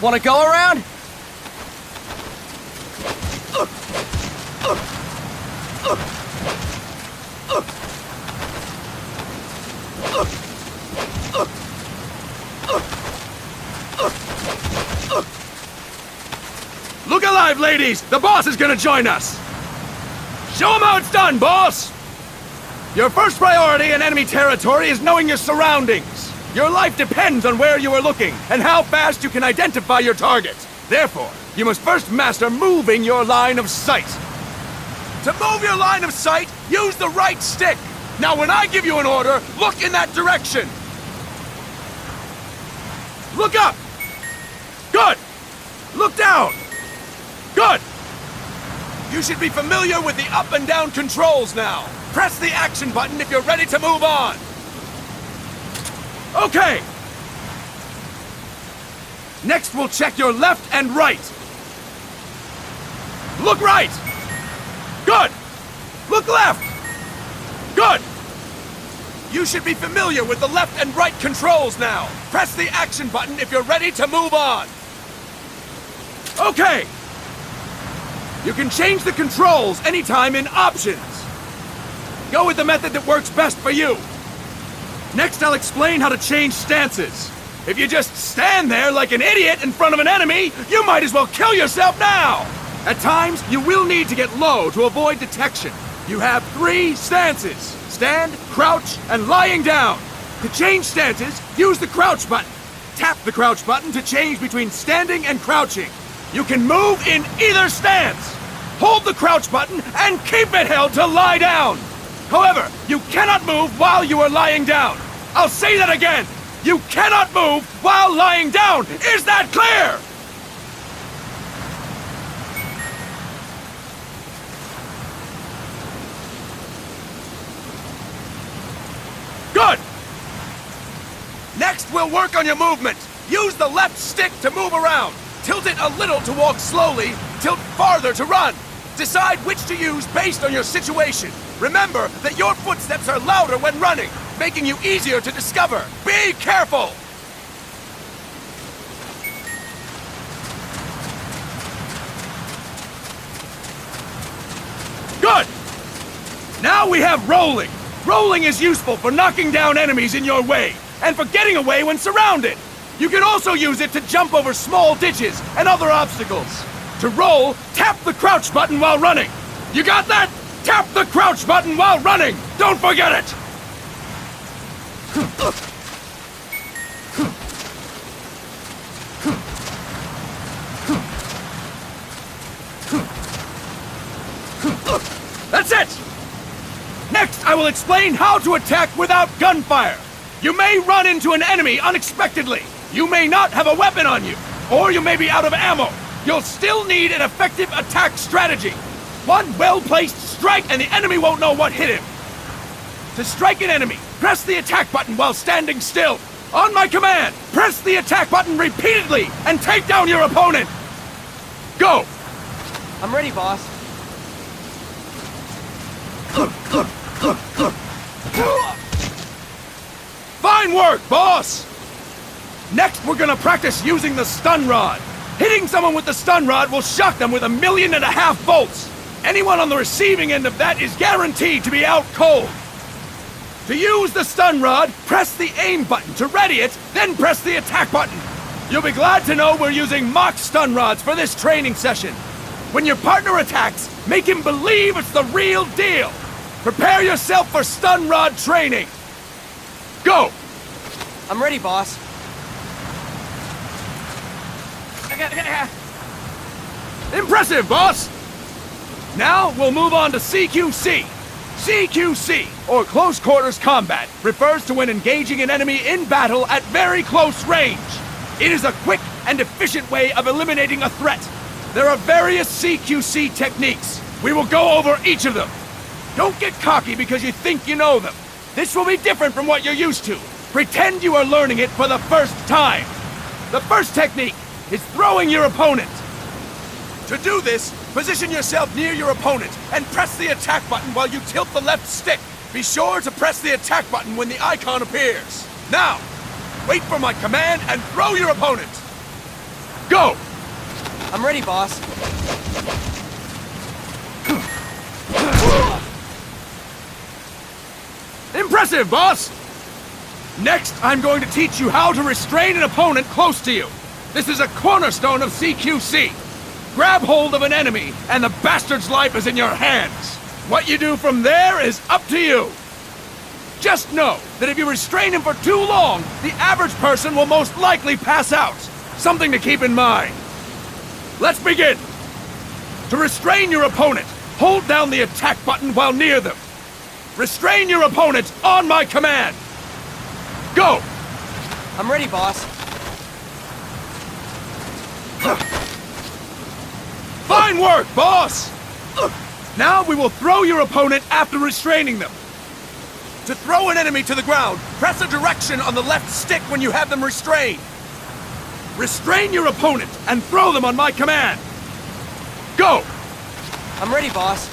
Wanna go around? Look alive, ladies! The boss is gonna join us! Show him how it's done, boss! Your first priority in enemy territory is knowing your surroundings. Your life depends on where you are looking and how fast you can identify your target. Therefore, you must first master moving your line of sight. To move your line of sight, use the right stick. Now when I give you an order, look in that direction. Look up! Good! Look down! Good! You should be familiar with the up and down controls now. Press the action button if you're ready to move on. Okay! Next we'll check your left and right. Look right! Good! Look left! Good! You should be familiar with the left and right controls now. Press the action button if you're ready to move on. Okay! You can change the controls anytime in Options. Go with the method that works best for you. Next, I'll explain how to change stances. If you just stand there like an idiot in front of an enemy, you might as well kill yourself now! At times, you will need to get low to avoid detection. You have 3 stances: stand, crouch, and lying down. To change stances, use the crouch button. Tap the crouch button to change between standing and crouching. You can move in either stance. Hold the crouch button and keep it held to lie down. However, you cannot move while you are lying down. I'll say that again. You cannot move while lying down. Is that clear? Good. Next, we'll work on your movement. Use the left stick to move around. Tilt it a little to walk slowly, tilt farther to run. Decide which to use based on your situation. Remember that your footsteps are louder when running, making you easier to discover. Be careful! Good! Now we have rolling. Rolling is useful for knocking down enemies in your way, and for getting away when surrounded. You can also use it to jump over small ditches and other obstacles. To roll, tap the crouch button while running. You got that? Tap the crouch button while running! Don't forget it! That's it! Next, I will explain how to attack without gunfire. You may run into an enemy unexpectedly. You may not have a weapon on you, or you may be out of ammo. You'll still need an effective attack strategy. One well-placed strike and the enemy won't know what hit him. To strike an enemy, press the attack button while standing still. On my command, press the attack button repeatedly and take down your opponent. Go! I'm ready, boss. Fine work, boss! Next, we're gonna practice using the stun rod. Hitting someone with the stun rod will shock them with 1.5 million volts. Anyone on the receiving end of that is guaranteed to be out cold. To use the stun rod, press the aim button to ready it, then press the attack button. You'll be glad to know we're using mock stun rods for this training session. When your partner attacks, make him believe it's the real deal. Prepare yourself for stun rod training. Go! I'm ready, boss. Impressive, boss! Now, we'll move on to CQC. CQC, or Close Quarters Combat, refers to when engaging an enemy in battle at very close range. It is a quick and efficient way of eliminating a threat. There are various CQC techniques. We will go over each of them. Don't get cocky because you think you know them. This will be different from what you're used to. Pretend you are learning it for the first time. The first technique is throwing your opponent. To do this, position yourself near your opponent and press the attack button while you tilt the left stick. Be sure to press the attack button when the icon appears. Now, wait for my command and throw your opponent. Go! I'm ready, boss. Impressive, boss! Next, I'm going to teach you how to restrain an opponent close to you. This is a cornerstone of CQC. Grab hold of an enemy, and the bastard's life is in your hands. What you do from there is up to you. Just know that if you restrain him for too long, the average person will most likely pass out. Something to keep in mind. Let's begin. To restrain your opponent, hold down the attack button while near them. Restrain your opponent on my command. Go! I'm ready, boss. Fine work, boss! Now we will throw your opponent after restraining them. To throw an enemy to the ground, press a direction on the left stick when you have them restrained. Restrain your opponent and throw them on my command. Go! I'm ready, boss.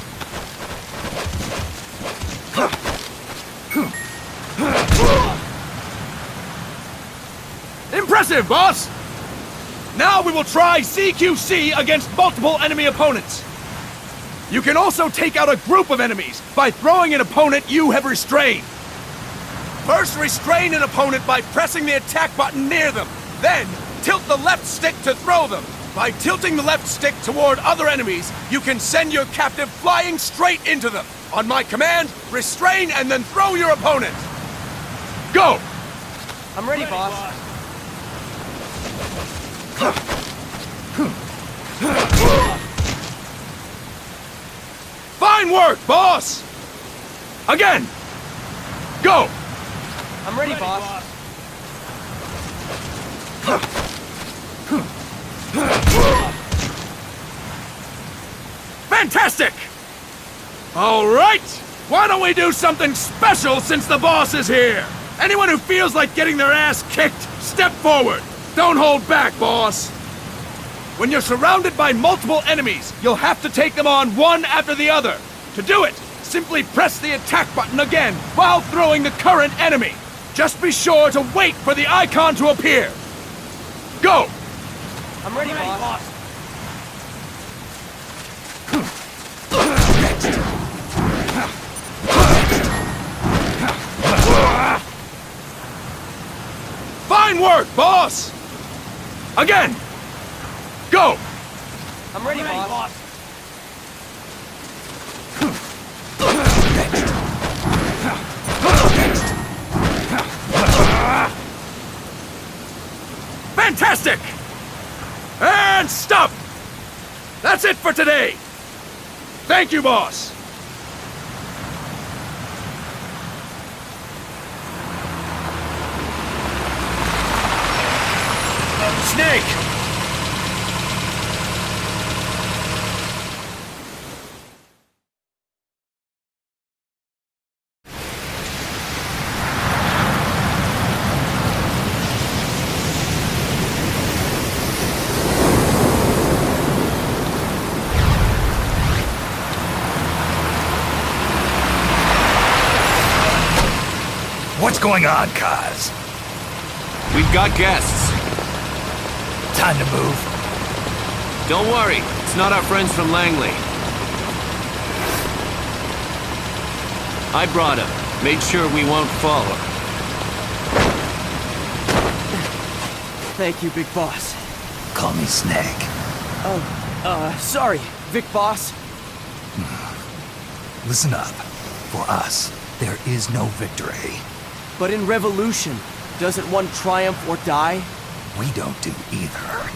Impressive, boss! Now we will try CQC against multiple enemy opponents. You can also take out a group of enemies by throwing an opponent you have restrained. First, restrain an opponent by pressing the attack button near them. Then, tilt the left stick to throw them. By tilting the left stick toward other enemies, you can send your captive flying straight into them. On my command, restrain and then throw your opponent. Go! I'm ready, boss. Fine work, boss! Again! Go! I'm ready, boss. Fantastic! All right! Why don't we do something special since the boss is here? Anyone who feels like getting their ass kicked, step forward! Don't hold back, boss! When you're surrounded by multiple enemies, you'll have to take them on one after the other. To do it, simply press the attack button again while throwing the current enemy. Just be sure to wait for the icon to appear. Go! I'm ready, boss. Fine work, boss! Again! Go! I'm ready, boss. Fantastic! And stop! That's it for today! Thank you, boss! Snake! What's going on, Kaz? We've got guests. Time to move. Don't worry, it's not our friends from Langley. I brought him. Made sure we won't follow. Thank you, Big Boss. Call me Snake. Sorry, Vic Boss. Listen up. For us, there is no victory. But in Revolution, doesn't one triumph or die? We don't do either.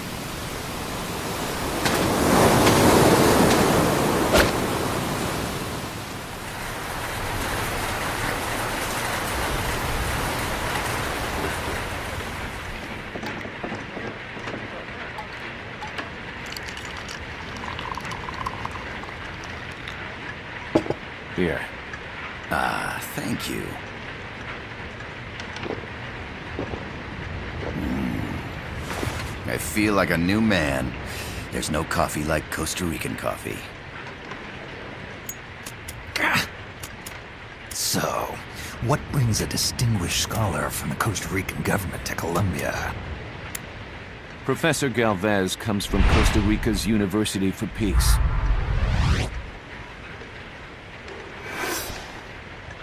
Here. Thank you. I feel like a new man. There's no coffee like Costa Rican coffee. So, what brings a distinguished scholar from the Costa Rican government to Colombia? Professor Galvez comes from Costa Rica's University for Peace.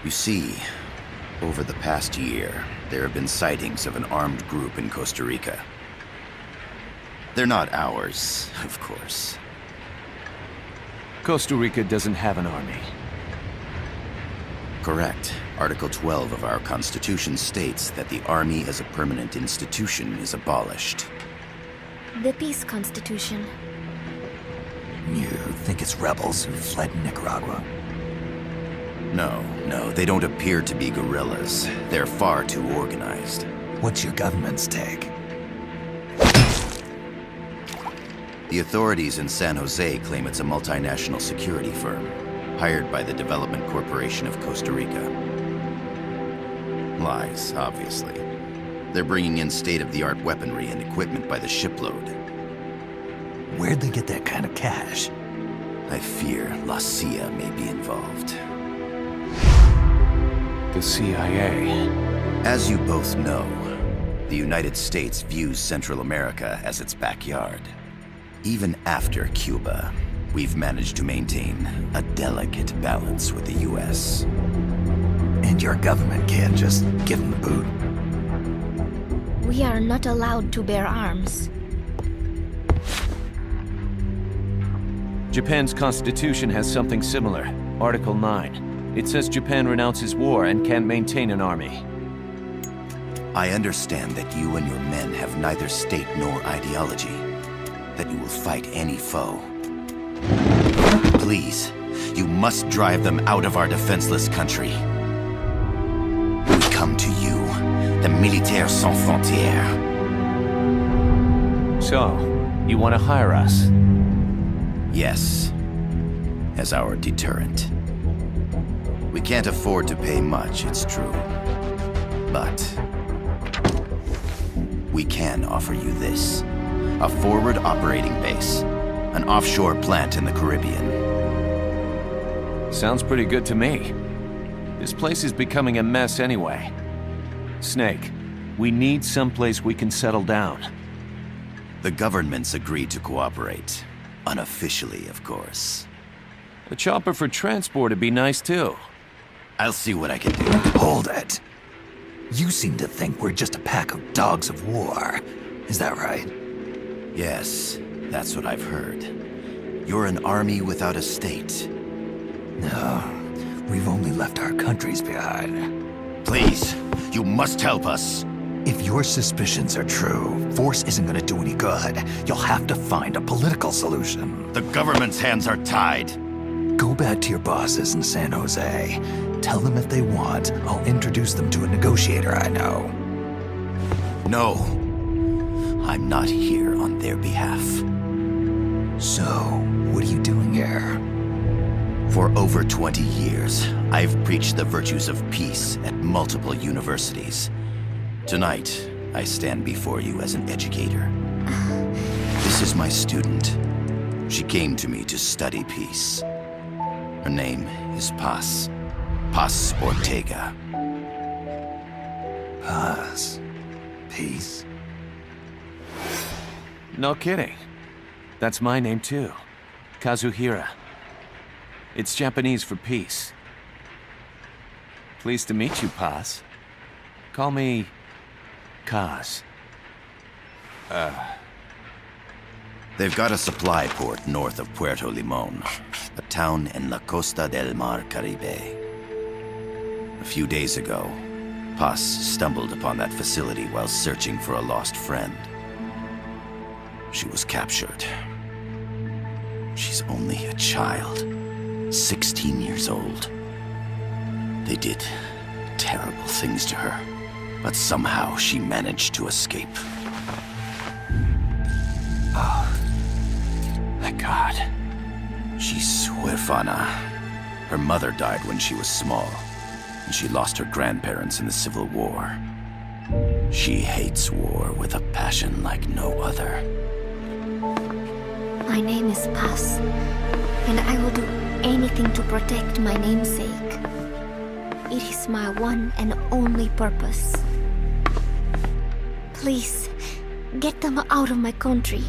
You see, over the past year, there have been sightings of an armed group in Costa Rica. They're not ours, of course. Costa Rica doesn't have an army. Correct. Article 12 of our Constitution states that the Army as a permanent institution is abolished. The Peace Constitution. You think it's rebels who fled Nicaragua? No, they don't appear to be guerrillas. They're far too organized. What's your government's take? The authorities in San Jose claim it's a multinational security firm, hired by the Development Corporation of Costa Rica. Lies, obviously. They're bringing in state-of-the-art weaponry and equipment by the shipload. Where'd they get that kind of cash? I fear La CIA may be involved. The CIA. As you both know, the United States views Central America as its backyard. Even after Cuba, we've managed to maintain a delicate balance with the US. And your government can't just give them the boot? We are not allowed to bear arms. Japan's constitution has something similar. Article 9. It says Japan renounces war and can't maintain an army. I understand that you and your men have neither state nor ideology. That you will fight any foe. Please, you must drive them out of our defenseless country. We come to you, the Militaires Sans Frontières. So, you want to hire us? Yes, as our deterrent. We can't afford to pay much, it's true. But we can offer you this. A forward operating base. An offshore plant in the Caribbean. Sounds pretty good to me. This place is becoming a mess anyway. Snake, we need someplace we can settle down. The government's agreed to cooperate. Unofficially, of course. A chopper for transport would be nice too. I'll see what I can do. Hold it. You seem to think we're just a pack of dogs of war. Is that right? Yes, that's what I've heard. You're an army without a state. No, we've only left our countries behind. Please, you must help us. If your suspicions are true, force isn't gonna do any good. You'll have to find a political solution. The government's hands are tied. Go back to your bosses in San Jose. Tell them if they want, I'll introduce them to a negotiator I know. No. I'm not here on their behalf. So, what are you doing here? For over 20 years, I've preached the virtues of peace at multiple universities. Tonight, I stand before you as an educator. This is my student. She came to me to study peace. Her name is Paz. Paz Ortega. Paz. Peace. No kidding. That's my name too. Kazuhira. It's Japanese for peace. Pleased to meet you, Paz. Call me Kaz. They've got a supply port north of Puerto Limon, a town in La Costa del Mar Caribe. A few days ago, Paz stumbled upon that facility while searching for a lost friend. She was captured. She's only a child, 16 years old. They did terrible things to her, but somehow she managed to escape. Oh, thank God. She's huérfana. Her mother died when she was small, and she lost her grandparents in the Civil War. She hates war with a passion like no other. My name is Paz, and I will do anything to protect my namesake. It is my one and only purpose. Please, Get them out of my country.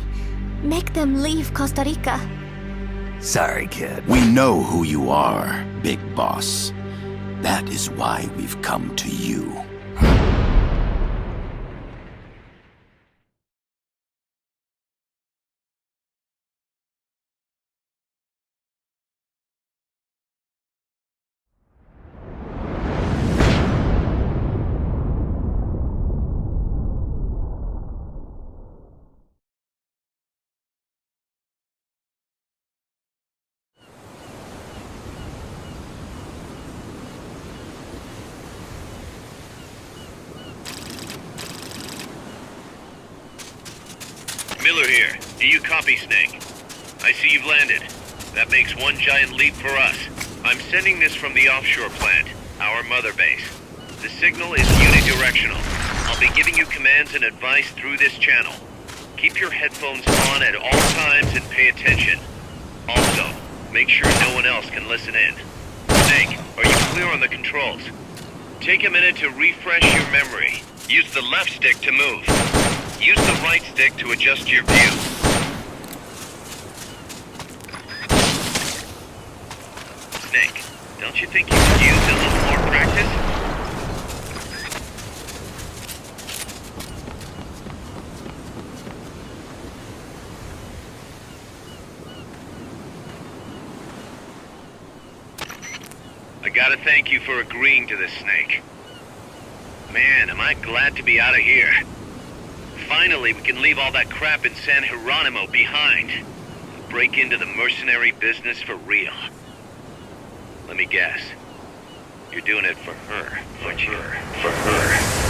Make them leave Costa Rica. Sorry, kid. We know who you are, Big Boss. That is why we've come to you. Miller here. Do you copy, Snake? I see you've landed. That makes one giant leap for us. I'm sending this from the offshore plant, our mother base. The signal is unidirectional. I'll be giving you commands and advice through this channel. Keep your headphones on at all times and pay attention. Also, make sure no one else can listen in. Snake, are you clear on the controls? Take a minute to refresh your memory. Use the left stick to move. Use the right stick to adjust your view. Snake, don't you think you could use a little more practice? I gotta thank you for agreeing to this, Snake. Man, am I glad to be out of here. Finally, we can leave all that crap in San Geronimo behind. And break into the mercenary business for real. Let me guess. You're doing it for her, aren't you? For her.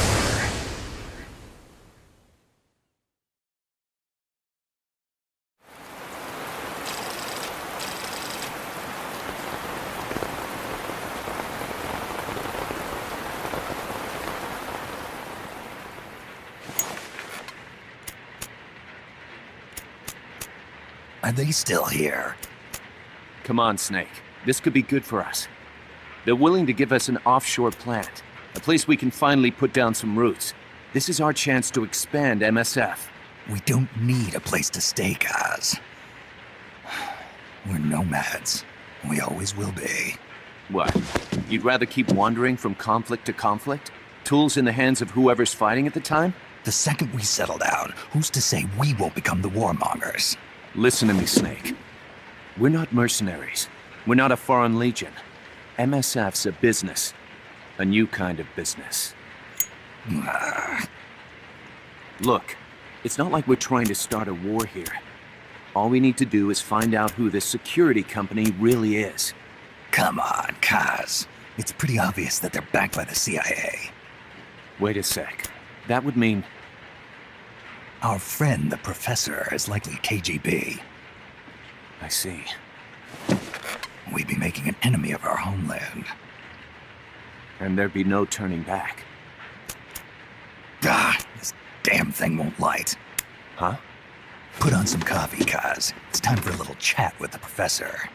Are they still here? Come on, Snake. This could be good for us. They're willing to give us an offshore plant, a place we can finally put down some roots. This is our chance to expand MSF. We don't need a place to stay, Kaz. We're nomads. We always will be. What? You'd rather keep wandering from conflict to conflict? Tools in the hands of whoever's fighting at the time? The second we settle down, who's to say we won't become the warmongers? Listen to me, Snake. We're not mercenaries. We're not a foreign legion. MSF's a business. A new kind of business. Look, it's not like we're trying to start a war here. All we need to do is find out who this security company really is. Come on, Kaz. It's pretty obvious that they're backed by the CIA. Wait a sec. That would mean... Our friend, the professor, is likely KGB. I see. We'd be making an enemy of our homeland. And there'd be no turning back. This damn thing won't light. Huh? Put on some coffee, Kaz. It's time for a little chat with the professor.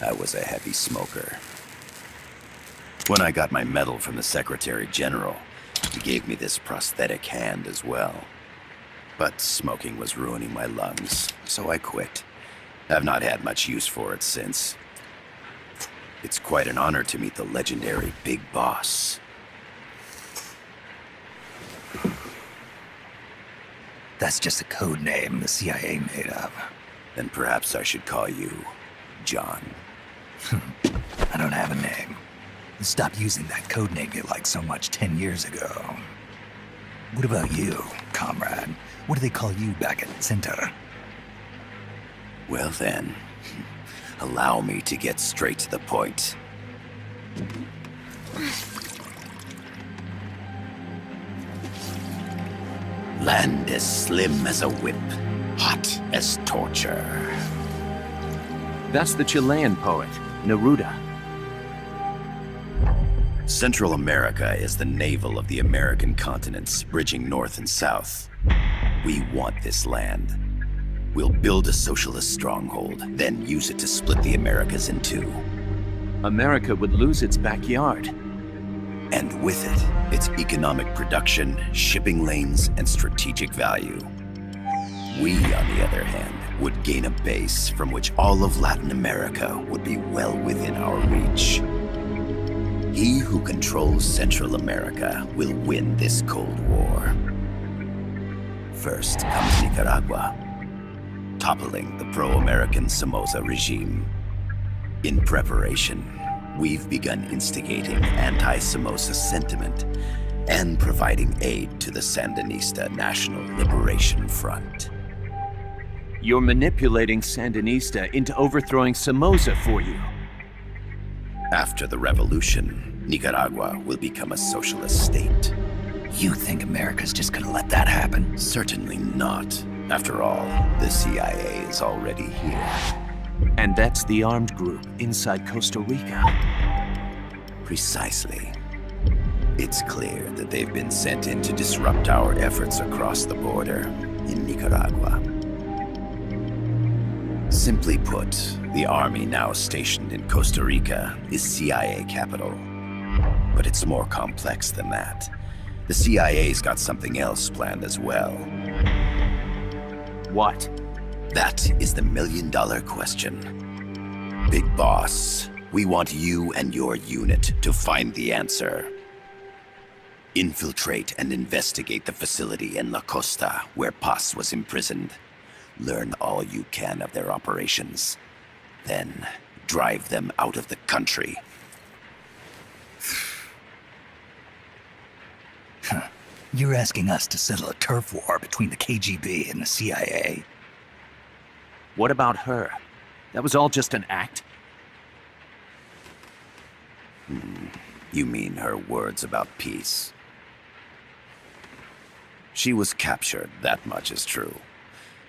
I was a heavy smoker. When I got my medal from the Secretary General, he gave me this prosthetic hand as well. But smoking was ruining my lungs, so I quit. I've not had much use for it since. It's quite an honor to meet the legendary Big Boss. That's just a code name the CIA made up. Then perhaps I should call you John. I don't have a name. Stop using that code name you liked so much 10 years ago. What about you, comrade? What do they call you back at Center? Well then, allow me to get straight to the point. Land as slim as a whip, hot as torture. That's the Chilean poet, Neruda. Central America is the navel of the American continents, bridging north and south. We want this land. We'll build a socialist stronghold, then use it to split the Americas in two. America would lose its backyard. And with it, its economic production, shipping lanes, and strategic value. We, on the other hand, would gain a base from which all of Latin America would be well within our reach. He who controls Central America will win this Cold War. First comes Nicaragua, toppling the pro-American Somoza regime. In preparation, we've begun instigating anti-Somoza sentiment and providing aid to the Sandinista National Liberation Front. You're manipulating Sandinista into overthrowing Somoza for you. After the revolution, Nicaragua will become a socialist state. You think America's just gonna let that happen? Certainly not. After all, the CIA is already here. And that's the armed group inside Costa Rica. Precisely. It's clear that they've been sent in to disrupt our efforts across the border in Nicaragua. Simply put, the army now stationed in Costa Rica is CIA capital. But it's more complex than that. The CIA's got something else planned as well. What? That is the million-dollar question. Big Boss, we want you and your unit to find the answer. Infiltrate and investigate the facility in La Costa where Paz was imprisoned. Learn all you can of their operations. Then, drive them out of the country. You're asking us to settle a turf war between the KGB and the CIA? What about her? That was all just an act? You mean her words about peace? She was captured, that much is true.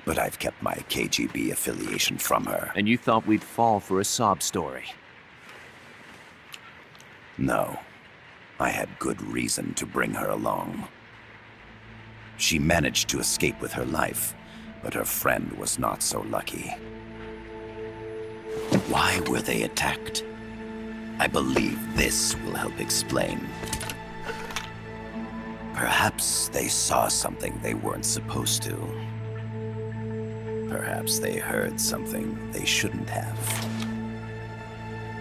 But I've kept my KGB affiliation from her. And you thought we'd fall for a sob story? No. I had good reason to bring her along. She managed to escape with her life, but her friend was not so lucky. Why were they attacked? I believe this will help explain. Perhaps they saw something they weren't supposed to. Perhaps they heard something they shouldn't have.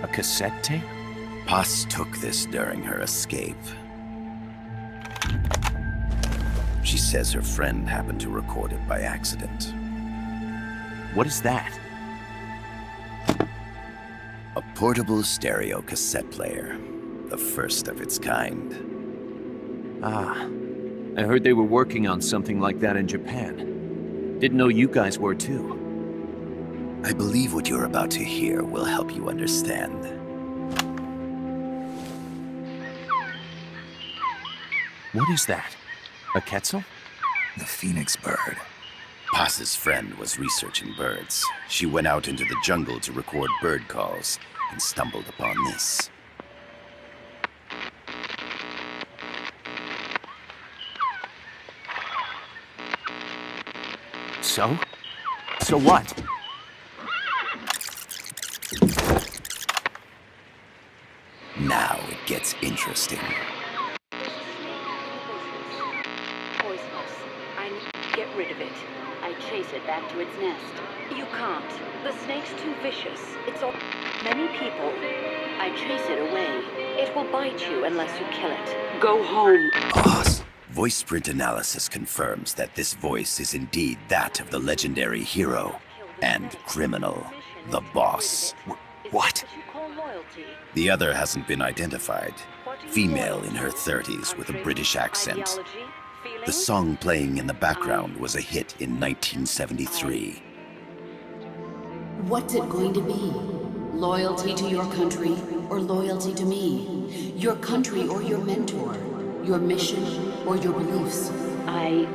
A cassette tape? Paz took this during her escape. She says her friend happened to record it by accident. What is that? A portable stereo cassette player. The first of its kind. Ah, I heard they were working on something like that in Japan. Didn't know you guys were too. I believe what you're about to hear will help you understand. What is that? A Quetzal? The phoenix bird. Paz's friend was researching birds. She went out into the jungle to record bird calls and stumbled upon this. So? So what? Now it gets interesting. Poisonous. I need to get rid of it. I chase it back to its nest. You can't. The snake's too vicious. It's all many people. I chase it away. It will bite you unless you kill it. Go home. Boss. Voice print analysis confirms that this voice is indeed that of the legendary hero and criminal, the Boss. What? The other hasn't been identified. Female in her 30s with a British accent. The song playing in the background was a hit in 1973. What's it going to be? Loyalty to your country or loyalty to me? Your country or your mentor? Your mission or your beliefs? I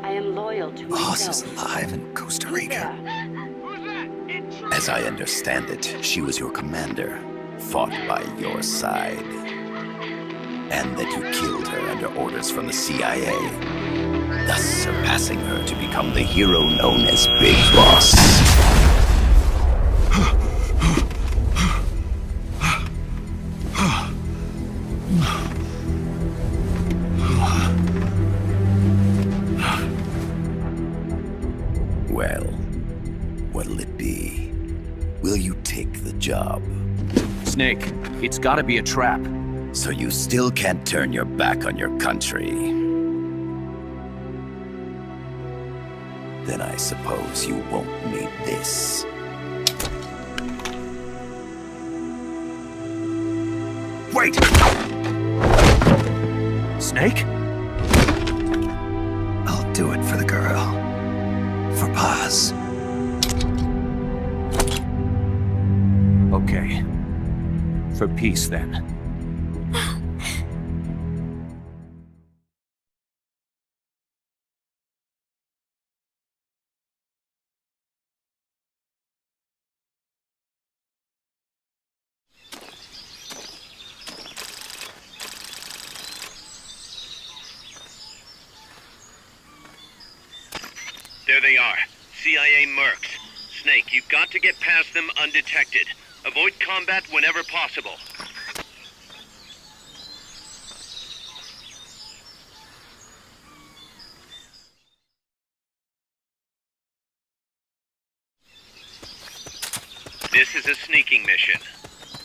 am loyal to myself. Boss is alive in Costa Rica. As I understand it, she was your commander, fought by your side, and that you killed her under orders from the CIA, thus surpassing her to become the hero known as Big Boss. Well, what'll it be? Will you take the job? Snake, it's gotta be a trap. So you still can't turn your back on your country? Then I suppose you won't need this. Wait! Snake? I'll do it for the girl. For Paz. Okay. For peace, then. There they are. CIA mercs. Snake, you've got to get past them undetected. Avoid combat whenever possible. This is a sneaking mission.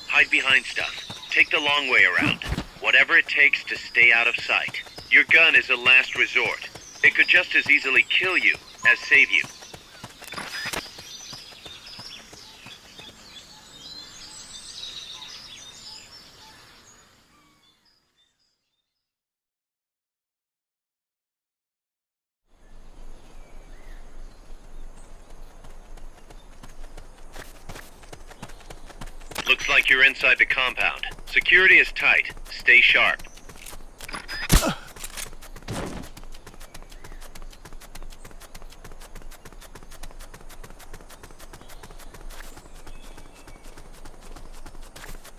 Hide behind stuff. Take the long way around. Whatever it takes to stay out of sight. Your gun is a last resort. It could just as easily kill you as save you. Looks like you're inside the compound. Security is tight. Stay sharp.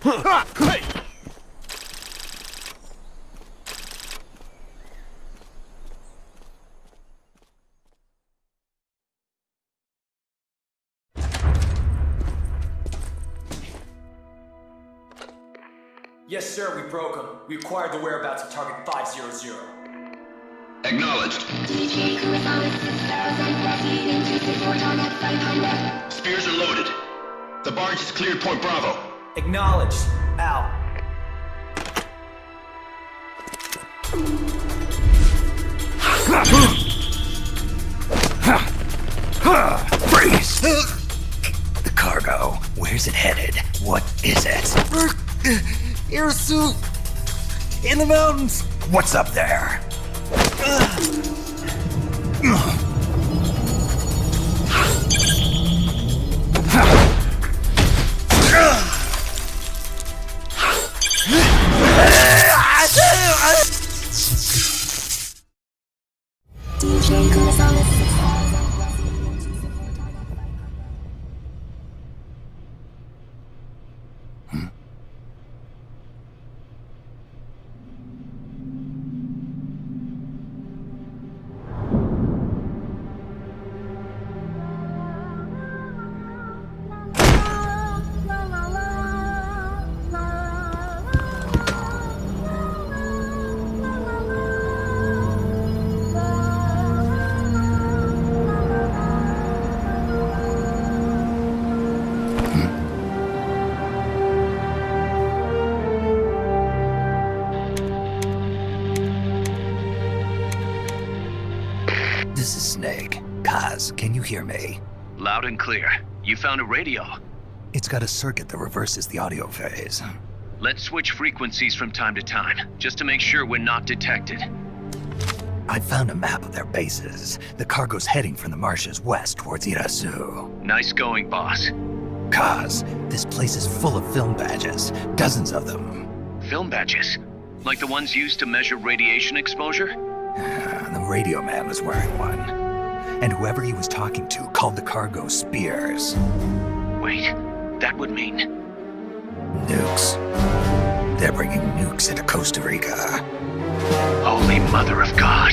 Hey! Yes, sir, we broke them. We acquired the whereabouts of target 500. Acknowledged. Spears are loaded. The barge is cleared Point Bravo. Acknowledged. Out. Freeze! The cargo. Where's it headed? What is it? Air suit! In the mountains! What's up there? This is Snake. Kaz, can you hear me? Loud and clear. You found a radio. It's got a circuit that reverses the audio phase. Let's switch frequencies from time to time, just to make sure we're not detected. I found a map of their bases. The cargo's heading from the marshes west towards Irasu. Nice going, boss. Kaz, this place is full of film badges. Dozens of them. Film badges? Like the ones used to measure radiation exposure? The radio man was wearing one. And whoever he was talking to called the cargo Spears. Wait, that would mean... Nukes. They're bringing nukes into Costa Rica. Holy Mother of God.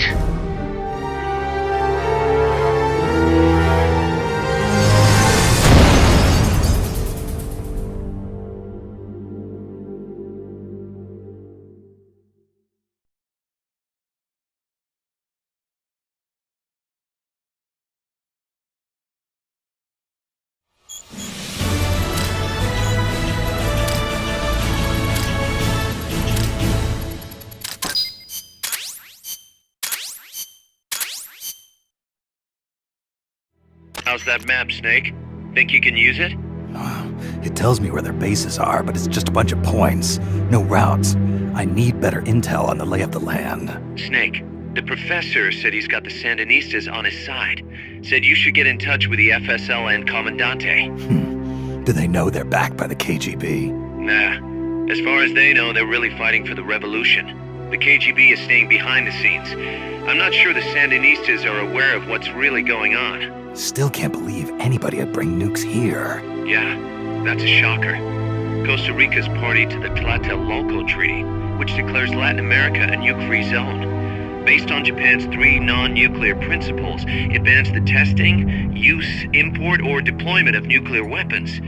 How's that map, Snake? Think you can use it? It tells me where their bases are, but it's just a bunch of points. No routes. I need better intel on the lay of the land. Snake, the professor said he's got the Sandinistas on his side. Said you should get in touch with the FSL and Comandante. Do they know they're backed by the KGB? Nah. As far as they know, they're really fighting for the revolution. The KGB is staying behind the scenes. I'm not sure the Sandinistas are aware of what's really going on. Still can't believe anybody would bring nukes here. Yeah, that's a shocker. Costa Rica's party to the Tlatelolco Treaty, which declares Latin America a nuke-free zone. Based on Japan's 3 non-nuclear principles, it bans the testing, use, import, or deployment of nuclear weapons.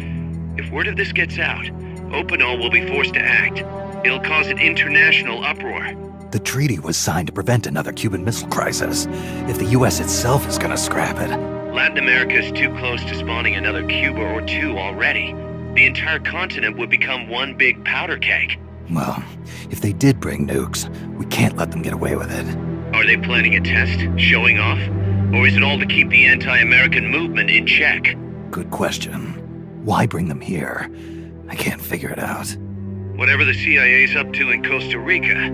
If word of this gets out, Opinol will be forced to act. It'll cause an international uproar. The treaty was signed to prevent another Cuban Missile Crisis. If the US itself is gonna scrap it... Latin America's too close to spawning another Cuba or two already. The entire continent would become one big powder keg. Well, if they did bring nukes, we can't let them get away with it. Are they planning a test? Showing off? Or is it all to keep the anti-American movement in check? Good question. Why bring them here? I can't figure it out. Whatever the CIA's up to in Costa Rica,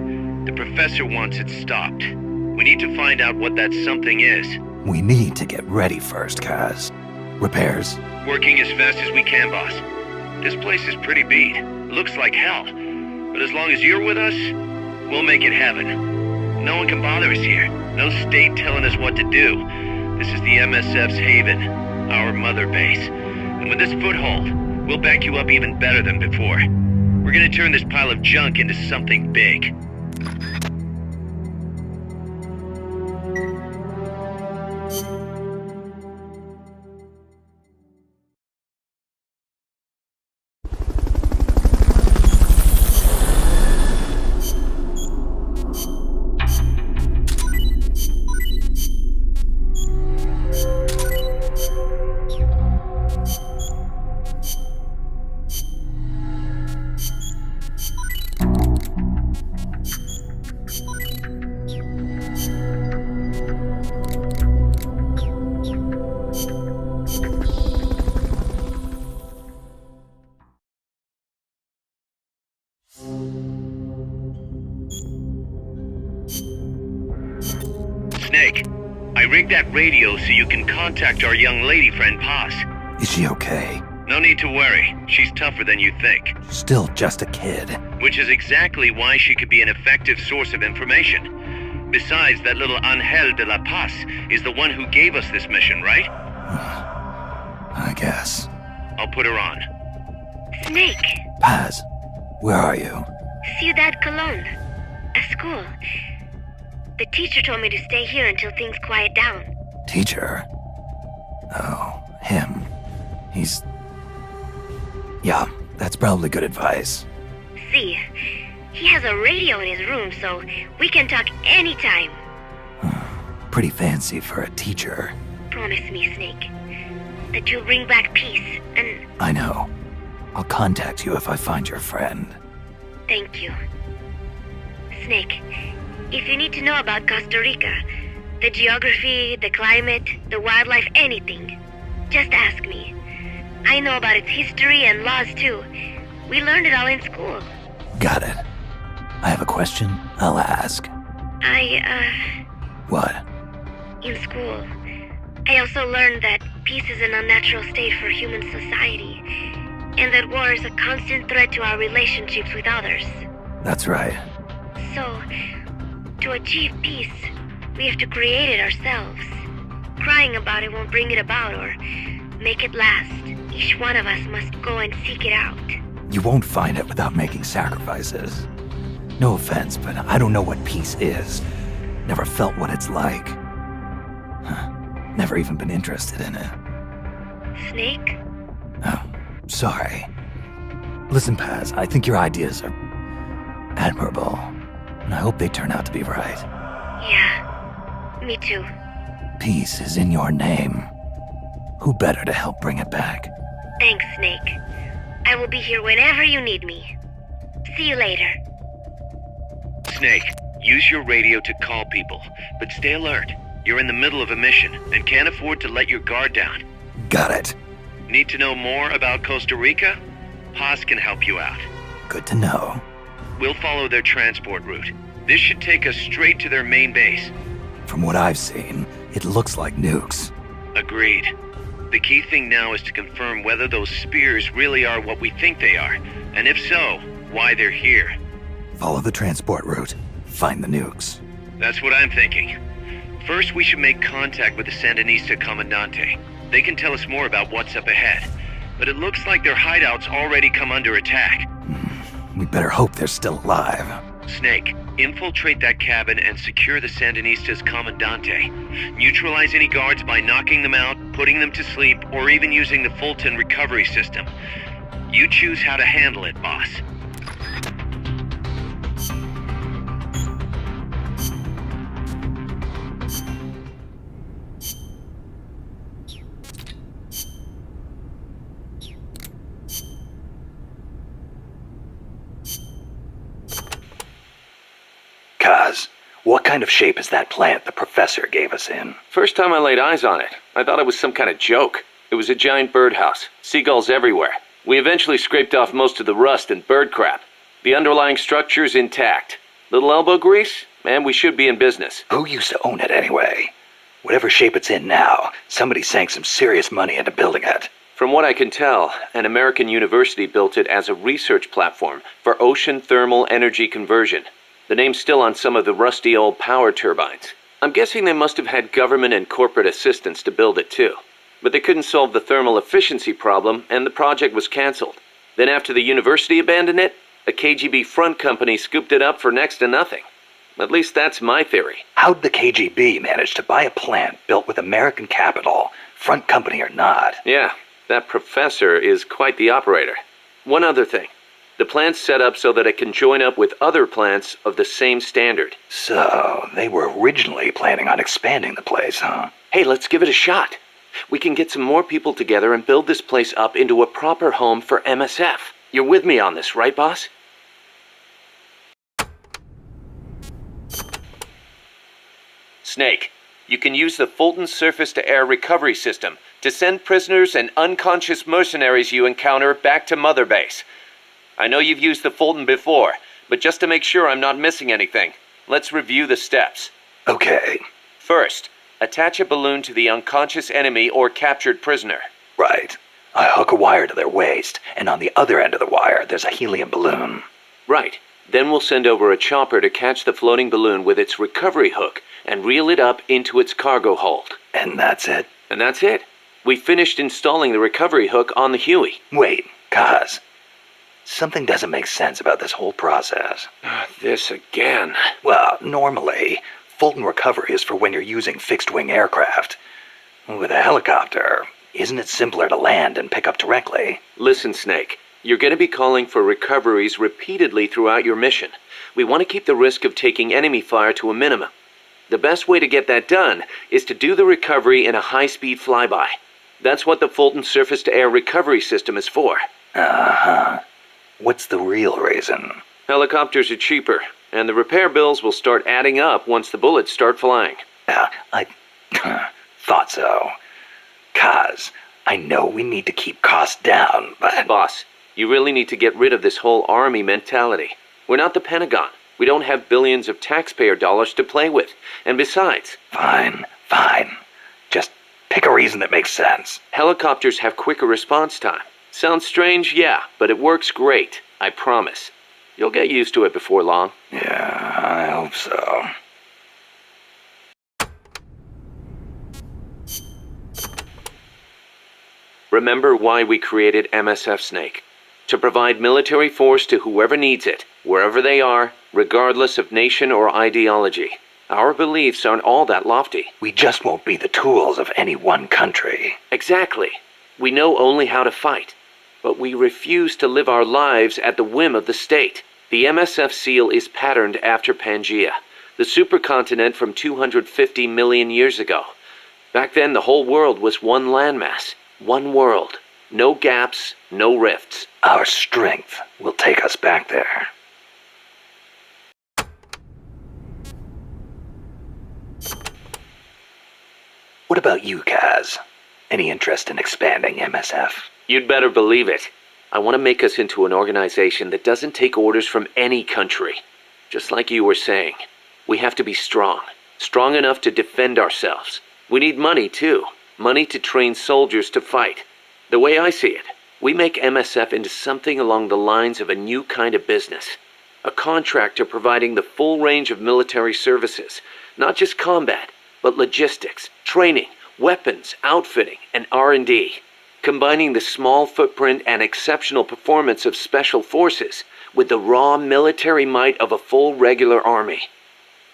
the professor wants it stopped. We need to find out what that something is. We need to get ready first, Kaz. Repairs? Working as fast as we can, boss. This place is pretty beat. Looks like hell. But as long as you're with us, we'll make it heaven. No one can bother us here. No state telling us what to do. This is the MSF's haven, our mother base. And with this foothold, we'll back you up even better than before. We're gonna turn this pile of junk into something big. Snake, I rigged that radio so you can contact our young lady friend Paz. Is she okay? No need to worry. She's tougher than you think. Still just a kid. Which is exactly why she could be an effective source of information. Besides, that little Angel de la Paz is the one who gave us this mission, right? I guess. I'll put her on. Snake. Paz, where are you? Ciudad Colon. A school. The teacher told me to stay here until things quiet down. Teacher? Oh, him. He's... Yeah, that's probably good advice. See, he has a radio in his room, so we can talk anytime. Pretty fancy for a teacher. Promise me, Snake, that you'll bring back peace, and... I know. I'll contact you if I find your friend. Thank you. Snake, if you need to know about Costa Rica, the geography, the climate, the wildlife, anything, just ask me. I know about its history and laws too. We learned it all in school. Got it. I have a question. I'll ask. What? In school, I also learned that peace is an unnatural state for human society, and that war is a constant threat to our relationships with others. That's right. So, to achieve peace, we have to create it ourselves. Crying about it won't bring it about, or Make it last. Each one of us must go and seek it out. You won't find it without making sacrifices. No offense, but I don't know what peace is. Never felt what it's like. Never even been interested in it. Snake? Oh, sorry. Listen, Paz, I think your ideas are admirable, and I hope they turn out to be right. Yeah, me too. Peace is in your name. Who better to help bring it back? Thanks, Snake. I will be here whenever you need me. See you later. Snake, use your radio to call people, but stay alert. You're in the middle of a mission and can't afford to let your guard down. Got it. Need to know more about Costa Rica? Paz can help you out. Good to know. We'll follow their transport route. This should take us straight to their main base. From what I've seen, it looks like nukes. Agreed. The key thing now is to confirm whether those spears really are what we think they are, and if so, why they're here. Follow the transport route. Find the nukes. That's what I'm thinking. First, we should make contact with the Sandinista Comandante. They can tell us more about what's up ahead. But it looks like their hideout's already come under attack. We better hope they're still alive. Snake, infiltrate that cabin and secure the Sandinista's Comandante. Neutralize any guards by knocking them out, putting them to sleep, or even using the Fulton recovery system. You choose how to handle it, boss. Kaz, what kind of shape is that plant the professor gave us in? First time I laid eyes on it, I thought it was some kind of joke. It was a giant birdhouse, seagulls everywhere. We eventually scraped off most of the rust and bird crap. The underlying structure's intact. Little elbow grease, and we should be in business. Who used to own it anyway? Whatever shape it's in now, somebody sank some serious money into building it. From what I can tell, an American university built it as a research platform for ocean thermal energy conversion. The name's still on some of the rusty old power turbines. I'm guessing they must have had government and corporate assistance to build it too. But they couldn't solve the thermal efficiency problem, and the project was canceled. Then after the university abandoned it, a KGB front company scooped it up for next to nothing. At least that's my theory. How'd the KGB manage to buy a plant built with American capital, front company or not? Yeah, that professor is quite the operator. One other thing. The plant's set up so that it can join up with other plants of the same standard. So, they were originally planning on expanding the place, huh? Hey, let's give it a shot. We can get some more people together and build this place up into a proper home for MSF. You're with me on this, right, boss? Snake, you can use the Fulton surface-to-air recovery system to send prisoners and unconscious mercenaries you encounter back to Mother Base. I know you've used the Fulton before, but just to make sure I'm not missing anything, let's review the steps. Okay. First, attach a balloon to the unconscious enemy or captured prisoner. Right. I hook a wire to their waist, and on the other end of the wire, there's a helium balloon. Right. Then we'll send over a chopper to catch the floating balloon with its recovery hook and reel it up into its cargo hold. And that's it? And that's it. We finished installing the recovery hook on the Huey. Wait, Kaz. Something doesn't make sense about this whole process. This again. Well, normally, Fulton recovery is for when you're using fixed-wing aircraft. With a helicopter, isn't it simpler to land and pick up directly? Listen, Snake. You're going to be calling for recoveries repeatedly throughout your mission. We want to keep the risk of taking enemy fire to a minimum. The best way to get that done is to do the recovery in a high-speed flyby. That's what the Fulton surface-to-air recovery system is for. Uh-huh. What's the real reason? Helicopters are cheaper, and the repair bills will start adding up once the bullets start flying. I thought so. Kaz, I know we need to keep costs down, but... Boss, you really need to get rid of this whole army mentality. We're not the Pentagon. We don't have billions of taxpayer dollars to play with. And besides... Fine. Just pick a reason that makes sense. Helicopters have quicker response time. Sounds strange, yeah, but it works great. I promise. You'll get used to it before long. Yeah, I hope so. Remember why we created MSF, Snake. To provide military force to whoever needs it, wherever they are, regardless of nation or ideology. Our beliefs aren't all that lofty. We just won't be the tools of any one country. Exactly. We know only how to fight. But we refuse to live our lives at the whim of the state. The MSF seal is patterned after Pangea, the supercontinent from 250 million years ago. Back then, the whole world was one landmass, one world. No gaps, no rifts. Our strength will take us back there. What about you, Kaz? Any interest in expanding MSF? You'd better believe it. I want to make us into an organization that doesn't take orders from any country. Just like you were saying, we have to be strong. Strong enough to defend ourselves. We need money, too. Money to train soldiers to fight. The way I see it, we make MSF into something along the lines of a new kind of business. A contractor providing the full range of military services. Not just combat, but logistics, training, weapons, outfitting, and R&D. Combining the small footprint and exceptional performance of special forces with the raw military might of a full regular army.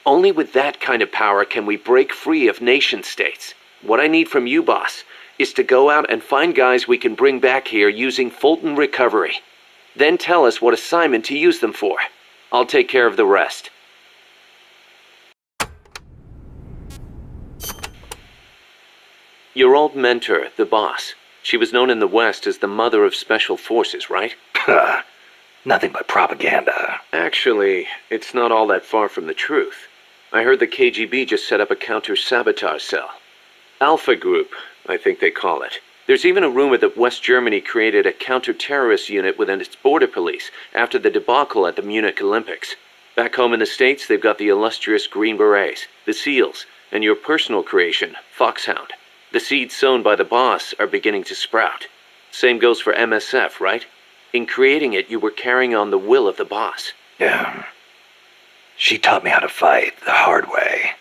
Only with that kind of power can we break free of nation-states. What I need from you, boss, is to go out and find guys we can bring back here using Fulton Recovery. Then tell us what assignment to use them for. I'll take care of the rest. Your old mentor, the boss. She was known in the West as the mother of special forces, right? Nothing but propaganda. Actually, it's not all that far from the truth. I heard the KGB just set up a counter-sabotage cell. Alpha Group, I think they call it. There's even a rumor that West Germany created a counter-terrorist unit within its border police after the debacle at the Munich Olympics. Back home in the States, they've got the illustrious Green Berets, the SEALs, and your personal creation, Foxhound. The seeds sown by the boss are beginning to sprout. Same goes for MSF, right? In creating it, you were carrying on the will of the boss. Yeah. She taught me how to fight the hard way.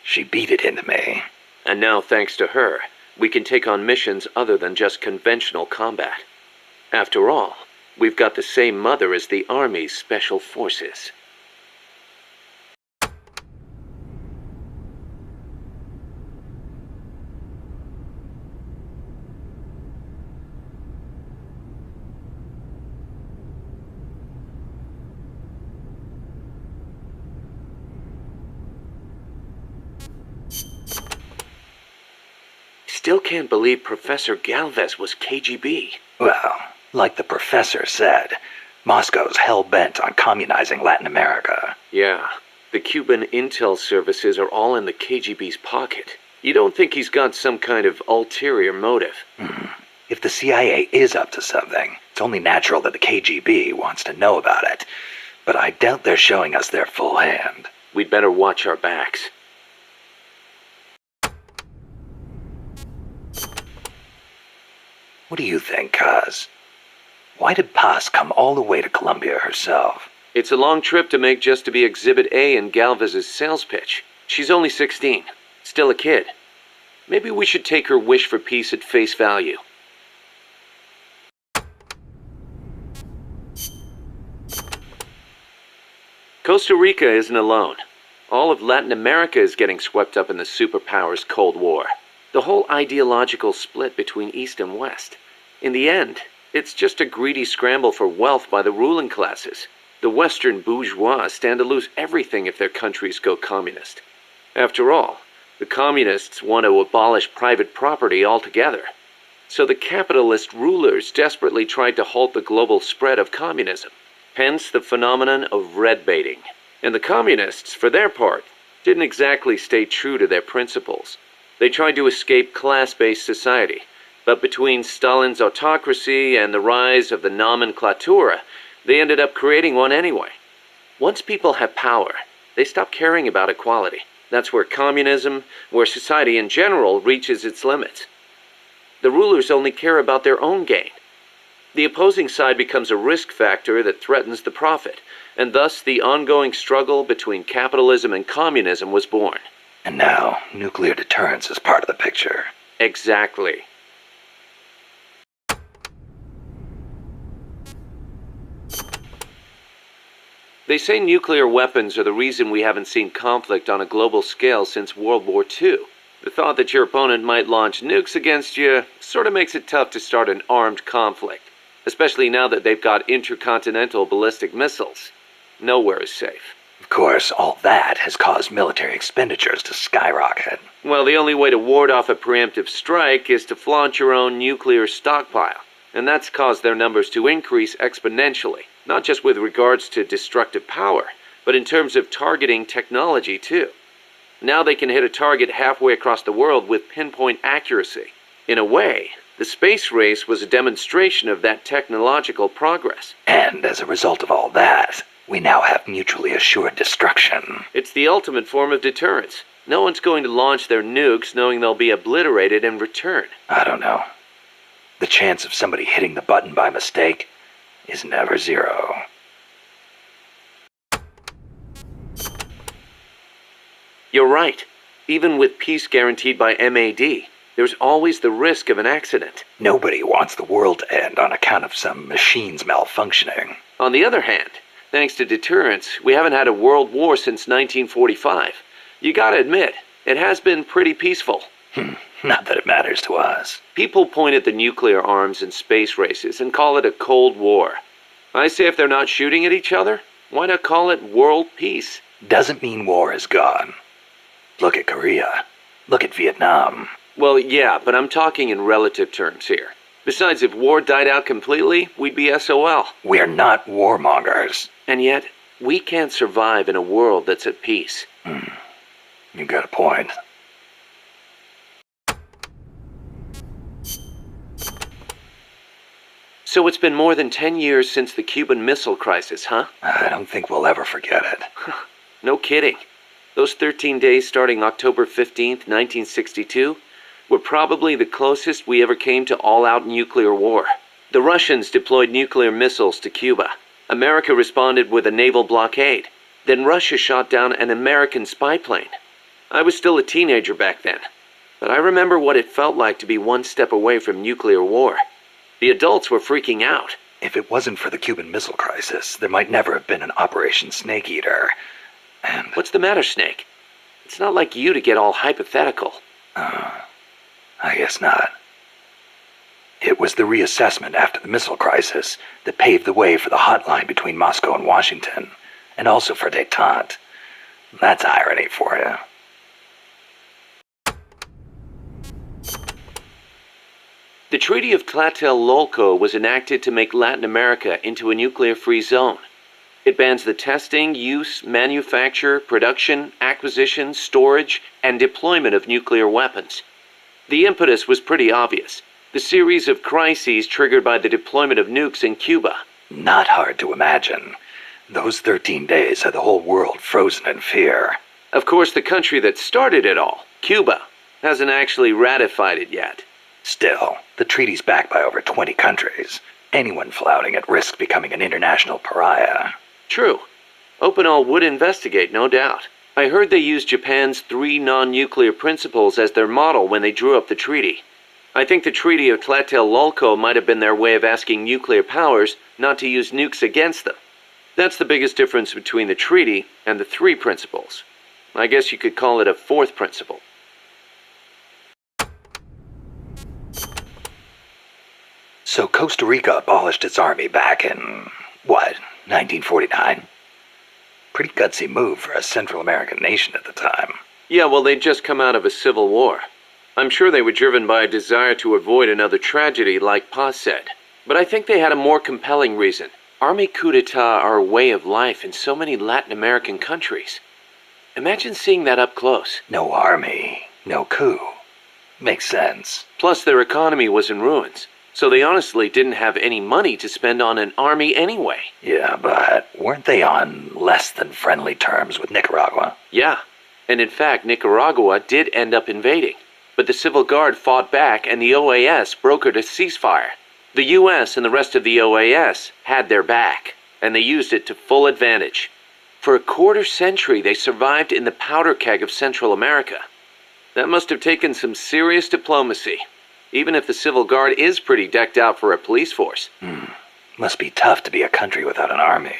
She beat it into me. And now, thanks to her, we can take on missions other than just conventional combat. After all, we've got the same mother as the Army's Special Forces. Still can't believe Professor Galvez was KGB. Well, like the professor said, Moscow's hell-bent on communizing Latin America. Yeah, the Cuban intel services are all in the KGB's pocket. You don't think he's got some kind of ulterior motive? If the CIA is up to something, it's only natural that the KGB wants to know about it. But I doubt they're showing us their full hand. We'd better watch our backs. What do you think, Kaz? Why did Paz come all the way to Colombia herself? It's a long trip to make just to be Exhibit A in Galvez's sales pitch. She's only 16, still a kid. Maybe we should take her wish for peace at face value. Costa Rica isn't alone. All of Latin America is getting swept up in the superpowers' Cold War. The whole ideological split between East and West. In the end, it's just a greedy scramble for wealth by the ruling classes. The Western bourgeois stand to lose everything if their countries go communist. After all, the communists want to abolish private property altogether. So the capitalist rulers desperately tried to halt the global spread of communism. Hence the phenomenon of red baiting. And the communists, for their part, didn't exactly stay true to their principles. They tried to escape class-based society, but between Stalin's autocracy and the rise of the nomenclatura, they ended up creating one anyway. Once people have power, they stop caring about equality. That's where communism, where society in general reaches its limits. The rulers only care about their own gain. The opposing side becomes a risk factor that threatens the profit, and thus the ongoing struggle between capitalism and communism was born. And now, nuclear deterrence is part of the picture. Exactly. They say nuclear weapons are the reason we haven't seen conflict on a global scale since World War II. The thought that your opponent might launch nukes against you sort of makes it tough to start an armed conflict, especially now that they've got intercontinental ballistic missiles. Nowhere is safe. Of course, all that has caused military expenditures to skyrocket. Well, the only way to ward off a preemptive strike is to flaunt your own nuclear stockpile, and that's caused their numbers to increase exponentially, not just with regards to destructive power, but in terms of targeting technology too. Now they can hit a target halfway across the world with pinpoint accuracy. In a way, the space race was a demonstration of that technological progress. And as a result of all that, we now have mutually assured destruction. It's the ultimate form of deterrence. No one's going to launch their nukes knowing they'll be obliterated in return. I don't know. The chance of somebody hitting the button by mistake is never zero. You're right. Even with peace guaranteed by MAD, there's always the risk of an accident. Nobody wants the world to end on account of some machines malfunctioning. On the other hand, thanks to deterrence, we haven't had a world war since 1945. You gotta admit, it has been pretty peaceful. Not that it matters to us. People point at the nuclear arms and space races and call it a Cold War. I say if they're not shooting at each other, why not call it world peace? Doesn't mean war is gone. Look at Korea. Look at Vietnam. Well, yeah, but I'm talking in relative terms here. Besides, if war died out completely, we'd be SOL. We're not warmongers. And yet, we can't survive in a world that's at peace. You got a point. So it's been more than 10 years since the Cuban Missile Crisis, huh? I don't think we'll ever forget it. No kidding. Those 13 days starting October 15th, 1962, were probably the closest we ever came to all-out nuclear war. The Russians deployed nuclear missiles to Cuba. America responded with a naval blockade. Then Russia shot down an American spy plane. I was still a teenager back then, but I remember what it felt like to be one step away from nuclear war. The adults were freaking out. If it wasn't for the Cuban Missile Crisis, there might never have been an Operation Snake Eater. And what's the matter, Snake? It's not like you to get all hypothetical. I guess not. It was the reassessment after the missile crisis that paved the way for the hotline between Moscow and Washington, and also for détente. That's irony for you. The Treaty of Tlatelolco was enacted to make Latin America into a nuclear-free zone. It bans the testing, use, manufacture, production, acquisition, storage, and deployment of nuclear weapons. The impetus was pretty obvious. The series of crises triggered by the deployment of nukes in Cuba. Not hard to imagine. Those 13 days had the whole world frozen in fear. Of course, the country that started it all, Cuba, hasn't actually ratified it yet. Still, the treaty's backed by over 20 countries. Anyone flouting at risk becoming an international pariah. True. Opinol would investigate, no doubt. I heard they used Japan's 3 non-nuclear principles as their model when they drew up the treaty. I think the Treaty of Tlatelolco might have been their way of asking nuclear powers not to use nukes against them. That's the biggest difference between the treaty and the 3 principles. I guess you could call it a 4th principle. So Costa Rica abolished its army back in, 1949? Pretty gutsy move for a Central American nation at the time. Yeah, well, they'd just come out of a civil war. I'm sure they were driven by a desire to avoid another tragedy like Pa said. But I think they had a more compelling reason. Army coup d'etat are a way of life in so many Latin American countries. Imagine seeing that up close. No army, no coup. Makes sense. Plus, their economy was in ruins. So they honestly didn't have any money to spend on an army anyway. Yeah, but weren't they on less than friendly terms with Nicaragua? Yeah, and in fact, Nicaragua did end up invading. But the Civil Guard fought back and the OAS brokered a ceasefire. The US and the rest of the OAS had their back, and they used it to full advantage. For a quarter century, they survived in the powder keg of Central America. That must have taken some serious diplomacy. Even if the Civil Guard is pretty decked out for a police force. Must be tough to be a country without an army.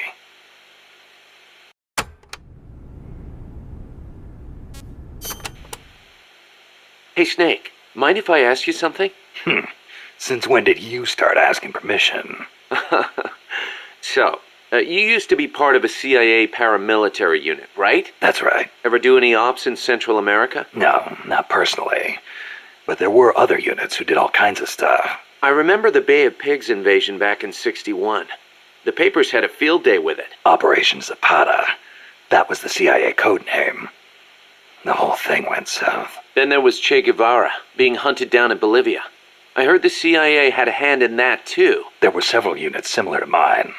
Hey, Snake, mind if I ask you something? Since when did you start asking permission? So, you used to be part of a CIA paramilitary unit, right? That's right. Ever do any ops in Central America? No, not personally. But there were other units who did all kinds of stuff. I remember the Bay of Pigs invasion back in '61. The papers had a field day with it. Operation Zapata. That was the CIA code name. The whole thing went south. Then there was Che Guevara, being hunted down in Bolivia. I heard the CIA had a hand in that, too. There were several units similar to mine.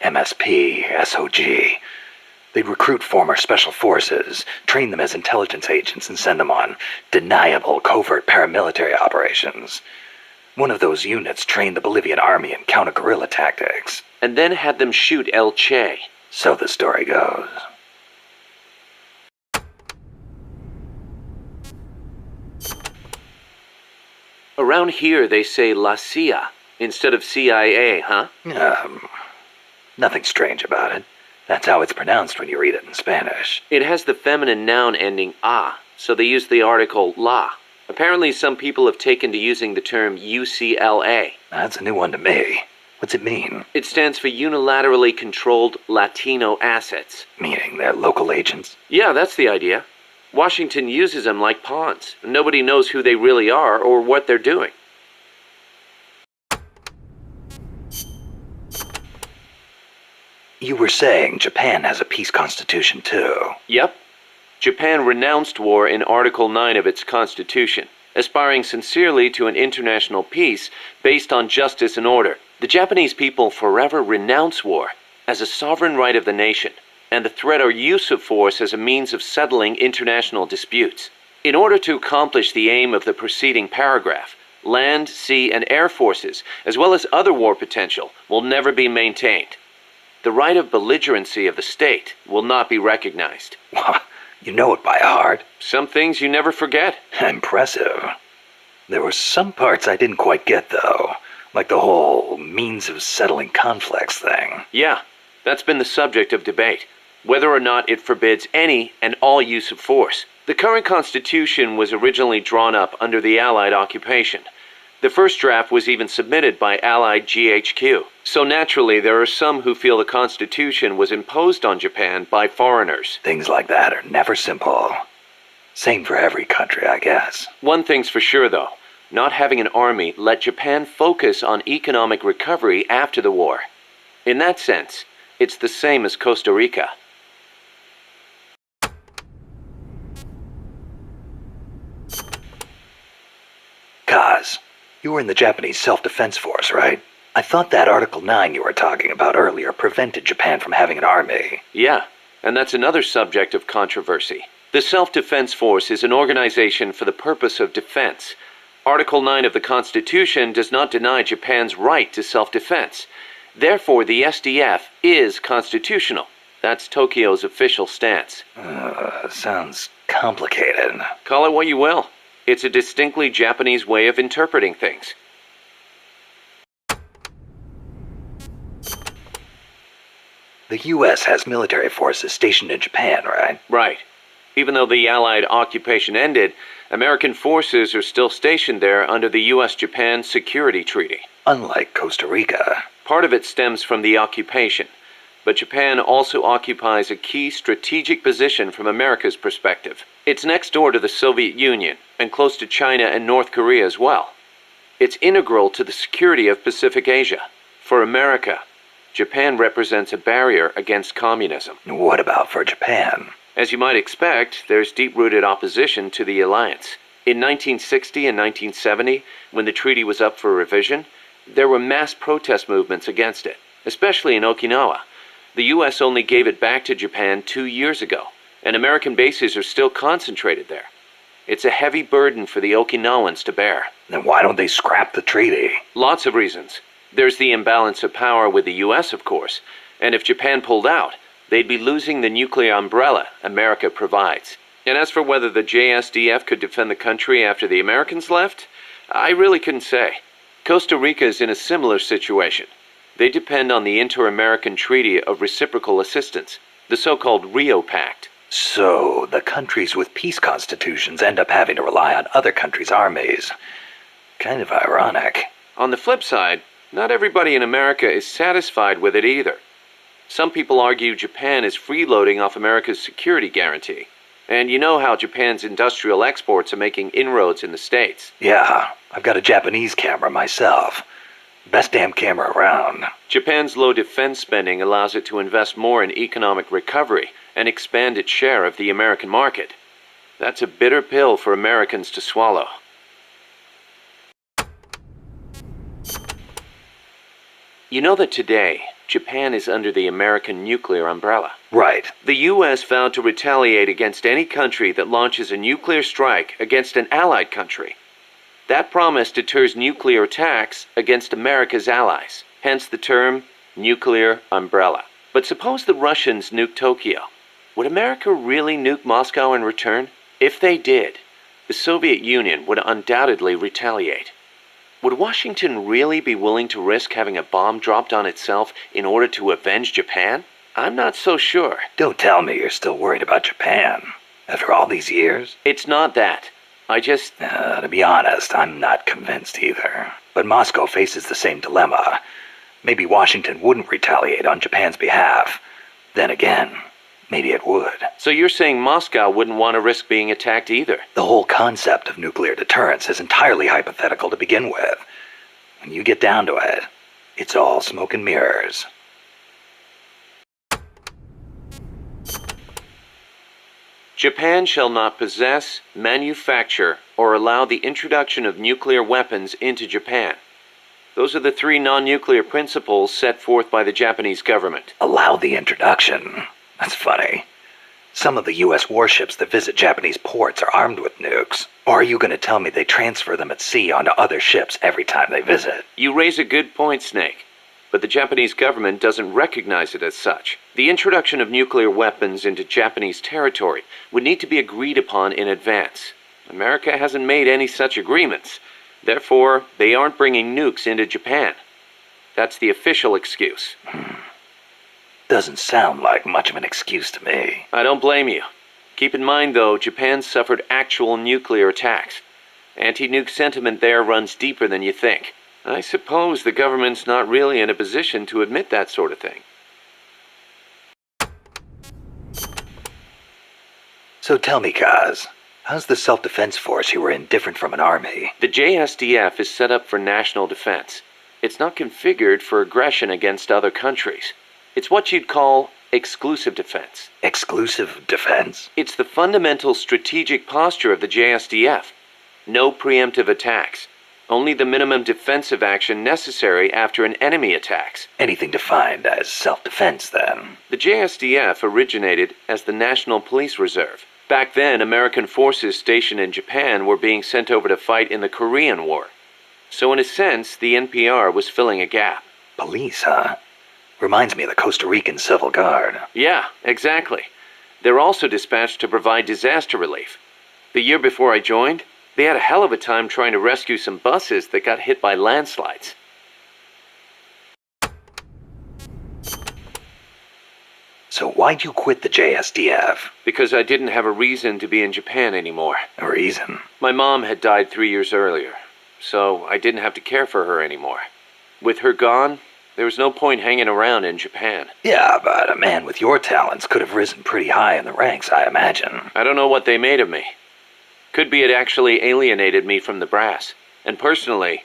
MSP, SOG. They'd recruit former special forces, train them as intelligence agents, and send them on deniable covert paramilitary operations. One of those units trained the Bolivian army in counter-guerrilla tactics. And then had them shoot El Che. So the story goes. Around here they say La CIA instead of CIA, huh? Nothing strange about it. That's how it's pronounced when you read it in Spanish. It has the feminine noun ending a, so they use the article la. Apparently some people have taken to using the term UCLA. That's a new one to me. What's it mean? It stands for Unilaterally Controlled Latino Assets. Meaning they're local agents? Yeah, that's the idea. Washington uses them like pawns. Nobody knows who they really are or what they're doing. You were saying Japan has a peace constitution too. Yep. Japan renounced war in Article 9 of its constitution, aspiring sincerely to an international peace based on justice and order. The Japanese people forever renounce war as a sovereign right of the nation, and the threat or use of force as a means of settling international disputes. In order to accomplish the aim of the preceding paragraph, land, sea, and air forces, as well as other war potential, will never be maintained. The right of belligerency of the state will not be recognized. You know it by heart. Some things you never forget. Impressive. There were some parts I didn't quite get, though. Like the whole means of settling conflicts thing. Yeah, that's been the subject of debate. Whether or not it forbids any and all use of force. The current Constitution was originally drawn up under the Allied occupation. The first draft was even submitted by Allied GHQ. So naturally, there are some who feel the Constitution was imposed on Japan by foreigners. Things like that are never simple. Same for every country, I guess. One thing's for sure, though. Not having an army let Japan focus on economic recovery after the war. In that sense, it's the same as Costa Rica. Kaz, you were in the Japanese Self-Defense Force, right? I thought that Article 9 you were talking about earlier prevented Japan from having an army. Yeah, and that's another subject of controversy. The Self-Defense Force is an organization for the purpose of defense. Article 9 of the Constitution does not deny Japan's right to self-defense. Therefore, the SDF is constitutional. That's Tokyo's official stance. Sounds complicated. Call it what you will. It's a distinctly Japanese way of interpreting things. The U.S. has military forces stationed in Japan, right? Right. Even though the Allied occupation ended, American forces are still stationed there under the U.S.-Japan Security Treaty. Unlike Costa Rica. Part of it stems from the occupation, but Japan also occupies a key strategic position from America's perspective. It's next door to the Soviet Union, and close to China and North Korea as well. It's integral to the security of Pacific Asia. For America, Japan represents a barrier against communism. What about for Japan? As you might expect, there's deep-rooted opposition to the alliance. In 1960 and 1970, when the treaty was up for revision, there were mass protest movements against it, especially in Okinawa. The U.S. only gave it back to Japan 2 years ago, and American bases are still concentrated there. It's a heavy burden for the Okinawans to bear. Then why don't they scrap the treaty? Lots of reasons. There's the imbalance of power with the U.S., of course, and if Japan pulled out, they'd be losing the nuclear umbrella America provides. And as for whether the JSDF could defend the country after the Americans left, I really couldn't say. Costa Rica is in a similar situation. They depend on the Inter-American Treaty of Reciprocal Assistance, the so-called Rio Pact. So, the countries with peace constitutions end up having to rely on other countries' armies. Kind of ironic. On the flip side, not everybody in America is satisfied with it either. Some people argue Japan is freeloading off America's security guarantee. And you know how Japan's industrial exports are making inroads in the States. Yeah, I've got a Japanese camera myself. Best damn camera around. Japan's low defense spending allows it to invest more in economic recovery and expand its share of the American market. That's a bitter pill for Americans to swallow. You know that today, Japan is under the American nuclear umbrella. Right. The U.S. vowed to retaliate against any country that launches a nuclear strike against an allied country. That promise deters nuclear attacks against America's allies, hence the term nuclear umbrella. But suppose the Russians nuke Tokyo. Would America really nuke Moscow in return? If they did, the Soviet Union would undoubtedly retaliate. Would Washington really be willing to risk having a bomb dropped on itself in order to avenge Japan? I'm not so sure. Don't tell me you're still worried about Japan. After all these years? It's not that. To be honest, I'm not convinced either. But Moscow faces the same dilemma. Maybe Washington wouldn't retaliate on Japan's behalf. Then again, maybe it would. So you're saying Moscow wouldn't want to risk being attacked either? The whole concept of nuclear deterrence is entirely hypothetical to begin with. When you get down to it, it's all smoke and mirrors. Japan shall not possess, manufacture, or allow the introduction of nuclear weapons into Japan. Those are the 3 non-nuclear principles set forth by the Japanese government. Allow the introduction? That's funny. Some of the U.S. warships that visit Japanese ports are armed with nukes. Or are you going to tell me they transfer them at sea onto other ships every time they visit? You raise a good point, Snake. But the Japanese government doesn't recognize it as such. The introduction of nuclear weapons into Japanese territory would need to be agreed upon in advance. America hasn't made any such agreements. Therefore, they aren't bringing nukes into Japan. That's the official excuse. Doesn't sound like much of an excuse to me. I don't blame you. Keep in mind, though, Japan suffered actual nuclear attacks. Anti-nuke sentiment there runs deeper than you think. I suppose the government's not really in a position to admit that sort of thing. So tell me, Kaz, how's the self-defense force you were in different from an army? The JSDF is set up for national defense. It's not configured for aggression against other countries. It's what you'd call exclusive defense. Exclusive defense? It's the fundamental strategic posture of the JSDF. No preemptive attacks. Only the minimum defensive action necessary after an enemy attacks. Anything defined as self-defense, then? The JSDF originated as the National Police Reserve. Back then, American forces stationed in Japan were being sent over to fight in the Korean War. So in a sense, the NPR was filling a gap. Police, huh? Reminds me of the Costa Rican Civil Guard. Yeah, exactly. They're also dispatched to provide disaster relief. The year before I joined, they had a hell of a time trying to rescue some buses that got hit by landslides. So why'd you quit the JSDF? Because I didn't have a reason to be in Japan anymore. A reason? My mom had died 3 years earlier, so I didn't have to care for her anymore. With her gone, there was no point hanging around in Japan. Yeah, but a man with your talents could have risen pretty high in the ranks, I imagine. I don't know what they made of me. Could be it actually alienated me from the brass. And personally,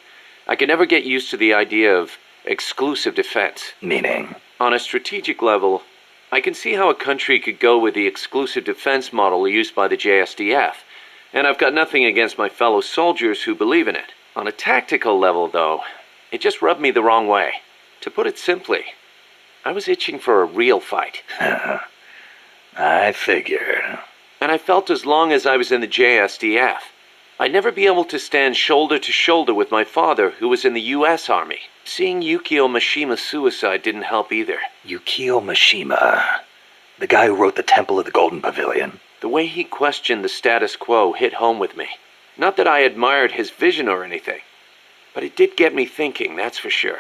I could never get used to the idea of exclusive defense. Meaning? On a strategic level, I can see how a country could go with the exclusive defense model used by the JSDF, and I've got nothing against my fellow soldiers who believe in it. On a tactical level, though, it just rubbed me the wrong way. To put it simply, I was itching for a real fight. I figured. And I felt as long as I was in the JSDF, I'd never be able to stand shoulder to shoulder with my father, who was in the U.S. Army. Seeing Yukio Mishima's suicide didn't help either. Yukio Mishima? The guy who wrote The Temple of the Golden Pavilion? The way he questioned the status quo hit home with me. Not that I admired his vision or anything, but it did get me thinking, that's for sure.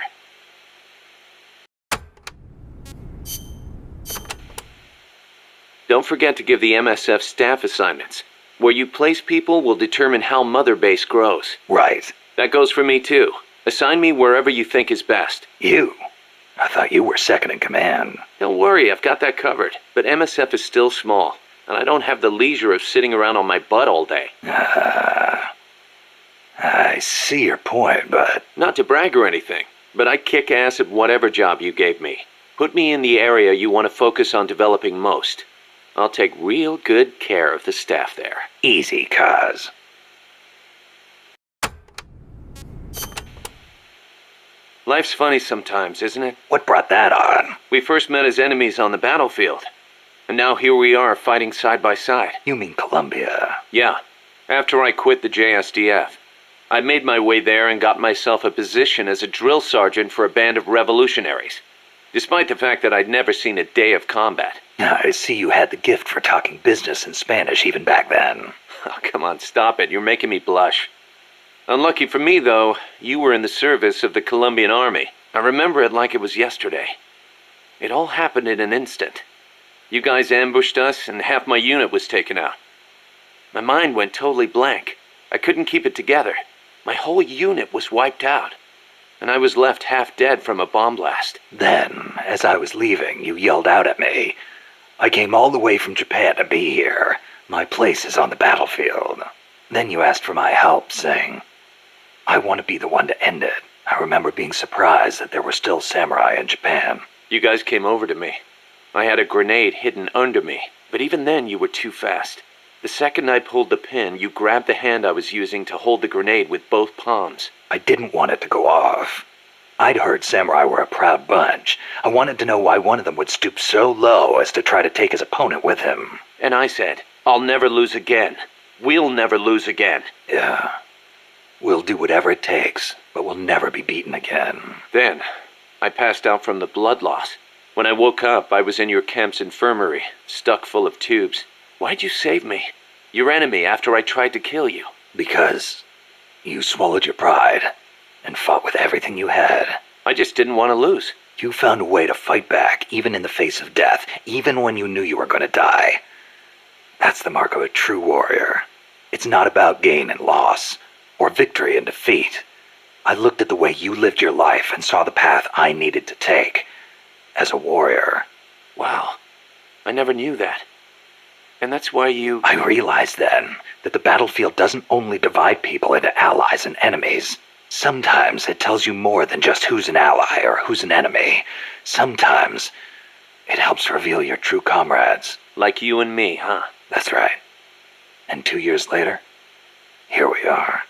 Don't forget to give the MSF staff assignments. Where you place people will determine how Mother Base grows. Right. That goes for me too. Assign me wherever you think is best. You? I thought you were second in command. Don't worry, I've got that covered. But MSF is still small, and I don't have the leisure of sitting around on my butt all day. I see your point, but... Not to brag or anything, but I kick ass at whatever job you gave me. Put me in the area you want to focus on developing most. I'll take real good care of the staff there. Easy, Kaz. Life's funny sometimes, isn't it? What brought that on? We first met as enemies on the battlefield. And now here we are, fighting side by side. You mean Colombia? Yeah. After I quit the JSDF. I made my way there and got myself a position as a drill sergeant for a band of revolutionaries. Despite the fact that I'd never seen a day of combat. I see you had the gift for talking business in Spanish even back then. Oh, come on, stop it. You're making me blush. Unlucky for me, though, you were in the service of the Colombian army. I remember it like it was yesterday. It all happened in an instant. You guys ambushed us, and half my unit was taken out. My mind went totally blank. I couldn't keep it together. My whole unit was wiped out. And I was left half dead from a bomb blast. Then, as I was leaving, you yelled out at me. I came all the way from Japan to be here. My place is on the battlefield. Then you asked for my help, saying, I want to be the one to end it. I remember being surprised that there were still samurai in Japan. You guys came over to me. I had a grenade hidden under me, but even then you were too fast. The second I pulled the pin, you grabbed the hand I was using to hold the grenade with both palms. I didn't want it to go off. I'd heard samurai were a proud bunch. I wanted to know why one of them would stoop so low as to try to take his opponent with him. And I said, I'll never lose again. We'll never lose again. Yeah. We'll do whatever it takes, but we'll never be beaten again. Then, I passed out from the blood loss. When I woke up, I was in your camp's infirmary, stuck full of tubes. Why'd you save me? Your enemy after I tried to kill you. Because you swallowed your pride and fought with everything you had. I just didn't want to lose. You found a way to fight back, even in the face of death, even when you knew you were going to die. That's the mark of a true warrior. It's not about gain and loss, or victory and defeat. I looked at the way you lived your life and saw the path I needed to take as a warrior. Wow, I never knew that. And that's why you... I realized then that the battlefield doesn't only divide people into allies and enemies. Sometimes it tells you more than just who's an ally or who's an enemy. Sometimes it helps reveal your true comrades. Like you and me, huh? That's right. And 2 years later, here we are.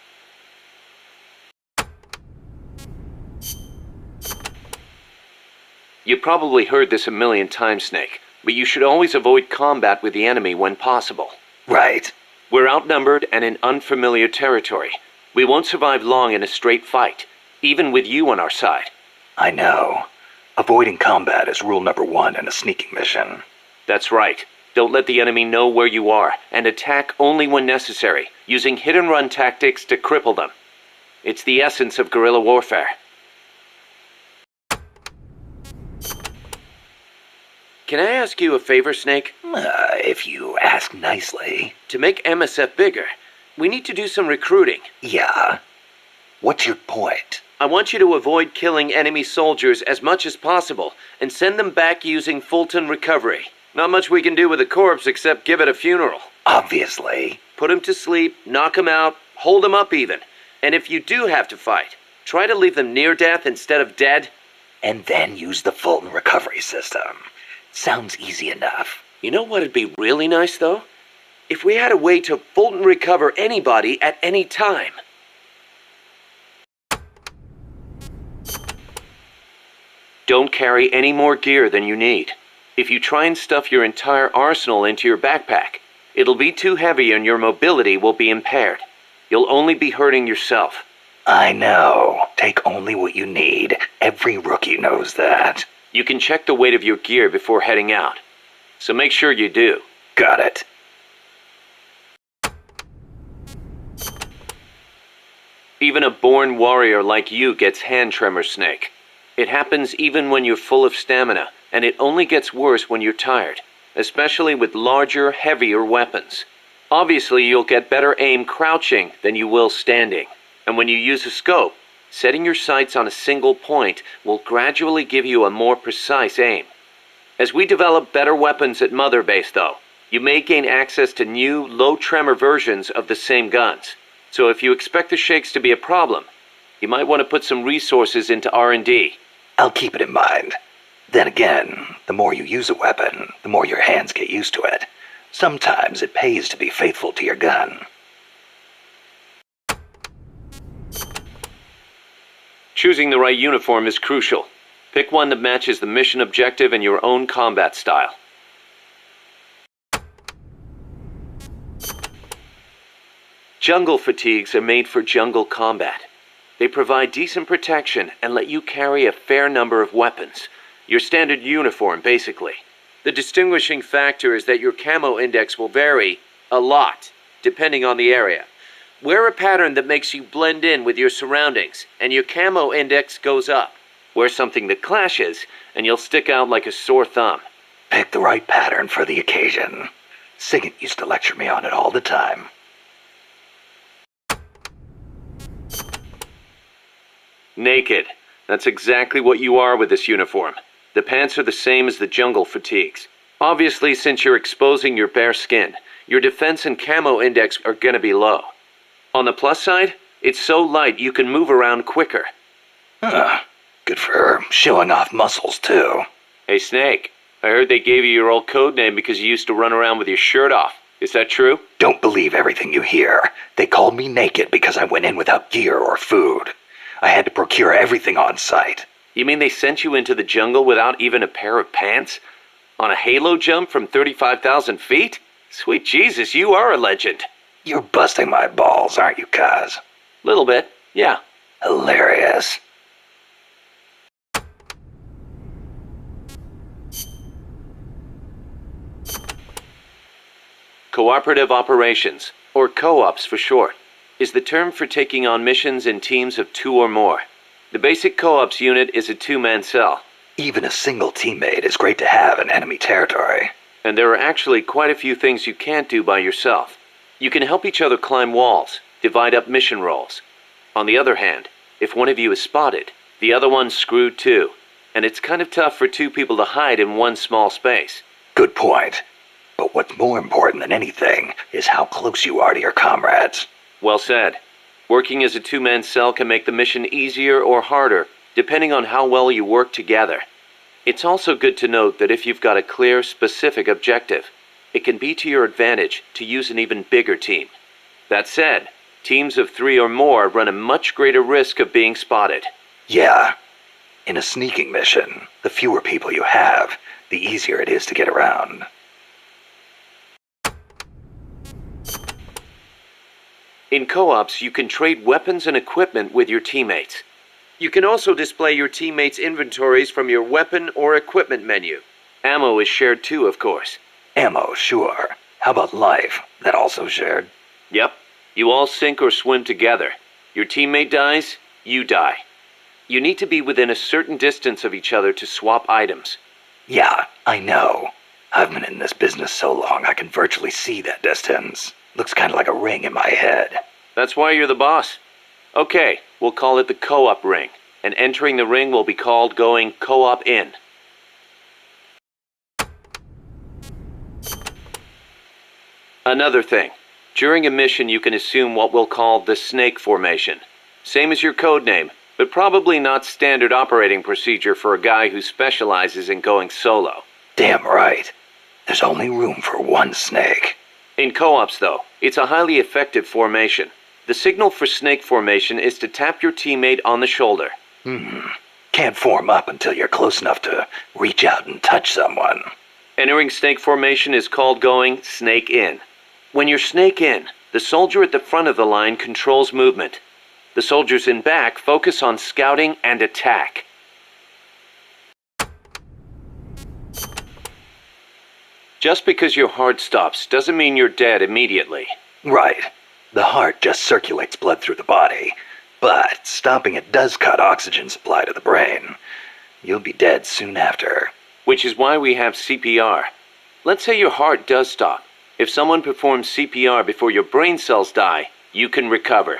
You probably heard this a million times, Snake, but you should always avoid combat with the enemy when possible. Right. We're outnumbered and in unfamiliar territory. We won't survive long in a straight fight, even with you on our side. I know. Avoiding combat is rule number 1 in a sneaking mission. That's right. Don't let the enemy know where you are, and attack only when necessary, using hit-and-run tactics to cripple them. It's the essence of guerrilla warfare. Can I ask you a favor, Snake? If you ask nicely. To make MSF bigger, we need to do some recruiting. Yeah? What's your point? I want you to avoid killing enemy soldiers as much as possible, and send them back using Fulton recovery. Not much we can do with a corpse except give it a funeral. Obviously. Put him to sleep, knock him out, hold him up even. And if you do have to fight, try to leave them near death instead of dead. And then use the Fulton recovery system. Sounds easy enough. You know what'd be really nice, though? If we had a way to Fulton recover anybody at any time. Don't carry any more gear than you need. If you try and stuff your entire arsenal into your backpack, it'll be too heavy and your mobility will be impaired. You'll only be hurting yourself. I know. Take only what you need. Every rookie knows that. You can check the weight of your gear before heading out. So make sure you do. Got it. Even a born warrior like you gets hand tremors, Snake. It happens even when you're full of stamina, and it only gets worse when you're tired. especially with larger, heavier weapons. Obviously, you'll get better aim crouching than you will standing. And when you use a scope, setting your sights on a single point will gradually give you a more precise aim. As we develop better weapons at Mother Base, though, you may gain access to new, low-tremor versions of the same guns. So if you expect the shakes to be a problem, you might want to put some resources into R&D. I'll keep it in mind. Then again, the more you use a weapon, the more your hands get used to it. Sometimes it pays to be faithful to your gun. Choosing the right uniform is crucial. Pick one that matches the mission objective and your own combat style. Jungle fatigues are made for jungle combat. They provide decent protection and let you carry a fair number of weapons. Your standard uniform, basically. The distinguishing factor is that your camo index will vary a lot, depending on the area. Wear a pattern that makes you blend in with your surroundings, and your camo index goes up. Wear something that clashes, and you'll stick out like a sore thumb. Pick the right pattern for the occasion. Sigint used to lecture me on it all the time. Naked. That's exactly what you are with this uniform. The pants are the same as the jungle fatigues. Obviously, since you're exposing your bare skin, your defense and camo index are gonna be low. On the plus side, it's so light you can move around quicker. Good for her, showing off muscles too. Hey Snake, I heard they gave you your old code name because you used to run around with your shirt off. Is that true? Don't believe everything you hear. They called me naked because I went in without gear or food. I had to procure everything on site. You mean they sent you into the jungle without even a pair of pants? On a halo jump from 35,000 feet? Sweet Jesus, you are a legend. You're busting my balls, aren't you, Kaz? Little bit, yeah. Hilarious. Cooperative operations, or co-ops for short, is the term for taking on missions in teams of 2 or more. The basic co-ops unit is a 2-man cell. Even a single teammate is great to have in enemy territory. And there are actually quite a few things you can't do by yourself. You can help each other climb walls, divide up mission roles. On the other hand, if one of you is spotted, the other one's screwed too. And it's kind of tough for 2 people to hide in one small space. Good point. But what's more important than anything is how close you are to your comrades. Well said. Working as a 2-man cell can make the mission easier or harder, depending on how well you work together. It's also good to note that if you've got a clear, specific objective, it can be to your advantage to use an even bigger team. That said, teams of 3 or more run a much greater risk of being spotted. Yeah. In a sneaking mission, the fewer people you have, the easier it is to get around. In co-ops, you can trade weapons and equipment with your teammates. You can also display your teammates' inventories from your weapon or equipment menu. Ammo is shared too, of course. Ammo, sure. How about life? That also shared? Yep. You all sink or swim together. Your teammate dies, you die. You need to be within a certain distance of each other to swap items. Yeah, I know. I've been in this business so long I can virtually see that distance. Looks kind of like a ring in my head. That's why you're the boss. Okay, we'll call it the co-op ring. And entering the ring will be called going co-op in. Another thing. During a mission you can assume what we'll call the snake formation. Same as your code name, but probably not standard operating procedure for a guy who specializes in going solo. Damn right. There's only room for one snake. In co-ops, though, it's a highly effective formation. The signal for snake formation is to tap your teammate on the shoulder. Can't form up until you're close enough to reach out and touch someone. Entering snake formation is called going snake in. When you're snake in, the soldier at the front of the line controls movement. The soldiers in back focus on scouting and attack. Just because your heart stops doesn't mean you're dead immediately. Right. The heart just circulates blood through the body, but stopping it does cut oxygen supply to the brain. You'll be dead soon after. Which is why we have CPR. Let's say your heart does stop. If someone performs CPR before your brain cells die, you can recover.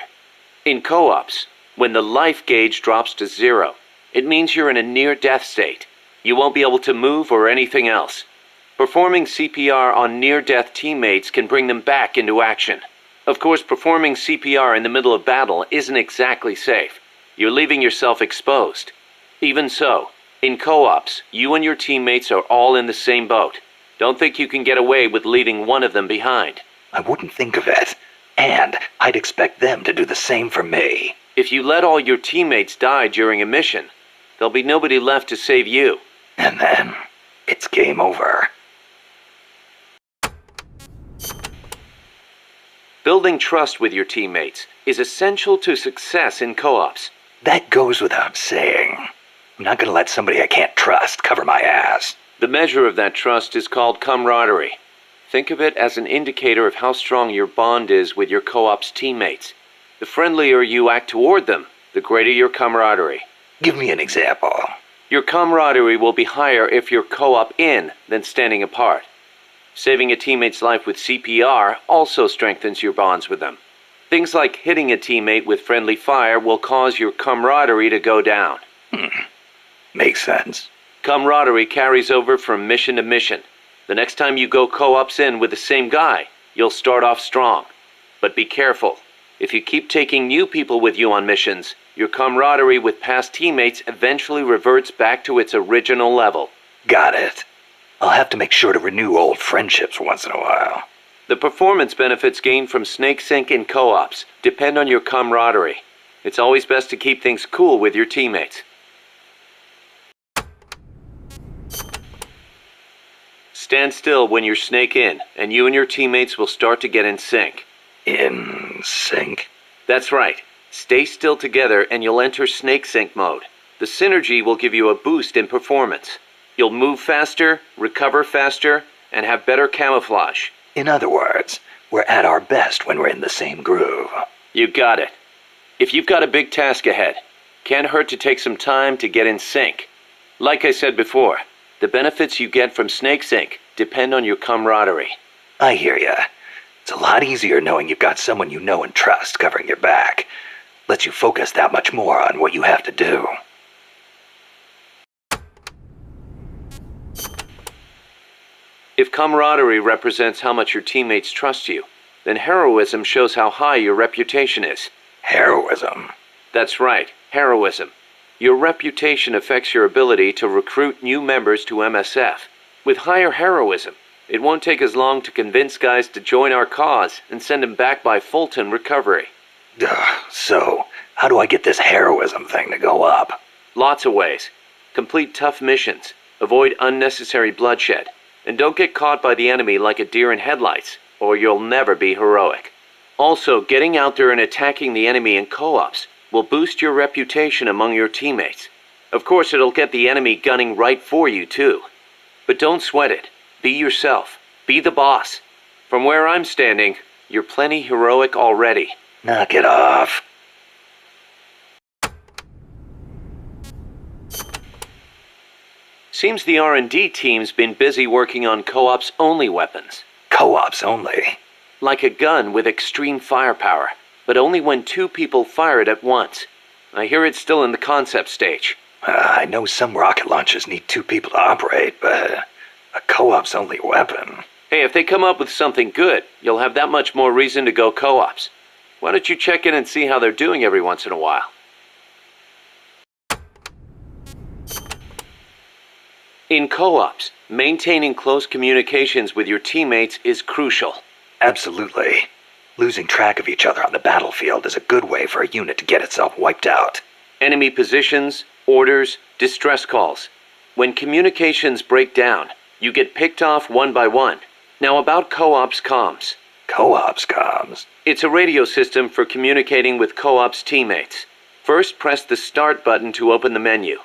In co-ops, when the life gauge drops to 0, it means you're in a near-death state. You won't be able to move or anything else. Performing CPR on near-death teammates can bring them back into action. Of course, performing CPR in the middle of battle isn't exactly safe. You're leaving yourself exposed. Even so, in co-ops, you and your teammates are all in the same boat. Don't think you can get away with leaving one of them behind. I wouldn't think of it. And I'd expect them to do the same for me. If you let all your teammates die during a mission, there'll be nobody left to save you. And then, it's game over. Building trust with your teammates is essential to success in co-ops. That goes without saying. I'm not gonna let somebody I can't trust cover my ass. The measure of that trust is called camaraderie. Think of it as an indicator of how strong your bond is with your co-op's teammates. The friendlier you act toward them, the greater your camaraderie. Give me an example. Your camaraderie will be higher if you're co-op in than standing apart. Saving a teammate's life with CPR also strengthens your bonds with them. Things like hitting a teammate with friendly fire will cause your camaraderie to go down. Makes sense. Camaraderie carries over from mission to mission. The next time you go co-ops in with the same guy, you'll start off strong. But be careful. If you keep taking new people with you on missions, your camaraderie with past teammates eventually reverts back to its original level. Got it. I'll have to make sure to renew old friendships once in a while. The performance benefits gained from Snake Sync in co-ops depend on your camaraderie. It's always best to keep things cool with your teammates. Stand still when you're snake in, and you and your teammates will start to get in sync. In sync? That's right. Stay still together and you'll enter snake sync mode. The synergy will give you a boost in performance. You'll move faster, recover faster, and have better camouflage. In other words, we're at our best when we're in the same groove. You got it. If you've got a big task ahead, can't hurt to take some time to get in sync. Like I said before, the benefits you get from Snake Sync depend on your camaraderie. I hear ya. It's a lot easier knowing you've got someone you know and trust covering your back. Lets you focus that much more on what you have to do. If camaraderie represents how much your teammates trust you, then heroism shows how high your reputation is. Heroism? That's right, heroism. Your reputation affects your ability to recruit new members to MSF. With higher heroism, it won't take as long to convince guys to join our cause and send them back by Fulton recovery. So, how do I get this heroism thing to go up? Lots of ways. Complete tough missions, avoid unnecessary bloodshed, and don't get caught by the enemy like a deer in headlights, or you'll never be heroic. Also, getting out there and attacking the enemy in co-ops will boost your reputation among your teammates. Of course, it'll get the enemy gunning right for you, too. But don't sweat it. Be yourself. Be the boss. From where I'm standing, you're plenty heroic already. Knock it off. Seems the R&D team's been busy working on co-ops only weapons. Co-ops only? Like a gun with extreme firepower, but only when 2 people fire it at once. I hear it's still in the concept stage. I know some rocket launchers need 2 people to operate, but a co-ops only weapon. Hey, if they come up with something good, you'll have that much more reason to go co-ops. Why don't you check in and see how they're doing every once in a while? In co-ops, maintaining close communications with your teammates is crucial. Absolutely. Losing track of each other on the battlefield is a good way for a unit to get itself wiped out. Enemy positions, orders, distress calls. When communications break down, you get picked off one by one. Now about co-ops comms. Co-ops comms? It's a radio system for communicating with co-ops teammates. First, press the Start button to open the menu.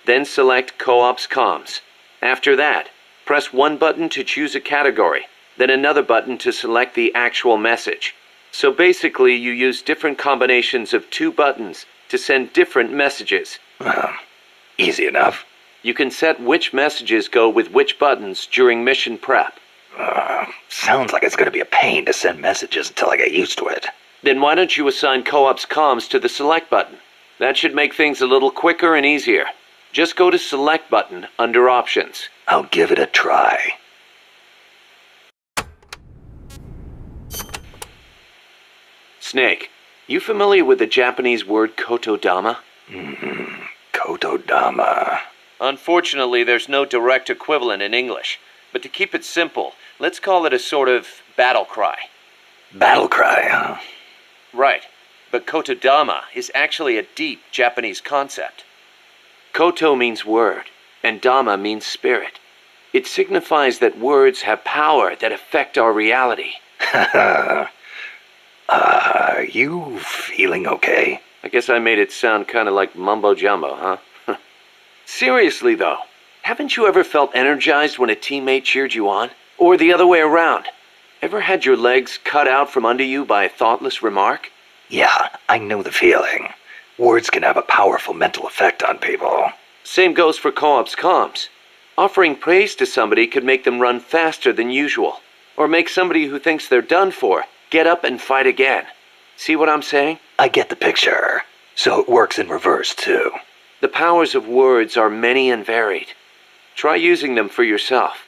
Then select Co-ops comms. After that, press one button to choose a category, then another button to select the actual message. So basically, you use different combinations of 2 buttons to send different messages. Easy enough. You can set which messages go with which buttons during mission prep. Sounds like it's gonna be a pain to send messages until I get used to it. Then why don't you assign Co-op's comms to the select button? That should make things a little quicker and easier. Just go to select button under options. I'll give it a try. Snake, you familiar with the Japanese word kotodama? Kotodama. Unfortunately, there's no direct equivalent in English. But to keep it simple, let's call it a sort of battle cry. Battle cry, huh? Right. But kotodama is actually a deep Japanese concept. Koto means word, and dama means spirit. It signifies that words have power that affect our reality. Are you feeling okay? I guess I made it sound kind of like mumbo-jumbo, huh? Seriously, though, haven't you ever felt energized when a teammate cheered you on? Or the other way around? Ever had your legs cut out from under you by a thoughtless remark? Yeah, I know the feeling. Words can have a powerful mental effect on people. Same goes for Co-op's comms. Offering praise to somebody could make them run faster than usual, or make somebody who thinks they're done for get up and fight again. See what I'm saying? I get the picture. So it works in reverse, too. The powers of words are many and varied. Try using them for yourself.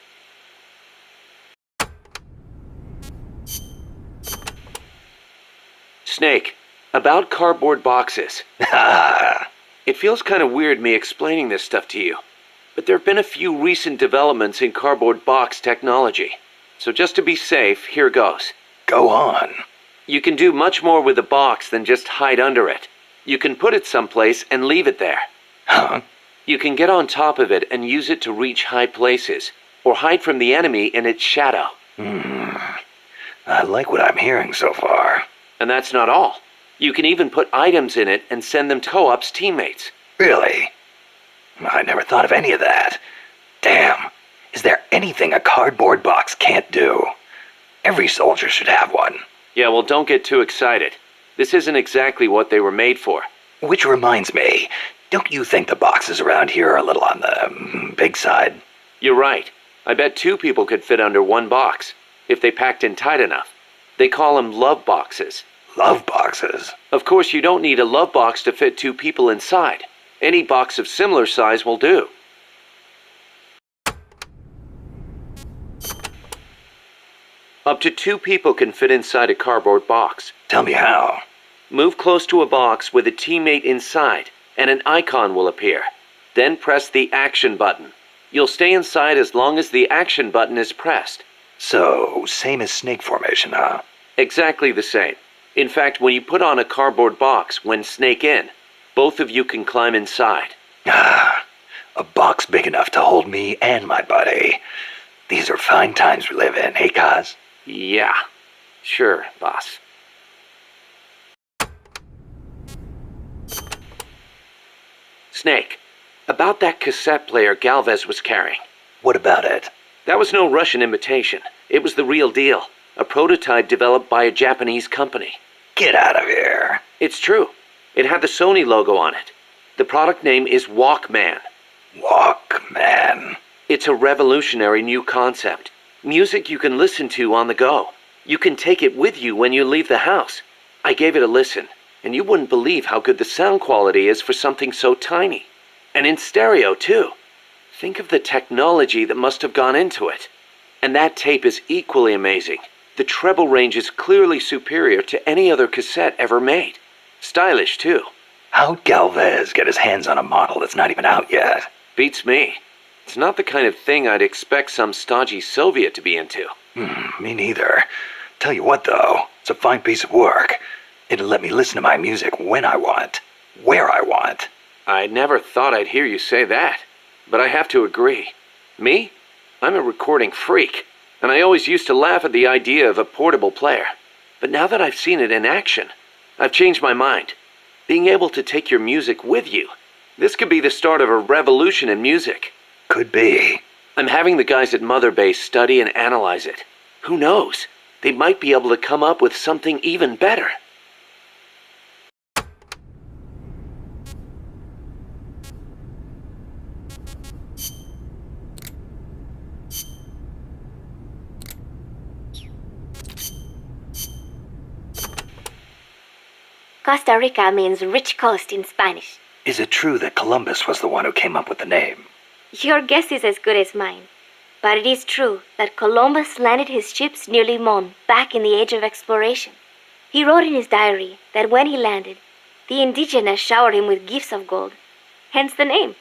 Snake, about cardboard boxes. It feels kind of weird me explaining this stuff to you, but there have been a few recent developments in cardboard box technology. So just to be safe, here goes. Go on. You can do much more with a box than just hide under it. You can put it someplace and leave it there. Huh? You can get on top of it and use it to reach high places, or hide from the enemy in its shadow. I like what I'm hearing so far. And that's not all. You can even put items in it and send them to Co-op's teammates. Really? I never thought of any of that. Damn. Is there anything a cardboard box can't do? Every soldier should have one. Yeah, well, don't get too excited. This isn't exactly what they were made for. Which reminds me, don't you think the boxes around here are a little on the big side? You're right. I bet 2 people could fit under one box, if they packed in tight enough. They call them love boxes. Love boxes? Of course, you don't need a love box to fit 2 people inside. Any box of similar size will do. Up to 2 people can fit inside a cardboard box. Tell me how. Move close to a box with a teammate inside, and an icon will appear. Then press the action button. You'll stay inside as long as the action button is pressed. So, same as snake formation, huh? Exactly the same. In fact, when you put on a cardboard box when snake in, both of you can climb inside. A box big enough to hold me and my buddy. These are fine times we live in, hey, Kaz? Yeah. Sure, boss. Snake, about that cassette player Galvez was carrying. What about it? That was no Russian imitation. It was the real deal. A prototype developed by a Japanese company. Get out of here. It's true. It had the Sony logo on it. The product name is Walkman. Walkman. It's a revolutionary new concept. Music you can listen to on the go. You can take it with you when you leave the house. I gave it a listen, and you wouldn't believe how good the sound quality is for something so tiny. And in stereo, too. Think of the technology that must have gone into it. And that tape is equally amazing. The treble range is clearly superior to any other cassette ever made. Stylish, too. How'd Galvez get his hands on a model that's not even out yet? Beats me. It's not the kind of thing I'd expect some stodgy Soviet to be into. Me neither. Tell you what, though, it's a fine piece of work. It'll let me listen to my music when I want, where I want. I never thought I'd hear you say that, but I have to agree. Me? I'm a recording freak, and I always used to laugh at the idea of a portable player. But now that I've seen it in action, I've changed my mind. Being able to take your music with you, this could be the start of a revolution in music. Could be. I'm having the guys at Mother Base study and analyze it. Who knows? They might be able to come up with something even better. Costa Rica means rich coast in Spanish. Is it true that Columbus was the one who came up with the name? Your guess is as good as mine. But it is true that Columbus landed his ships near Limon back in the age of exploration. He wrote in his diary that when he landed, the indigenous showered him with gifts of gold. Hence the name.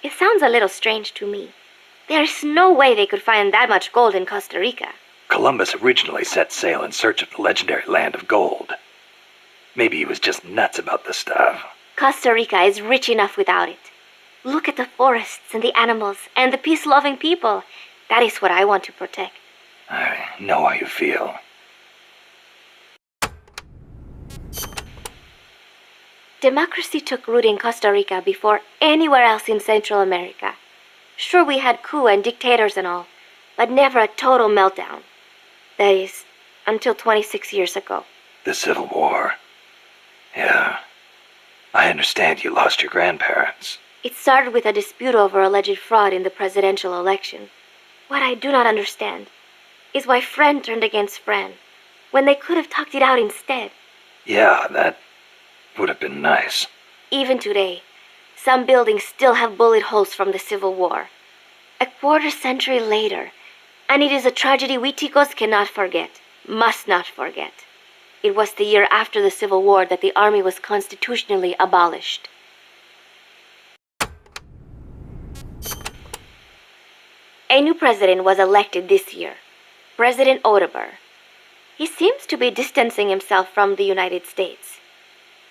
It sounds a little strange to me. There is no way they could find that much gold in Costa Rica. Columbus originally set sail in search of the legendary land of gold. Maybe he was just nuts about this stuff. Costa Rica is rich enough without it. Look at the forests and the animals and the peace-loving people. That is what I want to protect. I know how you feel. Democracy took root in Costa Rica before anywhere else in Central America. Sure, we had coup and dictators and all, but never a total meltdown. That is, until 26 years ago. The Civil War. Yeah. I understand you lost your grandparents. It started with a dispute over alleged fraud in the presidential election. What I do not understand is why friend turned against friend, when they could have talked it out instead. Yeah, that would have been nice. Even today, some buildings still have bullet holes from the Civil War. A quarter century later, and it is a tragedy we Ticos cannot forget, must not forget. It was the year after the Civil War that the army was constitutionally abolished. A new president was elected this year, President Otaber. He seems to be distancing himself from the United States.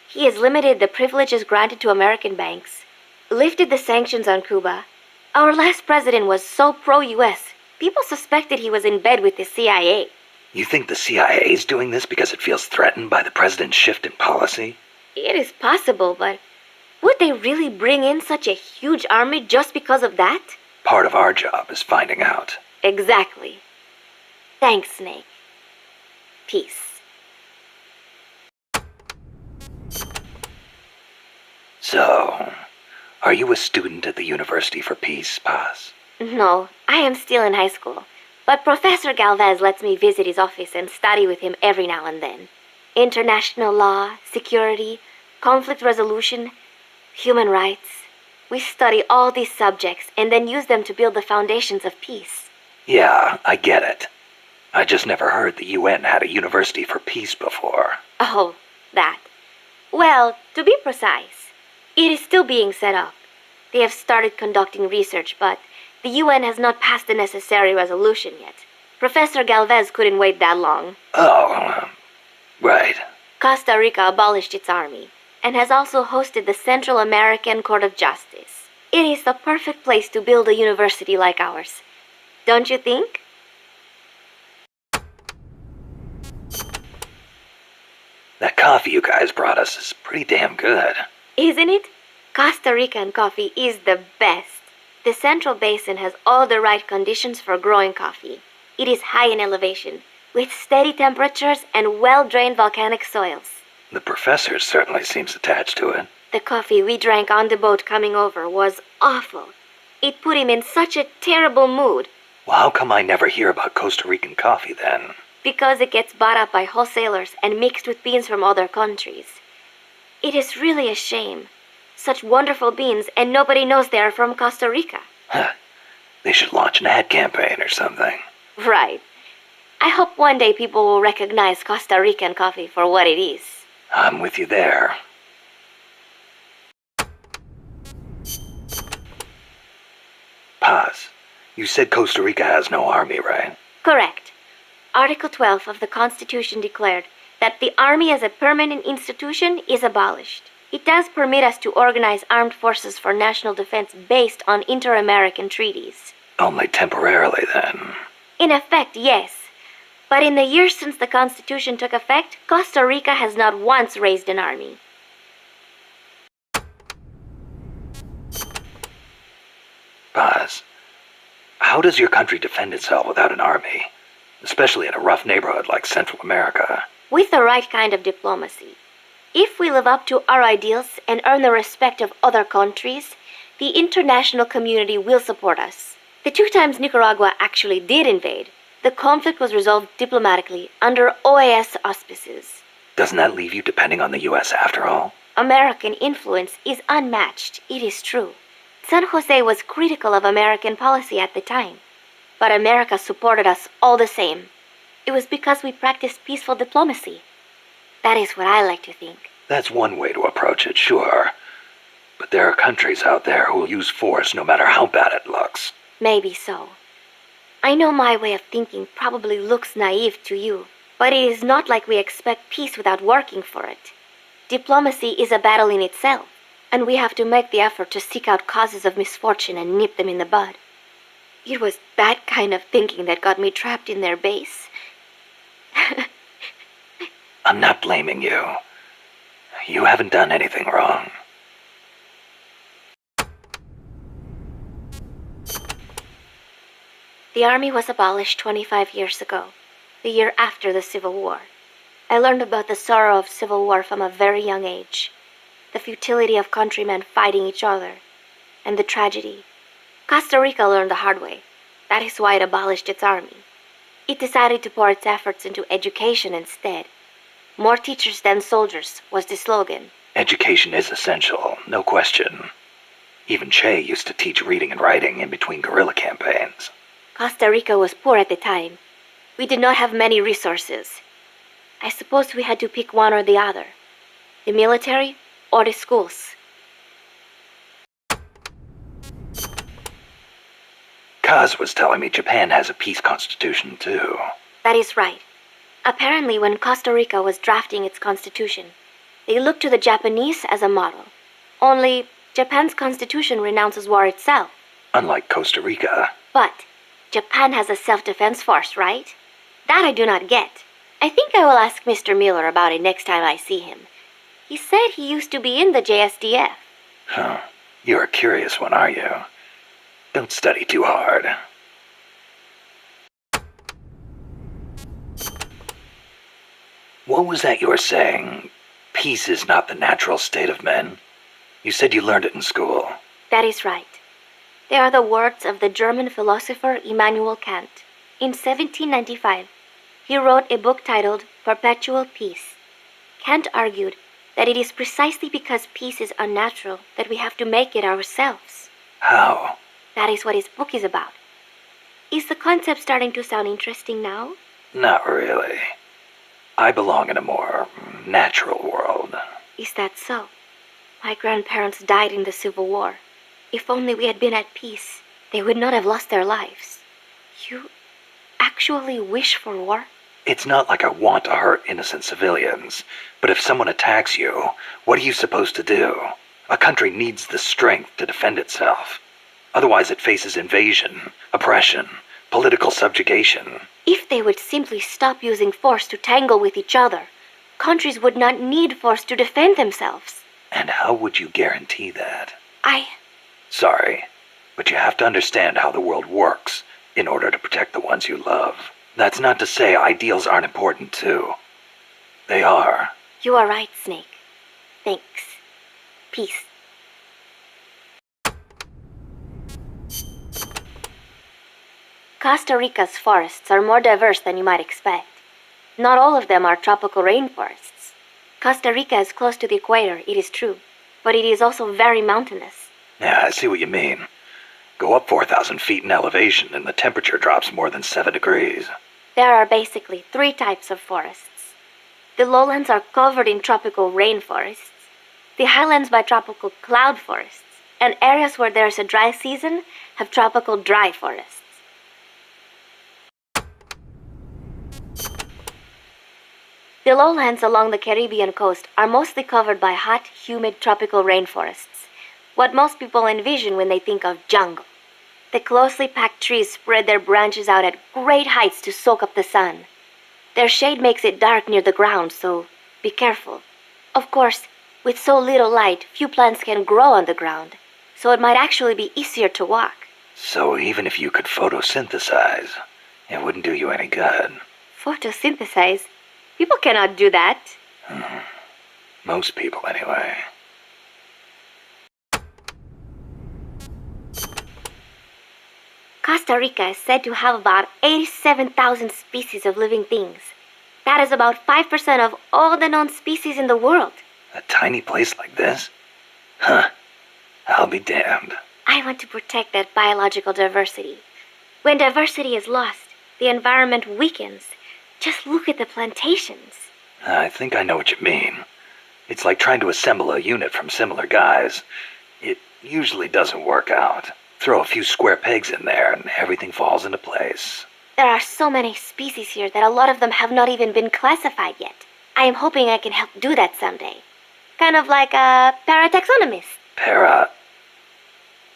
He has limited the privileges granted to American banks, lifted the sanctions on Cuba. Our last president was so pro-US, people suspected he was in bed with the CIA. You think the CIA is doing this because it feels threatened by the president's shift in policy? It is possible, but would they really bring in such a huge army just because of that? Part of our job is finding out. Exactly. Thanks, Snake. Peace. So, are you a student at the University for Peace, Paz? No, I am still in high school. But Professor Galvez lets me visit his office and study with him every now and then. International law, security, conflict resolution, human rights. We study all these subjects and then use them to build the foundations of peace. Yeah, I get it. I just never heard the UN had a University for Peace before. Oh, that. Well, to be precise, it is still being set up. They have started conducting research, but the UN has not passed the necessary resolution yet. Professor Galvez couldn't wait that long. Oh, right. Costa Rica abolished its army and has also hosted the Central American Court of Justice. It is the perfect place to build a university like ours. Don't you think? That coffee you guys brought us is pretty damn good. Isn't it? Costa Rican coffee is the best. The Central Basin has all the right conditions for growing coffee. It is high in elevation, with steady temperatures and well-drained volcanic soils. The professor certainly seems attached to it. The coffee we drank on the boat coming over was awful. It put him in such a terrible mood. Well, how come I never hear about Costa Rican coffee then? Because it gets bought up by wholesalers and mixed with beans from other countries. It is really a shame. Such wonderful beans, and nobody knows they are from Costa Rica. Huh. They should launch an ad campaign or something. Right. I hope one day people will recognize Costa Rican coffee for what it is. I'm with you there. Paz, you said Costa Rica has no army, right? Correct. Article 12 of the Constitution declared that the army as a permanent institution is abolished. It does permit us to organize armed forces for national defense based on inter-American treaties. Only temporarily, then. In effect, yes. But in the years since the Constitution took effect, Costa Rica has not once raised an army. Paz, how does your country defend itself without an army? Especially in a rough neighborhood like Central America. With the right kind of diplomacy. If we live up to our ideals and earn the respect of other countries, the international community will support us. The 2 times Nicaragua actually did invade, the conflict was resolved diplomatically under OAS auspices. Doesn't that leave you depending on the U.S. after all? American influence is unmatched, it is true. San Jose was critical of American policy at the time. But America supported us all the same. It was because we practiced peaceful diplomacy. That is what I like to think. That's one way to approach it, sure. But there are countries out there who will use force no matter how bad it looks. Maybe so. I know my way of thinking probably looks naive to you, but it is not like we expect peace without working for it. Diplomacy is a battle in itself, and we have to make the effort to seek out causes of misfortune and nip them in the bud. It was that kind of thinking that got me trapped in their base. I'm not blaming you. You haven't done anything wrong. The army was abolished 25 years ago, the year after the Civil War. I learned about the sorrow of civil war from a very young age, the futility of countrymen fighting each other, and the tragedy. Costa Rica learned the hard way. That is why it abolished its army. It decided to pour its efforts into education instead. More teachers than soldiers was the slogan. Education is essential, no question. Even Che used to teach reading and writing in between guerrilla campaigns. Costa Rica was poor at the time. We did not have many resources. I suppose we had to pick one or the other. The military or the schools. Kaz was telling me Japan has a peace constitution too. That is right. Apparently when Costa Rica was drafting its constitution, they looked to the Japanese as a model. Only Japan's constitution renounces war itself. Unlike Costa Rica. But Japan has a self-defense force, right? That I do not get. I think I will ask Mr. Miller about it next time I see him. He said he used to be in the JSDF. Huh. You're a curious one, are you? Don't study too hard. What was that you were saying? Peace is not the natural state of men? You said you learned it in school. That is right. They are the words of the German philosopher Immanuel Kant. In 1795, he wrote a book titled Perpetual Peace. Kant argued that it is precisely because peace is unnatural that we have to make it ourselves. How? That is what his book is about. Is the concept starting to sound interesting now? Not really. I belong in a more natural world. Is that so? My grandparents died in the Civil War. If only we had been at peace, they would not have lost their lives. You actually wish for war? It's not like I want to hurt innocent civilians, but if someone attacks you, what are you supposed to do? A country needs the strength to defend itself. Otherwise it faces invasion, oppression, political subjugation. If they would simply stop using force to tangle with each other, countries would not need force to defend themselves. And how would you guarantee that? Sorry, but you have to understand how the world works in order to protect the ones you love. That's not to say ideals aren't important too. They are. You are right, Snake. Thanks. Peace. Costa Rica's forests are more diverse than you might expect. Not all of them are tropical rainforests. Costa Rica is close to the equator, it is true, but it is also very mountainous. Yeah, I see what you mean. Go up 4,000 feet in elevation and the temperature drops more than 7 degrees. There are basically 3 types of forests. The lowlands are covered in tropical rainforests, the highlands by tropical cloud forests, and areas where there is a dry season have tropical dry forests. The lowlands along the Caribbean coast are mostly covered by hot, humid tropical rainforests, what most people envision when they think of jungle. The closely packed trees spread their branches out at great heights to soak up the sun. Their shade makes it dark near the ground, so be careful. Of course, with so little light, few plants can grow on the ground, so it might actually be easier to walk. So even if you could photosynthesize, it wouldn't do you any good. Photosynthesize? People cannot do that. Most people, anyway. Costa Rica is said to have about 87,000 species of living things, That is about 5% of all the known species in the world. A tiny place like this? Huh. I'll be damned. I want to protect that biological diversity. When diversity is lost, the environment weakens. Just look at the plantations. I think I know what you mean. It's like trying to assemble a unit from similar guys. It usually doesn't work out. Throw a few square pegs in there and everything falls into place. There are so many species here that a lot of them have not even been classified yet. I am hoping I can help do that someday. Kind of like a parataxonomist.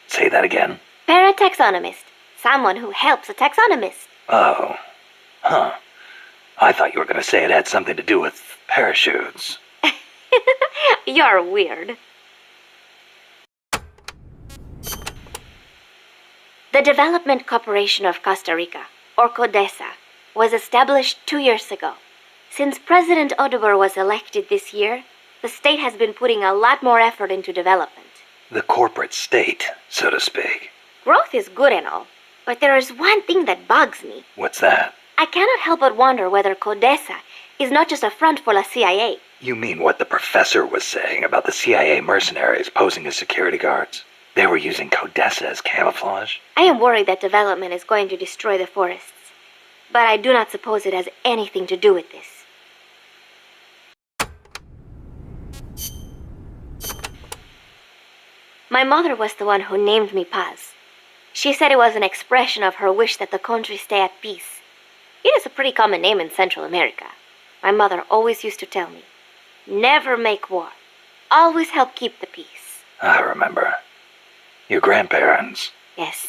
Say that again? Parataxonomist. Someone who helps a taxonomist. Oh. Huh. I thought you were going to say it had something to do with parachutes. You're weird. The Development Corporation of Costa Rica, or CODESA, was established 2 years ago. Since President Odubor was elected this year, the state has been putting a lot more effort into development. The corporate state, so to speak. Growth is good and all, but there is one thing that bugs me. What's that? I cannot help but wonder whether CODESA is not just a front for the CIA. You mean what the professor was saying about the CIA mercenaries posing as security guards? They were using CODESA as camouflage? I am worried that development is going to destroy the forests, but I do not suppose it has anything to do with this. My mother was the one who named me Paz. She said it was an expression of her wish that the country stay at peace. It is a pretty common name in Central America. My mother always used to tell me, never make war. Always help keep the peace. I remember. Your grandparents. Yes.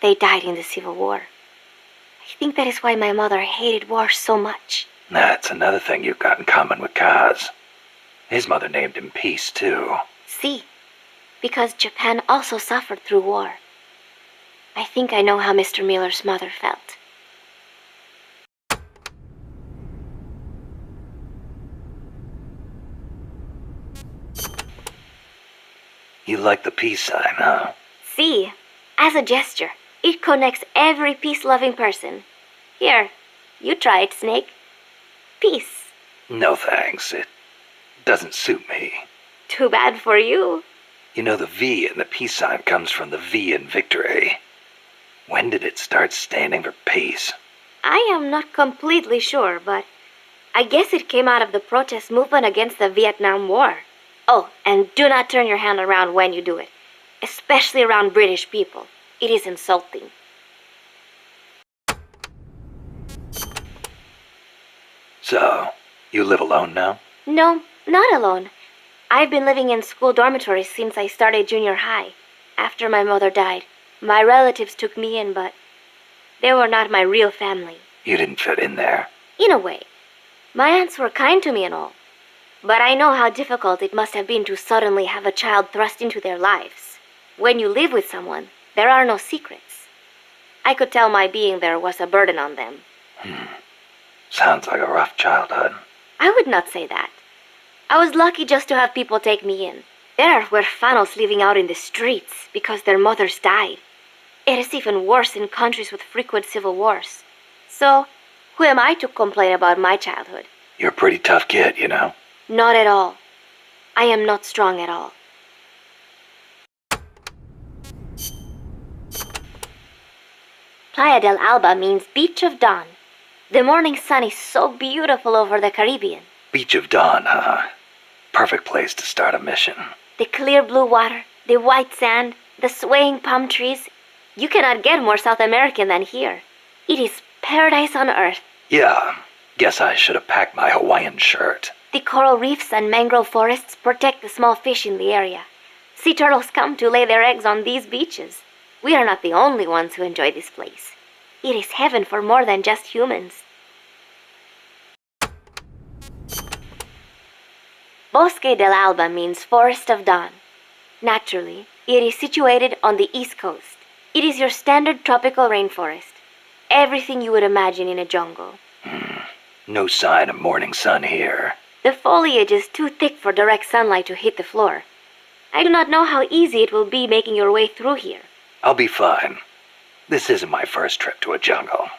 They died in the Civil War. I think that is why my mother hated war so much. That's another thing you've got in common with Kaz. His mother named him Peace, too. See, because Japan also suffered through war. I think I know how Mr. Miller's mother felt. You like the peace sign, huh? See, as a gesture, it connects every peace-loving person. Here, you try it, Snake. Peace. No thanks. It doesn't suit me. Too bad for you. You know, the V in the peace sign comes from the V in victory. When did it start standing for peace? I am not completely sure, but I guess it came out of the protest movement against the Vietnam War. Oh, and do not turn your hand around when you do it, especially around British people. It is insulting. So, you live alone now? No, not alone. I've been living in school dormitories since I started junior high. After my mother died, my relatives took me in, but they were not my real family. You didn't fit in there? In a way. My aunts were kind to me and all. But I know how difficult it must have been to suddenly have a child thrust into their lives. When you live with someone, there are no secrets. I could tell my being there was a burden on them. Sounds like a rough childhood. I would not say that. I was lucky just to have people take me in. There are huérfanos living out in the streets because their mothers died. It is even worse in countries with frequent civil wars. So, who am I to complain about my childhood? You're a pretty tough kid, you know? Not at all. I am not strong at all. Playa del Alba means Beach of Dawn. The morning sun is so beautiful over the Caribbean. Beach of Dawn, huh? Perfect place to start a mission. The clear blue water, the white sand, the swaying palm trees. You cannot get more South American than here. It is paradise on earth. Yeah, guess I should have packed my Hawaiian shirt. The coral reefs and mangrove forests protect the small fish in the area. Sea turtles come to lay their eggs on these beaches. We are not the only ones who enjoy this place. It is heaven for more than just humans. Bosque del Alba means Forest of Dawn. Naturally, it is situated on the east coast. It is your standard tropical rainforest. Everything you would imagine in a jungle. No sign of morning sun here. The foliage is too thick for direct sunlight to hit the floor. I do not know how easy it will be making your way through here. I'll be fine. This isn't my first trip to a jungle.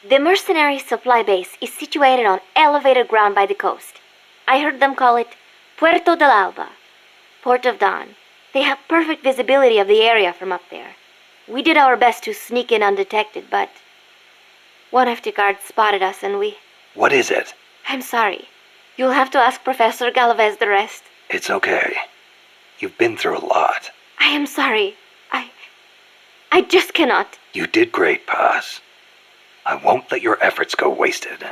The mercenary supply base is situated on elevated ground by the coast. I heard them call it Puerto del Alba, Port of Dawn. They have perfect visibility of the area from up there. We did our best to sneak in undetected, but one of the guards spotted us and we... What is it? I'm sorry. You'll have to ask Professor Galvez the rest. It's okay. You've been through a lot. I am sorry. I just cannot. You did great, Paz. I won't let your efforts go wasted.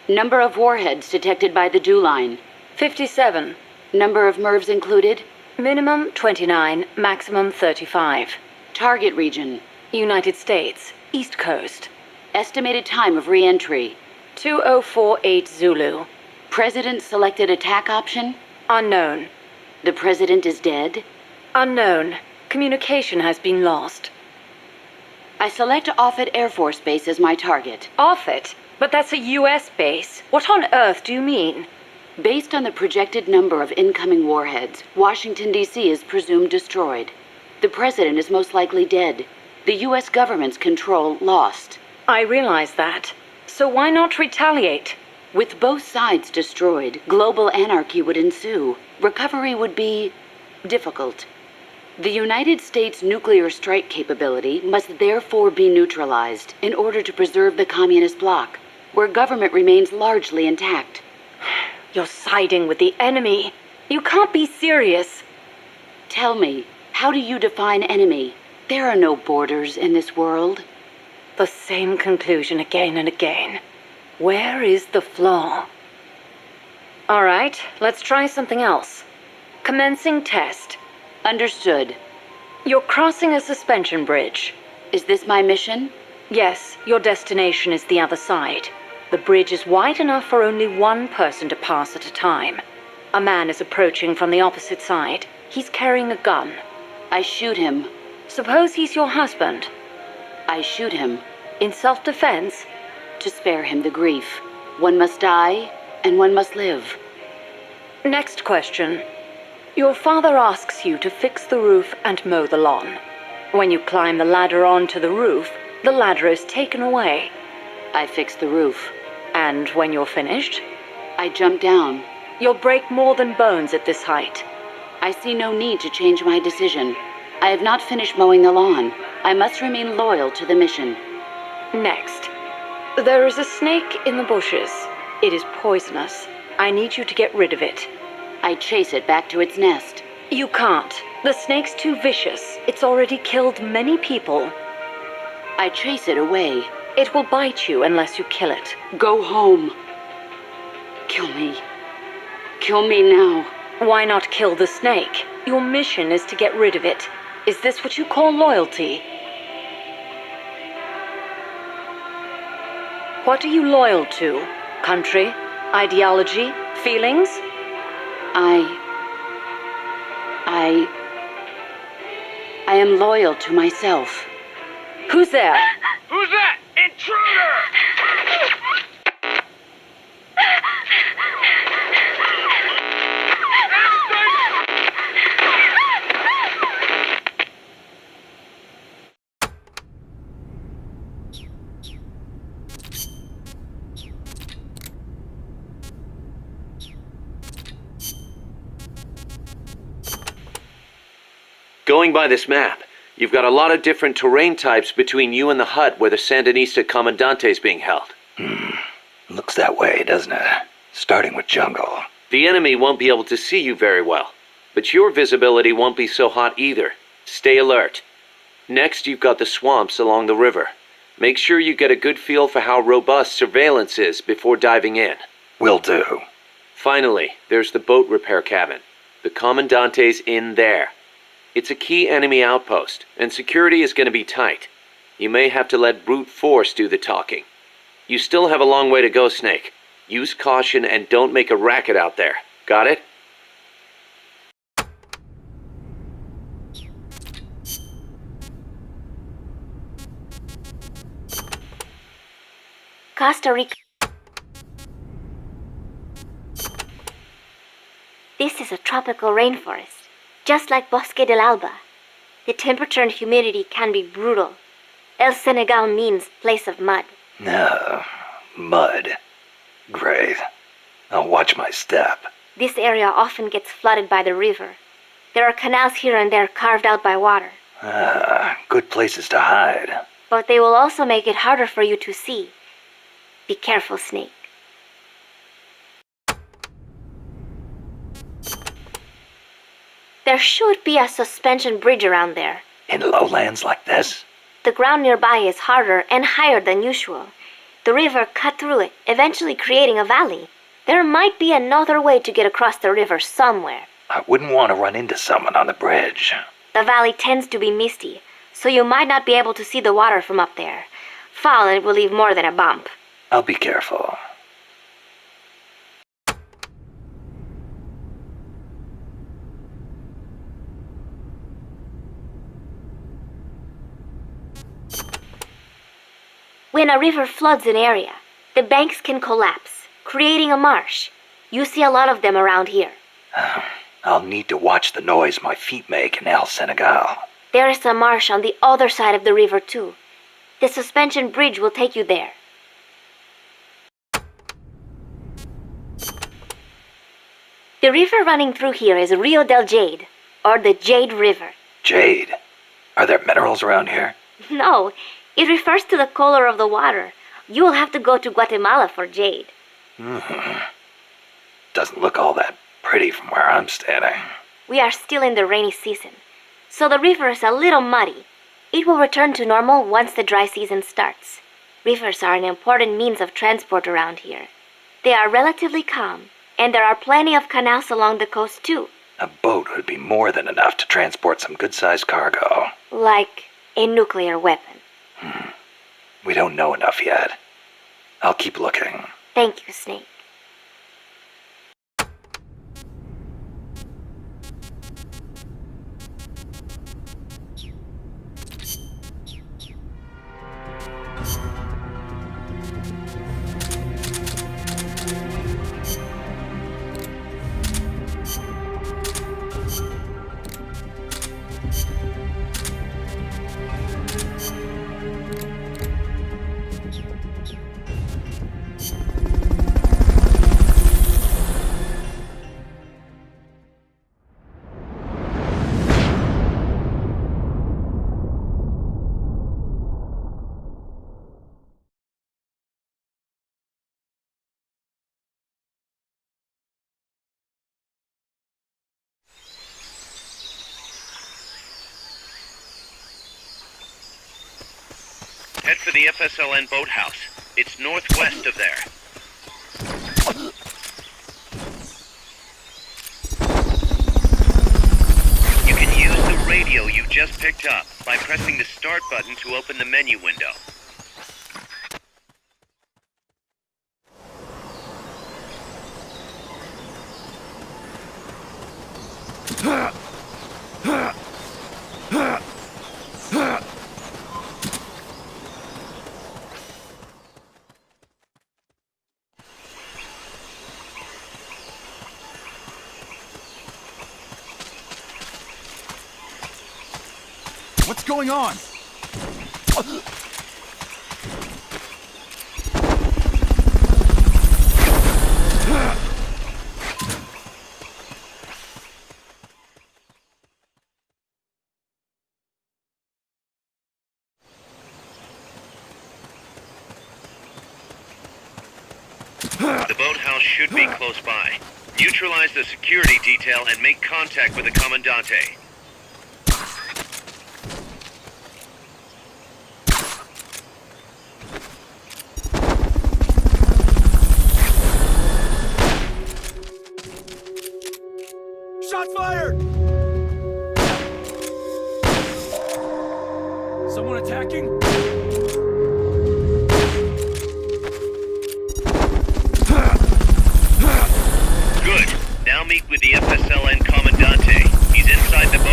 Number of warheads detected by the dew line. 57. Number of MIRVs included. Minimum 29, maximum 35. Target region. United States, East Coast. Estimated time of re-entry. 2048 Zulu. President selected attack option. Unknown. The president is dead. Unknown. Communication has been lost. I select Offutt Air Force Base as my target. Offutt? But that's a U.S. base. What on earth do you mean? Based on the projected number of incoming warheads, Washington, D.C. is presumed destroyed. The president is most likely dead. The U.S. government's control lost. I realize that. So why not retaliate? With both sides destroyed, global anarchy would ensue. Recovery would be difficult. The United States' nuclear strike capability must therefore be neutralized in order to preserve the communist bloc, where government remains largely intact. You're siding with the enemy. You can't be serious. Tell me, how do you define enemy? There are no borders in this world. The same conclusion again and again. Where is the flaw? All right, let's try something else. Commencing test. Understood. You're crossing a suspension bridge. Is this my mission? Yes, your destination is the other side. The bridge is wide enough for only one person to pass at a time. A man is approaching from the opposite side. He's carrying a gun. I shoot him. Suppose he's your husband. I shoot him. In self-defense? To spare him the grief. One must die, and one must live. Next question. Your father asks you to fix the roof and mow the lawn. When you climb the ladder onto the roof, the ladder is taken away. I fix the roof. And when you're finished? I jump down. You'll break more than bones at this height. I see no need to change my decision. I have not finished mowing the lawn. I must remain loyal to the mission. Next. There is a snake in the bushes. It is poisonous. I need you to get rid of it. I chase it back to its nest. You can't. The snake's too vicious. It's already killed many people. I chase it away. It will bite you unless you kill it. Go home. Kill me. Kill me now. Why not kill the snake? Your mission is to get rid of it. Is this what you call loyalty? What are you loyal to? Country? Ideology? Feelings? I am loyal to myself. Who's there? Who's that? Intruder! Going by this map, you've got a lot of different terrain types between you and the hut where the Sandinista Comandante is being held. Looks that way, doesn't it? Starting with jungle. The enemy won't be able to see you very well, but your visibility won't be so hot either. Stay alert. Next, you've got the swamps along the river. Make sure you get a good feel for how robust surveillance is before diving in. Will do. Finally, there's the boat repair cabin. The Commandante's in there. It's a key enemy outpost, and security is going to be tight. You may have to let brute force do the talking. You still have a long way to go, Snake. Use caution and don't make a racket out there. Got it? Costa Rica. This is a tropical rainforest, just like Bosque del Alba. The temperature and humidity can be brutal. El Senegal means place of mud. No, mud. Great. I'll watch my step. This area often gets flooded by the river. There are canals here and there carved out by water. Good places to hide. But they will also make it harder for you to see. Be careful, Snake. There should be a suspension bridge around there. In lowlands like this? The ground nearby is harder and higher than usual. The river cut through it, eventually creating a valley. There might be another way to get across the river somewhere. I wouldn't want to run into someone on the bridge. The valley tends to be misty, so you might not be able to see the water from up there. Fall and it will leave more than a bump. I'll be careful. When a river floods an area, the banks can collapse, creating a marsh. You see a lot of them around here. I'll need to watch the noise my feet make in El Senegal. There is a marsh on the other side of the river too. The suspension bridge will take you there. The river running through here is Rio del Jade, or the Jade River. Jade? Are there minerals around here? No, it refers to the color of the water. You will have to go to Guatemala for jade. Doesn't look all that pretty from where I'm standing. We are still in the rainy season, so the river is a little muddy. It will return to normal once the dry season starts. Rivers are an important means of transport around here. They are relatively calm, and there are plenty of canals along the coast too. A boat would be more than enough to transport some good-sized cargo. Like a nuclear weapon. We don't know enough yet. I'll keep looking. Thank you, Snake. Head for the FSLN boathouse. It's northwest of there. You can use the radio you just picked up by pressing the start button to open the menu window. What's going on? The boathouse should be close by. Neutralize the security detail and make contact with the Commandante. Shots fired! Someone attacking? Good. Now meet with the FSLN Commandante. He's inside the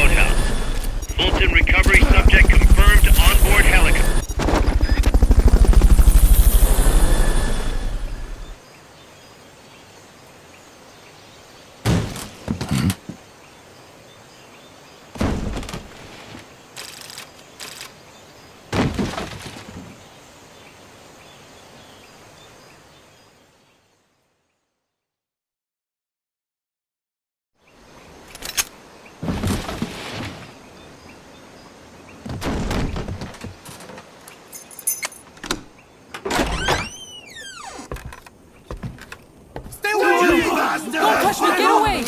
bastard! Don't touch me! Get away!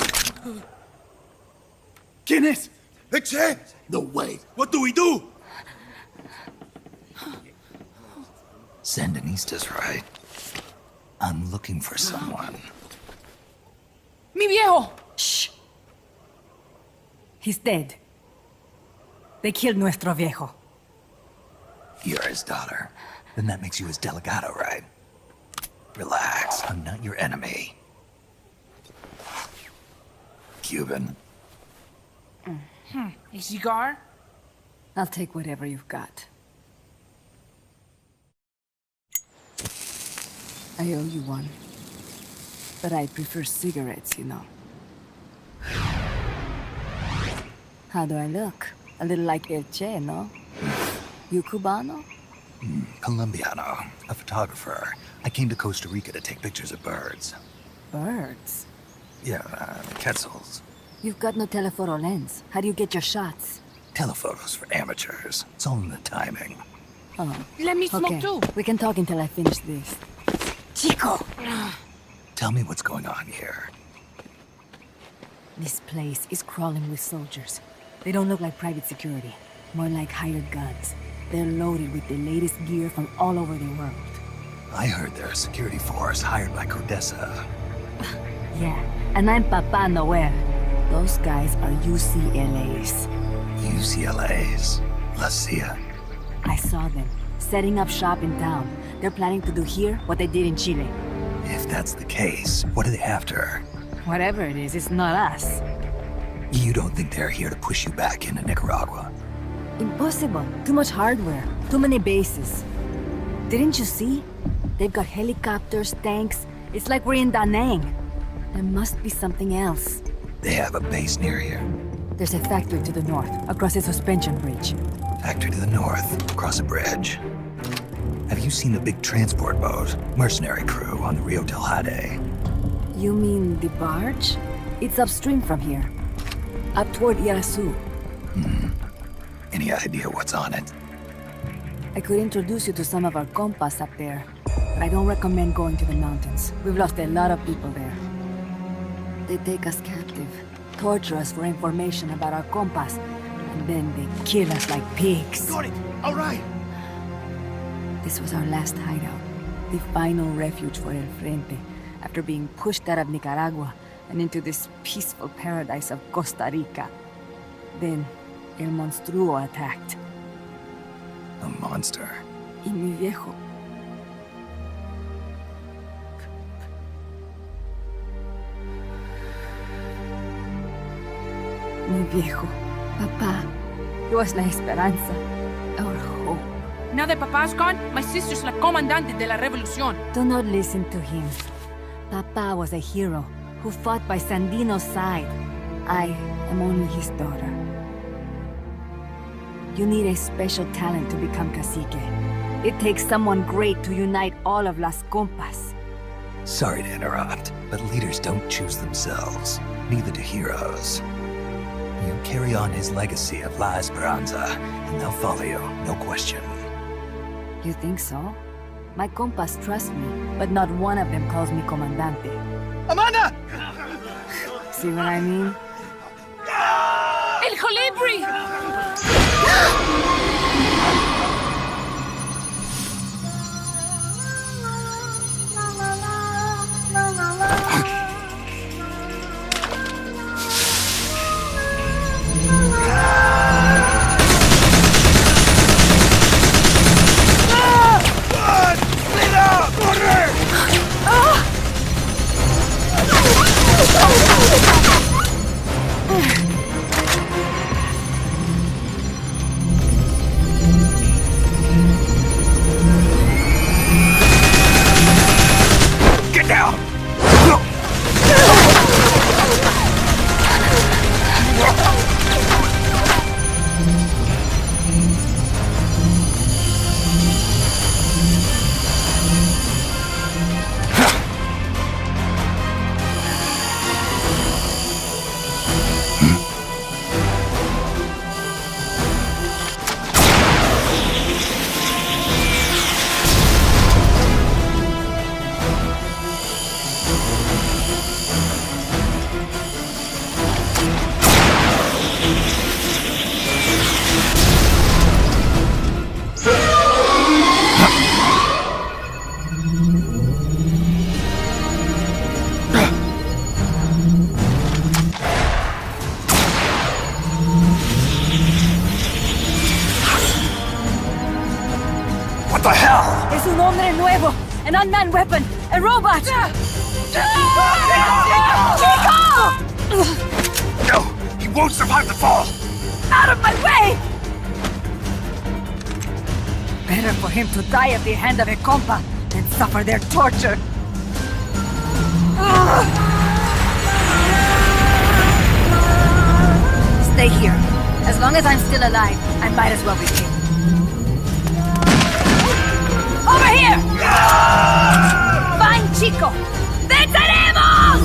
¿Quién es? ¿Eche? No way. What do we do? Sandinistas, right? I'm looking for someone. Mi viejo! Shh. He's dead. They killed nuestro viejo. You're his daughter. Then that makes you his delegado, right? Relax, I'm not your enemy. Cuban. A cigar? I'll take whatever you've got. I owe you one. But I prefer cigarettes, you know. How do I look? A little like El Che, no? You Cubano? Colombiano, a photographer. I came to Costa Rica to take pictures of birds. Birds? Yeah, quetzals. You've got no telephoto lens. How do you get your shots? Telephotos for amateurs. It's all in the timing. Oh. Let me smoke Okay, too. we can talk until I finish this. Chico! Tell me what's going on here. This place is crawling with soldiers. They don't look like private security. More like hired guns. They're loaded with the latest gear from all over the world. I heard they're a security force hired by Codesa. Yeah, and I'm Papa Noel. Those guys are UCLA's. UCLA's? La CIA. I saw them, setting up shop in town. They're planning to do here what they did in Chile. If that's the case, what are they after? Whatever it is, it's not us. You don't think they're here to push you back into Nicaragua? Impossible. Too much hardware. Too many bases. Didn't you see? They've got helicopters, tanks. It's like we're in Da Nang. There must be something else. They have a base near here. There's a factory to the north, across a suspension bridge. Factory to the north, across a bridge. Have you seen the big transport boat? Mercenary crew on the Rio del Jade. You mean the barge? It's upstream from here. Up toward Irasu. Any idea what's on it? I could introduce you to some of our compas up there. But I don't recommend going to the mountains. We've lost a lot of people there. They take us captive, torture us for information about our compas, and then they kill us like pigs. Got it! All right! This was our last hideout, the final refuge for El Frente, after being pushed out of Nicaragua and into this peaceful paradise of Costa Rica. Then, El Monstruo attacked. A monster. Y mi viejo. Mi viejo. Papá. He was la esperanza. Our hope. Now that Papa's gone, my sister's la comandante de la revolución. Do not listen to him. Papa was a hero who fought by Sandino's side. I am only his daughter. You need a special talent to become cacique. It takes someone great to unite all of Las Compas. Sorry to interrupt, but leaders don't choose themselves. Neither do heroes. You carry on his legacy of La Esperanza, and they'll follow you, no question. You think so? My compas trust me, but not one of them calls me Comandante. Amanda! See what I mean? El Colibri! Padre Nuevo! An unmanned weapon! A robot! Chico! No! He won't survive the fall! Out of my way! Better for him to die at the hand of a compa than suffer their torture. Stay here. As long as I'm still alive, I might as well be king. Over here! Find Chico! ¡Venceremos!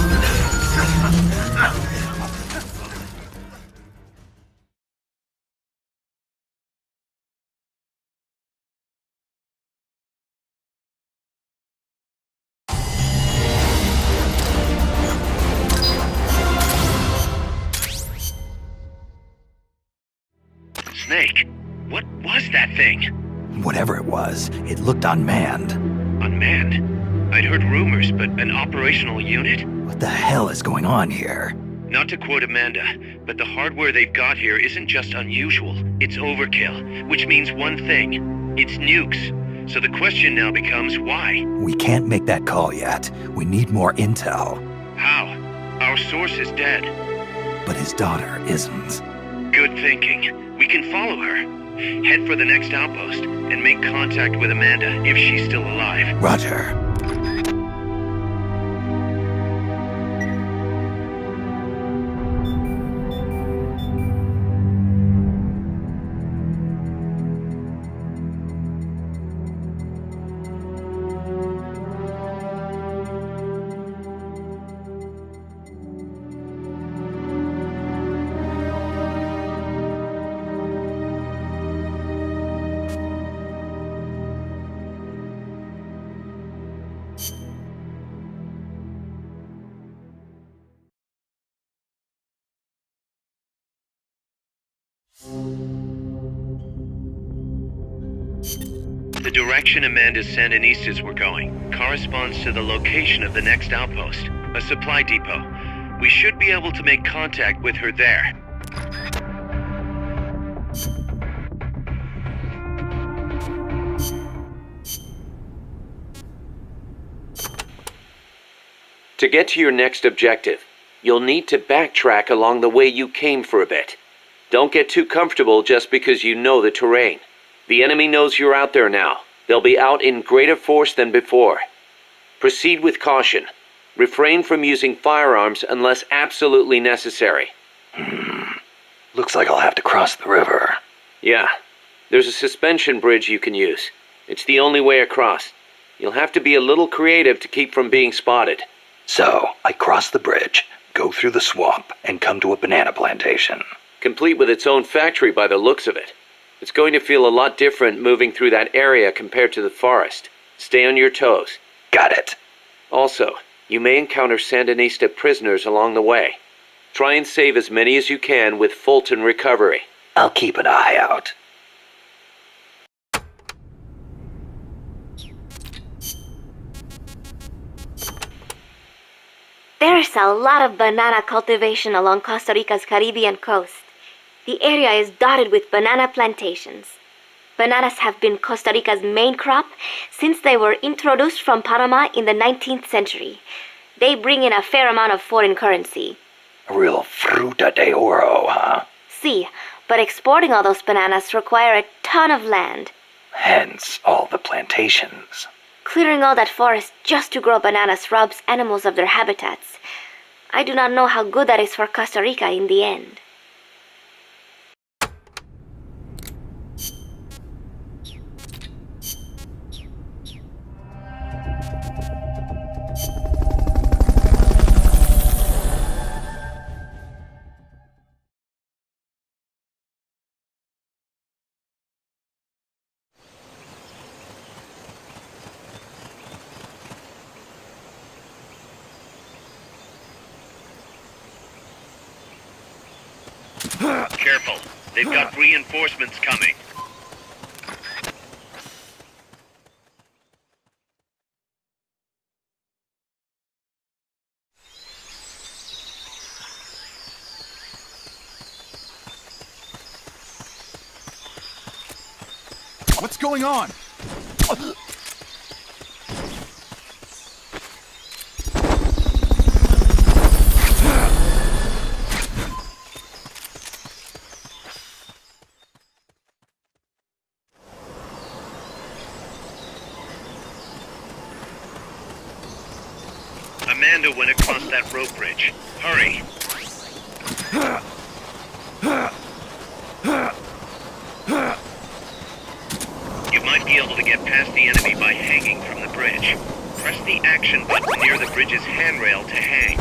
Snake, what was that thing? Whatever it was, it looked unmanned. Unmanned? I'd heard rumors, but an operational unit? What the hell is going on here? Not to quote Amanda, but the hardware they've got here isn't just unusual, it's overkill, which means one thing. It's nukes. So the question now becomes why? We can't make that call yet. We need more intel. How? Our source is dead. But his daughter isn't. Good thinking. We can follow her. Head for the next outpost and make contact with Amanda if she's still alive. Roger. The direction Amanda's Sandinistas were going corresponds to the location of the next outpost, a supply depot. We should be able to make contact with her there. To get to your next objective, you'll need to backtrack along the way you came for a bit. Don't get too comfortable just because you know the terrain. The enemy knows you're out there now. They'll be out in greater force than before. Proceed with caution. Refrain from using firearms unless absolutely necessary. Looks like I'll have to cross the river. Yeah. There's a suspension bridge you can use. It's the only way across. You'll have to be a little creative to keep from being spotted. So, I cross the bridge, go through the swamp, and come to a banana plantation. Complete with its own factory by the looks of it. It's going to feel a lot different moving through that area compared to the forest. Stay on your toes. Got it. Also, you may encounter Sandinista prisoners along the way. Try and save as many as you can with Fulton recovery. I'll keep an eye out. There's a lot of banana cultivation along Costa Rica's Caribbean coast. The area is dotted with banana plantations. Bananas have been Costa Rica's main crop since they were introduced from Panama in the 19th century. They bring in a fair amount of foreign currency. A real fruta de oro, huh? See, but exporting all those bananas require a ton of land. Hence all the plantations. Clearing all that forest just to grow bananas robs animals of their habitats. I do not know how good that is for Costa Rica in the end. Careful. They've got reinforcements coming. What's going on? Amanda went across that rope bridge. Hurry. You might be able to get past the enemy by hanging from the bridge. Press the action button near the bridge's handrail to hang.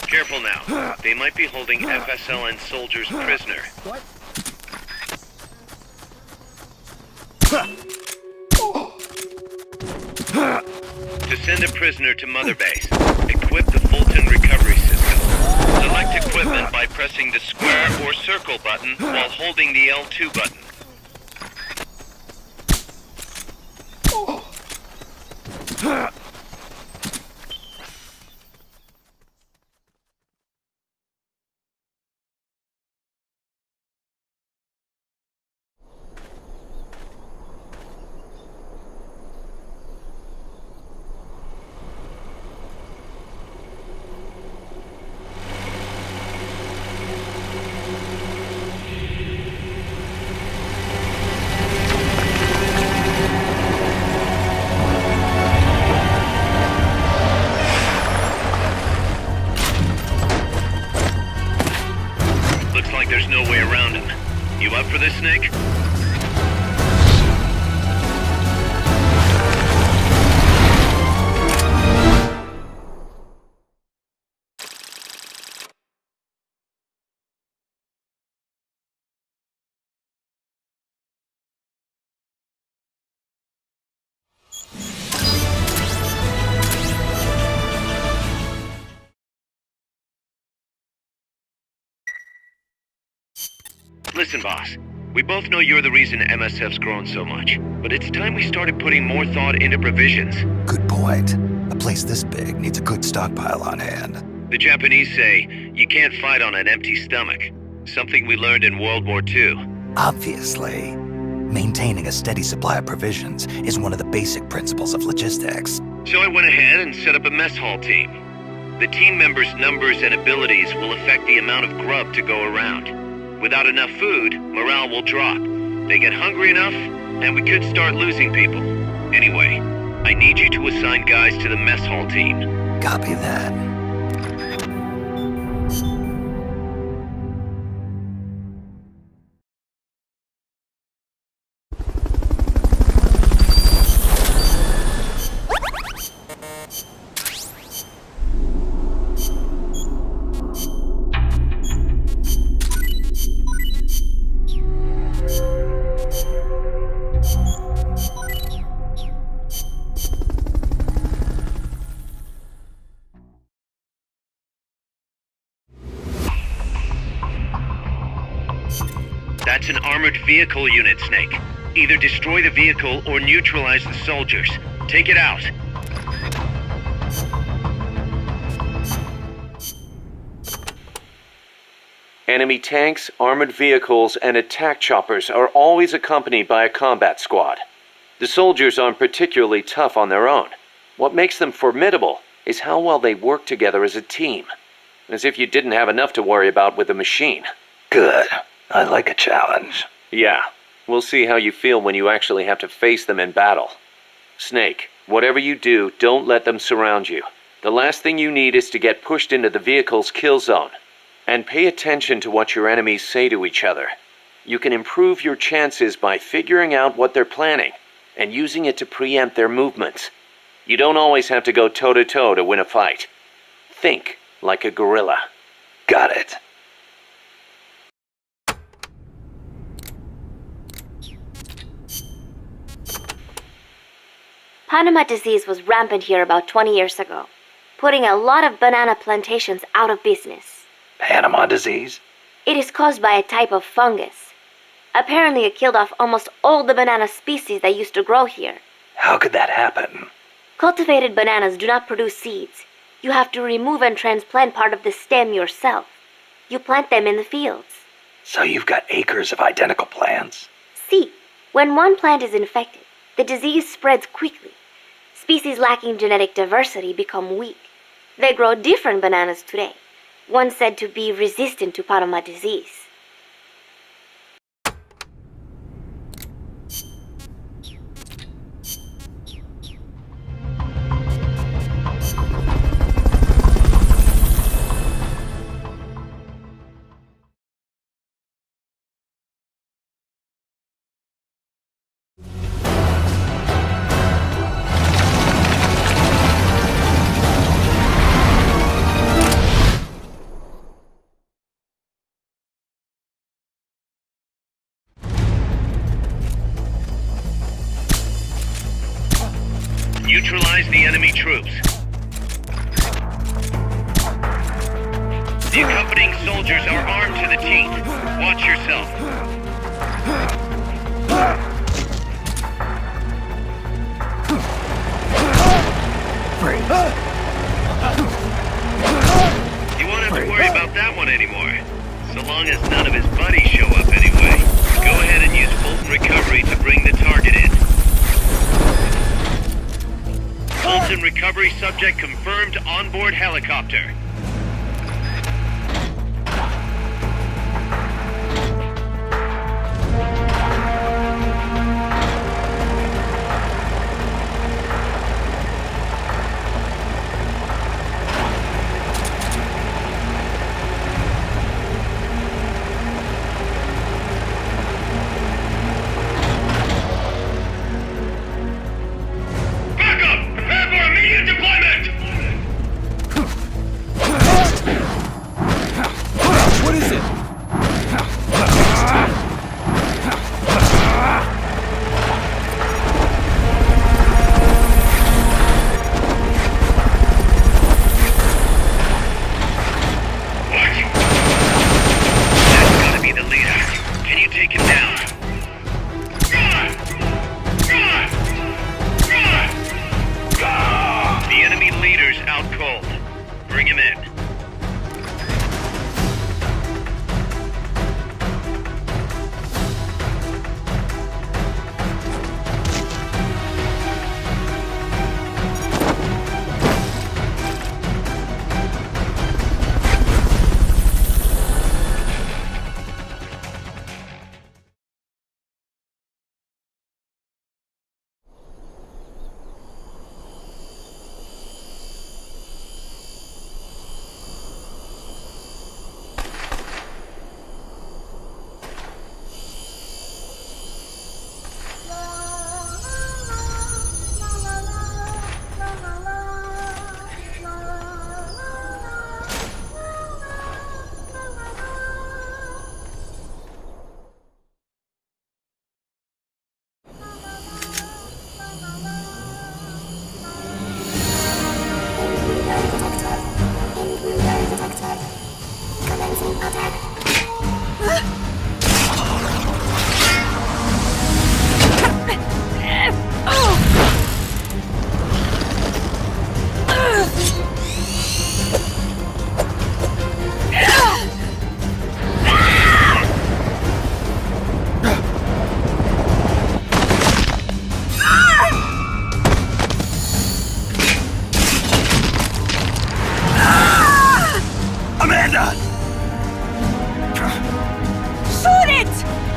Careful now. They might be holding FSLN soldiers prisoner. What? To send a prisoner to Mother Base, equip the Fulton recovery system. Select equipment by pressing the square or circle button while holding the L2 button. Looks like there's no way around him. You up for this, Snake? Listen, boss. We both know you're the reason MSF's grown so much, but it's time we started putting more thought into provisions. Good point. A place this big needs a good stockpile on hand. The Japanese say, you can't fight on an empty stomach. Something we learned in World War II. Obviously. Maintaining a steady supply of provisions is one of the basic principles of logistics. So I went ahead and set up a mess hall team. The team members' numbers and abilities will affect the amount of grub to go around. Without enough food, morale will drop. They get hungry enough, and we could start losing people. Anyway, I need you to assign guys to the mess hall team. Copy that. That's an armored vehicle unit, Snake. Either destroy the vehicle or neutralize the soldiers. Take it out. Enemy tanks, armored vehicles, and attack choppers are always accompanied by a combat squad. The soldiers aren't particularly tough on their own. What makes them formidable is how well they work together as a team. As if you didn't have enough to worry about with a machine. Good. I like a challenge. Yeah. We'll see how you feel when you actually have to face them in battle. Snake, whatever you do, don't let them surround you. The last thing you need is to get pushed into the vehicle's kill zone. And pay attention to what your enemies say to each other. You can improve your chances by figuring out what they're planning and using it to preempt their movements. You don't always have to go toe-to-toe to win a fight. Think like a gorilla. Got it. Panama disease was rampant here about 20 years ago, putting a lot of banana plantations out of business. Panama disease? It is caused by a type of fungus. Apparently it killed off almost all the banana species that used to grow here. How could that happen? Cultivated bananas do not produce seeds. You have to remove and transplant part of the stem yourself. You plant them in the fields. So you've got acres of identical plants? See, when one plant is infected, the disease spreads quickly. Species lacking genetic diversity become weak. They grow different bananas today, one said to be resistant to Panama disease. Neutralize the enemy troops. The accompanying soldiers are armed to the teeth. Watch yourself. You won't have to worry about that one anymore. So long as none of his buddies show up anyway. Go ahead and use Fulton Recovery to bring the target in. Fulton Recovery subject confirmed onboard helicopter.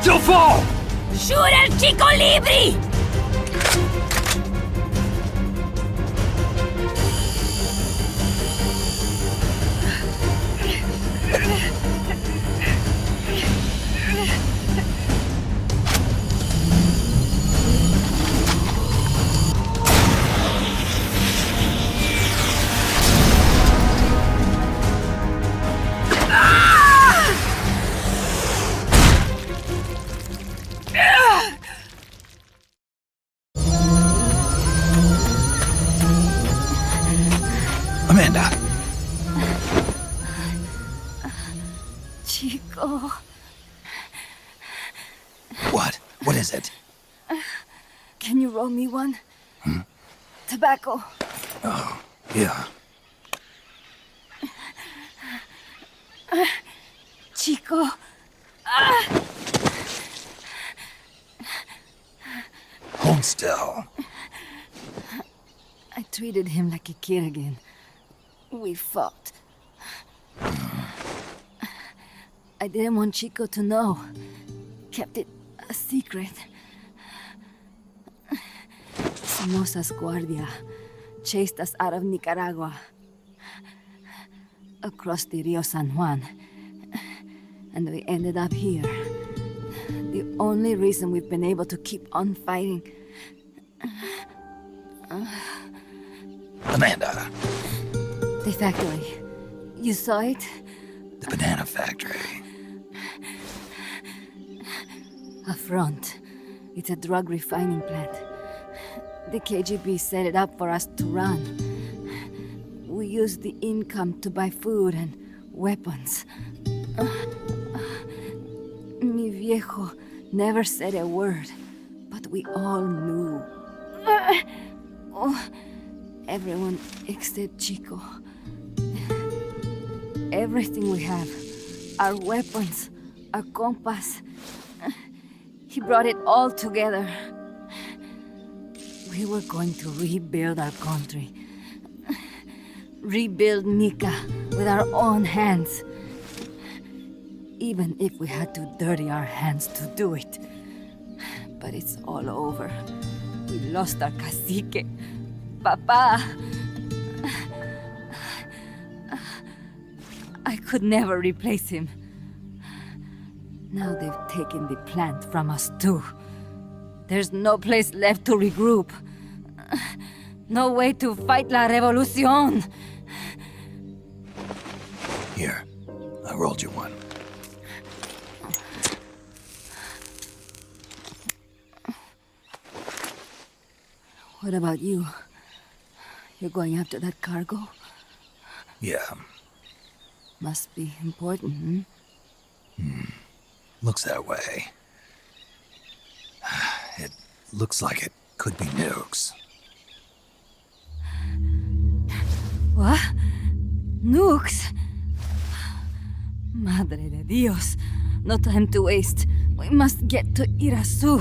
She'll fall! Shoot el Chico Libri! What is it? Can you roll me one? Tobacco. Oh, yeah. Chico. Hold still. I treated him like a kid again. We fought. I didn't want Chico to know. Kept it a secret. Somoza's Guardia chased us out of Nicaragua. Across the Rio San Juan. And we ended up here. The only reason we've been able to keep on fighting. Amanda. The factory. You saw it? The banana factory. A front. It's a drug refining plant. The KGB set it up for us to run. We used the income to buy food and weapons. Mi viejo never said a word, but we all knew. Everyone except Chico. Everything we have. Our weapons, our compass. He brought it all together. We were going to rebuild our country. Rebuild Nika with our own hands. Even if we had to dirty our hands to do it. But it's all over. We lost our cacique. Papa. I could never replace him. Now they've taken the plant from us too. There's no place left to regroup. No way to fight la revolución. Here, I rolled you one. What about you? You're going after that cargo? Yeah. Must be important, Looks that way. It looks like it could be nukes. What? Nukes? Madre de Dios. No time to waste. We must get to Irasu.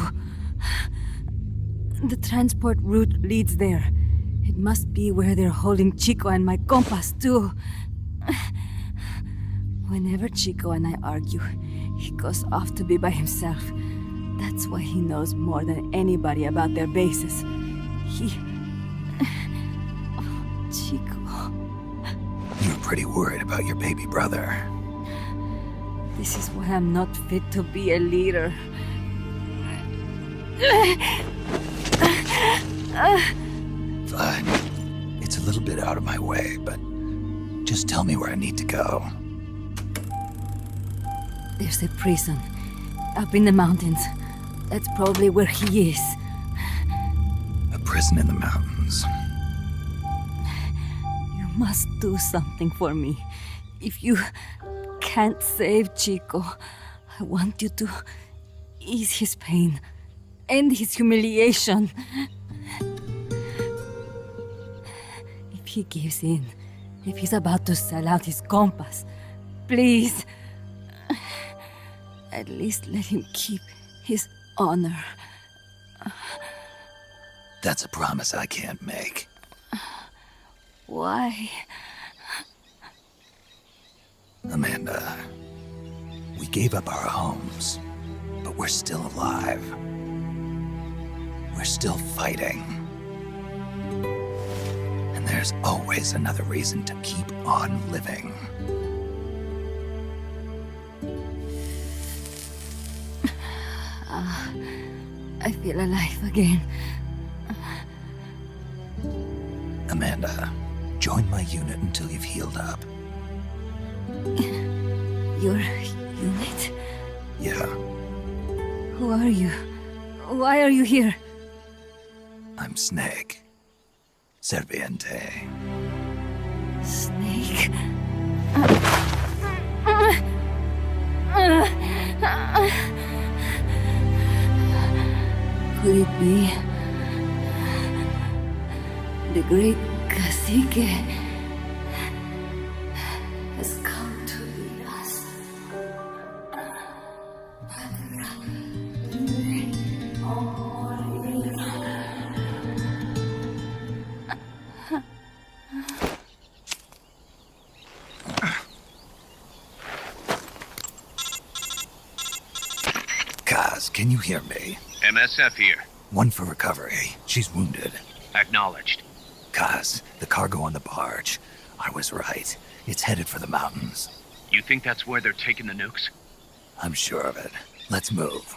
The transport route leads there. It must be where they're holding Chico and my compas, too. Whenever Chico and I argue, he goes off to be by himself. That's why he knows more than anybody about their bases. Oh, Chico. You're pretty worried about your baby brother. This is why I'm not fit to be a leader. Fine. It's a little bit out of my way, but just tell me where I need to go. There's a prison up in the mountains. That's probably where he is. A prison in the mountains. You must do something for me. If you can't save Chico, I want you to ease his pain, end his humiliation. If he gives in, if he's about to sell out his compass, please, at least let him keep his honor. That's a promise I can't make. Why? Amanda, we gave up our homes, but we're still alive. We're still fighting. And there's always another reason to keep on living. I feel alive again. Amanda, join my unit until you've healed up. Your unit? Yeah, Who are you? Why are you here? I'm Snake. Serviente. Snake? Could it be the great cacique has come to lead us? Kaz, can you hear me? MSF here. One for recovery. She's wounded. Acknowledged. Kaz, the cargo on the barge. I was right. It's headed for the mountains. You think that's where they're taking the nukes? I'm sure of it. Let's move.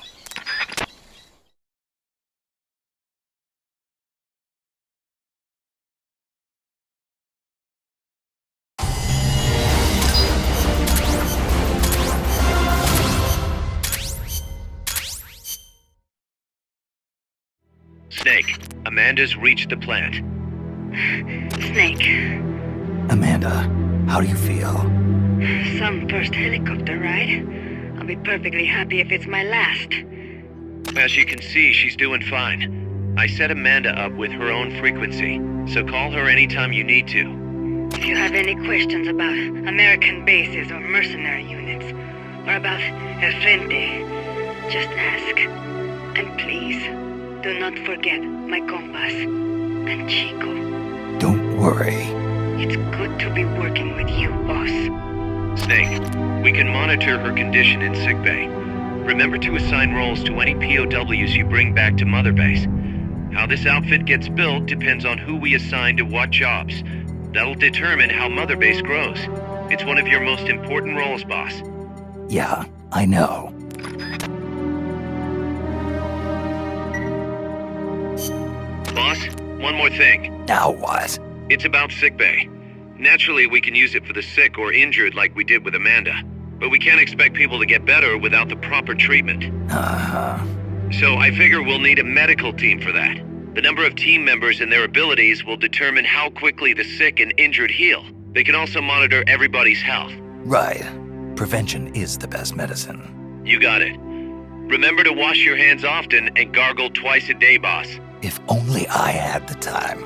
Snake, Amanda's reached the plant. Snake, Amanda, how do you feel? some first helicopter ride. I'll be perfectly happy if it's my last. As you can see, she's doing fine. I set Amanda up with her own frequency, so call her anytime you need to. If you have any questions about American bases or mercenary units, or about El Frente, just ask. And please, do not forget my compass and Chico. Don't worry. It's good to be working with you, boss. Snake, we can monitor her condition in sickbay. Remember to assign roles to any POWs you bring back to Mother Base. How this outfit gets built depends on who we assign to what jobs. That'll determine how Mother Base grows. It's one of your most important roles, boss. Yeah, I know. Boss, one more thing. Now what? It's about sickbay. Naturally, we can use it for the sick or injured like we did with Amanda. But we can't expect people to get better without the proper treatment. Uh-huh. So I figure we'll need a medical team for that. The number of team members and their abilities will determine how quickly the sick and injured heal. They can also monitor everybody's health. Right. Prevention is the best medicine. You got it. Remember to wash your hands often and gargle twice a day, boss. If only I had the time.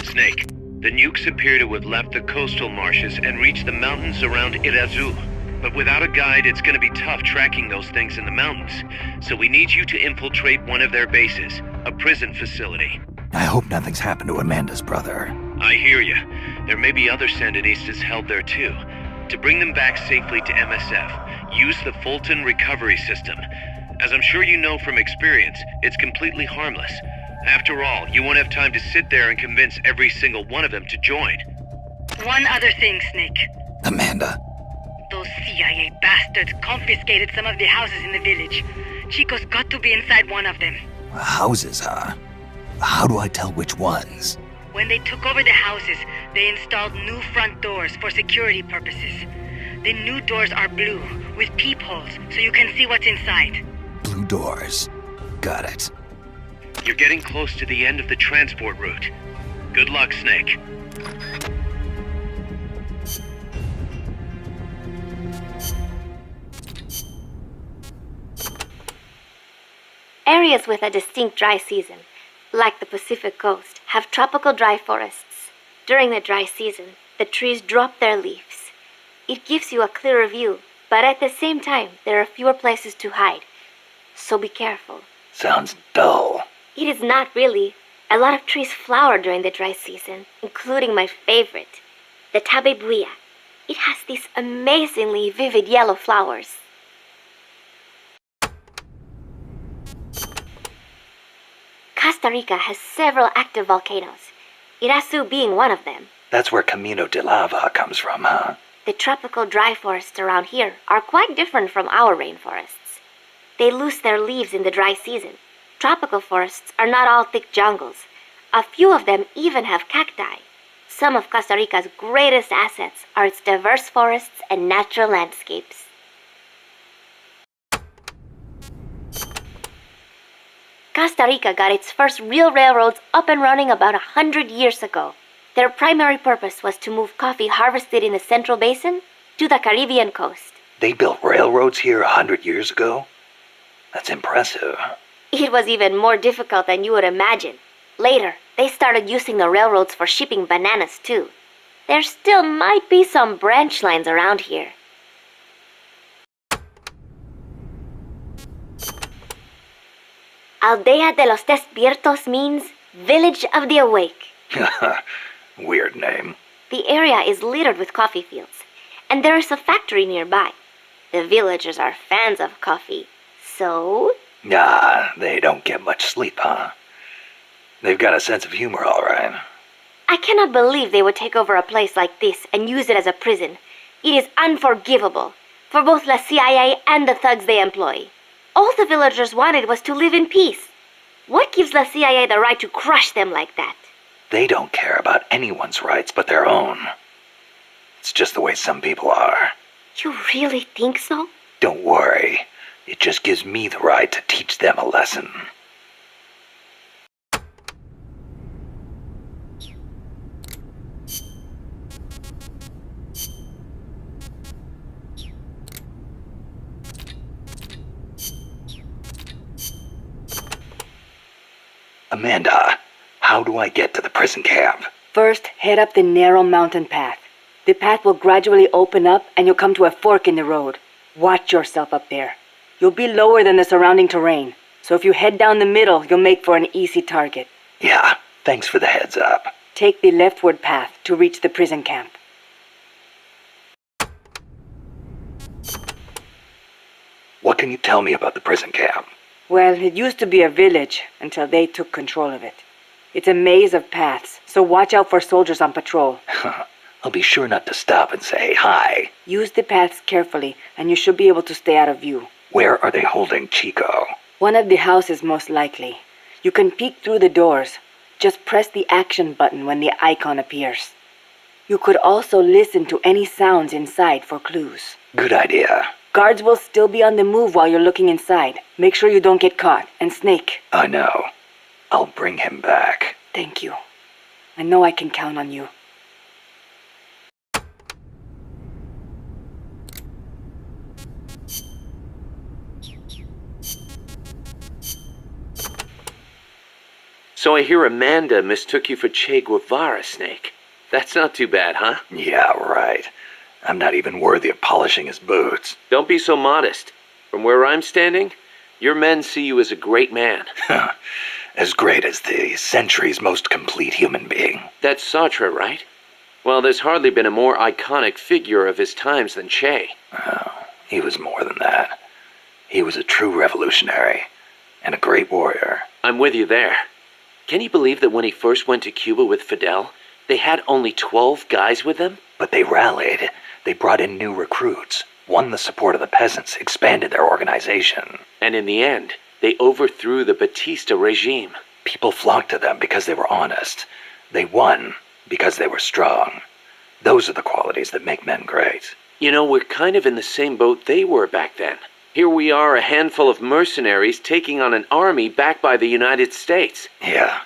Snake, the nukes appear to have left the coastal marshes and reached the mountains around Irazu. But without a guide, it's gonna be tough tracking those things in the mountains. So we need you to infiltrate one of their bases, a prison facility. I hope nothing's happened to Amanda's brother. I hear ya. There may be other Sandinistas held there too. To bring them back safely to MSF, use the Fulton recovery system. As I'm sure you know from experience, it's completely harmless. After all, you won't have time to sit there and convince every single one of them to join. One other thing, Snake. Amanda. Those CIA bastards confiscated some of the houses in the village. Chico's got to be inside one of them. Houses, huh? How do I tell which ones? When they took over the houses, they installed new front doors for security purposes. The new doors are blue, with peepholes, so you can see what's inside. Blue doors. Got it. You're getting close to the end of the transport route. Good luck, Snake. Areas with a distinct dry season, like the Pacific coast, have tropical dry forests. During the dry season, the trees drop their leaves. It gives you a clearer view, but at the same time, there are fewer places to hide. So be careful. Sounds dull. It is not really. A lot of trees flower during the dry season, including my favorite, the tabebuya. It has these amazingly vivid yellow flowers. Costa Rica has several active volcanoes, Irazu being one of them. That's where Camino de Lava comes from, huh? The tropical dry forests around here are quite different from our rainforests. They lose their leaves in the dry season. Tropical forests are not all thick jungles. A few of them even have cacti. Some of Costa Rica's greatest assets are its diverse forests and natural landscapes. Costa Rica got its first real railroads up and running about 100 years ago. Their primary purpose was to move coffee harvested in the Central Basin to the Caribbean coast. They built railroads here 100 years ago? That's impressive. It was even more difficult than you would imagine. Later, they started using the railroads for shipping bananas too. There still might be some branch lines around here. Aldea de los Despiertos means Village of the Awake. Weird name. The area is littered with coffee fields, and there is a factory nearby. The villagers are fans of coffee, so... Nah, they don't get much sleep, huh? They've got a sense of humor, all right. I cannot believe they would take over a place like this and use it as a prison. It is unforgivable, for both the CIA and the thugs they employ. All the villagers wanted was to live in peace. What gives the CIA the right to crush them like that? They don't care about anyone's rights but their own. It's just the way some people are. You really think so? Don't worry. It just gives me the right to teach them a lesson. Amanda, how do I get to the prison camp? First, head up the narrow mountain path. The path will gradually open up and you'll come to a fork in the road. Watch yourself up there. You'll be lower than the surrounding terrain, so if you head down the middle, you'll make for an easy target. Yeah, thanks for the heads up. Take the leftward path to reach the prison camp. What can you tell me about the prison camp? Well, it used to be a village until they took control of it. It's a maze of paths, so watch out for soldiers on patrol. I'll be sure not to stop and say hi. Use the paths carefully, and you should be able to stay out of view. Where are they holding Chico? One of the houses, most likely. You can peek through the doors. Just press the action button when the icon appears. You could also listen to any sounds inside for clues. Good idea. Guards will still be on the move while you're looking inside. Make sure you don't get caught. And Snake. I know. I'll bring him back. Thank you. I know I can count on you. So I hear Amanda mistook you for Che Guevara, Snake. That's not too bad, huh? Yeah, right. I'm not even worthy of polishing his boots. Don't be so modest. From where I'm standing, your men see you as a great man. As great as the century's most complete human being. That's Sartre, right? Well, there's hardly been a more iconic figure of his times than Che. Oh, he was more than that. He was a true revolutionary and a great warrior. I'm with you there. Can you believe that when he first went to Cuba with Fidel, they had only 12 guys with them? But they rallied. They brought in new recruits, won the support of the peasants, expanded their organization. And in the end, they overthrew the Batista regime. People flocked to them because they were honest. They won because they were strong. Those are the qualities that make men great. You know, we're kind of in the same boat they were back then. Here we are, a handful of mercenaries taking on an army backed by the United States. Yeah,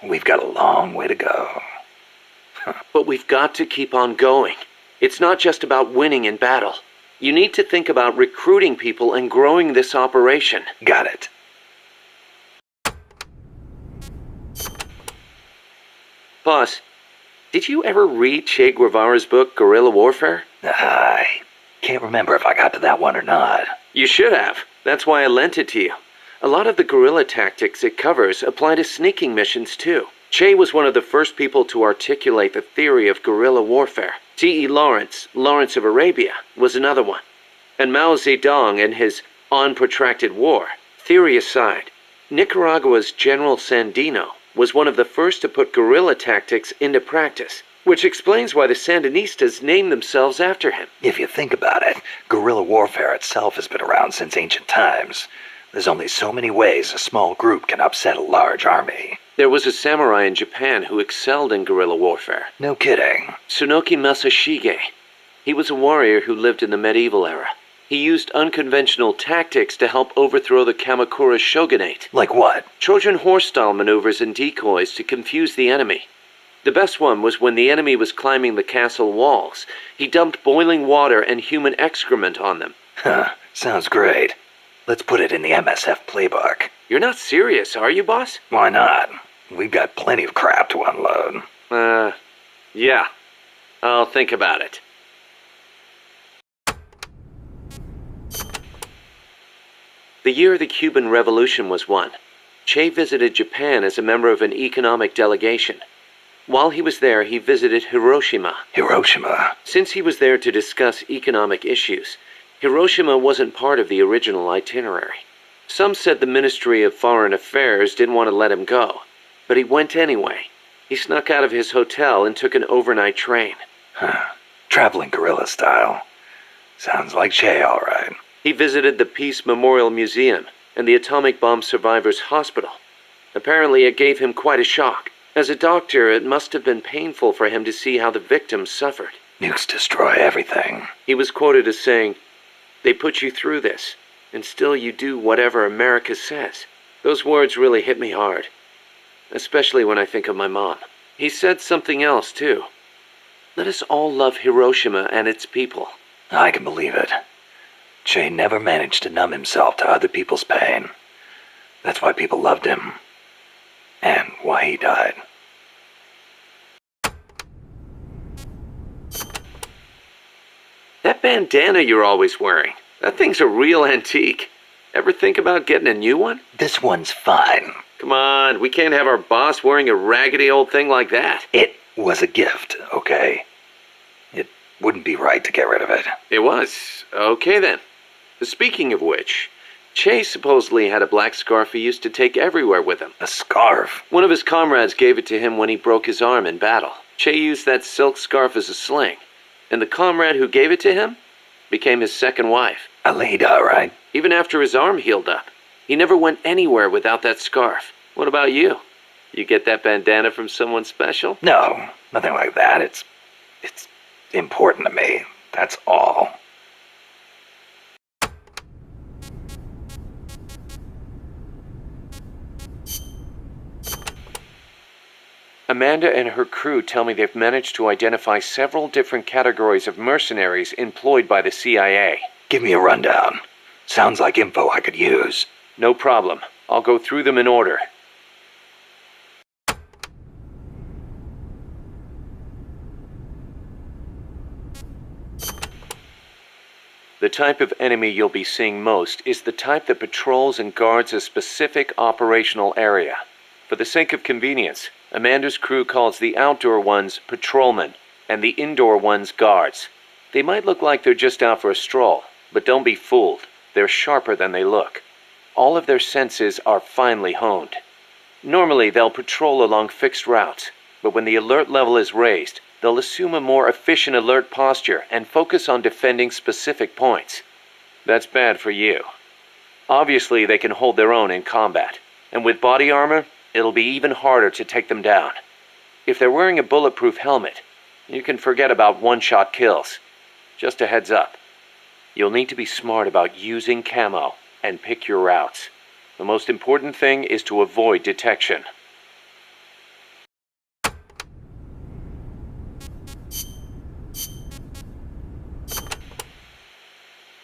we've got a long way to go. But we've got to keep on going. It's not just about winning in battle. You need to think about recruiting people and growing this operation. Got it. Boss, did you ever read Che Guevara's book, Guerrilla Warfare? I can't remember if I got to that one or not. You should have. That's why I lent it to you. A lot of the guerrilla tactics it covers apply to sneaking missions, too. Che was one of the first people to articulate the theory of guerrilla warfare. T.E. Lawrence of Arabia, was another one. And Mao Zedong and his On Protracted War. Theory aside, Nicaragua's General Sandino was one of the first to put guerrilla tactics into practice, which explains why the Sandinistas named themselves after him. If you think about it, guerrilla warfare itself has been around since ancient times. There's only so many ways a small group can upset a large army. There was a samurai in Japan who excelled in guerrilla warfare. No kidding. Tsunoki Masashige. He was a warrior who lived in the medieval era. He used unconventional tactics to help overthrow the Kamakura shogunate. Like what? Trojan horse-style maneuvers and decoys to confuse the enemy. The best one was when the enemy was climbing the castle walls. He dumped boiling water and human excrement on them. Huh, sounds great. Let's put it in the MSF playbook. You're not serious, are you, boss? Why not? We've got plenty of crap to unload. Yeah. I'll think about it. The year the Cuban Revolution was won, Che visited Japan as a member of an economic delegation. While he was there, he visited Hiroshima. Hiroshima? Since he was there to discuss economic issues, Hiroshima wasn't part of the original itinerary. Some said the Ministry of Foreign Affairs didn't want to let him go, but he went anyway. He snuck out of his hotel and took an overnight train. Huh. Traveling guerrilla style. Sounds like Che, all right. He visited the Peace Memorial Museum and the Atomic Bomb Survivors Hospital. Apparently it gave him quite a shock. As a doctor, it must have been painful for him to see how the victims suffered. Nukes destroy everything. He was quoted as saying, "They put you through this, and still you do whatever America says." Those words really hit me hard, especially when I think of my mom. He said something else, too. Let us all love Hiroshima and its people. I can believe it. Che never managed to numb himself to other people's pain. That's why people loved him. And why he died. That bandana you're always wearing, that thing's a real antique. Ever think about getting a new one? This one's fine. Come on, we can't have our boss wearing a raggedy old thing like that. It was a gift, okay? It wouldn't be right to get rid of it. It was. Okay then. Speaking of which, Che supposedly had a black scarf he used to take everywhere with him. A scarf? One of his comrades gave it to him when he broke his arm in battle. Che used that silk scarf as a sling, and the comrade who gave it to him became his second wife. Alida, right? Even after his arm healed up, he never went anywhere without that scarf. What about you? You get that bandana from someone special? No, nothing like that. It's important to me. That's all. Amanda and her crew tell me they've managed to identify several different categories of mercenaries employed by the CIA. Give me a rundown. Sounds like info I could use. No problem. I'll go through them in order. The type of enemy you'll be seeing most is the type that patrols and guards a specific operational area. For the sake of convenience, Amanda's crew calls the outdoor ones patrolmen and the indoor ones guards. They might look like they're just out for a stroll, but don't be fooled. They're sharper than they look. All of their senses are finely honed. Normally, they'll patrol along fixed routes, but when the alert level is raised, they'll assume a more efficient alert posture and focus on defending specific points. That's bad for you. Obviously, they can hold their own in combat, and with body armor, it'll be even harder to take them down. If they're wearing a bulletproof helmet, you can forget about one-shot kills. Just a heads up. You'll need to be smart about using camo and pick your routes. The most important thing is to avoid detection.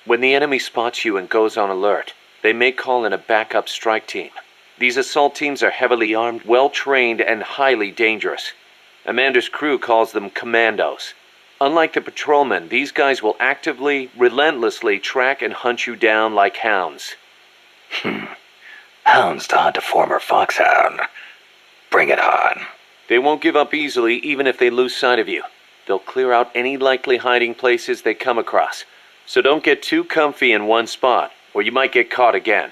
When the enemy spots you and goes on alert, they may call in a backup strike team. These assault teams are heavily armed, well-trained, and highly dangerous. Amanda's crew calls them commandos. Unlike the patrolmen, these guys will actively, relentlessly track and hunt you down like hounds. Hounds to hunt a former foxhound. Bring it on. They won't give up easily even if they lose sight of you. They'll clear out any likely hiding places they come across. So don't get too comfy in one spot, or you might get caught again.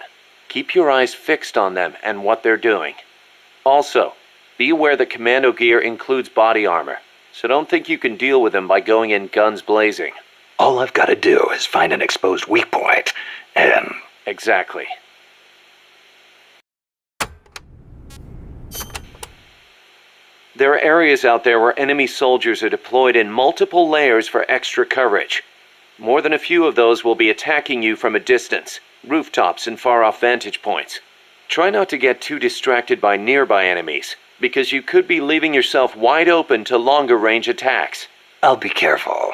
Keep your eyes fixed on them and what they're doing. Also, be aware that commando gear includes body armor, so don't think you can deal with them by going in guns blazing. All I've got to do is find an exposed weak point, and... Exactly. There are areas out there where enemy soldiers are deployed in multiple layers for extra coverage. More than a few of those will be attacking you from a distance, rooftops and far-off vantage points. Try not to get too distracted by nearby enemies, because you could be leaving yourself wide open to longer range attacks. I'll be careful.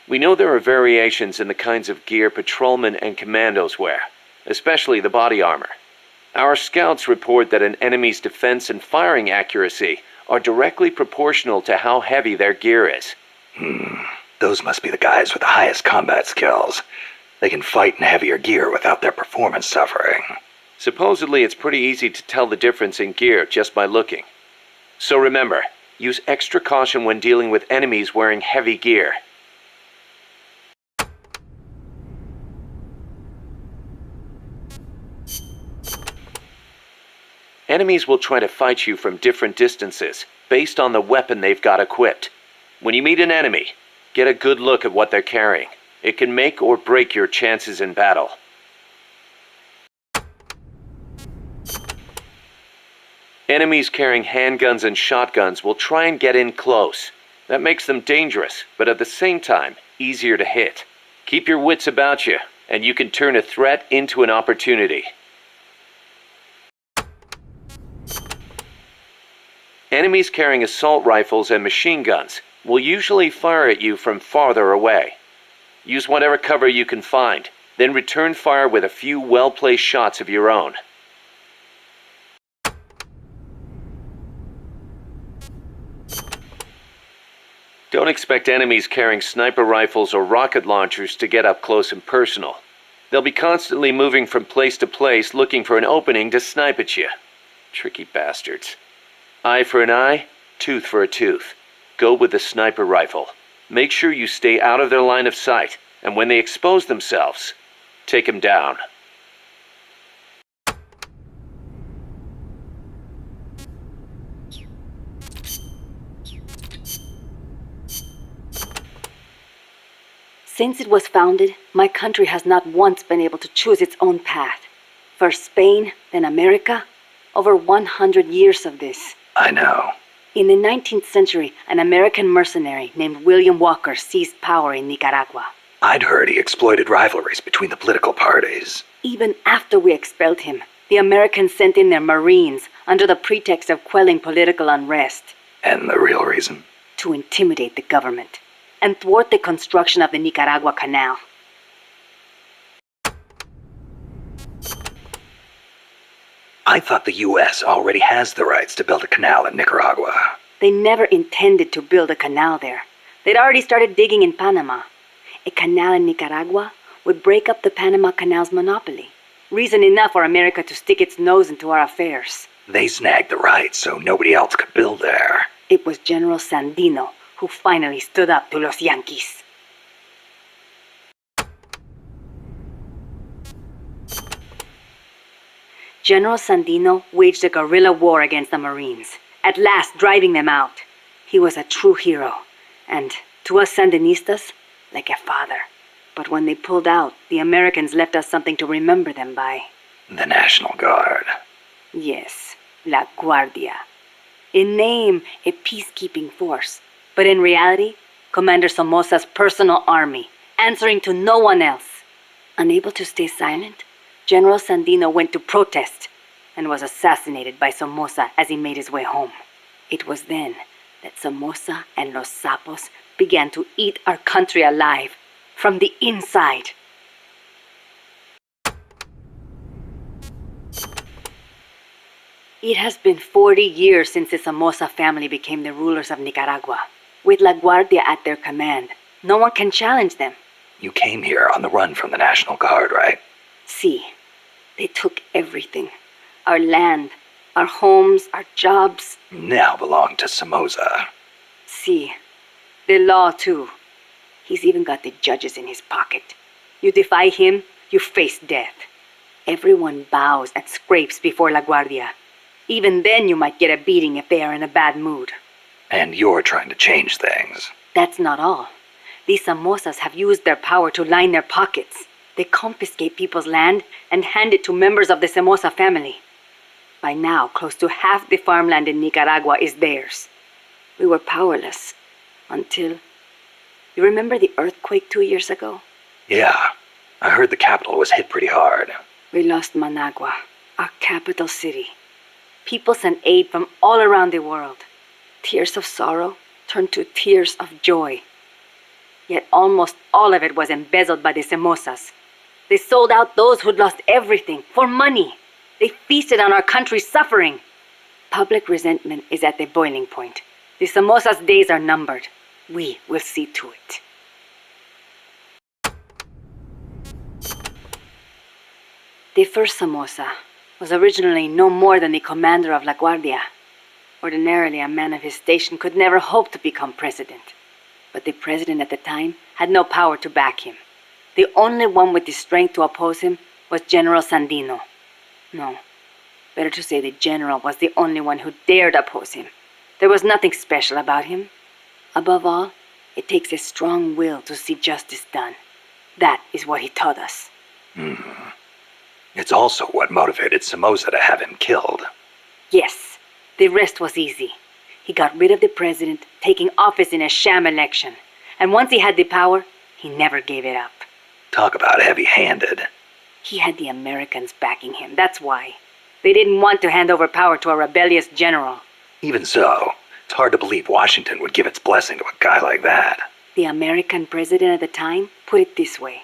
We know there are variations in the kinds of gear patrolmen and commandos wear, especially the body armor. Our scouts report that an enemy's defense and firing accuracy are directly proportional to how heavy their gear is. Those must be the guys with the highest combat skills. They can fight in heavier gear without their performance suffering. Supposedly, it's pretty easy to tell the difference in gear just by looking. So remember, use extra caution when dealing with enemies wearing heavy gear. Enemies will try to fight you from different distances, based on the weapon they've got equipped. When you meet an enemy, get a good look at what they're carrying. It can make or break your chances in battle. Enemies carrying handguns and shotguns will try and get in close. That makes them dangerous, but at the same time, easier to hit. Keep your wits about you, and you can turn a threat into an opportunity. Enemies carrying assault rifles and machine guns will usually fire at you from farther away. Use whatever cover you can find, then return fire with a few well-placed shots of your own. Don't expect enemies carrying sniper rifles or rocket launchers to get up close and personal. They'll be constantly moving from place to place looking for an opening to snipe at you. Tricky bastards. Eye for an eye, tooth for a tooth. Go with the sniper rifle. Make sure you stay out of their line of sight, and when they expose themselves, take them down. Since it was founded, my country has not once been able to choose its own path. First Spain, then America. Over 100 years of this. I know. In the 19th century, an American mercenary named William Walker seized power in Nicaragua. I'd heard he exploited rivalries between the political parties. Even after we expelled him, the Americans sent in their Marines under the pretext of quelling political unrest. And the real reason? To intimidate the government and thwart the construction of the Nicaragua Canal. I thought the U.S. already has the rights to build a canal in Nicaragua. They never intended to build a canal there. They'd already started digging in Panama. A canal in Nicaragua would break up the Panama Canal's monopoly. Reason enough for America to stick its nose into our affairs. They snagged the rights so nobody else could build there. It was General Sandino who finally stood up to los Yankees. General Sandino waged a guerrilla war against the Marines, at last driving them out. He was a true hero, and to us Sandinistas, like a father. But when they pulled out, the Americans left us something to remember them by. The National Guard. Yes, La Guardia. In name, a peacekeeping force, but in reality, Commander Somoza's personal army, answering to no one else. Unable to stay silent, General Sandino went to protest and was assassinated by Somoza as he made his way home. It was then that Somoza and Los Sapos began to eat our country alive from the inside. It has been 40 years since the Somoza family became the rulers of Nicaragua. With La Guardia at their command, no one can challenge them. You came here on the run from the National Guard, right? See, they took everything. Our land, our homes, our jobs. Now belong to Somoza. See, the law too. He's even got the judges in his pocket. You defy him, you face death. Everyone bows and scrapes before La Guardia. Even then you might get a beating if they are in a bad mood. And you're trying to change things. That's not all. These Somozas have used their power to line their pockets. They confiscate people's land and hand it to members of the Somoza family. By now, close to half the farmland in Nicaragua is theirs. We were powerless until... You remember the earthquake 2 years ago? Yeah, I heard the capital was hit pretty hard. We lost Managua, our capital city. People sent aid from all around the world. Tears of sorrow turned to tears of joy. Yet almost all of it was embezzled by the Somozas. They sold out those who'd lost everything for money. They feasted on our country's suffering. Public resentment is at the boiling point. The Somozas' days are numbered. We will see to it. The first Somoza was originally no more than the commander of La Guardia. Ordinarily, a man of his station could never hope to become president. But the president at the time had no power to back him. The only one with the strength to oppose him was General Sandino. No, better to say the general was the only one who dared oppose him. There was nothing special about him. Above all, it takes a strong will to see justice done. That is what he taught us. It's also what motivated Somoza to have him killed. Yes, the rest was easy. He got rid of the president, taking office in a sham election. And once he had the power, he never gave it up. Talk about heavy-handed. He had the Americans backing him, that's why. They didn't want to hand over power to a rebellious general. Even so, it's hard to believe Washington would give its blessing to a guy like that. The American president at the time put it this way.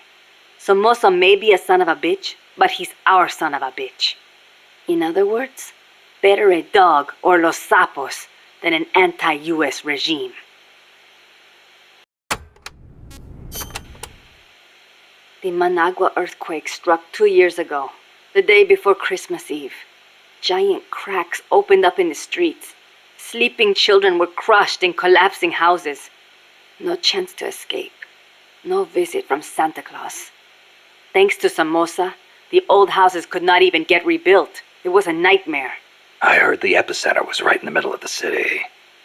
Somoza may be a son of a bitch, but he's our son of a bitch. In other words, better a dog or los sapos than an anti-US regime. The Managua earthquake struck 2 years ago, the day before Christmas Eve. Giant cracks opened up in the streets. Sleeping children were crushed in collapsing houses. No chance to escape. No visit from Santa Claus. Thanks to Somoza, the old houses could not even get rebuilt. It was a nightmare. I heard the epicenter was right in the middle of the city.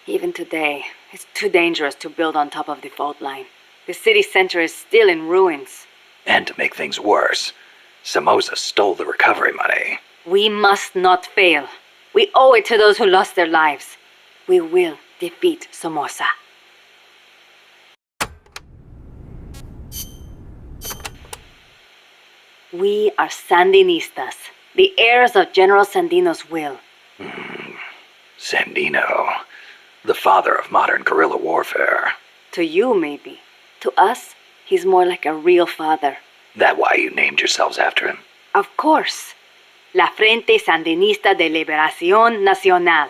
Even today, it's too dangerous to build on top of the fault line. The city center is still in ruins. And to make things worse, Somoza stole the recovery money. We must not fail. We owe it to those who lost their lives. We will defeat Somoza. We are Sandinistas, the heirs of General Sandino's will. Sandino, the father of modern guerrilla warfare. To you, maybe. To us, he's more like a real father. That why you named yourselves after him? Of course. La Frente Sandinista de Liberación Nacional.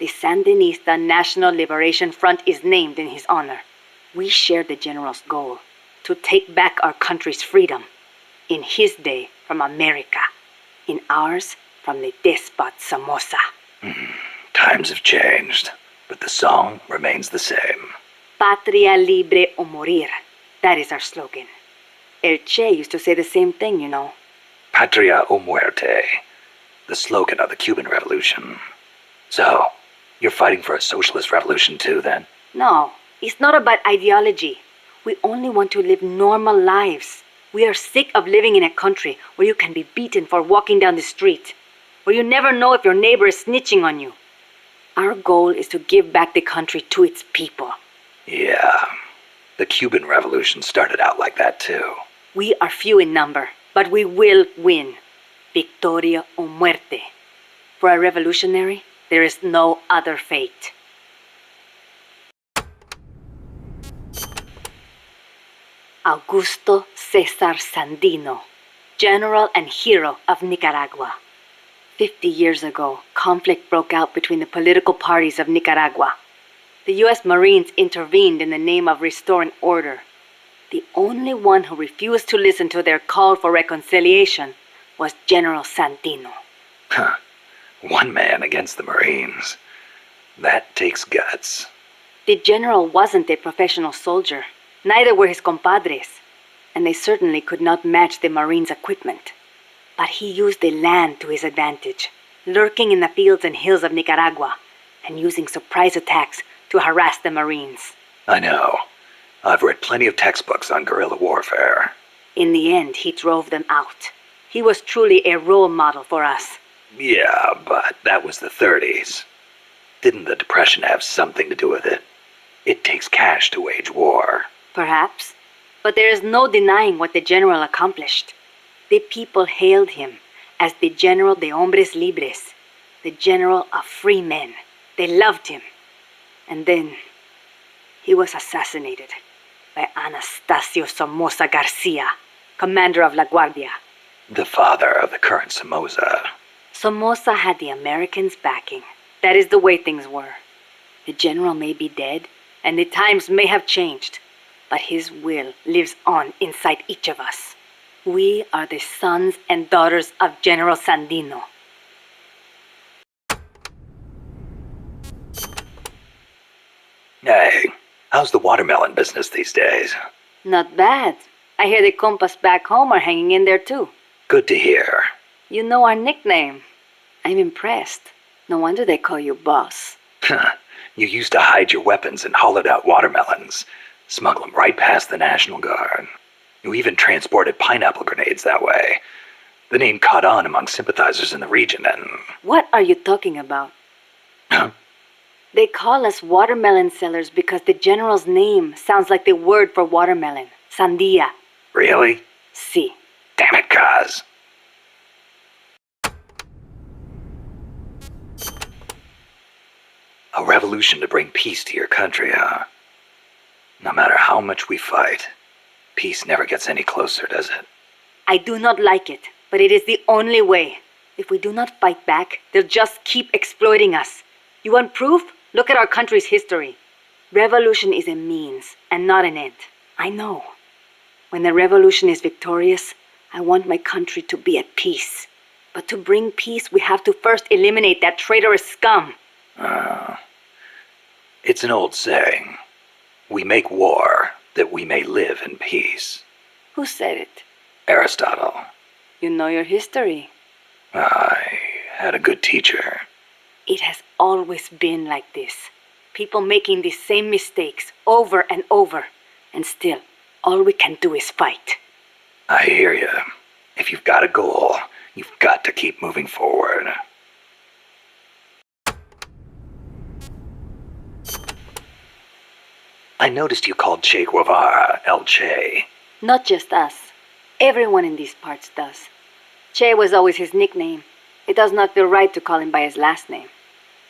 The Sandinista National Liberation Front is named in his honor. We share the general's goal, to take back our country's freedom. In his day, from America. In ours, from the despot Somoza. Times have changed, but the song remains the same. Patria libre o morir. That is our slogan. El Che used to say the same thing, you know. Patria o muerte, the slogan of the Cuban Revolution. So, you're fighting for a socialist revolution too, then? No, it's not about ideology. We only want to live normal lives. We are sick of living in a country where you can be beaten for walking down the street, where you never know if your neighbor is snitching on you. Our goal is to give back the country to its people. Yeah, the Cuban Revolution started out like that too. We are few in number, but we will win. Victoria o muerte. For a revolutionary, there is no other fate. Augusto Cesar Sandino, general and hero of Nicaragua. 50 years ago, conflict broke out between the political parties of Nicaragua. The U.S. Marines intervened in the name of restoring order. The only one who refused to listen to their call for reconciliation was General Sandino. One man against the Marines. That takes guts. The general wasn't a professional soldier. Neither were his compadres. And they certainly could not match the Marines' equipment. But he used the land to his advantage, lurking in the fields and hills of Nicaragua, and using surprise attacks to harass the Marines. I know. I've read plenty of textbooks on guerrilla warfare. In the end, he drove them out. He was truly a role model for us. Yeah, but that was the 30s. Didn't the Depression have something to do with it? It takes cash to wage war. Perhaps. But there is no denying what the general accomplished. The people hailed him as the General de Hombres Libres, the General of Free Men. They loved him. And then he was assassinated by Anastasio Somoza Garcia, commander of La Guardia. The father of the current Somoza. Somoza had the Americans' backing. That is the way things were. The general may be dead, and the times may have changed, but his will lives on inside each of us. We are the sons and daughters of General Sandino. Hey, how's the watermelon business these days? Not bad. I hear the compas back home are hanging in there too. Good to hear. You know our nickname. I'm impressed. No wonder they call you boss. You used to hide your weapons in hollowed-out watermelons, smuggle them right past the National Guard. You even transported pineapple grenades that way. The name caught on among sympathizers in the region and... What are you talking about? Huh? They call us watermelon sellers because the general's name sounds like the word for watermelon. Sandia. Really? Si. Damn it, Kaz. A revolution to bring peace to your country, huh? No matter how much we fight, peace never gets any closer, does it? I do not like it, but it is the only way. If we do not fight back, they'll just keep exploiting us. You want proof? Look at our country's history. Revolution is a means and not an end. I know. When the revolution is victorious, I want my country to be at peace. But to bring peace, we have to first eliminate that traitorous scum. It's an old saying. We make war that we may live in peace. Who said it? Aristotle. You know your history. I had a good teacher. It has always been like this. People making the same mistakes over and over. And still, all we can do is fight. I hear you. If you've got a goal, you've got to keep moving forward. I noticed you called Che Guevara El Che. Not just us. Everyone in these parts does. Che was always his nickname. It does not feel right to call him by his last name.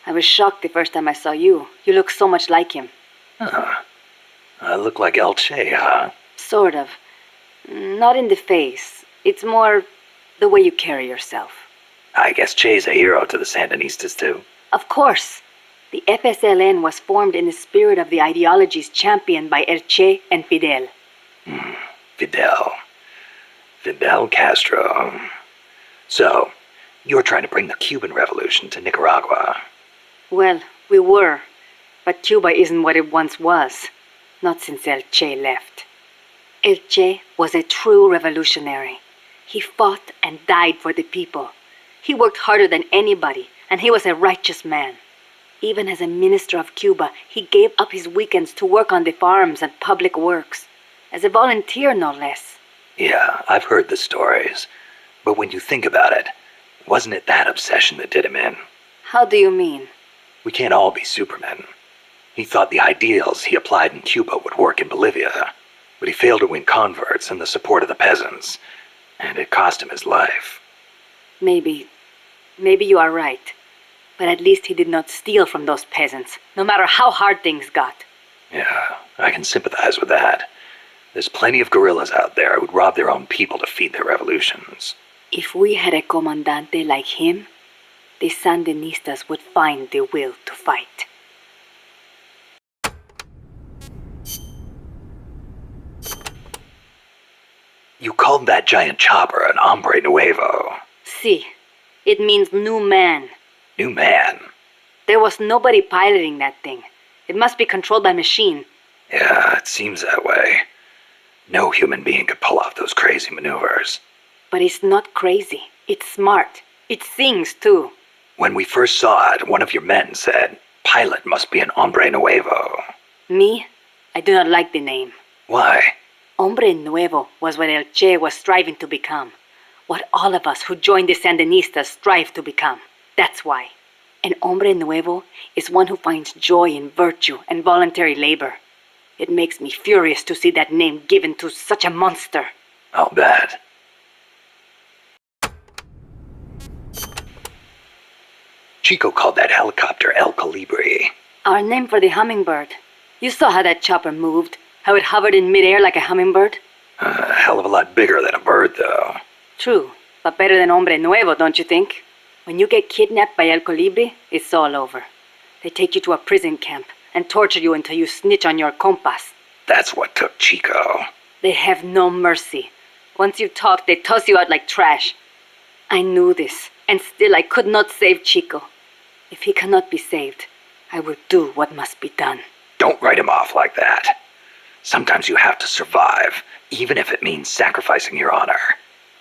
I was shocked the first time I saw you. You look so much like him. I look like El Che, huh? Sort of. Not in the face. It's more the way you carry yourself. I guess Che's a hero to the Sandinistas, too. Of course. The FSLN was formed in the spirit of the ideologies championed by El Che and Fidel. Fidel Castro. So, you're trying to bring the Cuban Revolution to Nicaragua. Well, we were. But Cuba isn't what it once was. Not since El Che left. El Che was a true revolutionary. He fought and died for the people. He worked harder than anybody, and he was a righteous man. Even as a minister of Cuba, he gave up his weekends to work on the farms and public works. As a volunteer, no less. Yeah, I've heard the stories. But when you think about it, wasn't it that obsession that did him in? How do you mean? We can't all be supermen. He thought the ideals he applied in Cuba would work in Bolivia. But he failed to win converts and the support of the peasants. And it cost him his life. Maybe you are right. But at least he did not steal from those peasants, no matter how hard things got. Yeah, I can sympathize with that. There's plenty of guerrillas out there who'd rob their own people to feed their revolutions. If we had a comandante like him, the Sandinistas would find the will to fight. You called that giant chopper an hombre nuevo. Si. It means new man. New man? There was nobody piloting that thing. It must be controlled by machine. Yeah, it seems that way. No human being could pull off those crazy maneuvers. But it's not crazy. It's smart. It sings, too. When we first saw it, one of your men said, "Pilot must be an hombre nuevo." Me? I do not like the name. Why? Hombre nuevo was what El Che was striving to become. What all of us who joined the Sandinistas strive to become. That's why. An hombre nuevo is one who finds joy in virtue and voluntary labor. It makes me furious to see that name given to such a monster. I'll bet. Chico called that helicopter El Colibri. Our name for the hummingbird. You saw how that chopper moved, how it hovered in midair like a hummingbird? A hell of a lot bigger than a bird, though. True, but better than Hombre Nuevo, don't you think? When you get kidnapped by El Colibri, it's all over. They take you to a prison camp and torture you until you snitch on your compas. That's what took Chico. They have no mercy. Once you talk, they toss you out like trash. I knew this, and still I could not save Chico. If he cannot be saved, I will do what must be done. Don't write him off like that. Sometimes you have to survive, even if it means sacrificing your honor.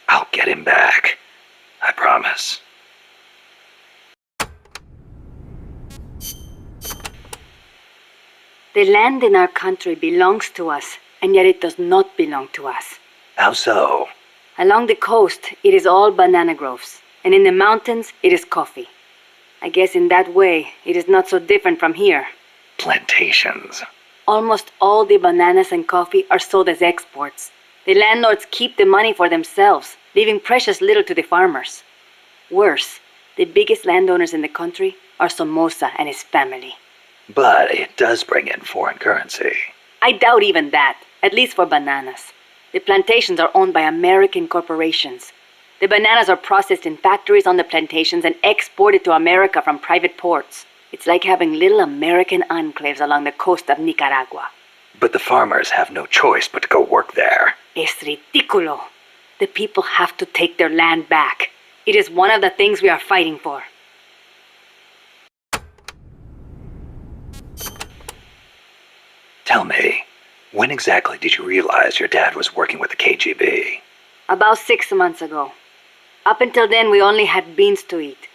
I'll get him back. I promise. The land in our country belongs to us, and yet it does not belong to us. How so? Along the coast, it is all banana groves, and in the mountains, it is coffee. I guess in that way, it is not so different from here. Plantations. Almost all the bananas and coffee are sold as exports. The landlords keep the money for themselves, leaving precious little to the farmers. Worse, the biggest landowners in the country are Somoza and his family. But it does bring in foreign currency. I doubt even that, at least for bananas. The plantations are owned by American corporations. The bananas are processed in factories on the plantations and exported to America from private ports. It's like having little American enclaves along the coast of Nicaragua. But the farmers have no choice but to go work there. Es ridículo. The people have to take their land back. It is one of the things we are fighting for. Tell me, when exactly did you realize your dad was working with the KGB? About 6 months ago. Up until then, we only had beans to eat.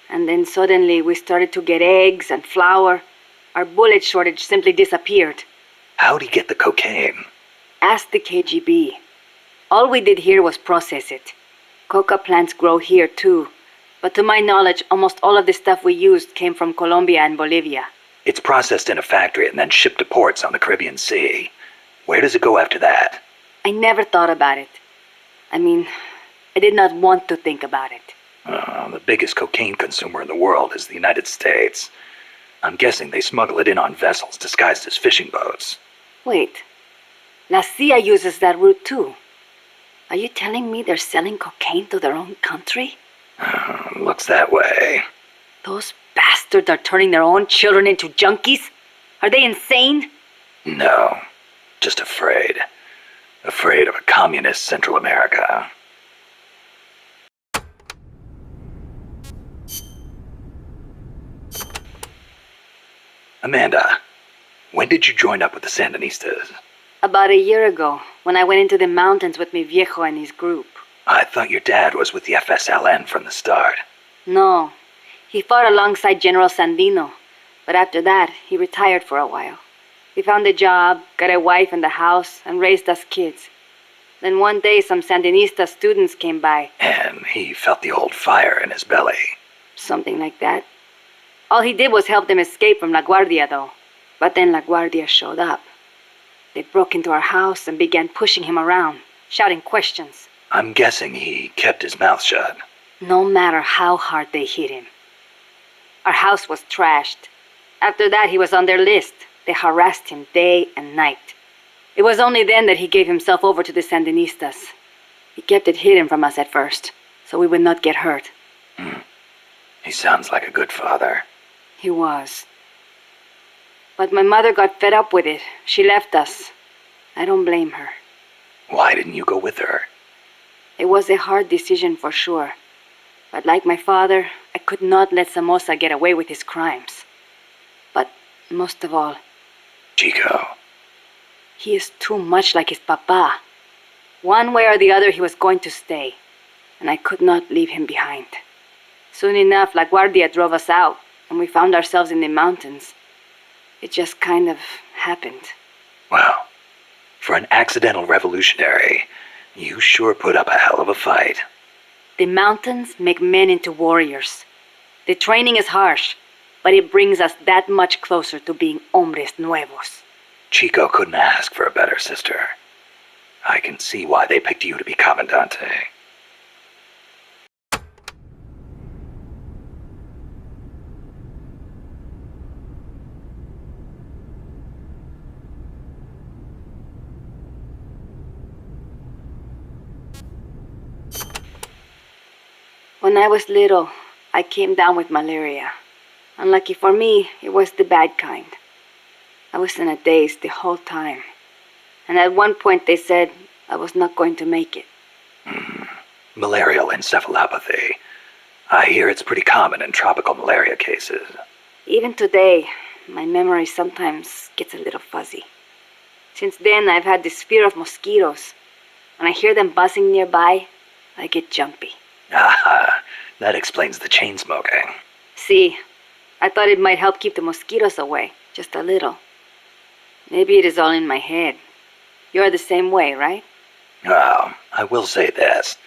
And then suddenly we started to get eggs and flour. Our bullet shortage simply disappeared. How'd he get the cocaine? Ask the KGB. All we did here was process it. Coca plants grow here too. But to my knowledge, almost all of the stuff we used came from Colombia and Bolivia. It's processed in a factory and then shipped to ports on the Caribbean Sea. Where does it go after that? I never thought about it. I mean, I did not want to think about it. The biggest cocaine consumer in the world is the United States. I'm guessing they smuggle it in on vessels disguised as fishing boats. Wait. La CIA uses that route too. Are you telling me they're selling cocaine to their own country? Looks that way. Those bastards are turning their own children into junkies? Are they insane? No. Just afraid. Afraid of a communist Central America. Amanda, when did you join up with the Sandinistas? About a year ago, when I went into the mountains with mi viejo and his group. I thought your dad was with the FSLN from the start. No. He fought alongside General Sandino, but after that, he retired for a while. He found a job, got a wife and a house, and raised us kids. Then one day, some Sandinista students came by. And he felt the old fire in his belly. Something like that. All he did was help them escape from La Guardia, though. But then La Guardia showed up. They broke into our house and began pushing him around, shouting questions. I'm guessing he kept his mouth shut. No matter how hard they hit him. Our house was trashed. After that, he was on their list. They harassed him day and night. It was only then that he gave himself over to the Sandinistas. He kept it hidden from us at first, so we would not get hurt. He sounds like a good father. He was. But my mother got fed up with it. She left us. I don't blame her. Why didn't you go with her? It was a hard decision for sure. But like my father, I could not let Somoza get away with his crimes. But most of all, Chico. He is too much like his papa. One way or the other, he was going to stay, and I could not leave him behind. Soon enough, La Guardia drove us out, and we found ourselves in the mountains. It just kind of happened. Well, for an accidental revolutionary, you sure put up a hell of a fight. The mountains make men into warriors. The training is harsh, but it brings us that much closer to being hombres nuevos. Chico couldn't ask for a better sister. I can see why they picked you to be Commandante. When I was little, I came down with malaria. Unlucky for me, it was the bad kind. I was in a daze the whole time. And at one point they said I was not going to make it. Malarial encephalopathy. I hear it's pretty common in tropical malaria cases. Even today, my memory sometimes gets a little fuzzy. Since then, I've had this fear of mosquitoes. When I hear them buzzing nearby, I get jumpy. Ah, that explains the chain smoking. See, I thought it might help keep the mosquitoes away, just a little. Maybe it is all in my head. You're the same way, right? Well, I will say this.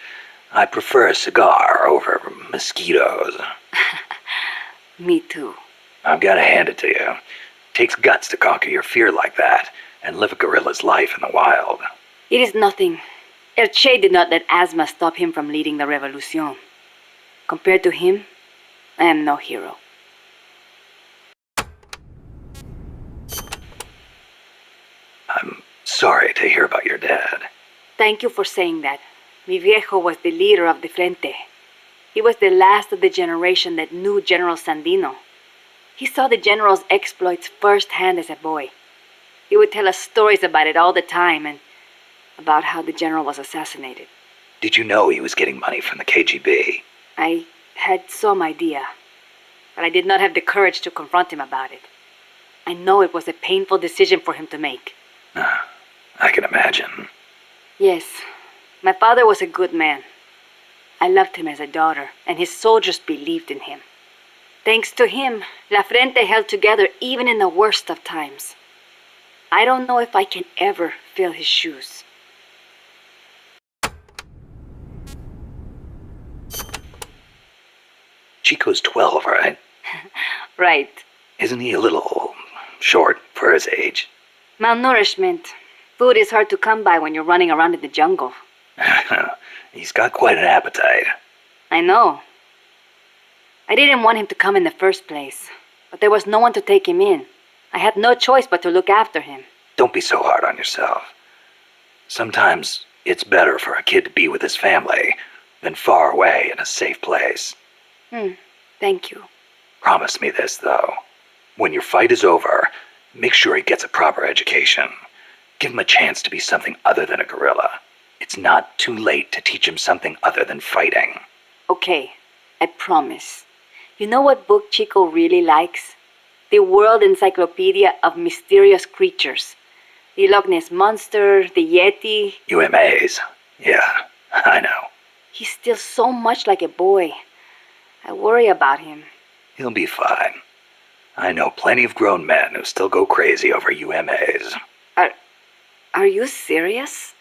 I prefer a cigar over mosquitoes. Me too. I've got to hand it to you. Takes guts to conquer your fear like that and live a gorilla's life in the wild. It is nothing. El Che did not let asthma stop him from leading the revolution. Compared to him, I am no hero. I'm sorry to hear about your dad. Thank you for saying that. Mi viejo was the leader of the Frente. He was the last of the generation that knew General Sandino. He saw the general's exploits firsthand as a boy. He would tell us stories about it all the time and about how the general was assassinated. Did you know he was getting money from the KGB? I had some idea, but I did not have the courage to confront him about it. I know it was a painful decision for him to make. I can imagine. Yes, my father was a good man. I loved him as a daughter, and his soldiers believed in him. Thanks to him, La Frente held together even in the worst of times. I don't know if I can ever fill his shoes. Chico's 12, right? Right. Isn't he a little short for his age? Malnourishment. Food is hard to come by when you're running around in the jungle. He's got quite an appetite. I know. I didn't want him to come in the first place, but there was no one to take him in. I had no choice but to look after him. Don't be so hard on yourself. Sometimes it's better for a kid to be with his family than far away in a safe place. Thank you. Promise me this, though. When your fight is over, make sure he gets a proper education. Give him a chance to be something other than a guerrilla. It's not too late to teach him something other than fighting. Okay, I promise. You know what book Chico really likes? The World Encyclopedia of Mysterious Creatures. The Loch Ness Monster, the Yeti. UMAs. Yeah, I know. He's still so much like a boy. I worry about him. He'll be fine. I know plenty of grown men who still go crazy over UMAs. Are you serious?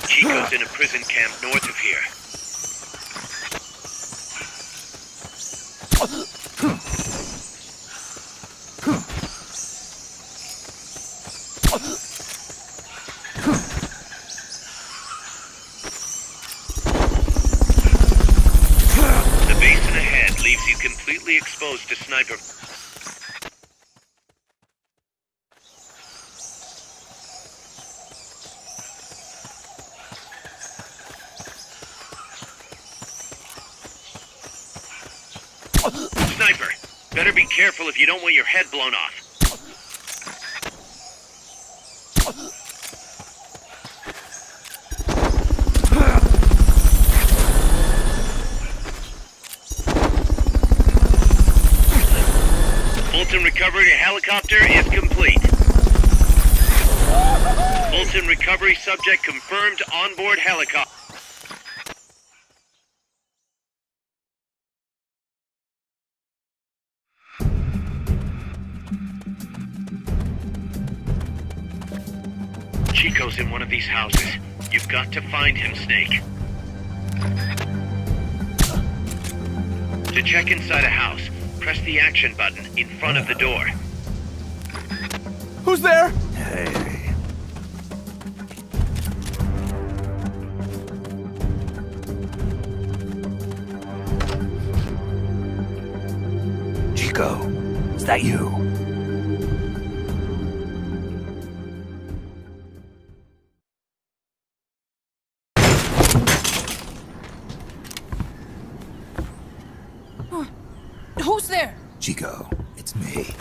Chico's in a prison camp north of here. The basin ahead leaves you completely exposed to sniper. Sniper, better be careful if you don't want your head blown off. Fulton recovered helicopter is complete. Fulton recovery subject confirmed onboard helicopter. Chico's in one of these houses. You've got to find him, Snake. To check inside a house, press the action button in front of the door. Who's there? Hey. Chico, is that you? Who's there? Chico, it's me.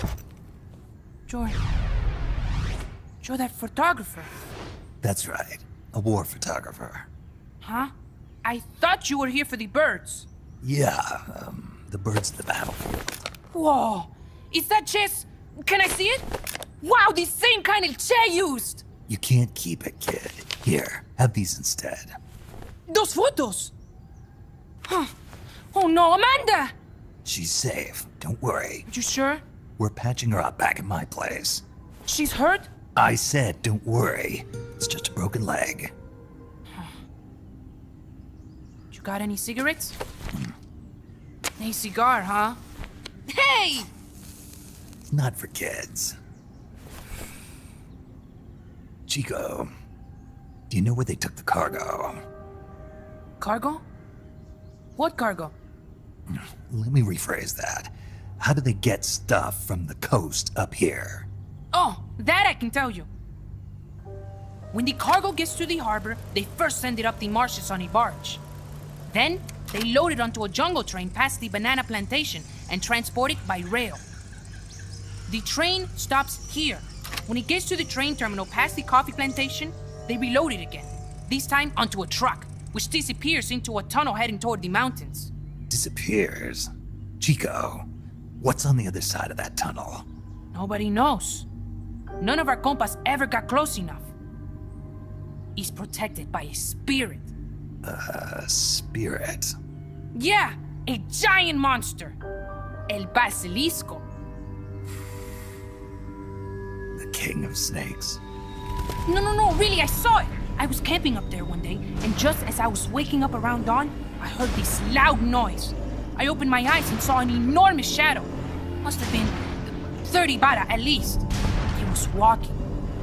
You're that photographer. That's right. A war photographer. Huh? I thought you were here for the birds. Yeah, the birds of the battlefield. Whoa. Is that chess? Can I see it? Wow, the same kind of chair used. You can't keep it, kid. Here, have these instead. Those photos. Huh. Oh no, Amanda! She's safe. Don't worry. You sure? We're patching her up back at my place. She's hurt? I said, don't worry. It's just a broken leg. You got any cigarettes? A cigar, huh? Hey! Not for kids. Chico, do you know where they took the cargo? Cargo? What cargo? Let me rephrase that. How do they get stuff from the coast up here? Oh, that I can tell you. When the cargo gets to the harbor, they first send it up the marshes on a barge. Then, they load it onto a jungle train past the banana plantation and transport it by rail. The train stops here. When it gets to the train terminal past the coffee plantation, they reload it again. This time onto a truck, which disappears into a tunnel heading toward the mountains. Disappears? Chico, what's on the other side of that tunnel? Nobody knows. None of our compas ever got close enough. He's protected by a spirit. A spirit? Yeah, a giant monster. El Basilisco. The king of snakes. No, really, I saw it. I was camping up there one day, and just as I was waking up around dawn, I heard this loud noise. I opened my eyes and saw an enormous shadow. Must have been 30 bara at least. He was walking,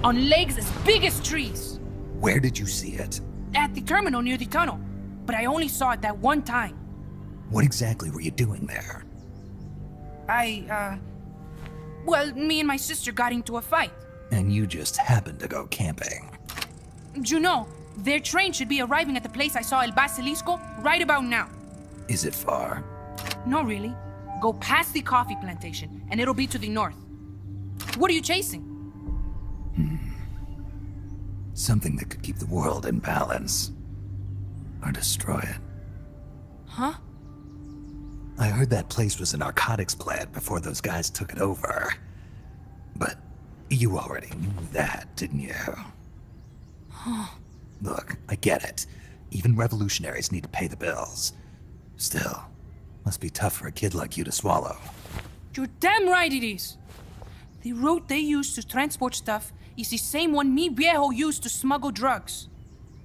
on legs as big as trees. Where did you see it? At the terminal near the tunnel, but I only saw it that one time. What exactly were you doing there? Well, me and my sister got into a fight. And you just happened to go camping. You know, their train should be arriving at the place I saw El Basilisco right about now. Is it far? No, really. Go past the coffee plantation, and it'll be to the north. What are you chasing? Something that could keep the world in balance. Or destroy it. Huh? I heard that place was a narcotics plant before those guys took it over. But you already knew that, didn't you? Huh. Look, I get it. Even revolutionaries need to pay the bills. Still, must be tough for a kid like you to swallow. You're damn right it is. The route they use to transport stuff is the same one mi viejo used to smuggle drugs.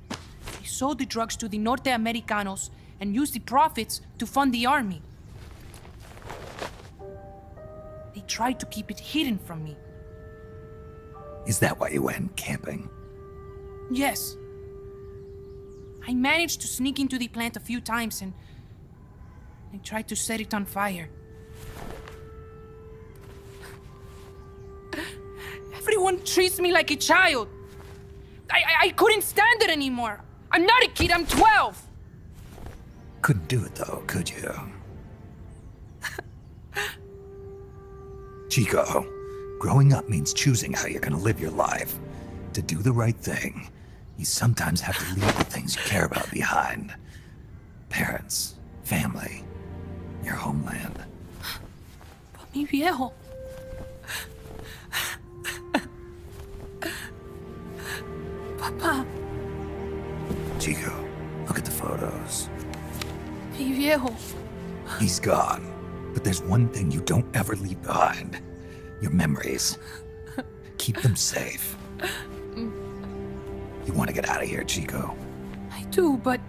They sold the drugs to the Norte Americanos and used the profits to fund the army. They tried to keep it hidden from me. Is that why you went camping? Yes. I managed to sneak into the plant a few times and I tried to set it on fire. Everyone treats me like a child. I couldn't stand it anymore. I'm not a kid, I'm 12. Couldn't do it though, could you? Chico, growing up means choosing how you're gonna live your life. To do the right thing, you sometimes have to leave the things you care about behind. Parents, family, your homeland. But mi viejo, Papa. Chico, look at the photos. Mi viejo. He's gone. But there's one thing you don't ever leave behind. Your memories. Keep them safe. You want to get out of here, Chico? I do, but...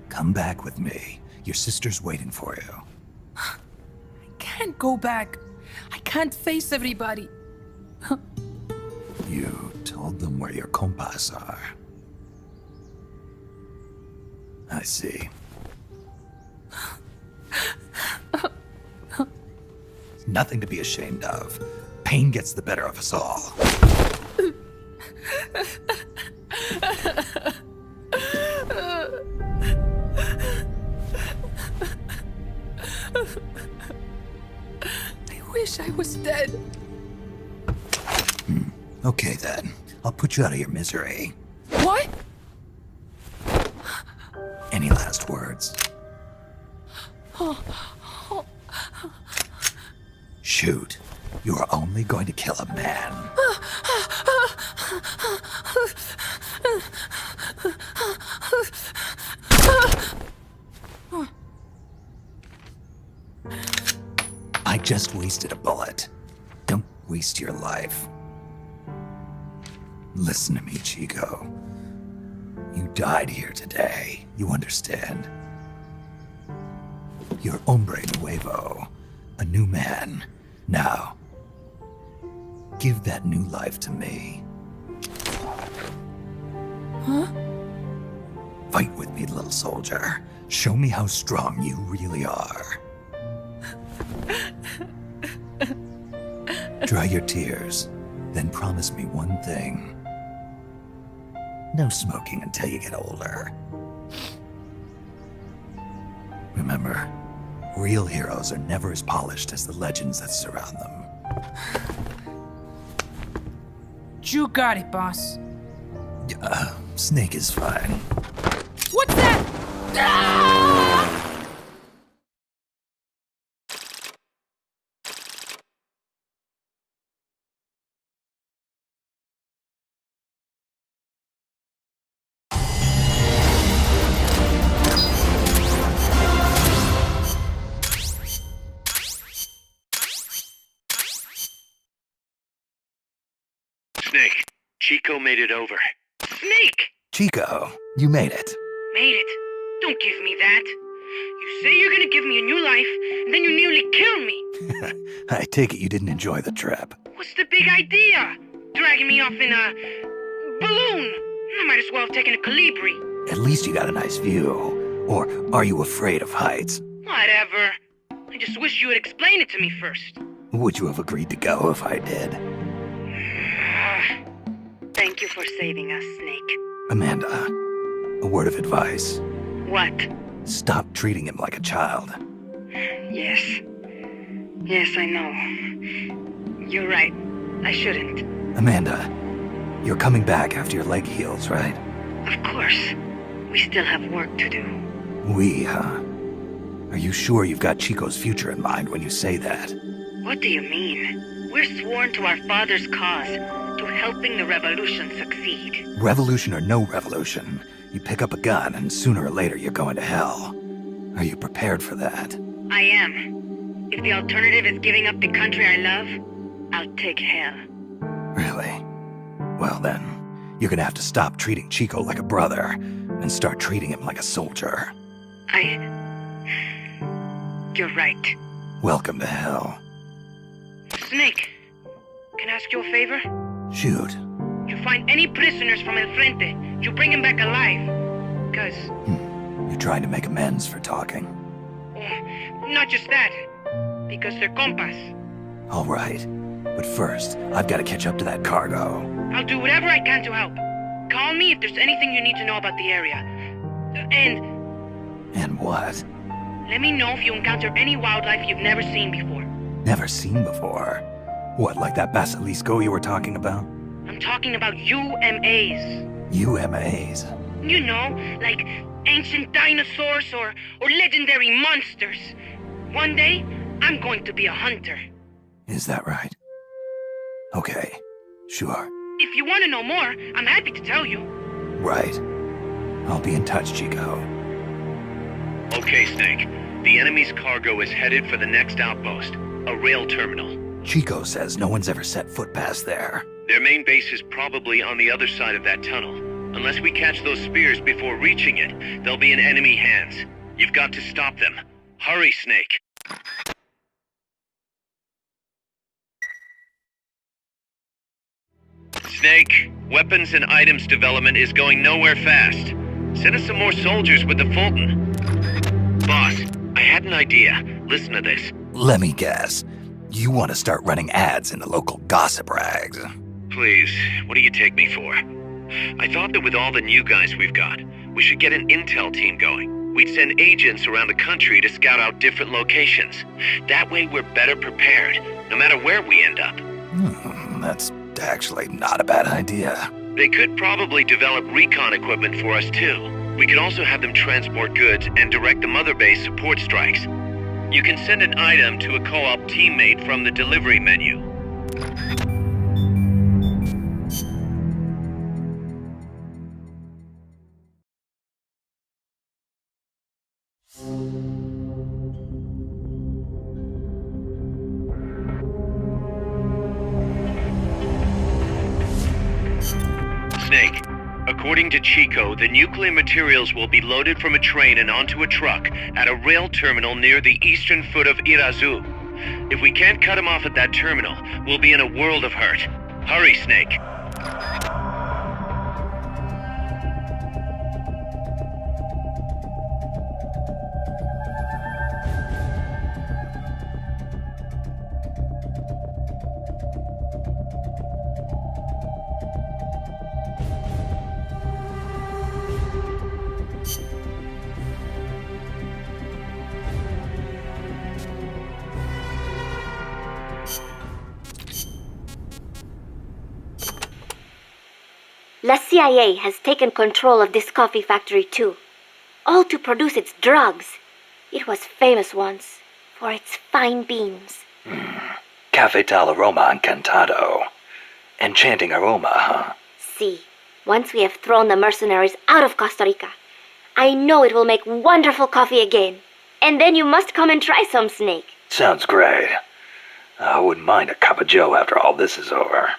Come back with me. Your sister's waiting for you. I can't go back. I can't face everybody. You told them where your compas are. I see. Nothing to be ashamed of. Pain gets the better of us all. I wish I was dead. Okay then. I'll put you out of your misery. What? Any last words? Shoot. You are only going to kill a man. I just wasted a bullet. Don't waste your life. Listen to me, Chico. You died here today. You understand? You're hombre nuevo. A new man. Now, give that new life to me. Huh? Fight with me, little soldier. Show me how strong you really are. Dry your tears, then promise me one thing. No smoking until you get older. Remember, real heroes are never as polished as the legends that surround them. You got it, boss. Snake is fine. What's that? Ah! Snake, Chico made it over. Snake! Chico, you made it. Made it. Don't give me that. You say you're gonna give me a new life, and then you nearly kill me. I take it you didn't enjoy the trip. What's the big idea? Dragging me off in a balloon. I might as well have taken a Calibri. At least you got a nice view. Or are you afraid of heights? Whatever. I just wish you would explain it to me first. Would you have agreed to go if I did? Thank you for saving us, Snake. Amanda, a word of advice. What? Stop treating him like a child. Yes. Yes, I know. You're right. I shouldn't. Amanda, you're coming back after your leg heals, right? Of course. We still have work to do. We, huh? Are you sure you've got Chico's future in mind when you say that? What do you mean? We're sworn to our father's cause, to helping the revolution succeed. Revolution or no revolution, you pick up a gun and sooner or later you're going to hell. Are you prepared for that? I am. If the alternative is giving up the country I love, I'll take hell. Really? Well then, you're gonna have to stop treating Chico like a brother and start treating him like a soldier. You're right. Welcome to hell. Snake, can I ask you a favor? Shoot. You find any prisoners from El Frente, you bring them back alive. Because... You're trying to make amends for talking. Not just that. Because they're compas. All right. But first, I've got to catch up to that cargo. I'll do whatever I can to help. Call me if there's anything you need to know about the area. And what? Let me know if you encounter any wildlife you've never seen before. Never seen before? What, like that basilisco you were talking about? I'm talking about UMAs. UMAs? You know, like ancient dinosaurs or legendary monsters. One day, I'm going to be a hunter. Is that right? Okay, sure. If you want to know more, I'm happy to tell you. Right. I'll be in touch, Chico. Okay, Snake. The enemy's cargo is headed for the next outpost, a rail terminal. Chico says no one's ever set foot past there. Their main base is probably on the other side of that tunnel. Unless we catch those spears before reaching it, they'll be in enemy hands. You've got to stop them. Hurry, Snake. Snake, weapons and items development is going nowhere fast. Send us some more soldiers with the Fulton. Boss, I had an idea. Listen to this. Let me guess. You want to start running ads in the local gossip rags. Please, what do you take me for? I thought that with all the new guys we've got, we should get an intel team going. We'd send agents around the country to scout out different locations. That way we're better prepared, no matter where we end up. That's actually not a bad idea. They could probably develop recon equipment for us too. We could also have them transport goods and direct the mother base support strikes. You can send an item to a co-op teammate from the delivery menu. Snake, according to Chico, the nuclear materials will be loaded from a train and onto a truck at a rail terminal near the eastern foot of Irazu. If we can't cut him off at that terminal, we'll be in a world of hurt. Hurry, Snake. La CIA has taken control of this coffee factory too, all to produce its drugs. It was famous once for its fine beans. Cafetal aroma encantado. Enchanting aroma, huh? See, once we have thrown the mercenaries out of Costa Rica, I know it will make wonderful coffee again. And then you must come and try some, Snake. Sounds great. I wouldn't mind a cup of joe after all this is over.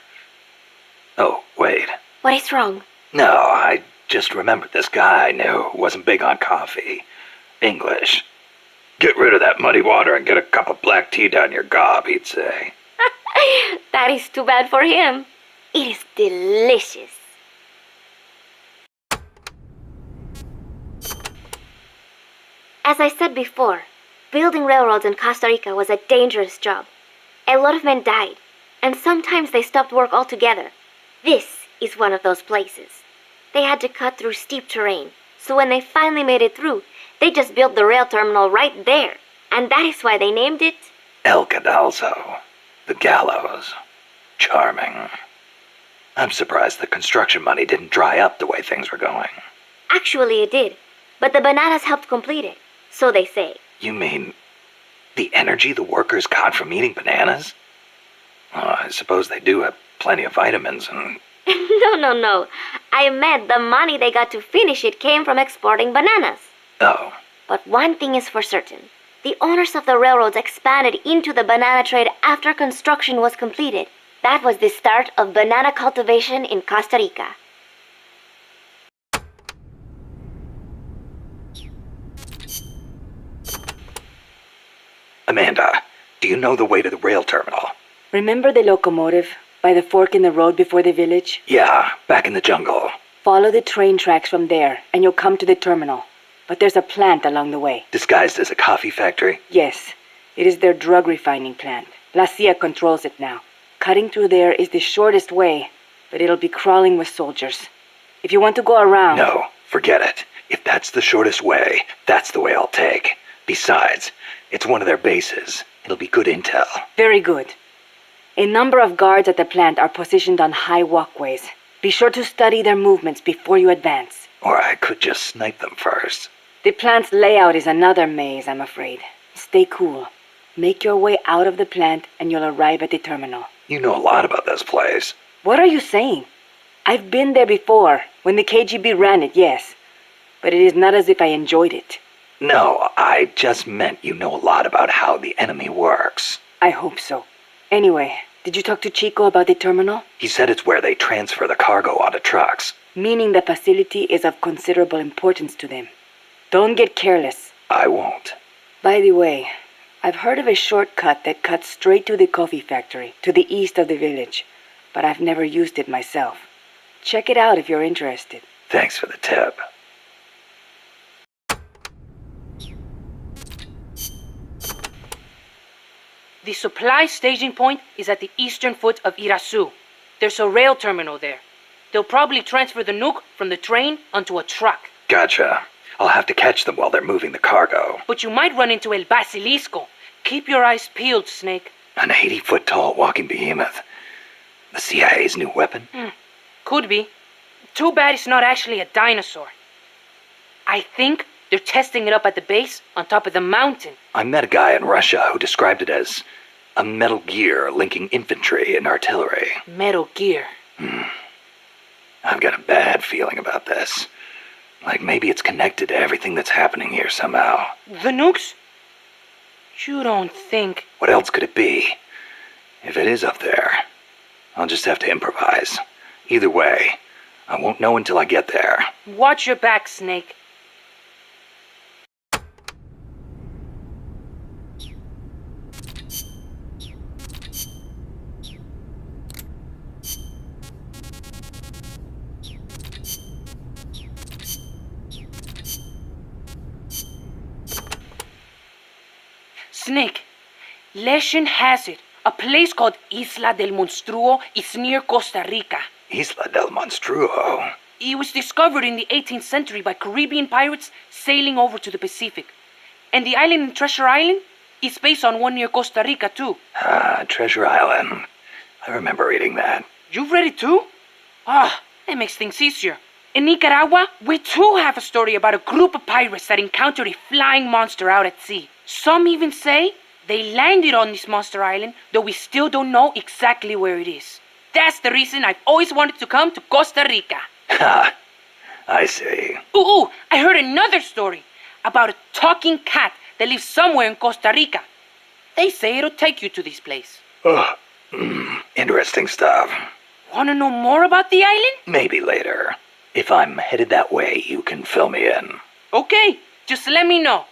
Oh, wait. What is wrong? No, I just remembered this guy I knew wasn't big on coffee. English. Get rid of that muddy water and get a cup of black tea down your gob, he'd say. That is too bad for him. It is delicious. As I said before, building railroads in Costa Rica was a dangerous job. A lot of men died, and sometimes they stopped work altogether. This is one of those places. They had to cut through steep terrain, so when they finally made it through, they just built the rail terminal right there, and that is why they named it El Cadalso. The gallows. Charming. I'm surprised the construction money didn't dry up the way things were going. Actually, it did, but the bananas helped complete it, so they say. You mean the energy the workers got from eating bananas? Well, I suppose they do have plenty of vitamins and... No. I meant the money they got to finish it came from exporting bananas. Oh. But one thing is for certain. The owners of the railroads expanded into the banana trade after construction was completed. That was the start of banana cultivation in Costa Rica. Amanda, do you know the way to the rail terminal? Remember the locomotive by the fork in the road before the village? Yeah, back in the jungle. Follow the train tracks from there, and you'll come to the terminal. But there's a plant along the way. Disguised as a coffee factory? Yes. It is their drug refining plant. La CIA controls it now. Cutting through there is the shortest way, but it'll be crawling with soldiers. If you want to go around... No, forget it. If that's the shortest way, that's the way I'll take. Besides, it's one of their bases. It'll be good intel. Very good. A number of guards at the plant are positioned on high walkways. Be sure to study their movements before you advance. Or I could just snipe them first. The plant's layout is another maze, I'm afraid. Stay cool. Make your way out of the plant and you'll arrive at the terminal. You know a lot about this place. What are you saying? I've been there before, when the KGB ran it, yes. But it is not as if I enjoyed it. No, I just meant you know a lot about how the enemy works. I hope so. Anyway, did you talk to Chico about the terminal? He said it's where they transfer the cargo onto trucks. Meaning the facility is of considerable importance to them. Don't get careless. I won't. By the way, I've heard of a shortcut that cuts straight to the coffee factory, to the east of the village, but I've never used it myself. Check it out if you're interested. Thanks for the tip. The supply staging point is at the eastern foot of Irasu. There's a rail terminal there. They'll probably transfer the nuke from the train onto a truck. Gotcha. I'll have to catch them while they're moving the cargo. But you might run into El Basilisco. Keep your eyes peeled, Snake. An 80-foot-tall walking behemoth. The CIA's new weapon? Could be. Too bad it's not actually a dinosaur. I think they're testing it up at the base on top of the mountain. I met a guy in Russia who described it as a metal gear linking infantry and artillery. Metal Gear. I've got a bad feeling about this. Like maybe it's connected to everything that's happening here somehow. The nukes? You don't think... What else could it be? If it is up there, I'll just have to improvise. Either way, I won't know until I get there. Watch your back, Snake. Snake, legend has it, a place called Isla del Monstruo is near Costa Rica. Isla del Monstruo? It was discovered in the 18th century by Caribbean pirates sailing over to the Pacific. And the island in Treasure Island is based on one near Costa Rica, too. Ah, Treasure Island. I remember reading that. You've read it, too? Ah, that makes things easier. In Nicaragua, we too have a story about a group of pirates that encountered a flying monster out at sea. Some even say they landed on this monster island, though we still don't know exactly where it is. That's the reason I've always wanted to come to Costa Rica. Ha! I see. Ooh, I heard another story about a talking cat that lives somewhere in Costa Rica. They say it'll take you to this place. Interesting stuff. Want to know more about the island? Maybe later. If I'm headed that way, you can fill me in. Okay, just let me know.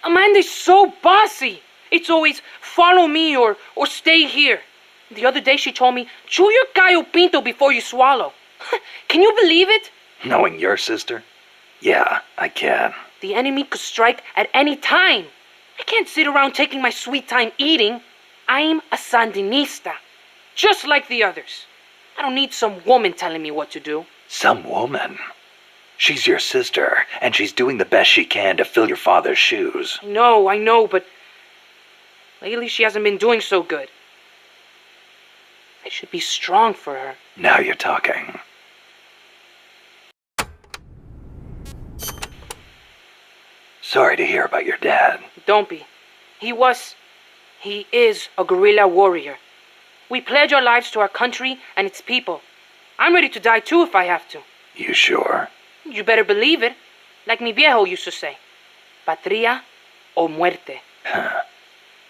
Amanda's so bossy. It's always follow me or stay here. The other day she told me, chew your gallo pinto before you swallow. Can you believe it? Knowing your sister? Yeah, I can. The enemy could strike at any time. I can't sit around taking my sweet time eating. I'm a Sandinista, just like the others. I don't need some woman telling me what to do. Some woman? She's your sister, and she's doing the best she can to fill your father's shoes. I know, but lately she hasn't been doing so good. I should be strong for her. Now you're talking. Sorry to hear about your dad. Don't be. He is a guerrilla warrior. We pledge our lives to our country and its people. I'm ready to die too if I have to. You sure? You better believe it. Like mi viejo used to say. Patria o muerte.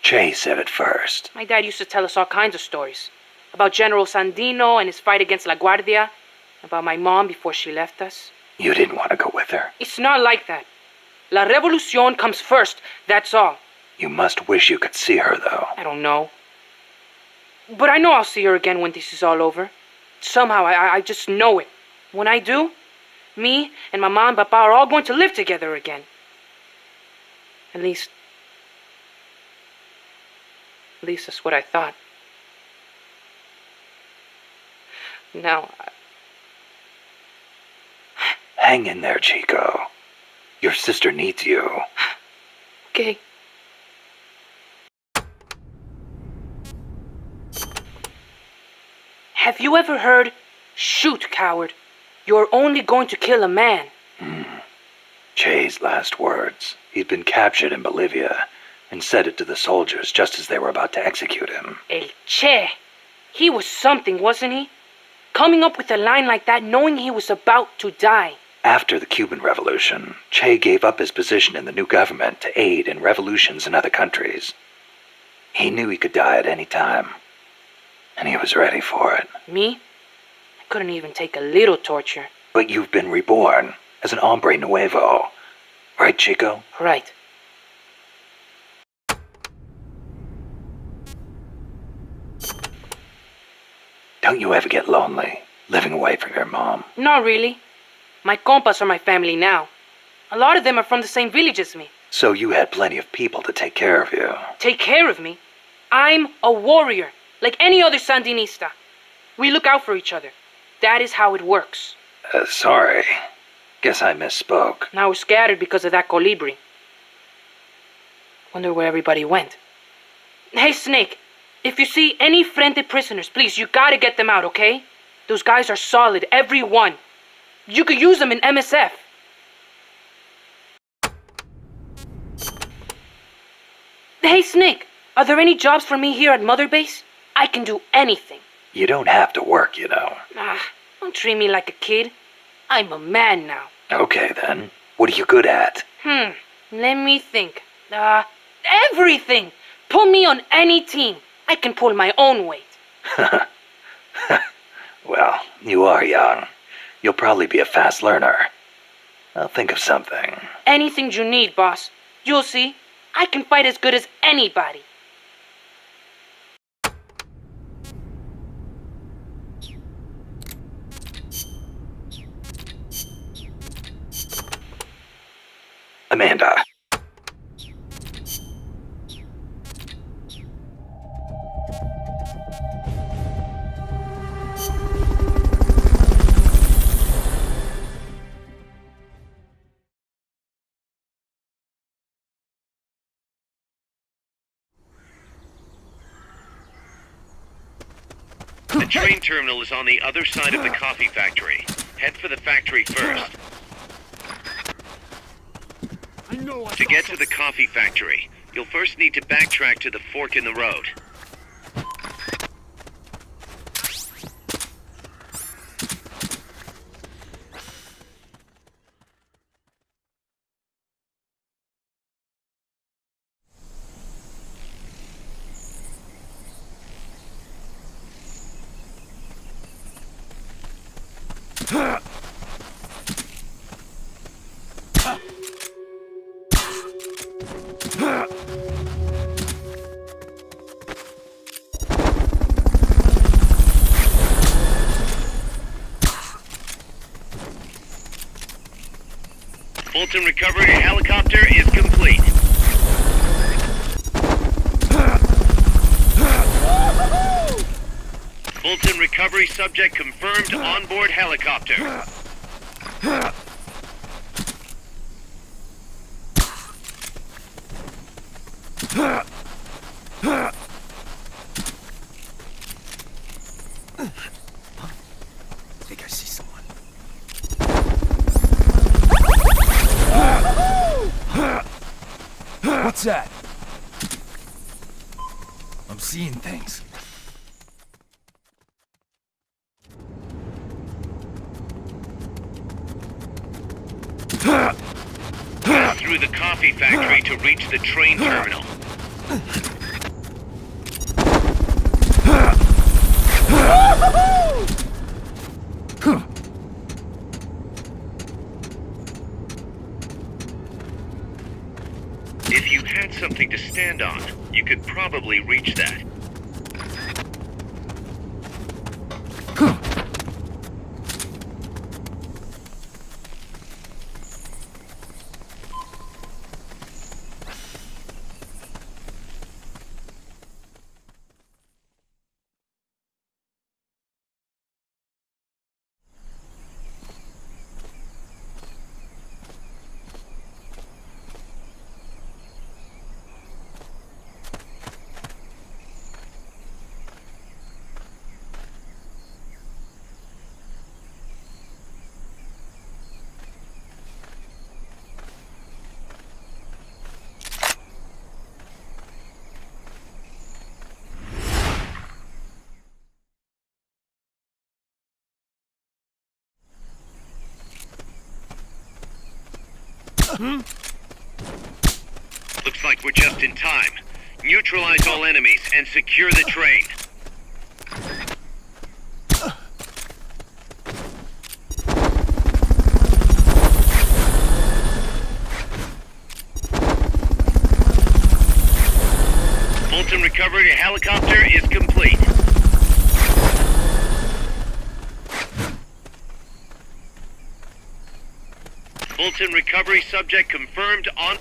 Che said it first. My dad used to tell us all kinds of stories. About General Sandino and his fight against La Guardia. About my mom before she left us. You didn't want to go with her? It's not like that. La Revolucion comes first, that's all. You must wish you could see her, though. I don't know. But I know I'll see her again when this is all over. Somehow, I just know it. When I do, me and my mom and papa are all going to live together again. At least that's what I thought. Now, Hang in there, Chico. Your sister needs you. Okay. Have you ever heard, shoot, coward, you're only going to kill a man? Che's last words. He's been captured in Bolivia, and said it to the soldiers just as they were about to execute him. El Che. He was something, wasn't he? Coming up with a line like that knowing he was about to die. After the Cuban Revolution, Che gave up his position in the new government to aid in revolutions in other countries. He knew he could die at any time, and he was ready for it. Me? I couldn't even take a little torture. But you've been reborn as an hombre nuevo. Right, Chico? Right. Don't you ever get lonely, living away from your mom? Not really. My compas are my family now. A lot of them are from the same village as me. So you had plenty of people to take care of you. Take care of me? I'm a warrior, like any other Sandinista. We look out for each other. That is how it works. Sorry. Guess I misspoke. Now we're scattered because of that colibri. Wonder where everybody went. Hey, Snake. If you see any Frente prisoners, please, you gotta get them out, okay? Those guys are solid, every one. You could use them in MSF. Hey, Snake. Are there any jobs for me here at Mother Base? I can do anything. You don't have to work, you know. Don't treat me like a kid. I'm a man now. Okay, then. What are you good at? Let me think. Everything! Put me on any team. I can pull my own weight. Well, you are young. You'll probably be a fast learner. I'll think of something. Anything you need, boss. You'll see. I can fight as good as anybody. Amanda. The train terminal is on the other side of the coffee factory. Head for the factory first. To get to the coffee factory, you'll first need to backtrack to the fork in the road. Fulton recovery helicopter is complete. Fulton recovery subject confirmed onboard helicopter. I think I see someone. What's that? I'm seeing things. Pass through the coffee factory to reach the train terminal. If you had something to stand on, you could probably reach that. Looks like we're just in time. Neutralize all enemies and secure the train. Fulton recovery helicopter is complete. Fulton recovery subject confirmed on...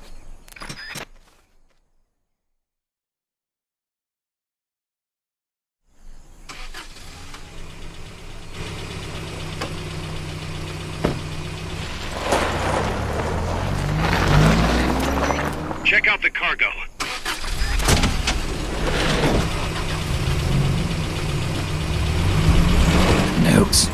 Check out the cargo. Nukes.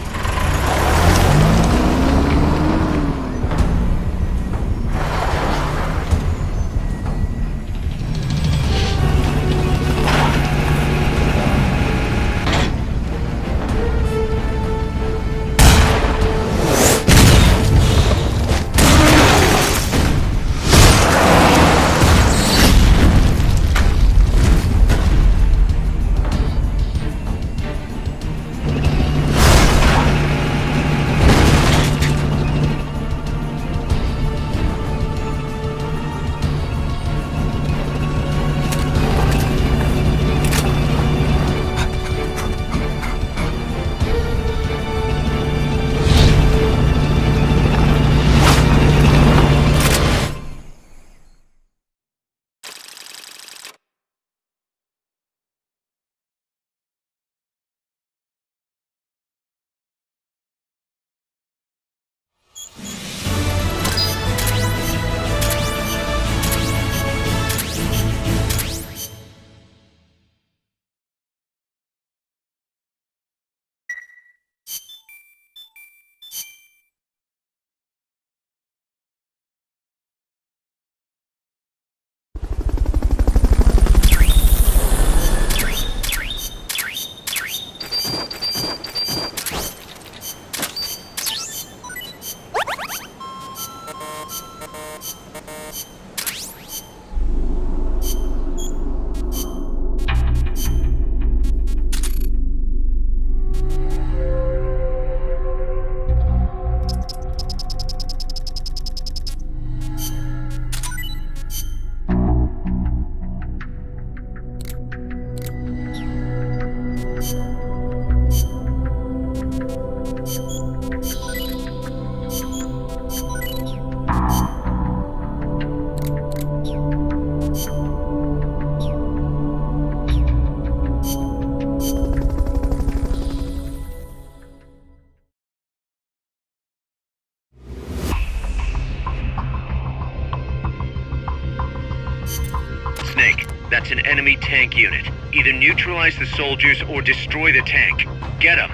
That's an enemy tank unit. Either neutralize the soldiers or destroy the tank. Get them!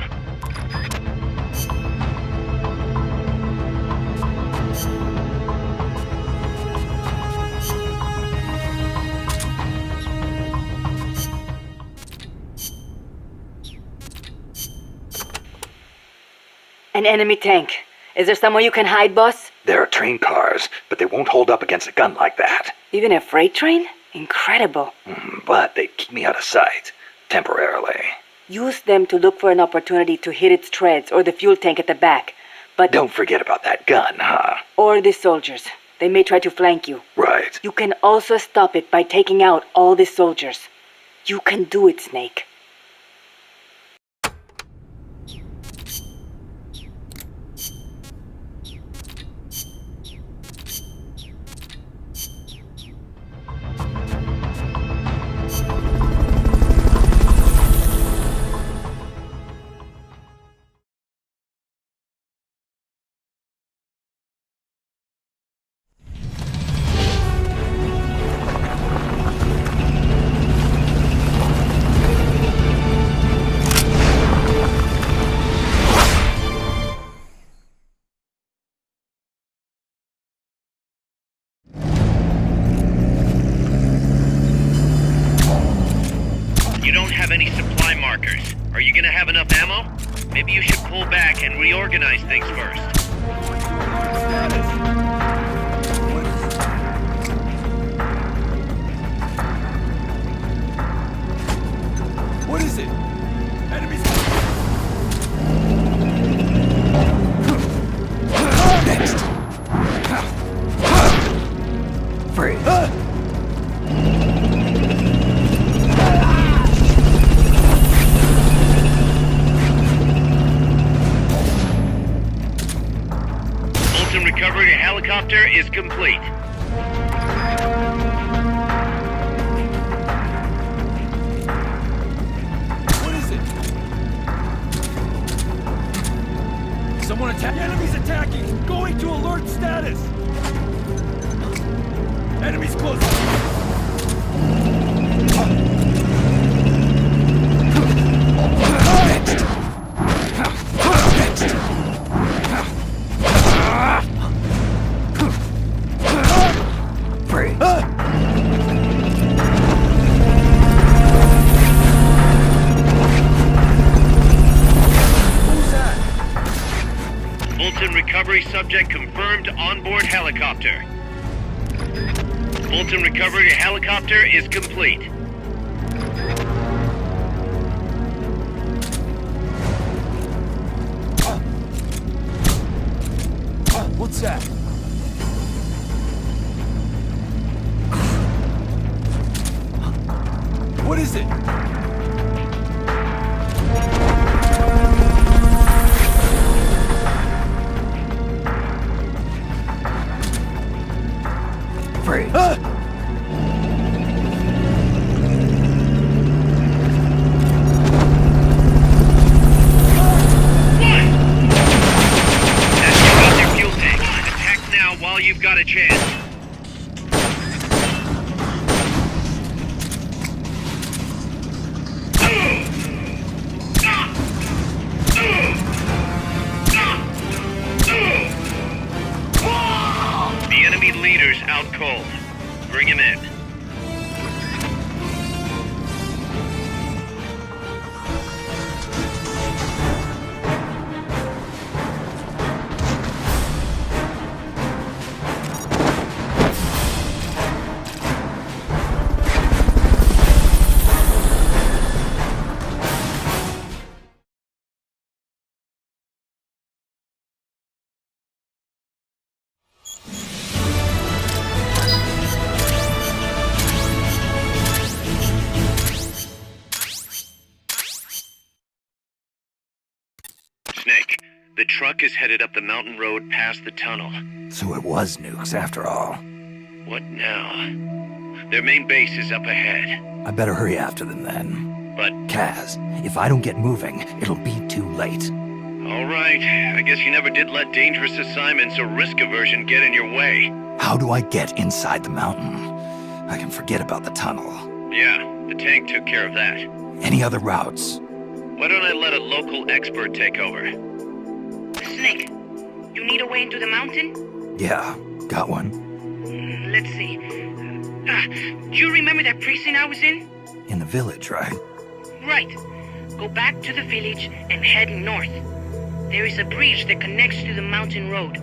An enemy tank. Is there somewhere you can hide, boss? There are train cars, but they won't hold up against a gun like that. Even a freight train? Incredible. But they keep me out of sight. Temporarily. Use them to look for an opportunity to hit its treads or the fuel tank at the back. But don't forget about that gun, huh? Or the soldiers. They may try to flank you. Right. You can also stop it by taking out all the soldiers. You can do it, Snake. Any supply markers. Are you gonna have enough ammo? Maybe you should pull back and reorganize things first. What is it? Enemies... Next. Freeze. Bolton recovery to helicopter is complete. Someone attack! Enemies attacking! Going to alert status! Enemies close! Free. Bolton recovery subject confirmed onboard helicopter. Bolton recovery to helicopter is complete. What's that? What is it? Free. While you've got a chance. The enemy leader's out cold. Bring him in. Snake, the truck is headed up the mountain road past the tunnel. So it was nukes after all. What now? Their main base is up ahead. I better hurry after them then. But... Kaz, if I don't get moving, it'll be too late. All right. I guess you never did let dangerous assignments or risk aversion get in your way. How do I get inside the mountain? I can forget about the tunnel. Yeah, the tank took care of that. Any other routes? Why don't I let a local expert take over? Snake, you need a way into the mountain? Yeah, got one. Let's see. Do you remember that precinct I was in? In the village, right? Right. Go back to the village and head north. There is a bridge that connects to the mountain road.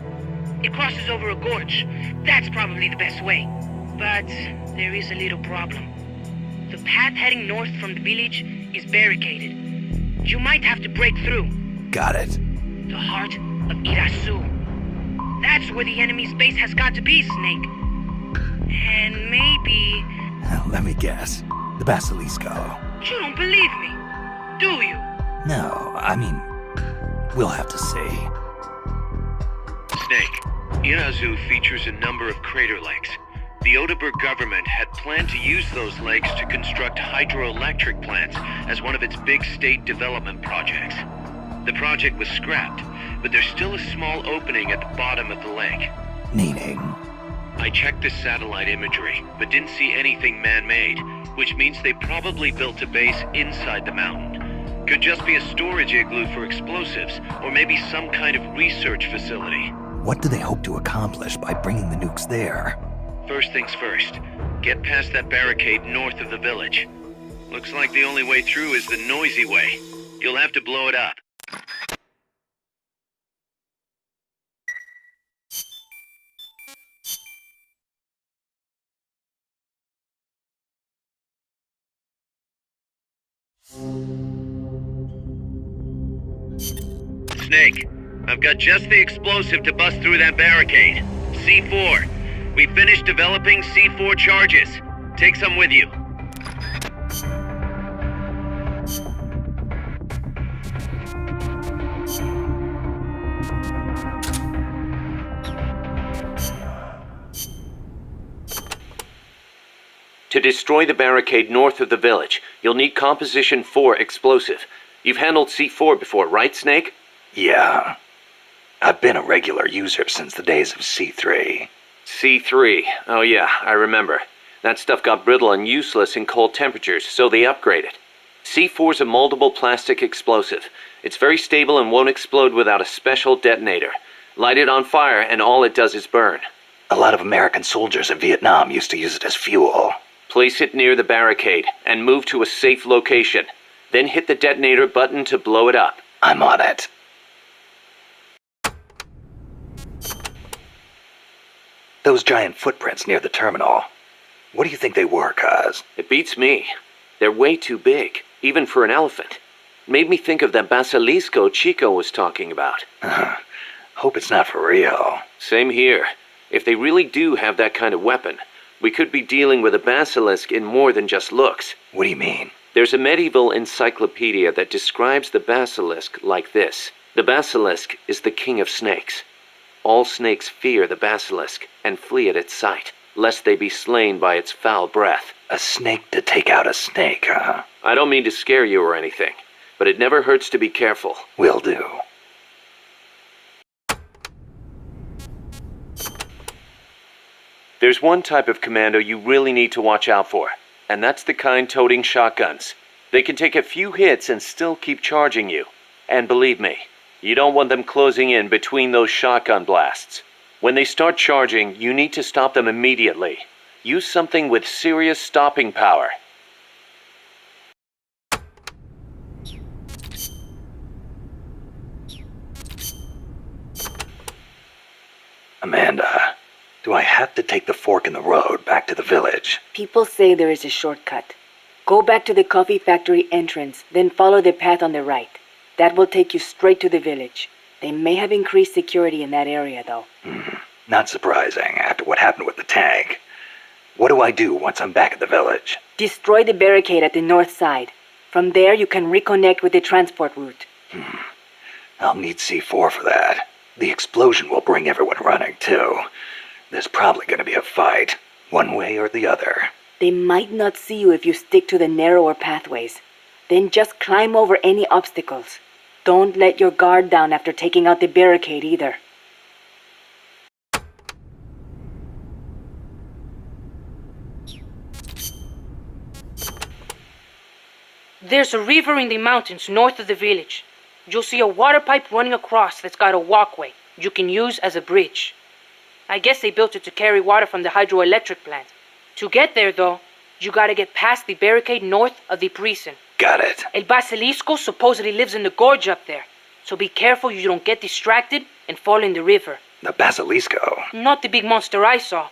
It crosses over a gorge. That's probably the best way. But there is a little problem. The path heading north from the village is barricaded. You might have to break through. Got it. The heart of Irasu. That's where the enemy's base has got to be, Snake. And maybe... Let me guess. The Basilisco. You don't believe me, do you? No, I mean... We'll have to see. Snake, Irazu features a number of crater lakes. The Odeberg government had planned to use those lakes to construct hydroelectric plants as one of its big state development projects. The project was scrapped, but there's still a small opening at the bottom of the lake. Meaning? I checked the satellite imagery, but didn't see anything man-made, which means they probably built a base inside the mountain. Could just be a storage igloo for explosives, or maybe some kind of research facility. What do they hope to accomplish by bringing the nukes there? First things first, get past that barricade north of the village. Looks like the only way through is the noisy way. You'll have to blow it up. Snake. I've got just the explosive to bust through that barricade. C4. We finished developing C4 charges. Take some with you. To destroy the barricade north of the village, you'll need Composition 4 explosive. You've handled C4 before, right, Snake? Yeah. I've been a regular user since the days of C3. C3. Oh yeah, I remember. That stuff got brittle and useless in cold temperatures, so they upgraded. C4's a moldable plastic explosive. It's very stable and won't explode without a special detonator. Light it on fire and all it does is burn. A lot of American soldiers in Vietnam used to use it as fuel. Place it near the barricade and move to a safe location. Then hit the detonator button to blow it up. I'm on it. Those giant footprints near the terminal. What do you think they were, Kaz? It beats me. They're way too big, even for an elephant. Made me think of that basilisco Chico was talking about. Hope it's not for real. Same here. If they really do have that kind of weapon, we could be dealing with a basilisk in more than just looks. What do you mean? There's a medieval encyclopedia that describes the basilisk like this. The basilisk is the king of snakes. All snakes fear the basilisk and flee at its sight, lest they be slain by its foul breath. A snake to take out a snake, huh? I don't mean to scare you or anything, but it never hurts to be careful. Will do. There's one type of commando you really need to watch out for, and that's the kind toting shotguns. They can take a few hits and still keep charging you. And believe me, you don't want them closing in between those shotgun blasts. When they start charging, you need to stop them immediately. Use something with serious stopping power. Amanda, do I have to take the fork in the road back to the village? People say there is a shortcut. Go back to the coffee factory entrance, then follow the path on the right. That will take you straight to the village. They may have increased security in that area, though. Not surprising, after what happened with the tank. What do I do once I'm back at the village? Destroy the barricade at the north side. From there, you can reconnect with the transport route. I'll need C4 for that. The explosion will bring everyone running, too. There's probably going to be a fight, one way or the other. They might not see you if you stick to the narrower pathways. Then just climb over any obstacles. Don't let your guard down after taking out the barricade either. There's a river in the mountains north of the village. You'll see a water pipe running across that's got a walkway you can use as a bridge. I guess they built it to carry water from the hydroelectric plant. To get there, though, you gotta get past the barricade north of the prison. Got it. El Basilisco supposedly lives in the gorge up there, so be careful you don't get distracted and fall in the river. The Basilisco? Not the big monster I saw.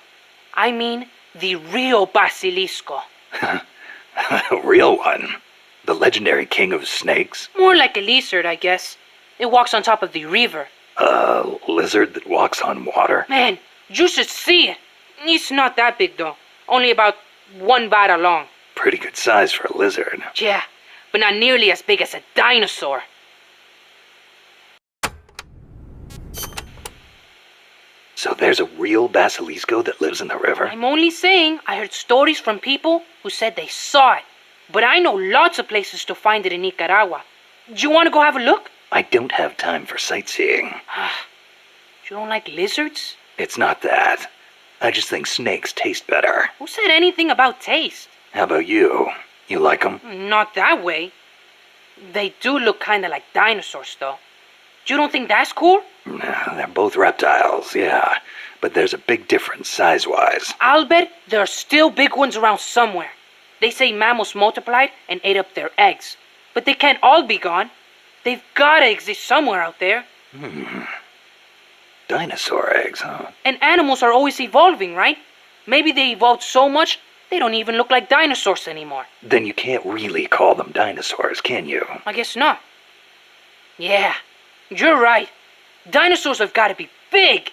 I mean the real Basilisco. A real one? The legendary king of snakes? More like a lizard, I guess. It walks on top of the river. A lizard that walks on water? Man, you should see it. It's not that big, though. Only about 1 vara long. Pretty good size for a lizard. Yeah, but not nearly as big as a dinosaur. So there's a real Basilisco that lives in the river? I'm only saying I heard stories from people who said they saw it. But I know lots of places to find it in Nicaragua. Do you want to go have a look? I don't have time for sightseeing. You don't like lizards? It's not that. I just think snakes taste better. Who said anything about taste? How about you? You like them? Not that way. They do look kind of like dinosaurs, though. You don't think that's cool? They're both reptiles, yeah. But there's a big difference size-wise. I'll bet there are still big ones around somewhere. They say mammals multiplied and ate up their eggs. But they can't all be gone. They've gotta exist somewhere out there. Dinosaur eggs, huh? And animals are always evolving, right? Maybe they evolved so much, they don't even look like dinosaurs anymore. Then you can't really call them dinosaurs, can you? I guess not. Yeah, You're right. Dinosaurs have got to be big.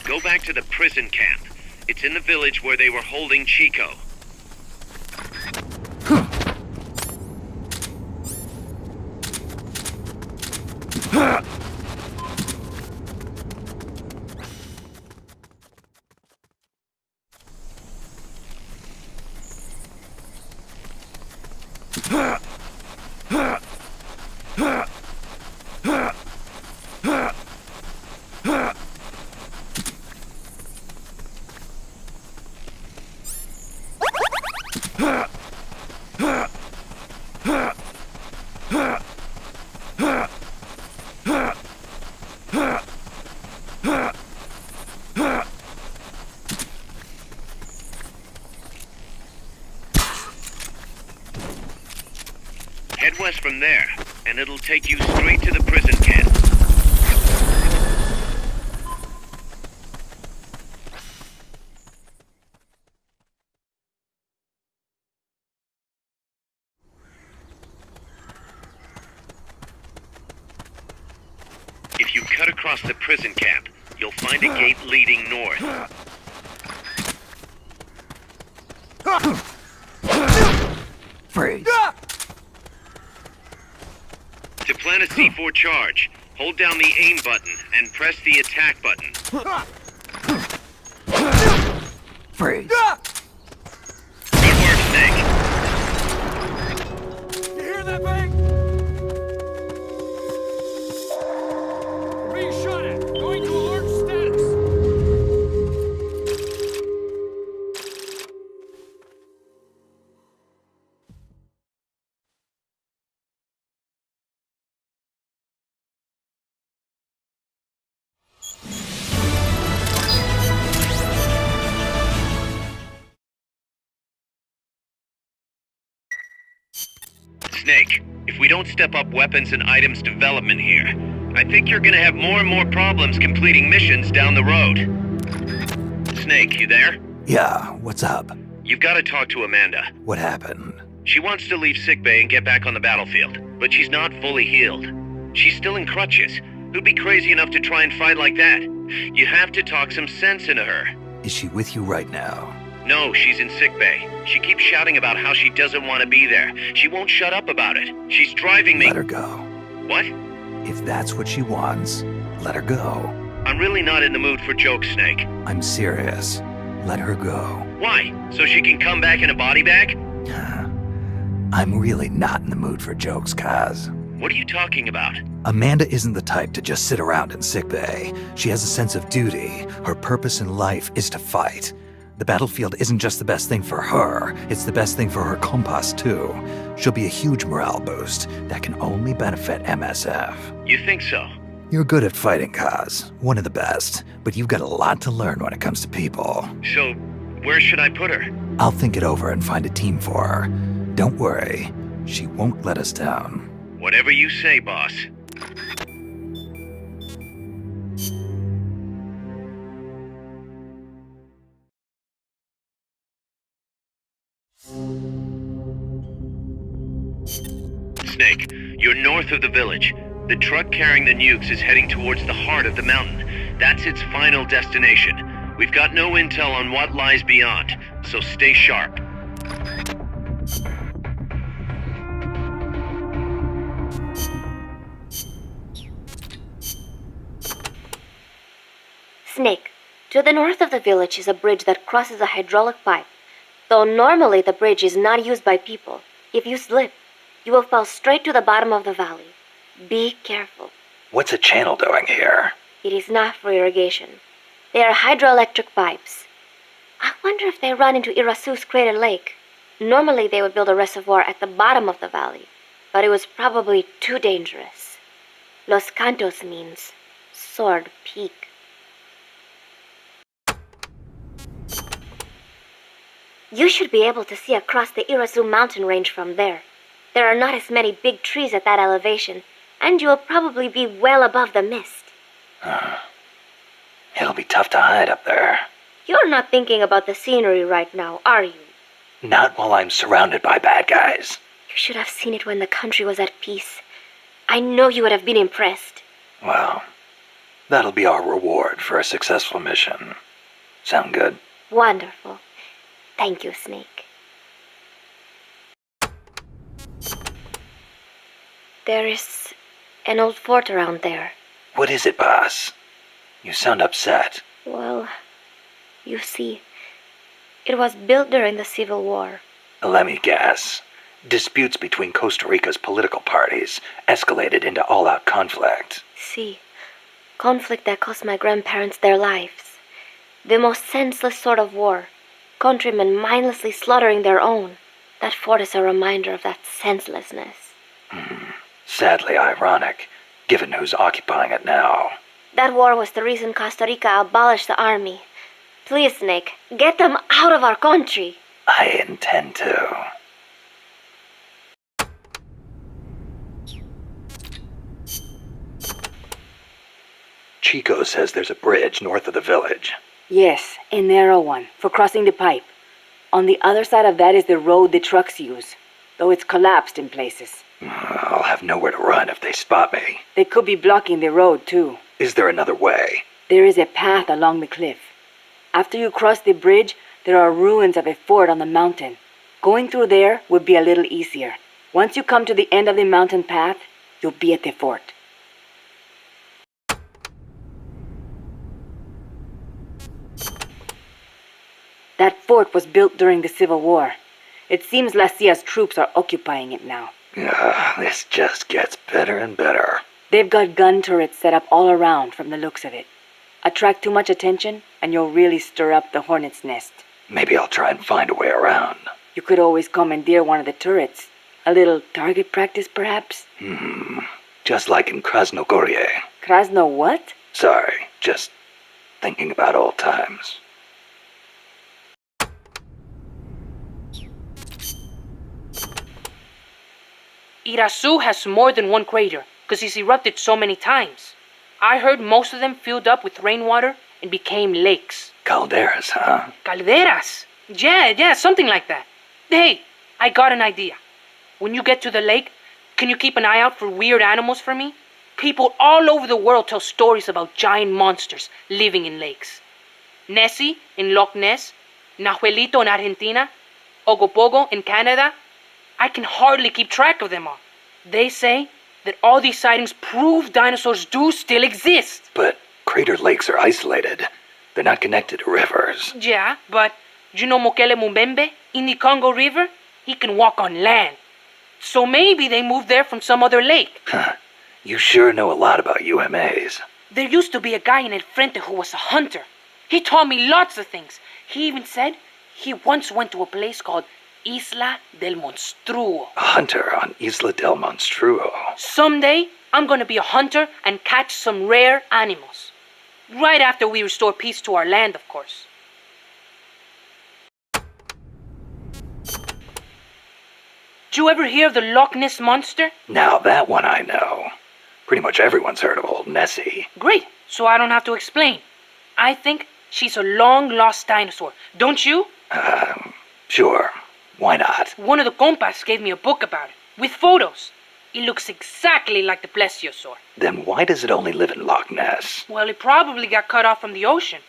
Go back to the prison camp. It's in the village where they were holding Chico. Head west from there, and it'll take you straight to the prison camp. If you cut across the prison camp, you'll find a gate leading north. Freeze. To plant a C4 charge, hold down the aim button and press the attack button. Freeze. Good work, Snake. You hear that bang? We're being shot at. Going to alert status. Snake, if we don't step up weapons and items development here, I think you're gonna have more and more problems completing missions down the road. Snake, you there? Yeah, what's up? You've got to talk to Amanda. What happened? She wants to leave sickbay and get back on the battlefield, but she's not fully healed. She's still in crutches. Who'd be crazy enough to try and fight like that? You have to talk some sense into her. Is she with you right now? No, she's in sickbay. She keeps shouting about how she doesn't want to be there. She won't shut up about it. She's driving me. Let her go. What? If that's what she wants, let her go. I'm really not in the mood for jokes, Snake. I'm serious. Let her go. Why? So she can come back in a body bag? I'm really not in the mood for jokes, Kaz. What are you talking about? Amanda isn't the type to just sit around in sickbay. She has a sense of duty. Her purpose in life is to fight. The battlefield isn't just the best thing for her, it's the best thing for her compas too. She'll be a huge morale boost that can only benefit MSF. You think so? You're good at fighting, Kaz. One of the best. But you've got a lot to learn when it comes to people. So, where should I put her? I'll think it over and find a team for her. Don't worry, she won't let us down. Whatever you say, boss. Snake, you're north of the village. The truck carrying the nukes is heading towards the heart of the mountain. That's its final destination. We've got no intel on what lies beyond, so stay sharp. Snake, to the north of the village is a bridge that crosses a hydraulic pipe. Though normally the bridge is not used by people, if you slip, you will fall straight to the bottom of the valley. Be careful. What's a channel doing here? It is not for irrigation. They are hydroelectric pipes. I wonder if they run into Irasu's crater lake. Normally they would build a reservoir at the bottom of the valley, but it was probably too dangerous. Los Cantos means sword peak. You should be able to see across the Irasu mountain range from there. There are not as many big trees at that elevation, and you will probably be well above the mist. It'll be tough to hide up there. You're not thinking about the scenery right now, are you? Not while I'm surrounded by bad guys. You should have seen it when the country was at peace. I know you would have been impressed. Well, that'll be our reward for a successful mission. Sound good? Wonderful. Thank you, Snake. There is an old fort around there. What is it, boss? You sound upset. Well, you see, it was built during the Civil War. Let me guess. Disputes between Costa Rica's political parties escalated into all-out conflict. See, conflict that cost my grandparents their lives. The most senseless sort of war. Countrymen mindlessly slaughtering their own. That fort is a reminder of that senselessness. Sadly ironic, given who's occupying it now. That war was the reason Costa Rica abolished the army. Please, Snake, get them out of our country. I intend to. Chico says there's a bridge north of the village. Yes, a narrow one, for crossing the pipe. On the other side of that is the road the trucks use, though it's collapsed in places. I'll have nowhere to run if they spot me. They could be blocking the road, too. Is there another way? There is a path along the cliff. After you cross the bridge, there are ruins of a fort on the mountain. Going through there would be a little easier. Once you come to the end of the mountain path, you'll be at the fort. That fort was built during the Civil War. It seems La Cia's troops are occupying it now. This just gets better and better. They've got gun turrets set up all around from the looks of it. Attract too much attention, and you'll really stir up the hornet's nest. Maybe I'll try and find a way around. You could always commandeer one of the turrets. A little target practice, perhaps? Just like in Krasnogorye. Krasno what? Sorry, just thinking about old times. Irasu has more than one crater, because he's erupted so many times. I heard most of them filled up with rainwater and became lakes. Calderas, huh? Calderas? Yeah, something like that. Hey, I got an idea. When you get to the lake, can you keep an eye out for weird animals for me? People all over the world tell stories about giant monsters living in lakes. Nessie in Loch Ness, Nahuelito in Argentina, Ogopogo in Canada. I can hardly keep track of them all. They say that all these sightings prove dinosaurs do still exist. But crater lakes are isolated. They're not connected to rivers. Yeah, but do you know Mokele Mumbembe in the Congo River? He can walk on land. So maybe they moved there from some other lake. You sure know a lot about UMAs. There used to be a guy in El Frente who was a hunter. He taught me lots of things. He even said he once went to a place called Isla del Monstruo. A hunter on Isla del Monstruo. Someday, I'm gonna be a hunter and catch some rare animals. Right after we restore peace to our land, of course. Did you ever hear of the Loch Ness Monster? Now that one I know. Pretty much everyone's heard of old Nessie. Great, so I don't have to explain. I think she's a long-lost dinosaur, don't you? Sure. Why not? One of the compas gave me a book about it, with photos. It looks exactly like the plesiosaur. Then why does it only live in Loch Ness? Well, it probably got cut off from the ocean.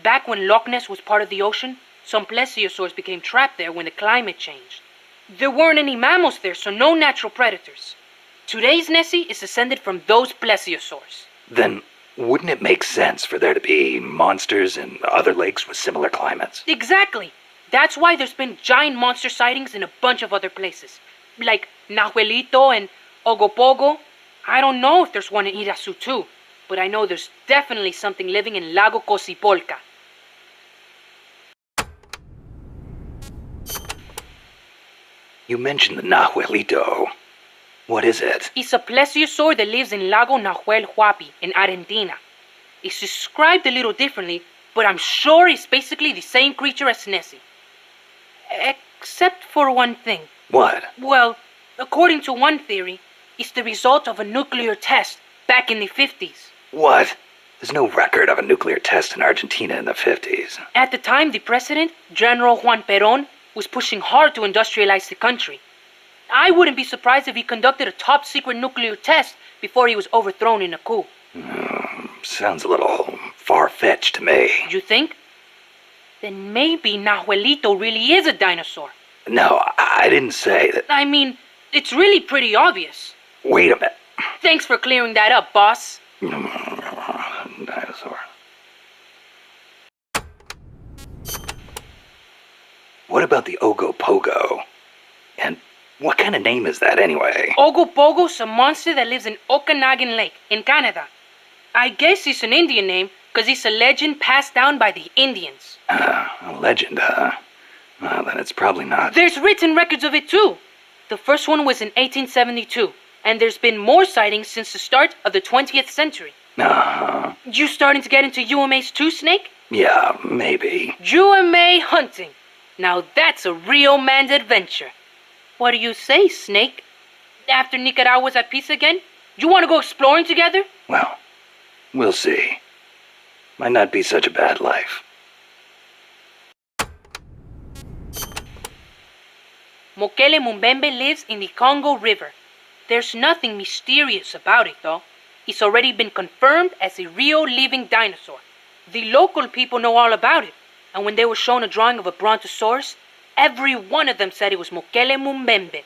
Back when Loch Ness was part of the ocean, some plesiosaurs became trapped there when the climate changed. There weren't any mammals there, so no natural predators. Today's Nessie is descended from those plesiosaurs. Then wouldn't it make sense for there to be monsters in other lakes with similar climates? Exactly. That's why there's been giant monster sightings in a bunch of other places. Like Nahuelito and Ogopogo. I don't know if there's one in Irasu too, but I know there's definitely something living in Lago Cosipolca. You mentioned the Nahuelito. What is it? It's a plesiosaur that lives in Lago Nahuel Huapi in Argentina. It's described a little differently, but I'm sure it's basically the same creature as Nessie. Except for one thing. What? Well, according to one theory, it's the result of a nuclear test back in the 50s. What? There's no record of a nuclear test in Argentina in the 50s. At the time, the president, General Juan Perón, was pushing hard to industrialize the country. I wouldn't be surprised if he conducted a top-secret nuclear test before he was overthrown in a coup. Sounds a little far-fetched to me. You think? Then maybe Nahuelito really is a dinosaur. No, I didn't say that. I mean, it's really pretty obvious. Wait a minute. Thanks for clearing that up, boss. Dinosaur. What about the Ogopogo? And what kind of name is that anyway? Ogopogo's a monster that lives in Okanagan Lake, in Canada. I guess it's an Indian name, because it's a legend passed down by the Indians. A legend, huh? Well, then it's probably not. There's written records of it, too. The first one was in 1872, and there's been more sightings since the start of the 20th century. You starting to get into UMAs too, Snake? Yeah, maybe. UMA hunting. Now that's a real man's adventure. What do you say, Snake? After Nicaragua's at peace again, you want to go exploring together? Well, we'll see. Might not be such a bad life. Mokele Mumbembe lives in the Congo River. There's nothing mysterious about it, though. It's already been confirmed as a real living dinosaur. The local people know all about it, and when they were shown a drawing of a brontosaurus, every one of them said it was Mokele Mumbembe.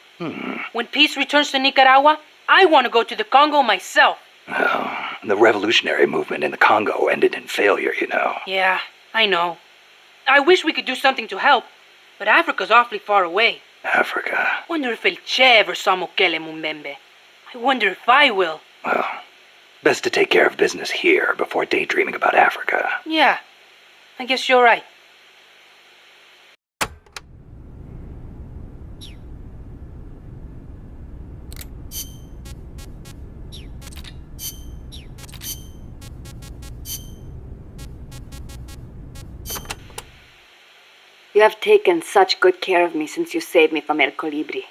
When peace returns to Nicaragua, I want to go to the Congo myself. Oh, the revolutionary movement in the Congo ended in failure, you know. Yeah, I know. I wish we could do something to help, but Africa's awfully far away. Africa. Wonder if El Che ever saw Mokele Mumbembe. I wonder if I will. Well, best to take care of business here before daydreaming about Africa. Yeah, I guess you're right. You have taken such good care of me since you saved me from El Colibri.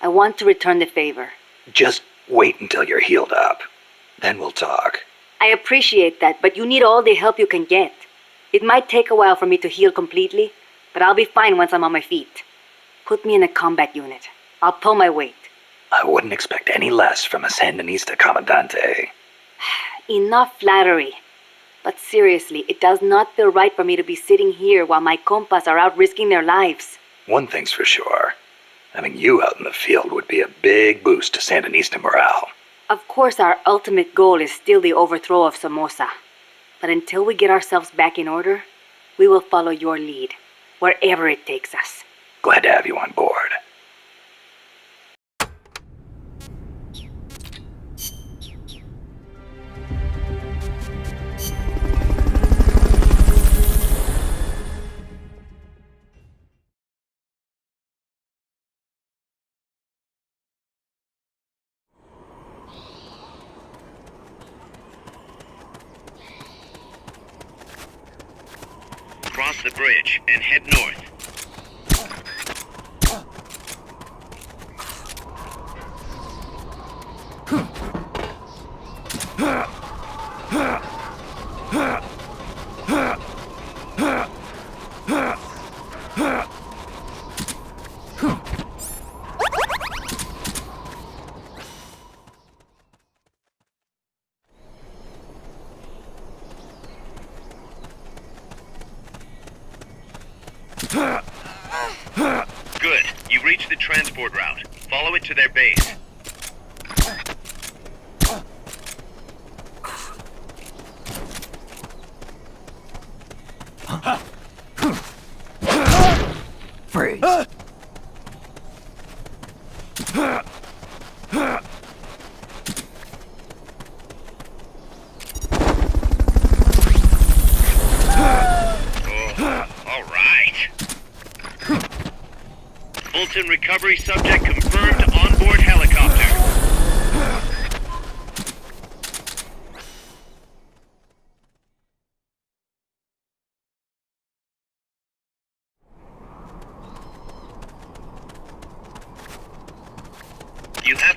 I want to return the favor. Just wait until you're healed up. Then we'll talk. I appreciate that, but you need all the help you can get. It might take a while for me to heal completely, but I'll be fine once I'm on my feet. Put me in a combat unit. I'll pull my weight. I wouldn't expect any less from a Sandinista Comandante. Enough flattery. But seriously, it does not feel right for me to be sitting here while my compas are out risking their lives. One thing's for sure. Having you out in the field would be a big boost to Sandinista morale. Of course, our ultimate goal is still the overthrow of Somoza. But until we get ourselves back in order, we will follow your lead, wherever it takes us. Glad to have you on board. Cross the bridge and head north. Good. You reached the transport route. Follow it to their base. Freeze. All right. Fulton recovery subject confirmed onboard helicopter. Huh?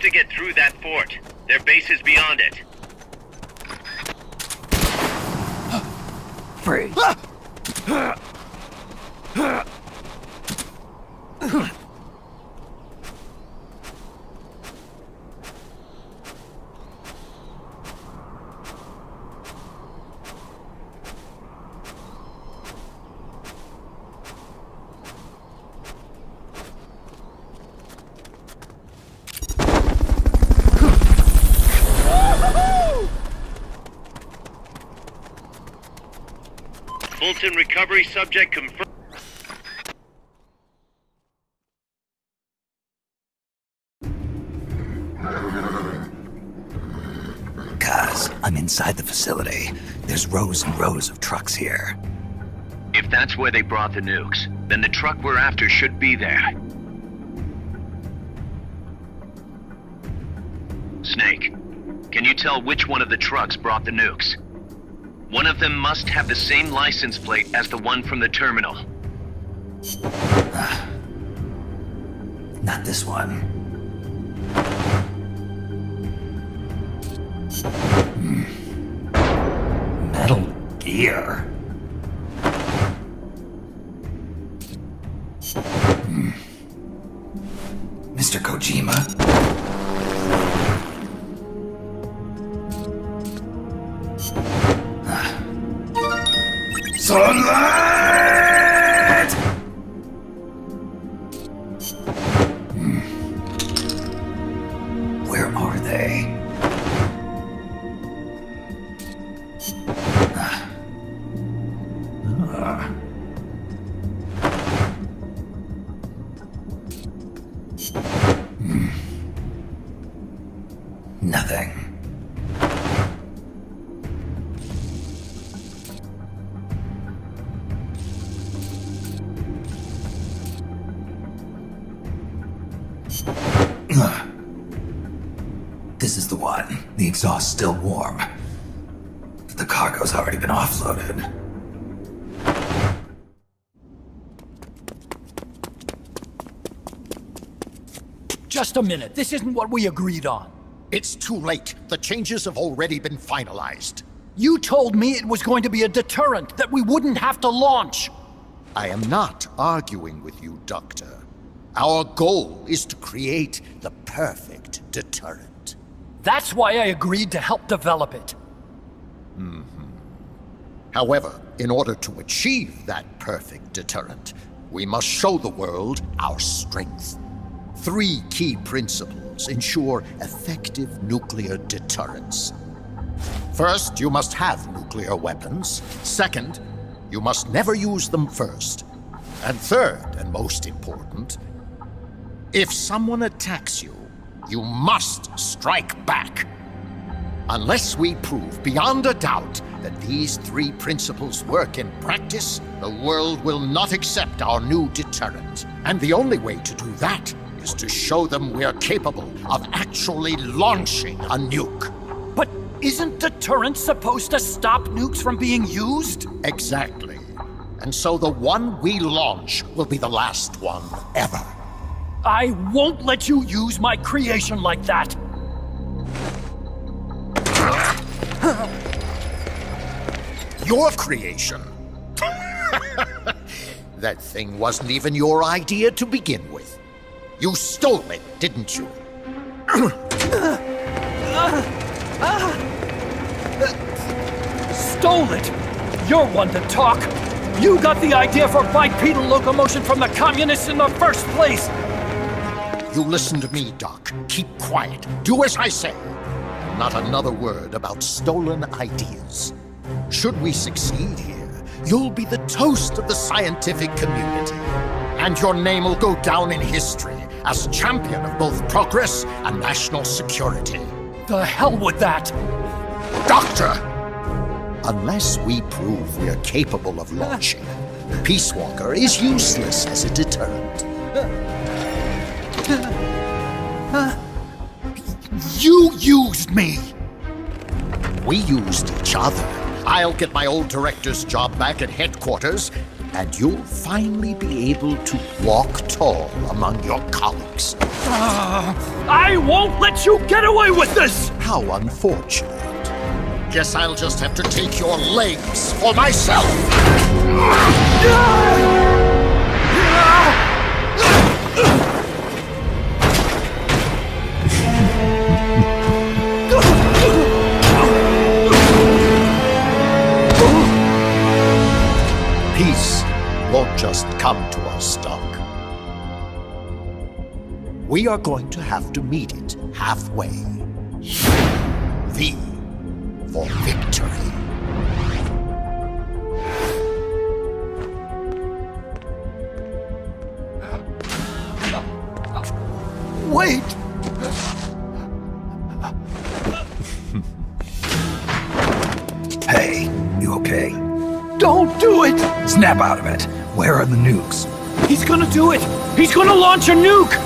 to get through that fort. Their base is beyond it. Freeze. Fulton recovery subject confirmed. Guys, I'm inside the facility. There's rows and rows of trucks here. If that's where they brought the nukes, then the truck we're after should be there. Snake, can you tell which one of the trucks brought the nukes? One of them must have the same license plate as the one from the terminal. Not this one. Metal Gear. Mr. Kojima? Sunlight! Where are they? Nothing. This is the one. The exhaust's still warm. But the cargo's already been offloaded. Just a minute. This isn't what we agreed on. It's too late. The changes have already been finalized. You told me it was going to be a deterrent, that we wouldn't have to launch. I am not arguing with you, Doctor. Our goal is to create the perfect deterrent. That's why I agreed to help develop it. However, in order to achieve that perfect deterrent, we must show the world our strength. 3 key principles ensure effective nuclear deterrence. First, you must have nuclear weapons. Second, you must never use them first. And third, and most important, if someone attacks you, you must strike back. Unless we prove beyond a doubt that these 3 principles work in practice, the world will not accept our new deterrent. And the only way to do that is to show them we're capable of actually launching a nuke. But isn't deterrence supposed to stop nukes from being used? Exactly. And so the one we launch will be the last one ever. I won't let you use my creation like that. Your creation? That thing wasn't even your idea to begin with. You stole it, didn't you? Stole it? You're one to talk. You got the idea for bipedal locomotion from the communists in the first place. You listen to me, Doc. Keep quiet. Do as I say. Not another word about stolen ideas. Should we succeed here, you'll be the toast of the scientific community. And your name will go down in history as champion of both progress and national security. The hell with that! Doctor! Unless we prove we're capable of launching, Peace Walker is useless as a deterrent. You used me! We used each other. I'll get my old director's job back at headquarters, and you'll finally be able to walk tall among your colleagues. I won't let you get away with this! How unfortunate. Guess I'll just have to take your legs for myself. Peace won't just come to us, Doc. We are going to have to meet it halfway. V for victory. Wait! Hey, you okay? Don't do it! Snap out of it. Where are the nukes? He's gonna do it! He's gonna launch a nuke!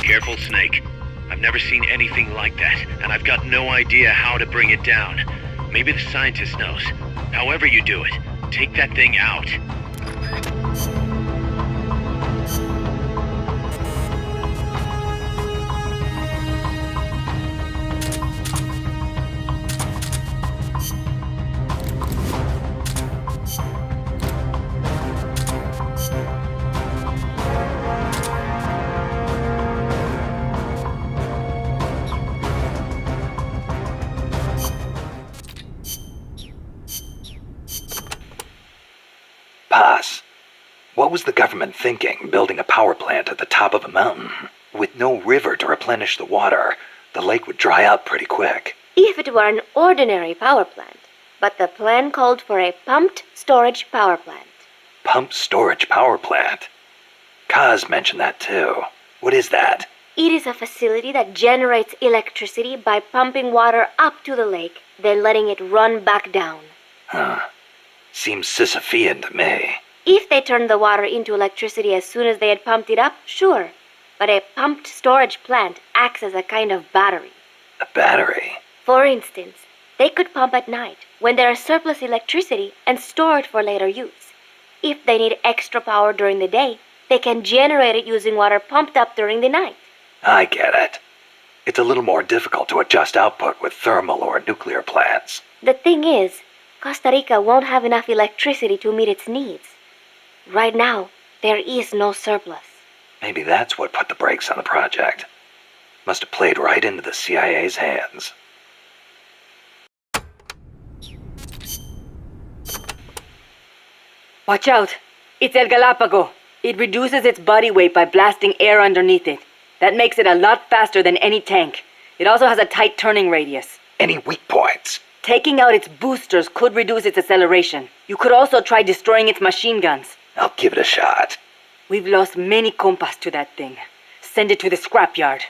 Careful, Snake. I've never seen anything like that, and I've got no idea how to bring it down. Maybe the scientist knows. However you do it, take that thing out. Paz, what was the government thinking building a power plant at the top of a mountain? With no river to replenish the water, the lake would dry up pretty quick. If it were an ordinary power plant, but the plan called for a pumped storage power plant. Pumped storage power plant? Kaz mentioned that too. What is that? It is a facility that generates electricity by pumping water up to the lake, then letting it run back down. Huh. Seems Sisyphean to me. If they turned the water into electricity as soon as they had pumped it up, sure. But a pumped storage plant acts as a kind of battery. A battery? For instance, they could pump at night when there is surplus electricity and store it for later use. If they need extra power during the day, they can generate it using water pumped up during the night. I get it. It's a little more difficult to adjust output with thermal or nuclear plants. The thing is, Costa Rica won't have enough electricity to meet its needs. Right now, there is no surplus. Maybe that's what put the brakes on the project. Must have played right into the CIA's hands. Watch out! It's El Galapago. It reduces its body weight by blasting air underneath it. That makes it a lot faster than any tank. It also has a tight turning radius. Any weak points? Taking out its boosters could reduce its acceleration. You could also try destroying its machine guns. I'll give it a shot. We've lost many compas to that thing. Send it to the scrapyard.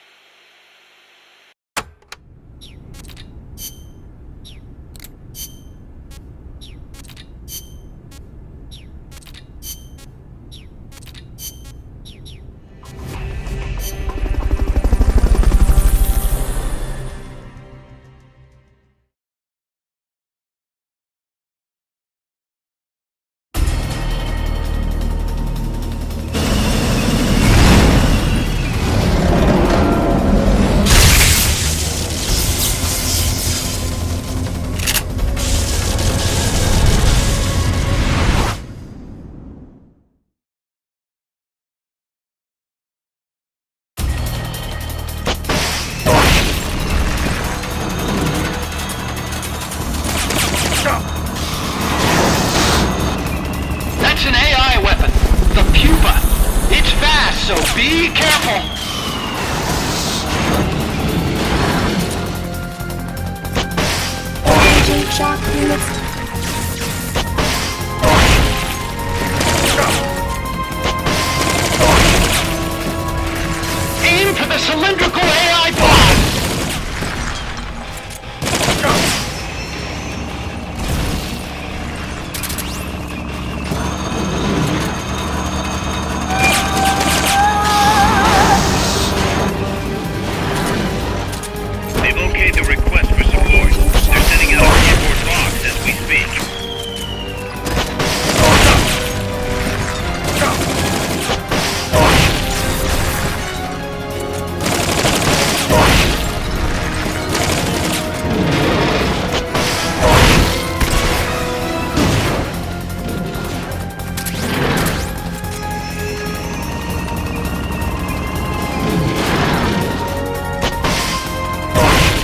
That's an AI weapon. The pupa. It's fast, so be careful. Engaging shock units. Aim for the cylindrical AI pod. They've okayed the request for support. They're sending out a cardboard box as we speak.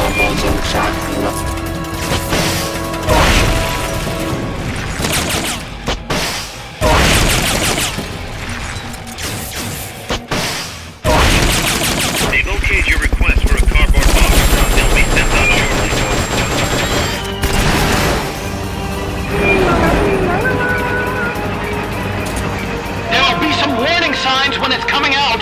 Engaging shock units. They've okayed your request for a cardboard box. They'll be sent out shortly. There'll be some warning signs when it's coming out.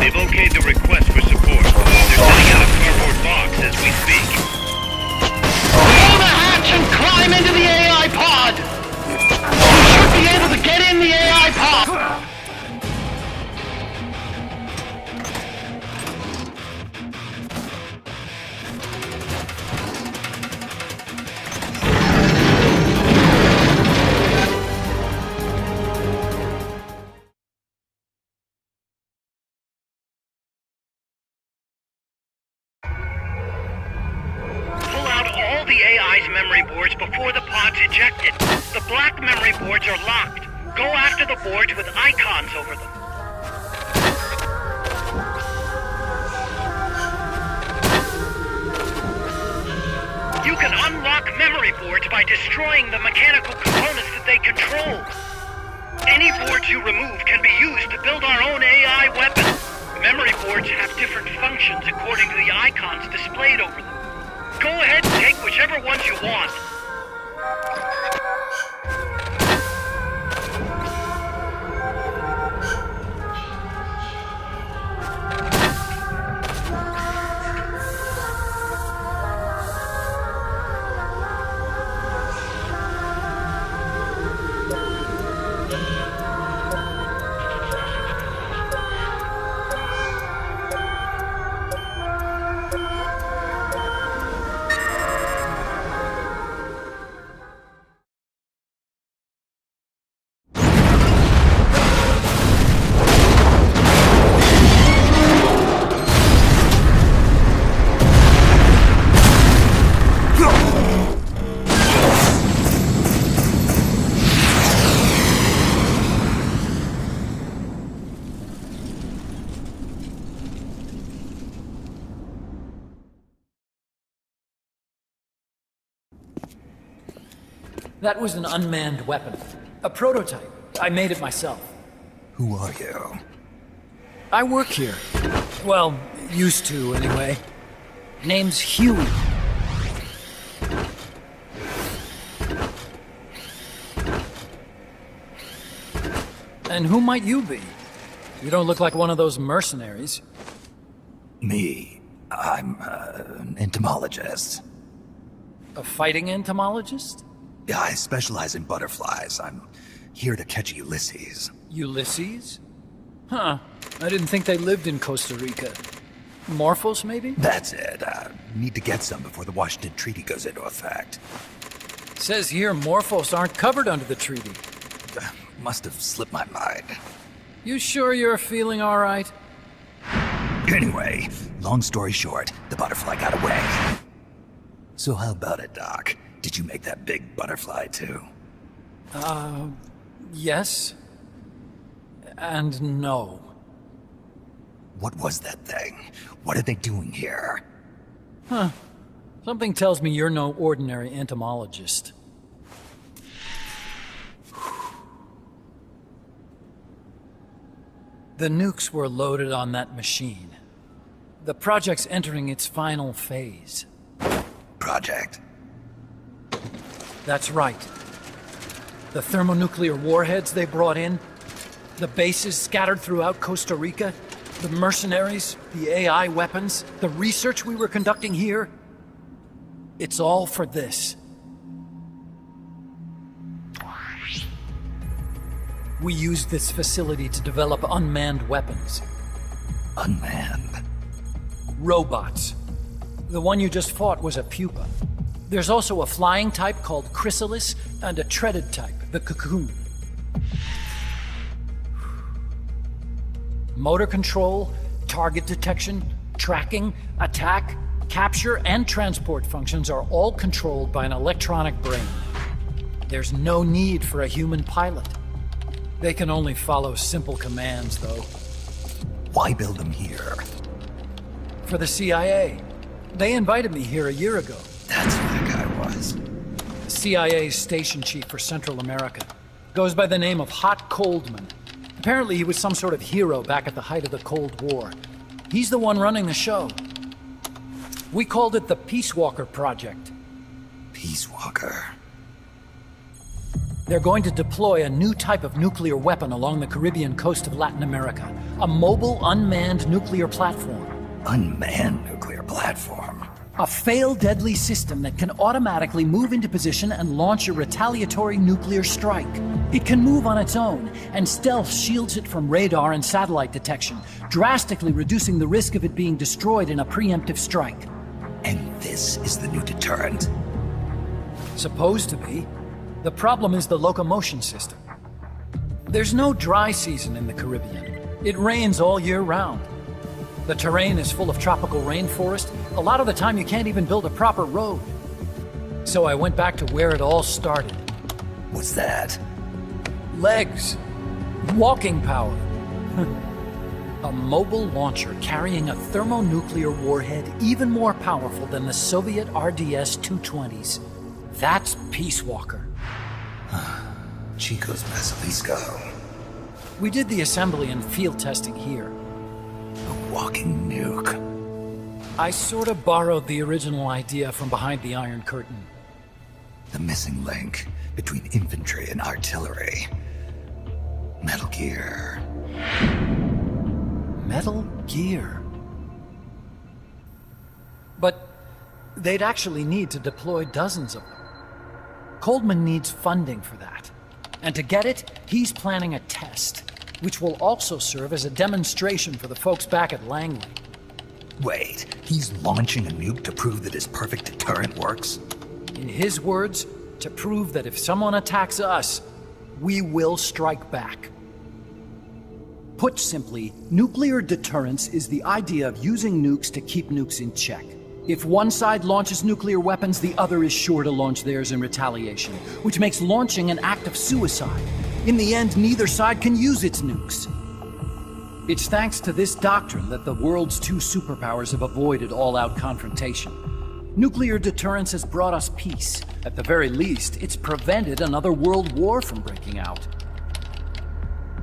They've okayed the request for support. They're sending out a cardboard box as we speak. Blow the hatch and climb into the AI pod. You should be able to get in the AI pod. Pull out all the AI's memory boards before the pod's ejected. The black memory boards are locked. Go after the boards with icons over them. You can unlock memory boards by destroying the mechanical components that they control. Any boards you remove can be used to build our own AI weapon. Memory boards have different functions according to the icons displayed over them. Go ahead and take whichever ones you want. That was an unmanned weapon. A prototype. I made it myself. Who are you? I work here. Well, used to, anyway. Name's Huey. And who might you be? You don't look like one of those mercenaries. Me? I'm an entomologist. A fighting entomologist? Yeah, I specialize in butterflies. I'm here to catch Ulysses. Ulysses? Huh. I didn't think they lived in Costa Rica. Morphos, maybe? That's it. Need to get some before the Washington Treaty goes into effect. Says here Morphos aren't covered under the treaty. Must have slipped my mind. You sure you're feeling all right? Anyway, long story short, the butterfly got away. So how about it, Doc? Did you make that big butterfly too? Yes. And no. What was that thing? What are they doing here? Huh. Something tells me you're no ordinary entomologist. The nukes were loaded on that machine. The project's entering its final phase. Project? That's right. The thermonuclear warheads they brought in, the bases scattered throughout Costa Rica, the mercenaries, the AI weapons, the research we were conducting here. It's all for this. We used this facility to develop unmanned weapons. Unmanned? Robots. The one you just fought was a pupa. There's also a flying type called Chrysalis and a treaded type, the Cocoon. Motor control, target detection, tracking, attack, capture, and transport functions are all controlled by an electronic brain. There's no need for a human pilot. They can only follow simple commands, though. Why build them here? For the CIA. They invited me here a year ago. That's who that guy was. The CIA's station chief for Central America. Goes by the name of Hot Coldman. Apparently he was some sort of hero back at the height of the Cold War. He's the one running the show. We called it the Peace Walker Project. Peace Walker? They're going to deploy a new type of nuclear weapon along the Caribbean coast of Latin America. A mobile, unmanned nuclear platform. Unmanned nuclear platform? A failed deadly system that can automatically move into position and launch a retaliatory nuclear strike. It can move on its own, and stealth shields it from radar and satellite detection, drastically reducing the risk of it being destroyed in a preemptive strike. And this is the new deterrent? Supposed to be. The problem is the locomotion system. There's no dry season in the Caribbean. It rains all year round. The terrain is full of tropical rainforest. A lot of the time you can't even build a proper road. So I went back to where it all started. What's that? Legs. Walking power. A mobile launcher carrying a thermonuclear warhead even more powerful than the Soviet RDS-220s. That's Peace Walker. Chico's Basilisco. We did the assembly and field testing here. A walking nuke. I sort of borrowed the original idea from behind the Iron Curtain. The missing link between infantry and artillery. Metal Gear. Metal Gear. But they'd actually need to deploy dozens of them. Coldman needs funding for that. And to get it, he's planning a test, which will also serve as a demonstration for the folks back at Langley. Wait, he's launching a nuke to prove that his perfect deterrent works? In his words, to prove that if someone attacks us, we will strike back. Put simply, nuclear deterrence is the idea of using nukes to keep nukes in check. If one side launches nuclear weapons, the other is sure to launch theirs in retaliation, which makes launching an act of suicide. In the end, neither side can use its nukes. It's thanks to this doctrine that the world's two superpowers have avoided all-out confrontation. Nuclear deterrence has brought us peace. At the very least, it's prevented another world war from breaking out.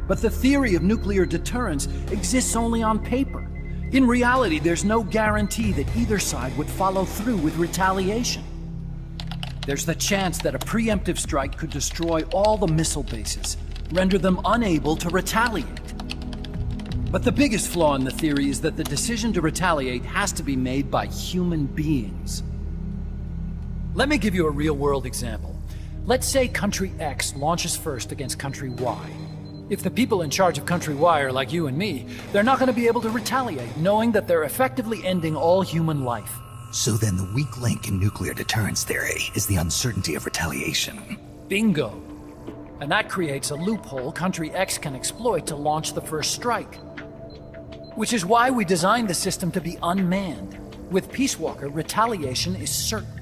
But the theory of nuclear deterrence exists only on paper. In reality, there's no guarantee that either side would follow through with retaliation. There's the chance that a preemptive strike could destroy all the missile bases, render them unable to retaliate. But the biggest flaw in the theory is that the decision to retaliate has to be made by human beings. Let me give you a real-world example. Let's say Country X launches first against Country Y. If the people in charge of Country Y are like you and me, they're not going to be able to retaliate, knowing that they're effectively ending all human life. So then the weak link in nuclear deterrence theory is the uncertainty of retaliation. Bingo. And that creates a loophole Country X can exploit to launch the first strike. Which is why we designed the system to be unmanned. With Peace Walker, retaliation is certain.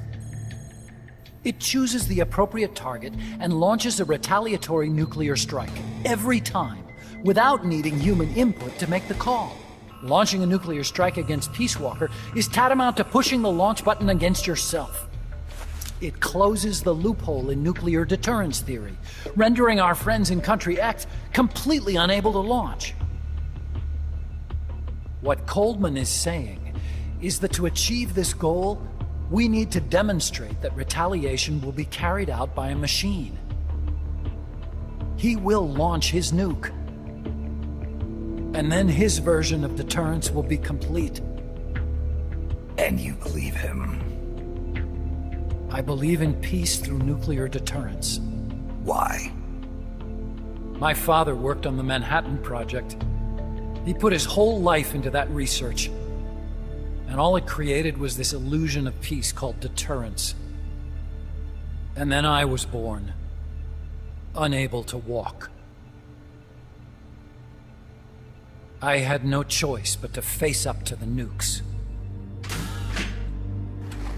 It chooses the appropriate target and launches a retaliatory nuclear strike, every time, without needing human input to make the call. Launching a nuclear strike against Peace Walker is tantamount to pushing the launch button against yourself. It closes the loophole in nuclear deterrence theory, rendering our friends in Country X completely unable to launch. What Coldman is saying is that to achieve this goal, we need to demonstrate that retaliation will be carried out by a machine. He will launch his nuke. And then his version of deterrence will be complete. And you believe him? I believe in peace through nuclear deterrence. Why? My father worked on the Manhattan Project. He put his whole life into that research. And all it created was this illusion of peace called deterrence. And then I was born, unable to walk. I had no choice but to face up to the nukes.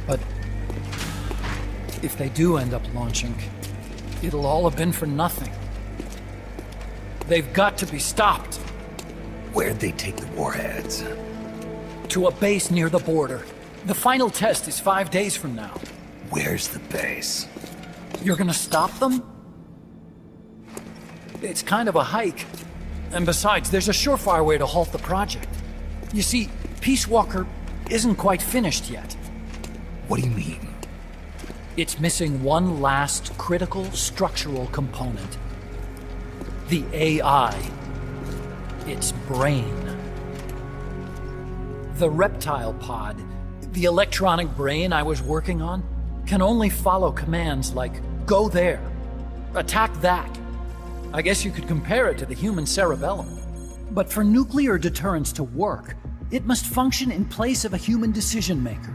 But if they do end up launching, it'll all have been for nothing. They've got to be stopped. Where'd they take the warheads? To a base near the border. The final test is 5 days from now. Where's the base? You're gonna stop them? It's kind of a hike. And besides, there's a surefire way to halt the project. You see, Peace Walker isn't quite finished yet. What do you mean? It's missing one last critical structural component. The AI. Its brain. The reptile pod, the electronic brain I was working on, can only follow commands like, go there, attack that. I guess you could compare it to the human cerebellum. But for nuclear deterrence to work, it must function in place of a human decision maker.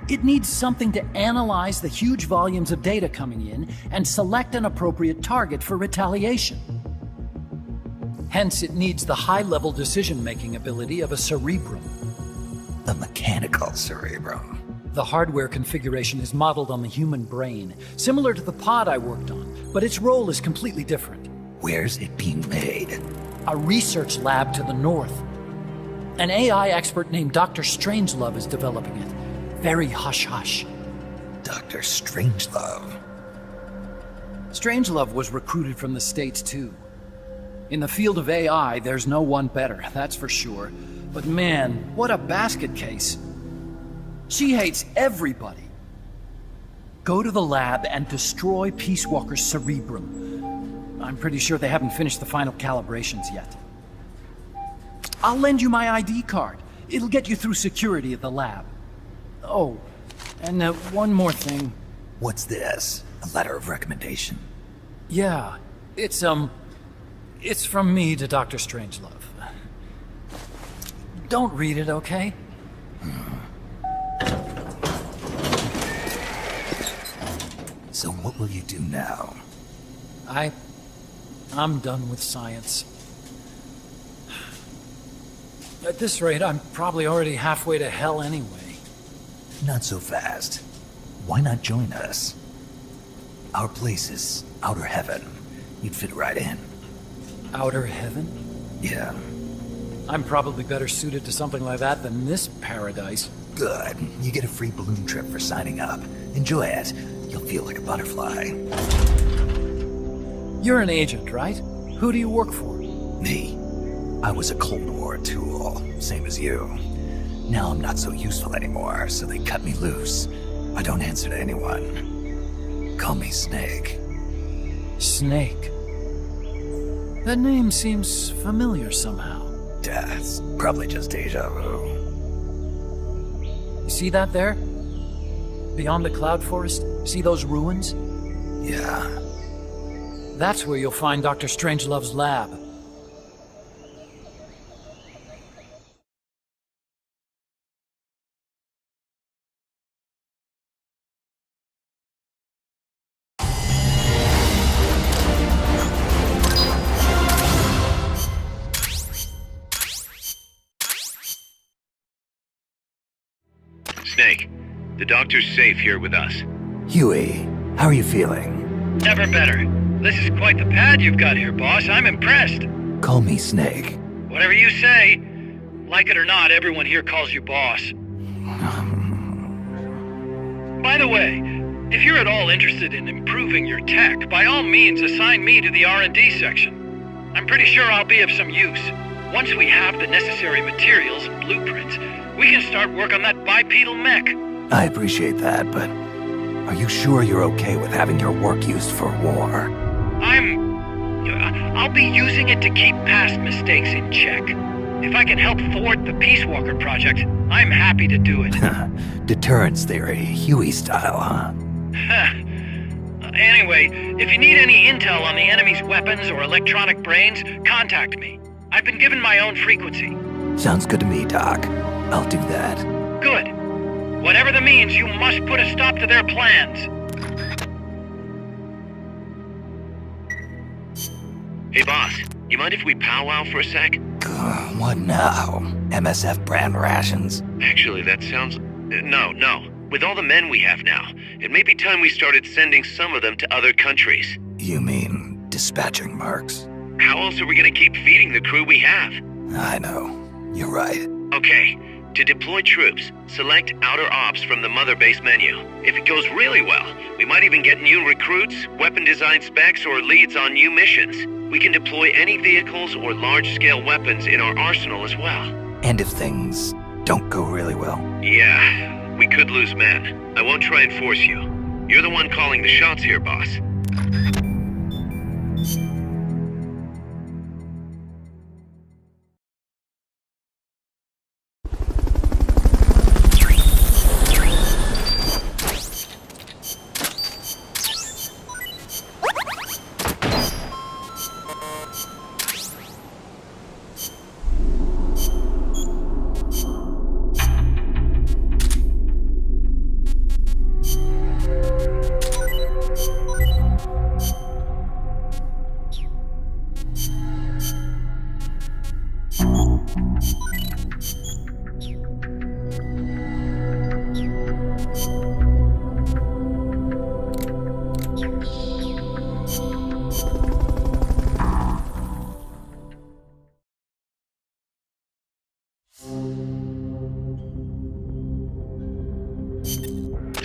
It needs something to analyze the huge volumes of data coming in and select an appropriate target for retaliation. Hence, it needs the high-level decision-making ability of a cerebrum. A mechanical cerebrum. The hardware configuration is modeled on the human brain, similar to the pod I worked on, but its role is completely different. Where's it being made? A research lab to the north. An AI expert named Dr. Strangelove is developing it. Very hush-hush. Dr. Strangelove? Strangelove was recruited from the States, too. In the field of AI, there's no one better, that's for sure. But man, what a basket case. She hates everybody. Go to the lab and destroy Peace Walker's cerebrum. I'm pretty sure they haven't finished the final calibrations yet. I'll lend you my ID card. It'll get you through security at the lab. Oh, and one more thing. What's this? A letter of recommendation? Yeah, it's from me to Dr. Strangelove. Don't read it, okay? So what will you do now? I'm done with science. At this rate, I'm probably already halfway to hell anyway. Not so fast. Why not join us? Our place is outer heaven. You'd fit right in. Outer heaven? Yeah. I'm probably better suited to something like that than this paradise. Good. You get a free balloon trip for signing up. Enjoy it. You'll feel like a butterfly. You're an agent, right? Who do you work for? Me. I was a Cold War tool, same as you. Now I'm not so useful anymore, so they cut me loose. I don't answer to anyone. Call me Snake. Snake? That name seems familiar somehow. That's probably just deja vu. You see that there? Beyond the cloud forest? See those ruins? Yeah. That's where you'll find Dr. Strangelove's lab. Snake, the doctor's safe here with us. Huey, how are you feeling? Never better. This is quite the pad you've got here, boss. I'm impressed. Call me Snake. Whatever you say. Like it or not, everyone here calls you boss. By the way, if you're at all interested in improving your tech, by all means assign me to the R&D section. I'm pretty sure I'll be of some use. Once we have the necessary materials and blueprints, we can start work on that bipedal mech. I appreciate that, but are you sure you're okay with having your work used for war? I'll be using it to keep past mistakes in check. If I can help thwart the Peace Walker project, I'm happy to do it. Deterrence theory, Huey style, huh? Anyway, if you need any intel on the enemy's weapons or electronic brains, contact me. I've been given my own frequency. Sounds good to me, Doc. I'll do that. Good. Whatever the means, you must put a stop to their plans. Hey boss, you mind if we powwow for a sec? What now? MSF brand rations? Actually, that sounds... No. With all the men we have now, it may be time we started sending some of them to other countries. You mean dispatching marks? How else are we gonna keep feeding the crew we have? I know. You're right. Okay, to deploy troops, select Outer Ops from the Mother Base menu. If it goes really well, we might even get new recruits, weapon design specs, or leads on new missions. We can deploy any vehicles or large-scale weapons in our arsenal as well. And if things don't go really well? Yeah, we could lose men. I won't try and force you. You're the one calling the shots here, boss.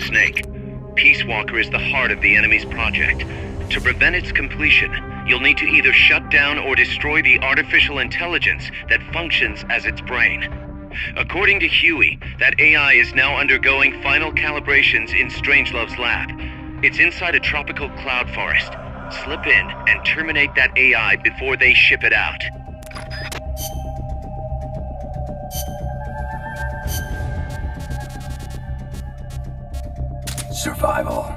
Snake, Peace Walker is the heart of the enemy's project. To prevent its completion, you'll need to either shut down or destroy the artificial intelligence that functions as its brain. According to Huey, that AI is now undergoing final calibrations in Strangelove's lab. It's inside a tropical cloud forest. Slip in and terminate that AI before they ship it out. Survival.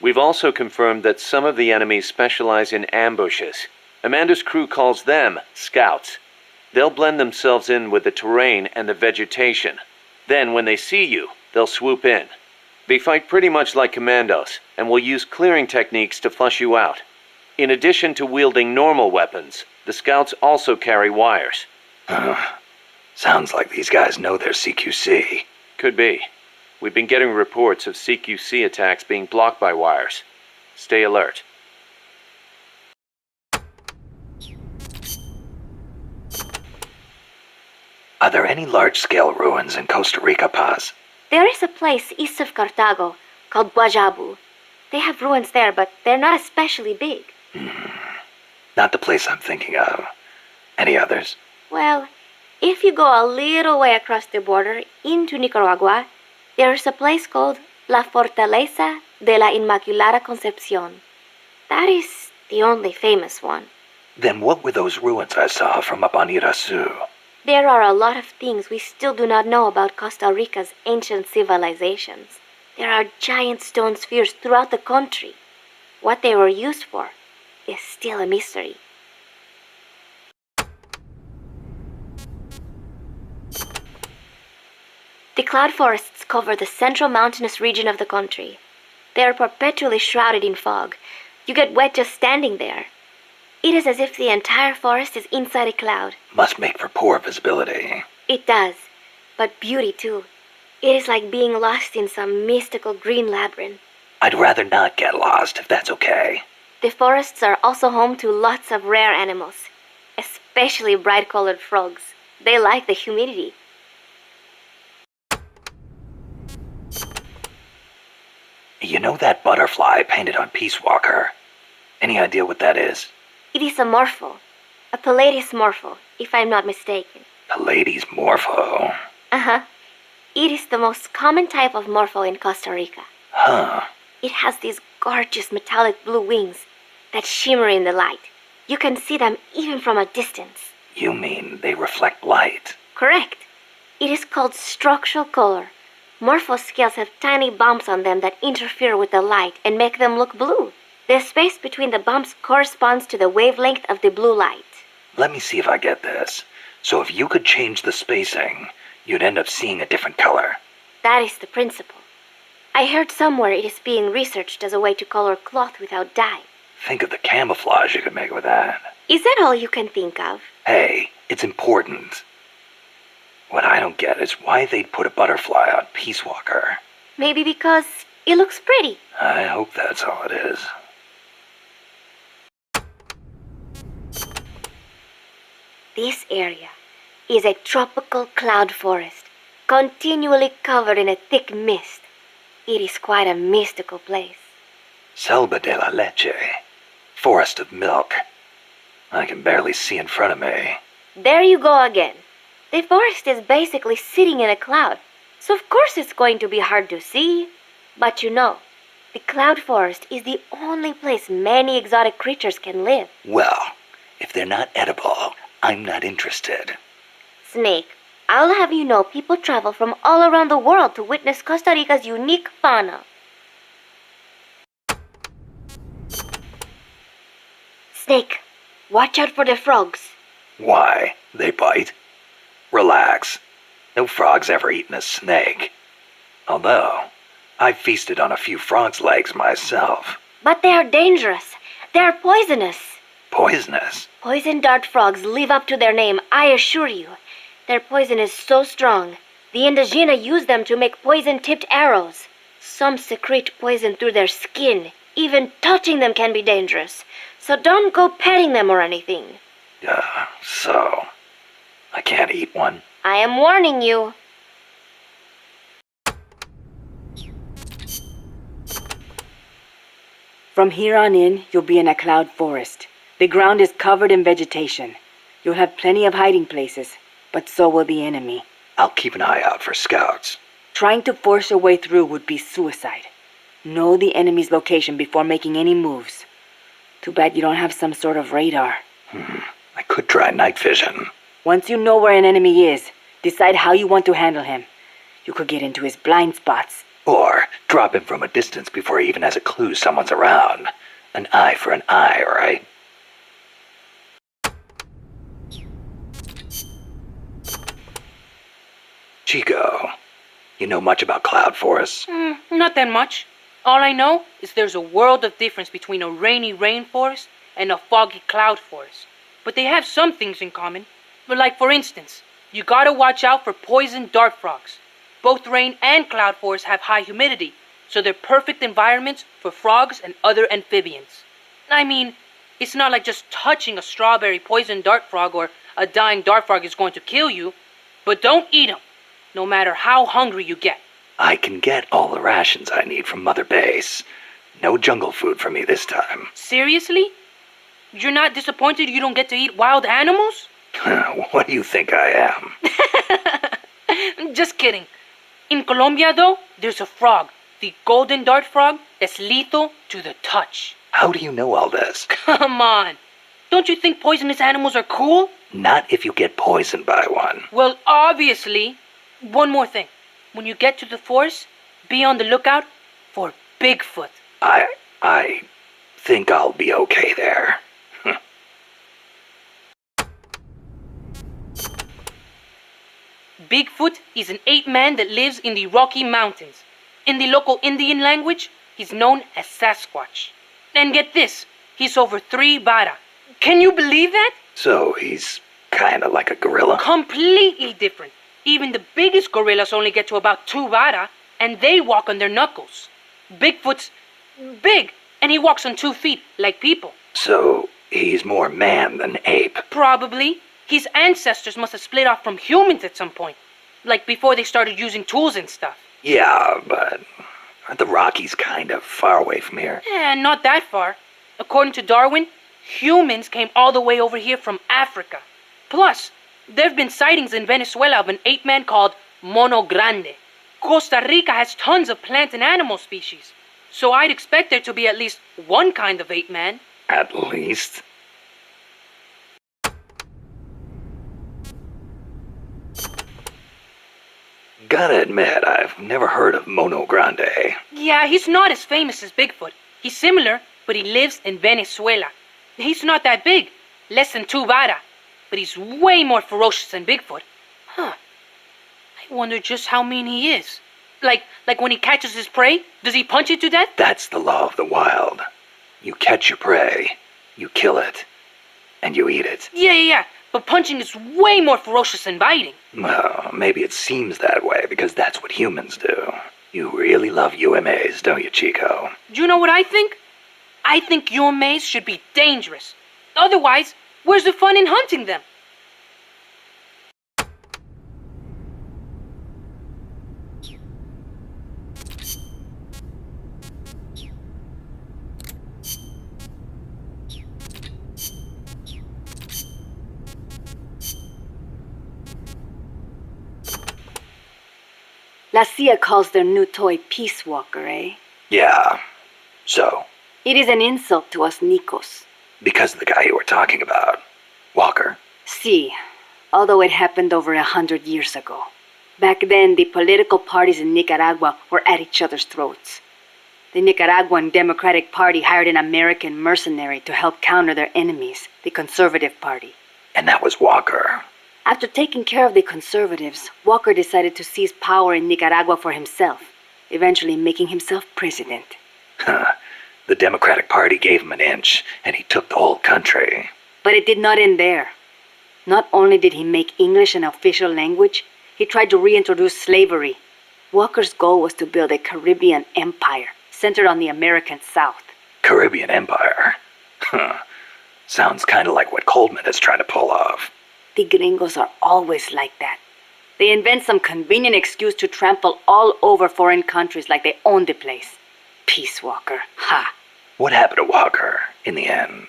We've also confirmed that some of the enemies specialize in ambushes. Amanda's crew calls them scouts. They'll blend themselves in with the terrain and the vegetation. Then, when they see you, they'll swoop in. They fight pretty much like commandos, and will use clearing techniques to flush you out. In addition to wielding normal weapons, the scouts also carry wires. Sounds like these guys know their CQC. Could be. We've been getting reports of CQC attacks being blocked by wires. Stay alert. Are there any large-scale ruins in Costa Rica, Paz? There is a place east of Cartago called Guajabu. They have ruins there, but they're not especially big. Not the place I'm thinking of. Any others? Well, if you go a little way across the border into Nicaragua, there's a place called La Fortaleza de la Inmaculada Concepción. That is the only famous one. Then what were those ruins I saw from up on Irasu? There are a lot of things we still do not know about Costa Rica's ancient civilizations. There are giant stone spheres throughout the country. What they were used for is still a mystery. The cloud forests cover the central mountainous region of the country. They are perpetually shrouded in fog. You get wet just standing there. It is as if the entire forest is inside a cloud. Must make for poor visibility. It does, but beauty too. It is like being lost in some mystical green labyrinth. I'd rather not get lost, if that's okay. The forests are also home to lots of rare animals, especially bright-colored frogs. They like the humidity. You know that butterfly painted on Peace Walker? Any idea what that is? It is a morpho. A Pallades morpho, if I'm not mistaken. Pallades morpho? Uh-huh. It is the most common type of morpho in Costa Rica. Huh. It has these gorgeous metallic blue wings that shimmer in the light. You can see them even from a distance. You mean they reflect light? Correct. It is called structural color. Morpho scales have tiny bumps on them that interfere with the light and make them look blue. The space between the bumps corresponds to the wavelength of the blue light. Let me see if I get this. So if you could change the spacing, you'd end up seeing a different color. That is the principle. I heard somewhere it is being researched as a way to color cloth without dye. Think of the camouflage you could make with that. Is that all you can think of? Hey, it's important. What I don't get is why they'd put a butterfly on Peace Walker. Maybe because it looks pretty. I hope that's all it is. This area is a tropical cloud forest, continually covered in a thick mist. It is quite a mystical place. Selva de la Leche. Forest of milk. I can barely see in front of me. There you go again. The forest is basically sitting in a cloud, so of course it's going to be hard to see. But you know, the cloud forest is the only place many exotic creatures can live. Well, if they're not edible, I'm not interested. Snake, I'll have you know people travel from all around the world to witness Costa Rica's unique fauna. Snake, watch out for the frogs. Why? They bite? Relax. No frog's ever eaten a snake. Although, I've feasted on a few frog's legs myself. But they are dangerous. They are poisonous. Poisonous? Poison dart frogs live up to their name, I assure you. Their poison is so strong, the Indígena use them to make poison-tipped arrows. Some secrete poison through their skin. Even touching them can be dangerous. So don't go petting them or anything. So I can't eat one? I am warning you. From here on in, you'll be in a cloud forest. The ground is covered in vegetation. You'll have plenty of hiding places, but so will the enemy. I'll keep an eye out for scouts. Trying to force your way through would be suicide. Know the enemy's location before making any moves. Too bad you don't have some sort of radar. I could try night vision. Once you know where an enemy is, decide how you want to handle him. You could get into his blind spots. Or drop him from a distance before he even has a clue someone's around. An eye for an eye, right? Chico, You know much about cloud forests? Not that much. All I know is there's a world of difference between a rainy rainforest and a foggy cloud forest. But they have some things in common. Like, for instance, you gotta watch out for poison dart frogs. Both rain and cloud forests have high humidity, so they're perfect environments for frogs and other amphibians. I mean, it's not like just touching a strawberry poison dart frog or a dying dart frog is going to kill you, but don't eat them, no matter how hungry you get. I can get all the rations I need from Mother Base. No jungle food for me this time. Seriously? You're not disappointed you don't get to eat wild animals? What do you think I am? Just kidding. In Colombia, though, there's a frog, the golden dart frog, that's lethal to the touch. How do you know all this? Come on. Don't you think poisonous animals are cool? Not if you get poisoned by one. Well, obviously. One more thing. When you get to the forest, be on the lookout for Bigfoot. I think I'll be okay there. Bigfoot is an ape-man that lives in the Rocky Mountains. In the local Indian language, he's known as Sasquatch. And get this, he's over 3 vara. Can you believe that? So he's kinda like a gorilla? Completely different. Even the biggest gorillas only get to about 2 vara, and they walk on their knuckles. Bigfoot's big, and he walks on 2 feet, like people. So he's more man than ape? Probably. His ancestors must have split off from humans at some point. Like before they started using tools and stuff. Yeah, but aren't the Rockies kind of far away from here? Not that far. According to Darwin, humans came all the way over here from Africa. Plus, there have been sightings in Venezuela of an ape-man called Mono Grande. Costa Rica has tons of plant and animal species. So I'd expect there to be at least one kind of ape-man. At least? Gotta admit, I've never heard of Mono Grande. Yeah, he's not as famous as Bigfoot. He's similar, but he lives in Venezuela. He's not that big, less than 2 vara, but he's way more ferocious than Bigfoot. Huh. I wonder just how mean he is. Like when he catches his prey, does he punch it to death? That's the law of the wild. You catch your prey, you kill it, and you eat it. Yeah. But punching is way more ferocious than biting. Well, maybe it seems that way because that's what humans do. You really love UMAs, don't you, Chico? Do you know what I think? I think UMAs should be dangerous. Otherwise, where's the fun in hunting them? La CIA calls their new toy Peace Walker, eh? Yeah. So? It is an insult to us Nicos. Because of the guy you were talking about. Walker? Si. Although it happened over 100 years ago. Back then, the political parties in Nicaragua were at each other's throats. The Nicaraguan Democratic Party hired an American mercenary to help counter their enemies, the Conservative Party. And that was Walker. After taking care of the conservatives, Walker decided to seize power in Nicaragua for himself, eventually making himself president. The Democratic Party gave him an inch, and he took the whole country. But it did not end there. Not only did he make English an official language, he tried to reintroduce slavery. Walker's goal was to build a Caribbean empire, centered on the American South. Caribbean empire? Sounds kind of like what Coleman is trying to pull off. The gringos are always like that. They invent some convenient excuse to trample all over foreign countries like they own the place. Peace Walker, ha! What happened to Walker, in the end?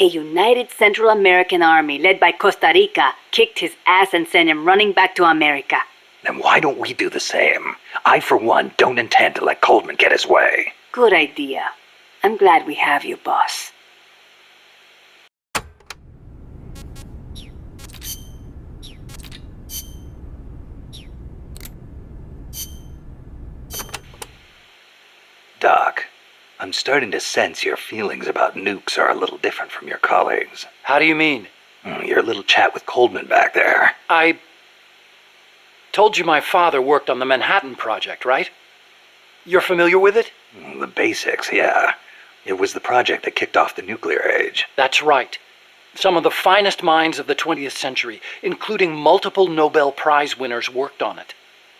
A united Central American army led by Costa Rica kicked his ass and sent him running back to America. Then why don't we do the same? I, for one, don't intend to let Coleman get his way. Good idea. I'm glad we have you, boss. Doc, I'm starting to sense your feelings about nukes are a little different from your colleagues. How do you mean? Your little chat with Coleman back there. Told you my father worked on the Manhattan Project, right? You're familiar with it? The basics, yeah. It was the project that kicked off the nuclear age. That's right. Some of the finest minds of the 20th century, including multiple Nobel Prize winners, worked on it.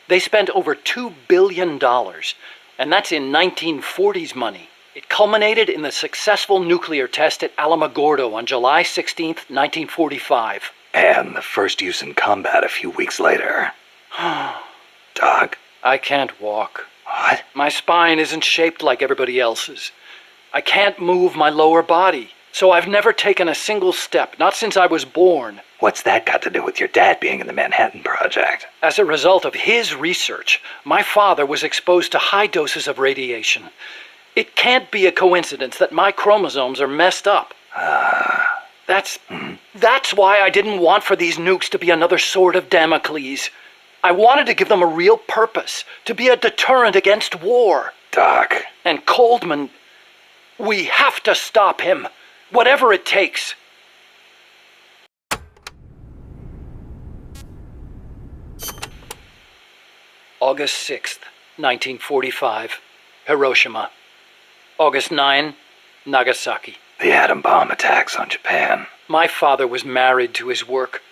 They spent over $2 billion, and that's in 1940s money. It culminated in the successful nuclear test at Alamogordo on July 16th, 1945. And the first use in combat a few weeks later. Doc? I can't walk. What? My spine isn't shaped like everybody else's. I can't move my lower body, so I've never taken a single step, not since I was born. What's that got to do with your dad being in the Manhattan Project? As a result of his research, my father was exposed to high doses of radiation. It can't be a coincidence that my chromosomes are messed up. That's why I didn't want for these nukes to be another sword of Damocles. I wanted to give them a real purpose, to be a deterrent against war. Doc. And Coldman, we have to stop him, whatever it takes. August 6th, 1945, Hiroshima. August 9, Nagasaki. The atom bomb attacks on Japan. My father was married to his work.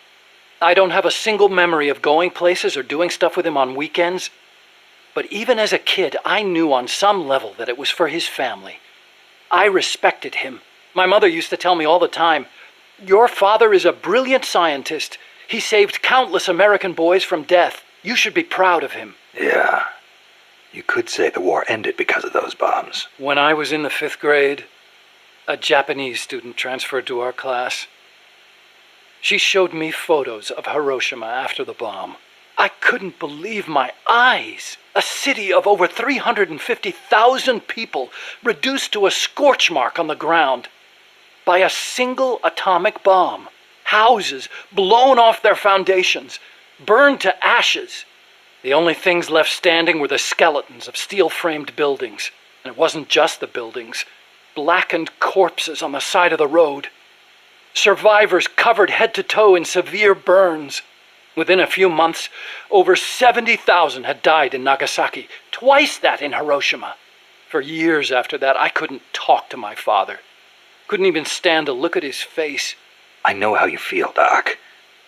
I don't have a single memory of going places or doing stuff with him on weekends. But even as a kid, I knew on some level that it was for his family. I respected him. My mother used to tell me all the time, "Your father is a brilliant scientist. He saved countless American boys from death. You should be proud of him." Yeah. You could say the war ended because of those bombs. When I was in the 5th grade, a Japanese student transferred to our class. She showed me photos of Hiroshima after the bomb. I couldn't believe my eyes. A city of over 350,000 people reduced to a scorch mark on the ground by a single atomic bomb. Houses blown off their foundations, burned to ashes. The only things left standing were the skeletons of steel-framed buildings. And it wasn't just the buildings. Blackened corpses on the side of the road. Survivors covered head to toe in severe burns. Within a few months, over 70,000 had died in Nagasaki, twice that in Hiroshima. For years after that, I couldn't talk to my father. Couldn't even stand to look at his face. I know how you feel, Doc.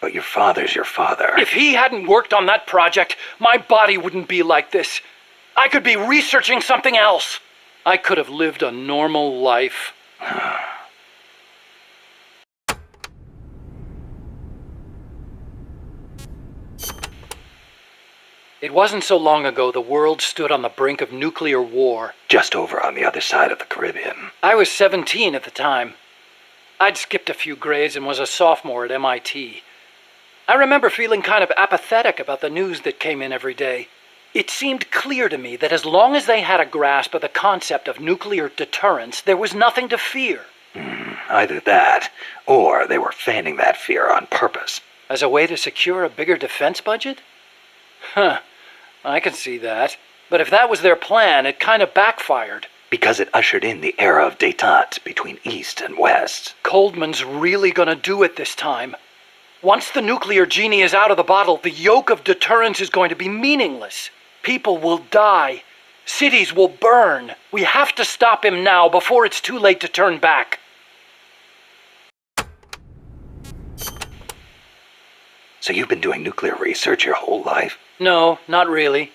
But your father's your father. If he hadn't worked on that project, my body wouldn't be like this. I could be researching something else. I could have lived a normal life. It wasn't so long ago the world stood on the brink of nuclear war. Just over on the other side of the Caribbean. I was 17 at the time. I'd skipped a few grades and was a sophomore at MIT. I remember feeling kind of apathetic about the news that came in every day. It seemed clear to me that as long as they had a grasp of the concept of nuclear deterrence, there was nothing to fear. Either that, or they were fanning that fear on purpose. As a way to secure a bigger defense budget? Huh, I can see that. But if that was their plan, it kind of backfired. Because it ushered in the era of détente between East and West. Coldman's really gonna do it this time. Once the nuclear genie is out of the bottle, the yoke of deterrence is going to be meaningless. People will die. Cities will burn. We have to stop him now before it's too late to turn back. So you've been doing nuclear research your whole life? No, not really.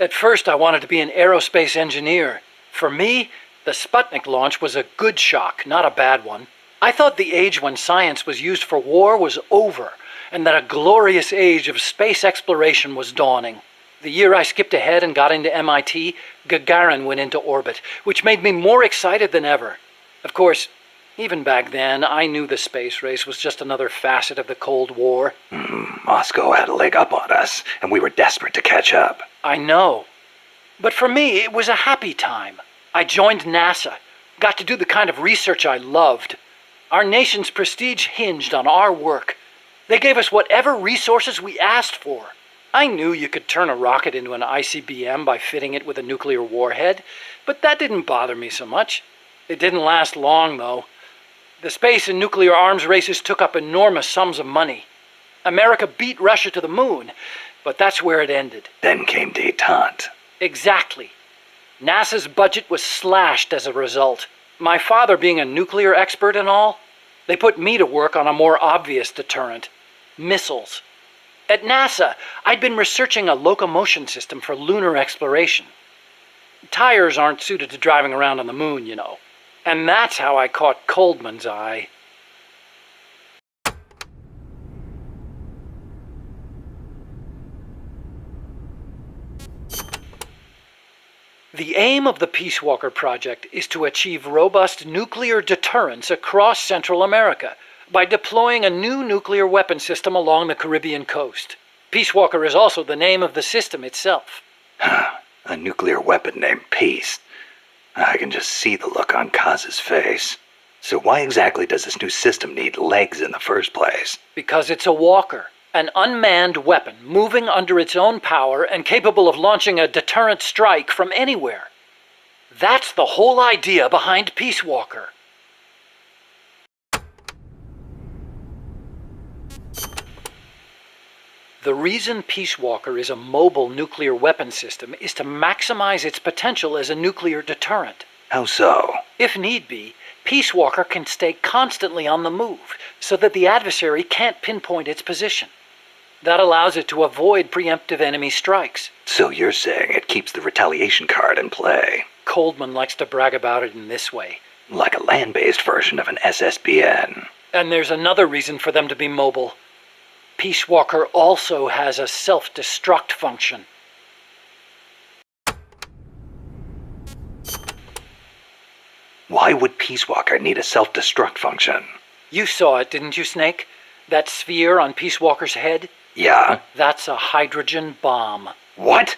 At first I wanted to be an aerospace engineer. For me, the Sputnik launch was a good shock, not a bad one. I thought the age when science was used for war was over, and that a glorious age of space exploration was dawning. The year I skipped ahead and got into MIT, Gagarin went into orbit, which made me more excited than ever. Of course, even back then, I knew the space race was just another facet of the Cold War. Moscow had a leg up on us, and we were desperate to catch up. I know. But for me, it was a happy time. I joined NASA, got to do the kind of research I loved. Our nation's prestige hinged on our work. They gave us whatever resources we asked for. I knew you could turn a rocket into an ICBM by fitting it with a nuclear warhead, but that didn't bother me so much. It didn't last long, though. The space and nuclear arms races took up enormous sums of money. America beat Russia to the moon, but that's where it ended. Then came détente. Exactly. NASA's budget was slashed as a result. My father being a nuclear expert and all, they put me to work on a more obvious deterrent. Missiles. At NASA, I'd been researching a locomotion system for lunar exploration. Tires aren't suited to driving around on the moon, you know. And that's how I caught Coldman's eye. The aim of the Peace Walker project is to achieve robust nuclear deterrence across Central America by deploying a new nuclear weapon system along the Caribbean coast. Peace Walker is also the name of the system itself. A nuclear weapon named Peace. I can just see the look on Kaz's face. So why exactly does this new system need legs in the first place? Because it's a walker. An unmanned weapon moving under its own power and capable of launching a deterrent strike from anywhere. That's the whole idea behind Peace Walker. The reason Peace Walker is a mobile nuclear weapon system is to maximize its potential as a nuclear deterrent. How so? If need be, Peace Walker can stay constantly on the move so that the adversary can't pinpoint its position. That allows it to avoid preemptive enemy strikes. So you're saying it keeps the retaliation card in play? Coldman likes to brag about it in this way. Like a land-based version of an SSBN. And there's another reason for them to be mobile. Peace Walker also has a self-destruct function. Why would Peace Walker need a self-destruct function? You saw it, didn't you, Snake? That sphere on Peace Walker's head? Yeah? That's a hydrogen bomb. What?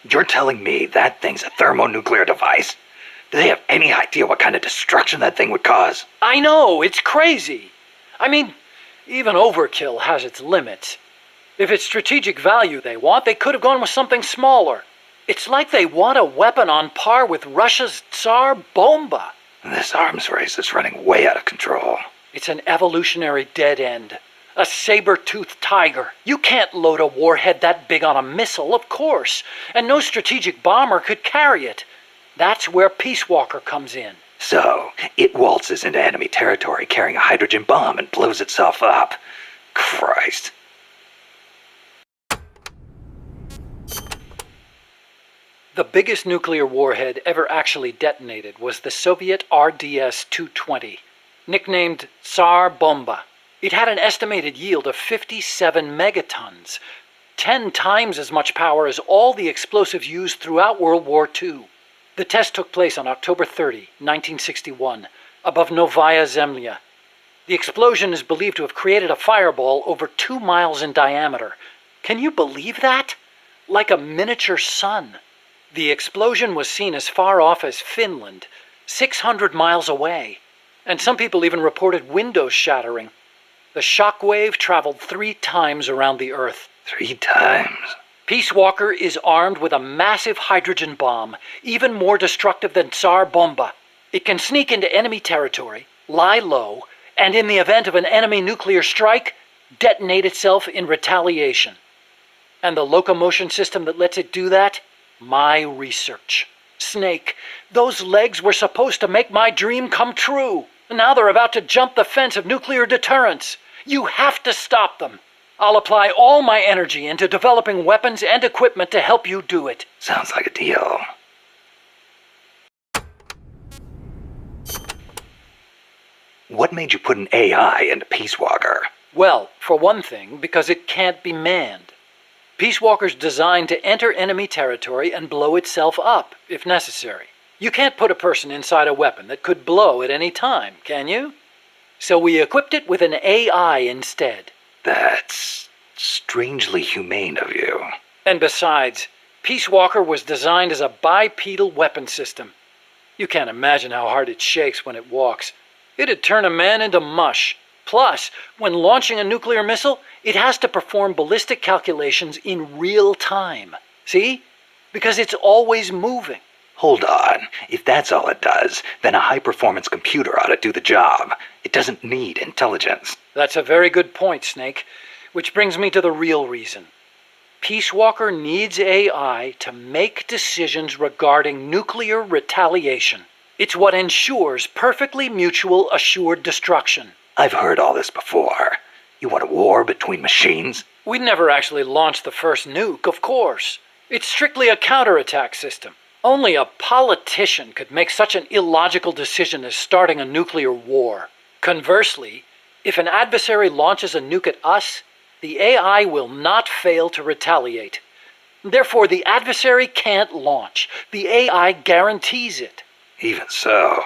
You're telling me that thing's a thermonuclear device? Do they have any idea what kind of destruction that thing would cause? I know, it's crazy. I mean, even overkill has its limits. If it's strategic value they want, they could have gone with something smaller. It's like they want a weapon on par with Russia's Tsar Bomba. This arms race is running way out of control. It's an evolutionary dead end. A saber-toothed tiger. You can't load a warhead that big on a missile, of course. And no strategic bomber could carry it. That's where Peace Walker comes in. So, it waltzes into enemy territory carrying a hydrogen bomb and blows itself up. Christ. The biggest nuclear warhead ever actually detonated was the Soviet RDS-220, nicknamed Tsar Bomba. It had an estimated yield of 57 megatons, 10 times as much power as all the explosives used throughout World War II. The test took place on October 30, 1961, above Novaya Zemlya. The explosion is believed to have created a fireball over 2 miles in diameter. Can you believe that? Like a miniature sun. The explosion was seen as far off as Finland, 600 miles away, and some people even reported windows shattering. The shockwave traveled 3 times around the Earth. 3 times? Peace Walker is armed with a massive hydrogen bomb, even more destructive than Tsar Bomba. It can sneak into enemy territory, lie low, and in the event of an enemy nuclear strike, detonate itself in retaliation. And the locomotion system that lets it do that? My research. Snake, those legs were supposed to make my dream come true. Now they're about to jump the fence of nuclear deterrence. You have to stop them. I'll apply all my energy into developing weapons and equipment to help you do it. Sounds like a deal. What made you put an AI into Peace Walker? Well, for one thing, because it can't be manned. Peace Walker's designed to enter enemy territory and blow itself up, if necessary. You can't put a person inside a weapon that could blow at any time, can you? So we equipped it with an AI instead. That's strangely humane of you. And besides, Peace Walker was designed as a bipedal weapon system. You can't imagine how hard it shakes when it walks. It'd turn a man into mush. Plus, when launching a nuclear missile, it has to perform ballistic calculations in real time. See? Because it's always moving. Hold on. If that's all it does, then a high-performance computer ought to do the job. It doesn't need intelligence. That's a very good point, Snake. Which brings me to the real reason. Peace Walker needs AI to make decisions regarding nuclear retaliation. It's what ensures perfectly mutual assured destruction. I've heard all this before. You want a war between machines? We'd never actually launched the first nuke, of course. It's strictly a counterattack system. Only a politician could make such an illogical decision as starting a nuclear war. Conversely, if an adversary launches a nuke at us, the AI will not fail to retaliate. Therefore, the adversary can't launch. The AI guarantees it. Even so,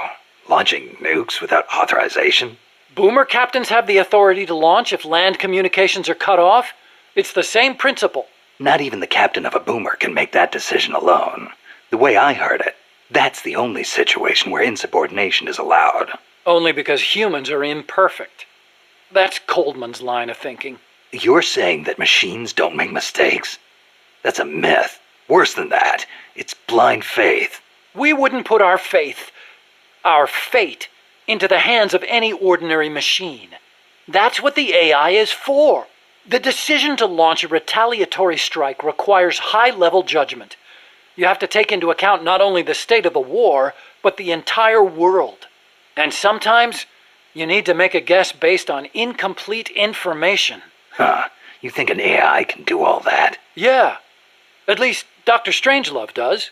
launching nukes without authorization? Boomer captains have the authority to launch if land communications are cut off. It's the same principle. Not even the captain of a boomer can make that decision alone. The way I heard it, that's the only situation where insubordination is allowed. Only because humans are imperfect. That's Coldman's line of thinking. You're saying that machines don't make mistakes? That's a myth. Worse than that, it's blind faith. We wouldn't put our fate, into the hands of any ordinary machine. That's what the AI is for. The decision to launch a retaliatory strike requires high-level judgment. You have to take into account not only the state of the war, but the entire world. And sometimes, you need to make a guess based on incomplete information. Huh. You think an AI can do all that? Yeah. At least Dr. Strangelove does.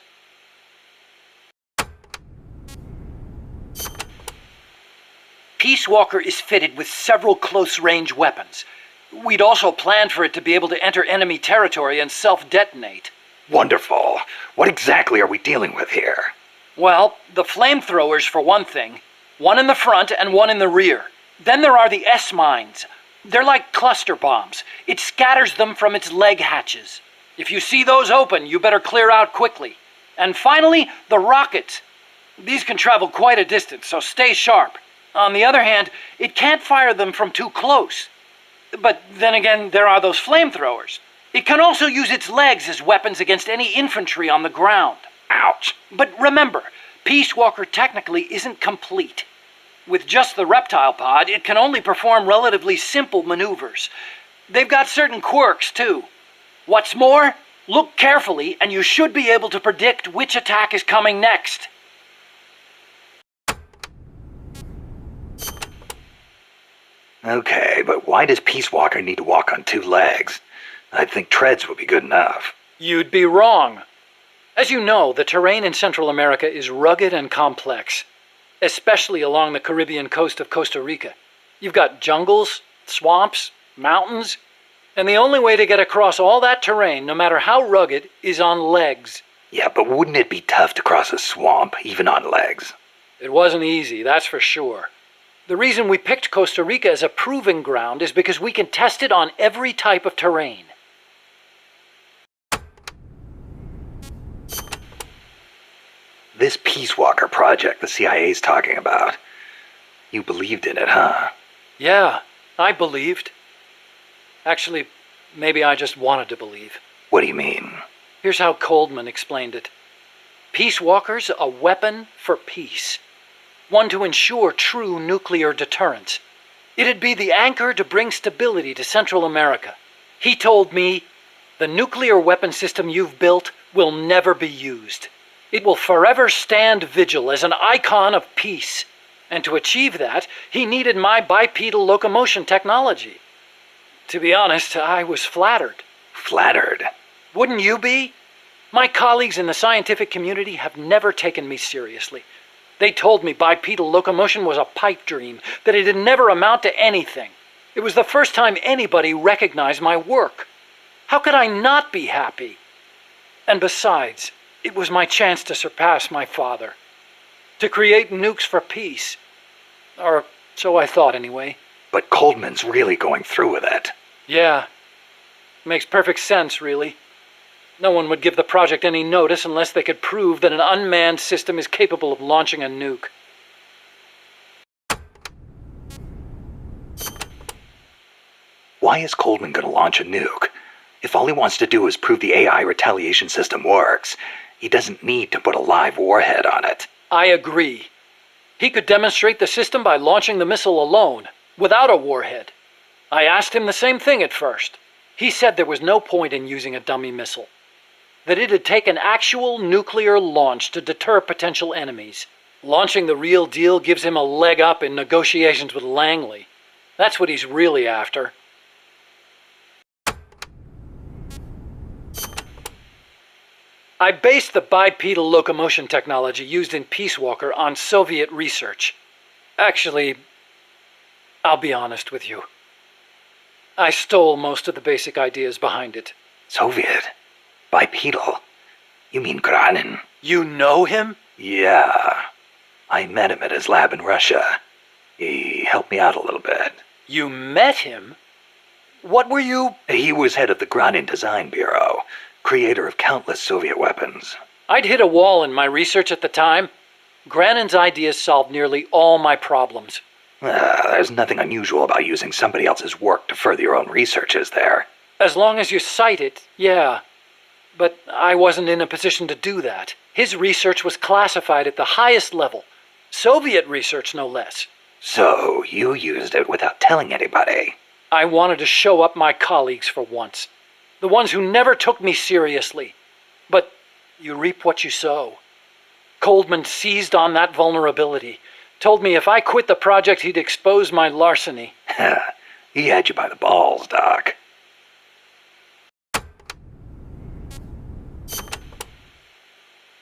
Peace Walker is fitted with several close-range weapons. We'd also planned for it to be able to enter enemy territory and self-detonate. Wonderful. What exactly are we dealing with here? Well, the flamethrowers for one thing. One in the front and one in the rear. Then there are the S-mines. They're like cluster bombs. It scatters them from its leg hatches. If you see those open, you better clear out quickly. And finally, the rockets. These can travel quite a distance, so stay sharp. On the other hand, it can't fire them from too close. But then again, there are those flamethrowers. It can also use its legs as weapons against any infantry on the ground. Ouch. But remember, Peace Walker technically isn't complete. With just the reptile pod, it can only perform relatively simple maneuvers. They've got certain quirks, too. What's more, look carefully and you should be able to predict which attack is coming next. Okay, but why does Peace Walker need to walk on two legs? I'd think treads would be good enough. You'd be wrong. As you know, the terrain in Central America is rugged and complex, especially along the Caribbean coast of Costa Rica. You've got jungles, swamps, mountains, and the only way to get across all that terrain, no matter how rugged, is on legs. Yeah, but wouldn't it be tough to cross a swamp, even on legs? It wasn't easy, that's for sure. The reason we picked Costa Rica as a proving ground is because we can test it on every type of terrain. This Peace Walker project the CIA's talking about, you believed in it, huh? Yeah, I believed. Actually, maybe I just wanted to believe. What do you mean? Here's how Coldman explained it. Peace Walker's a weapon for peace. One to ensure true nuclear deterrence. It'd be the anchor to bring stability to Central America. He told me, the nuclear weapon system you've built will never be used. It will forever stand vigil as an icon of peace. And to achieve that, he needed my bipedal locomotion technology. To be honest, I was flattered. Flattered? Wouldn't you be? My colleagues in the scientific community have never taken me seriously. They told me bipedal locomotion was a pipe dream, that it'd never amount to anything. It was the first time anybody recognized my work. How could I not be happy? And besides, it was my chance to surpass my father. To create nukes for peace. Or so I thought anyway. But Coldman's really going through with it. Yeah. Makes perfect sense, really. No one would give the project any notice unless they could prove that an unmanned system is capable of launching a nuke. Why is Coldman going to launch a nuke? If all he wants to do is prove the AI retaliation system works, he doesn't need to put a live warhead on it. I agree. He could demonstrate the system by launching the missile alone, without a warhead. I asked him the same thing at first. He said there was no point in using a dummy missile. That it'd take an actual nuclear launch to deter potential enemies. Launching the real deal gives him a leg up in negotiations with Langley. That's what he's really after. I based the bipedal locomotion technology used in Peace Walker on Soviet research. Actually, I'll be honest with you. I stole most of the basic ideas behind it. Soviet? Bipedal? You mean Granin? You know him? Yeah. I met him at his lab in Russia. He helped me out a little bit. You met him? What were you? He was head of the Granin Design Bureau, creator of countless Soviet weapons. I'd hit a wall in my research at the time. Granin's ideas solved nearly all my problems. There's nothing unusual about using somebody else's work to further your own research, is there? As long as you cite it, yeah. But I wasn't in a position to do that. His research was classified at the highest level. Soviet research, no less. So, you used it without telling anybody? I wanted to show up my colleagues for once. The ones who never took me seriously. But you reap what you sow. Coldman seized on that vulnerability. Told me if I quit the project, he'd expose my larceny. He had you by the balls, Doc.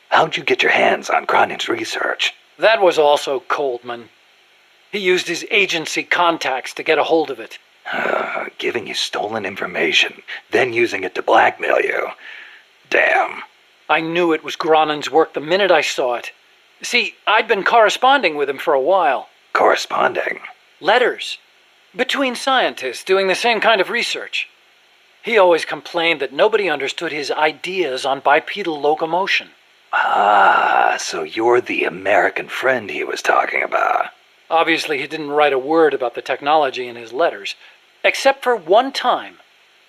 How'd you get your hands on Granin's research? That was also Coldman. He used his agency contacts to get a hold of it. Giving you stolen information, then using it to blackmail you. Damn. I knew it was Granin's work the minute I saw it. See, I'd been corresponding with him for a while. Corresponding? Letters. Between scientists doing the same kind of research. He always complained that nobody understood his ideas on bipedal locomotion. Ah, so you're the American friend he was talking about. Obviously, he didn't write a word about the technology in his letters, except for one time.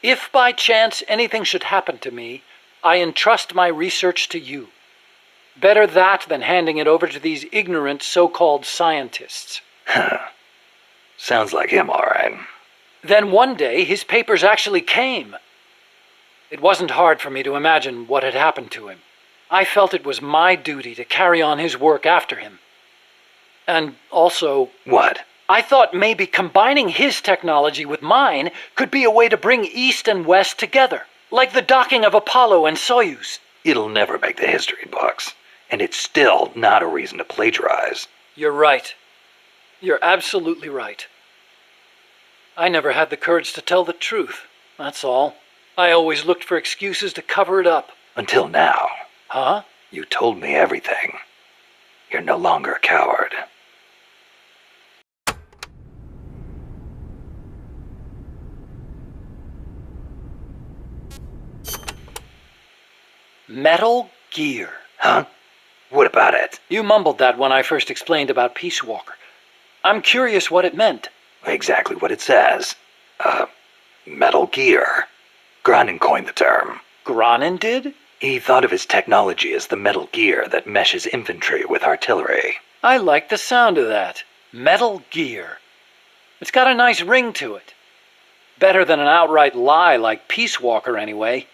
If by chance anything should happen to me, I entrust my research to you. Better that than handing it over to these ignorant so-called scientists. Sounds like him, all right. Then one day, his papers actually came. It wasn't hard for me to imagine what had happened to him. I felt it was my duty to carry on his work after him. And also... What? I thought maybe combining his technology with mine could be a way to bring East and West together. Like the docking of Apollo and Soyuz. It'll never make the history books. And it's still not a reason to plagiarize. You're right. You're absolutely right. I never had the courage to tell the truth, that's all. I always looked for excuses to cover it up. Until now. Huh? You told me everything. You're no longer a coward. Metal Gear. Huh? What about it? You mumbled that when I first explained about Peace Walker. I'm curious what it meant. Exactly what it says. Metal Gear. Granin coined the term. Granin did? He thought of his technology as the metal gear that meshes infantry with artillery. I like the sound of that. Metal Gear. It's got a nice ring to it. Better than an outright lie like Peace Walker, anyway.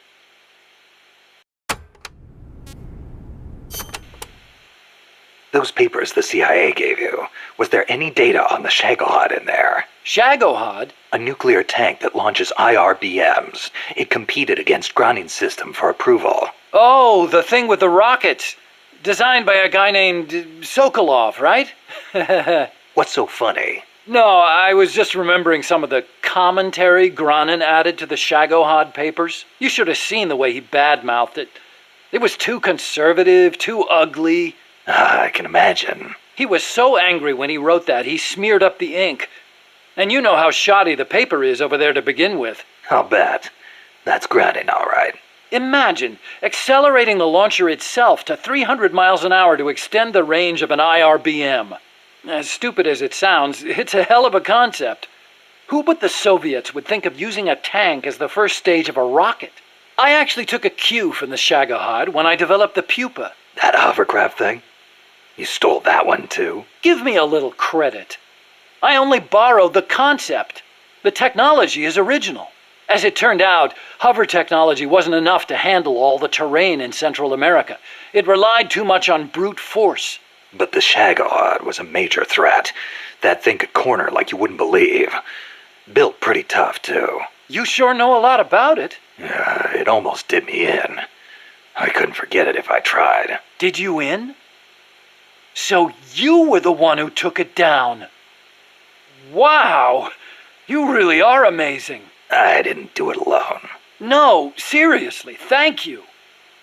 Those papers the CIA gave you, was there any data on the Shagohod in there? Shagohod? A nuclear tank that launches IRBMs. It competed against Granin's system for approval. Oh, the thing with the rocket. Designed by a guy named Sokolov, right? What's so funny? No, I was just remembering some of the commentary Granin added to the Shagohod papers. You should have seen the way he badmouthed it. It was too conservative, too ugly. I can imagine. He was so angry when he wrote that, he smeared up the ink. And you know how shoddy the paper is over there to begin with. I'll bet. That's Granin, all right. Imagine accelerating the launcher itself to 300 miles an hour to extend the range of an IRBM. As stupid as it sounds, it's a hell of a concept. Who but the Soviets would think of using a tank as the first stage of a rocket? I actually took a cue from the Shagohod when I developed the Pupa. That hovercraft thing? You stole that one too? Give me a little credit. I only borrowed the concept. The technology is original. As it turned out, hover technology wasn't enough to handle all the terrain in Central America. It relied too much on brute force. But the Shagohod was a major threat. That thing could corner like you wouldn't believe. Built pretty tough, too. You sure know a lot about it. Yeah, it almost did me in. I couldn't forget it if I tried. Did you in? So you were the one who took it down. Wow! You really are amazing. I didn't do it alone. No, seriously, thank you.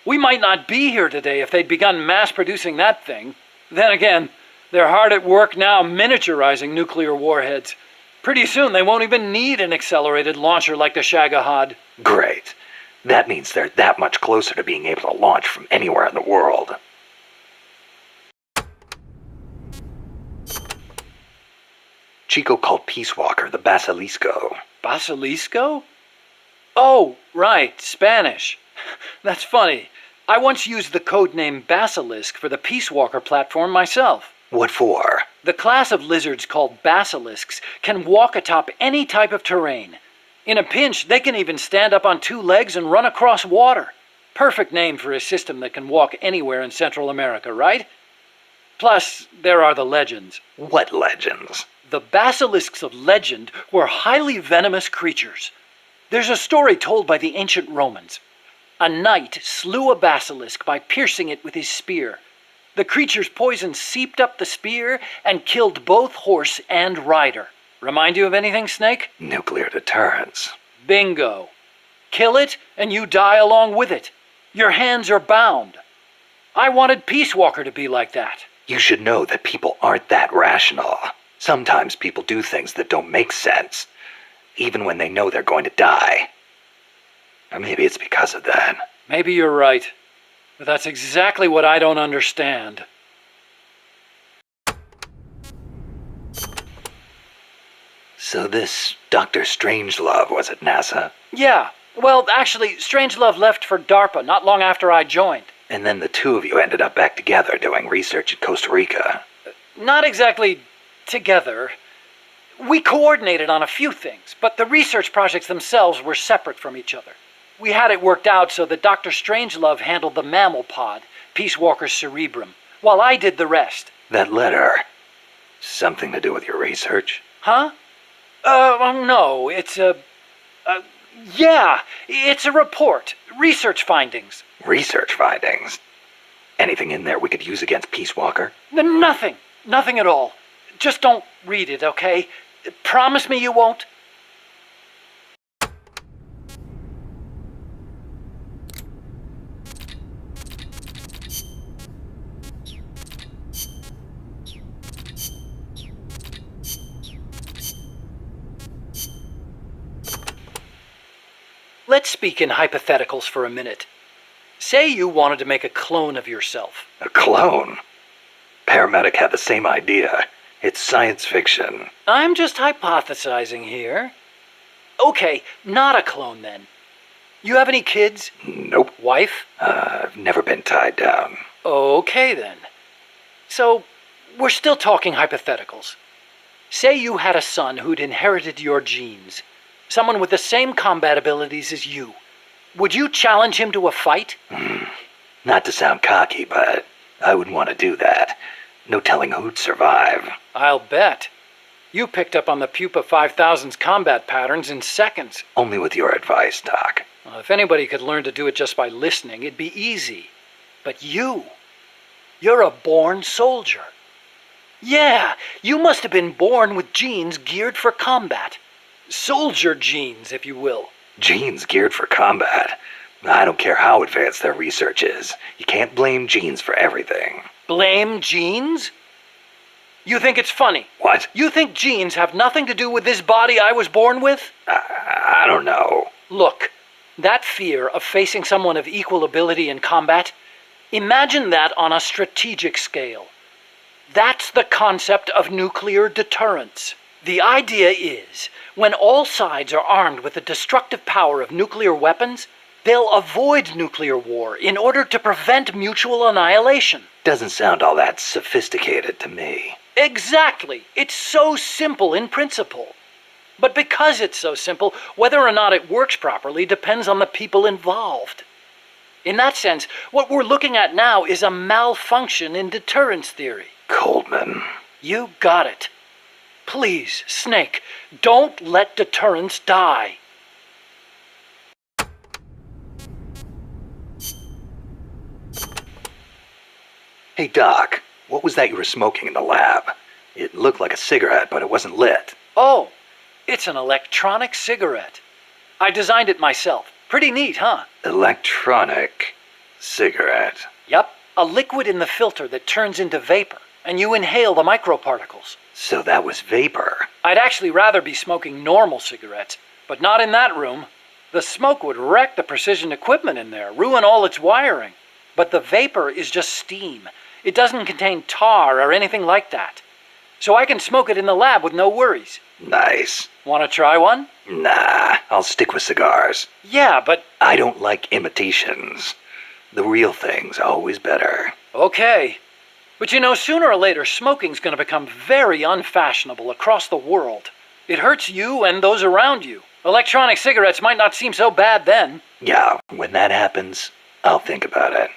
We might not be here today if they'd begun mass-producing that thing. Then again, they're hard at work now miniaturizing nuclear warheads. Pretty soon they won't even need an accelerated launcher like the Shagohod. Great. That means they're that much closer to being able to launch from anywhere in the world. Chico called Peace Walker the Basilisco. Basilisco? Oh, right, Spanish. That's funny. I once used the codename Basilisk for the Peace Walker platform myself. What for? The class of lizards called basilisks can walk atop any type of terrain. In a pinch, they can even stand up on two legs and run across water. Perfect name for a system that can walk anywhere in Central America, right? Plus, there are the legends. What legends? The basilisks of legend were highly venomous creatures. There's a story told by the ancient Romans. A knight slew a basilisk by piercing it with his spear. The creature's poison seeped up the spear and killed both horse and rider. Remind you of anything, Snake? Nuclear deterrence. Bingo. Kill it, and you die along with it. Your hands are bound. I wanted Peace Walker to be like that. You should know that people aren't that rational. Sometimes people do things that don't make sense, even when they know they're going to die. Or maybe it's because of that. Maybe you're right. But that's exactly what I don't understand. So this Dr. Strangelove was at NASA? Yeah. Well, actually, Strangelove left for DARPA not long after I joined. And then the two of you ended up back together doing research at Costa Rica. Not exactly together. We coordinated on a few things, but the research projects themselves were separate from each other. We had it worked out so that Dr. Strangelove handled the mammal pod, Peace Walker's cerebrum, while I did the rest. That letter, something to do with your research? Huh? No, it's yeah, it's a report. Research findings. Research findings? Anything in there we could use against Peace Walker? Nothing. Nothing at all. Just don't read it, okay? Promise me you won't? Let's speak in hypotheticals for a minute. Say you wanted to make a clone of yourself. A clone? Paramedic had the same idea. It's science fiction. I'm just hypothesizing here. Okay, not a clone then. You have any kids? Nope. Wife? I've never been tied down. Okay then. So, we're still talking hypotheticals. Say you had a son who'd inherited your genes. Someone with the same combat abilities as you. Would you challenge him to a fight? Not to sound cocky, but I wouldn't want to do that. No telling who'd survive. I'll bet. You picked up on the Pupa 5000's combat patterns in seconds. Only with your advice, Doc. Well, if anybody could learn to do it just by listening, it'd be easy. But you're a born soldier. Yeah, you must have been born with genes geared for combat. Soldier genes, if you will. Genes geared for combat? I don't care how advanced their research is. You can't blame genes for everything. Blame genes? You think it's funny? What? You think genes have nothing to do with this body I was born with? I don't know. Look, that fear of facing someone of equal ability in combat, imagine that on a strategic scale. That's the concept of nuclear deterrence. The idea is, when all sides are armed with the destructive power of nuclear weapons, they'll avoid nuclear war in order to prevent mutual annihilation. Doesn't sound all that sophisticated to me. Exactly. It's so simple in principle. But because it's so simple, whether or not it works properly depends on the people involved. In that sense, what we're looking at now is a malfunction in deterrence theory. Coldman. You got it. Please, Snake, don't let deterrence die. Hey, Doc, what was that you were smoking in the lab? It looked like a cigarette, but it wasn't lit. Oh, it's an electronic cigarette. I designed it myself. Pretty neat, huh? Electronic cigarette. Yep, a liquid in the filter that turns into vapor, and you inhale the microparticles. So that was vapor. I'd actually rather be smoking normal cigarettes, but not in that room. The smoke would wreck the precision equipment in there, ruin all its wiring. But the vapor is just steam. It doesn't contain tar or anything like that. So I can smoke it in the lab with no worries. Nice. Want to try one? Nah, I'll stick with cigars. Yeah, but... I don't like imitations. The real thing's always better. Okay. But you know, sooner or later, smoking's going to become very unfashionable across the world. It hurts you and those around you. Electronic cigarettes might not seem so bad then. Yeah, when that happens, I'll think about it.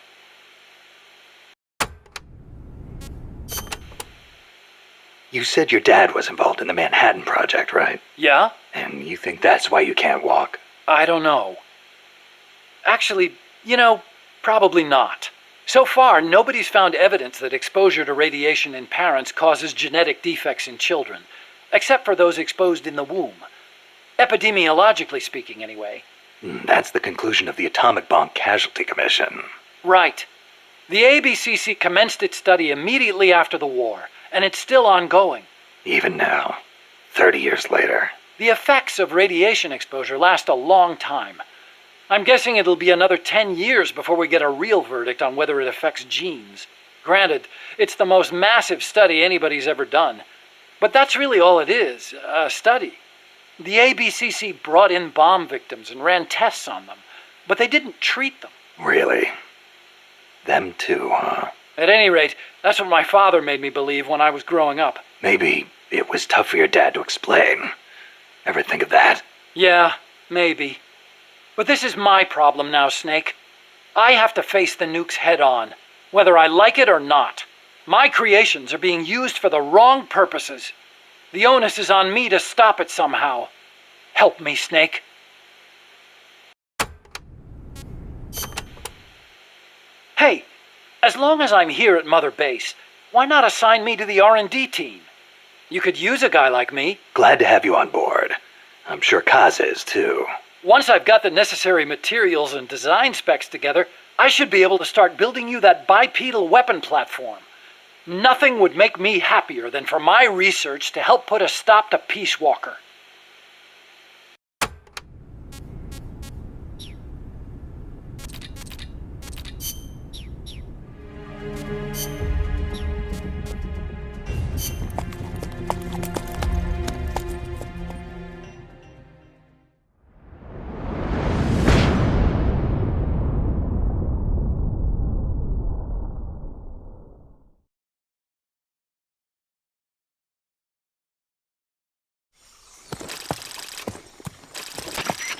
You said your dad was involved in the Manhattan Project, right? Yeah? And you think that's why you can't walk? I don't know. Actually, you know, probably not. So far, nobody's found evidence that exposure to radiation in parents causes genetic defects in children, except for those exposed in the womb. Epidemiologically speaking, anyway. That's the conclusion of the Atomic Bomb Casualty Commission. Right. The ABCC commenced its study immediately after the war, and it's still ongoing. Even now, 30 years later. The effects of radiation exposure last a long time. I'm guessing it'll be another 10 years before we get a real verdict on whether it affects genes. Granted, it's the most massive study anybody's ever done. But that's really all it is, a study. The ABCC brought in bomb victims and ran tests on them, but they didn't treat them. Really? Them too, huh? At any rate, that's what my father made me believe when I was growing up. Maybe it was tough for your dad to explain. Ever think of that? Yeah, maybe. But this is my problem now, Snake. I have to face the nukes head on, whether I like it or not. My creations are being used for the wrong purposes. The onus is on me to stop it somehow. Help me, Snake. Hey, as long as I'm here at Mother Base, why not assign me to the R&D team? You could use a guy like me. Glad to have you on board. I'm sure Kaz is, too. Once I've got the necessary materials and design specs together, I should be able to start building you that bipedal weapon platform. Nothing would make me happier than for my research to help put a stop to Peace Walker.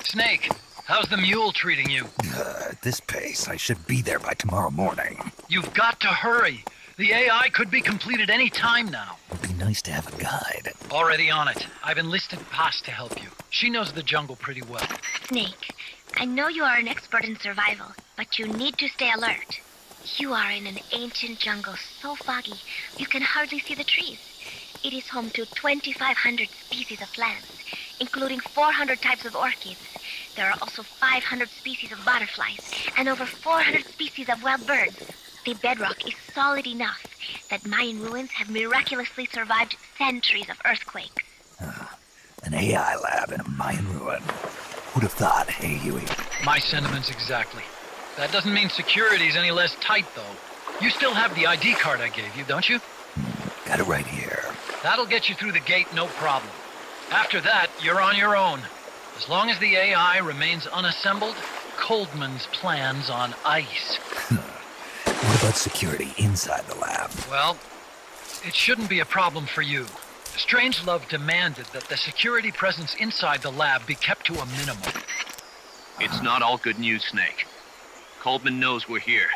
Snake, how's the mule treating you? At this pace, I should be there by tomorrow morning. You've got to hurry. The AI could be completed any time now. It'd be nice to have a guide. Already on it. I've enlisted Paz to help you. She knows the jungle pretty well. Snake, I know you are an expert in survival, but you need to stay alert. You are in an ancient jungle so foggy, you can hardly see the trees. It is home to 2,500 species of plants, including 400 types of orchids. There are also 500 species of butterflies and over 400 species of wild birds. The bedrock is solid enough that Mayan ruins have miraculously survived centuries of earthquakes. An AI lab in a Mayan ruin. Who'd have thought, hey, Huey? My sentiments exactly. That doesn't mean security's any less tight, though. You still have the ID card I gave you, don't you? Got it right here. That'll get you through the gate, no problem. After that, you're on your own. As long as the AI remains unassembled, Coldman's plan's on ice. What about security inside the lab? Well, it shouldn't be a problem for you. Strangelove demanded that the security presence inside the lab be kept to a minimum. It's not all good news, Snake. Coldman knows we're here.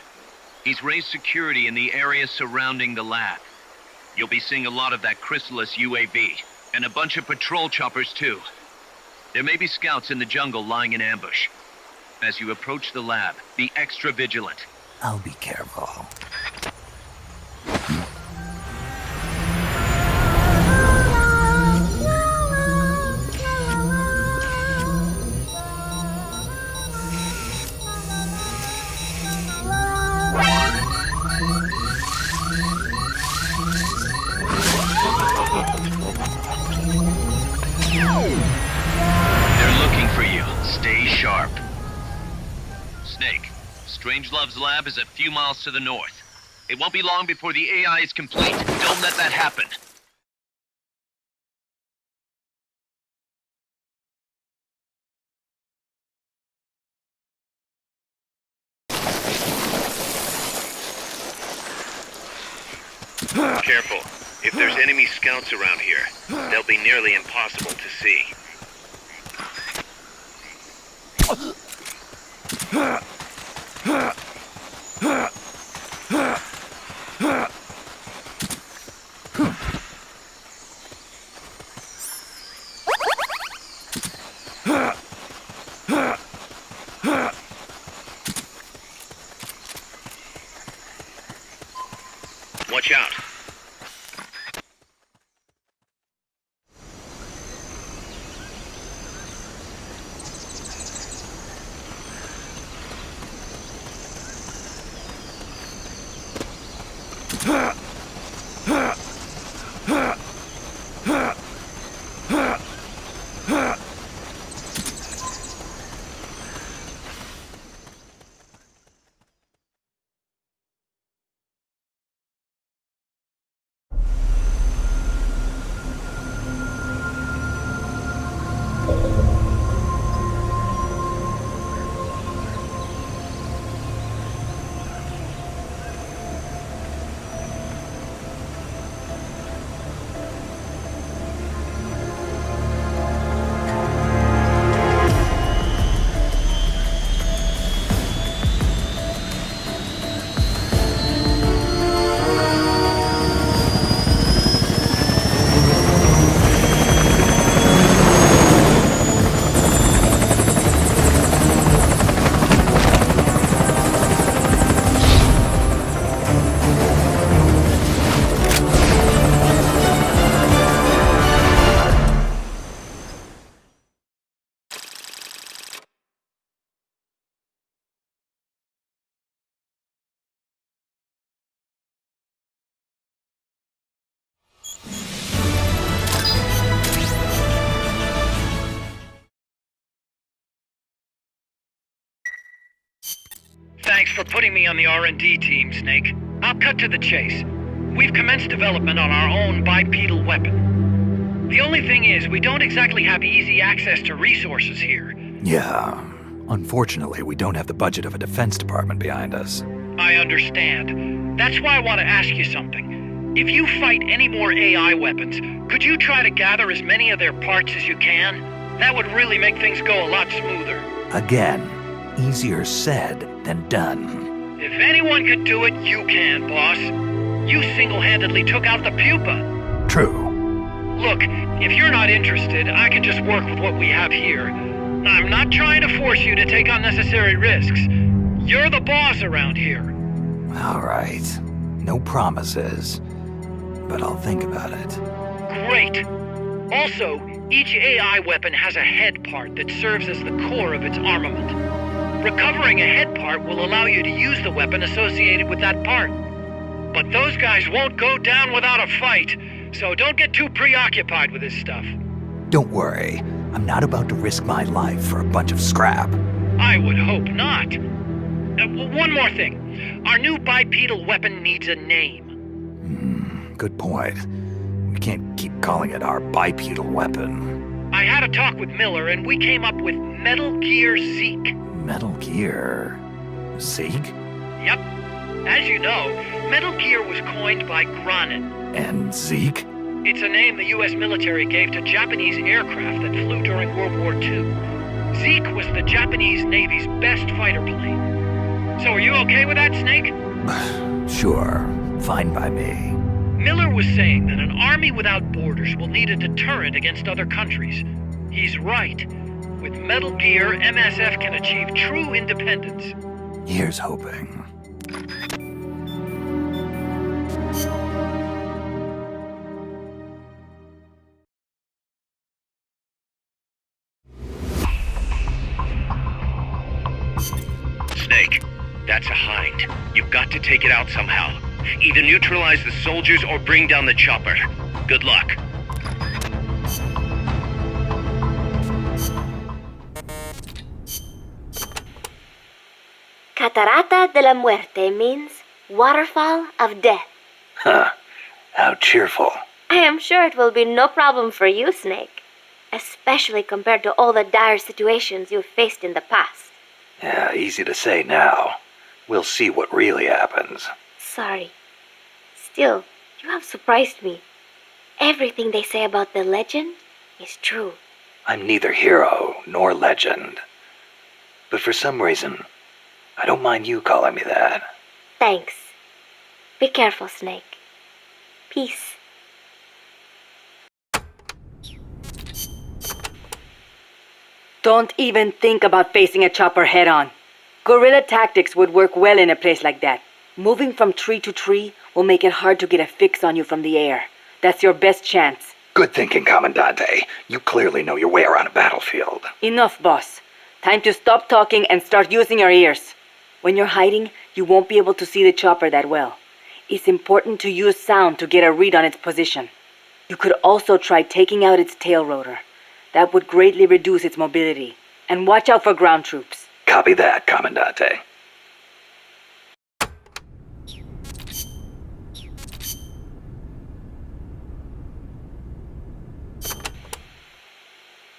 He's raised security in the area surrounding the lab. You'll be seeing a lot of that Chrysalis UAV, and a bunch of patrol choppers too. There may be scouts in the jungle lying in ambush. As you approach the lab, be extra vigilant. I'll be careful. They're looking for you. Stay sharp. Snake, Strangelove's lab is a few miles to the north. It won't be long before the AI is complete. Don't let that happen. Careful. If there's enemy scouts around here, they'll be nearly impossible to see. Watch out. Thanks for putting me on the R&D team, Snake. I'll cut to the chase. We've commenced development on our own bipedal weapon. The only thing is, we don't exactly have easy access to resources here. Yeah. Unfortunately, we don't have the budget of a defense department behind us. I understand. That's why I want to ask you something. If you fight any more AI weapons, could you try to gather as many of their parts as you can? That would really make things go a lot smoother. Again, easier said than done. If anyone could do it, you can, boss. You single-handedly took out the pupa. True. Look, if you're not interested, I can just work with what we have here. I'm not trying to force you to take unnecessary risks. You're the boss around here. All right. No promises. But I'll think about it. Great. Also, each AI weapon has a head part that serves as the core of its armament. Recovering a head part will allow you to use the weapon associated with that part. But those guys won't go down without a fight, so don't get too preoccupied with this stuff. Don't worry. I'm not about to risk my life for a bunch of scrap. I would hope not. One more thing. Our new bipedal weapon needs a name. Good point. We can't keep calling it our bipedal weapon. I had a talk with Miller, and we came up with Metal Gear Zeke. Metal Gear? Zeke? Yep. As you know, Metal Gear was coined by Gronin. And Zeke? It's a name the U.S. military gave to Japanese aircraft that flew during World War II. Zeke was the Japanese Navy's best fighter plane. So are you okay with that, Snake? Sure, fine by me. Miller was saying that an army without borders will need a deterrent against other countries. He's right. With Metal Gear, MSF can achieve true independence. Here's hoping. Snake, that's a hind. You've got to take it out somehow. Either neutralize the soldiers or bring down the chopper. Good luck. Catarata de la Muerte means waterfall of death. Huh. How cheerful. I am sure it will be no problem for you, Snake. Especially compared to all the dire situations you've faced in the past. Yeah, easy to say now. We'll see what really happens. Sorry. Still, you have surprised me. Everything they say about the legend is true. I'm neither hero nor legend. But for some reason, I don't mind you calling me that. Thanks. Be careful, Snake. Peace. Don't even think about facing a chopper head-on. Guerrilla tactics would work well in a place like that. Moving from tree to tree will make it hard to get a fix on you from the air. That's your best chance. Good thinking, Commandante. You clearly know your way around a battlefield. Enough, boss. Time to stop talking and start using your ears. When you're hiding, you won't be able to see the chopper that well. It's important to use sound to get a read on its position. You could also try taking out its tail rotor. That would greatly reduce its mobility. And watch out for ground troops. Copy that, Commandante.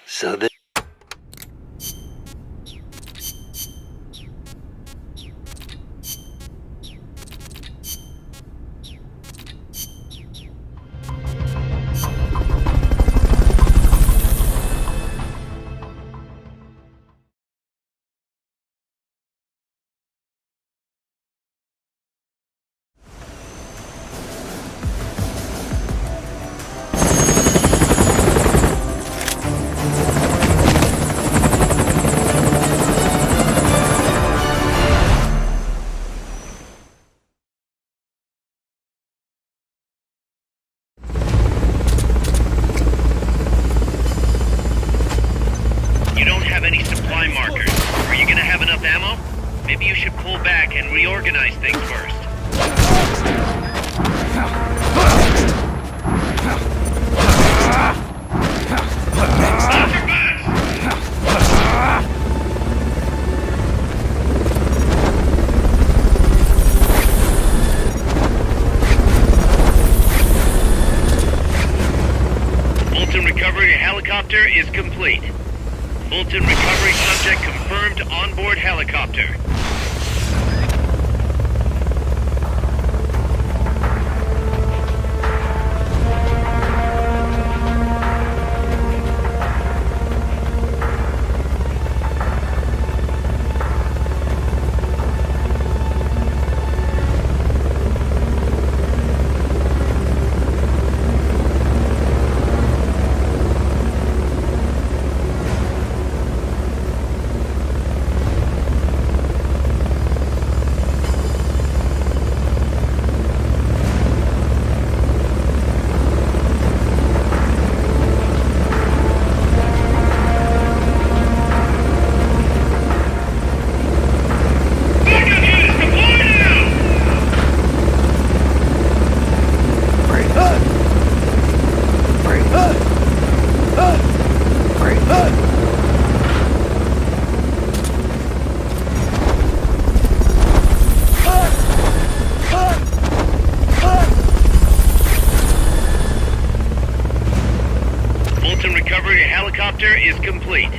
So the Maybe you should pull back and reorganize things first. Fulton recovery helicopter is complete. Fulton recovery subject confirmed onboard helicopter. Helicopter is complete.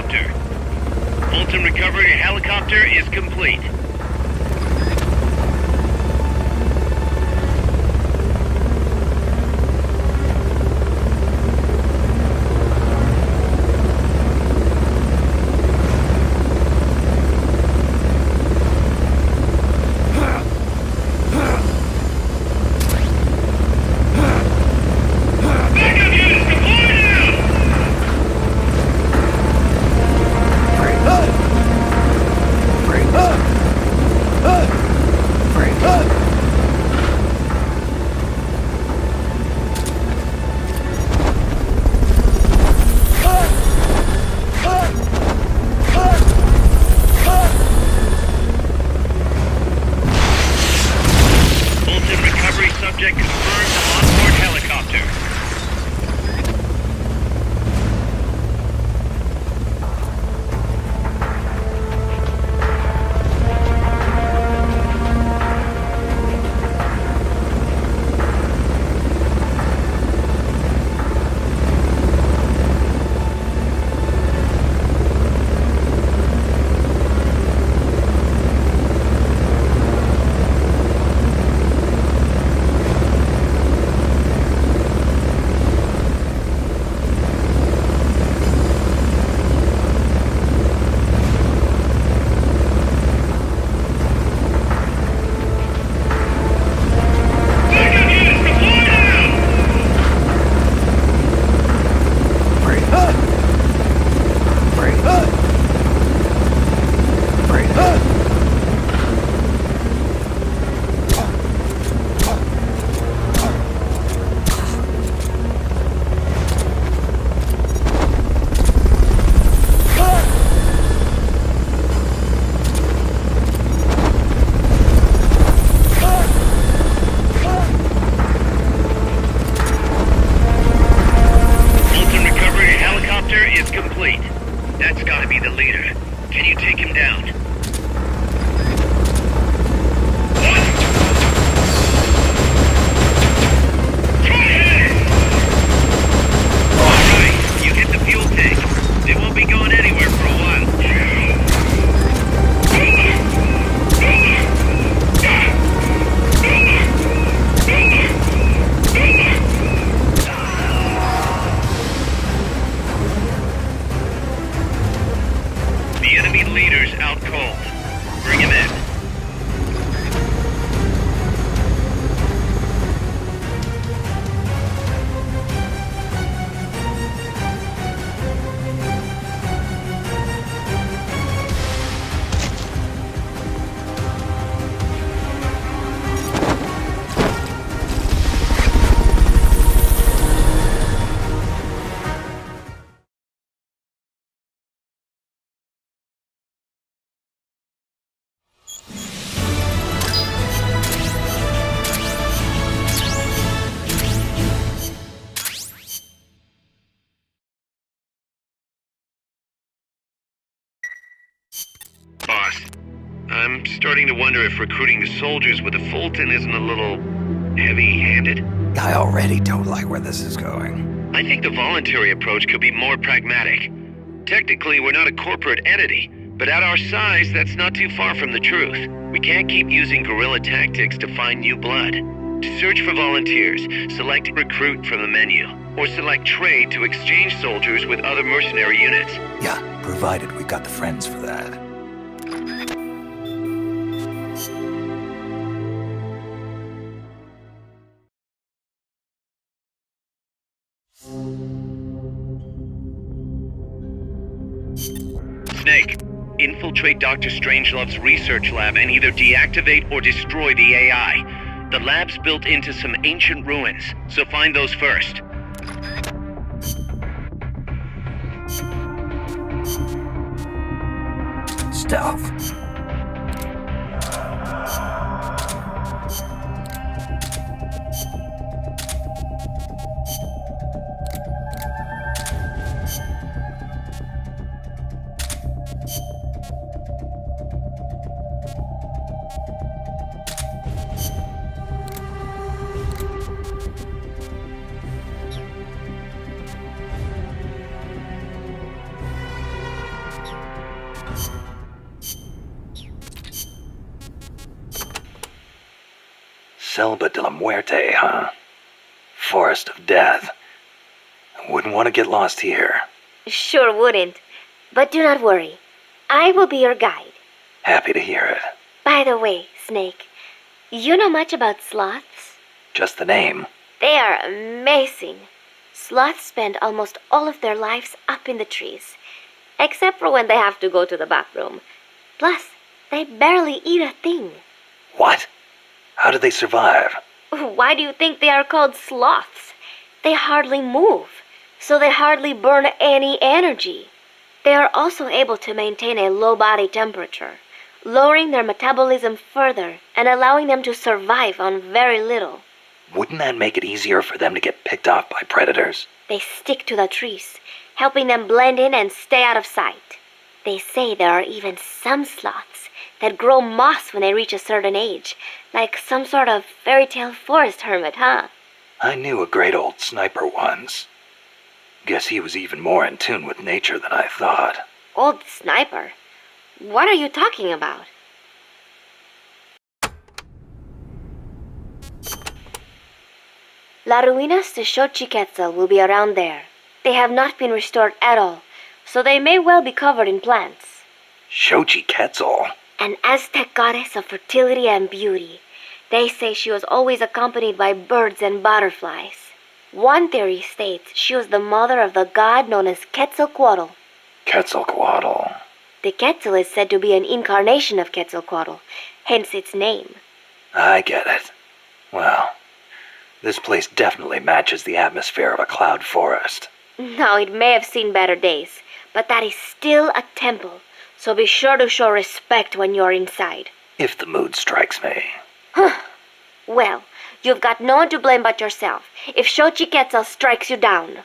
helicopter. Fulton recovery helicopter is complete. Boss, I'm starting to wonder if recruiting the soldiers with a Fulton isn't a little heavy-handed. I already don't like where this is going. I think the voluntary approach could be more pragmatic. Technically, we're not a corporate entity, but at our size, that's not too far from the truth. We can't keep using guerrilla tactics to find new blood. To search for volunteers, select recruit from the menu, or select trade to exchange soldiers with other mercenary units. Yeah, provided we got the friends for that. Snake, infiltrate Dr. Strangelove's research lab and either deactivate or destroy the AI. The lab's built into some ancient ruins, so find those first. Stealth. Selva de la Muerte, huh? Forest of Death. Wouldn't want to get lost here. Sure wouldn't. But do not worry. I will be your guide. Happy to hear it. By the way, Snake, you know much about sloths? Just the name. They are amazing. Sloths spend almost all of their lives up in the trees, except for when they have to go to the back room. Plus, they barely eat a thing. What? How do they survive? Why do you think they are called sloths? They hardly move, so they hardly burn any energy. They are also able to maintain a low body temperature, lowering their metabolism further and allowing them to survive on very little. Wouldn't that make it easier for them to get picked off by predators? They stick to the trees, helping them blend in and stay out of sight. They say there are even some sloths that grow moss when they reach a certain age, like some sort of fairy tale forest hermit, huh? I knew a great old sniper once. Guess he was even more in tune with nature than I thought. Old sniper? What are you talking about? La Ruinas de Xochiquetzal will be around there. They have not been restored at all, so they may well be covered in plants. Xochiquetzal? An Aztec goddess of fertility and beauty. They say she was always accompanied by birds and butterflies. One theory states she was the mother of the god known as Quetzalcoatl. Quetzalcoatl. The Quetzal is said to be an incarnation of Quetzalcoatl, hence its name. I get it. Well, this place definitely matches the atmosphere of a cloud forest. Now, it may have seen better days, but that is still a temple, so be sure to show respect when you're inside. If the mood strikes me. Well, you've got no one to blame but yourself if Xochiquetzal strikes you down.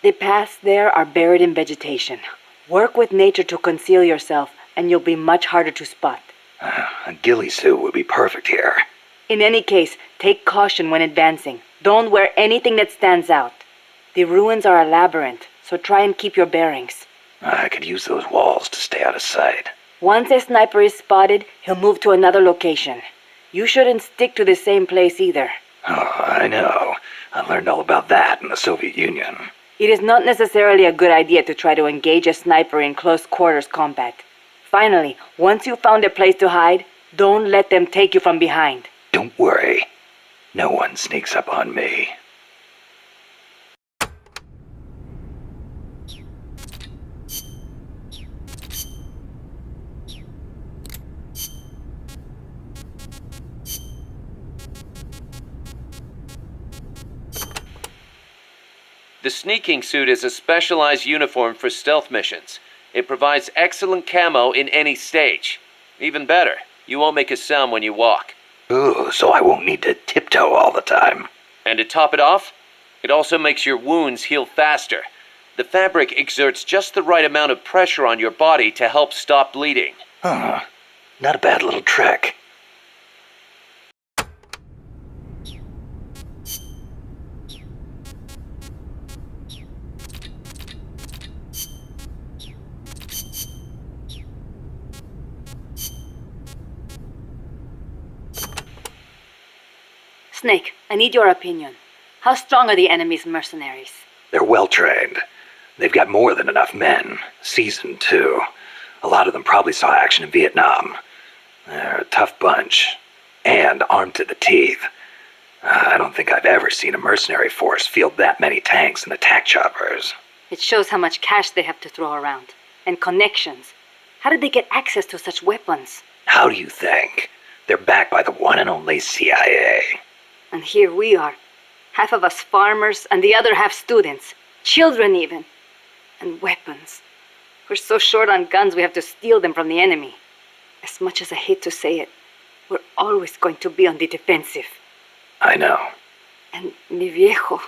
The paths there are buried in vegetation. Work with nature to conceal yourself, and you'll be much harder to spot. A ghillie suit would be perfect here. In any case, take caution when advancing. Don't wear anything that stands out. The ruins are a labyrinth, so try and keep your bearings. I could use those walls to stay out of sight. Once a sniper is spotted, he'll move to another location. You shouldn't stick to the same place either. Oh, I know. I learned all about that in the Soviet Union. It is not necessarily a good idea to try to engage a sniper in close quarters combat. Finally, once you've found a place to hide, don't let them take you from behind. Don't worry. No one sneaks up on me. The sneaking suit is a specialized uniform for stealth missions. It provides excellent camo in any stage. Even better, you won't make a sound when you walk. Ooh, so I won't need to tiptoe all the time. And to top it off, it also makes your wounds heal faster. The fabric exerts just the right amount of pressure on your body to help stop bleeding. Huh. Not a bad little trick. Snake, I need your opinion. How strong are the enemy's mercenaries? They're well trained. They've got more than enough men. Seasoned, too. A lot of them probably saw action in Vietnam. They're a tough bunch. And armed to the teeth. I don't think I've ever seen a mercenary force field that many tanks and attack choppers. It shows how much cash they have to throw around. And connections. How did they get access to such weapons? How do you think? They're backed by the one and only CIA. And here we are. Half of us farmers, and the other half students. Children, even. And weapons. We're so short on guns, we have to steal them from the enemy. As much as I hate to say it, we're always going to be on the defensive. I know. And mi viejo.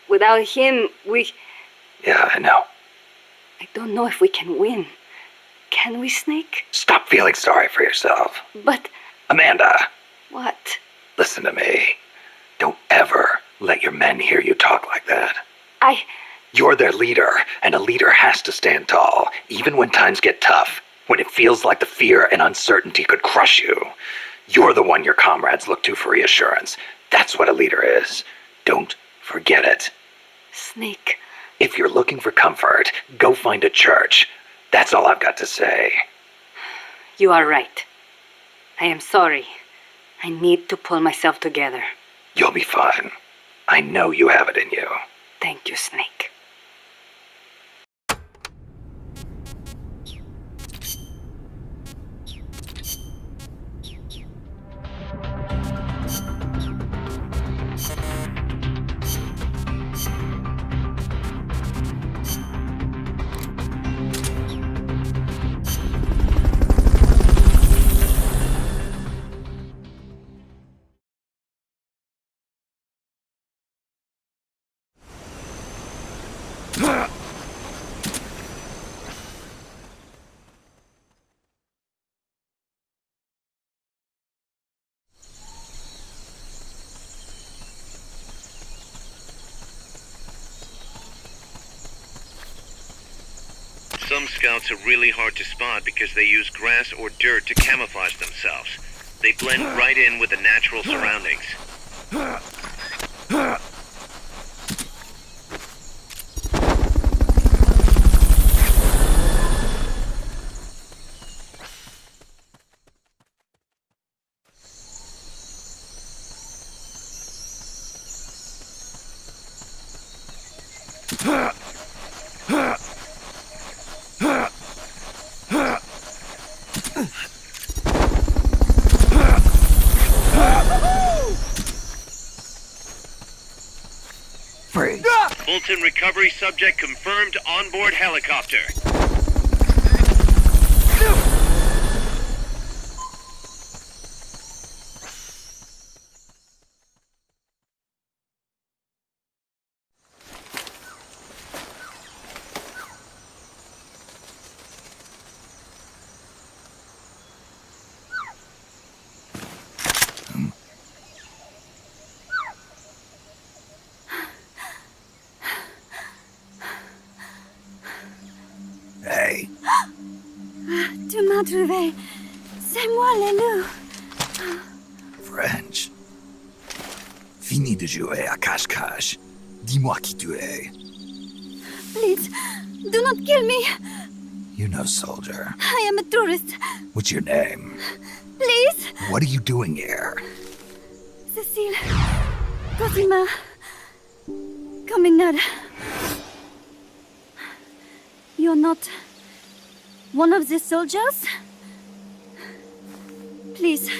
Without him, we... Yeah, I know. I don't know if we can win. Can we, Snake? Stop feeling sorry for yourself. But... Amanda. What? Listen to me. Don't ever let your men hear you talk like that. You're their leader, and a leader has to stand tall, even when times get tough, when it feels like the fear and uncertainty could crush you. You're the one your comrades look to for reassurance. That's what a leader is. Don't forget it. Snake. If you're looking for comfort, go find a church. That's all I've got to say. You are right. I am sorry. I need to pull myself together. You'll be fine. I know you have it in you. Thank you, Snake. Some scouts are really hard to spot because they use grass or dirt to camouflage themselves. They blend right in with the natural surroundings. Fulton recovery subject confirmed onboard helicopter. Tu m'as trouvé. C'est moi, le loup. French. Fini de jouer à cache-cache. Dis-moi qui tu es. Please, do not kill me. You're no soldier. I am a tourist. What's your name? Please. What are you doing here? Cecile. Cosima. Caminada. You're not one of the soldiers? Please,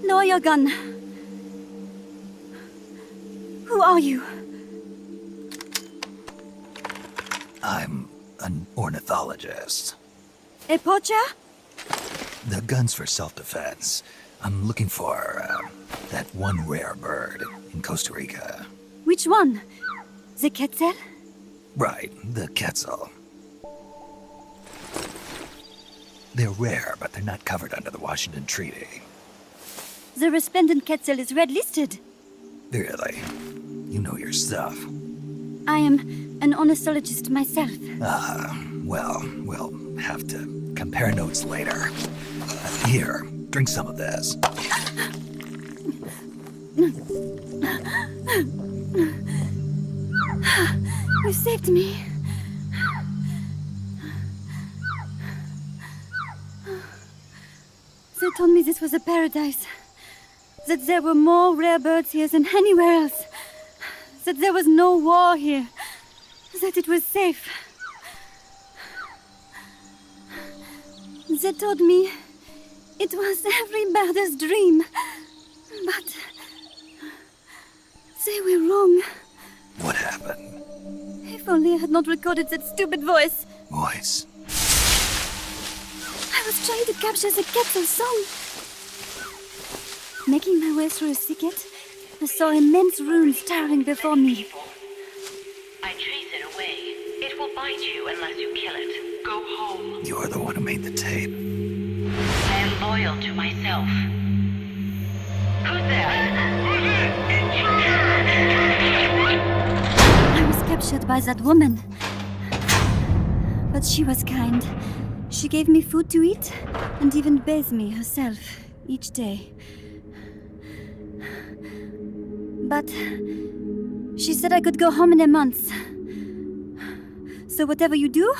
lower your gun. Who are you? I'm an ornithologist. A poacher? The gun's for self-defense. I'm looking for that one rare bird in Costa Rica. Which one? The quetzal? Right, the quetzal. They're rare, but they're not covered under the Washington Treaty. The resplendent quetzal is red-listed. Really? You know your stuff. I am an ornithologist myself. Well, we'll have to compare notes later. Here, drink some of this. You saved me. They told me this was a paradise. That there were more rare birds here than anywhere else. That there was no war here. That it was safe. They told me it was every birder's dream. But they were wrong. What happened? If only I had not recorded that stupid voice. Voice? I was trying to capture the quetzal song. Making my way through a thicket, I saw immense runes towering before me. I chase it away. It will bite you unless you kill it. Go home. You're the one who made the tape. I am loyal to myself. Who's there? I was captured by that woman. But she was kind. She gave me food to eat, and even bathed me herself each day. But she said I could go home in a month. So whatever you do,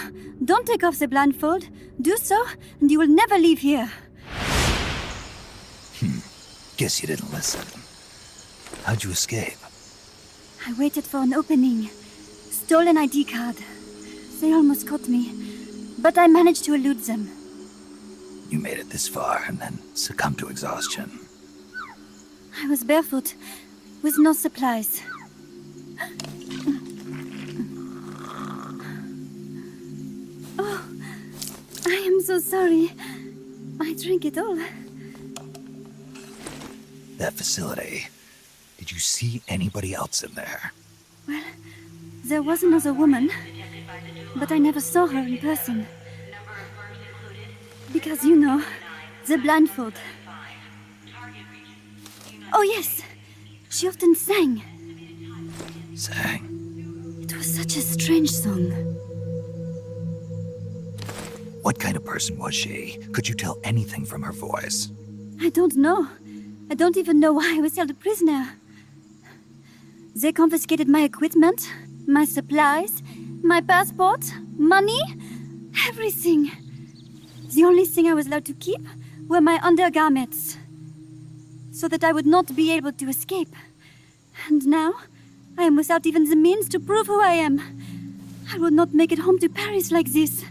don't take off the blindfold. Do so, and you will never leave here. Guess you didn't listen. How'd you escape? I waited for an opening. Stole an ID card. They almost caught me, but I managed to elude them. You made it this far and then succumbed to exhaustion. I was barefoot, with no supplies. Oh, I am so sorry. I drank it all. That facility. Did you see anybody else in there? Well, there was another woman, but I never saw her in person. Because, you know, the blindfold. Oh, yes. She often sang. Sang? It was such a strange song. What kind of person was she? Could you tell anything from her voice? I don't know. I don't even know why I was held a prisoner. They confiscated my equipment, my supplies, my passport, money, everything. The only thing I was allowed to keep were my undergarments, so that I would not be able to escape. And now, I am without even the means to prove who I am. I will not make it home to Paris like this.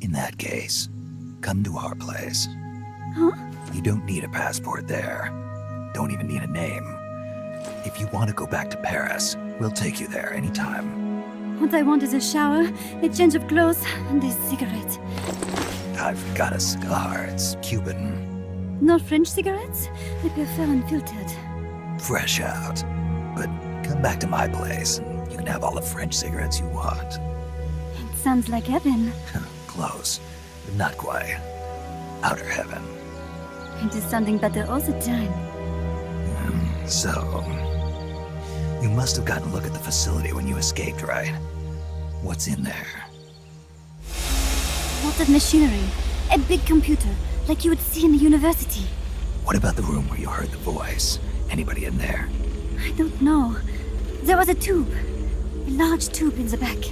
In that case, come to our place. Huh? You don't need a passport there. Don't even need a name. If you want to go back to Paris, we'll take you there anytime. What I want is a shower, a change of clothes, and a cigarette. I've got a cigar. It's Cuban. No French cigarettes? I prefer unfiltered. Fresh out. But come back to my place, and you can have all the French cigarettes you want. It sounds like heaven. Close, but not quite. Outer heaven. It is sounding better all the time. So, you must have gotten a look at the facility when you escaped, right? What's in there? Lots of machinery. A big computer, like you would see in a university. What about the room where you heard the voice? Anybody in there? I don't know. There was a tube. A large tube in the back.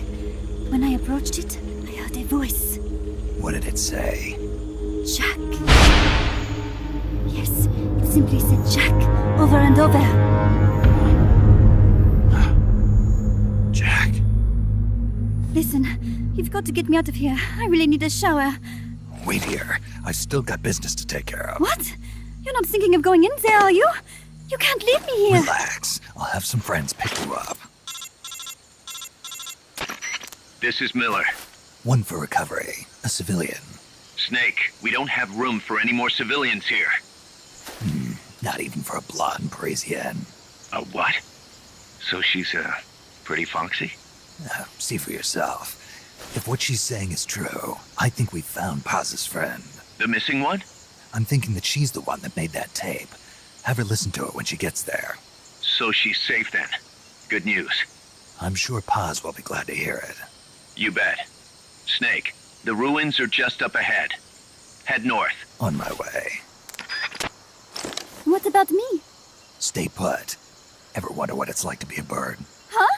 When I approached it, I heard a voice. What did it say? Jack. Yes, it simply said Jack over and over. Jack. Listen, you've got to get me out of here. I really need a shower. Wait here. I still got business to take care of. What? You're not thinking of going in there, are you? You can't leave me here. Relax. I'll have some friends pick you up. This is Miller. One for recovery. A civilian. Snake, we don't have room for any more civilians here. Not even for a blonde Parisienne. A what? So she's, pretty foxy? See for yourself. If what she's saying is true, I think we've found Paz's friend. The missing one? I'm thinking that she's the one that made that tape. Have her listen to it when she gets there. So she's safe then. Good news. I'm sure Paz will be glad to hear it. You bet. Snake, the ruins are just up ahead. Head north. On my way. What about me? Stay put. Ever wonder what it's like to be a bird? Huh?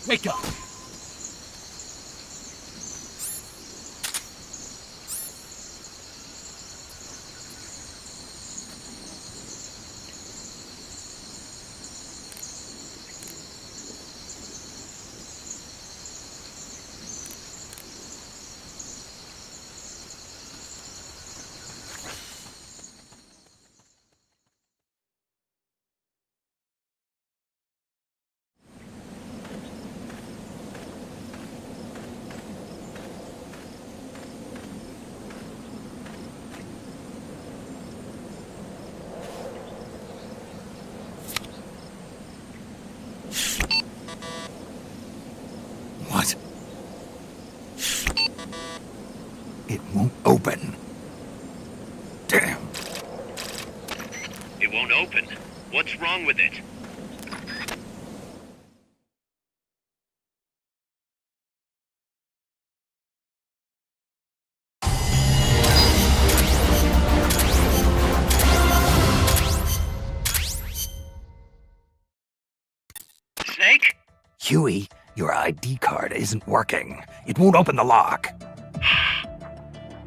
Wake up! What? It won't open. Damn. It won't open. What's wrong with it? Snake? Huey, your ID card isn't working. It won't open the lock.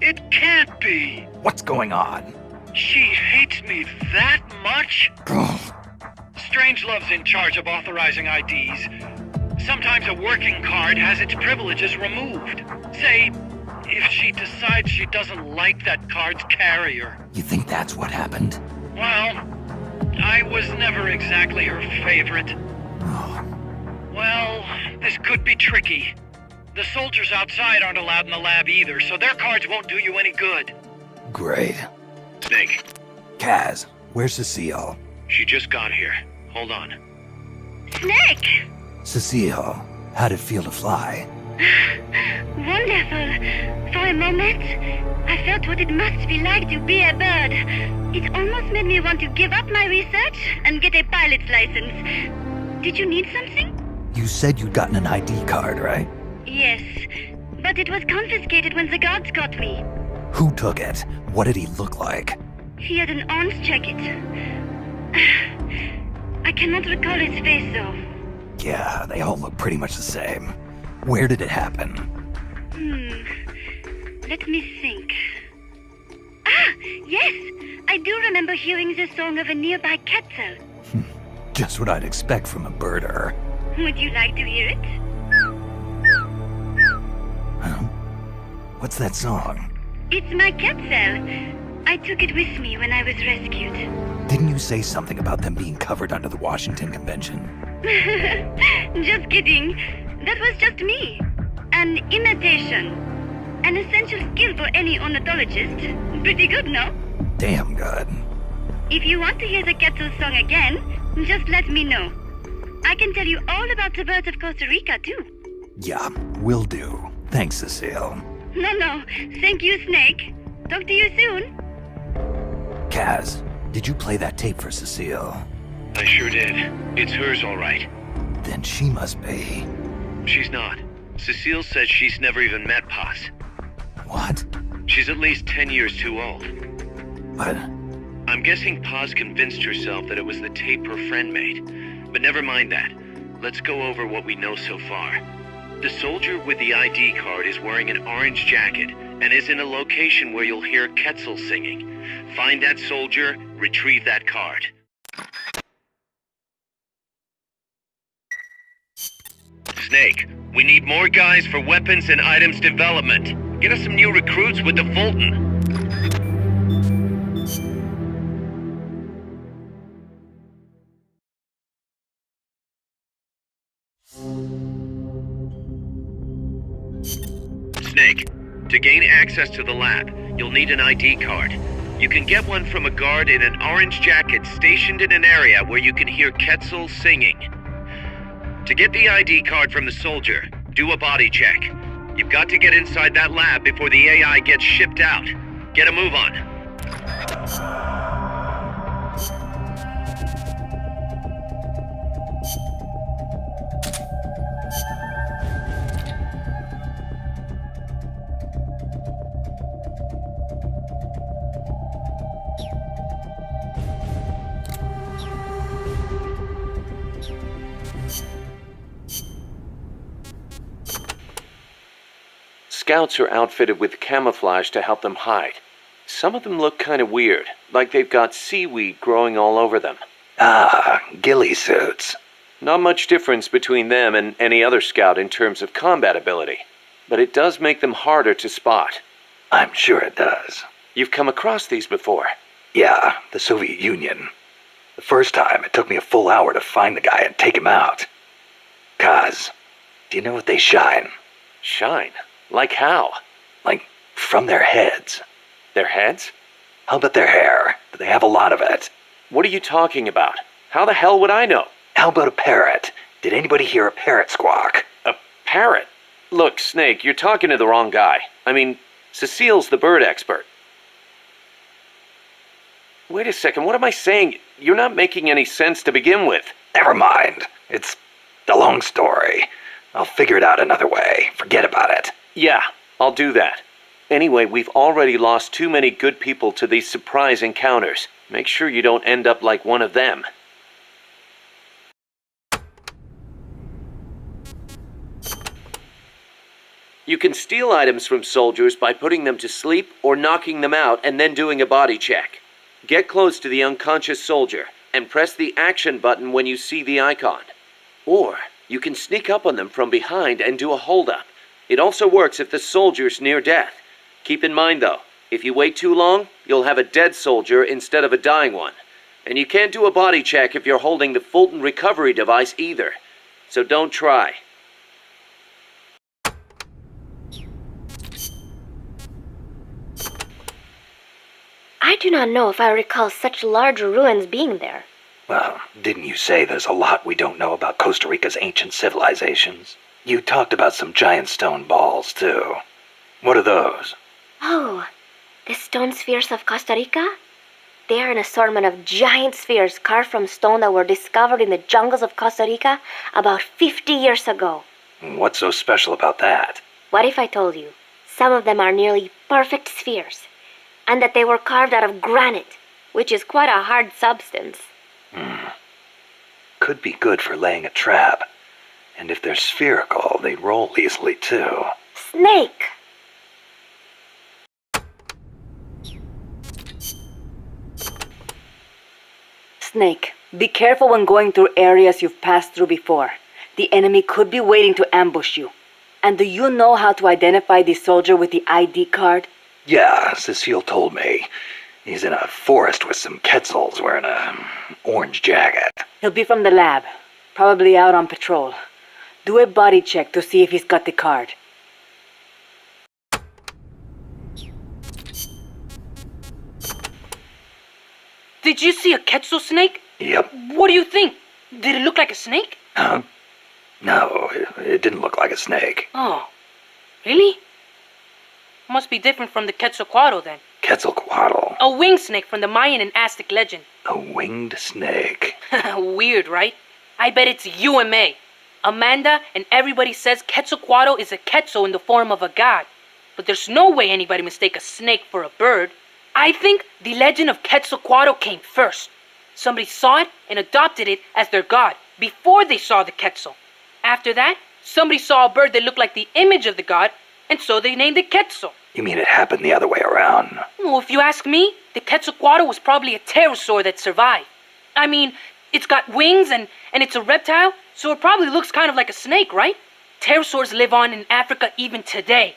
It can't be. What's going on? She hates me that much? Strangelove's in charge of authorizing IDs. Sometimes a working card has its privileges removed. Say, if she decides she doesn't like that card's carrier. You think that's what happened? Well, I was never exactly her favorite. Well, this could be tricky. The soldiers outside aren't allowed in the lab either, so their cards won't do you any good. Great. Snake. Kaz, where's Cecile? She just got here. Hold on. Snake! Cecile, how'd it feel to fly? Wonderful. For a moment, I felt what it must be like to be a bird. It almost made me want to give up my research and get a pilot's license. Did you need something? You said you'd gotten an ID card, right? Yes, but it was confiscated when the guards got me. Who took it? What did he look like? He had an orange jacket. I cannot recall his face, though. Yeah, they all look pretty much the same. Where did it happen? Let me think. Ah, yes! I do remember hearing the song of a nearby Quetzal. Just what I'd expect from a birder. Would you like to hear it? Huh? What's that song? It's my Quetzal. I took it with me when I was rescued. Didn't you say something about them being covered under the Washington Convention? Just kidding. That was just me. An imitation. An essential skill for any ornithologist. Pretty good, no? Damn good. If you want to hear the Quetzal song again, just let me know. I can tell you all about the birds of Costa Rica, too. Yeah, will do. Thanks, Cecile. No. Thank you, Snake. Talk to you soon. Kaz, did you play that tape for Cecile? I sure did. It's hers, all right. Then she must be... She's not. Cecile says she's never even met Paz. What? She's at least 10 years too old. But... I'm guessing Paz convinced herself that it was the tape her friend made. But never mind that. Let's go over what we know so far. The soldier with the ID card is wearing an orange jacket and is in a location where you'll hear Quetzal singing. Find that soldier, retrieve that card. Snake, we need more guys for weapons and items development. Get us some new recruits with the Fulton. Snake, to gain access to the lab, you'll need an ID card. You can get one from a guard in an orange jacket stationed in an area where you can hear Quetzal singing. To get the ID card from the soldier, do a body check. You've got to get inside that lab before the AI gets shipped out. Get a move on. scouts are outfitted with camouflage to help them hide. Some of them look kind of weird, like they've got seaweed growing all over them. Ah, ghillie suits. Not much difference between them and any other scout in terms of combat ability, but it does make them harder to spot. I'm sure it does. You've come across these before? Yeah, the Soviet Union. The first time, it took me a full hour to find the guy and take him out. Kaz, do you know what they shine? Shine? Like how? Like, from their heads. Their heads? How about their hair? Do they have a lot of it? What are you talking about? How the hell would I know? How about a parrot? Did anybody hear a parrot squawk? A parrot? Look, Snake, you're talking to the wrong guy. I mean, Cecile's the bird expert. Wait a second, what am I saying? You're not making any sense to begin with. Never mind. It's a long story. I'll figure it out another way. Forget about it. Yeah, I'll do that. Anyway, we've already lost too many good people to these surprise encounters. Make sure you don't end up like one of them. You can steal items from soldiers by putting them to sleep or knocking them out and then doing a body check. Get close to the unconscious soldier and press the action button when you see the icon. Or you can sneak up on them from behind and do a hold-up. It also works if the soldier's near death. Keep in mind though, if you wait too long, you'll have a dead soldier instead of a dying one. And you can't do a body check if you're holding the Fulton recovery device either. So don't try. I do not know if I recall such large ruins being there. Well, didn't you say there's a lot we don't know about Costa Rica's ancient civilizations? You talked about some giant stone balls, too. What are those? Oh, the stone spheres of Costa Rica? They are an assortment of giant spheres carved from stone that were discovered in the jungles of Costa Rica about 50 years ago. What's so special about that? What if I told you some of them are nearly perfect spheres, and that they were carved out of granite, which is quite a hard substance? Could be good for laying a trap. And if they're spherical, they roll easily, too. Snake! Snake, be careful when going through areas you've passed through before. The enemy could be waiting to ambush you. And do you know how to identify the soldier with the ID card? Yeah, Cecile told me. He's in a forest with some Quetzals wearing an orange jacket. He'll be from the lab, probably out on patrol. Do a body check to see if he's got the card. Did you see a Quetzal snake? Yep. What do you think? Did it look like a snake? No, it didn't look like a snake. Oh, really? Must be different from the Quetzalcoatl then. Quetzalcoatl? A winged snake from the Mayan and Aztec legend. A winged snake? Weird, right? I bet it's UMA. Amanda and everybody says Quetzalcoatl is a Quetzal in the form of a god. But there's no way anybody mistake a snake for a bird. I think the legend of Quetzalcoatl came first. Somebody saw it and adopted it as their god before they saw the Quetzal. After that, somebody saw a bird that looked like the image of the god, and so they named it Quetzal. You mean it happened the other way around? Well, if you ask me, the Quetzalcoatl was probably a pterosaur that survived. I mean, it's got wings and it's a reptile, so it probably looks kind of like a snake, right? Pterosaurs live on in Africa even today.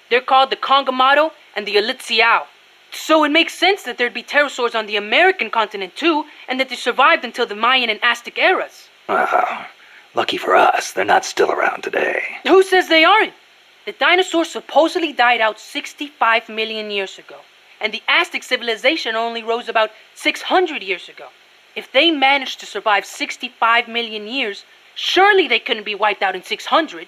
They're called the Congamato and the Elitziao. So it makes sense that there'd be pterosaurs on the American continent too, and that they survived until the Mayan and Aztec eras. Wow. Lucky for us, they're not still around today. Who says they aren't? The dinosaurs supposedly died out 65 million years ago, and the Aztec civilization only rose about 600 years ago. If they managed to survive 65 million years, surely they couldn't be wiped out in 600.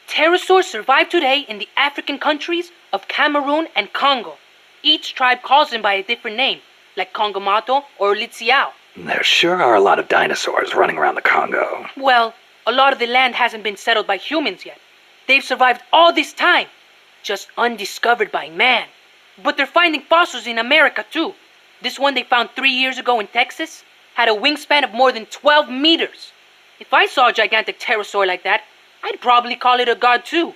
Pterosaurs survive today in the African countries of Cameroon and Congo. Each tribe calls them by a different name, like Congamato or Litziao. There sure are a lot of dinosaurs running around the Congo. Well, a lot of the land hasn't been settled by humans yet. They've survived all this time, just undiscovered by man. But they're finding fossils in America too. This one they found 3 years ago in Texas had a wingspan of more than 12 meters. If I saw a gigantic pterosaur like that, I'd probably call it a god too.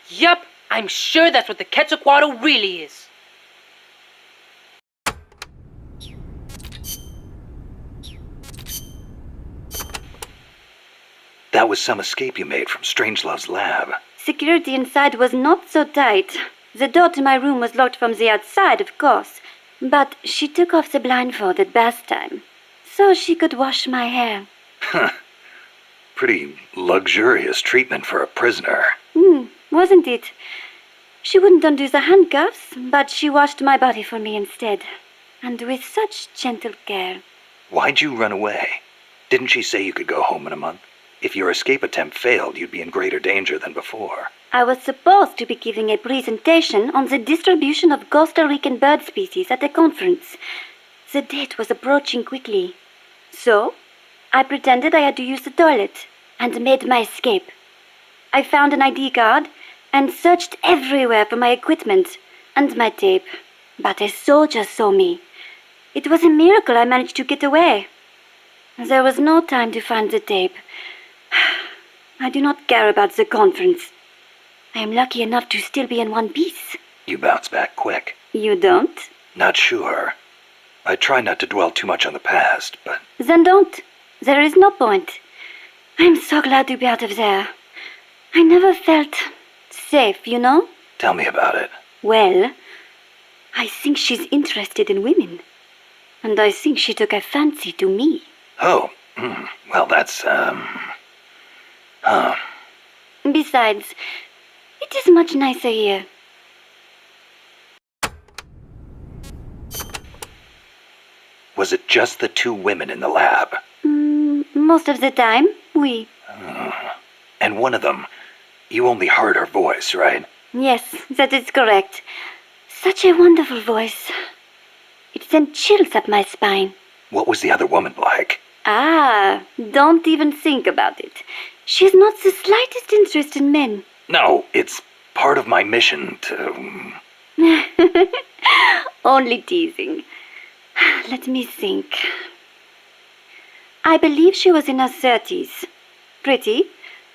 Yup, I'm sure that's what the Quetzalcoatl really is. That was some escape you made from Strangelove's lab. Security inside was not so tight. The door to my room was locked from the outside, of course. But she took off the blindfold at bath time, so she could wash my hair. Huh. Pretty luxurious treatment for a prisoner. Wasn't it? She wouldn't undo the handcuffs, but she washed my body for me instead. And with such gentle care. Why'd you run away? Didn't she say you could go home in a month? If your escape attempt failed, you'd be in greater danger than before. I was supposed to be giving a presentation on the distribution of Costa Rican bird species at a conference. The date was approaching quickly. So, I pretended I had to use the toilet and made my escape. I found an ID card and searched everywhere for my equipment and my tape. But a soldier saw me. It was a miracle I managed to get away. There was no time to find the tape. I do not care about the conference. I am lucky enough to still be in one piece. You bounce back quick. You don't? Not sure. I try not to dwell too much on the past, but... Then don't. There is no point. I'm so glad to be out of there. I never felt safe, you know? Tell me about it. Well, I think she's interested in women. And I think she took a fancy to me. Oh, well, that's, Besides, it is much nicer here. Was it just the two women in the lab? Most of the time, oui. And one of them, you only heard her voice, right? Yes, that is correct. Such a wonderful voice. It sent chills up my spine. What was the other woman like? Don't even think about it. She has not the slightest interest in men. No, it's part of my mission to... Only teasing. Let me think. I believe she was in her 30s. Pretty,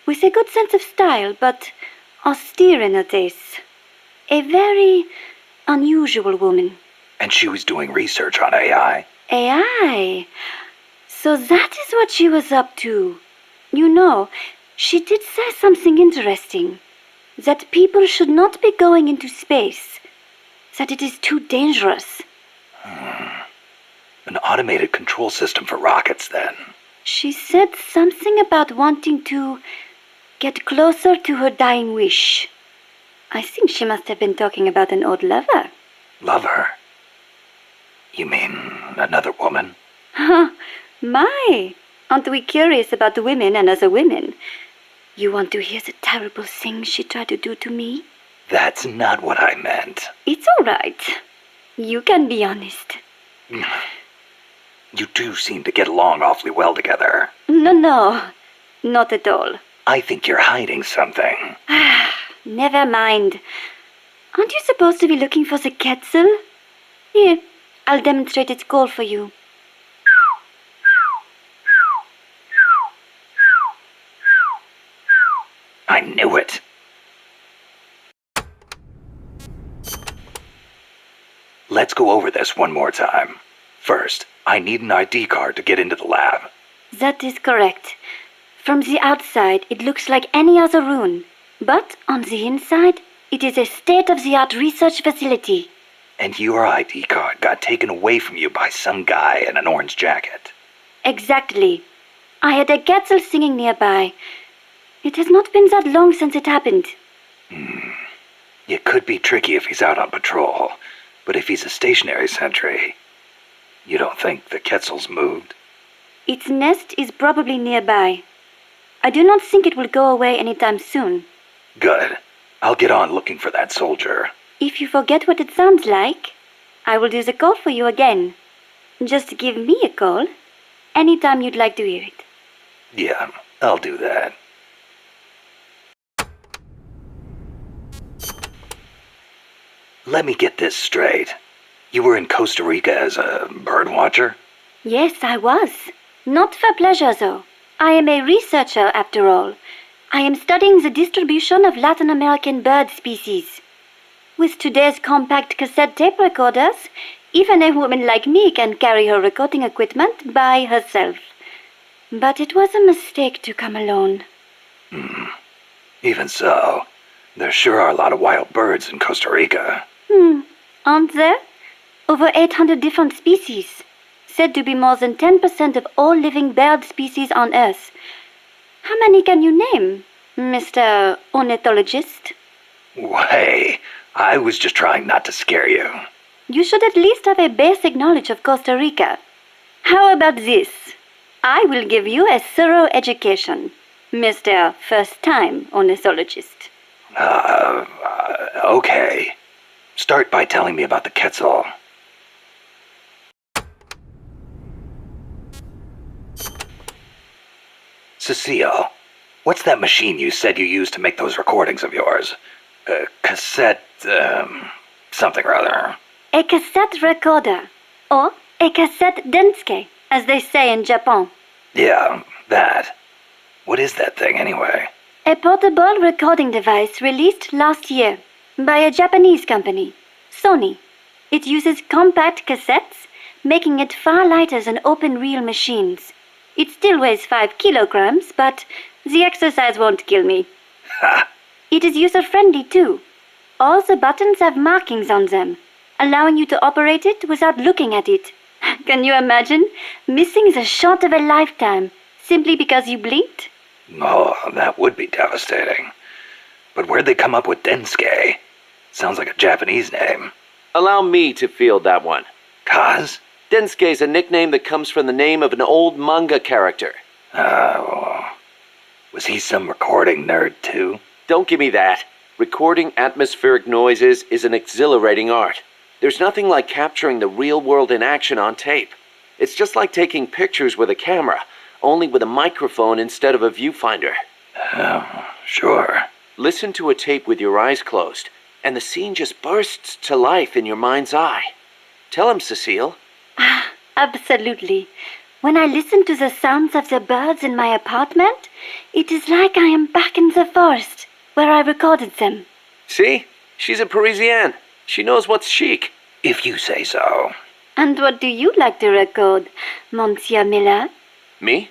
with a good sense of style, but austere in her tastes. A very unusual woman. And she was doing research on AI. AI? So that is what she was up to. You know, she did say something interesting. That people should not be going into space. That it is too dangerous. An automated control system for rockets, then. She said something about wanting to get closer to her dying wish. I think she must have been talking about an old lover. Lover? You mean another woman? My! Aren't we curious about women and other women? You want to hear the terrible things she tried to do to me? That's not what I meant. It's all right. You can be honest. You do seem to get along awfully well together. No. Not at all. I think you're hiding something. Never mind. Aren't you supposed to be looking for the Quetzal? Here, I'll demonstrate its call for you. I knew it. Let's go over this one more time. First, I need an ID card to get into the lab. That is correct. From the outside, it looks like any other room. But on the inside, it is a state-of-the-art research facility. And your ID card got taken away from you by some guy in an orange jacket. Exactly. I had a Quetzal singing nearby. It has not been that long since it happened. It could be tricky if he's out on patrol, but if he's a stationary sentry, you don't think the Quetzal's moved? Its nest is probably nearby. I do not think it will go away anytime soon. Good. I'll get on looking for that soldier. If you forget what it sounds like, I will do the call for you again. Just give me a call anytime you'd like to hear it. Yeah, I'll do that. Let me get this straight. You were in Costa Rica as a bird watcher? Yes, I was. Not for pleasure, though. I am a researcher, after all. I am studying the distribution of Latin American bird species. With today's compact cassette tape recorders, even a woman like me can carry her recording equipment by herself. But it was a mistake to come alone. Even so, there sure are a lot of wild birds in Costa Rica. Aren't there? Over 800 different species. Said to be more than 10% of all living bird species on Earth. How many can you name, Mr. Ornithologist? Hey, I was just trying not to scare you. You should at least have a basic knowledge of Costa Rica. How about this? I will give you a thorough education, Mr. First-Time Ornithologist. Okay. Start by telling me about the Quetzal. Cecile, what's that machine you said you used to make those recordings of yours? Cassette, something or other. A cassette recorder, or a cassette denske, as they say in Japan. Yeah, that. What is that thing anyway? A portable recording device released last year by a Japanese company, Sony. It uses compact cassettes, making it far lighter than open-reel machines. It still weighs 5 kilograms, but the exercise won't kill me. It is user-friendly too. All the buttons have markings on them, allowing you to operate it without looking at it. Can you imagine missing the shot of a lifetime simply because you blinked? Oh, that would be devastating. But where'd they come up with Densuke? Sounds like a Japanese name. Allow me to field that one. Kaz? Densuke is a nickname that comes from the name of an old manga character. Was he some recording nerd too? Don't give me that. Recording atmospheric noises is an exhilarating art. There's nothing like capturing the real world in action on tape. It's just like taking pictures with a camera, only with a microphone instead of a viewfinder. Sure. Listen to a tape with your eyes closed, and the scene just bursts to life in your mind's eye. Tell him, Cecile. Absolutely. When I listen to the sounds of the birds in my apartment, it is like I am back in the forest, where I recorded them. See? She's a Parisienne. She knows what's chic. If you say so. And what do you like to record, Monsieur Miller? Me?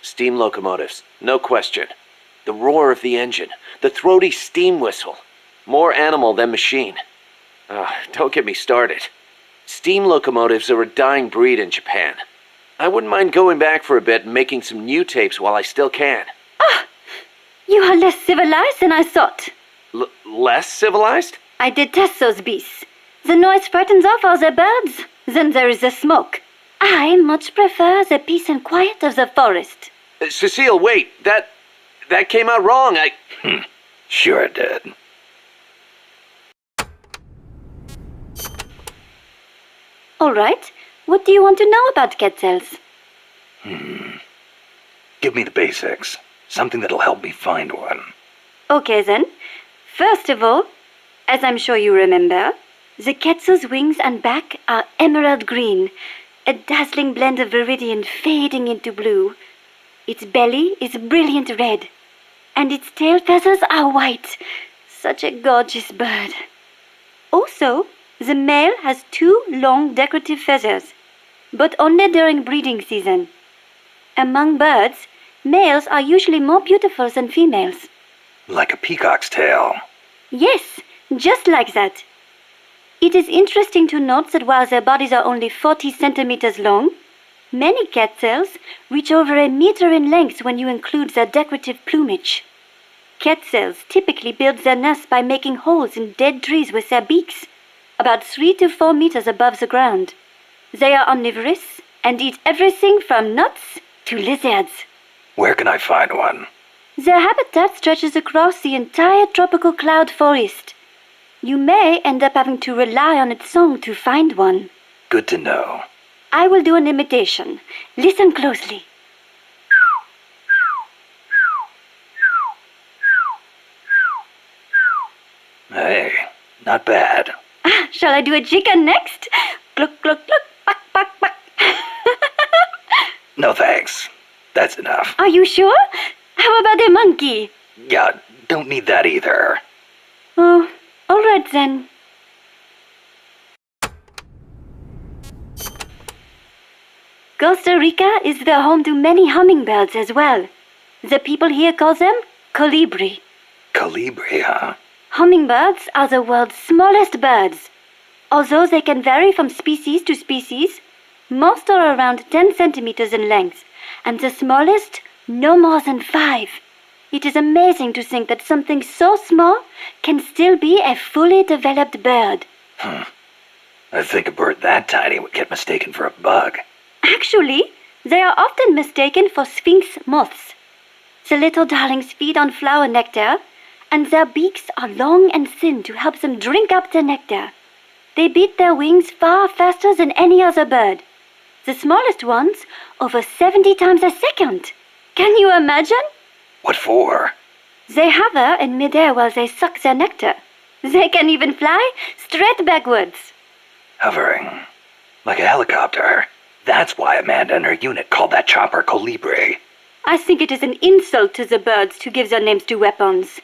Steam locomotives, no question. The roar of the engine, the throaty steam whistle. More animal than machine. Don't get me started. Steam locomotives are a dying breed in Japan. I wouldn't mind going back for a bit and making some new tapes while I still can. You are less civilized than I thought. Less civilized? I detest those beasts. The noise frightens off all the birds. Then there is the smoke. I much prefer the peace and quiet of the forest. Cecile, wait. That came out wrong. Sure it did. All right. What do you want to know about Quetzals? Give me the basics. Something that'll help me find one. Okay then. First of all, as I'm sure you remember, the Quetzal's wings and back are emerald green, a dazzling blend of viridian fading into blue. Its belly is brilliant red, and its tail feathers are white. Such a gorgeous bird. Also, the male has 2 long decorative feathers, but only during breeding season. Among birds, males are usually more beautiful than females. Like a peacock's tail. Yes, just like that. It is interesting to note that while their bodies are only 40 centimeters long, many quetzals reach over a meter in length when you include their decorative plumage. Quetzals typically build their nests by making holes in dead trees with their beaks, about 3 to 4 meters above the ground. They are omnivorous and eat everything from nuts to lizards. Where can I find one? Their habitat stretches across the entire tropical cloud forest. You may end up having to rely on its song to find one. Good to know. I will do an imitation. Listen closely. Hey, not bad. Shall I do a chicken next? Cluck, cluck, cluck, buck, buck, buck. No thanks. That's enough. Are you sure? How about a monkey? Yeah, don't need that either. Oh, all right then. Costa Rica is the home to many hummingbirds as well. The people here call them colibri. Colibri, huh? Hummingbirds are the world's smallest birds. Although they can vary from species to species, most are around 10 centimeters in length, and the smallest, no more than 5. It is amazing to think that something so small can still be a fully developed bird. I think a bird that tiny would get mistaken for a bug. Actually, they are often mistaken for sphinx moths. The little darlings feed on flower nectar, and their beaks are long and thin to help them drink up the nectar. They beat their wings far faster than any other bird. The smallest ones, over 70 times a second. Can you imagine? What for? They hover in midair while they suck their nectar. They can even fly straight backwards. Hovering. Like a helicopter. That's why Amanda and her unit called that chopper Colibri. I think it is an insult to the birds to give their names to weapons.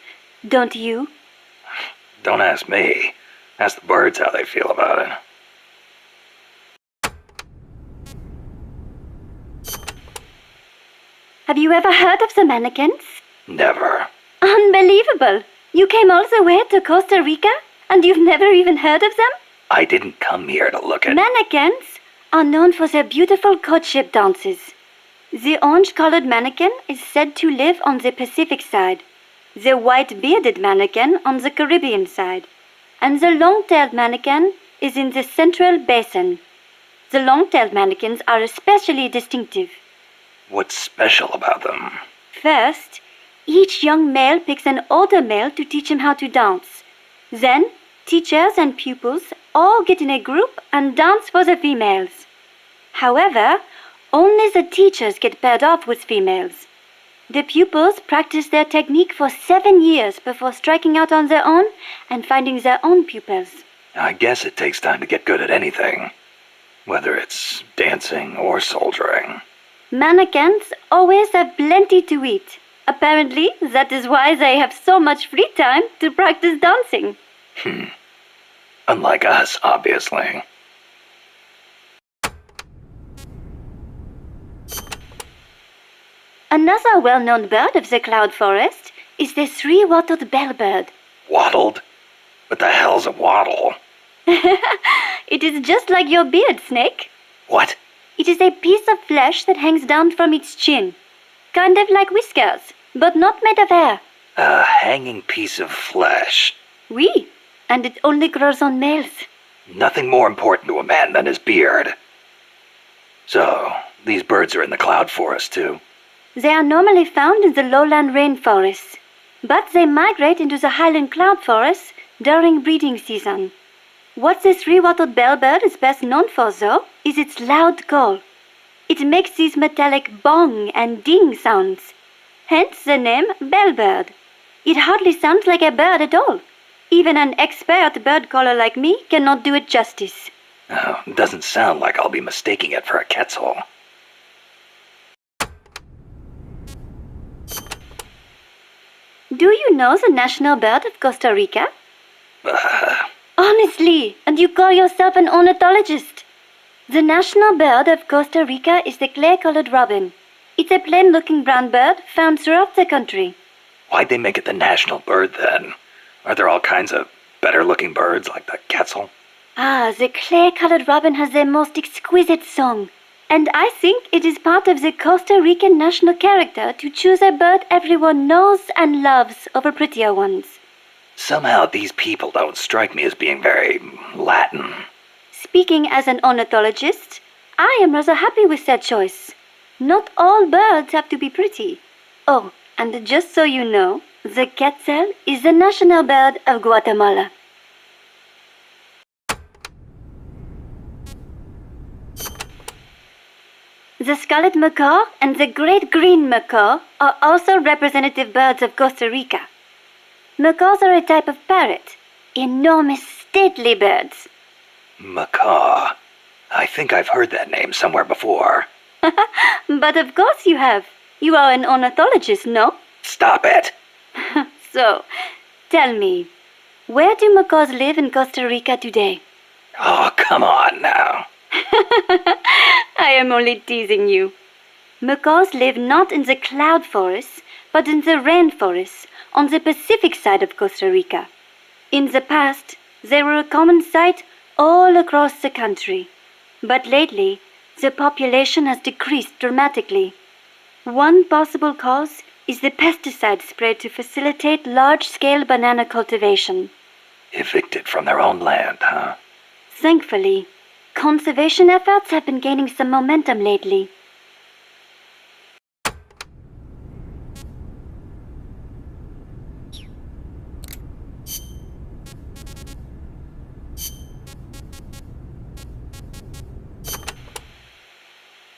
Don't you? Don't ask me. Ask the birds how they feel about it. Have you ever heard of the mannequins? Never. Unbelievable! You came all the way to Costa Rica, and you've never even heard of them? I didn't come here to look at... Mannequins are known for their beautiful courtship dances. The orange-colored mannequin is said to live on the Pacific side, the white-bearded mannequin on the Caribbean side, and the long-tailed mannequin is in the Central Basin. The long-tailed mannequins are especially distinctive. What's special about them? First, each young male picks an older male to teach him how to dance. Then, teachers and pupils all get in a group and dance for the females. However, only the teachers get paired off with females. The pupils practice their technique for 7 years before striking out on their own and finding their own pupils. I guess it takes time to get good at anything. Whether it's dancing or soldiering. Mannequins always have plenty to eat. Apparently, that is why they have so much free time to practice dancing. Unlike us, obviously. Another well-known bird of the cloud forest is the three-wattled bellbird. Wattled? What the hell's a wattle? It is just like your beard, Snake. What? It is a piece of flesh that hangs down from its chin. Kind of like whiskers, but not made of hair. A hanging piece of flesh. Oui, and it only grows on males. Nothing more important to a man than his beard. So, these birds are in the cloud forest too? They are normally found in the lowland rainforests, but they migrate into the highland cloud forests during breeding season. What the three-wattled bellbird is best known for, though, is its loud call. It makes these metallic bong and ding sounds, hence the name bellbird. It hardly sounds like a bird at all. Even an expert bird caller like me cannot do it justice. Oh, it doesn't sound like I'll be mistaking it for a quetzal. Do you know the national bird of Costa Rica? Honestly, and you call yourself an ornithologist? The national bird of Costa Rica is the clay-colored robin. It's a plain-looking brown bird found throughout the country. Why'd they make it the national bird then? Are there all kinds of better-looking birds like the quetzal? Ah, the clay-colored robin has the most exquisite song. And I think it is part of the Costa Rican national character to choose a bird everyone knows and loves over prettier ones. Somehow these people don't strike me as being very Latin. Speaking as an ornithologist, I am rather happy with that choice. Not all birds have to be pretty. Oh, and just so you know, the quetzal is the national bird of Guatemala. The scarlet macaw and the great green macaw are also representative birds of Costa Rica. Macaws are a type of parrot, enormous, stately birds. Macaw. I think I've heard that name somewhere before. But of course you have. You are an ornithologist, no? Stop it! So, tell me, where do macaws live in Costa Rica today? Oh, come on now. I am only teasing you. Macaws live not in the cloud forests, but in the rainforests on the Pacific side of Costa Rica. In the past, they were a common sight all across the country. But lately, the population has decreased dramatically. One possible cause is the pesticide sprayed to facilitate large-scale banana cultivation. Evicted from their own land, huh? Thankfully, conservation efforts have been gaining some momentum lately.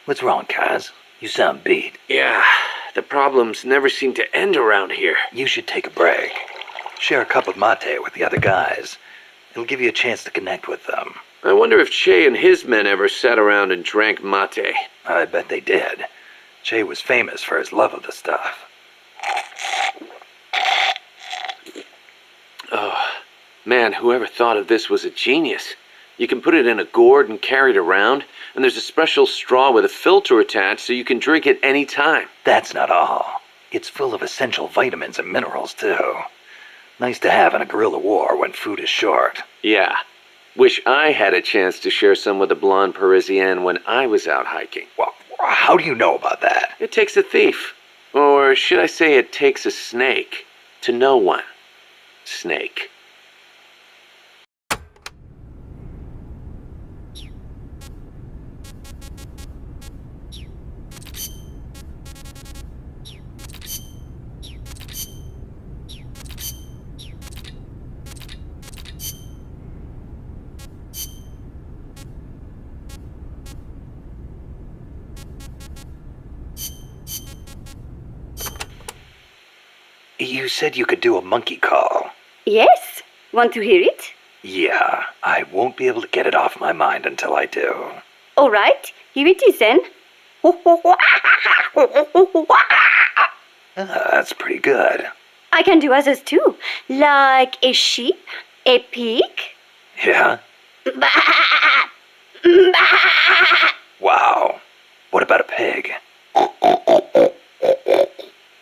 What's wrong, Kaz? You sound beat. Yeah, the problems never seem to end around here. You should take a break. Share a cup of mate with the other guys. It'll give you a chance to connect with them. I wonder if Che and his men ever sat around and drank mate. I bet they did. Che was famous for his love of the stuff. Oh, man, whoever thought of this was a genius. You can put it in a gourd and carry it around, and there's a special straw with a filter attached so you can drink it any time. That's not all. It's full of essential vitamins and minerals, too. Nice to have in a guerrilla war when food is short. Yeah. Wish I had a chance to share some with the blonde Parisienne when I was out hiking. Well, how do you know about that? It takes a thief. Or should I say it takes a snake to know one. Snake. You said you could do a monkey call. Yes? Want to hear it? Yeah, I won't be able to get it off my mind until I do. All right, here it is then. That's pretty good. I can do others too, like a sheep, a pig. Yeah? Wow. What about a pig?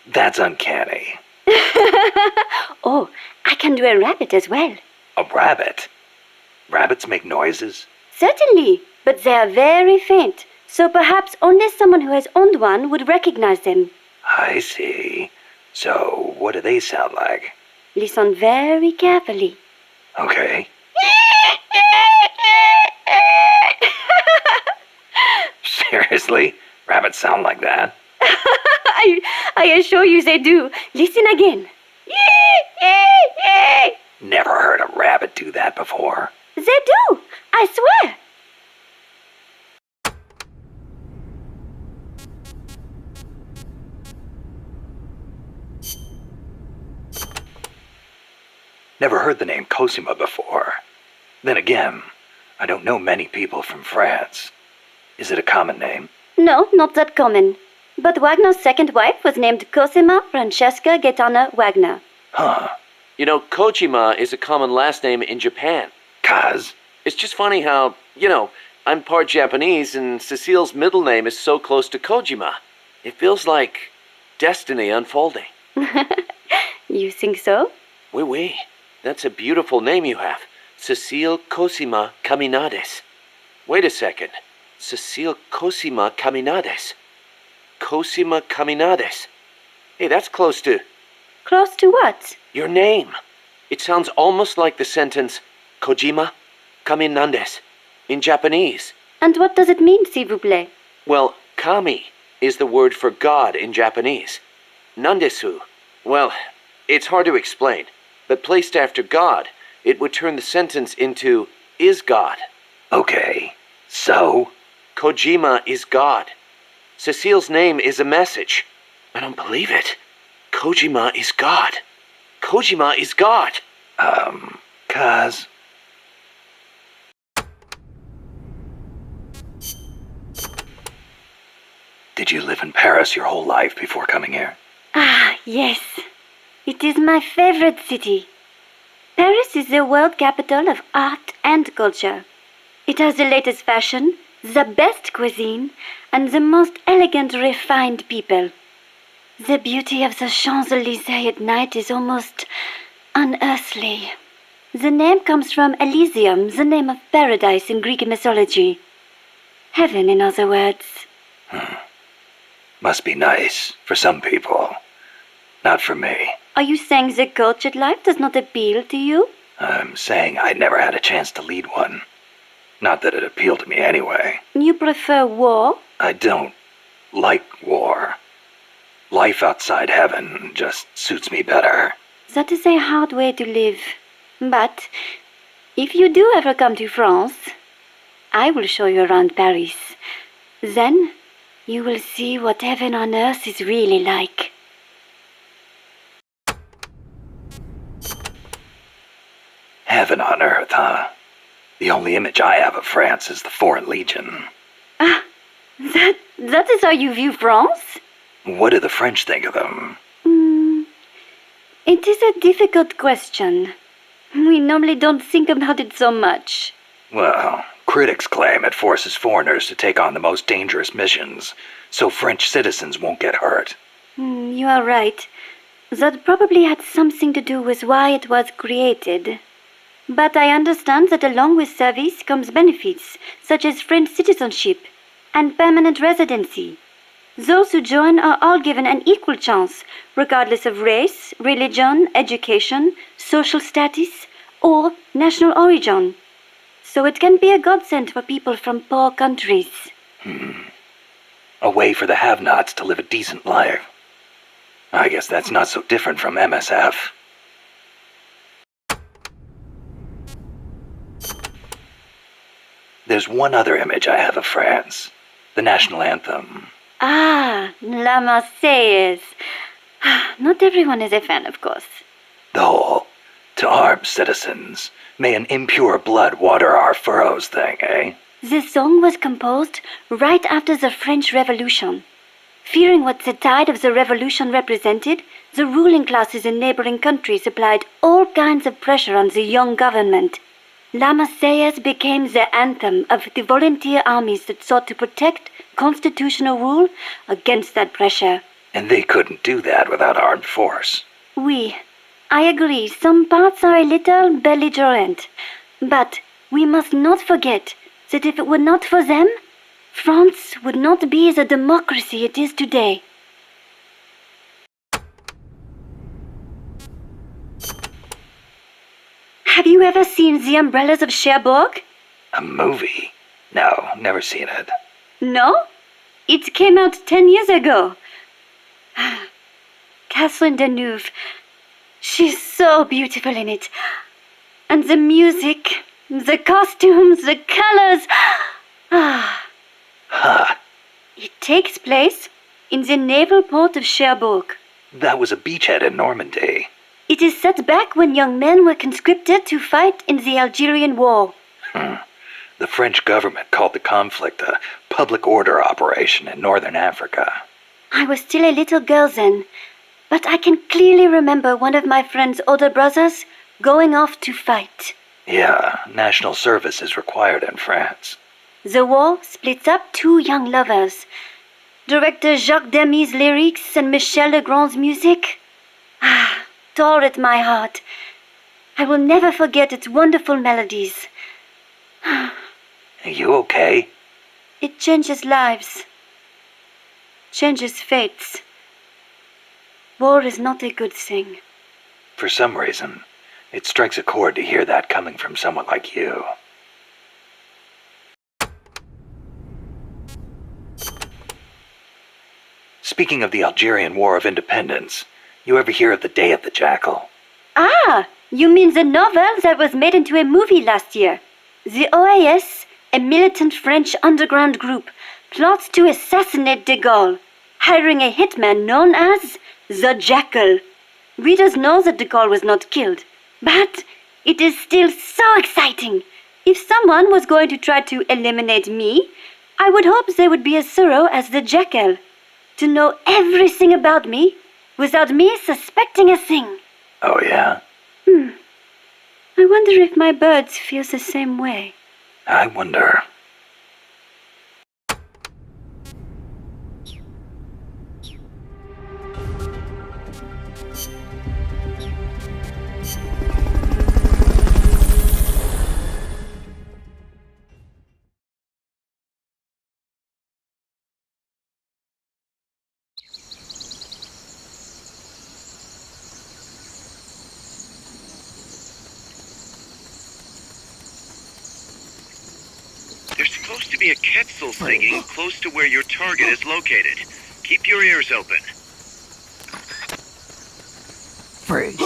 That's uncanny. Oh, I can do a rabbit as well. A rabbit? Rabbits make noises? Certainly, but they are very faint, so perhaps only someone who has owned one would recognize them. I see. So, what do they sound like? Listen very carefully. Okay. Seriously? Rabbits sound like that? I assure you they do. Listen again. Never heard a rabbit do that before. They do, I swear. Never heard the name Cosima before. Then again, I don't know many people from France. Is it a common name? No, not that common. But Wagner's second wife was named Cosima Francesca Gaetana Wagner. Huh. You know, Kojima is a common last name in Japan. Kaz? It's just funny how, I'm part Japanese and Cecile's middle name is so close to Kojima. It feels like destiny unfolding. You think so? Oui, oui. That's a beautiful name you have. Cecile Cosima Caminades. Wait a second. Cecile Cosima Caminades. Cosima Caminades. Hey, that's close to... Close to what? Your name. It sounds almost like the sentence Kojima Caminandes in Japanese. And what does it mean, s'il vous plaît? Well, kami is the word for God in Japanese. Nandesu. Well, it's hard to explain, but placed after God, it would turn the sentence into is God. Okay, so? Kojima is God. Cecile's name is a message. I don't believe it. Kojima is God. Kojima is God. Kaz? Did you live in Paris your whole life before coming here? Ah, yes. It is my favorite city. Paris is the world capital of art and culture. It has the latest fashion, the best cuisine, and the most elegant, refined people. The beauty of the Champs-Élysées at night is almost unearthly. The name comes from Elysium, the name of paradise in Greek mythology. Heaven, in other words. Must be nice for some people. Not for me. Are you saying the cultured life does not appeal to you? I'm saying I never had a chance to lead one. Not that it appealed to me anyway. You prefer war? I don't like war. Life outside heaven just suits me better. That is a hard way to live. But if you do ever come to France, I will show you around Paris. Then you will see what heaven on earth is really like. Heaven on earth, huh? The only image I have of France is the Foreign Legion. Ah, that is how you view France? What do the French think of them? It is a difficult question. We normally don't think about it so much. Well, critics claim it forces foreigners to take on the most dangerous missions, so French citizens won't get hurt. You are right. That probably had something to do with why it was created. But I understand that along with service comes benefits, such as French citizenship and permanent residency. Those who join are all given an equal chance, regardless of race, religion, education, social status, or national origin. So it can be a godsend for people from poor countries. A way for the have-nots to live a decent life. I guess that's not so different from MSF. There's one other image I have of France. The national anthem. Ah, La Marseillaise. Not everyone is a fan, of course. The whole, to arms, citizens. May an impure blood water our furrows thing, eh? The song was composed right after the French Revolution. Fearing what the tide of the revolution represented, the ruling classes in neighboring countries applied all kinds of pressure on the young government. La Marseillaise became the anthem of the volunteer armies that sought to protect constitutional rule against that pressure. And they couldn't do that without armed force. Oui, I agree. Some parts are a little belligerent. But we must not forget that if it were not for them, France would not be the democracy it is today. Have you ever seen The Umbrellas of Cherbourg? A movie? No, never seen it. No? It came out 10 years ago. Catherine Deneuve. She's so beautiful in it. And the music, the costumes, the colors. It takes place in the naval port of Cherbourg. That was a beachhead in Normandy. It is set back when young men were conscripted to fight in the Algerian War. The French government called the conflict a public order operation in northern Africa. I was still a little girl then, but I can clearly remember one of my friend's older brothers going off to fight. Yeah, national service is required in France. The war splits up two young lovers. Director Jacques Demy's lyrics and Michel Legrand's music tore at my heart. I will never forget its wonderful melodies. Are you okay? It changes lives. Changes fates. War is not a good thing. For some reason, it strikes a chord to hear that coming from someone like you. Speaking of the Algerian War of Independence, you ever hear of the Day of the Jackal? Ah, you mean the novel that was made into a movie last year? The OAS, a militant French underground group, plots to assassinate de Gaulle, hiring a hitman known as the Jackal. Readers know that de Gaulle was not killed, but it is still so exciting. If someone was going to try to eliminate me, I would hope they would be as thorough as the Jackal. To know everything about me, without me suspecting a thing. Oh, yeah? I wonder if my birds feel the same way. I wonder. There's supposed to be a Quetzal singing close to where your target is located. Keep your ears open. Freeze.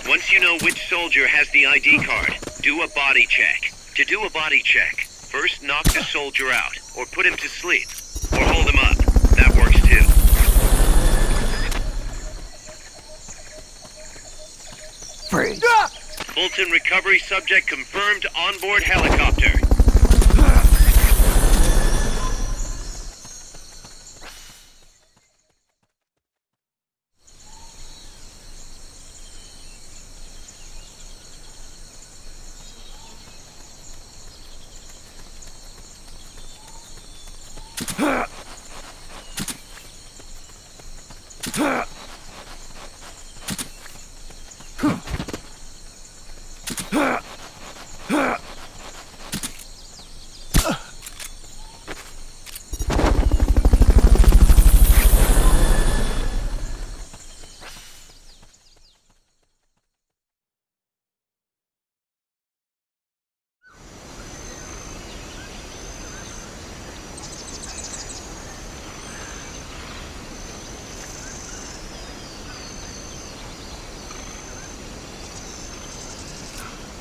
Once you know which soldier has the ID card, do a body check. To do a body check, first knock the soldier out, or put him to sleep, or hold him up. That works too. Freeze. Fulton recovery subject confirmed onboard helicopter.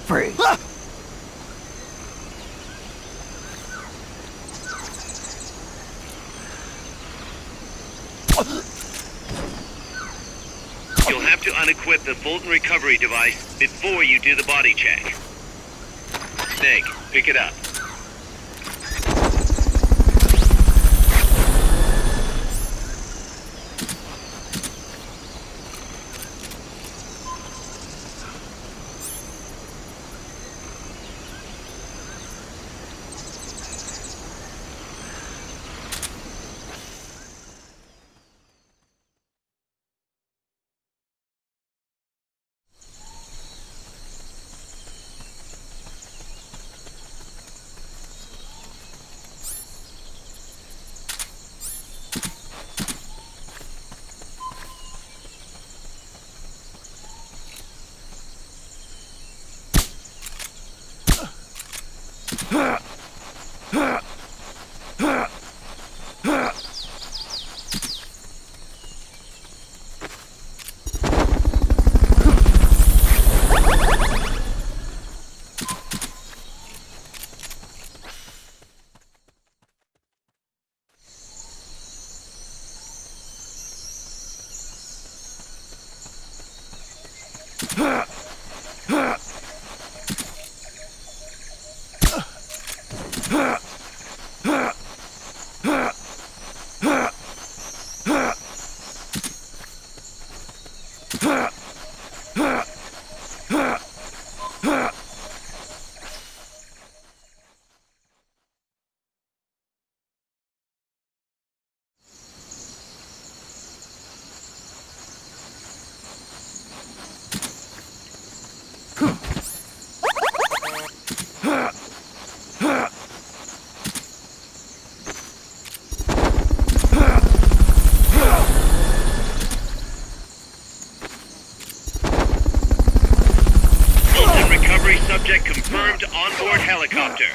Freeze. You'll have to unequip the Fulton recovery device before you do the body check. Snake, pick it up. Subject confirmed onboard helicopter.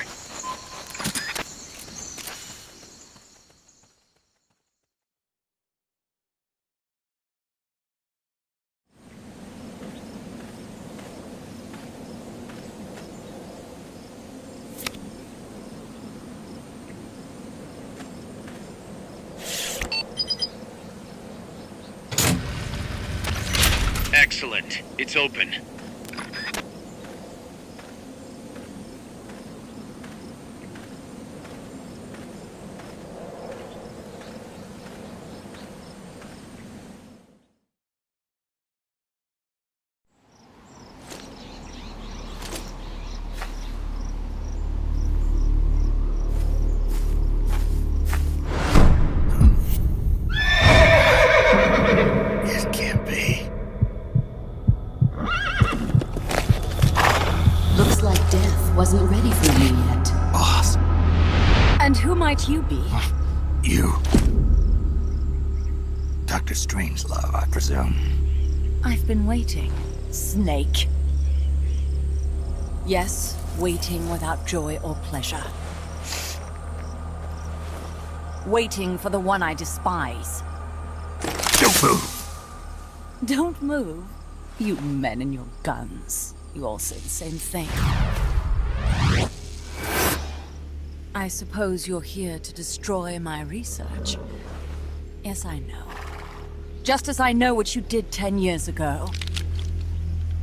Excellent. It's open. Wasn't ready for you yet. Boss. And who might you be? You. Dr. Strangelove, I presume. I've been waiting, Snake. Yes, waiting without joy or pleasure. Waiting for the one I despise. Don't move! Don't move? You men and your guns. You all say the same thing. I suppose you're here to destroy my research. Yes, I know. Just as I know what you did 10 years ago.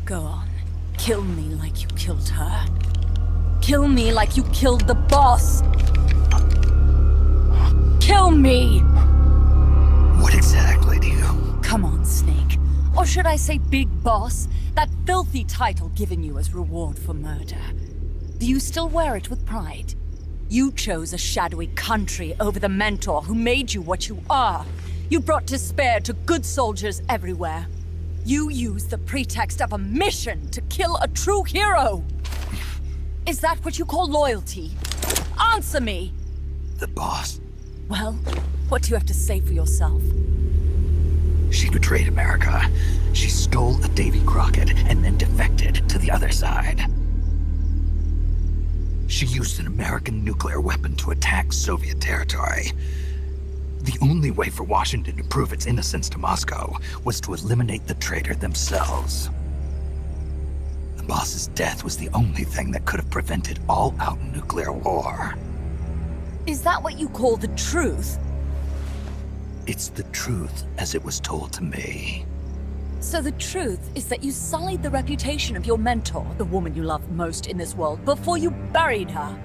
Go on. Kill me like you killed her. Kill me like you killed the boss. Kill me! What exactly do you... Come on, Snake. Or should I say Big Boss? That filthy title given you as reward for murder. Do you still wear it with pride? You chose a shadowy country over the mentor who made you what you are. You brought despair to good soldiers everywhere. You used the pretext of a mission to kill a true hero. Is that what you call loyalty? Answer me! The boss. Well, what do you have to say for yourself? She betrayed America. She stole a Davy Crockett and then defected to the other side. She used an American nuclear weapon to attack Soviet territory. The only way for Washington to prove its innocence to Moscow was to eliminate the traitor themselves. The boss's death was the only thing that could have prevented all-out nuclear war. Is that what you call the truth? It's the truth as it was told to me. So the truth is that you sullied the reputation of your mentor, the woman you loved most in this world, before you buried her.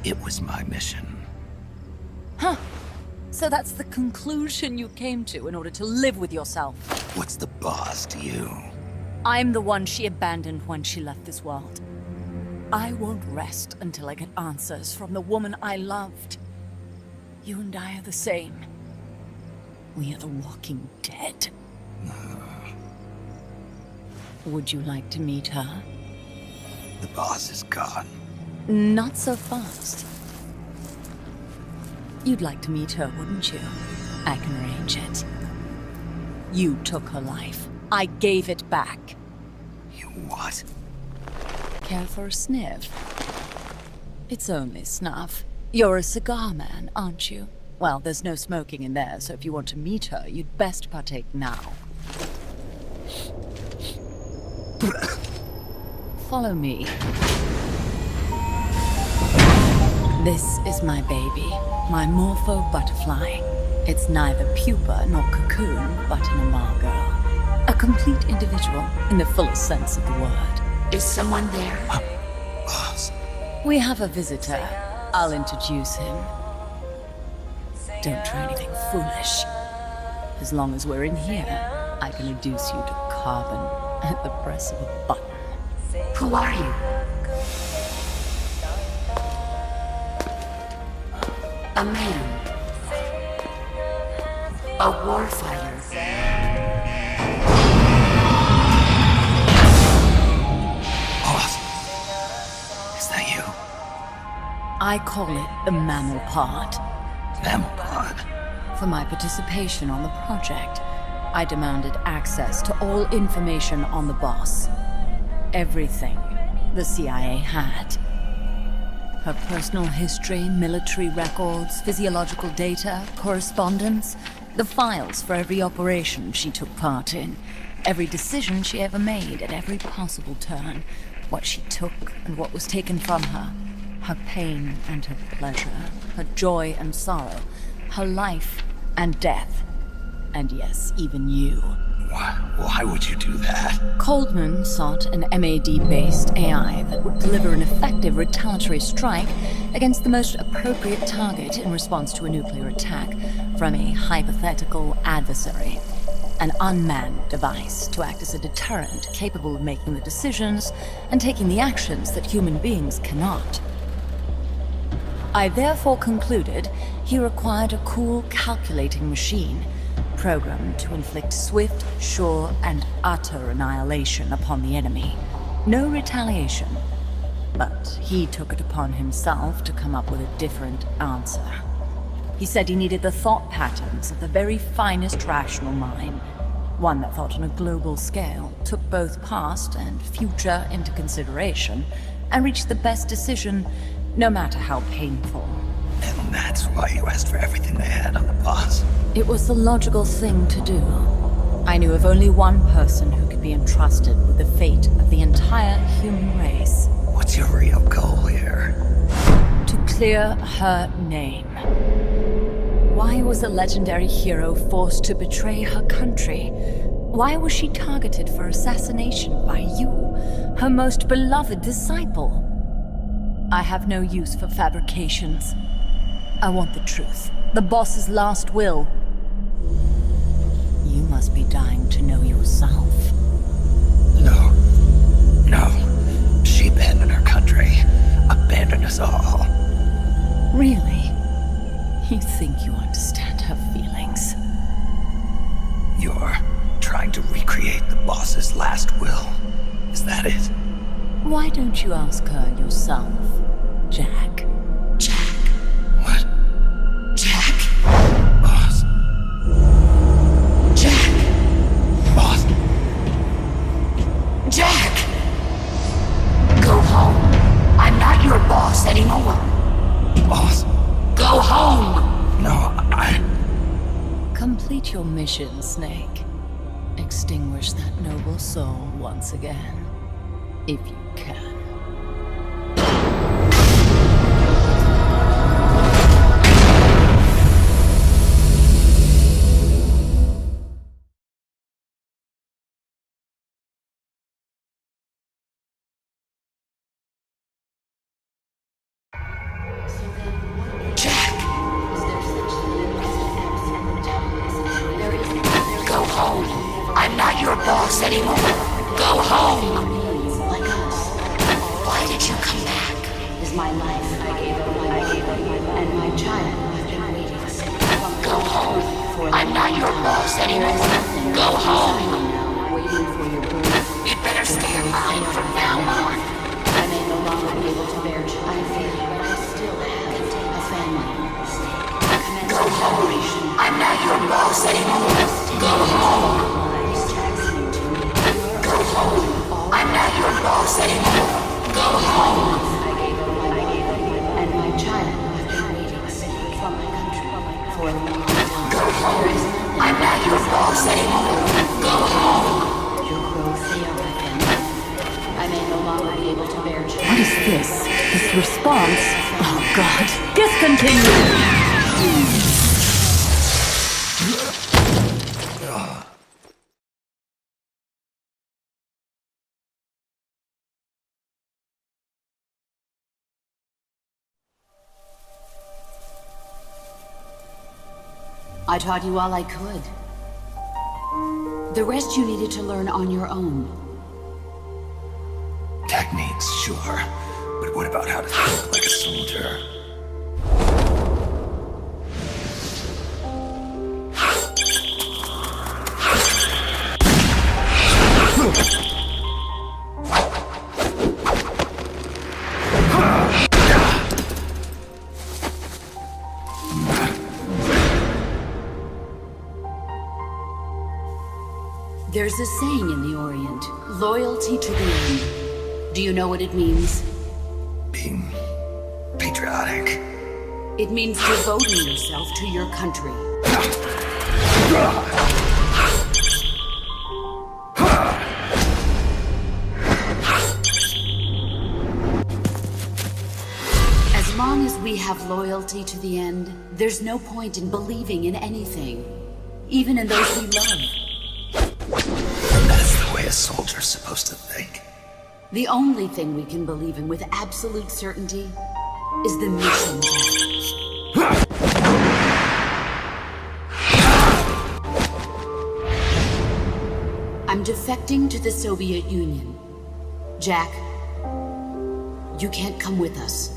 It was my mission. Huh. So that's the conclusion you came to in order to live with yourself. What's the boss to you? I'm the one she abandoned when she left this world. I won't rest until I get answers from the woman I loved. You and I are the same. We are the walking dead. Would you like to meet her? The boss is gone. Not so fast. You'd like to meet her, wouldn't you? I can arrange it. You took her life. I gave it back. You what? Care for a sniff? It's only snuff. You're a cigar man, aren't you? Well, there's no smoking in there, so if you want to meet her, you'd best partake now. Follow me. This is my baby, my morpho butterfly. It's neither pupa nor cocoon, but an imago. A complete individual, in the fullest sense of the word. Is someone there? Boss. We have a visitor. I'll introduce him. Don't try anything foolish. As long as we're in here, I can reduce you to carbon at the press of a button. Who are you? A man. A warfighter. Boss. Is that you? I call it the mammal pod. Mammal pod? For my participation on the project, I demanded access to all information on the boss. Everything the CIA had. Her personal history, military records, physiological data, correspondence, the files for every operation she took part in, every decision she ever made at every possible turn, what she took and what was taken from her, her pain and her pleasure, her joy and sorrow, her life and death. And yes, even you. Why would you do that? Coldman sought an MAD-based AI that would deliver an effective retaliatory strike against the most appropriate target in response to a nuclear attack from a hypothetical adversary. An unmanned device to act as a deterrent capable of making the decisions and taking the actions that human beings cannot. I therefore concluded he required a cool, calculating machine, programmed to inflict swift, sure, and utter annihilation upon the enemy. No retaliation. But he took it upon himself to come up with a different answer. He said he needed the thought patterns of the very finest rational mind, one that thought on a global scale, took both past and future into consideration, and reached the best decision, no matter how painful. And that's why you asked for everything they had on the boss. It was the logical thing to do. I knew of only one person who could be entrusted with the fate of the entire human race. What's your real goal here? To clear her name. Why was a legendary hero forced to betray her country? Why was she targeted for assassination by you, her most beloved disciple? I have no use for fabrications. I want the truth. The boss's last will. You must be dying to know yourself. No. She abandoned her country. Abandoned us all. Really? You think you understand her feelings? You're trying to recreate the boss's last will. Is that it? Why don't you ask her yourself, Jack? What? Jack? Boss. Jack! Boss. Jack! Go home. I'm not your boss anymore. Boss. Go home! No, Complete your mission, Snake. Extinguish that noble soul once again, if you can. Go home. I'm not your boss anymore. Go home. Why did you come back? Is my life I gave up, and my child I've been waiting. Go home. I'm not your boss anymore. Go home. Waiting for your birth. You better stay alive from now on. I may no longer be able to bear children, but I still have a family. Go home. I'm not your boss anymore. Go home. Go home. I'm not your boss anymore. Go home. And my child I've been waiting from my country for a long time. Go home. I'm not your boss anymore. Go home. Your growth, they are my family. I may no longer be able to bear children. What is this? This response? Oh God. Discontinue! I taught you all I could. The rest you needed to learn on your own. Techniques, sure. But what about how to think like a soldier? There's a saying in the Orient, loyalty to the end. Do you know what it means? Being patriotic. It means devoting yourself to your country. As long as we have loyalty to the end, there's no point in believing in anything. even in those we love. That's the way a soldier's supposed to think. The only thing we can believe in with absolute certainty is the mission, Jack. I'm defecting to the Soviet Union. Jack, you can't come with us.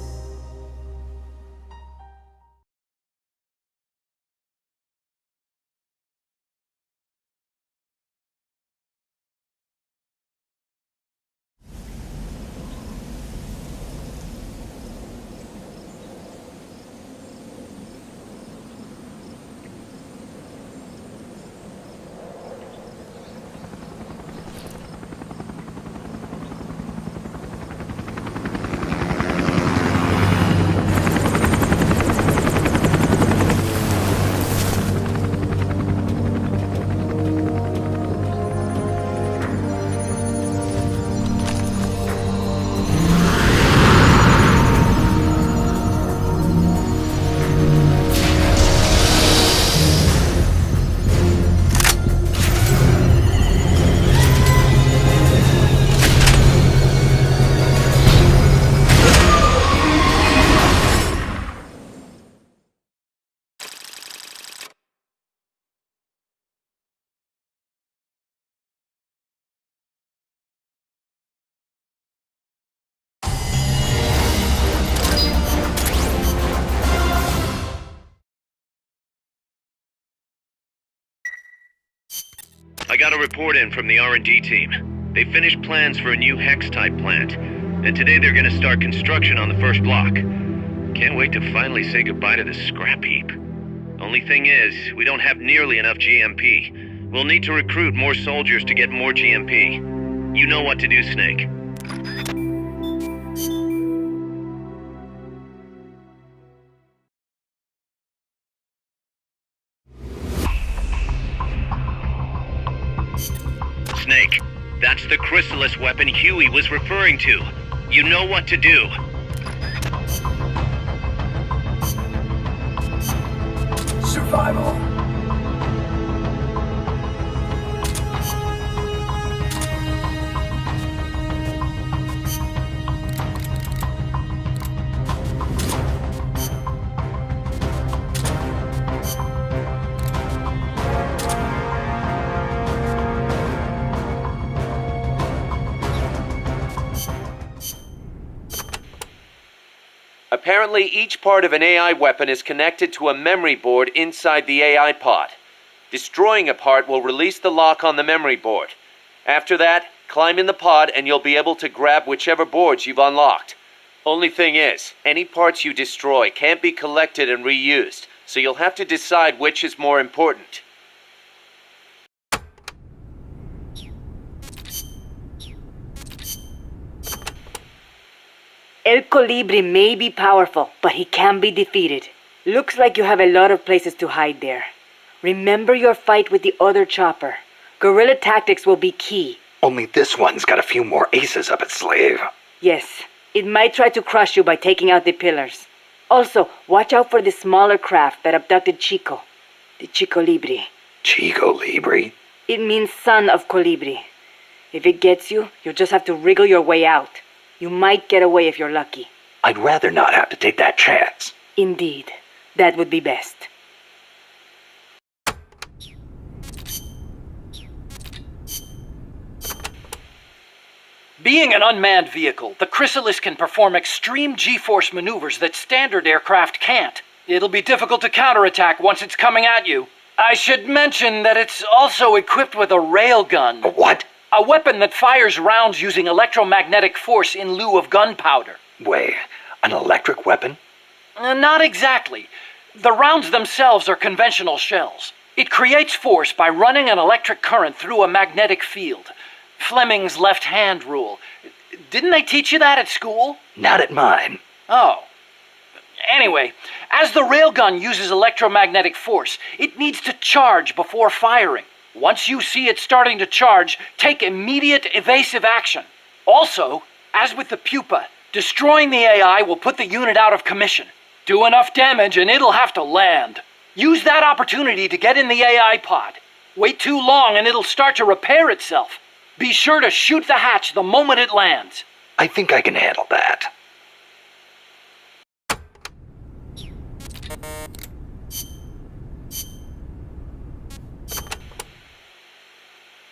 I got a report in from the R&D team. They finished plans for a new Hex-type plant, and today they're gonna start construction on the first block. Can't wait to finally say goodbye to this scrap heap. Only thing is, we don't have nearly enough GMP. We'll need to recruit more soldiers to get more GMP. You know what to do, Snake. Snake, that's the chrysalis weapon Huey was referring to. You know what to do. Survival. Apparently, each part of an AI weapon is connected to a memory board inside the AI pod. Destroying a part will release the lock on the memory board. After that, climb in the pod and you'll be able to grab whichever boards you've unlocked. Only thing is, any parts you destroy can't be collected and reused, so you'll have to decide which is more important. El Colibri may be powerful, but he can be defeated. Looks like you have a lot of places to hide there. Remember your fight with the other chopper. Guerrilla tactics will be key. Only this one's got a few more aces up its sleeve. Yes, it might try to crush you by taking out the pillars. Also, watch out for the smaller craft that abducted Chico. The Chico Libri. Chico Libri? It means son of Colibri. If it gets you, you'll just have to wriggle your way out. You might get away if you're lucky. I'd rather not have to take that chance. Indeed. That would be best. Being an unmanned vehicle, the Chrysalis can perform extreme G-force maneuvers that standard aircraft can't. It'll be difficult to counterattack once it's coming at you. I should mention that it's also equipped with a railgun. A what? A weapon that fires rounds using electromagnetic force in lieu of gunpowder. Wait, an electric weapon? Not exactly. The rounds themselves are conventional shells. It creates force by running an electric current through a magnetic field. Fleming's left-hand rule. Didn't they teach you that at school? Not at mine. Oh. Anyway, as the railgun uses electromagnetic force, it needs to charge before firing. Once you see it starting to charge, take immediate evasive action. Also, as with the pupa, destroying the AI will put the unit out of commission. Do enough damage and it'll have to land. Use that opportunity to get in the AI pod. Wait too long and it'll start to repair itself. Be sure to shoot the hatch the moment it lands. I think I can handle that.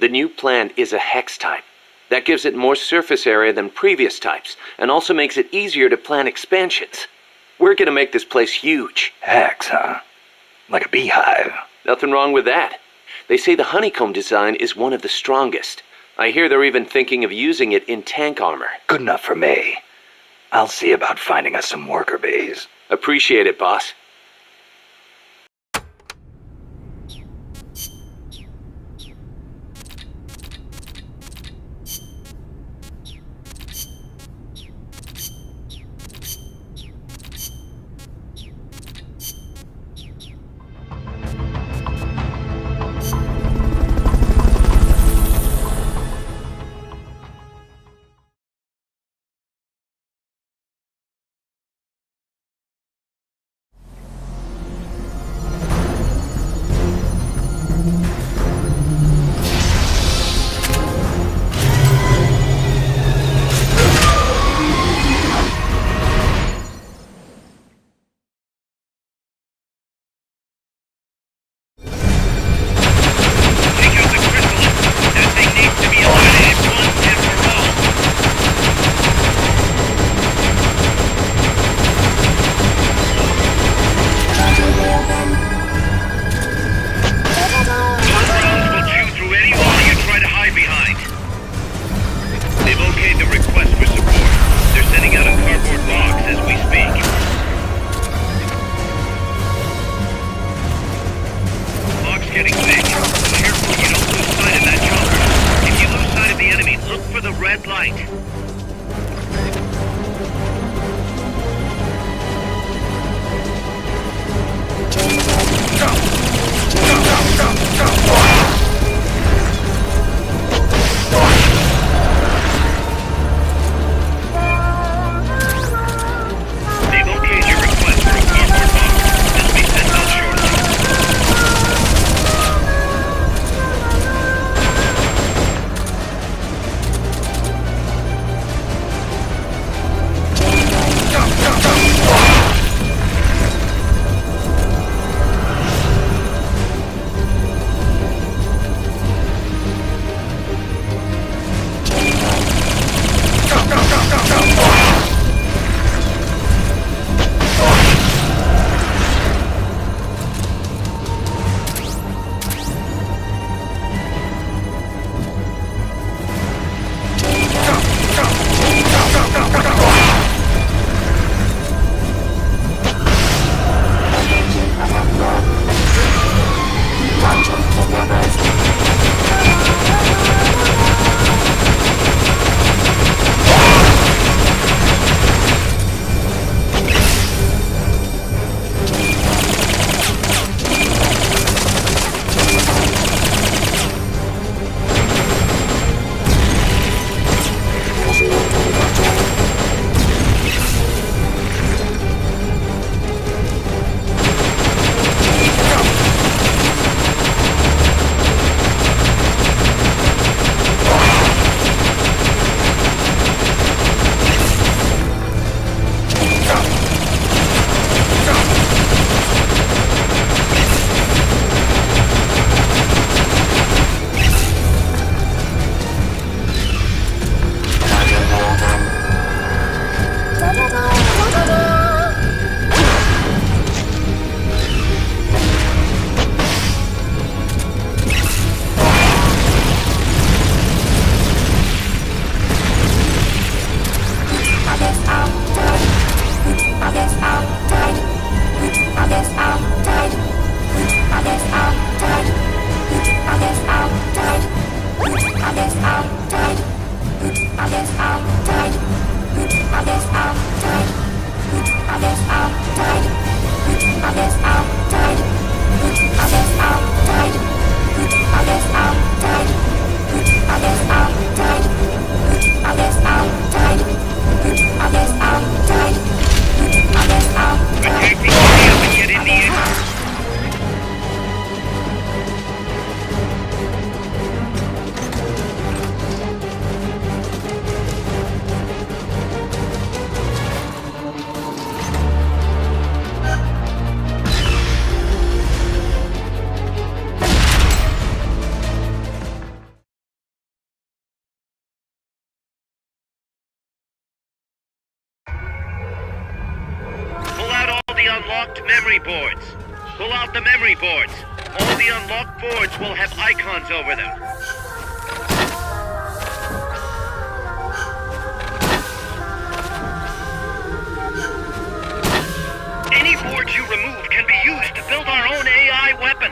The new plant is a hex type. That gives it more surface area than previous types, and also makes it easier to plan expansions. We're gonna make this place huge. Hex, huh? Like a beehive. Nothing wrong with that. They say the honeycomb design is one of the strongest. I hear they're even thinking of using it in tank armor. Good enough for me. I'll see about finding us some worker bees. Appreciate it, boss. unlocked memory boards. Pull out the memory boards. All the unlocked boards will have icons over them. Any boards you remove can be used to build our own AI weapon.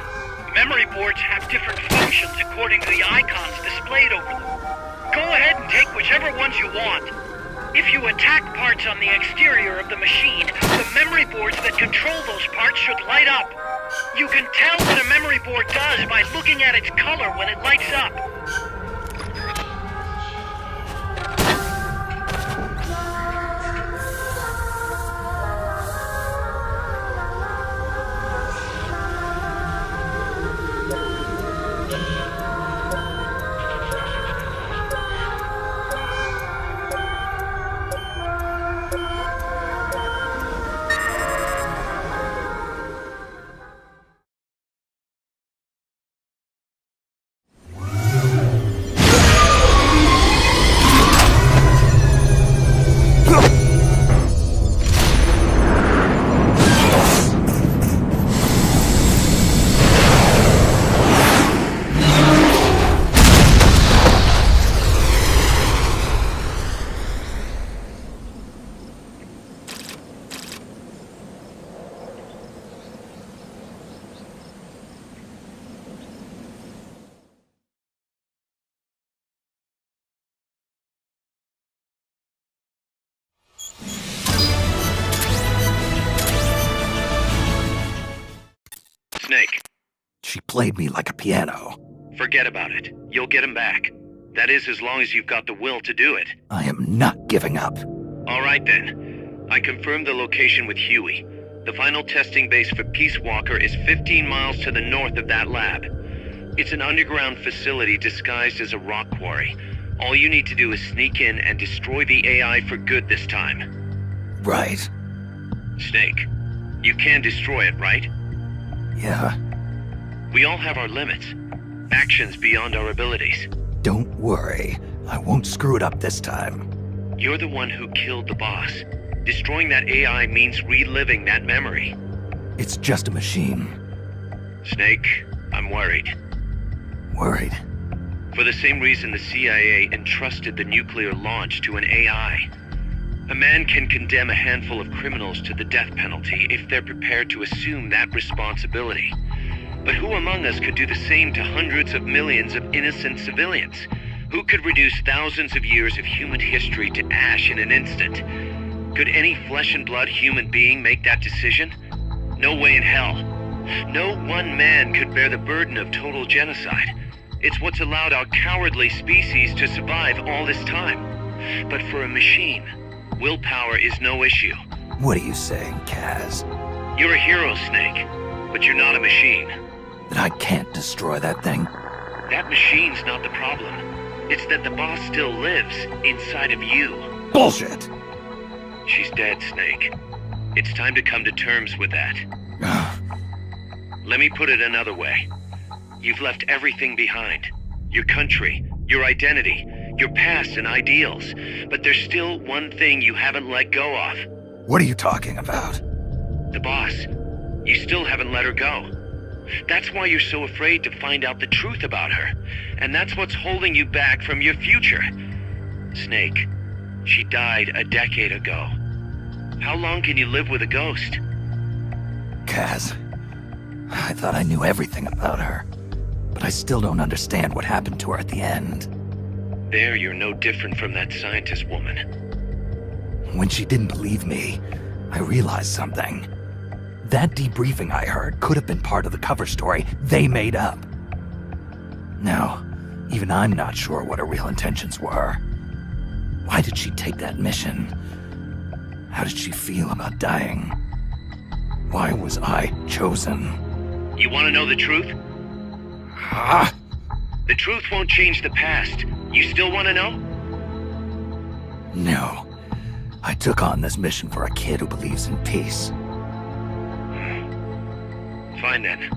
Memory boards have different functions according to the icons displayed over them. Go ahead and take whichever ones you want. If you attack parts on the exterior of the machine, the memory boards that control those parts should light up. You can tell what a memory board does by looking at its color when it lights up. Snake, She played me like a piano. forget about it. You'll get him back. That is, as long as you've got the will to do it. I am not giving up. All right then. I confirmed the location with Huey. The final testing base for Peace Walker is 15 miles to the north of that lab. It's an underground facility disguised as a rock quarry. All you need to do is sneak in and destroy the AI for good this time. Right. Snake, you can destroy it, right? Yeah. We all have our limits. Actions beyond our abilities. Don't worry. I won't screw it up this time. You're the one who killed the boss. Destroying that AI means reliving that memory. It's just a machine. Snake, I'm worried. Worried? For the same reason the CIA entrusted the nuclear launch to an AI. A man can condemn a handful of criminals to the death penalty if they're prepared to assume that responsibility. But who among us could do the same to hundreds of millions of innocent civilians? Who could reduce thousands of years of human history to ash in an instant? Could any flesh and blood human being make that decision? No way in hell. No one man could bear the burden of total genocide. It's what's allowed our cowardly species to survive all this time. But for a machine, willpower is no issue. What are you saying, Kaz? You're a hero, Snake, but you're not a machine. That I can't destroy that thing? That machine's not the problem. It's that the boss still lives inside of you. Bullshit! She's dead, Snake. It's time to come to terms with that. Let me put it another way. You've left everything behind. Your country, your identity, your past and ideals. But there's still one thing you haven't let go of. What are you talking about? The boss. You still haven't let her go. That's why you're so afraid to find out the truth about her. And that's what's holding you back from your future. Snake, she died a decade ago. How long can you live with a ghost? Kaz, I thought I knew everything about her. But I still don't understand what happened to her at the end. There, you're no different from that scientist woman. When she didn't believe me, I realized something. That debriefing I heard could have been part of the cover story they made up. Now, even I'm not sure what her real intentions were. Why did she take that mission? How did she feel about dying? Why was I chosen? You want to know the truth? Ah! The truth won't change the past. You still want to know? No. I took on this mission for a kid who believes in peace. Fine then.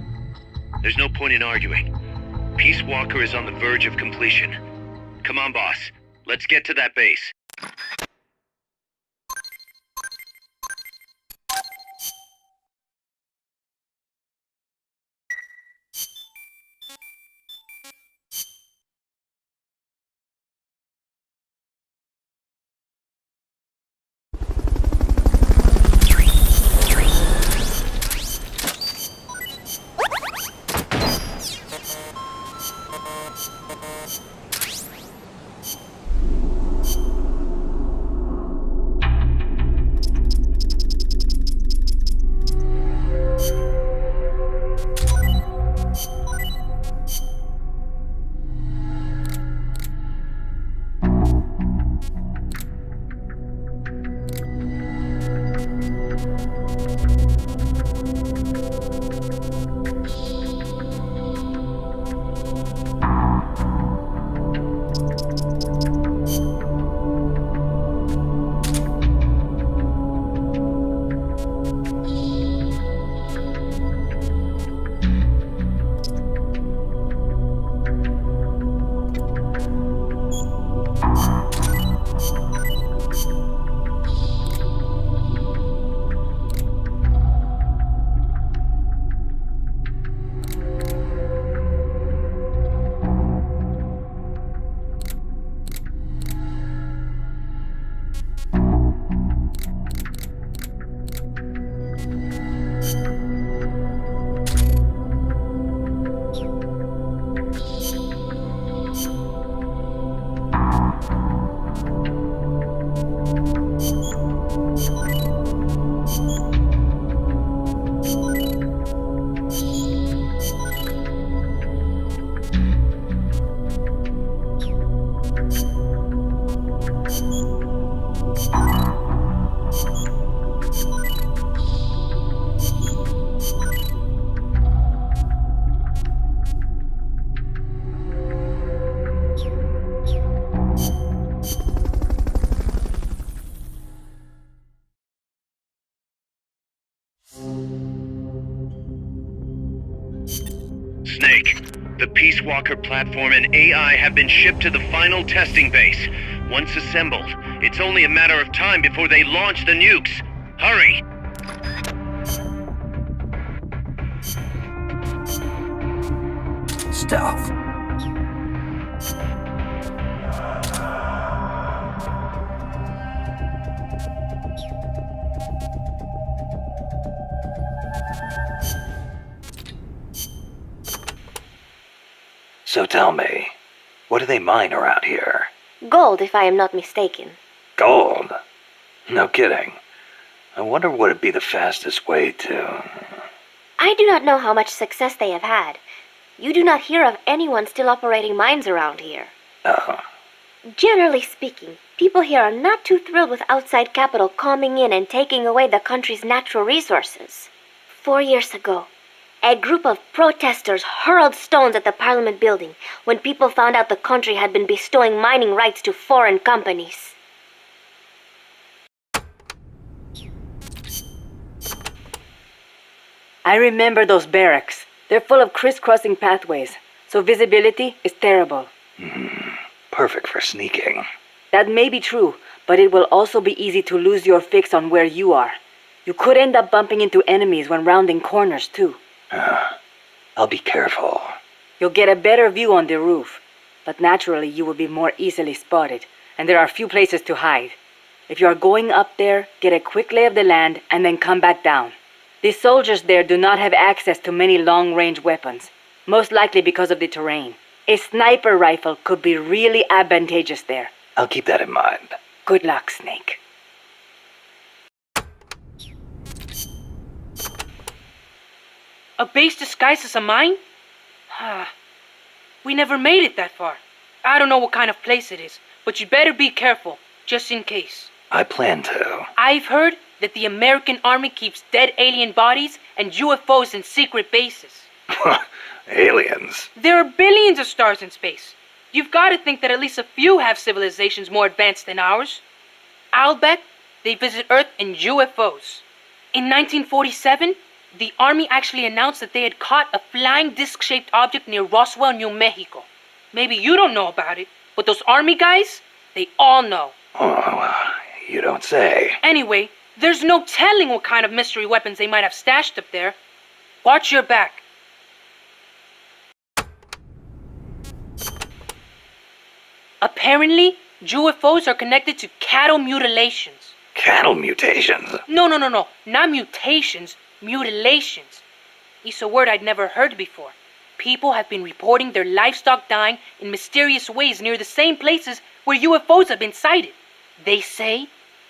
There's no point in arguing. Peace Walker is on the verge of completion. Come on, boss. Let's get to that base. The Peace Walker platform and AI have been shipped to the final testing base. Once assembled, it's only a matter of time before they launch the nukes. Hurry! Stealth. So tell me, what do they mine around here? Gold, if I am not mistaken. Gold? No kidding. I wonder what would be the fastest way to... I do not know how much success they have had. You do not hear of anyone still operating mines around here. Oh. Generally speaking, people here are not too thrilled with outside capital coming in and taking away the country's natural resources. 4 years ago, a group of protesters hurled stones at the Parliament building when people found out the country had been bestowing mining rights to foreign companies. I remember those barracks. They're full of crisscrossing pathways, so visibility is terrible. Perfect for sneaking. That may be true, but it will also be easy to lose your fix on where you are. You could end up bumping into enemies when rounding corners, too. I'll be careful. You'll get a better view on the roof, but naturally you will be more easily spotted, and there are few places to hide. If you are going up there, get a quick lay of the land and then come back down. The soldiers there do not have access to many long-range weapons, most likely because of the terrain. A sniper rifle could be really advantageous there. I'll keep that in mind. Good luck, Snake. A base disguised as a mine? We never made it that far. I don't know what kind of place it is, but you better be careful, just in case. I plan to. I've heard that the American army keeps dead alien bodies and UFOs in secret bases. Aliens? There are billions of stars in space. You've got to think that at least a few have civilizations more advanced than ours. I'll bet they visit Earth in UFOs. In 1947, the Army actually announced that they had caught a flying disc-shaped object near Roswell, New Mexico. Maybe you don't know about it, but those Army guys, they all know. Oh, you don't say. Anyway, there's no telling what kind of mystery weapons they might have stashed up there. Watch your back. Apparently, UFOs are connected to cattle mutilations. Cattle mutations? No, not mutations, mutilations. It's a word I'd never heard before. People have been reporting their livestock dying in mysterious ways near the same places where UFOs have been sighted. They say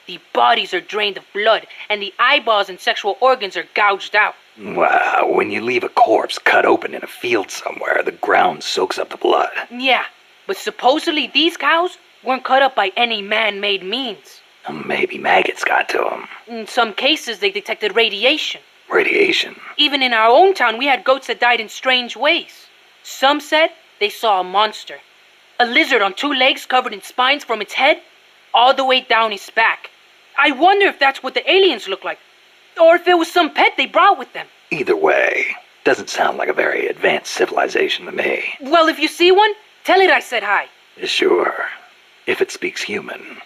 the bodies are drained of blood and the eyeballs and sexual organs are gouged out. Wow, when you leave a corpse cut open in a field somewhere, the ground soaks up the blood. Yeah, but supposedly these cows weren't cut up by any man-made means. Maybe maggots got to them. In some cases, they detected radiation. Radiation? Even in our own town, we had goats that died in strange ways. Some said they saw a monster. A lizard on 2 legs covered in spines from its head all the way down his back. I wonder if that's what the aliens look like. Or if it was some pet they brought with them. Either way, doesn't sound like a very advanced civilization to me. Well, if you see one, tell it I said hi. Sure, if it speaks human.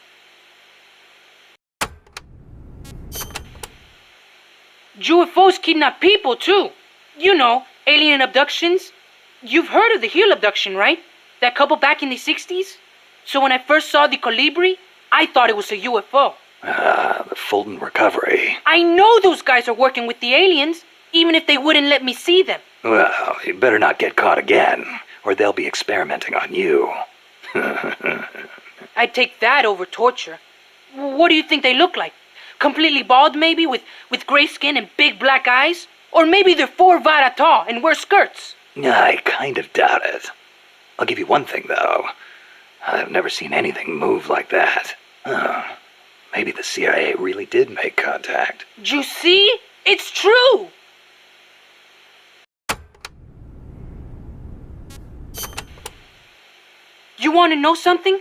UFOs kidnap people, too. You know, alien abductions. You've heard of the Heel abduction, right? That couple back in the 60s? So when I first saw the Colibri, I thought it was a UFO. The Fulton recovery. I know those guys are working with the aliens, even if they wouldn't let me see them. Well, you better not get caught again, or they'll be experimenting on you. I'd take that over torture. What do you think they look like? Completely bald, maybe, with gray skin and big black eyes? Or maybe they're 4 vara tall and wear skirts? I kind of doubt it. I'll give you one thing, though. I've never seen anything move like that. Maybe the CIA really did make contact. You see? It's true! You want to know something?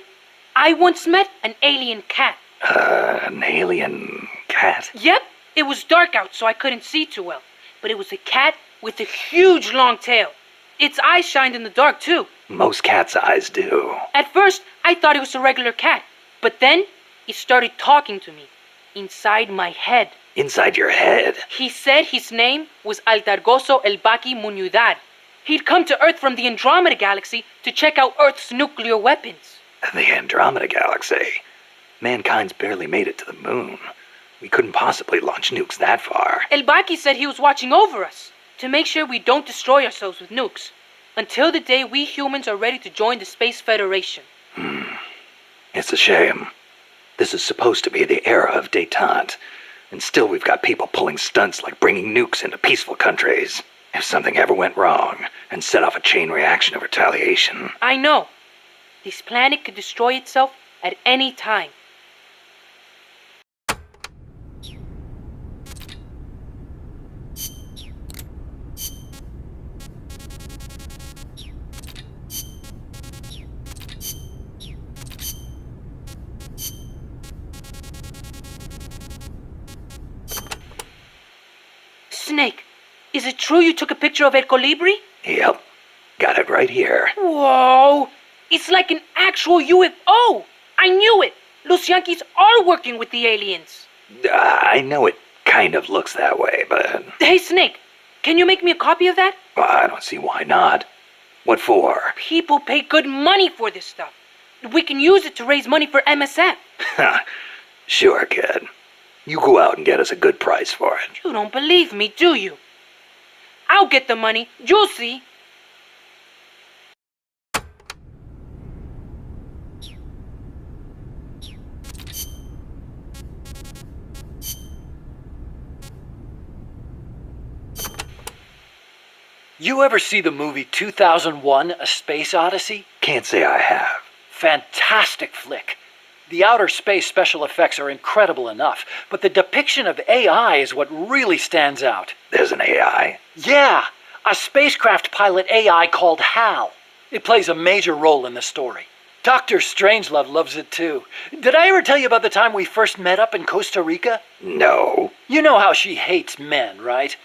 I once met an alien cat. An alien cat? Yep. It was dark out, so I couldn't see too well. But it was a cat with a huge long tail. Its eyes shined in the dark, too. Most cats' eyes do. At first, I thought it was a regular cat. But then, it started talking to me. Inside my head. Inside your head? He said his name was Altargoso El Baki Muñudar. He'd come to Earth from the Andromeda Galaxy to check out Earth's nuclear weapons. The Andromeda Galaxy? Mankind's barely made it to the moon. We couldn't possibly launch nukes that far. El Baki said he was watching over us, to make sure we don't destroy ourselves with nukes, until the day we humans are ready to join the Space Federation. It's a shame. This is supposed to be the era of détente, and still we've got people pulling stunts like bringing nukes into peaceful countries. If something ever went wrong and set off a chain reaction of retaliation... I know. This planet could destroy itself at any time. Snake, is it true you took a picture of El Colibri? Yep. Got it right here. Whoa! It's like an actual UFO! I knew it! Los Yankees are working with the aliens! I know it kind of looks that way, but... Hey, Snake, can you make me a copy of that? Well, I don't see why not. What for? People pay good money for this stuff. We can use it to raise money for MSF. Sure, kid. You go out and get us a good price for it. You don't believe me, do you? I'll get the money. You'll see. You ever see the movie 2001: A Space Odyssey? Can't say I have. Fantastic flick. The outer space special effects are incredible enough, but the depiction of AI is what really stands out. There's an AI? Yeah, a spacecraft pilot AI called HAL. It plays a major role in the story. Dr. Strangelove loves it too. Did I ever tell you about the time we first met up in Costa Rica? No. You know how she hates men, right?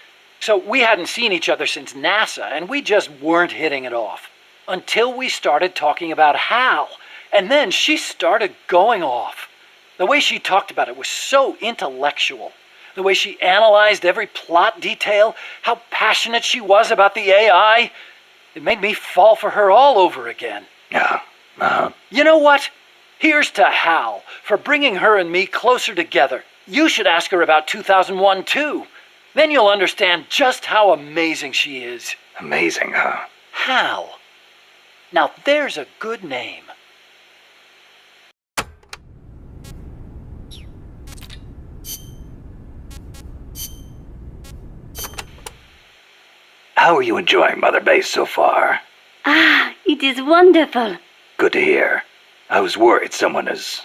So we hadn't seen each other since NASA, and we just weren't hitting it off. Until we started talking about HAL. And then she started going off. The way she talked about it was so intellectual. The way she analyzed every plot detail, how passionate she was about the AI. It made me fall for her all over again. Yeah, You know what? Here's to Hal for bringing her and me closer together. You should ask her about 2001 too. Then you'll understand just how amazing she is. Amazing, huh? Hal. Now there's a good name. How are you enjoying Mother Base so far? Ah, it is wonderful. Good to hear. I was worried someone as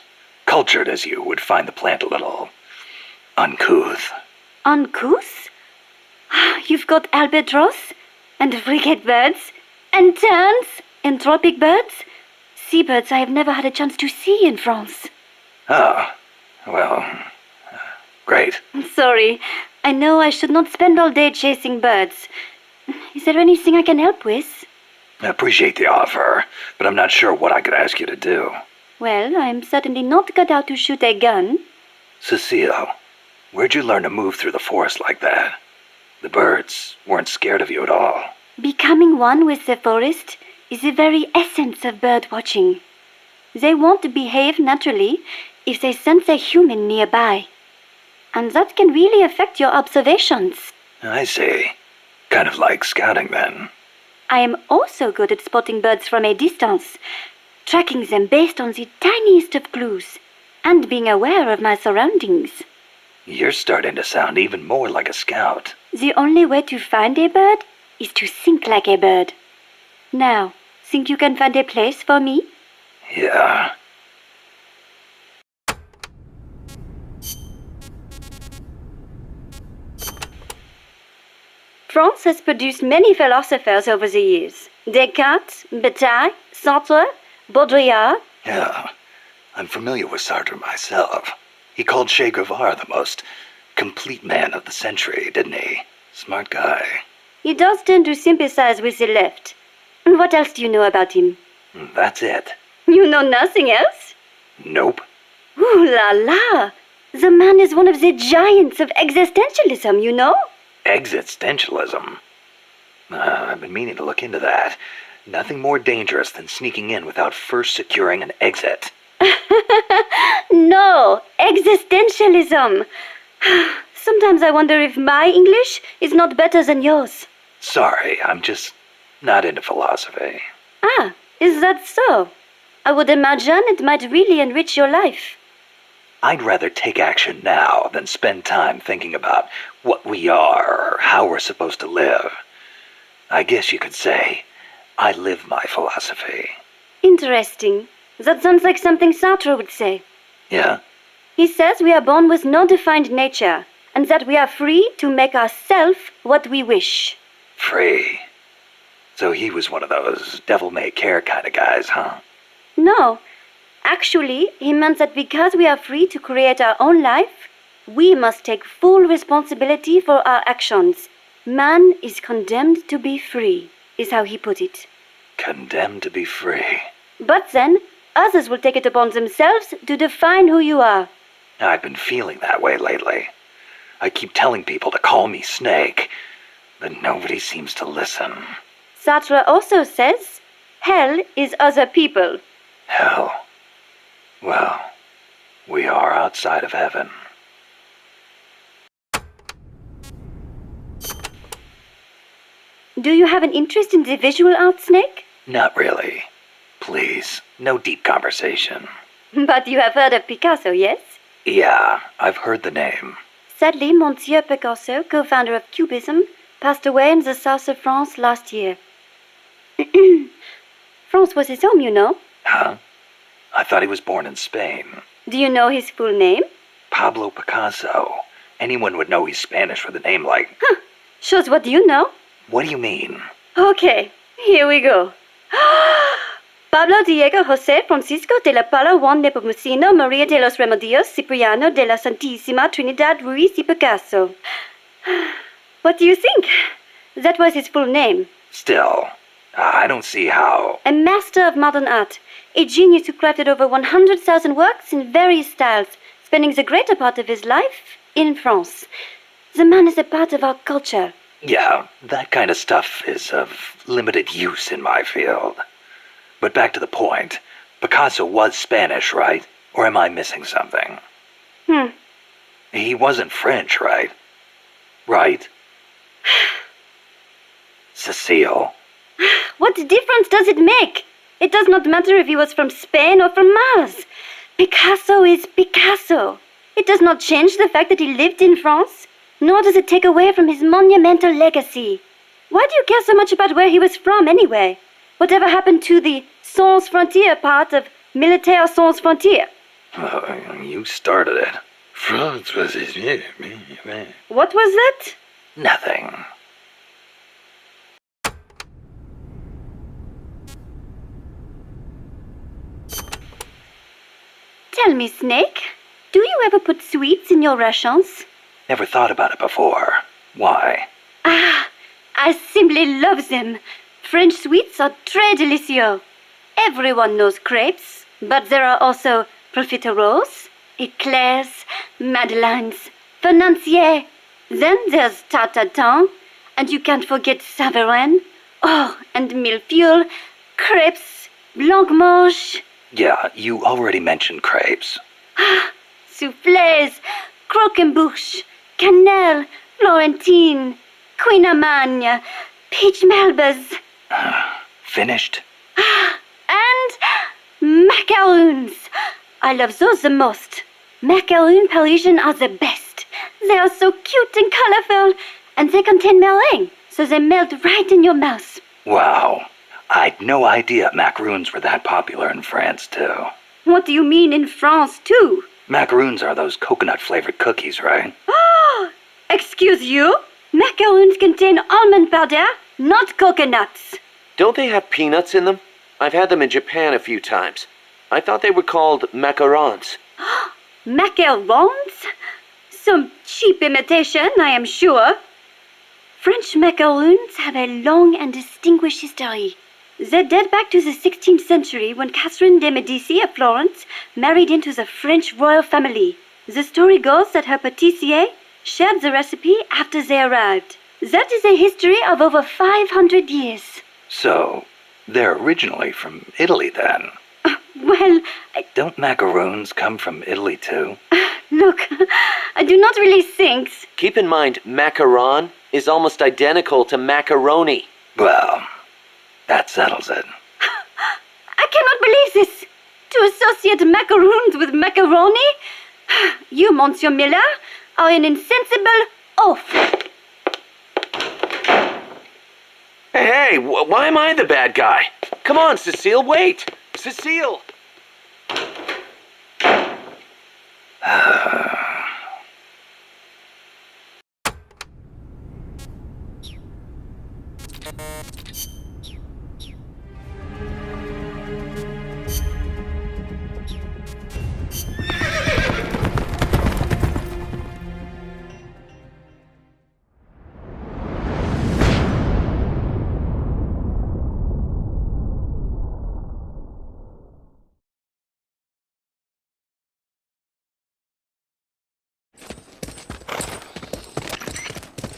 cultured as you would find the plant a little uncouth. Uncouth? You've got albatross, and frigate birds, and terns, and tropic birds. Seabirds I have never had a chance to see in France. Oh, well, great. Sorry, I know I should not spend all day chasing birds. Is there anything I can help with? I appreciate the offer, but I'm not sure what I could ask you to do. Well, I'm certainly not cut out to shoot a gun. Cecile, where'd you learn to move through the forest like that? The birds weren't scared of you at all. Becoming one with the forest is the very essence of bird watching. They want to behave naturally if they sense a human nearby. And that can really affect your observations. I see. Kind of like scouting then. I am also good at spotting birds from a distance, tracking them based on the tiniest of clues, and being aware of my surroundings. You're starting to sound even more like a scout. The only way to find a bird is to think like a bird. Now, think you can find a place for me? Yeah. France has produced many philosophers over the years. Descartes, Bataille, Sartre, Baudrillard. Yeah, I'm familiar with Sartre myself. He called Che Guevara the most complete man of the century, didn't he? Smart guy. He does tend to sympathize with the left. What else do you know about him? That's it. You know nothing else? Nope. Ooh la la! The man is one of the giants of existentialism, you know? Existentialism? I've been meaning to look into that. Nothing more dangerous than sneaking in without first securing an exit. No, existentialism. Sometimes I wonder if my English is not better than yours. Sorry, I'm just not into philosophy. Ah, is that so? I would imagine it might really enrich your life. I'd rather take action now than spend time thinking about what we are or how we're supposed to live. I guess you could say I live my philosophy. Interesting. That sounds like something Sartre would say. Yeah? He says we are born with no defined nature, and that we are free to make ourselves what we wish. Free. So he was one of those devil-may-care kind of guys, huh? No. Actually, he meant that because we are free to create our own life, we must take full responsibility for our actions. Man is condemned to be free, is how he put it. Condemned to be free. But then, others will take it upon themselves to define who you are. I've been feeling that way lately. I keep telling people to call me Snake, but nobody seems to listen. Sartre also says, hell is other people. Hell? Well, we are outside of heaven. Do you have an interest in the visual arts, Snake? Not really. Please, no deep conversation. But you have heard of Picasso, yes? Yeah, I've heard the name. Sadly, Monsieur Picasso, co-founder of Cubism, passed away in the south of France last year. France was his home, you know. Huh? I thought he was born in Spain. Do you know his full name? Pablo Picasso. Anyone would know he's Spanish with a name like... Huh. Shows what you know. What do you mean? Okay, here we go. Pablo Diego José Francisco de la Pala Juan Nepomuceno María de los Remedios Cipriano de la Santísima Trinidad Ruiz y Picasso. What do you think? That was his full name. Still, I don't see how... A master of modern art. A genius who crafted over 100,000 works in various styles, spending the greater part of his life in France. The man is a part of our culture. Yeah, that kind of stuff is of limited use in my field. But back to the point. Picasso was Spanish, right? Or am I missing something? He wasn't French, right? Right? Cecile. What difference does it make? It does not matter if he was from Spain or from Mars. Picasso is Picasso. It does not change the fact that he lived in France, nor does it take away from his monumental legacy. Why do you care so much about where he was from, anyway? Whatever happened to the sans frontière part of Militaire sans frontière? You started it. France was his name. What was that? Nothing. Tell me, Snake, do you ever put sweets in your rations? Never thought about it before. Why? Ah, I simply love them. French sweets are très délicieux. Everyone knows crepes, but there are also profiteroles, eclairs, madeleines, financiers. Then there's tarte tatin, and you can't forget Savarin. Oh, and millefeuille, crepes, blancmange. Yeah, you already mentioned crepes. Ah, soufflés, croquembouche, cannelle, Florentine, Queen Amagne, peach melbas. Finished? And macaroons. I love those the most. Macaroon Parisian are the best. They are so cute and colorful, and they contain meringue, so they melt right in your mouth. Wow. I'd no idea macaroons were that popular in France, too. What do you mean in France, too? Macaroons are those coconut-flavored cookies, right? Oh, excuse you? Macaroons contain almond powder, not coconuts. Don't they have peanuts in them? I've had them in Japan a few times. I thought they were called macarons. Macarons? Some cheap imitation, I am sure. French macaroons have a long and distinguished history. They date back to the 16th century when Catherine de' Medici of Florence married into the French royal family. The story goes that her pâtissier shared the recipe after they arrived. That is a history of over 500 years. So, they're originally from Italy then? Well, Don't macaroons come from Italy too? look, I do not really think. Keep in mind, macaron is almost identical to macaroni. Well, that settles it. I cannot believe this. To associate macaroons with macaroni? You, Monsieur Miller, are an insensible oaf. Hey, why am I the bad guy? Come on, Cecile, wait! Cecile!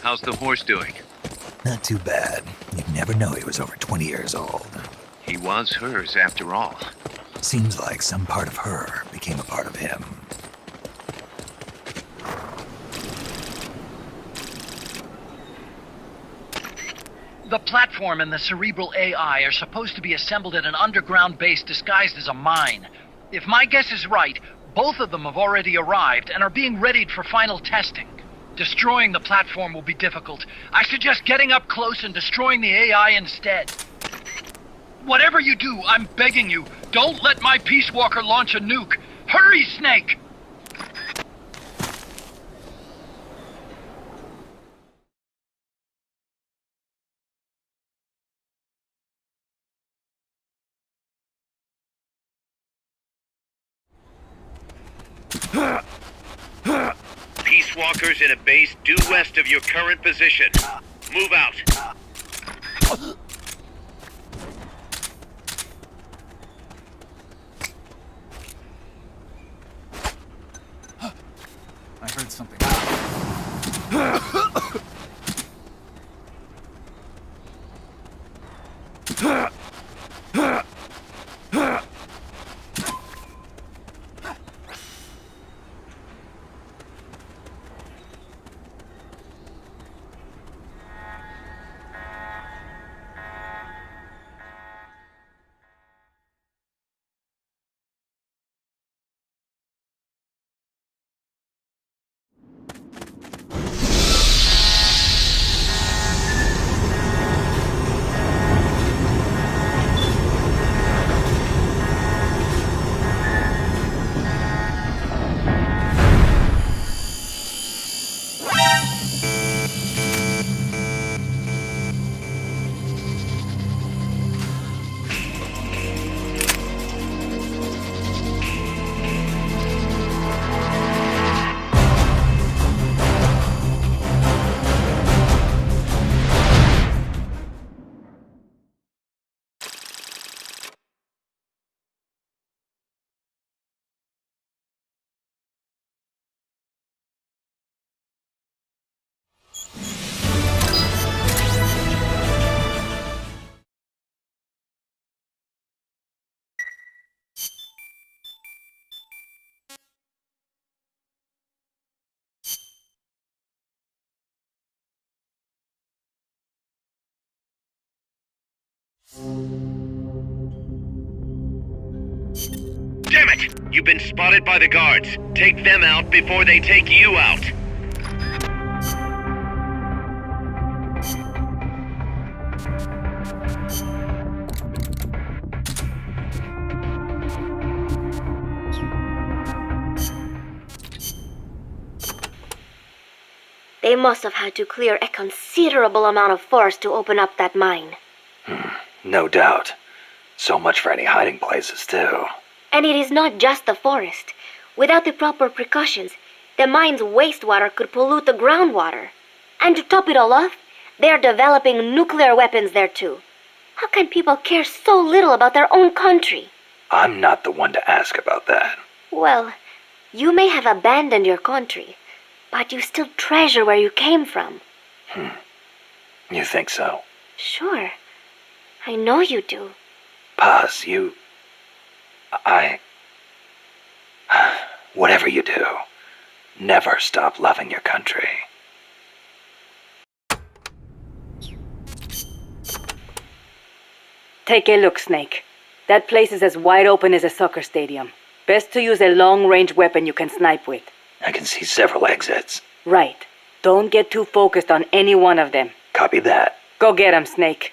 How's the horse doing? Not too bad. You'd never know he was over 20 years old. He was hers after all. Seems like some part of her became a part of him. The platform and the cerebral AI are supposed to be assembled at an underground base disguised as a mine. If my guess is right, both of them have already arrived and are being readied for final testing. Destroying the platform will be difficult. I suggest getting up close and destroying the AI instead. Whatever you do, I'm begging you, don't let my Peace Walker launch a nuke. Hurry, Snake! Peace Walkers in a base due west of your current position. Move out. I heard something. Damn it! You've been spotted by the guards. Take them out before they take you out. They must have had to clear a considerable amount of forest to open up that mine. No doubt. So much for any hiding places, too. And it is not just the forest. Without the proper precautions, the mine's wastewater could pollute the groundwater. And to top it all off, They're developing nuclear weapons there too. How can people care so little about their own country? I'm not the one to ask about that. Well, you may have abandoned your country, but you still treasure where you came from. You think so? Sure. I know you do. Paz, whatever you do, never stop loving your country. Take a look, Snake. That place is as wide open as a soccer stadium. Best to use a long-range weapon you can snipe with. I can see several exits. Right. Don't get too focused on any one of them. Copy that. Go get 'em, Snake.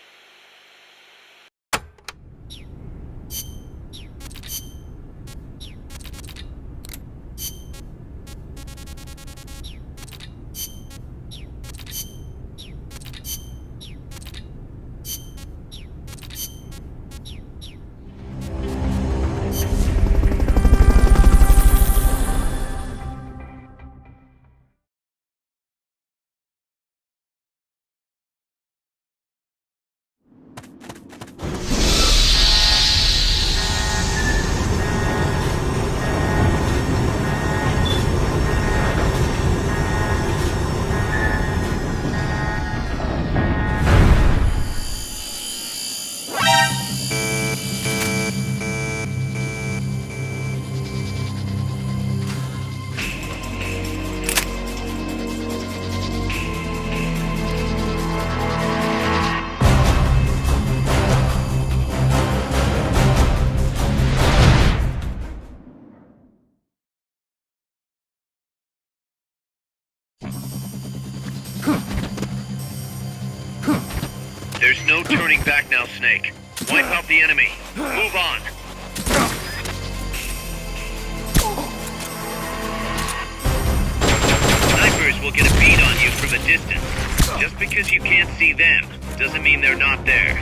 There's no turning back now, Snake. Wipe out the enemy. Move on. Snipers will get a bead on you from a distance. Just because you can't see them, doesn't mean they're not there.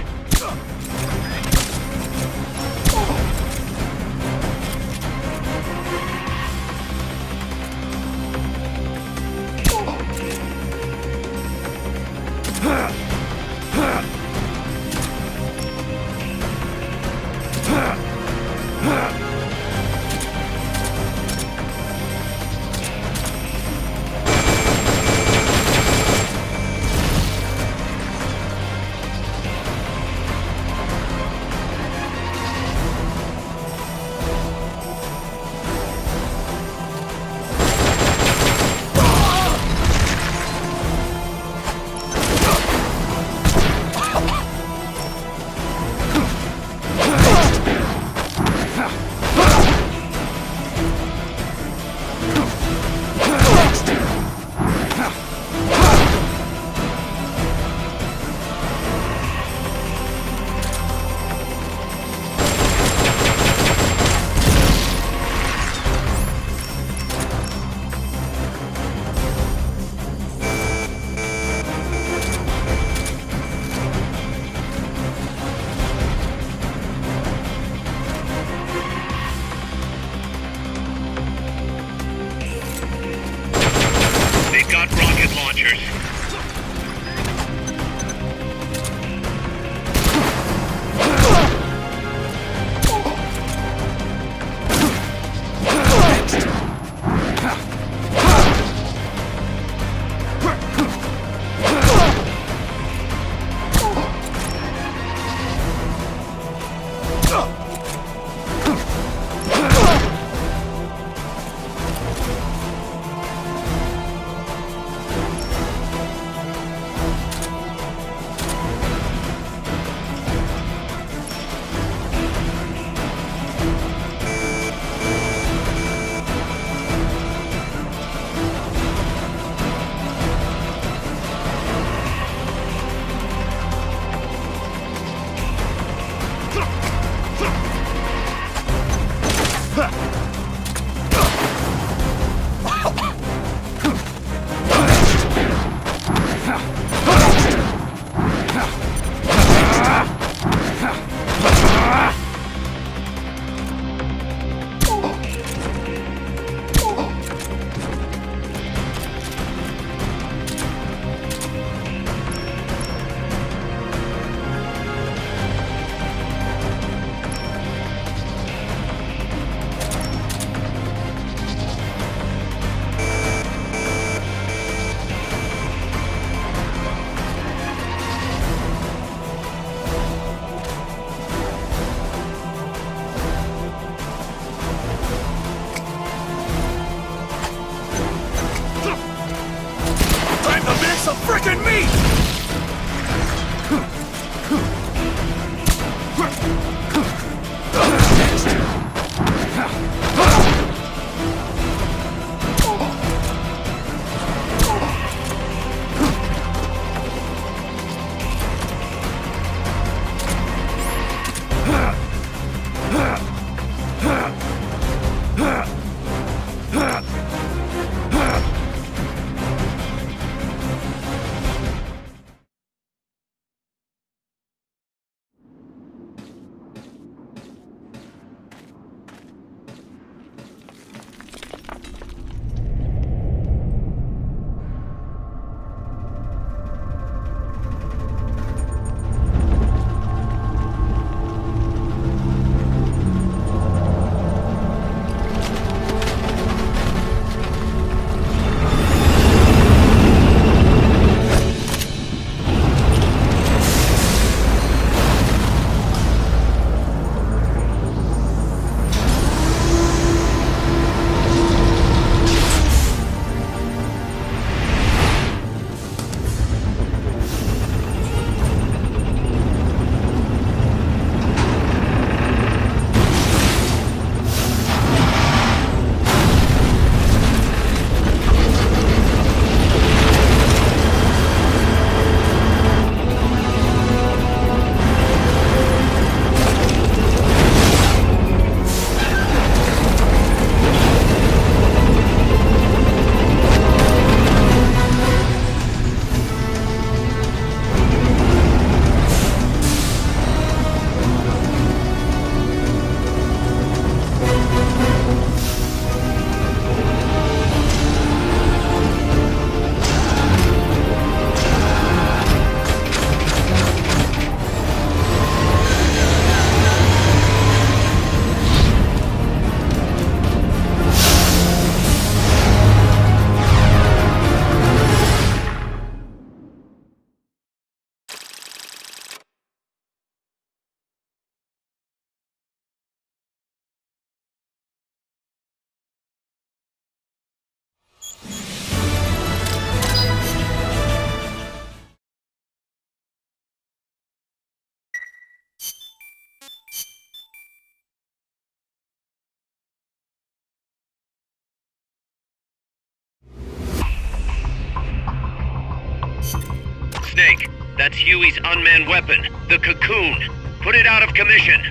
Snake, that's Huey's unmanned weapon, the Cocoon. Put it out of commission.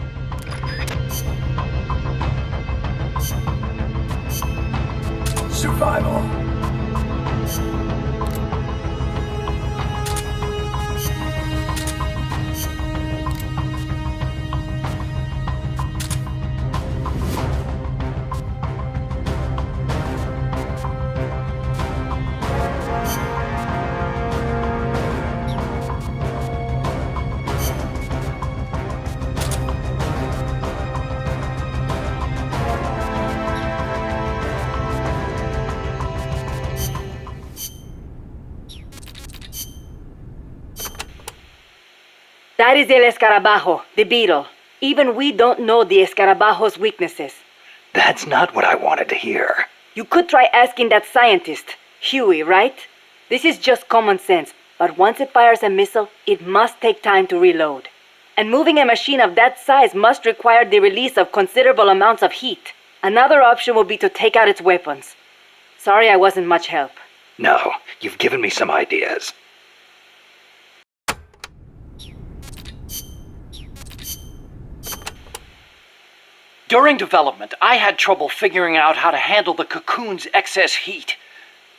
Survival. That is El Escarabajo, the beetle. Even we don't know the Escarabajo's weaknesses. That's not what I wanted to hear. You could try asking that scientist, Huey, right? This is just common sense, but once it fires a missile, it must take time to reload. And moving a machine of that size must require the release of considerable amounts of heat. Another option would be to take out its weapons. Sorry I wasn't much help. No, you've given me some ideas. During development, I had trouble figuring out how to handle the Cocoon's excess heat.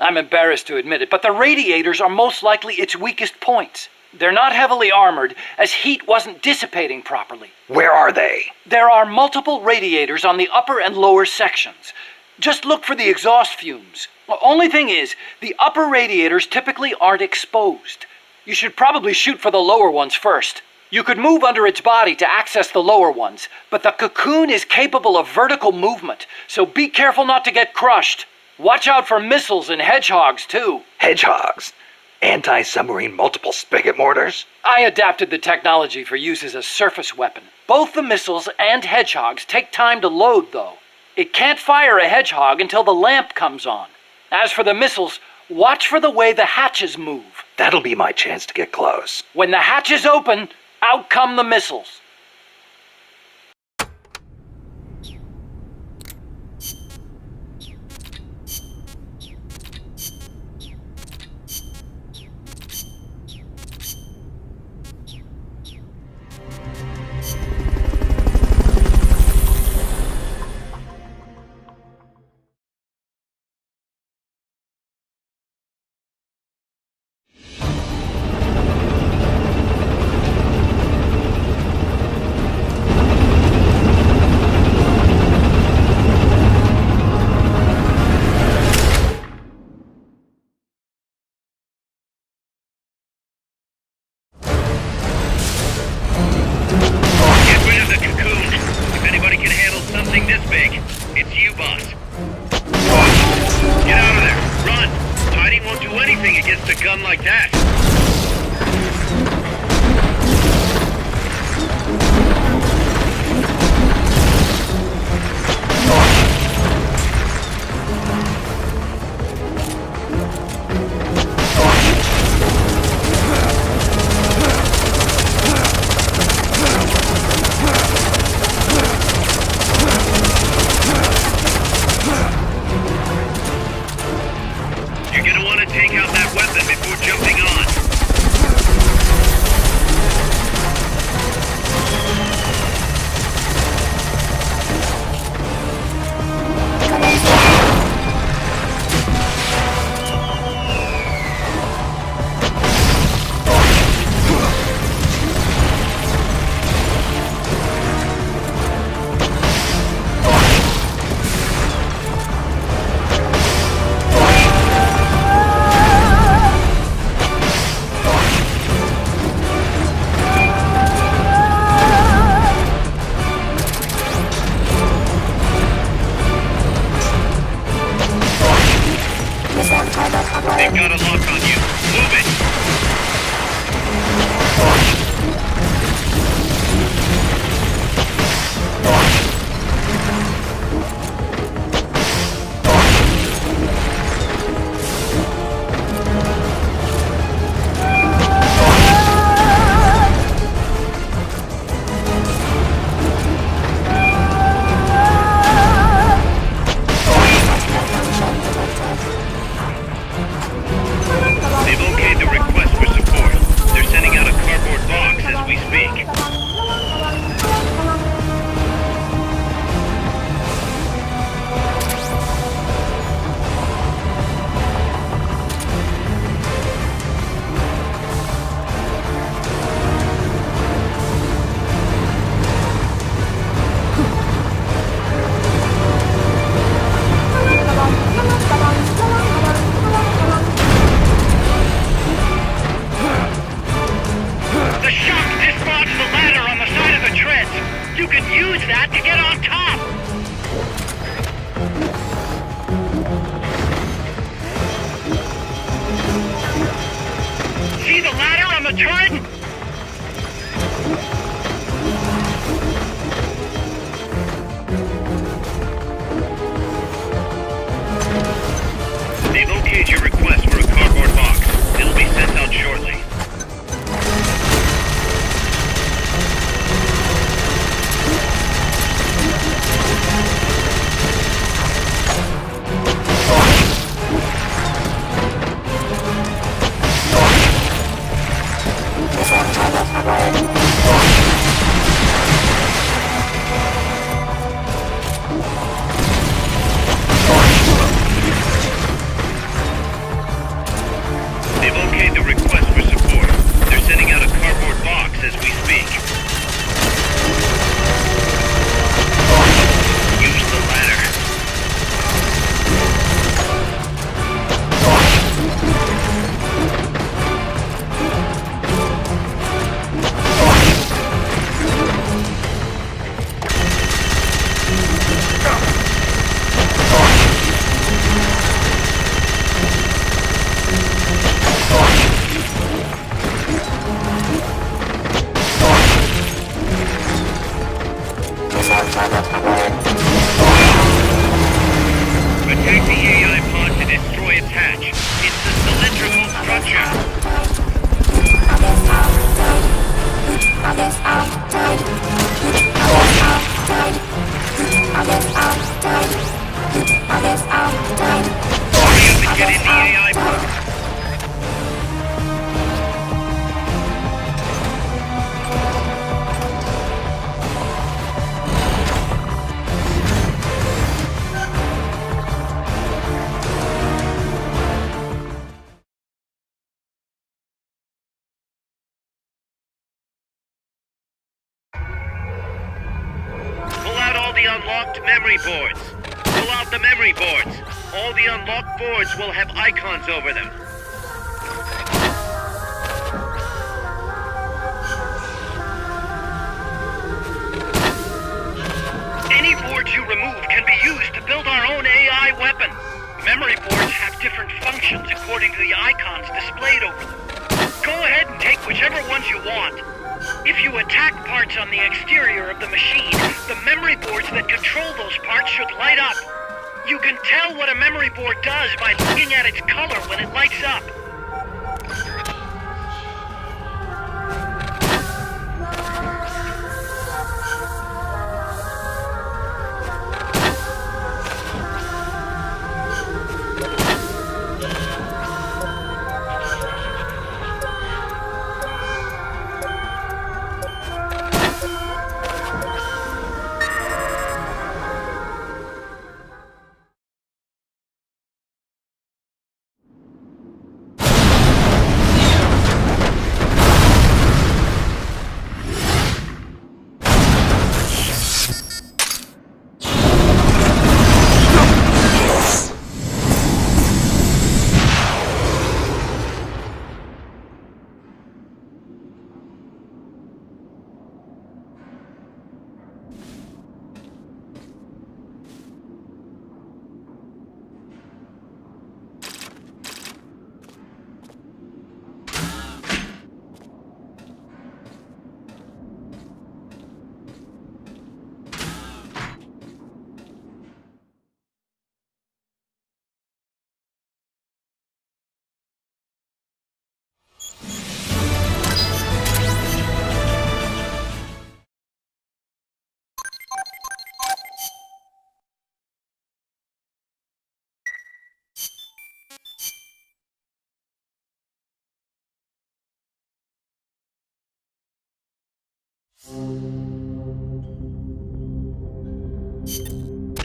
I'm embarrassed to admit it, but the radiators are most likely its weakest points. They're not heavily armored, as heat wasn't dissipating properly. Where are they? There are multiple radiators on the upper and lower sections. Just look for the exhaust fumes. The only thing is, the upper radiators typically aren't exposed. You should probably shoot for the lower ones first. You could move under its body to access the lower ones, but the Cocoon is capable of vertical movement, so be careful not to get crushed. Watch out for missiles and hedgehogs, too. Hedgehogs? Anti-submarine multiple spigot mortars? I adapted the technology for use as a surface weapon. Both the missiles and hedgehogs take time to load, though. It can't fire a hedgehog until the lamp comes on. As for the missiles, watch for the way the hatches move. That'll be my chance to get close. When the hatches open, out come the missiles. They've got a lock on you. Move it! okayed your request for a cardboard box. It'll be sent out shortly. They've okayed the request for support. They're sending out a cardboard box as we speak. Use the ladder. Attack the AI pod to destroy its hatch. It's the cylindrical structure. Hurry up and get in the AI pod. Pull out all the unlocked memory boards. Pull out the memory boards. All the unlocked boards will have icons over them. Any boards you remove can be used to build our own AI weapon. Memory boards have different functions according to the icons displayed over them. Go ahead and take whichever ones you want. If you attack parts on the exterior of the machine, the memory boards that control those parts should light up. You can tell what a memory board does by looking at its color when it lights up.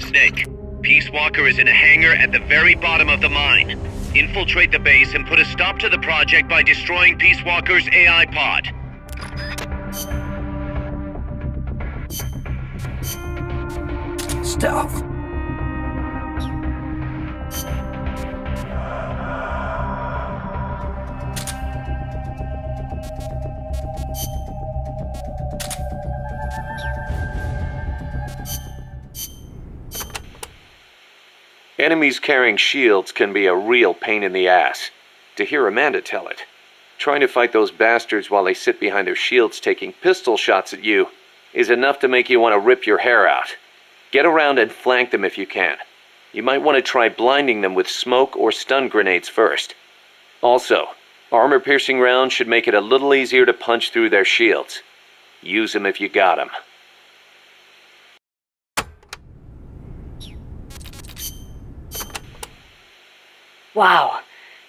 Snake, Peace Walker is in a hangar at the very bottom of the mine. Infiltrate the base and put a stop to the project by destroying Peace Walker's AI pod. Stealth. Enemies carrying shields can be a real pain in the ass. To hear Amanda tell it. Trying to fight those bastards while they sit behind their shields taking pistol shots at you is enough to make you want to rip your hair out. Get around and flank them if you can. You might want to try blinding them with smoke or stun grenades first. Also, armor-piercing rounds should make it a little easier to punch through their shields. Use them if you got them. Wow,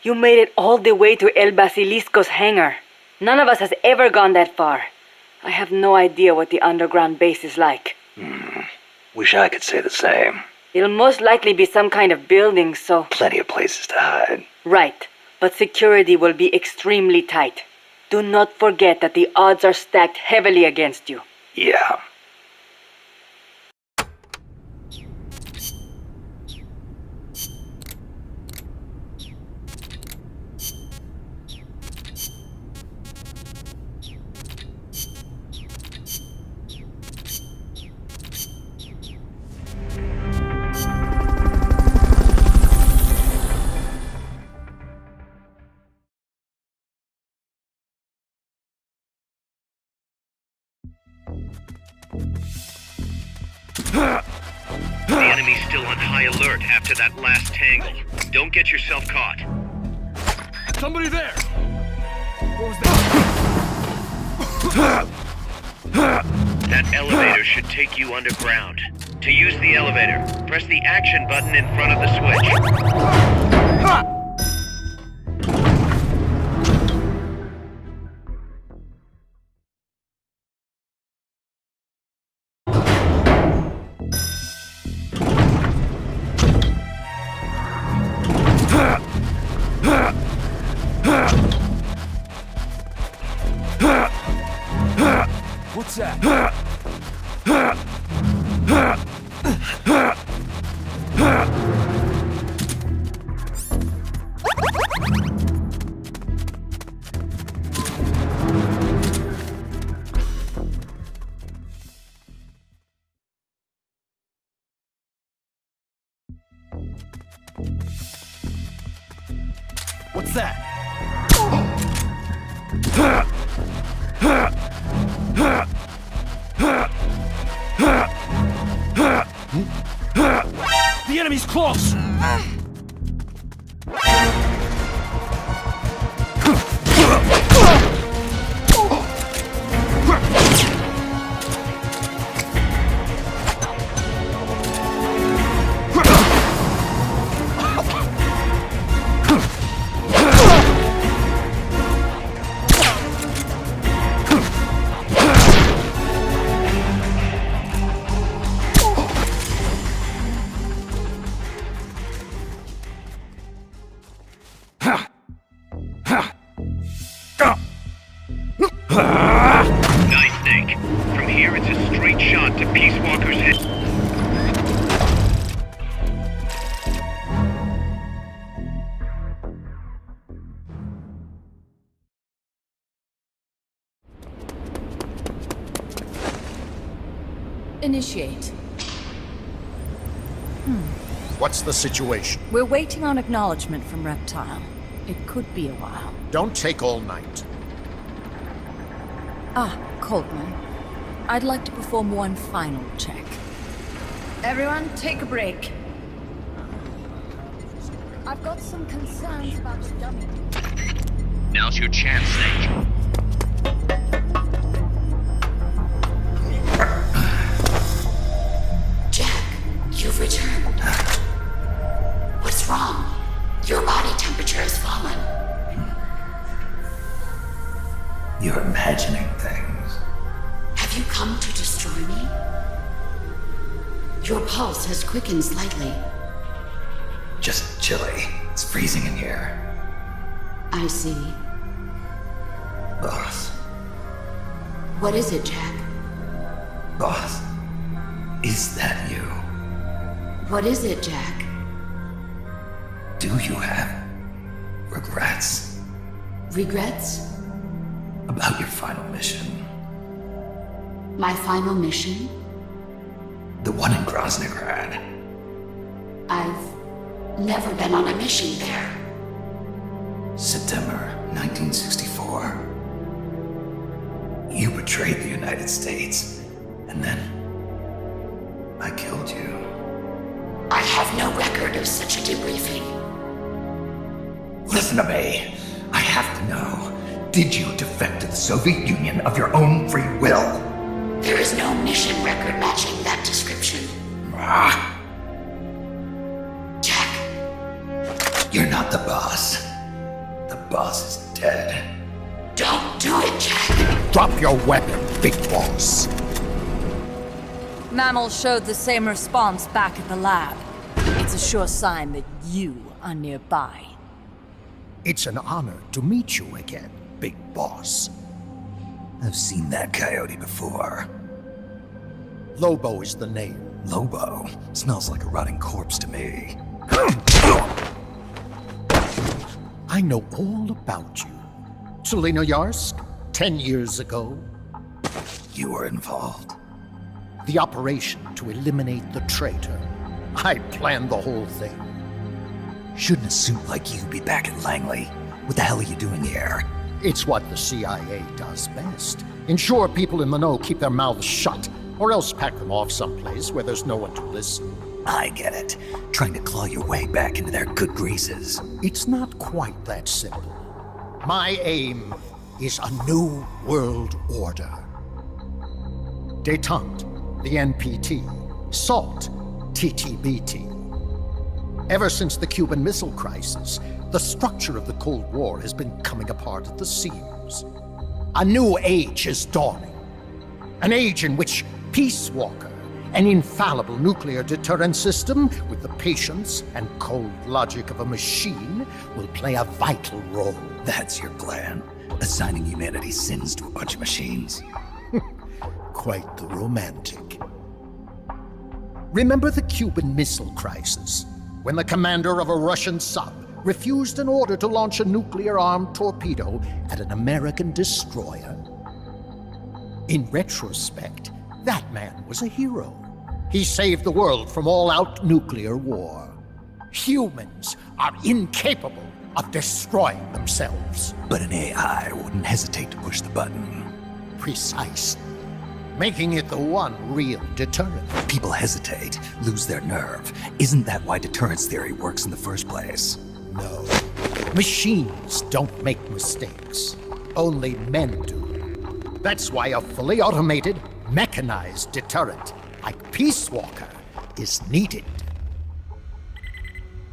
you made it all the way to El Basilisco's hangar. None of us has ever gone that far. I have no idea what the underground base is like. Wish I could say the same. It'll most likely be some kind of building, so... Plenty of places to hide. Right, but security will be extremely tight. Do not forget that the odds are stacked heavily against you. Yeah. The enemy's still on high alert after that last tangle. Don't get yourself caught. Somebody there! What was that? That elevator should take you underground. To use the elevator, press the action button in front of the switch. What's that? What's that? The enemy's close! Nice, Snake. From here, it's a straight shot to Peace Walker's head. Initiate. What's the situation? We're waiting on acknowledgement from Reptile. It could be a while. Don't take all night. Ah, Coltman. I'd like to perform one final check. Everyone, take a break. I've got some concerns about the dummy. Now's your chance, Snake. Jack, you've returned. What's wrong? Your body temperature has fallen. You're imagining things. Have you come to destroy me? Your pulse has quickened slightly. Just chilly. It's freezing in here. I see. Boss. What is it, Jack? Boss. Is that you? What is it, Jack? Do you have regrets? Regrets? About your final mission? My final mission? The one in Groznygrad. I've never been on a mission there. September 1964. You betrayed the United States, and then I killed you. I have no record of such a debriefing. Listen to me. I have to know. Did you defect to the Soviet Union of your own free will? There is no mission record matching that description. Jack. You're not the boss. The boss is dead. Don't do it, Jack. Drop your weapon, Big Boss. Mammal showed the same response back at the lab. It's a sure sign that you are nearby. It's an honor to meet you again, Big Boss. I've seen that coyote before. Lobo is the name. Lobo? Smells like a rotting corpse to me. I know all about you. Selina Yarsk, 10 years ago. You were involved. The operation to eliminate the traitor. I planned the whole thing. Shouldn't a suit like you be back at Langley? What the hell are you doing here? It's what the CIA does best. Ensure people in the know keep their mouths shut, or else pack them off someplace where there's no one to listen. I get it. Trying to claw your way back into their good graces. It's not quite that simple. My aim is a new world order. Détente, the NPT. SALT, TTBT. Ever since the Cuban Missile Crisis, the structure of the Cold War has been coming apart at the seams. A new age is dawning. An age in which Peace Walker, an infallible nuclear deterrent system with the patience and cold logic of a machine, will play a vital role. That's your plan? Assigning humanity's sins to a bunch of machines? Quite the romantic. Remember the Cuban Missile Crisis, when the commander of a Russian sub refused an order to launch a nuclear-armed torpedo at an American destroyer? In retrospect, that man was a hero. He saved the world from all-out nuclear war. Humans are incapable of destroying themselves. But an AI wouldn't hesitate to push the button. Precisely. Making it the one real deterrent. People hesitate, lose their nerve. Isn't that why deterrence theory works in the first place? No. Machines don't make mistakes. Only men do. That's why a fully automated, mechanized deterrent like Peace Walker is needed.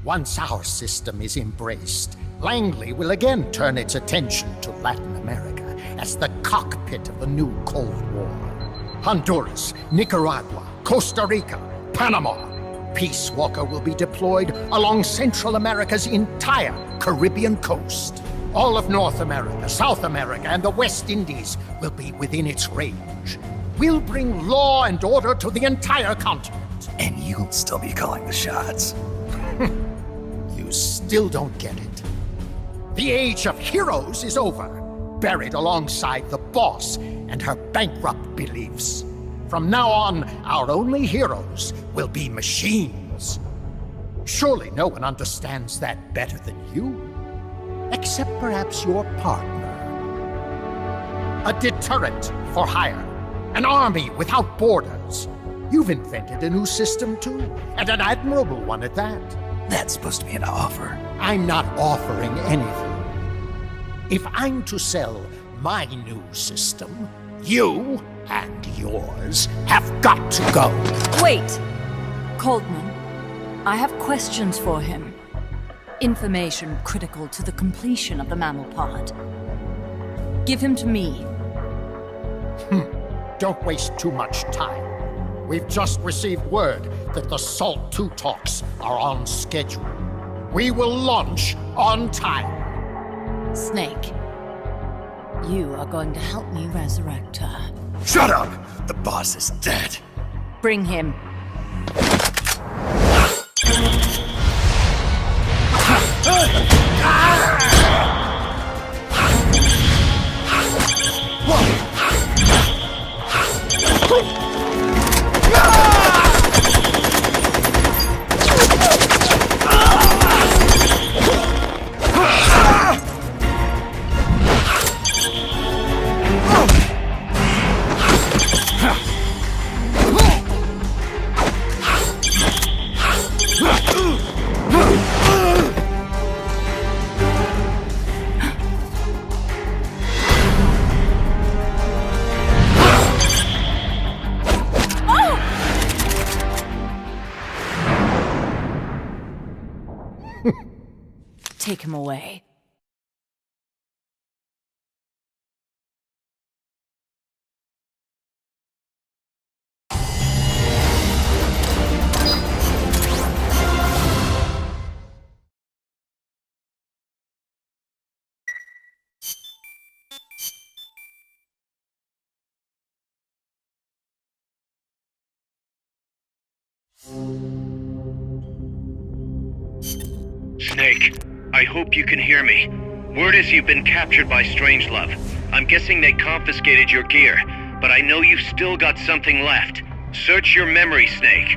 Once our system is embraced, Langley will again turn its attention to Latin America as the cockpit of the new Cold War. Honduras, Nicaragua, Costa Rica, Panama. Peace Walker will be deployed along Central America's entire Caribbean coast. All of North America, South America, and the West Indies will be within its range. We'll bring law and order to the entire continent. And you'll still be calling the shots. You still don't get it. The age of heroes is over, buried alongside the boss and her bankrupt beliefs. From now on, our only heroes will be machines. Surely no one understands that better than you. Except perhaps your partner. A deterrent for hire. An army without borders. You've invented a new system too, and an admirable one at that. That's supposed to be an offer. I'm not offering anything. If I'm to sell my new system, you and yours have got to go. Wait! Coldman, I have questions for him. Information critical to the completion of the mammal pod. Give him to me. Don't waste too much time. We've just received word that the SALT II talks are on schedule. We will launch on time. Snake, you are going to help me resurrect her. Shut up! The boss is dead. Bring him. Take him away. Snake, I hope you can hear me. Word is you've been captured by Strangelove. I'm guessing they confiscated your gear, but I know you've still got something left. Search your memory, Snake.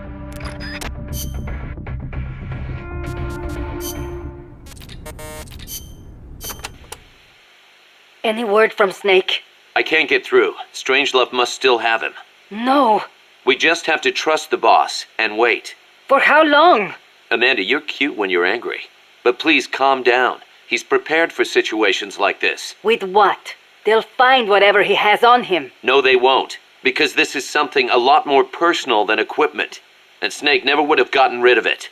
Any word from Snake? I can't get through. Strangelove must still have him. No. We just have to trust the boss and wait. For how long? Amanda, you're cute when you're angry. But please calm down. He's prepared for situations like this. With what? They'll find whatever he has on him. No, they won't. Because this is something a lot more personal than equipment. And Snake never would have gotten rid of it.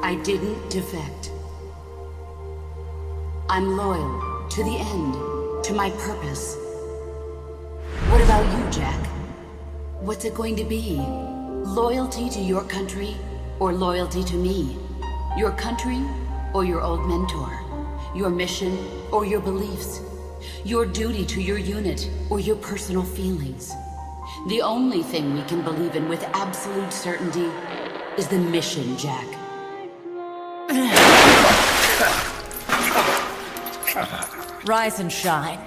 I didn't defect. I'm loyal to the end, to my purpose. What about you, Jack? What's it going to be? Loyalty to your country or loyalty to me? Your country or your old mentor? Your mission or your beliefs? Your duty to your unit or your personal feelings? The only thing we can believe in with absolute certainty is the mission, Jack. Rise and shine.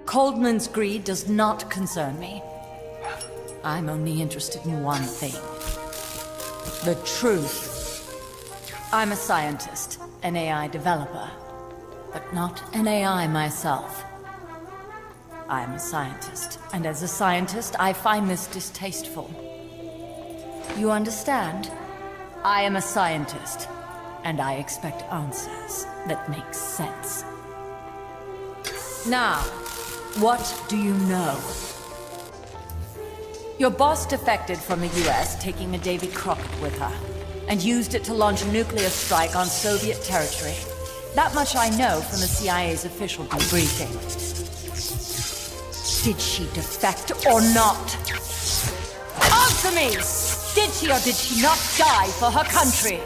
Coldman's greed does not concern me. I'm only interested in one thing. The truth. I'm a scientist, an AI developer, but not an AI myself. I'm a scientist, and as a scientist, I find this distasteful. You understand? I am a scientist, and I expect answers that make sense. Now, what do you know? Your boss defected from the US, taking a Davy Crockett with her, and used it to launch a nuclear strike on Soviet territory. That much I know from the CIA's official debriefing. Did she defect or not? Answer me! Did she or did she not die for her country?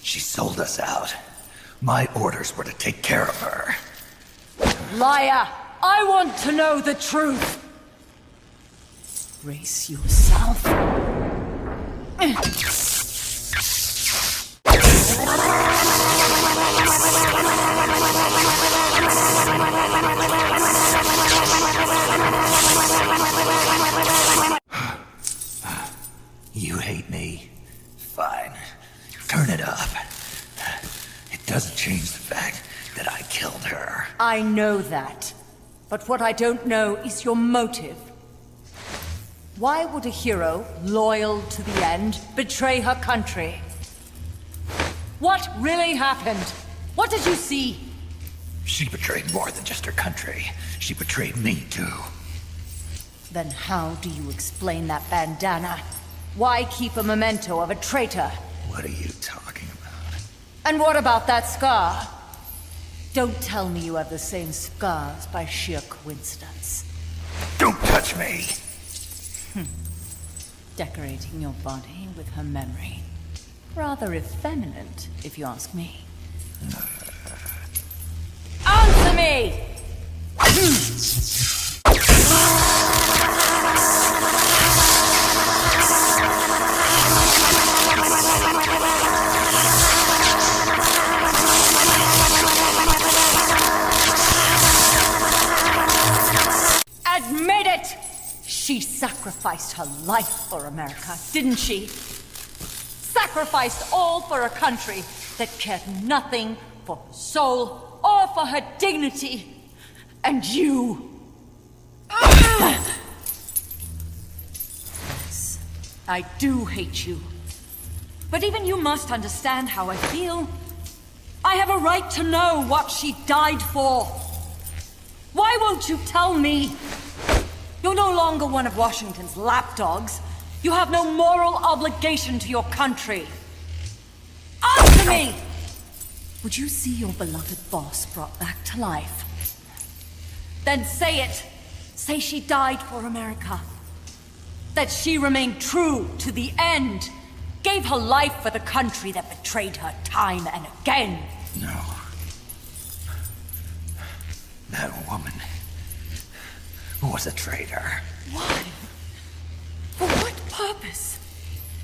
She sold us out. My orders were to take care of her. Liar! I want to know the truth! Brace yourself. You hate me? Fine. Turn it up. It doesn't change the fact that I killed her. I know that. But what I don't know is your motive. Why would a hero, loyal to the end, betray her country? What really happened? What did you see? She betrayed more than just her country. She betrayed me, too. Then how do you explain that bandana? Why keep a memento of a traitor? What are you talking about? And what about that scar? Don't tell me you have the same scars by sheer coincidence. Don't touch me! Decorating your body with her memory. Rather effeminate, if you ask me. Answer me! Admit it! She sacrificed her life for America, didn't she? Sacrificed all for a country that cared nothing for her soul or for her dignity. And you... Yes, I do hate you. But even you must understand how I feel. I have a right to know what she died for. Why won't you tell me? You're no longer one of Washington's lapdogs. You have no moral obligation to your country. Answer me! Would you see your beloved boss brought back to life? Then say it. Say she died for America. That she remained true to the end. Gave her life for the country that betrayed her time and again. No. That woman was a traitor. Why? For what purpose?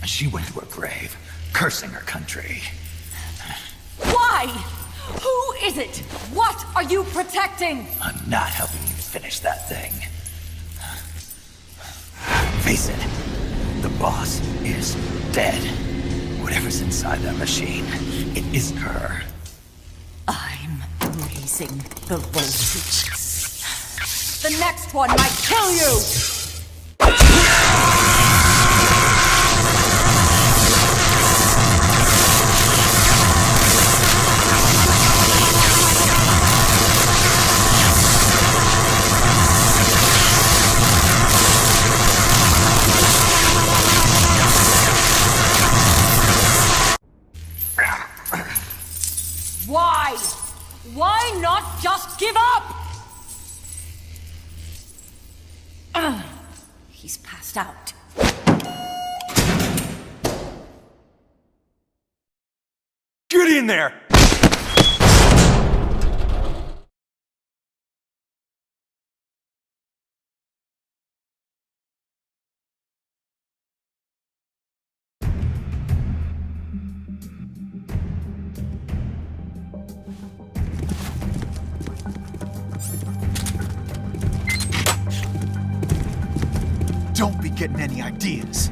She went to her grave, cursing her country. Why? Who is it? What are you protecting? I'm not helping you finish that thing. Face it, the boss is dead. Whatever's inside that machine, it isn't her. I'm raising the voltage. The next one might kill you! Why? Why not just give up? He's passed out. Get in there! Don't be getting any ideas.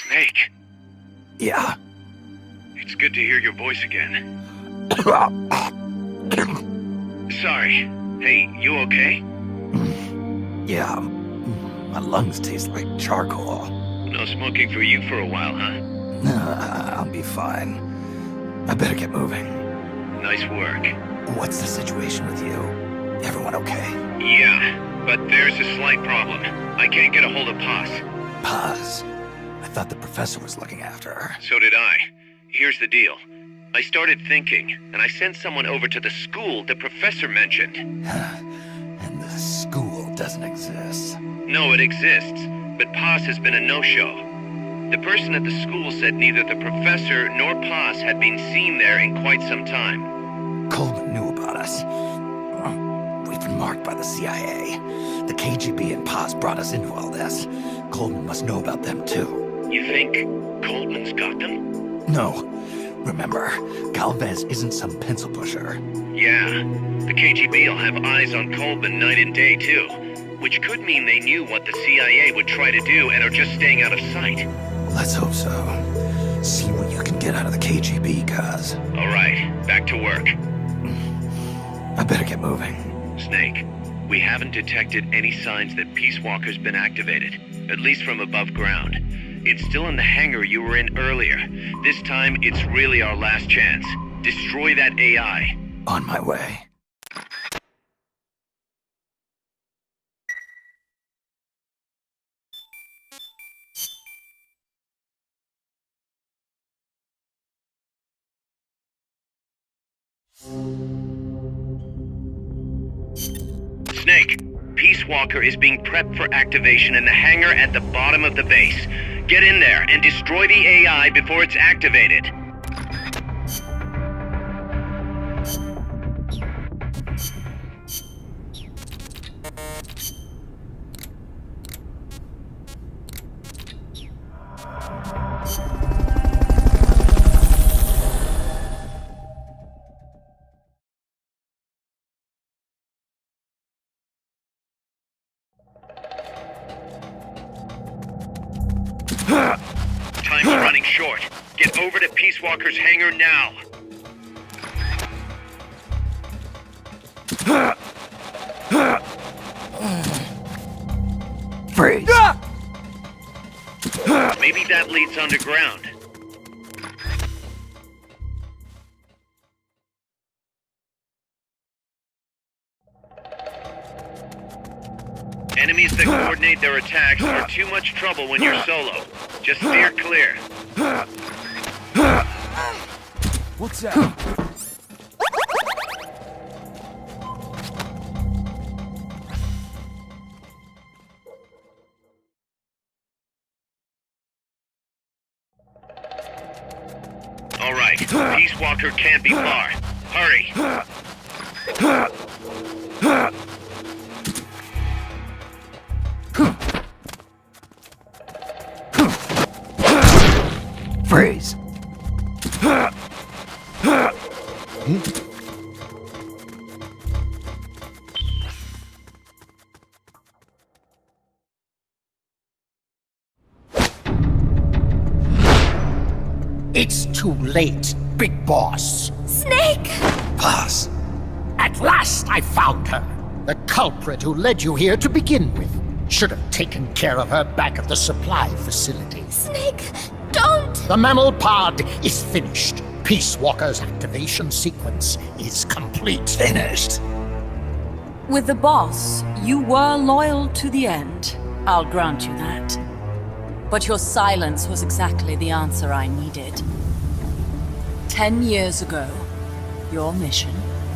Snake. Yeah. It's good to hear your voice again. Sorry. Hey, you okay? Yeah. My lungs taste like charcoal. No smoking for you for a while, huh? I'll be fine. I better get moving. Nice work. What's the situation with you? Everyone okay? Yeah, but there's a slight problem. I can't get a hold of Paz. Paz? I thought the professor was looking after her. So did I. Here's the deal. I started thinking, and I sent someone over to the school the professor mentioned. And the school doesn't exist. No, it exists, but Paz has been a no-show. The person at the school said neither the professor nor Paz had been seen there in quite some time. Coleman knew about us. We've been marked by the CIA. The KGB and Paz brought us into all this. Coleman must know about them too. You think Coleman's got them? No. Remember, Galvez isn't some pencil pusher. Yeah, the KGB will have eyes on Coleman night and day too, which could mean they knew what the CIA would try to do and are just staying out of sight. Let's hope so. See what you can get out of the KGB, Kaz. All right, back to work. I better get moving. Snake, we haven't detected any signs that Peace Walker's been activated, at least from above ground. It's still in the hangar you were in earlier. This time, it's really our last chance. Destroy that AI. On my way. Snake, Peace Walker is being prepped for activation in the hangar at the bottom of the base. Get in there and destroy the AI before it's activated. Time's running short. Get over to Peace Walker's hangar now. Freeze! Maybe that leads underground. Enemies that coordinate their attacks are too much trouble when you're solo. Just steer clear. What's that? All right, Peace Walker can't be far. Hurry. Freeze! It's too late, Big Boss. Snake! Boss. At last I found her. The culprit who led you here to begin with. Should have taken care of her back at the supply facility. Snake, don't! The mammal pod is finished. Peace Walker's activation sequence is complete. Finished. With the boss, you were loyal to the end. I'll grant you that. But your silence was exactly the answer I needed. 10 years ago, your mission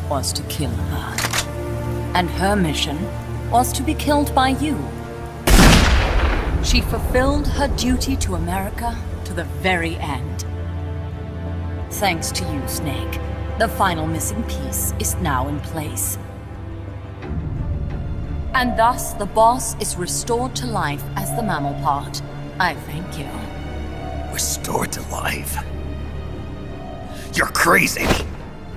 was to kill her. And her mission was to be killed by you. She fulfilled her duty to America to the very end. Thanks to you, Snake, the final missing piece is now in place. And thus, the boss is restored to life as the mammal part. I thank you. Restored to life? You're crazy!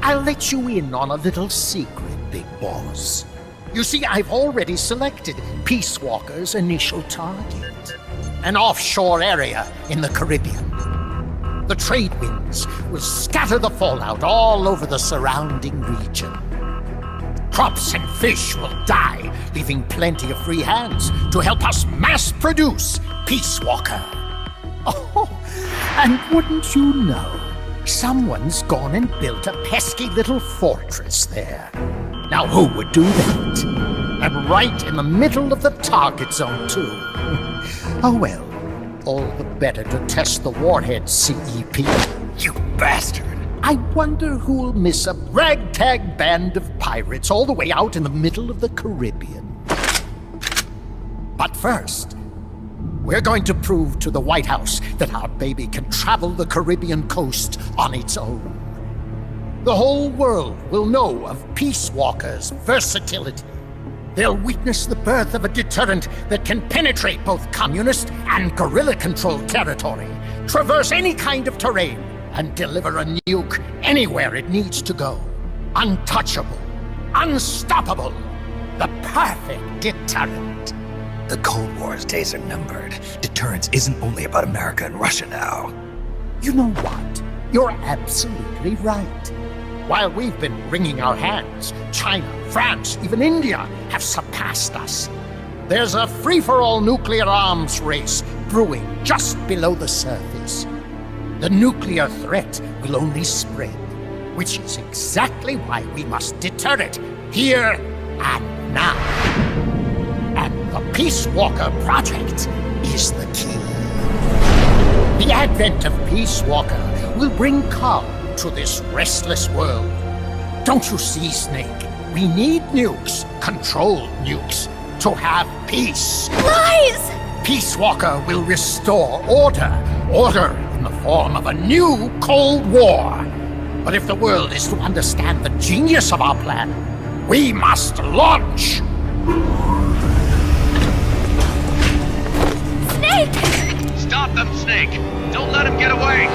I'll let you in on a little secret, Big Boss. You see, I've already selected Peace Walker's initial target. An offshore area in the Caribbean. The trade winds will scatter the fallout all over the surrounding region. Crops and fish will die, leaving plenty of free hands to help us mass-produce Peace Walker. Oh, and wouldn't you know, someone's gone and built a pesky little fortress there. Now who would do that? And right in the middle of the target zone, too. Oh well, all the better to test the warhead, CEP. You bastard! I wonder who'll miss a ragtag band of pirates all the way out in the middle of the Caribbean. But first, we're going to prove to the White House that our baby can travel the Caribbean coast on its own. The whole world will know of Peace Walker's versatility. They'll witness the birth of a deterrent that can penetrate both communist and guerrilla-controlled territory, traverse any kind of terrain, and deliver a nuke anywhere it needs to go. Untouchable, unstoppable, the perfect deterrent. The Cold War's days are numbered. Deterrence isn't only about America and Russia now. You know what? You're absolutely right. While we've been wringing our hands, China, France, even India have surpassed us. There's a free-for-all nuclear arms race brewing just below the surface. The nuclear threat will only spread. which is exactly why we must deter it, here and now. And the Peace Walker Project is the key. The advent of Peace Walker will bring calm to this restless world. Don't you see, Snake? We need nukes, controlled nukes, to have peace. Lies! Peace Walker will restore order. Order in the form of a new Cold War. But if the world is to understand the genius of our plan, we must launch! Snake! Stop them, Snake! Don't let him get away!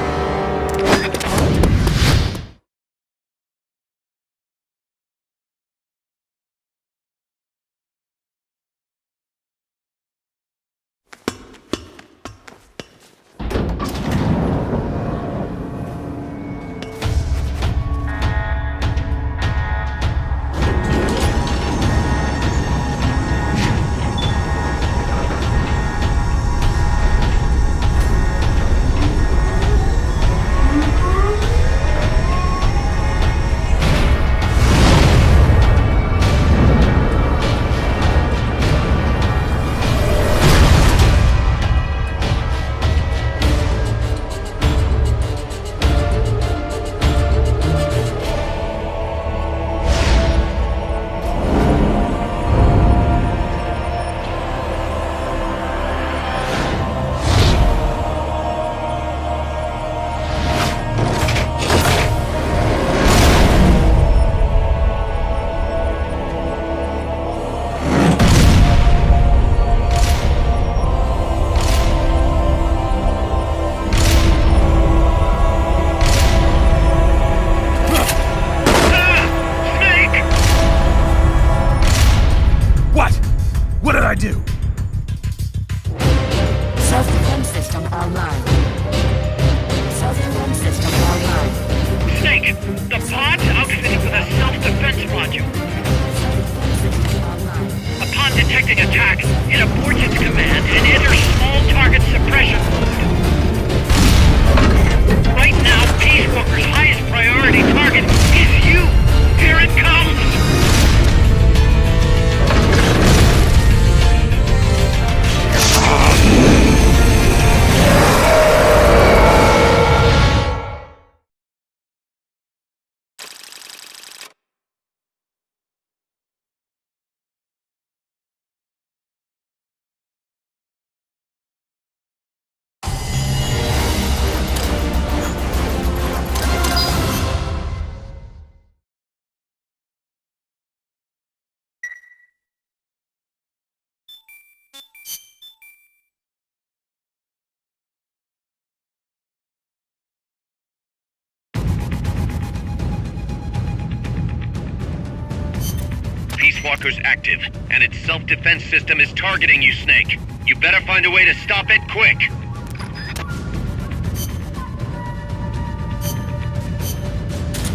Peace Walker's active, and its self-defense system is targeting you, Snake. You better find a way to stop it quick!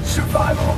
Survival.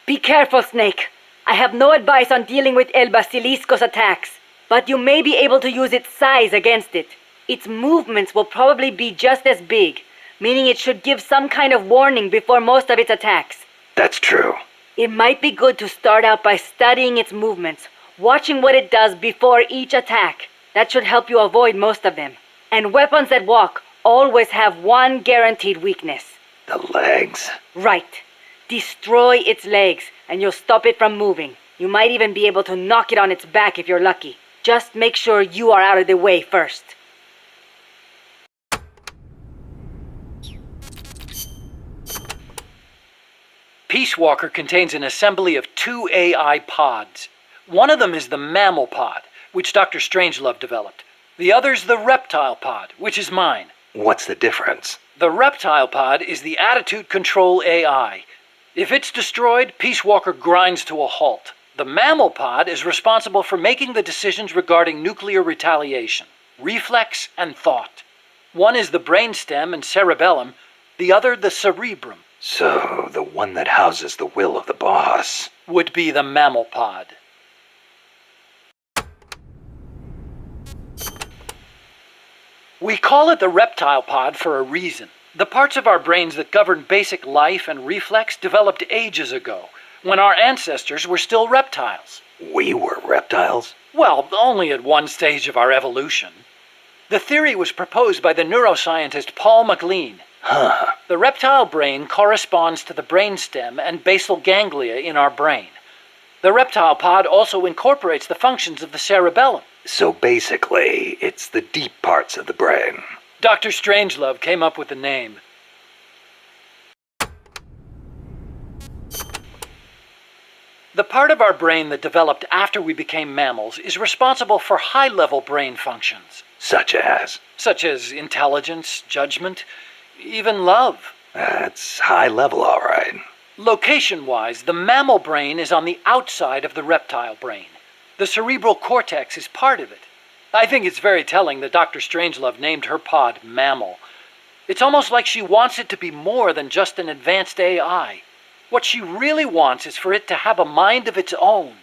Be careful, Snake. I have no advice on dealing with El Basilisco's attacks, but you may be able to use its size against it. Its movements will probably be just as big, meaning it should give some kind of warning before most of its attacks. That's true. It might be good to start out by studying its movements, watching what it does before each attack. That should help you avoid most of them. And weapons that walk always have one guaranteed weakness. The legs. Right. Destroy its legs, and you'll stop it from moving. You might even be able to knock it on its back if you're lucky. Just make sure you are out of the way first. Peace Walker contains an assembly of 2 AI pods. One of them is the mammal pod, which Dr. Strangelove developed. The other's the reptile pod, which is mine. What's the difference? The reptile pod is the attitude control AI. If it's destroyed, Peace Walker grinds to a halt. The mammal pod is responsible for making the decisions regarding nuclear retaliation, reflex, and thought. One is the brainstem and cerebellum, the other the cerebrum. So, the one that houses the will of the boss would be the mammal pod. We call it the reptile pod for a reason. The parts of our brains that govern basic life and reflex developed ages ago, when our ancestors were still reptiles. We were reptiles? Well, only at one stage of our evolution. The theory was proposed by the neuroscientist Paul MacLean. Huh. The reptile brain corresponds to the brainstem and basal ganglia in our brain. The reptile pod also incorporates the functions of the cerebellum. So basically, it's the deep parts of the brain. Dr. Strangelove came up with the name. The part of our brain that developed after we became mammals is responsible for high-level brain functions. Such as? Such as intelligence, judgment, even love. That's high level, all right. Location-wise, the mammal brain is on the outside of the reptile brain. The cerebral cortex is part of it. I think it's very telling that Dr. Strangelove named her pod Mammal. It's almost like she wants it to be more than just an advanced AI. What she really wants is for it to have a mind of its own.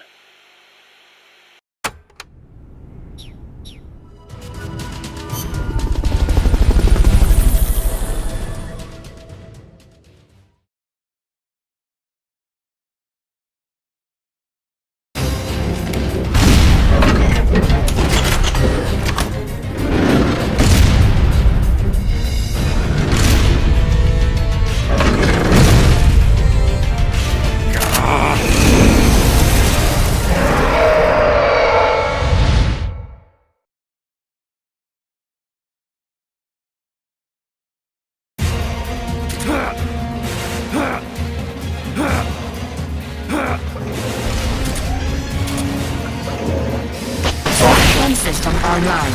System online.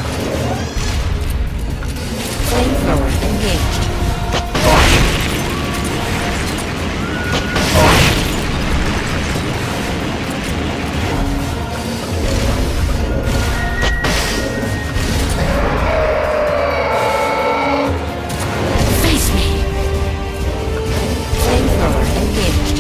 Flamethrower engaged. Face me. Flamethrower engaged.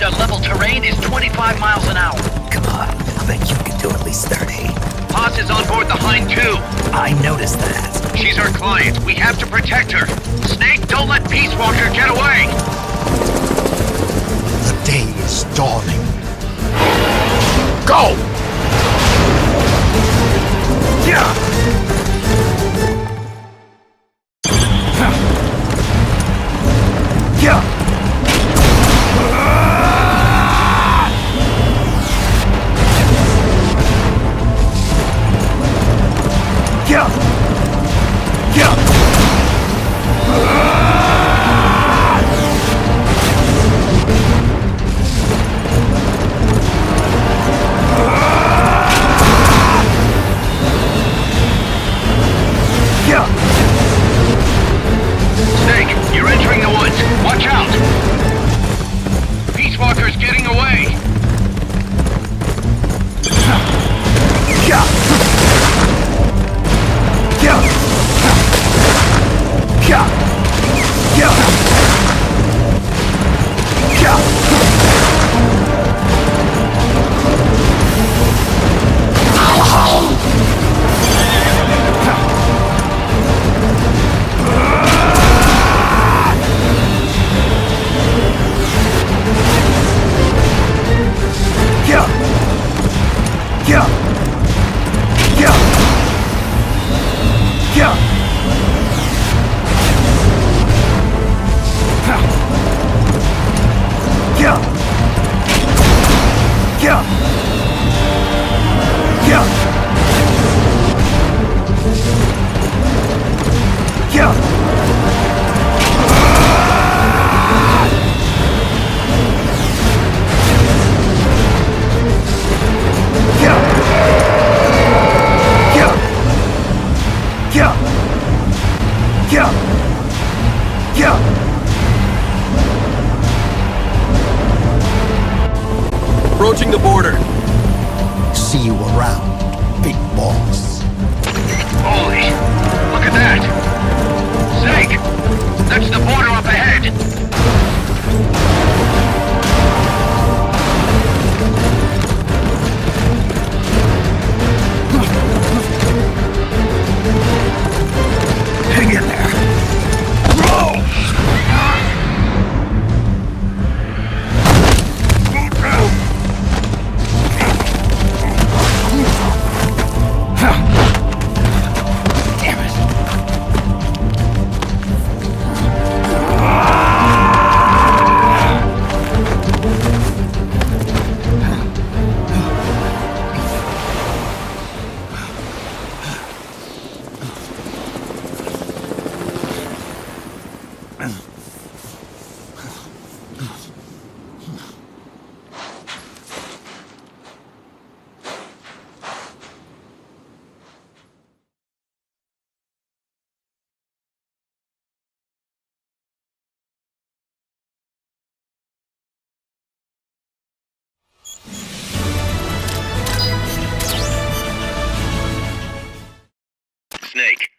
speed on level terrain is 25 miles an hour. Come on, I bet you can do at least 30. Paz is on board the Hind too. I noticed that. She's our client. We have to protect her. Snake, don't let Peace Walker get away! The day is dawning. Go! Yeah! Yeah! Yeah! Yeah! Snake, you're entering the woods. Watch out! Peace Walker's getting away! Yeah! Yeah! Yeah! Yeah! Yeah! Yeah! Yeah! Yeah! Yeah! Yeah! Yeah! Yeah! Yeah! Yeah! Yeah! Yeah! Approaching the border. See you around, big boss. Holy, look at that! Snake, that's the border up ahead! Hang in there. Snake.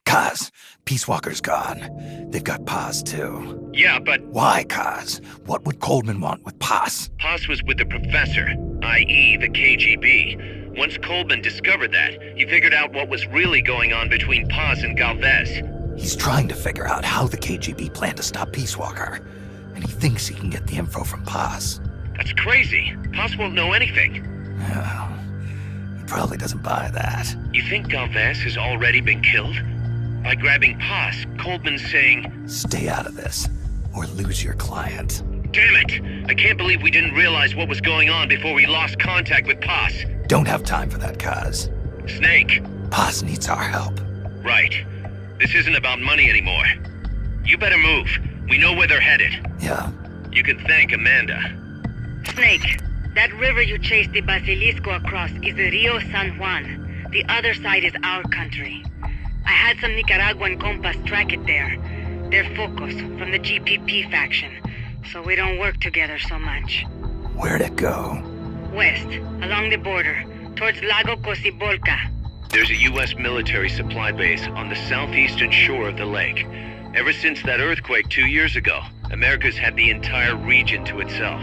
Kaz, Peace Walker's gone. They've got Paz, too. Yeah, but... Why, Kaz? What would Coleman want with Paz? Paz was with the professor, i.e. the KGB. Once Coleman discovered that, he figured out what was really going on between Paz and Galvez. He's trying to figure out how the KGB planned to stop Peace Walker, and he thinks he can get the info from Paz. That's crazy. Paz won't know anything. Well, he probably doesn't buy that. You think Galvez has already been killed? By grabbing Paz, Coleman's saying... Stay out of this, or lose your client. Damn it! I can't believe we didn't realize what was going on before we lost contact with Paz. Don't have time for that, Kaz. Snake. Paz needs our help. Right. This isn't about money anymore. You better move. We know where they're headed. Yeah. You can thank Amanda. Snake, that river you chased the Basilisco across is the Rio San Juan. The other side is our country. I had some Nicaraguan compas track it there. They're focos from the GPP faction, so we don't work together so much. Where'd it go? West, along the border, towards Lago Cocibolca. There's a U.S. military supply base on the southeastern shore of the lake. Ever since that earthquake 2 years ago, America's had the entire region to itself.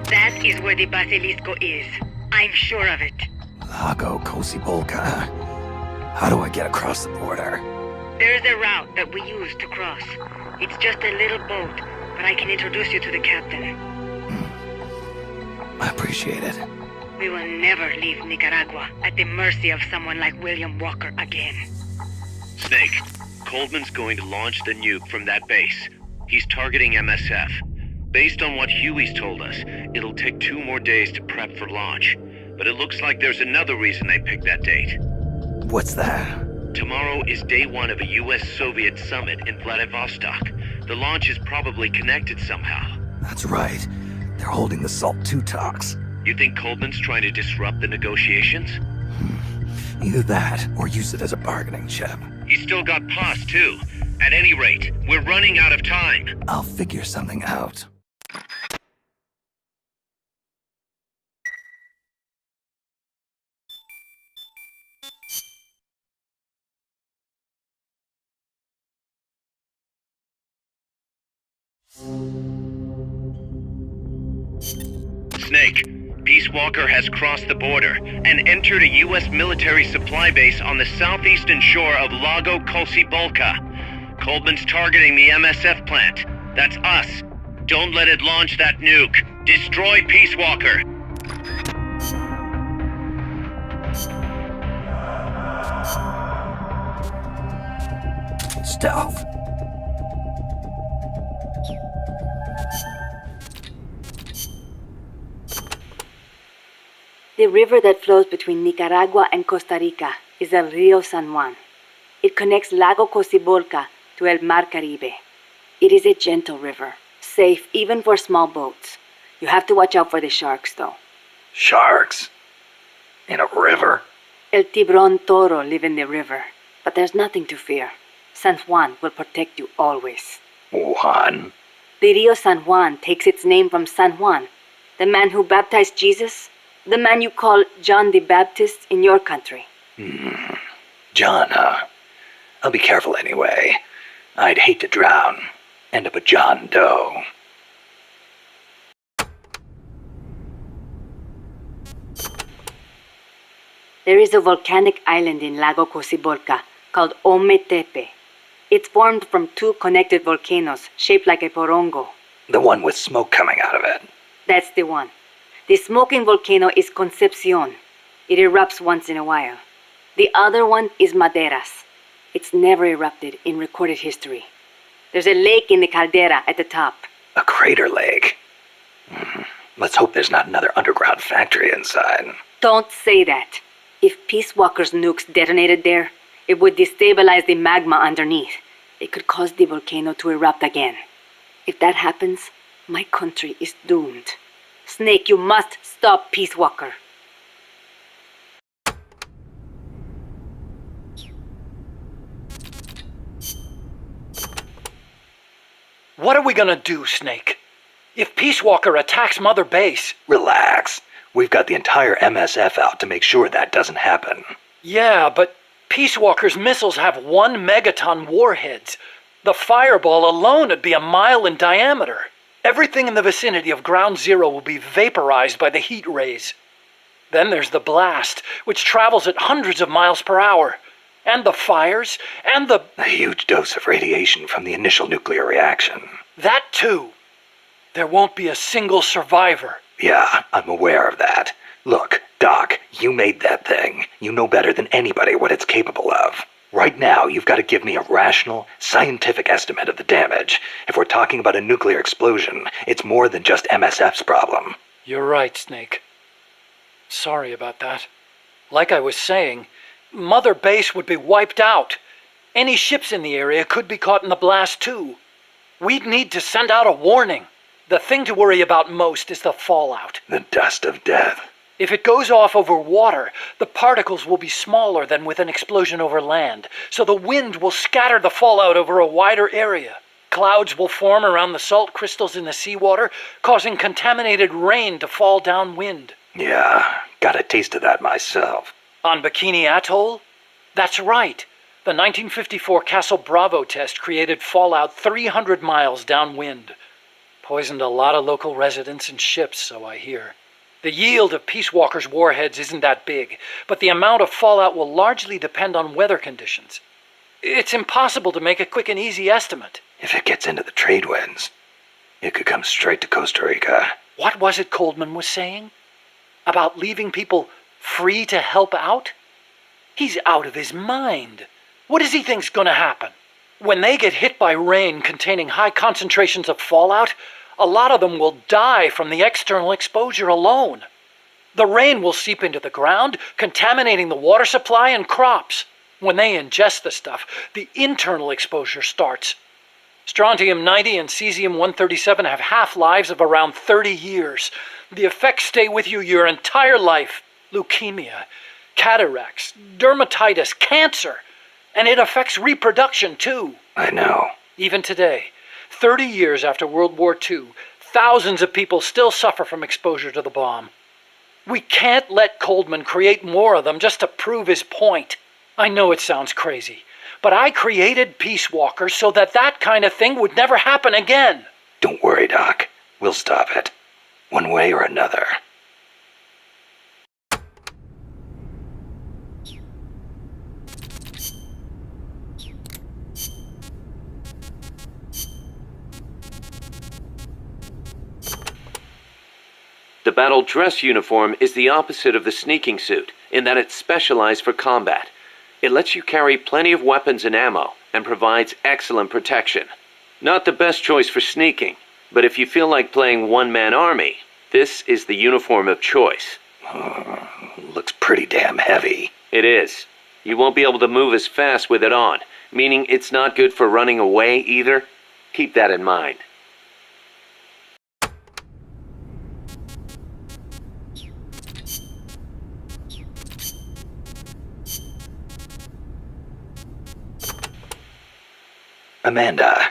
That is where the Basilisco is. I'm sure of it. Lago Kosibolka. How do I get across the border? There's a route that we use to cross. It's just a little boat, but I can introduce you to the captain. I appreciate it. We will never leave Nicaragua at the mercy of someone like William Walker again. Snake, Coldman's going to launch the nuke from that base. He's targeting MSF. Based on what Huey's told us, it'll take 2 more days to prep for launch. But it looks like there's another reason they picked that date. What's that? Tomorrow is day 1 of a US-Soviet summit in Vladivostok. The launch is probably connected somehow. That's right. They're holding the SALT II talks. You think Coldman's trying to disrupt the negotiations? Either that, or use it as a bargaining chip. He's still got POS, too. At any rate, we're running out of time. I'll figure something out. Snake, Peace Walker has crossed the border and entered a U.S. military supply base on the southeastern shore of Lago Kosibolka. Coldman's targeting the MSF plant. That's us. Don't let it launch that nuke. Destroy Peace Walker. Stealth. The river that flows between Nicaragua and Costa Rica is el Rio San Juan. It connects Lago Cocibolca to el Mar Caribe. It is a gentle river, safe even for small boats. You have to watch out for the sharks, though. Sharks? In a river? El Tiburón Toro live in the river, but there's nothing to fear. San Juan will protect you always. Juan? The Rio San Juan takes its name from San Juan, the man who baptized Jesus. The man you call John the Baptist in your country. John, huh? I'll be careful anyway. I'd hate to drown. End up a John Doe. There is a volcanic island in Lago Cocibolca called Ometepe. It's formed from 2 connected volcanoes shaped like a porongo. The one with smoke coming out of it. That's the one. The smoking volcano is Concepcion. It erupts once in a while. The other one is Maderas. It's never erupted in recorded history. There's a lake in the caldera at the top. A crater lake. Let's hope there's not another underground factory inside. Don't say that. If Peace Walker's nukes detonated there, it would destabilize the magma underneath. It could cause the volcano to erupt again. If that happens, my country is doomed. Snake, you must stop Peace Walker. What are we gonna do, Snake? If Peace Walker attacks Mother Base... Relax. We've got the entire MSF out to make sure that doesn't happen. Yeah, but Peace Walker's missiles have 1 megaton warheads. The fireball alone would be 1 mile in diameter. Everything in the vicinity of Ground Zero will be vaporized by the heat rays. Then there's the blast, which travels at hundreds of miles per hour. And the fires, and the... A huge dose of radiation from the initial nuclear reaction. That too. There won't be a single survivor. Yeah, I'm aware of that. Look, Doc, you made that thing. You know better than anybody what it's capable of. Right now, you've got to give me a rational, scientific estimate of the damage. If we're talking about a nuclear explosion, it's more than just MSF's problem. You're right, Snake. Sorry about that. Like I was saying, Mother Base would be wiped out. Any ships in the area could be caught in the blast too. We'd need to send out a warning. The thing to worry about most is the fallout. The dust of death. If it goes off over water, the particles will be smaller than with an explosion over land, so the wind will scatter the fallout over a wider area. Clouds will form around the salt crystals in the seawater, causing contaminated rain to fall downwind. Yeah, got a taste of that myself. On Bikini Atoll? That's right. The 1954 Castle Bravo test created fallout 300 miles downwind. Poisoned a lot of local residents and ships, so I hear. The yield of Peace Walker's warheads isn't that big, but the amount of fallout will largely depend on weather conditions. It's impossible to make a quick and easy estimate. If it gets into the trade winds, it could come straight to Costa Rica. What was it Coldman was saying? About leaving people free to help out? He's out of his mind. What does he think's gonna happen? When they get hit by rain containing high concentrations of fallout, a lot of them will die from the external exposure alone. The rain will seep into the ground, contaminating the water supply and crops. When they ingest the stuff, the internal exposure starts. Strontium-90 and cesium-137 have half-lives of around 30 years. The effects stay with you your entire life. Leukemia, cataracts, dermatitis, cancer. And it affects reproduction, too. I know. Even today, 30 years after World War II, thousands of people still suffer from exposure to the bomb. We can't let Coldman create more of them just to prove his point. I know it sounds crazy, but I created Peace Walkers so that kind of thing would never happen again. Don't worry, Doc. We'll stop it. One way or another. The battle dress uniform is the opposite of the sneaking suit, in that it's specialized for combat. It lets you carry plenty of weapons and ammo, and provides excellent protection. Not the best choice for sneaking, but if you feel like playing one-man army, this is the uniform of choice. Looks pretty damn heavy. It is. You won't be able to move as fast with it on, meaning it's not good for running away either. Keep that in mind. Amanda,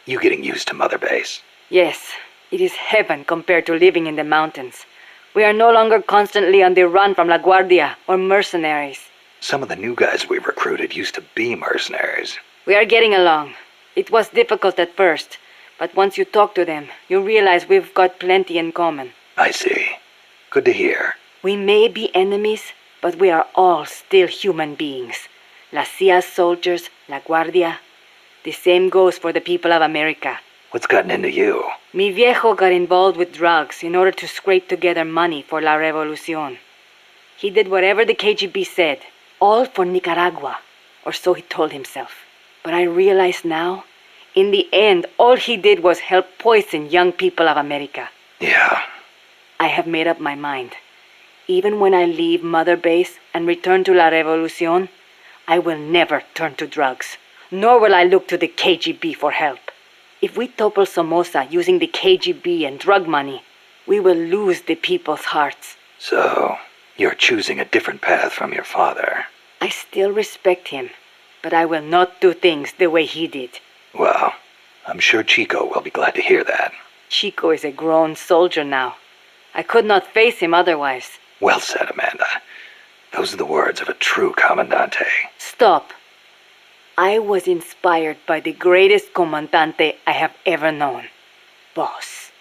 you getting used to Mother Base? Yes, it is heaven compared to living in the mountains. We are no longer constantly on the run from La Guardia or mercenaries. Some of the new guys we recruited used to be mercenaries. We are getting along. It was difficult at first, but once you talk to them, you realize we've got plenty in common. I see. Good to hear. We may be enemies, but we are all still human beings. La CIA's soldiers, La Guardia. The same goes for the people of America. What's gotten into you? Mi viejo got involved with drugs in order to scrape together money for La Revolucion. He did whatever the KGB said, all for Nicaragua, or so he told himself. But I realize now, in the end, all he did was help poison young people of America. Yeah. I have made up my mind. Even when I leave Mother Base and return to La Revolucion, I will never turn to drugs. Nor will I look to the KGB for help. If we topple Somoza using the KGB and drug money, we will lose the people's hearts. So, you're choosing a different path from your father. I still respect him, but I will not do things the way he did. Well, I'm sure Chico will be glad to hear that. Chico is a grown soldier now. I could not face him otherwise. Well said, Amanda. Those are the words of a true Comandante. Stop. I was inspired by the greatest Comandante I have ever known. Boss.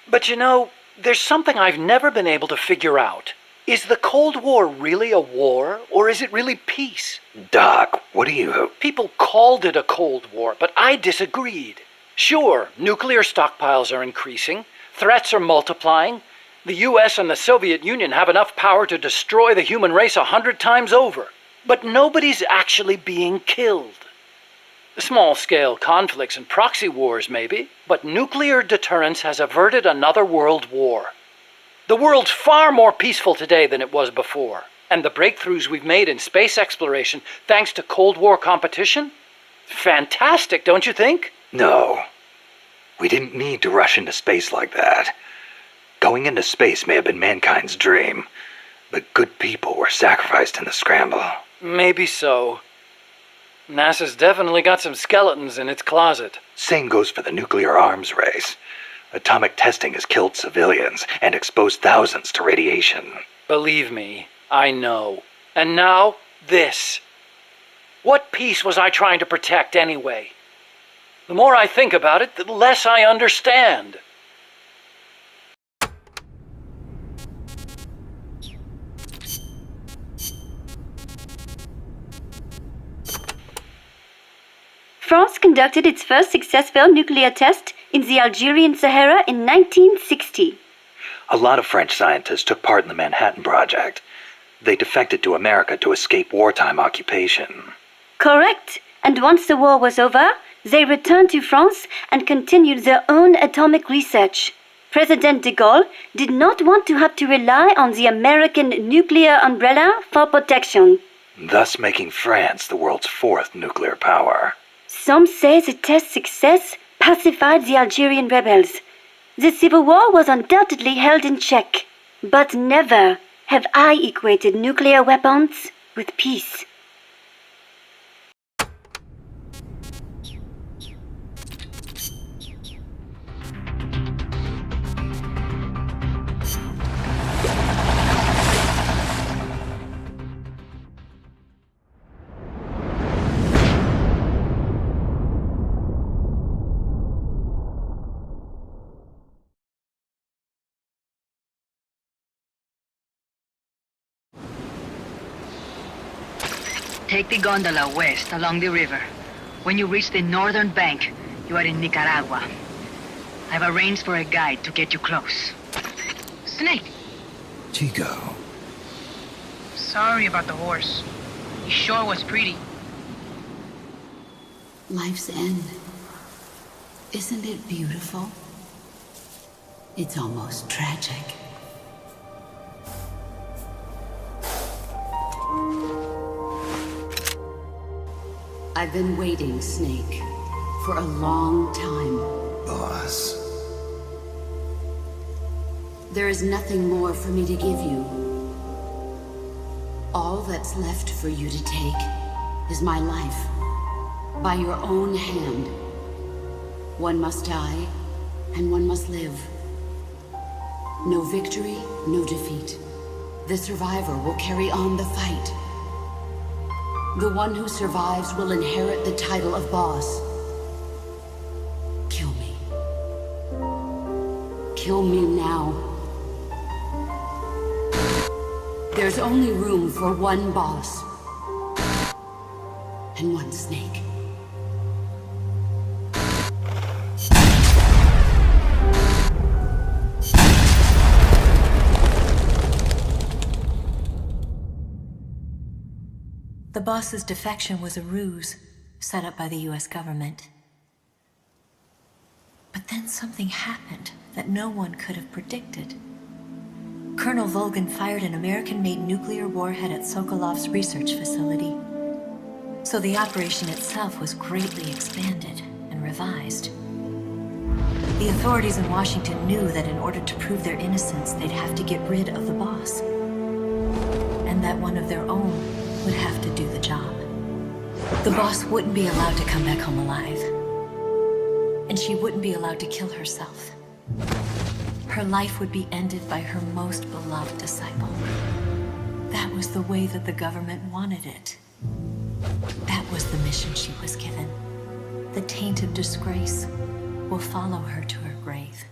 But you know, there's something I've never been able to figure out. Is the Cold War really a war, or is it really peace? Doc, what do you... People called it a Cold War, but I disagreed. Sure, nuclear stockpiles are increasing, threats are multiplying. The US and the Soviet Union have enough power to destroy the human race 100 times over. But nobody's actually being killed. Small-scale conflicts and proxy wars, maybe, but nuclear deterrence has averted another world war. The world's far more peaceful today than it was before. And the breakthroughs we've made in space exploration, thanks to Cold War competition? Fantastic, don't you think? No. We didn't need to rush into space like that. Going into space may have been mankind's dream, but good people were sacrificed in the scramble. Maybe so. NASA's definitely got some skeletons in its closet. Same goes for the nuclear arms race. Atomic testing has killed civilians and exposed thousands to radiation. Believe me, I know. And now, this. What peace was I trying to protect anyway? The more I think about it, the less I understand. France conducted its first successful nuclear test in the Algerian Sahara in 1960. A lot of French scientists took part in the Manhattan Project. They defected to America to escape wartime occupation. Correct. And once the war was over, they returned to France and continued their own atomic research. President de Gaulle did not want to have to rely on the American nuclear umbrella for protection, Thus making France the world's fourth nuclear power. Some say the test success pacified the Algerian rebels. The civil war was undoubtedly held in check, but never have I equated nuclear weapons with peace. Take the gondola west along the river. When you reach the northern bank, you are in Nicaragua. I've arranged for a guide to get you close. Snake! Chico. Sorry about the horse. He sure was pretty. Life's end. Isn't it beautiful? It's almost tragic. I've been waiting, Snake, for a long time. Boss. There is nothing more for me to give you. All that's left for you to take is my life. By your own hand. One must die, and one must live. No victory, no defeat. The survivor will carry on the fight. The one who survives will inherit the title of boss. Kill me. Kill me now. There's only room for one boss. And one snake. The boss's defection was a ruse set up by the US government. But then something happened that no one could have predicted. Colonel Volgan fired an American-made nuclear warhead at Sokolov's research facility. So the operation itself was greatly expanded and revised. The authorities in Washington knew that in order to prove their innocence, they'd have to get rid of the boss. And that one of their own would have to do the job. The boss wouldn't be allowed to come back home alive. And she wouldn't be allowed to kill herself. Her life would be ended by her most beloved disciple. That was the way that the government wanted it. That was the mission she was given. The taint of disgrace will follow her to her grave.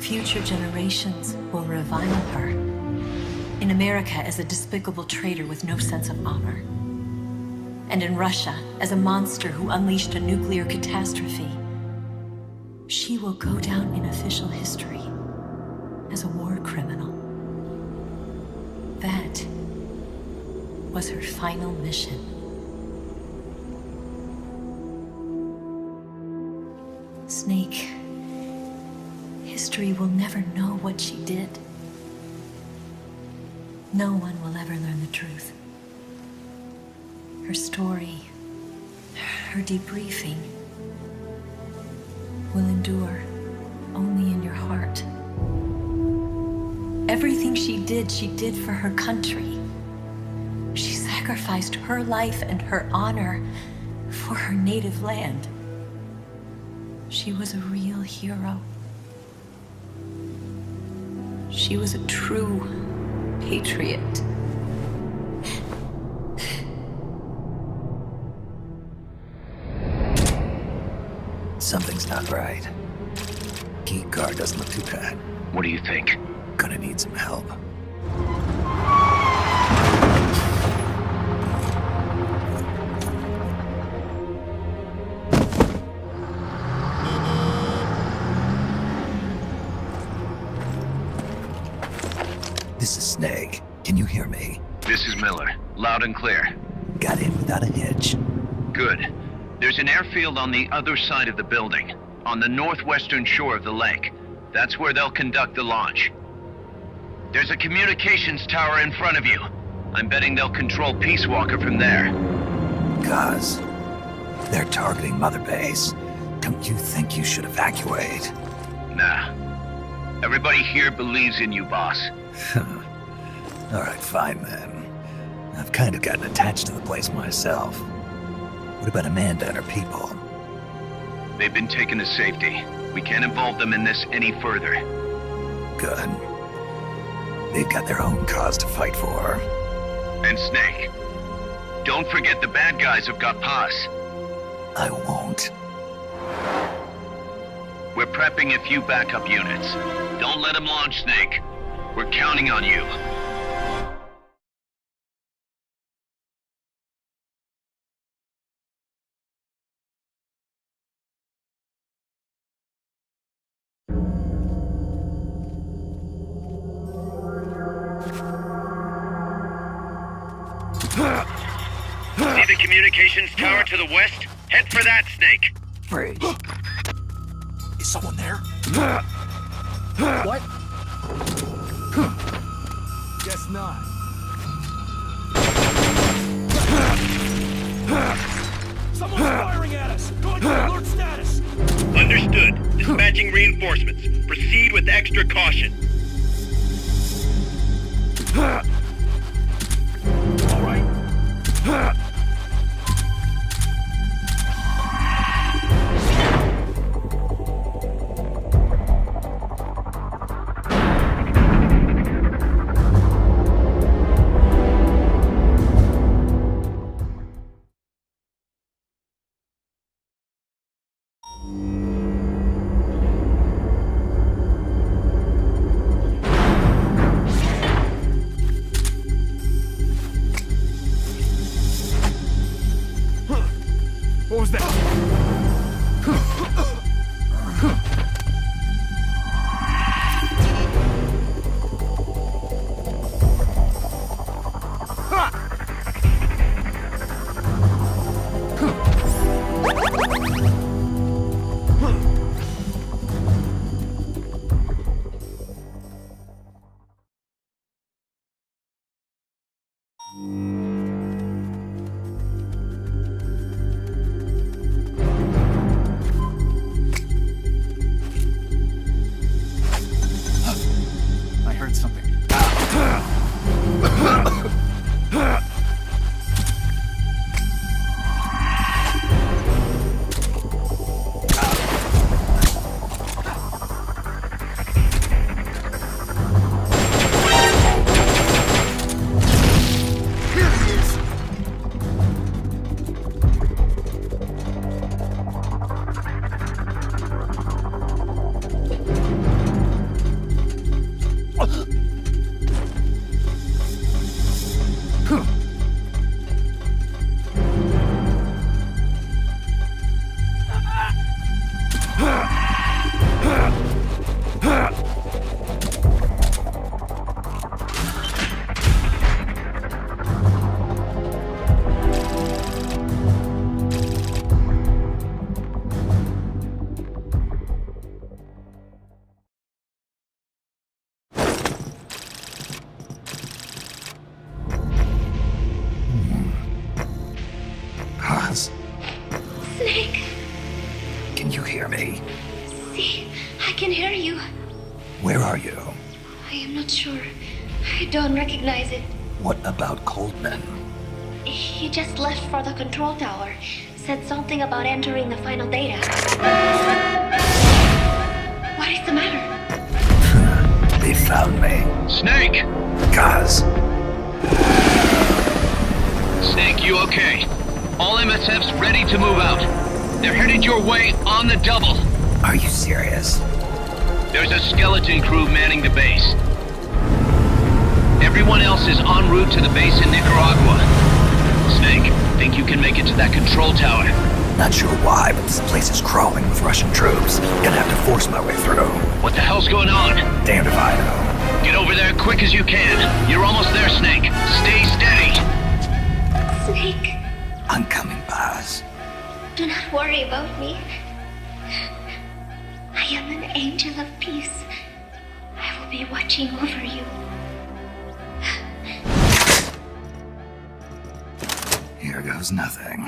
Future generations will revile her. In America as a despicable traitor with no sense of honor. And in Russia as a monster who unleashed a nuclear catastrophe. She will go down in official history as a war criminal. That was her final mission. Snake, history will never know what she did. No one will ever learn the truth. Her story, her debriefing, will endure only in your heart. Everything she did for her country. She sacrificed her life and her honor for her native land. She was a real hero. She was a true patriot. Something's not right. Key card doesn't look too bad. What do you think? Gonna need some help. This is Snake. Can you hear me? This is Miller. Loud and clear. Got in without a hitch. Good. There's an airfield on the other side of the building, on the northwestern shore of the lake. That's where they'll conduct the launch. There's a communications tower in front of you. I'm betting they'll control Peace Walker from there. Gaz, they're targeting Mother Base. Don't you think you should evacuate? Nah. Everybody here believes in you, boss. All right, fine then. I've kind of gotten attached to the place myself. What about Amanda and her people? They've been taken to safety. We can't involve them in this any further. Good. They've got their own cause to fight for. And Snake. Don't forget the bad guys have got Paz. I won't. We're prepping a few backup units. Don't let them launch, Snake. We're counting on you. See the communications tower to the west? Head for that, Snake. Bridge. Is someone there? What? Guess not. Someone's firing at us! Going to alert status! Understood. Dispatching reinforcements. Proceed with extra caution. All right. What was that? I heard something. Snake! Can you hear me? See, I can hear you. Where are you? I am not sure. I don't recognize it. What about Coldman? He just left for the control tower. Said something about entering the final data. Snake! Guys. Snake, you okay? All MSFs ready to move out. They're headed your way on the double. Are you serious? There's a skeleton crew manning the base. Everyone else is en route to the base in Nicaragua. Snake, think you can make it to that control tower? Not sure why, but this place is crawling with Russian troops. Gonna have to force my way through. What the hell's going on? Damned if I know. Get over there quick as you can. You're almost there, Snake. Stay steady. Snake, I'm coming, Baz. do not worry about me. I am an angel of peace. I will be watching over you. Here goes nothing.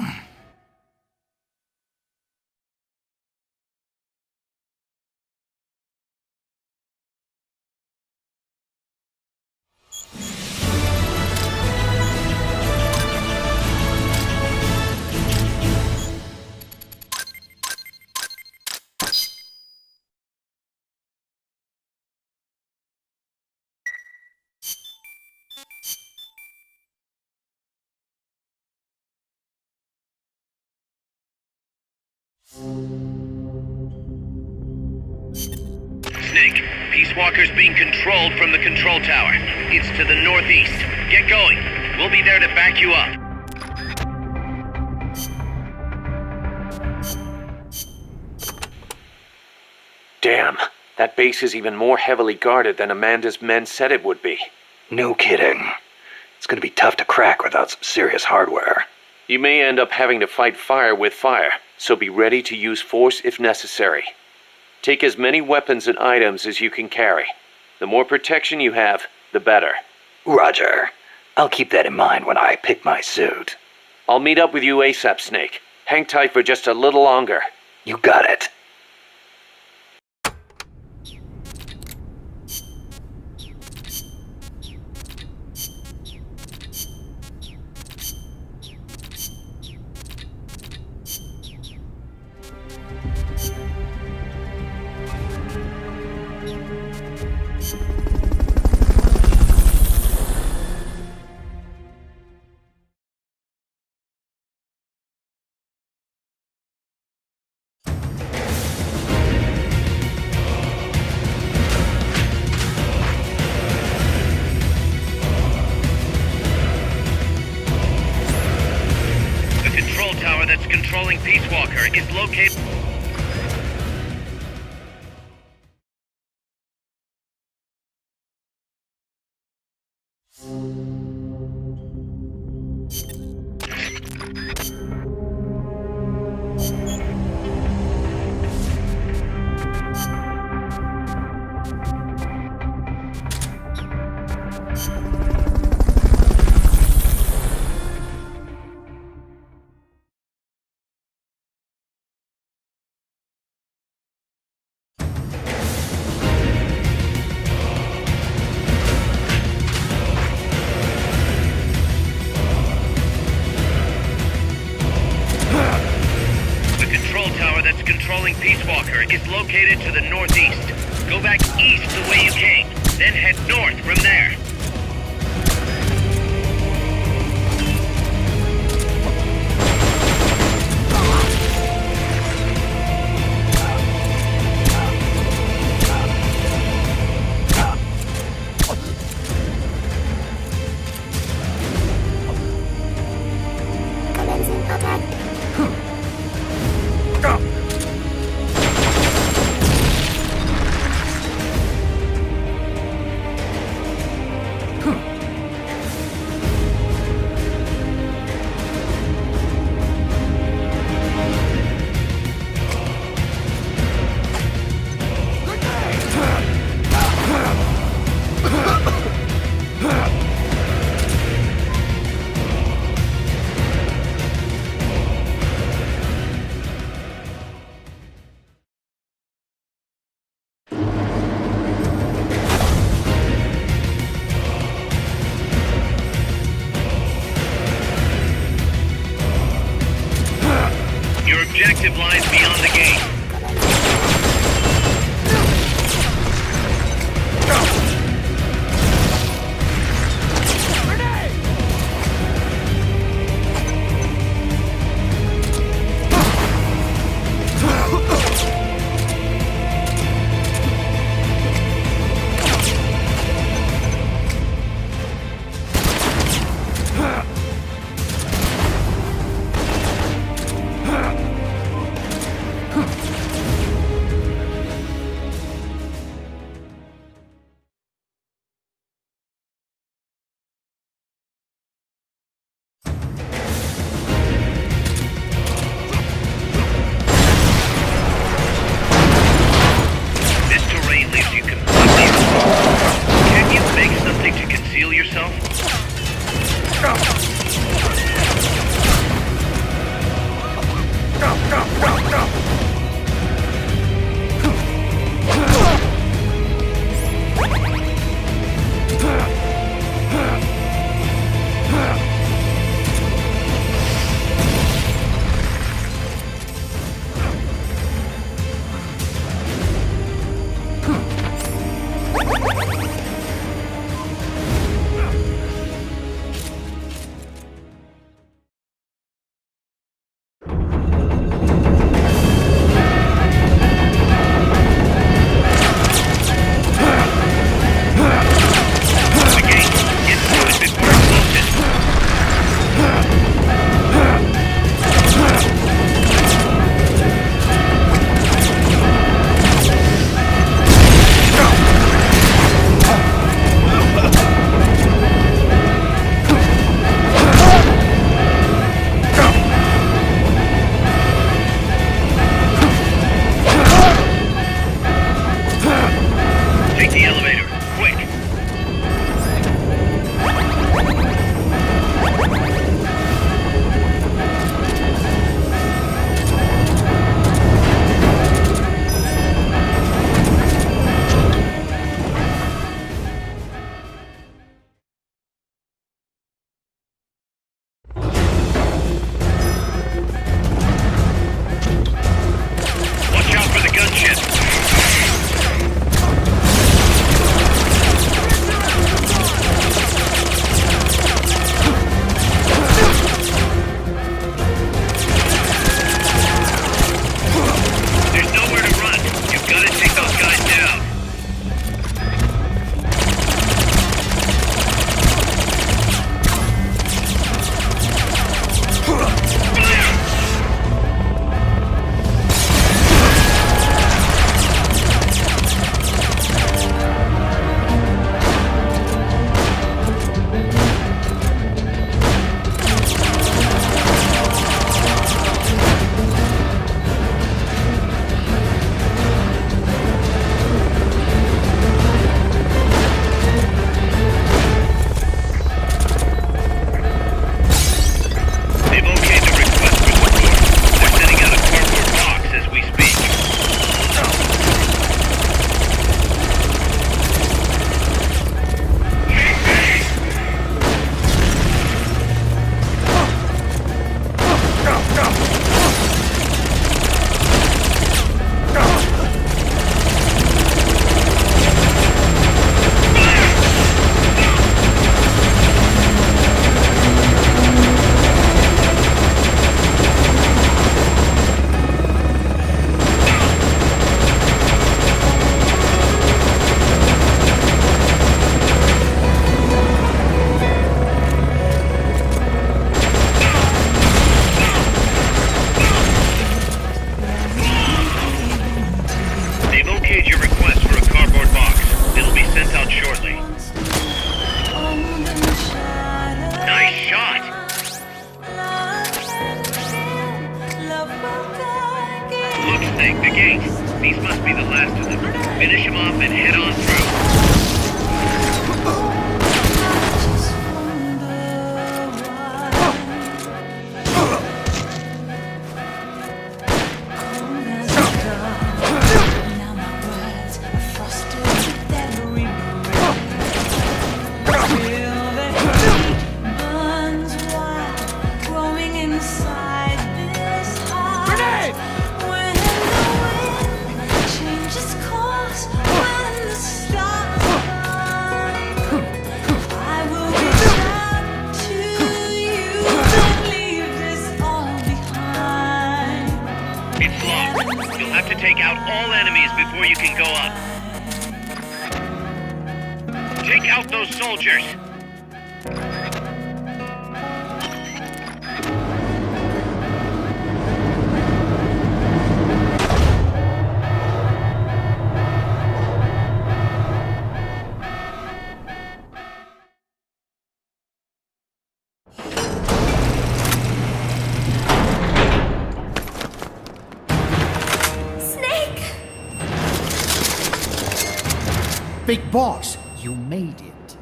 Snake, Peace Walker's being controlled from the control tower. It's to the northeast. Get going. We'll be there to back you up. Damn, that base is even more heavily guarded than Amanda's men said it would be. No kidding. It's gonna be tough to crack without some serious hardware. You may end up having to fight fire with fire, so be ready to use force if necessary. Take as many weapons and items as you can carry. The more protection you have, the better. Roger. I'll keep that in mind when I pick my suit. I'll meet up with you ASAP, Snake. Hang tight for just a little longer. You got it. That's controlling Peace Walker is located... Controlling Peace Walker is located to the northeast. Go back east the way you came, then head north from there. leaves you completely exposed. Can you make something to conceal yourself? Go! Go, go, go, go! These must be the last of them. Finish them off and head on through. Take out all enemies before you can go up. Take out those soldiers. Big Boss, you made it.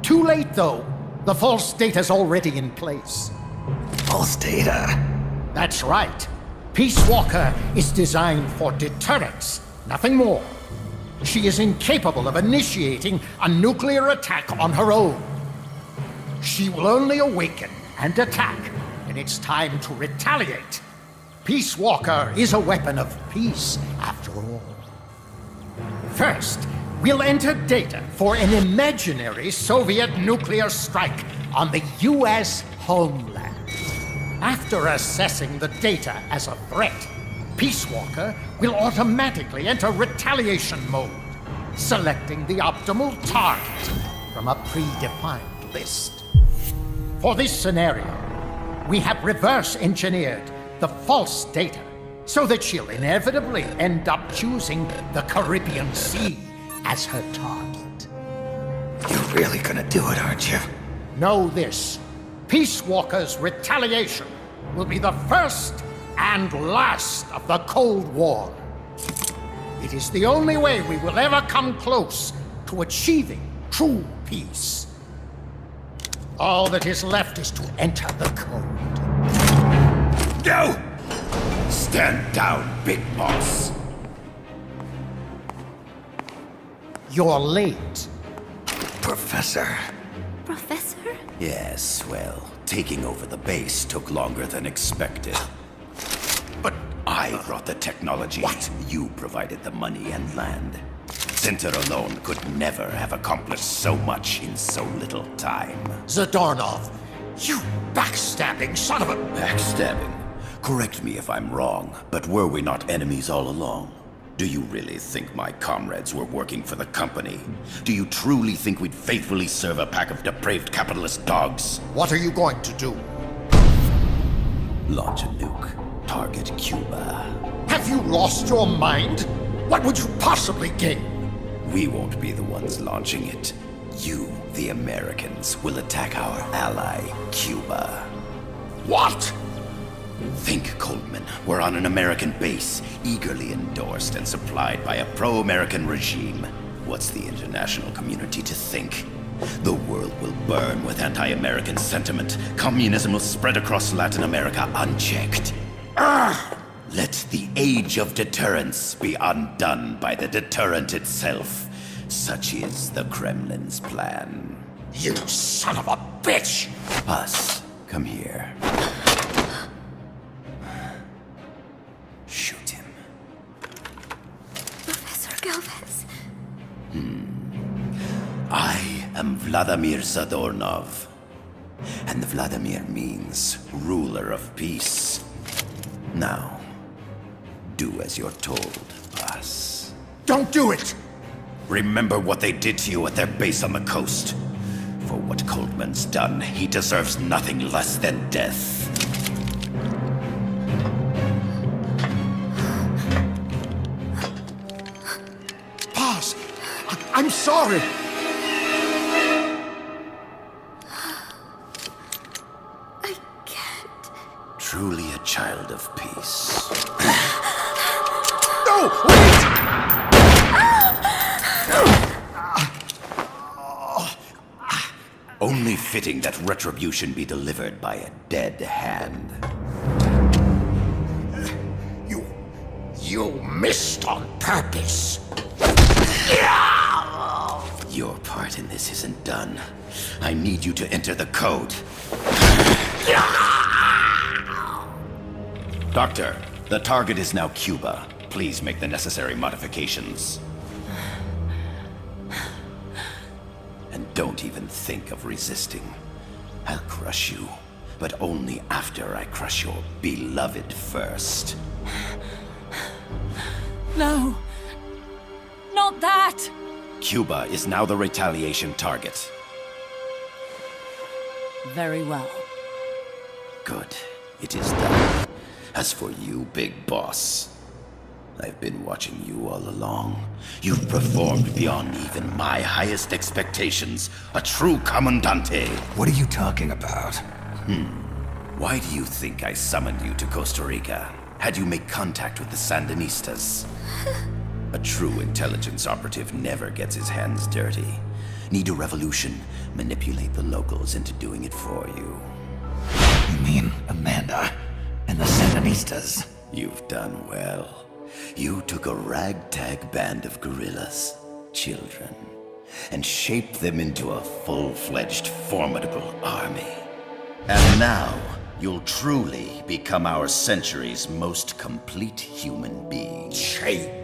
Too late, though. The false data's already in place. False data? That's right. Peace Walker is designed for deterrence, nothing more. She is incapable of initiating a nuclear attack on her own. She will only awaken and attack when it's time to retaliate. Peace Walker is a weapon of peace, after all. First, we'll enter data for an imaginary Soviet nuclear strike on the U.S. homeland. After assessing the data as a threat, Peace Walker will automatically enter retaliation mode, selecting the optimal target from a predefined list. For this scenario, we have reverse engineered the false data so that she'll inevitably end up choosing the Caribbean Sea as her target. You're really gonna do it, aren't you? Know this. Peace Walker's retaliation will be the first and last of the Cold War. It is the only way we will ever come close to achieving true peace. All that is left is to enter the code. No! Stand down, Big Boss. You're late. Professor. Professor? Yes, well, taking over the base took longer than expected. But I brought the technology. What? You provided the money and land. Center alone could never have accomplished so much in so little time. Zadornov, you backstabbing son of a... Backstabbing? Correct me if I'm wrong, but were we not enemies all along? Do you really think my comrades were working for the company? Do you truly think we'd faithfully serve a pack of depraved capitalist dogs? What are you going to do? Launch a nuke. Target Cuba. Have you lost your mind? What would you possibly gain? We won't be the ones launching it. You, the Americans, will attack our ally, Cuba. What? Think, Coldman. We're on an American base, eagerly endorsed and supplied by a pro-American regime. What's the international community to think? The world will burn with anti-American sentiment. Communism will spread across Latin America unchecked. Let the age of deterrence be undone by the deterrent itself. Such is the Kremlin's plan. You son of a bitch! Us, come here. Shoot him. Professor Galvez. I am Vladimir Zadornov. And Vladimir means ruler of peace. Now, do as you're told, boss. Don't do it! Remember what they did to you at their base on the coast. For what Coldman's done, he deserves nothing less than death. Boss, I'm sorry. I can't. Truly a child of peace. No! Wait! Only fitting that retribution be delivered by a dead hand. You missed on purpose. Your part in this isn't done. I need you to enter the code. Doctor, the target is now Cuba. Please make the necessary modifications. And don't even think of resisting. I'll crush you, but only after I crush your beloved first. No. Not that! Cuba is now the retaliation target. Very well. Good. It is done. As for you, Big Boss, I've been watching you all along. You've performed beyond even my highest expectations. A true commandante. What are you talking about? Why do you think I summoned you to Costa Rica? Had you make contact with the Sandinistas? A true intelligence operative never gets his hands dirty. Need a revolution? Manipulate the locals into doing it for you. You mean Amanda and the Sandinistas? You've done well. You took a ragtag band of guerrillas, children, and shaped them into a full-fledged, formidable army. And now, you'll truly become our century's most complete human being. Che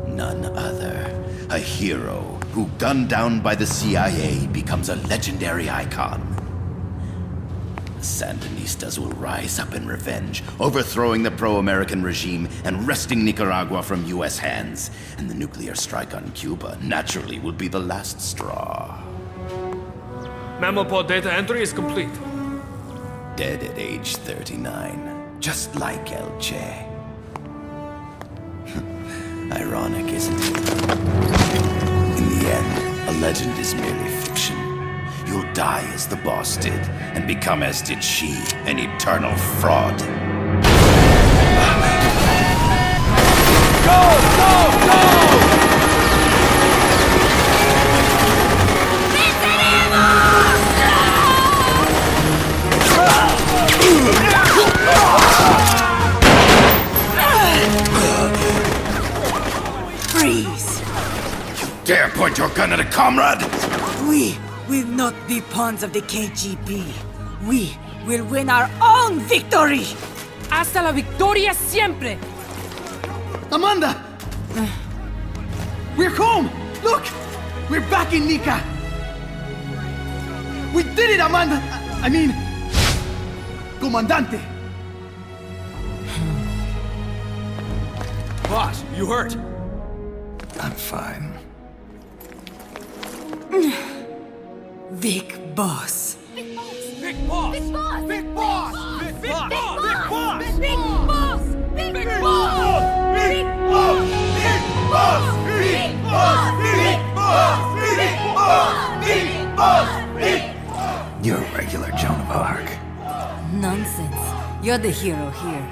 None other. A hero who, gunned down by the CIA, becomes a legendary icon. The Sandinistas will rise up in revenge, overthrowing the pro-American regime and wresting Nicaragua from US hands. And the nuclear strike on Cuba naturally will be the last straw. Mammopod data entry is complete. Dead at age 39, just like El Che. Ironic, isn't it? In the end, a legend is merely fiction. You'll die as the boss did, and become as did she, an eternal fraud. Go! Go! Go! Freeze! Dare point your gun at a comrade? We will not be pawns of the KGB. We will win our own victory! Hasta la victoria siempre! Amanda! We're home! Look! We're back in Nica! We did it, Amanda! I mean... Comandante! Boss, you hurt? I'm fine. Big boss. Big boss! Big boss! Big boss! Big Big boss! boss! Big boss! Big Big boss! Big boss! Big boss! Big boss! Big boss! Big boss! Big boss! Big boss! You're a regular Joan of Arc. Nonsense. You're the hero here.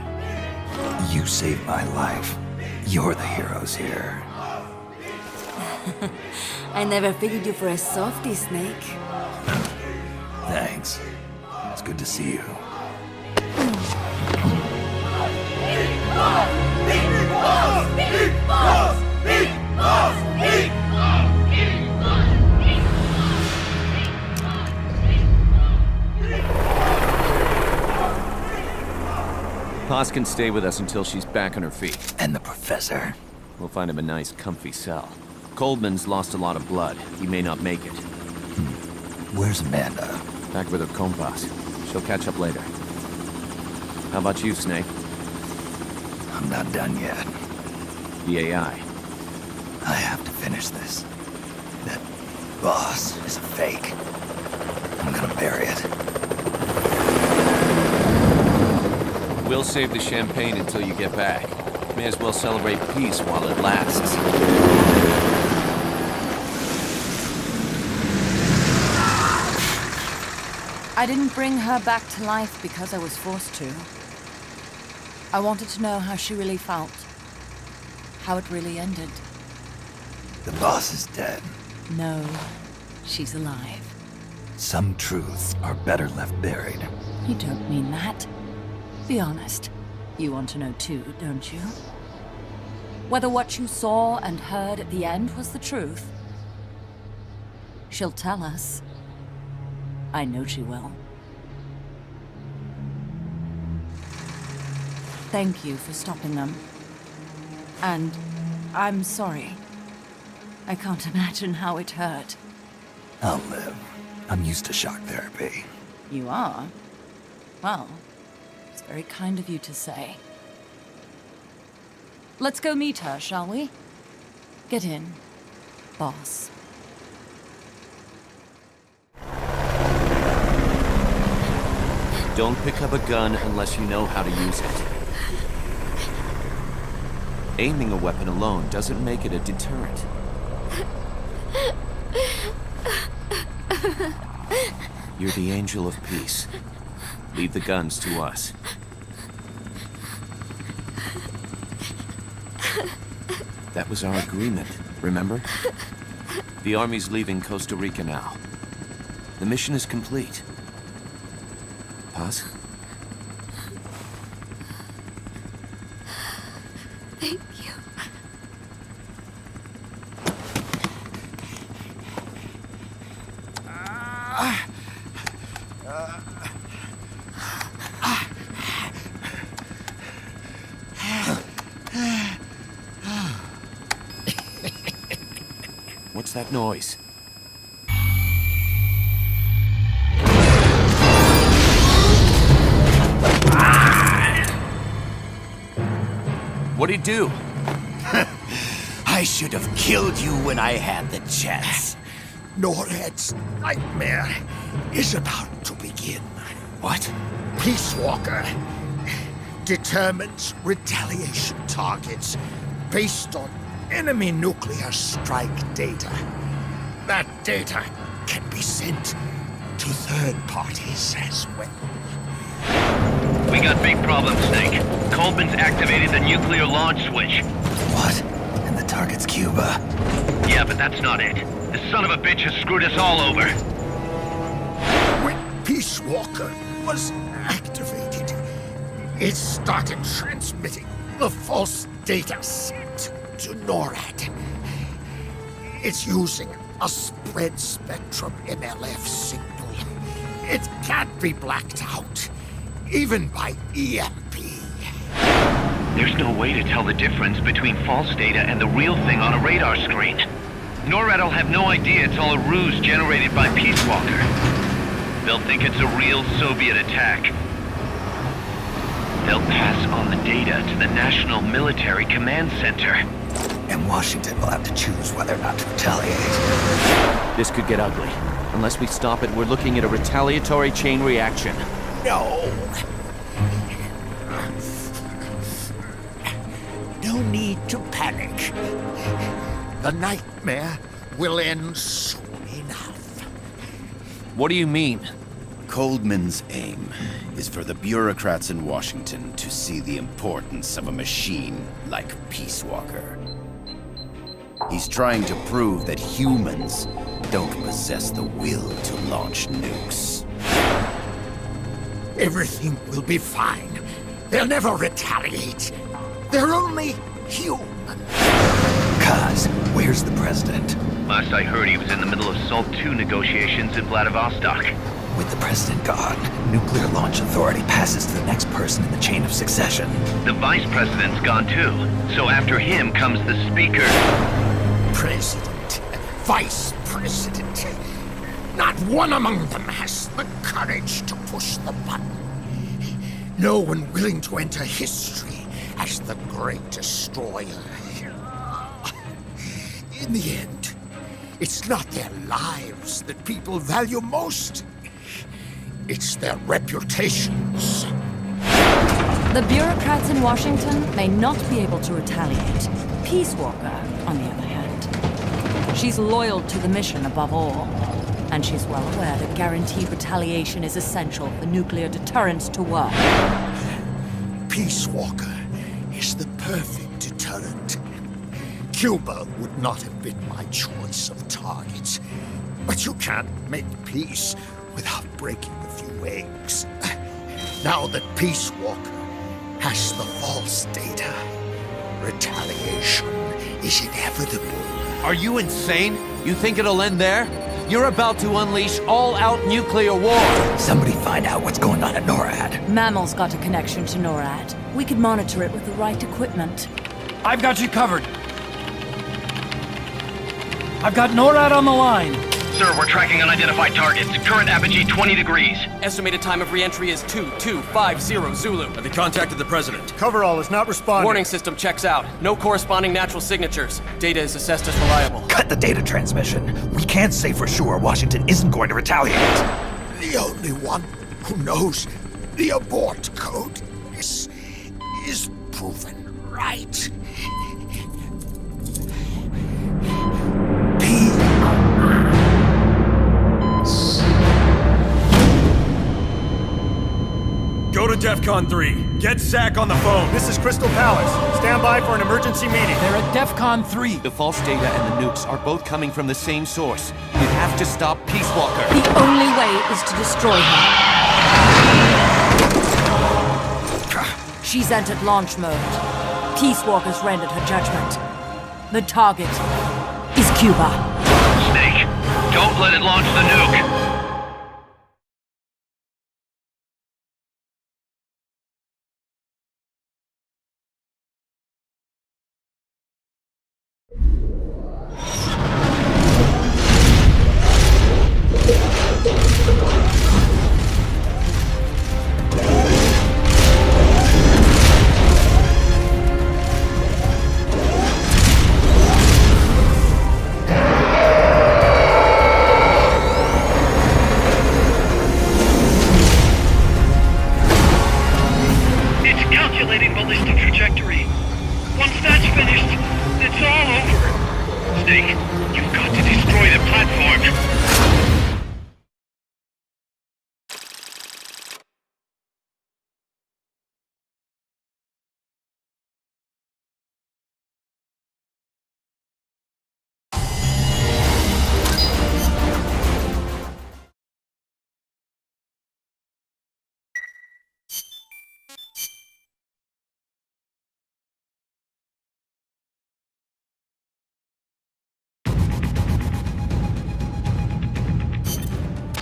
You saved my life. You're the heroes here. I never figured you for a softie, Snake. Thanks. It's good to see you. Paz can stay with us until she's back on her feet. And the professor? We'll find him a nice, comfy cell. Coldman's lost a lot of blood. He may not make it. Where's Amanda? Back with her compas. She'll catch up later. How about you, Snake? I'm not done yet. The AI. I have to finish this. That boss is a fake. I'm gonna bury it. We'll save the champagne until you get back. May as well celebrate peace while it lasts. I didn't bring her back to life because I was forced to. I wanted to know how she really felt. How it really ended. The boss is dead. No, she's alive. Some truths are better left buried. You don't mean that. Be honest. You want to know too, don't you? Whether what you saw and heard at the end was the truth. She'll tell us. I know she will. Thank you for stopping them. And I'm sorry. I can't imagine how it hurt. I'll live. I'm used to shock therapy. You are? Well, it's very kind of you to say. Let's go meet her, shall we? Get in, boss. Don't pick up a gun unless you know how to use it. Aiming a weapon alone doesn't make it a deterrent. You're the angel of peace. Leave the guns to us. That was our agreement, remember? The Army's leaving Costa Rica now. The mission is complete. Paz? Thank you. What's that noise? What'd he do? I should have killed you when I had the chance. NORAD's nightmare is about to begin. What? Peace Walker determines retaliation targets based on enemy nuclear strike data. That data can be sent to third parties as well. We got big problems, Snake. Coldman's activated the nuclear launch switch. What? And the target's Cuba? Yeah, but that's not it. The son of a bitch has screwed us all over. When Peace Walker was activated, it started transmitting the false data sent to NORAD. It's using a spread spectrum MLF signal. It can't be blacked out, even by EMP. There's no way to tell the difference between false data and the real thing on a radar screen. NORAD will have no idea it's all a ruse generated by Peace Walker. They'll think it's a real Soviet attack. They'll pass on the data to the National Military Command Center. And Washington will have to choose whether or not to retaliate. This could get ugly. Unless we stop it, we're looking at a retaliatory chain reaction. No. No need to panic. The nightmare will end soon enough. What do you mean? Coldman's aim is for the bureaucrats in Washington to see the importance of a machine like Peace Walker. He's trying to prove that humans don't possess the will to launch nukes. Everything will be fine. They'll never retaliate. They're only human. Kaz, where's the president? Last I heard, he was in the middle of SALT II negotiations in Vladivostok. With the president gone, Nuclear Launch Authority passes to the next person in the chain of succession. The vice president's gone too. So after him comes the speaker. President, vice president. Not one among them has the courage to push the button. No one willing to enter history as the great destroyer. In the end, it's not their lives that people value most. It's their reputations. The bureaucrats in Washington may not be able to retaliate. Peace Walker, on the other hand, she's loyal to the mission above all. And she's well aware that guaranteed retaliation is essential for nuclear deterrence to work. Peace Walker is the perfect deterrent. Cuba would not have been my choice of targets. But you can't make peace without breaking a few eggs. Now that Peace Walker has the false data, retaliation is inevitable. Are you insane? You think it'll end there? You're about to unleash all-out nuclear war! Somebody find out what's going on at NORAD. Mammal's got a connection to NORAD. We could monitor it with the right equipment. I've got you covered. I've got NORAD on the line. Sir, we're tracking unidentified targets. Current apogee 20 degrees. Estimated time of re-entry is 2250 Zulu. Have you contacted the president? Coverall is not responding. Warning system checks out. No corresponding natural signatures. Data is assessed as reliable. Cut the data transmission. We can't say for sure Washington isn't going to retaliate. The only one who knows the abort code is proven right. Go to DEFCON 3. Get Zach on the phone. This is Crystal Palace. Stand by for an emergency meeting. They're at DEFCON 3. The false data and the nukes are both coming from the same source. We have to stop Peace Walker. The only way is to destroy her. She's entered launch mode. Peace Walker's rendered her judgment. The target is Cuba. Snake, don't let it launch the nuke.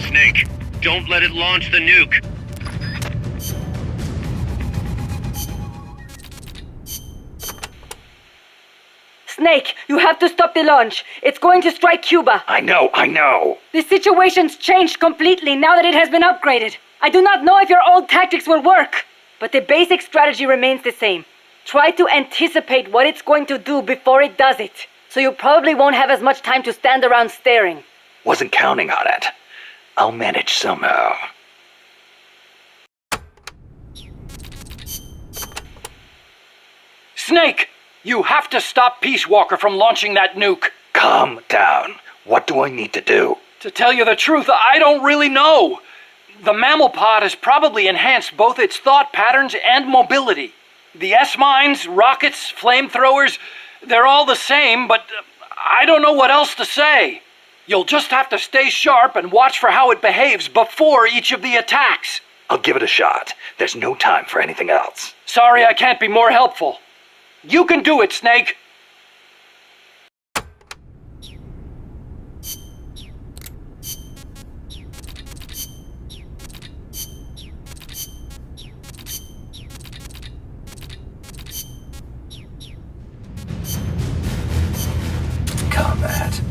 Snake, don't let it launch the nuke. Snake, you have to stop the launch. It's going to strike Cuba. I know. The situation's changed completely now that it has been upgraded. I do not know if your old tactics will work, but the basic strategy remains the same. Try to anticipate what it's going to do before it does it, so you probably won't have as much time to stand around staring. Wasn't counting on it. I'll manage somehow. Snake! You have to stop Peace Walker from launching that nuke. Calm down. What do I need to do? To tell you the truth, I don't really know. The mammal pod has probably enhanced both its thought patterns and mobility. The S-mines, rockets, flamethrowers, they're all the same, but I don't know what else to say. You'll just have to stay sharp and watch for how it behaves before each of the attacks. I'll give it a shot. There's no time for anything else. Sorry I can't be more helpful. You can do it, Snake! Combat.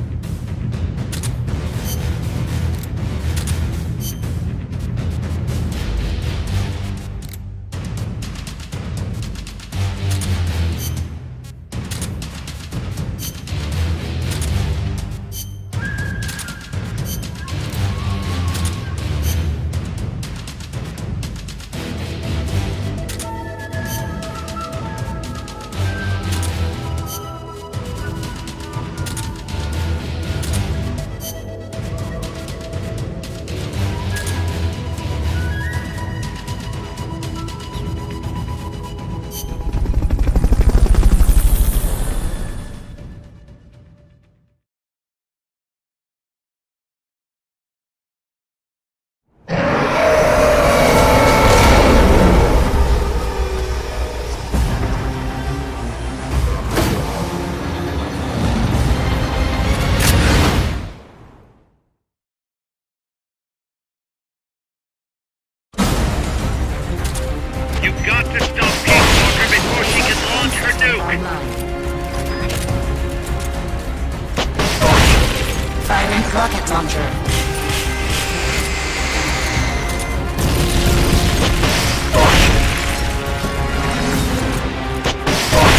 Rocket launcher.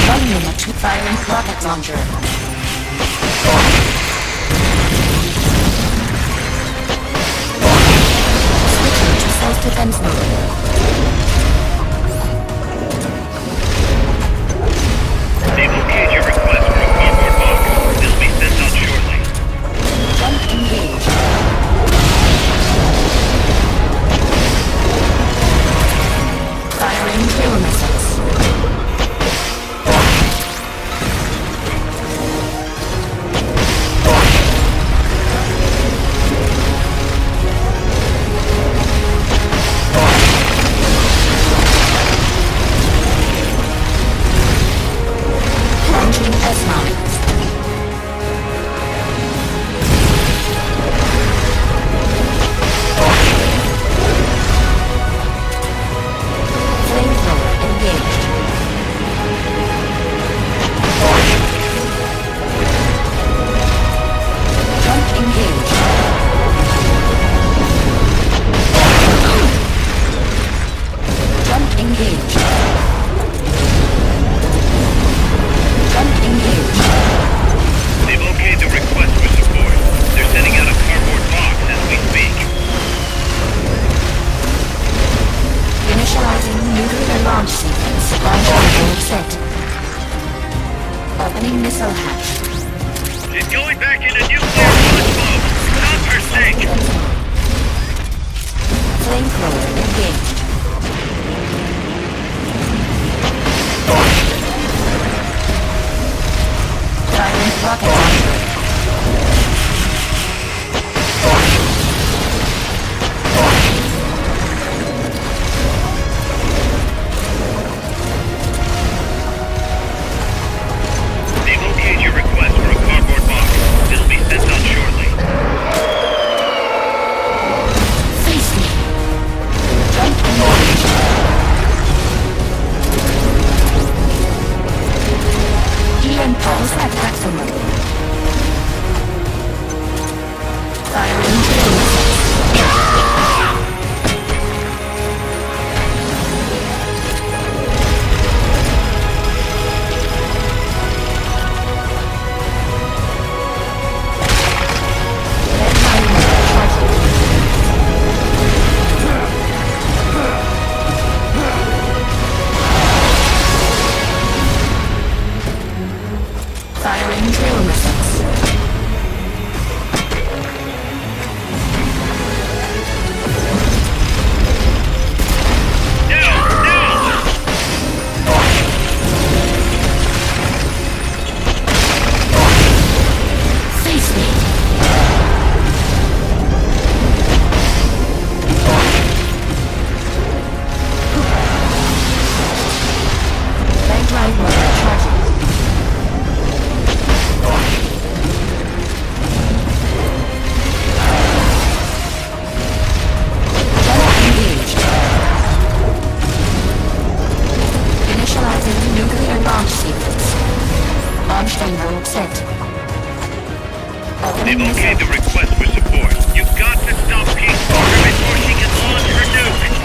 One unit firing rocket launcher. Switching to self-defense mode. They've okayed your request for a cardboard box. This will be sent out shortly. Jump engaged. Firing payload. in a nuclear launch mode. Stop her, Snake! Flamethrower engaged. Tyrant rocket launcher. They've okayed your request for a cardboard box. This'll be sent out shortly. Face me. Jump engaged. EM pulse at maximum. Firing tail. Firing tail missiles. Face me. Bank line motor charging. Engaged. Initializing nuclear launch sequence. Launch envelope set. They've okayed the request for support. You've got to stop Peace Walker before she can launch her nuke!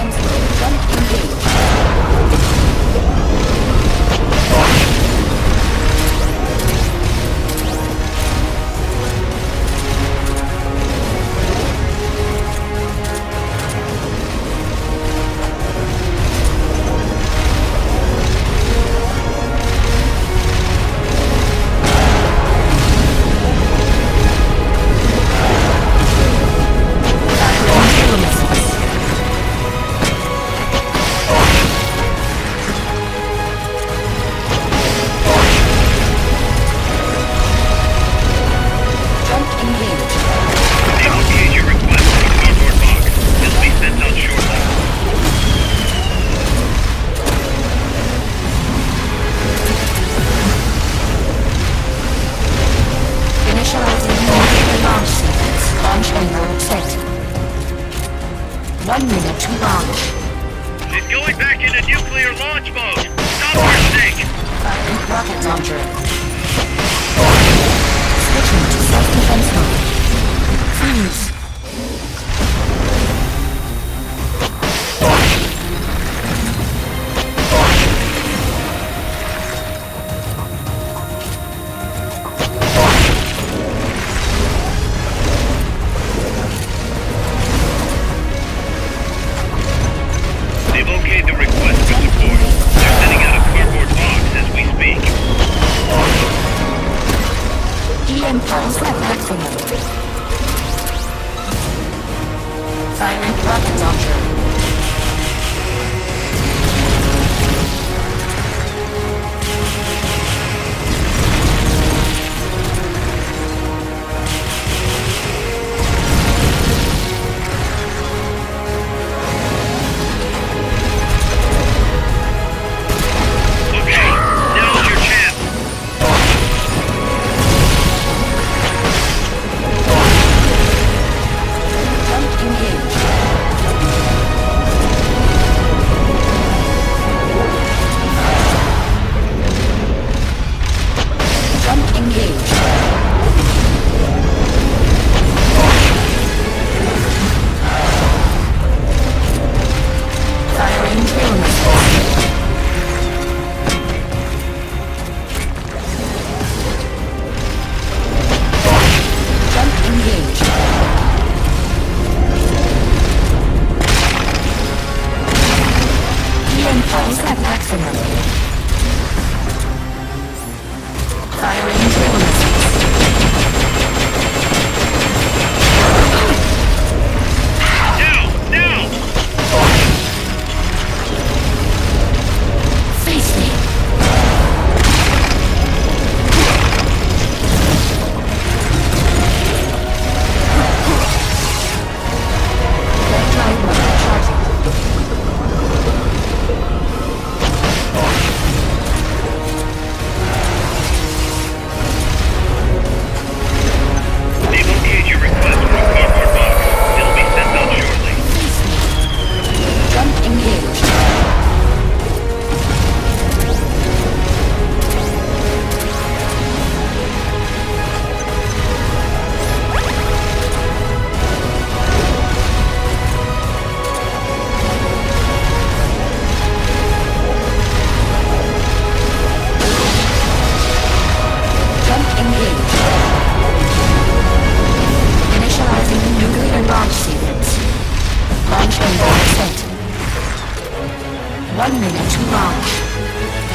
1 minute to launch.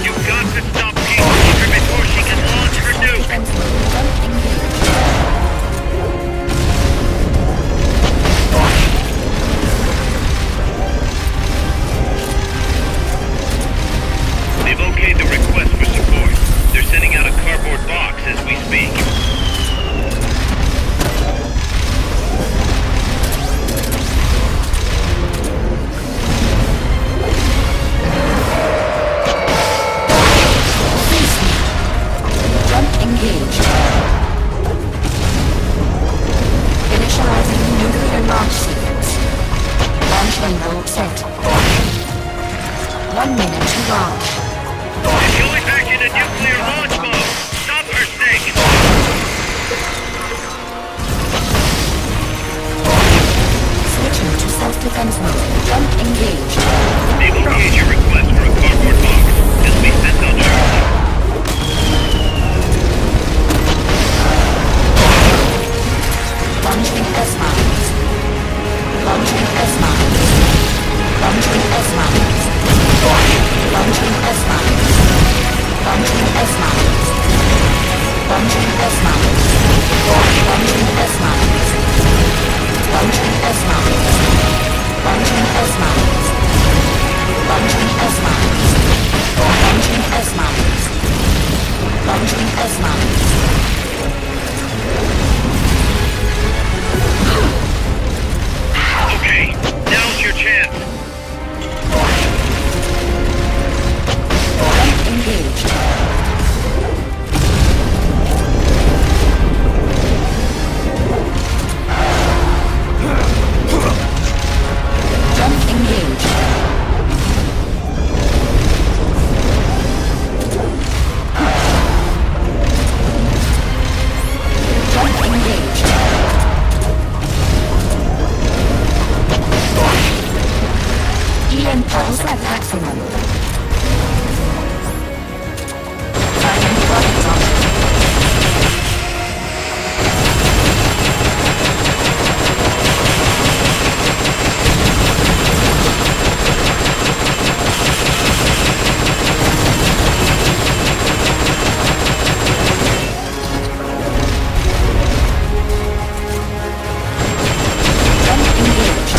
You've got to stop Peace Walker before she can launch her nuke! They've okayed the request for support. They're sending out a cardboard box as we speak. Jump engaged. Initializing nuclear launch sequence. Launch window set. 1 minute to launch. She's going back into nuclear launch mode! Stop her, Snake! Switching to self-defense mode. Jump engaged. They've okayed your request for a cardboard box. It'll be sent out shortly. Launching S-mines. Launching S-mines. Launching S-mines. Launching S-mines. Launching S-mines. Launching S-mines. Launching S-mines. Launching S-mines. Launching S-mines. Launching S-mines. Launching S-mines. Launching S-mines. Okay, now's your chance. Jump engaged. Jump engaged. Jump engaged. EM pulse at maximum. Firing rockets on. Jump engaged.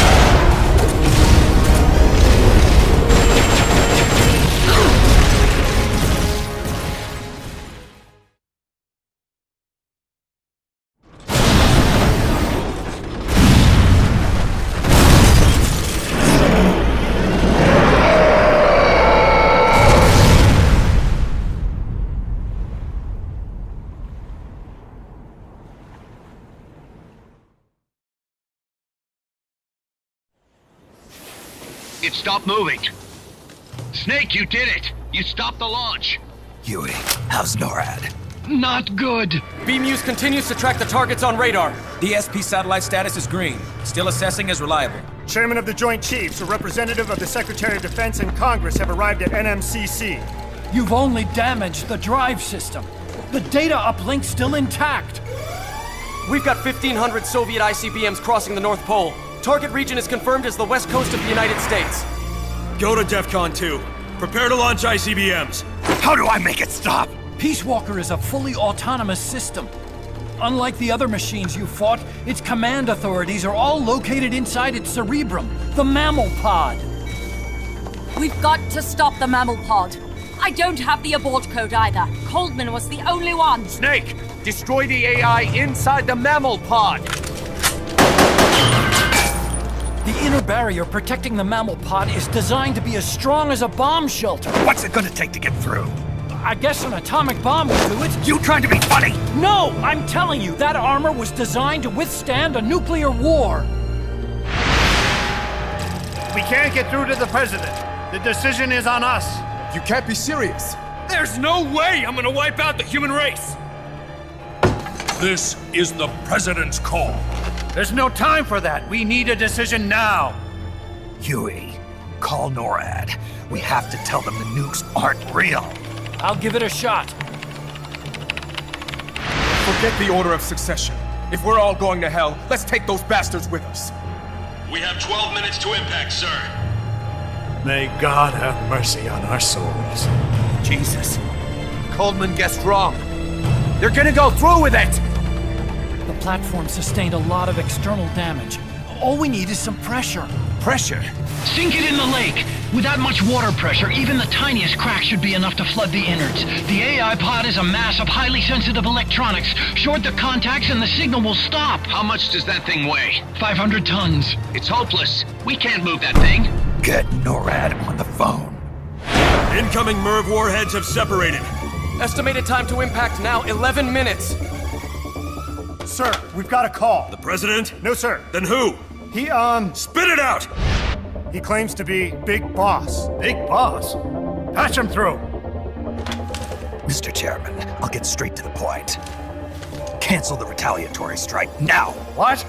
It stopped moving. Snake, you did it! You stopped the launch! Huey, how's NORAD? Not good! Beam-Use continues to track the targets on radar. The SP satellite status is green. Still assessing as reliable. Chairman of the Joint Chiefs, a representative of the Secretary of Defense and Congress have arrived at NMCC. You've only damaged the drive system. The data uplink's still intact. We've got 1,500 Soviet ICBMs crossing the North Pole. Target region is confirmed as the west coast of the United States. Go to DEFCON 2. Prepare to launch ICBMs. How do I make it stop? Peace Walker is a fully autonomous system. Unlike the other machines you fought, its command authorities are all located inside its cerebrum, the mammal pod. We've got to stop the mammal pod. I don't have the abort code either. Coldman was the only one. Snake, destroy the AI inside the mammal pod. The inner barrier protecting the mammal pod is designed to be as strong as a bomb shelter. What's it gonna take to get through? I guess an atomic bomb would do it. You trying to be funny? No! I'm telling you, that armor was designed to withstand a nuclear war. We can't get through to the President. The decision is on us. You can't be serious. There's no way I'm gonna wipe out the human race. This is the President's call. There's no time for that. We need a decision now. Huey, call NORAD. We have to tell them the nukes aren't real. I'll give it a shot. Forget the order of succession. If we're all going to hell, let's take those bastards with us. We have 12 minutes to impact, sir. May God have mercy on our souls. Jesus. Coleman guessed wrong. They're gonna go through with it! The platform sustained a lot of external damage. All we need is some pressure. Pressure? Sink it in the lake. With that much water pressure, even the tiniest crack should be enough to flood the innards. The AI pod is a mass of highly sensitive electronics. Short the contacts and the signal will stop. How much does that thing weigh? 500 tons. It's hopeless. We can't move that thing. Get NORAD on the phone. Incoming MIRV warheads have separated. Estimated time to impact now, 11 minutes. Sir, we've got a call. The President? No, sir. Then who? He, Spit it out! He claims to be Big Boss. Big Boss? Patch him through. Mr. Chairman, I'll get straight to the point. Cancel the retaliatory strike now! What?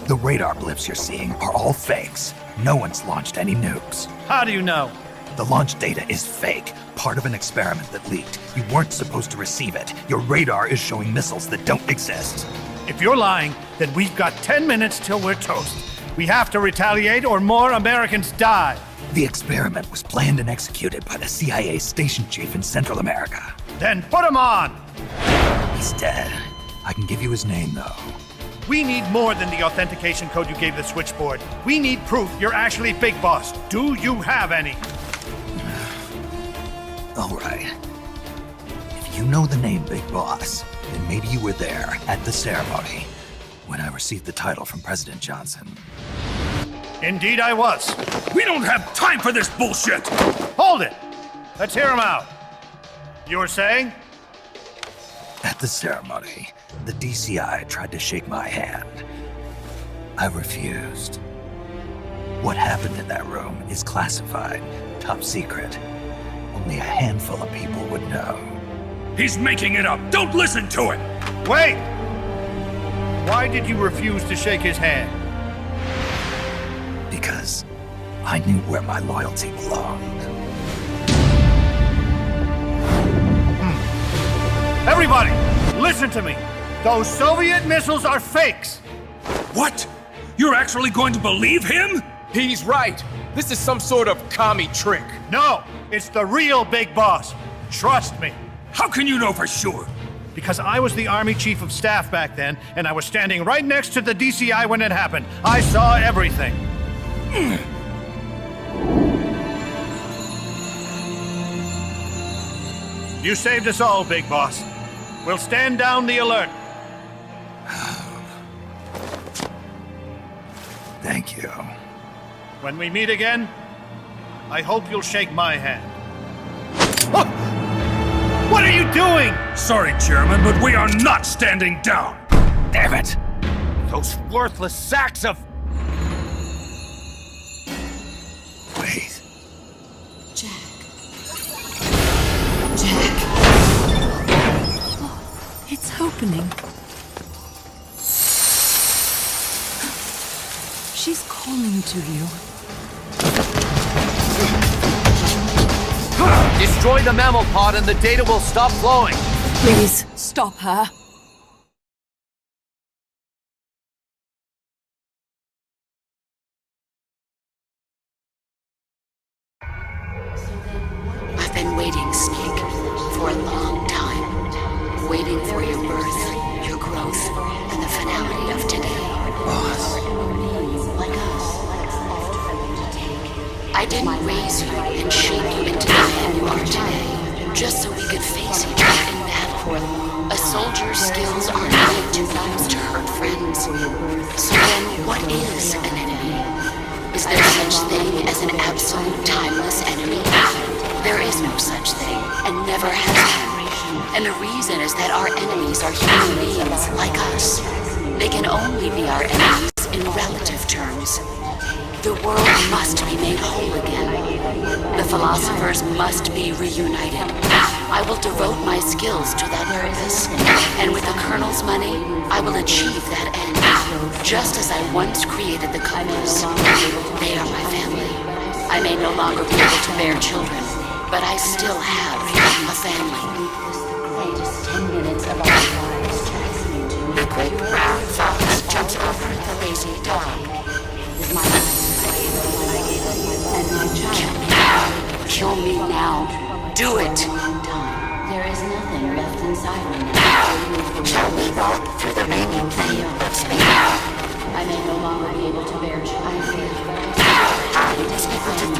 The radar blips you're seeing are all fakes. No one's launched any nukes. How do you know? The launch data is fake, part of an experiment that leaked. You weren't supposed to receive it. Your radar is showing missiles that don't exist. If you're lying, then we've got 10 minutes till we're toast. We have to retaliate or more Americans die. The experiment was planned and executed by the CIA station chief in Central America. Then put him on! He's dead. I can give you his name, though. We need more than the authentication code you gave the switchboard. We need proof you're actually Big Boss. Do you have any? All right. If you know the name Big Boss, then maybe you were there at the ceremony when I received the title from President Johnson. Indeed I was. We don't have time for this bullshit! Hold it! Let's hear him out. You were saying? At the ceremony, the DCI tried to shake my hand. I refused. What happened in that room is classified, top secret. Only a handful of people would know. He's making it up! Don't listen to him! Wait! Why did you refuse to shake his hand? Because I knew where my loyalty belonged. Everybody, listen to me. Those Soviet missiles are fakes. What? You're actually going to believe him? He's right. This is some sort of commie trick. No, it's the real Big Boss. Trust me. How can you know for sure? Because I was the Army Chief of Staff back then, and I was standing right next to the DCI when it happened. I saw everything. You saved us all, Big Boss. We'll stand down the alert. Thank you. When we meet again, I hope you'll shake my hand. What are you doing? Sorry, Chairman, but we are not standing down! Damn it! Those worthless sacks of... Wait. Jack. Jack. Oh, it's opening. She's calling to you. Destroy the mammal pod and the data will stop flowing. Please, stop her. I've been waiting, Snake, for a long time. Waiting for your birth, your growth, and the finality of today. Boss. I didn't raise you and shape you into the man you are today, just so we could face each other in battle. A soldier's skills aren't meant to be used to hurt friends. So then, what is an enemy? Is there such thing as an absolute timeless enemy? There is no such thing, and never has been. And the reason is that our enemies are human beings like us. They can only be our enemies in relative terms. The world must be made whole again. The philosophers must be reunited. I will devote my skills to that purpose, and with the Colonel's money, I will achieve that end. Just as I once created the Cobras. They are my family. I may no longer be able to bear children, but I still have a family. The greatest 10 minutes of our lives transmitting to the great brown fox jumps over the lazy dog. With my life, and my child. Do it! There is nothing left inside me now. Jumping up through the remaining plane of space. I may no longer be able to bear unveiled, but I still is equal to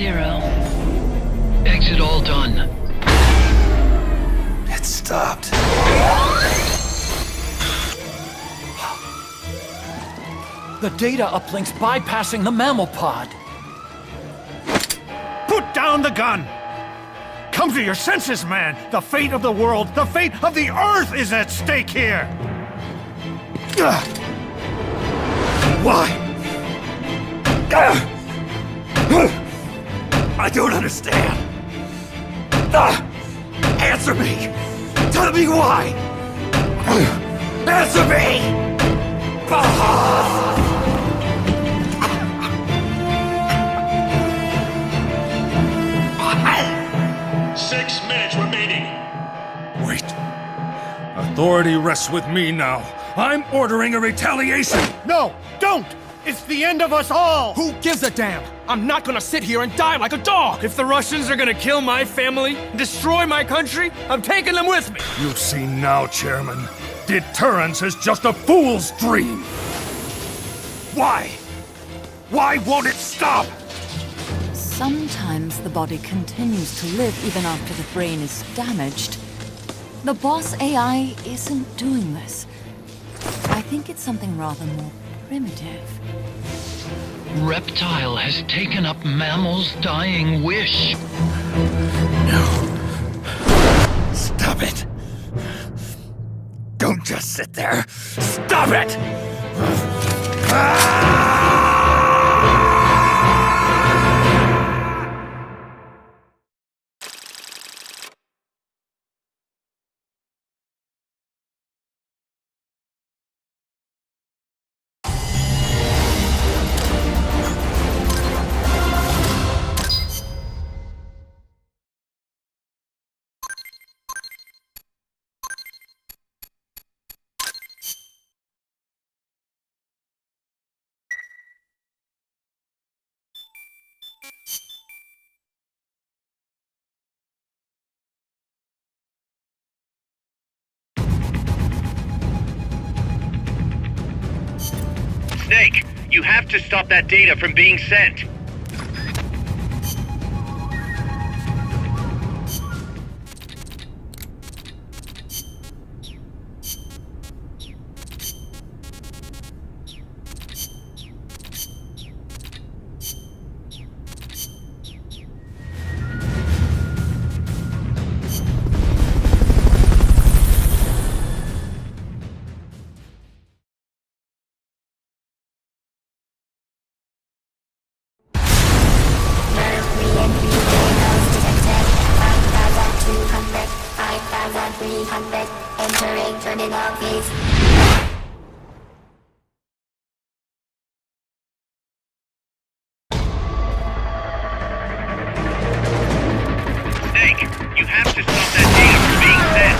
0. Exit all done. It stopped. The data uplink's bypassing the mammal pod. Put down the gun! Come to your senses, man! The fate of the world, the fate of the Earth is at stake here! Why? I don't understand. Answer me! Tell me why! Answer me! 6 minutes remaining. Wait. Authority rests with me now. I'm ordering a retaliation! No! Don't! It's the end of us all! Who gives a damn? I'm not gonna sit here and die like a dog! If the Russians are gonna kill my family, destroy my country, I'm taking them with me! You see now, Chairman. Deterrence is just a fool's dream! Why? Why won't it stop? Sometimes the body continues to live even after the brain is damaged. The boss AI isn't doing this. I think it's something rather more primitive. Reptile has taken up Mammal's dying wish. No. Stop it. Don't just sit there. Stop it! Snake, you have to stop that data from being sent. Entering terminal phase. Snake, you have to stop that data from being sent.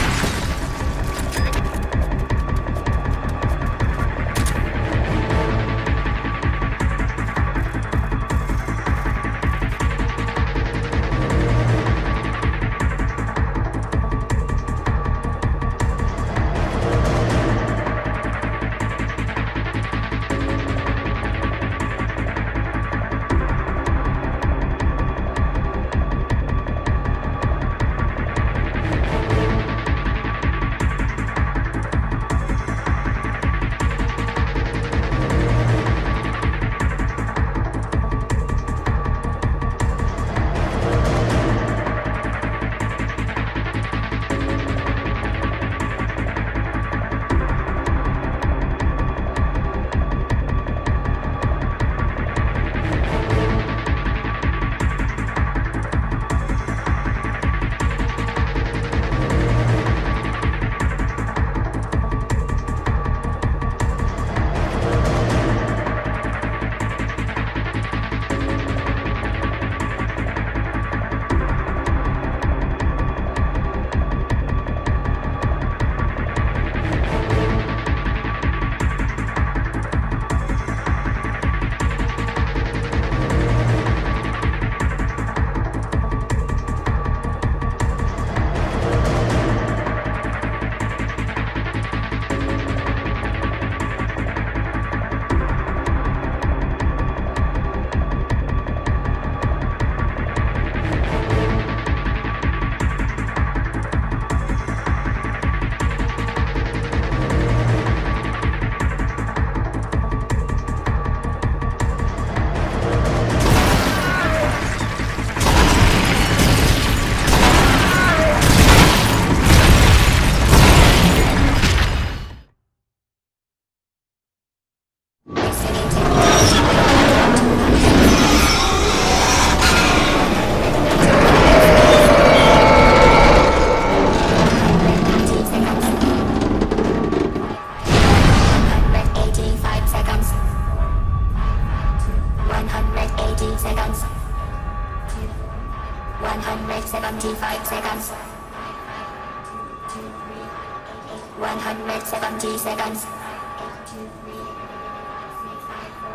170 seconds.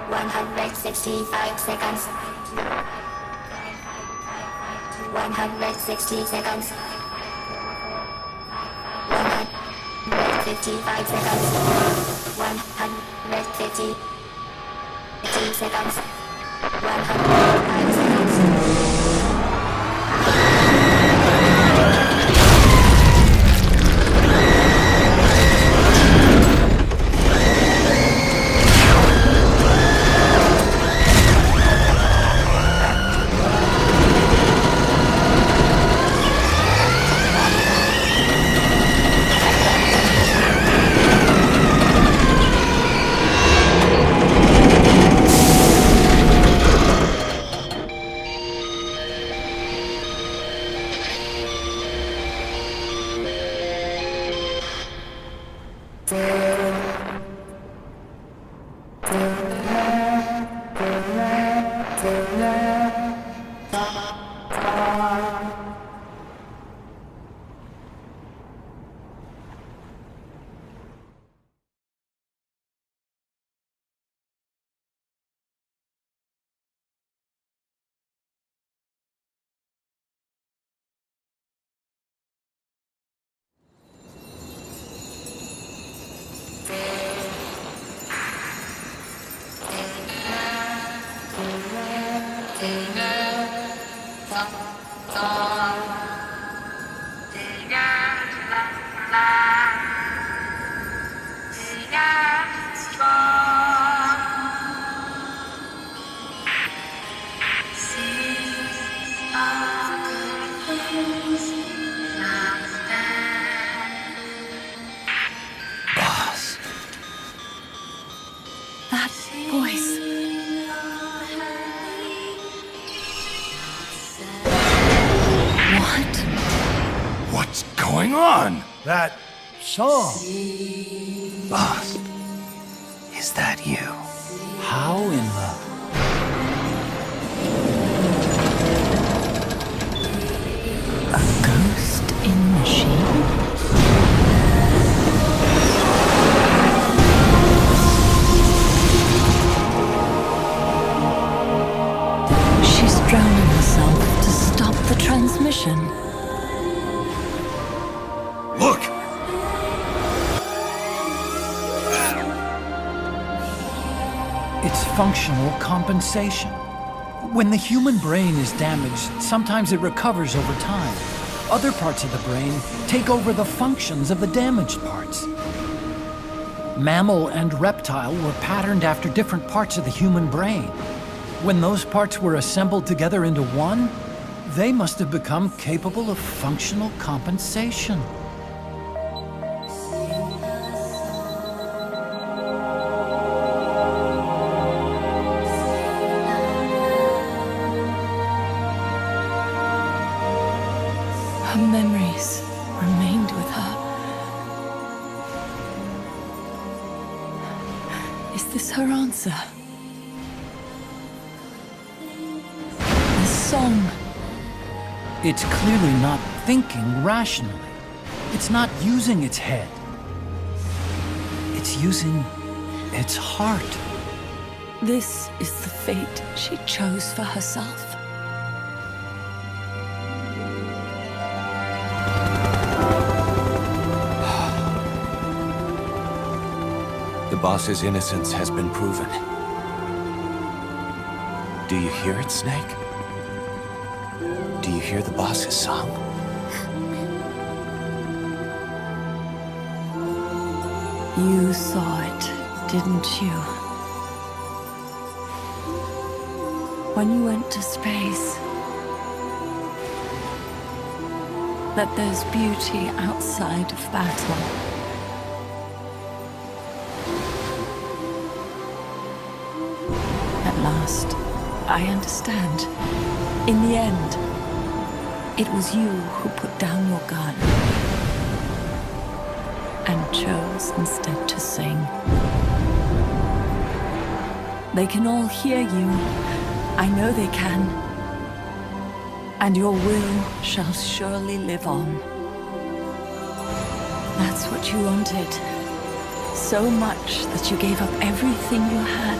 165 seconds. 160 seconds. 155 seconds. 150 seconds. 105 seconds. That song. Boss, is that you? How in the... A ghost in machine? She's drowning herself to stop the transmission. Look! It's functional compensation. When the human brain is damaged, sometimes it recovers over time. Other parts of the brain take over the functions of the damaged parts. Mammal and reptile were patterned after different parts of the human brain. When those parts were assembled together into one, they must have become capable of functional compensation. Her memories remained with her. Is this her answer? The song. It's clearly not thinking rationally. It's not using its head. It's using its heart. This is the fate she chose for herself. The boss's innocence has been proven. Do you hear it, Snake? Do you hear the boss's song? You saw it, didn't you? When you went to space, that there's beauty outside of battle. At last, I understand. In the end, it was you who put down your gun and chose instead to sing. They can all hear you. I know they can. And your will shall surely live on. That's what you wanted. So much that you gave up everything you had.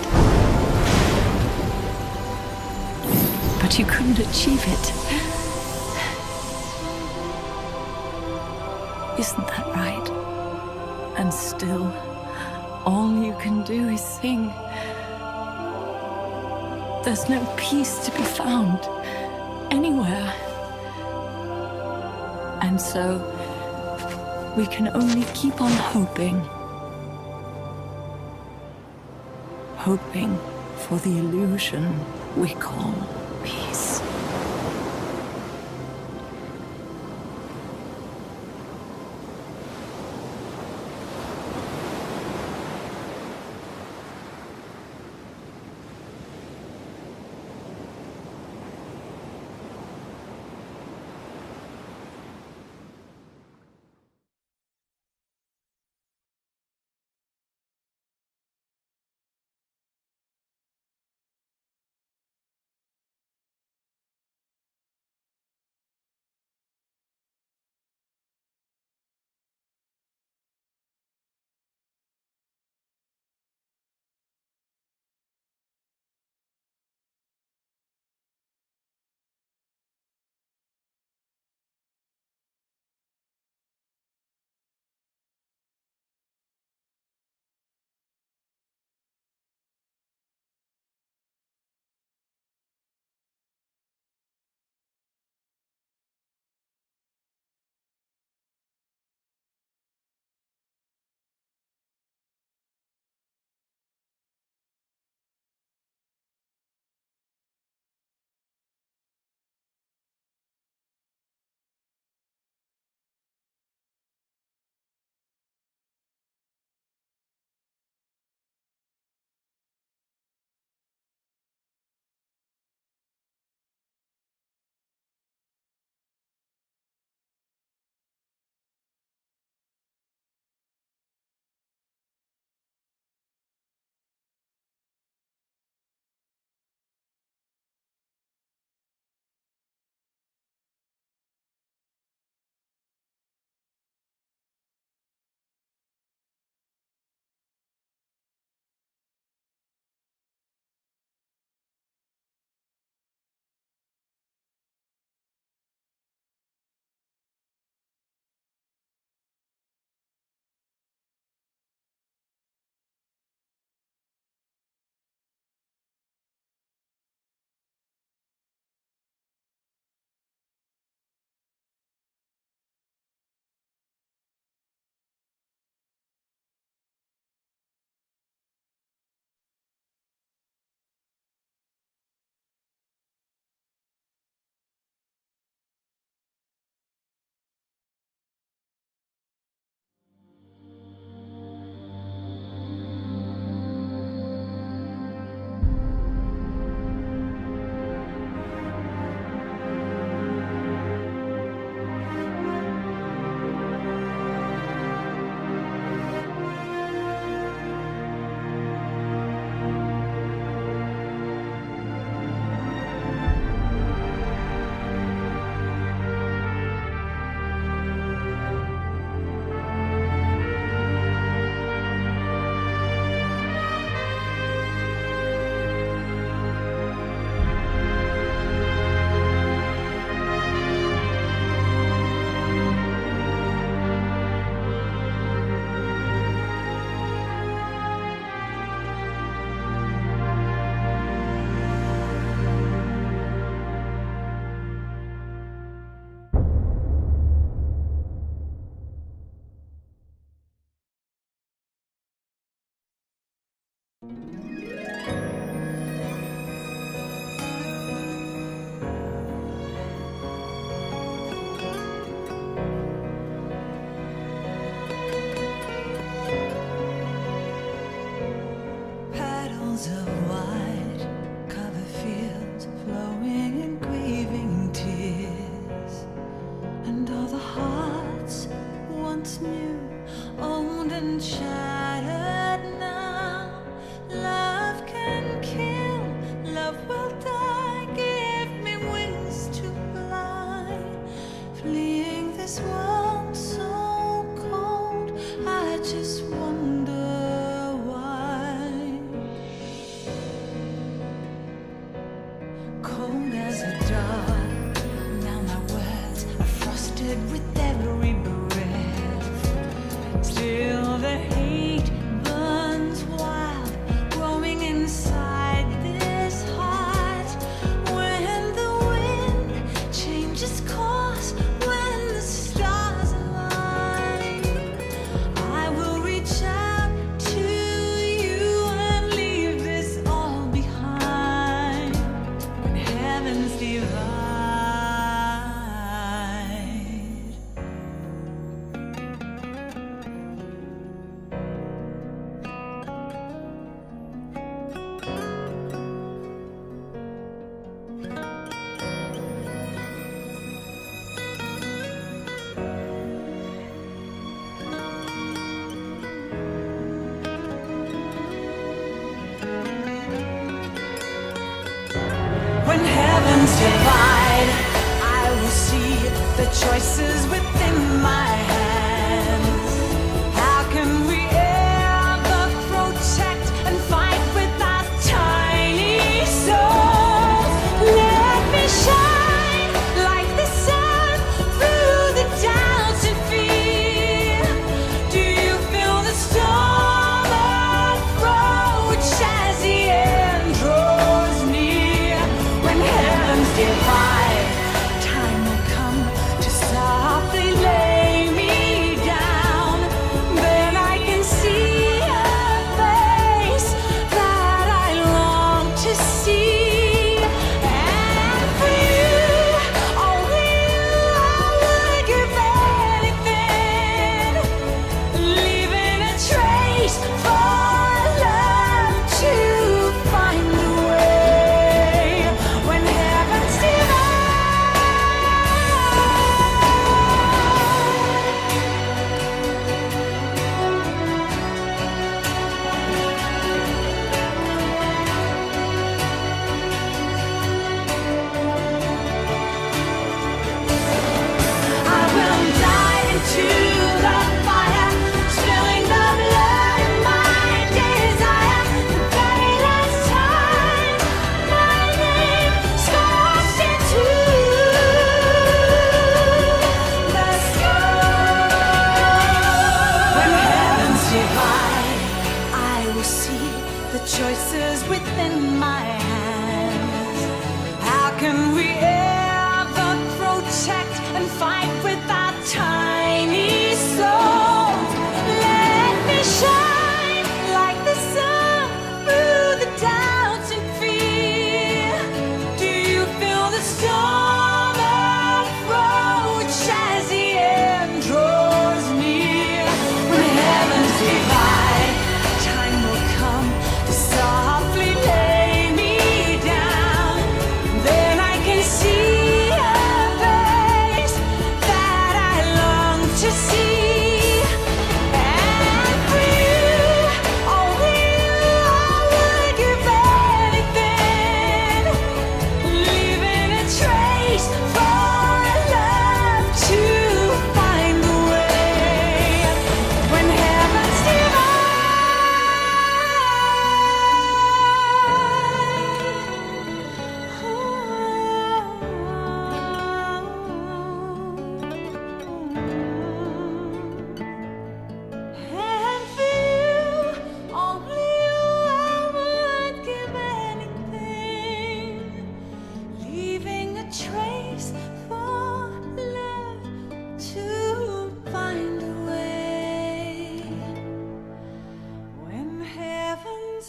But you couldn't achieve it. Isn't that right? And still, all you can do is sing. There's no peace to be found anywhere. And so, we can only keep on hoping. Hoping for the illusion we call peace. Fleeing this world so cold. heavens divide, I will see the choices within my hands. How can we ever protect and fight with our tiny souls? Let me shine like the sun through the doubts and fear. Do you feel the storm approach as the end draws near? When heavens divide, time will come to softly lay me down. Then I can see a face that I long to see. And for you, only you, I would give anything, leaving a trace for love to find a way. When heavens I will dive into the fire, spilling the blood of my desire. The very last time my name scars into the sky. When heavens divide, I will see the choices within my hands. How can we ever protect and fight with our tiny souls? Let me shine like the sun through the doubts and fear. Do you feel the storm approach as the end draws near? When heavens divide, time will come to softly lay me down. Then I can see a face that I long to see. And for you, only you, I would give anything, leaving a trace for love to find a way. When heavens and for you, only you, I would give anything, leaving a trace for love to find a way. When heavens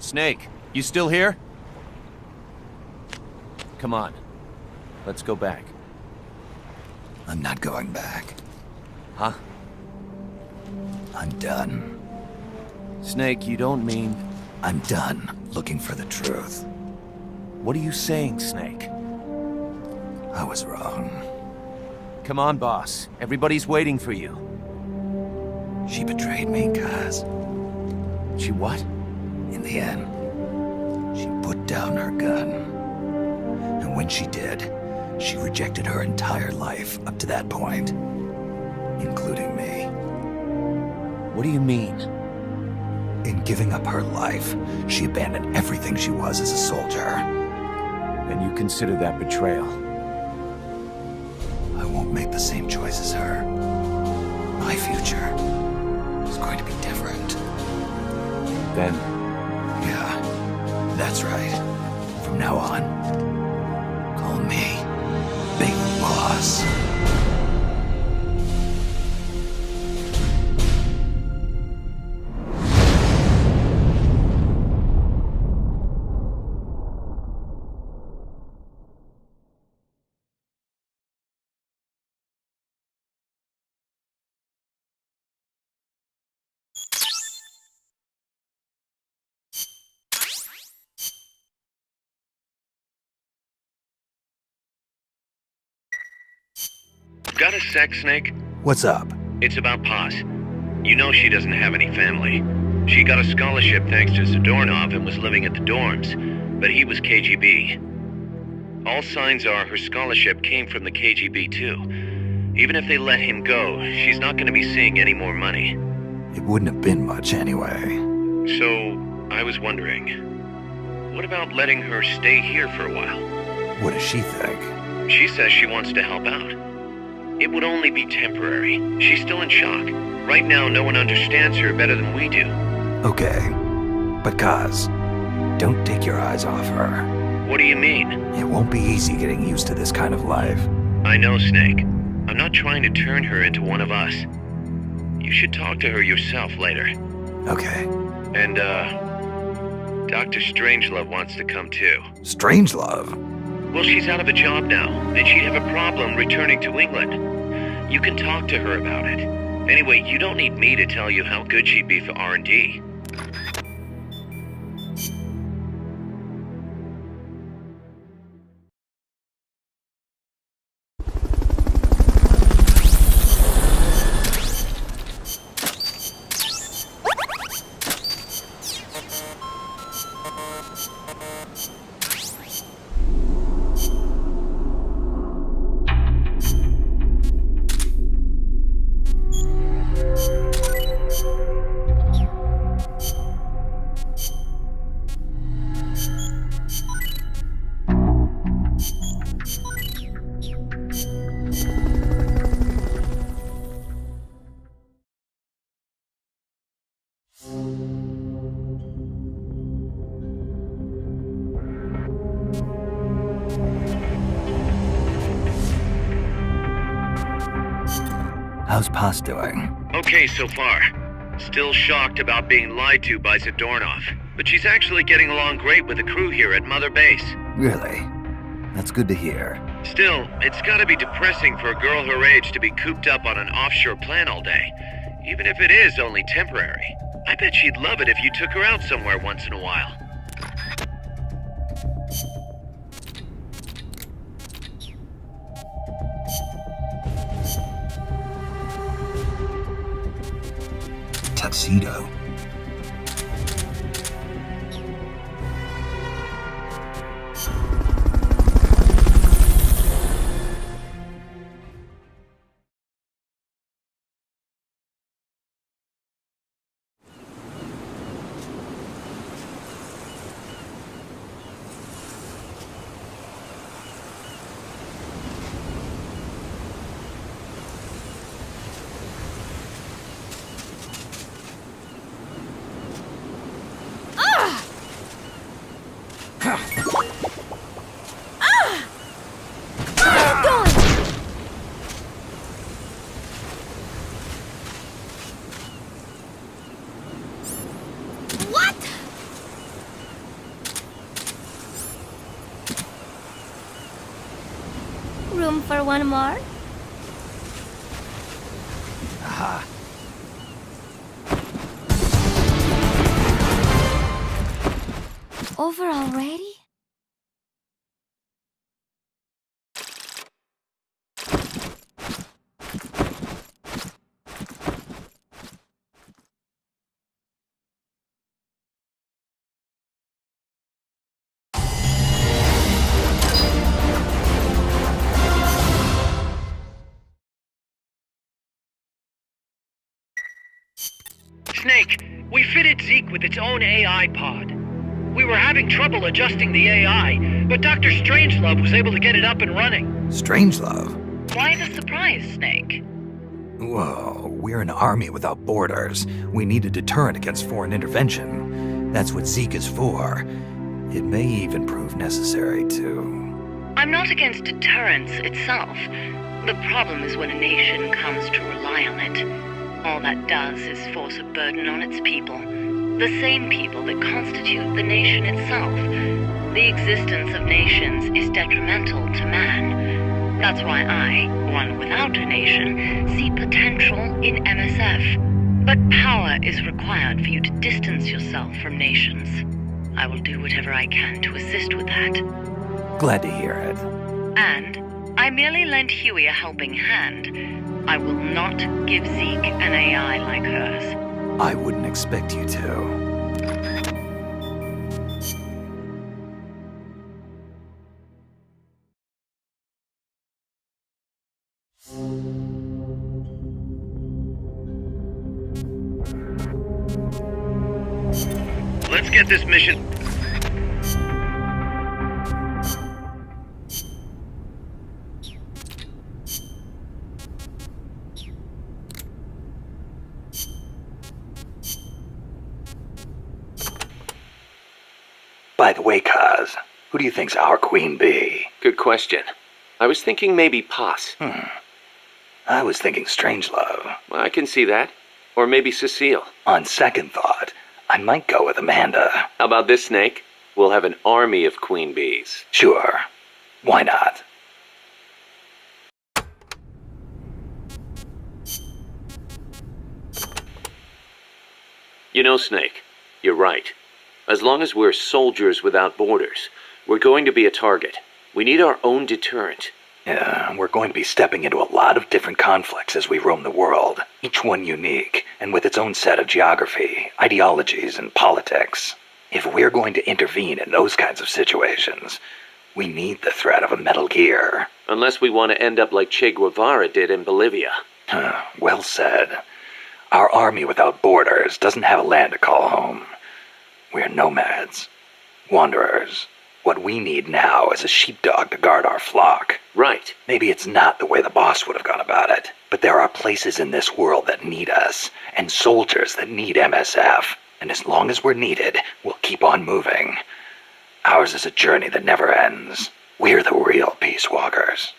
Snake, you still here? Come on. Let's go back. I'm not going back. Huh? I'm done. Snake, you don't mean... I'm done looking for the truth. What are you saying, Snake? I was wrong. Come on, boss. Everybody's waiting for you. She betrayed me, Kaz. She what? In the end, she put down her gun. And when she did, she rejected her entire life up to that point, including me. What do you mean? In giving up her life, she abandoned everything she was as a soldier. And you consider that betrayal? I won't make the same choice as her. My future is going to be different. Then? Yeah, that's right. From now on, call me Big Boss. Got a sec, Snake? What's up? It's about Paz. You know she doesn't have any family. She got a scholarship thanks to Zadornov and was living at the dorms, but he was KGB. All signs are her scholarship came from the KGB too. Even if they let him go, she's not going to be seeing any more money. It wouldn't have been much anyway. So, I was wondering, what about letting her stay here for a while? What does she think? She says she wants to help out. It would only be temporary. She's still in shock. Right now, no one understands her better than we do. Okay, but Kaz, don't take your eyes off her. What do you mean? It won't be easy getting used to this kind of life. I know, Snake. I'm not trying to turn her into one of us. You should talk to her yourself later. Okay. And, Dr. Strangelove wants to come too. Strangelove? Well, she's out of a job now, and she'd have a problem returning to England. You can talk to her about it. Anyway, you don't need me to tell you how good she'd be for R&D. How's Paz doing? Okay so far. Still shocked about being lied to by Zadornov. But she's actually getting along great with the crew here at Mother Base. Really? That's good to hear. Still, it's gotta be depressing for a girl her age to be cooped up on an offshore plant all day. Even if it is only temporary. I bet she'd love it if you took her out somewhere once in a while. Tuxedo. Room for one more? Aha. over already? Snake, we fitted Zeke with its own AI pod. We were having trouble adjusting the AI, but Dr. Strangelove was able to get it up and running. Strangelove? Why the surprise, Snake? Whoa, we're an army without borders. We need a deterrent against foreign intervention. That's what Zeke is for. It may even prove necessary to... I'm not against deterrence itself. The problem is when a nation comes to rely on it. All that does is force a burden on its people. The same people that constitute the nation itself. The existence of nations is detrimental to man. That's why I, one without a nation, see potential in MSF. But power is required for you to distance yourself from nations. I will do whatever I can to assist with that. Glad to hear it. And I merely lent Huey a helping hand. I will not give Zeke an AI like hers. I wouldn't expect you to. Let's get this mission. By the way, Kaz, who do you think's our queen bee? Good question. I was thinking maybe Paz. I was thinking Strangelove. Well, I can see that. Or maybe Cecile. On second thought, I might go with Amanda. How about this, Snake? We'll have an army of queen bees. Sure. Why not? You know, Snake, you're right. As long as we're soldiers without borders, we're going to be a target. We need our own deterrent. Yeah, we're going to be stepping into a lot of different conflicts as we roam the world, each one unique, and with its own set of geography, ideologies, and politics. If we're going to intervene in those kinds of situations, we need the threat of a Metal Gear. Unless we want to end up like Che Guevara did in Bolivia. Well said. Our army without borders doesn't have a land to call home. We're nomads, wanderers. What we need now is a sheepdog to guard our flock. Right. Maybe it's not the way the boss would have gone about it, but there are places in this world that need us, and soldiers that need MSF. And as long as we're needed, we'll keep on moving. Ours is a journey that never ends. We're the real Peace Walkers.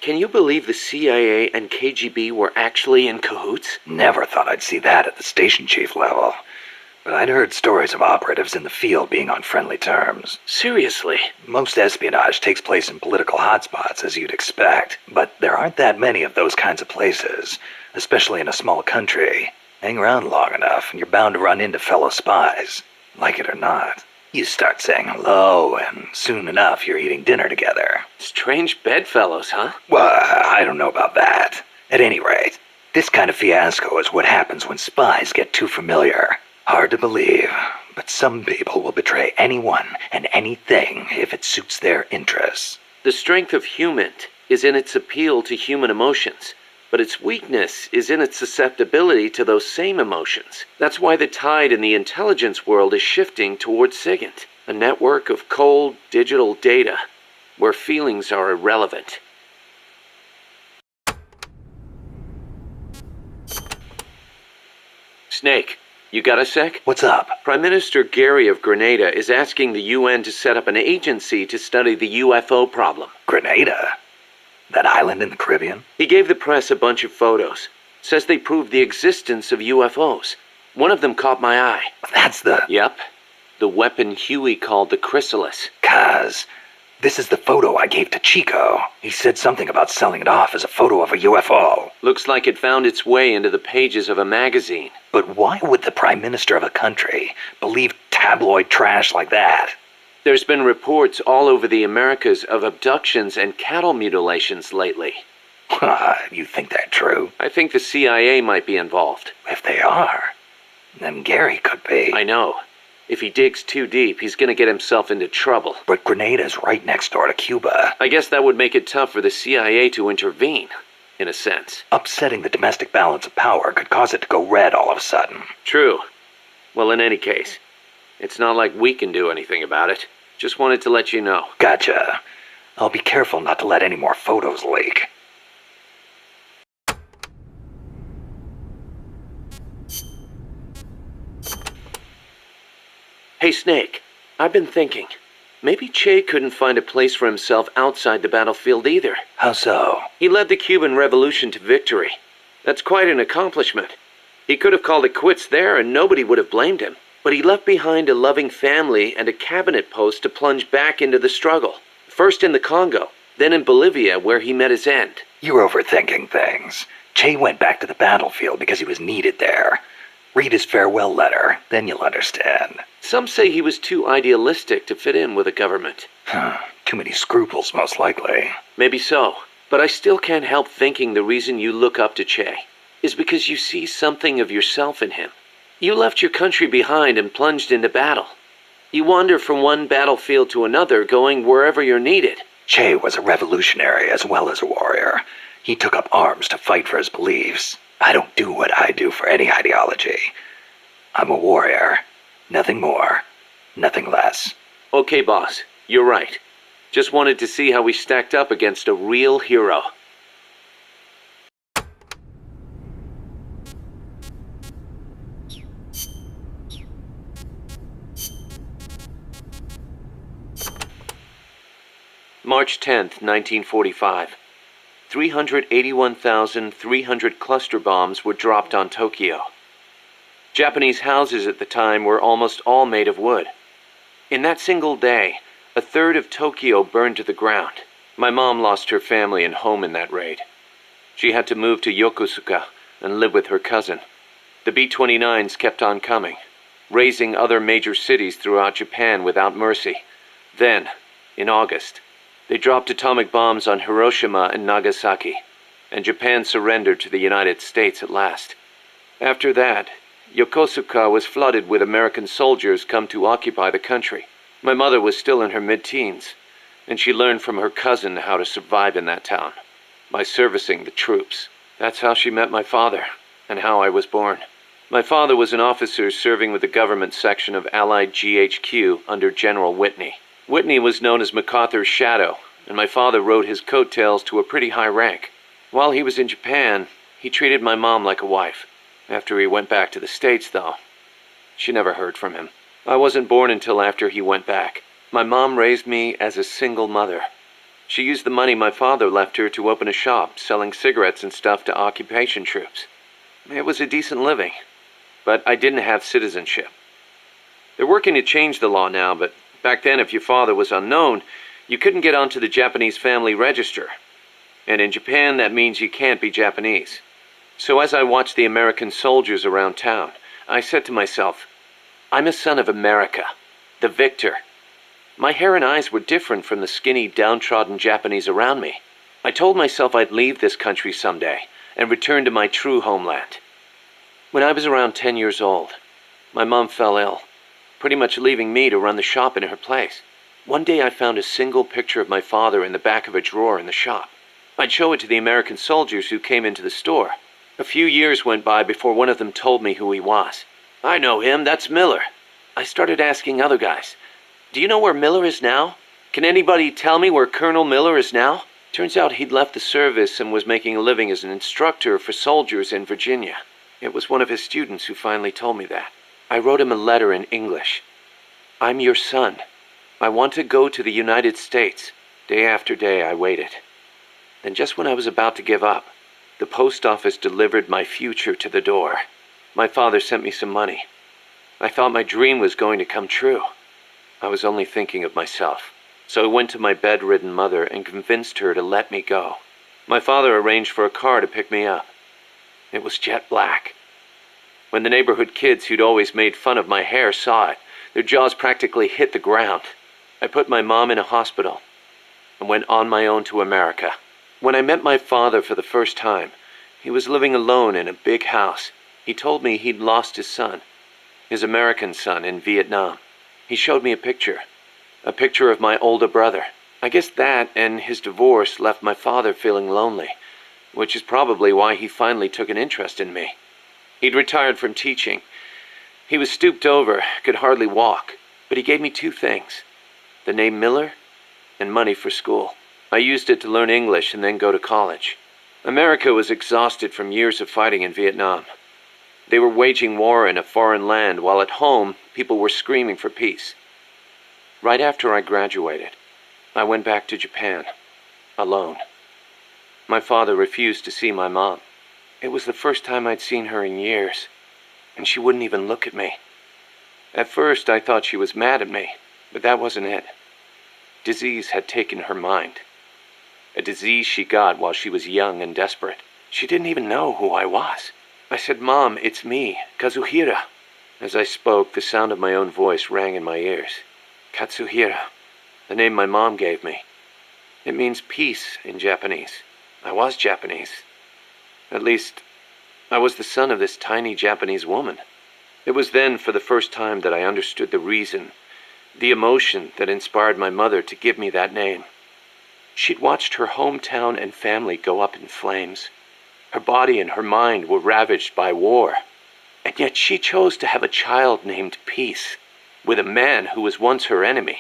Can you believe the CIA and KGB were actually in cahoots? Never thought I'd see that at the station chief level. But I'd heard stories of operatives in the field being on friendly terms. Seriously? Most espionage takes place in political hotspots, as you'd expect. But there aren't that many of those kinds of places, especially in a small country. Hang around long enough, and you're bound to run into fellow spies. Like it or not. You start saying hello, and soon enough you're eating dinner together. Strange bedfellows, huh? Well, I don't know about that. At any rate, this kind of fiasco is what happens when spies get too familiar. Hard to believe, but some people will betray anyone and anything if it suits their interests. The strength of human is in its appeal to human emotions, but its weakness is in its susceptibility to those same emotions. That's why the tide in the intelligence world is shifting towards SIGINT, a network of cold, digital data, where feelings are irrelevant. Snake, you got a sec? What's up? Prime Minister Gary of Grenada is asking the UN to set up an agency to study the UFO problem. Grenada? That island in the Caribbean? He gave the press a bunch of photos. Says they prove the existence of UFOs. One of them caught my eye. That's the... Yep. The weapon Huey called the Chrysalis. Kaz, This is the photo I gave to Chico. He said something about selling it off as a photo of a UFO. Looks like it found its way into the pages of a magazine. But why would the Prime Minister of a country believe tabloid trash like that? There's been reports all over the Americas of abductions and cattle mutilations lately. You think that true? I think the CIA might be involved. If they are, then Gary could be. I know. If he digs too deep, he's gonna get himself into trouble. But Grenada's right next door to Cuba. I guess that would make it tough for the CIA to intervene, in a sense. Upsetting the domestic balance of power could cause it to go red all of a sudden. True. Well, in any case, it's not like we can do anything about it. Just wanted to let you know. Gotcha. I'll be careful not to let any more photos leak. Hey, Snake, I've been thinking. Maybe Che couldn't find a place for himself outside the battlefield either. How so? He led the Cuban Revolution to victory. That's quite an accomplishment. He could have called it quits there and nobody would have blamed him. But he left behind a loving family and a cabinet post to plunge back into the struggle. First in the Congo, then in Bolivia where he met his end. You're overthinking things. Che went back to the battlefield because he was needed there. Read his farewell letter, then you'll understand. Some say he was too idealistic to fit in with the government. Too many scruples, most likely. Maybe so, but I still can't help thinking the reason you look up to Che is because you see something of yourself in him. You left your country behind and plunged into battle. You wander from one battlefield to another, going wherever you're needed. Che was a revolutionary as well as a warrior. He took up arms to fight for his beliefs. I don't do what I do for any ideology. I'm a warrior. Nothing more. Nothing less. Okay, boss. You're right. Just wanted to see how we stacked up against a real hero. March 10th, 1945. 381,300 cluster bombs were dropped on Tokyo. Japanese houses at the time were almost all made of wood. In that single day, a third of Tokyo burned to the ground. My mom lost her family and home in that raid. She had to move to Yokosuka and live with her cousin. The B-29s kept on coming, razing other major cities throughout Japan without mercy. Then, in August, they dropped atomic bombs on Hiroshima and Nagasaki, and Japan surrendered to the United States at last. After that, Yokosuka was flooded with American soldiers come to occupy the country. My mother was still in her mid-teens, and she learned from her cousin how to survive in that town, by servicing the troops. That's how she met my father, and how I was born. My father was an officer serving with the government section of Allied GHQ under General Whitney. Whitney was known as MacArthur's shadow, and my father rode his coattails to a pretty high rank. While he was in Japan, he treated my mom like a wife. After he went back to the States, though, she never heard from him. I wasn't born until after he went back. My mom raised me as a single mother. She used the money my father left her to open a shop selling cigarettes and stuff to occupation troops. It was a decent living, but I didn't have citizenship. They're working to change the law now, but back then, if your father was unknown, you couldn't get onto the Japanese family register. And in Japan, that means you can't be Japanese. So as I watched the American soldiers around town, I said to myself, I'm a son of America, the victor. My hair and eyes were different from the skinny, downtrodden Japanese around me. I told myself I'd leave this country someday and return to my true homeland. When I was around 10 years old, my mom fell ill, pretty much leaving me to run the shop in her place. One day I found a single picture of my father in the back of a drawer in the shop. I'd show it to the American soldiers who came into the store. A few years went by before one of them told me who he was. I know him, that's Miller. I started asking other guys, do you know where Miller is now? Can anybody tell me where Colonel Miller is now? Turns out he'd left the service and was making a living as an instructor for soldiers in Virginia. It was one of his students who finally told me that. I wrote him a letter in English. I'm your son. I want to go to the United States. Day after day I waited. Then just when I was about to give up, the post office delivered my future to the door. My father sent me some money. I thought my dream was going to come true. I was only thinking of myself. So I went to my bedridden mother and convinced her to let me go. My father arranged for a car to pick me up. It was jet black. When the neighborhood kids who'd always made fun of my hair saw it, their jaws practically hit the ground. I put my mom in a hospital and went on my own to America. When I met my father for the first time, he was living alone in a big house. He told me he'd lost his son, his American son, in Vietnam. He showed me a picture of my older brother. I guess that and his divorce left my father feeling lonely, which is probably why he finally took an interest in me. He'd retired from teaching. He was stooped over, could hardly walk, but he gave me two things: the name Miller and money for school. I used it to learn English and then go to college. America was exhausted from years of fighting in Vietnam. They were waging war in a foreign land, while at home, people were screaming for peace. Right after I graduated, I went back to Japan, alone. My father refused to see my mom. It was the first time I'd seen her in years, and she wouldn't even look at me. At first, I thought she was mad at me, but that wasn't it. Disease had taken her mind. A disease she got while she was young and desperate. She didn't even know who I was. I said, "Mom, it's me, Kazuhira." As I spoke, the sound of my own voice rang in my ears. Katsuhira, the name my mom gave me. It means peace in Japanese. I was Japanese. At least, I was the son of this tiny Japanese woman. It was then, for the first time, that I understood the reason, the emotion that inspired my mother to give me that name. She'd watched her hometown and family go up in flames. Her body and her mind were ravaged by war. And yet she chose to have a child named Peace, with a man who was once her enemy.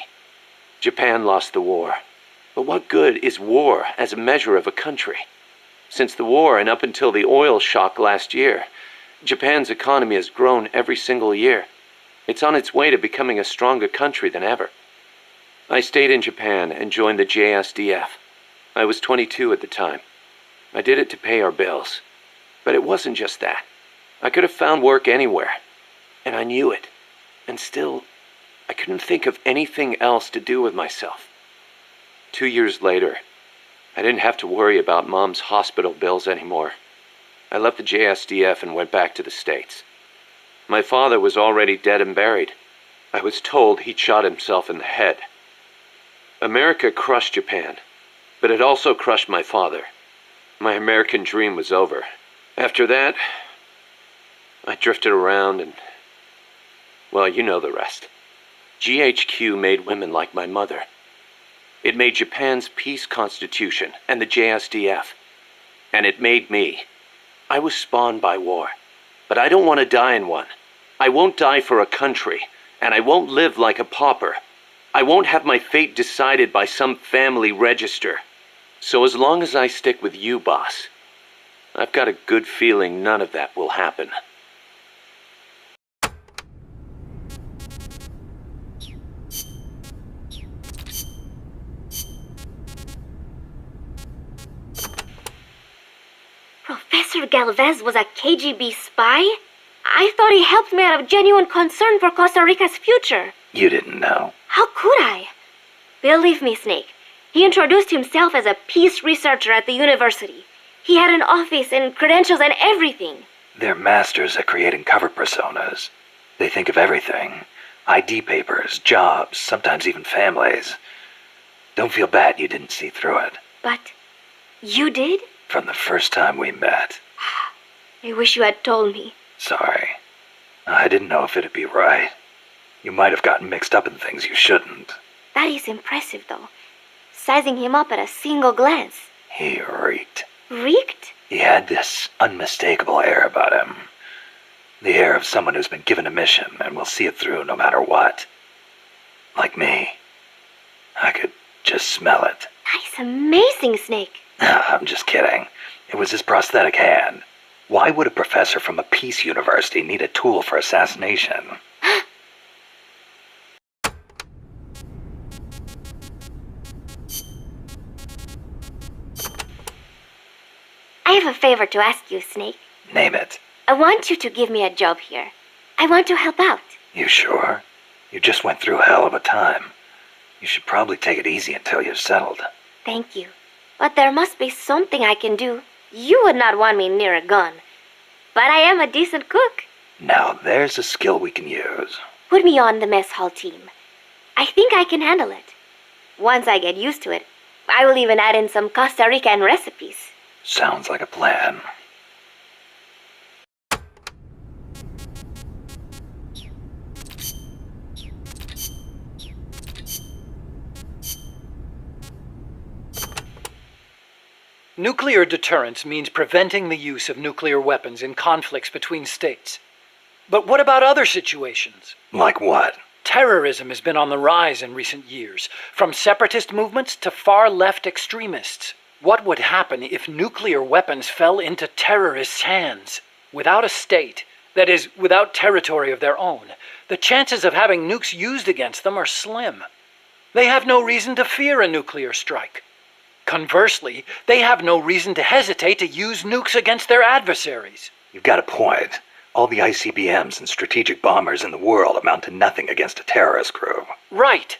Japan lost the war. But what good is war as a measure of a country? Since the war and up until the oil shock last year, Japan's economy has grown every single year. It's on its way to becoming a stronger country than ever. I stayed in Japan and joined the JSDF. I was 22 at the time. I did it to pay our bills. But it wasn't just that. I could have found work anywhere. And I knew it. And still, I couldn't think of anything else to do with myself. 2 years later, I didn't have to worry about Mom's hospital bills anymore. I left the JSDF and went back to the States. My father was already dead and buried. I was told he'd shot himself in the head. America crushed Japan, but it also crushed my father. My American dream was over. After that, I drifted around and, well, you know the rest. GHQ made women like my mother. It made Japan's peace constitution and the JSDF. And it made me. I was spawned by war, but I don't want to die in one. I won't die for a country, and I won't live like a pauper. I won't have my fate decided by some family register. So as long as I stick with you, boss, I've got a good feeling none of that will happen. Professor Galvez was a KGB spy? I thought he helped me out of genuine concern for Costa Rica's future. You didn't know. How could I? Believe me, Snake. He introduced himself as a peace researcher at the university. He had an office and credentials and everything. They're masters at creating cover personas. They think of everything. ID papers, jobs, sometimes even families. Don't feel bad you didn't see through it. But you did? From the first time we met. I wish you had told me. Sorry. I didn't know if it'd be right. You might have gotten mixed up in things you shouldn't. That is impressive, though. Sizing him up at a single glance. He reeked. Reeked? He had this unmistakable air about him. The air of someone who's been given a mission and will see it through no matter what. Like me. I could just smell it. That is amazing, Snake. I'm just kidding. It was his prosthetic hand. Why would a professor from a peace university need a tool for assassination? I have a favor to ask you, Snake. Name it. I want you to give me a job here. I want to help out. You sure? You just went through a hell of a time. You should probably take it easy until you're settled. Thank you. But there must be something I can do. You would not want me near a gun. But I am a decent cook. Now there's a skill we can use. Put me on the mess hall team. I think I can handle it. Once I get used to it, I will even add in some Costa Rican recipes. Sounds like a plan. Nuclear deterrence means preventing the use of nuclear weapons in conflicts between states. But what about other situations? Like what? Terrorism has been on the rise in recent years, from separatist movements to far-left extremists. What would happen if nuclear weapons fell into terrorists' hands? Without a state, that is, without territory of their own, the chances of having nukes used against them are slim. They have no reason to fear a nuclear strike. Conversely, they have no reason to hesitate to use nukes against their adversaries. You've got a point. All the ICBMs and strategic bombers in the world amount to nothing against a terrorist group. Right.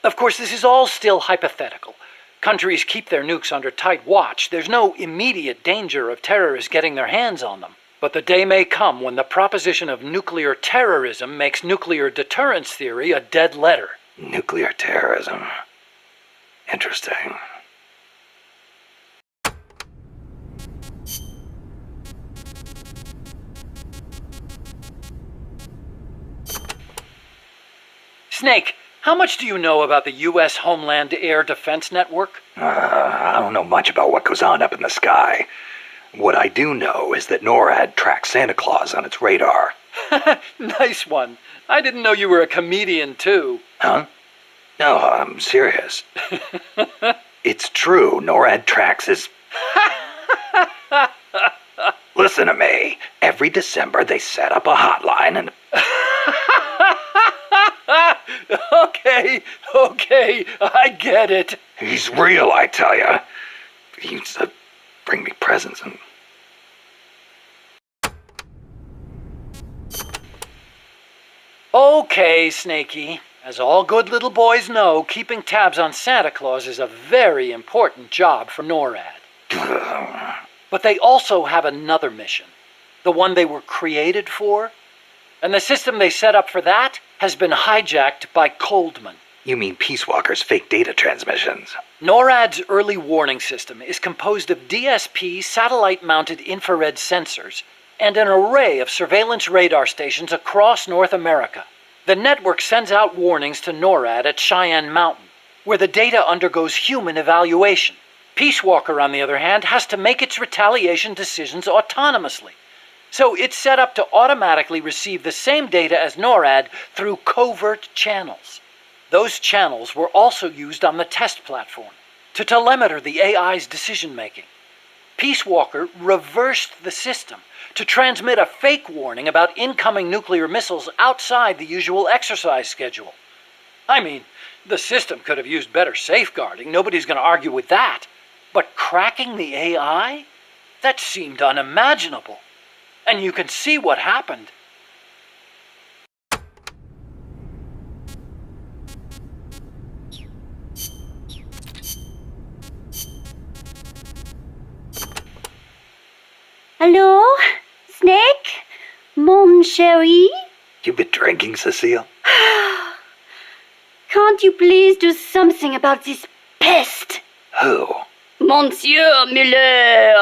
Of course, this is all still hypothetical. Countries keep their nukes under tight watch. There's no immediate danger of terrorists getting their hands on them. But the day may come when the proposition of nuclear terrorism makes nuclear deterrence theory a dead letter. Nuclear terrorism. Interesting. Snake, how much do you know about the U.S. Homeland Air Defense Network? I don't know much about what goes on up in the sky. What I do know is that NORAD tracks Santa Claus on its radar. Nice one. I didn't know you were a comedian, too. Huh? No, I'm serious. It's true, NORAD tracks his... Listen to me. Every December they set up a hotline and... Okay, I get it. He's real, I tell ya. He used to bring me presents and... Okay, Snakey. As all good little boys know, keeping tabs on Santa Claus is a very important job for NORAD. But they also have another mission. The one they were created for. And the system they set up for that has been hijacked by Coldman. You mean Peace Walker's fake data transmissions? NORAD's early warning system is composed of DSP satellite-mounted infrared sensors and an array of surveillance radar stations across North America. The network sends out warnings to NORAD at Cheyenne Mountain, where the data undergoes human evaluation. Peace Walker, on the other hand, has to make its retaliation decisions autonomously. So it's set up to automatically receive the same data as NORAD through covert channels. Those channels were also used on the test platform to telemeter the AI's decision-making. Peace Walker reversed the system to transmit a fake warning about incoming nuclear missiles outside the usual exercise schedule. I mean, the system could have used better safeguarding. Nobody's going to argue with that. But cracking the AI? That seemed unimaginable. And you can see what happened. Hello? Snake? Mon chéri? You been drinking, Cecile? Can't you please do something about this pest? Who? Monsieur Miller!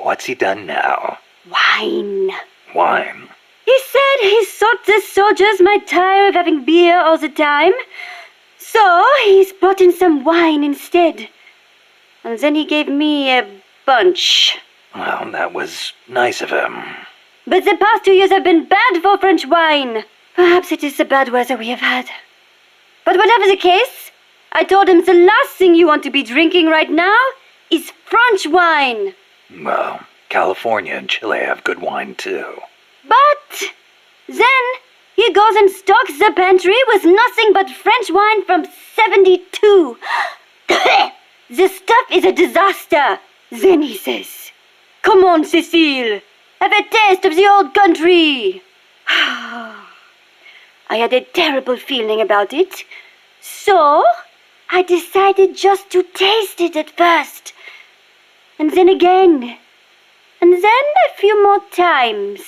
What's he done now? Wine. Wine? He said he thought the soldiers might tire of having beer all the time, so he's brought in some wine instead. And then he gave me a bunch. Well, that was nice of him. But the past 2 years have been bad for French wine. Perhaps it is the bad weather we have had. But whatever the case, I told him the last thing you want to be drinking right now is French wine. Well, California and Chile have good wine too. But then he goes and stocks the pantry with nothing but French wine from 72. The stuff is a disaster. Then he says, "Come on, Cecile, have a taste of the old country." I had a terrible feeling about it, So, I decided just to taste it at first. And then again. And then a few more times.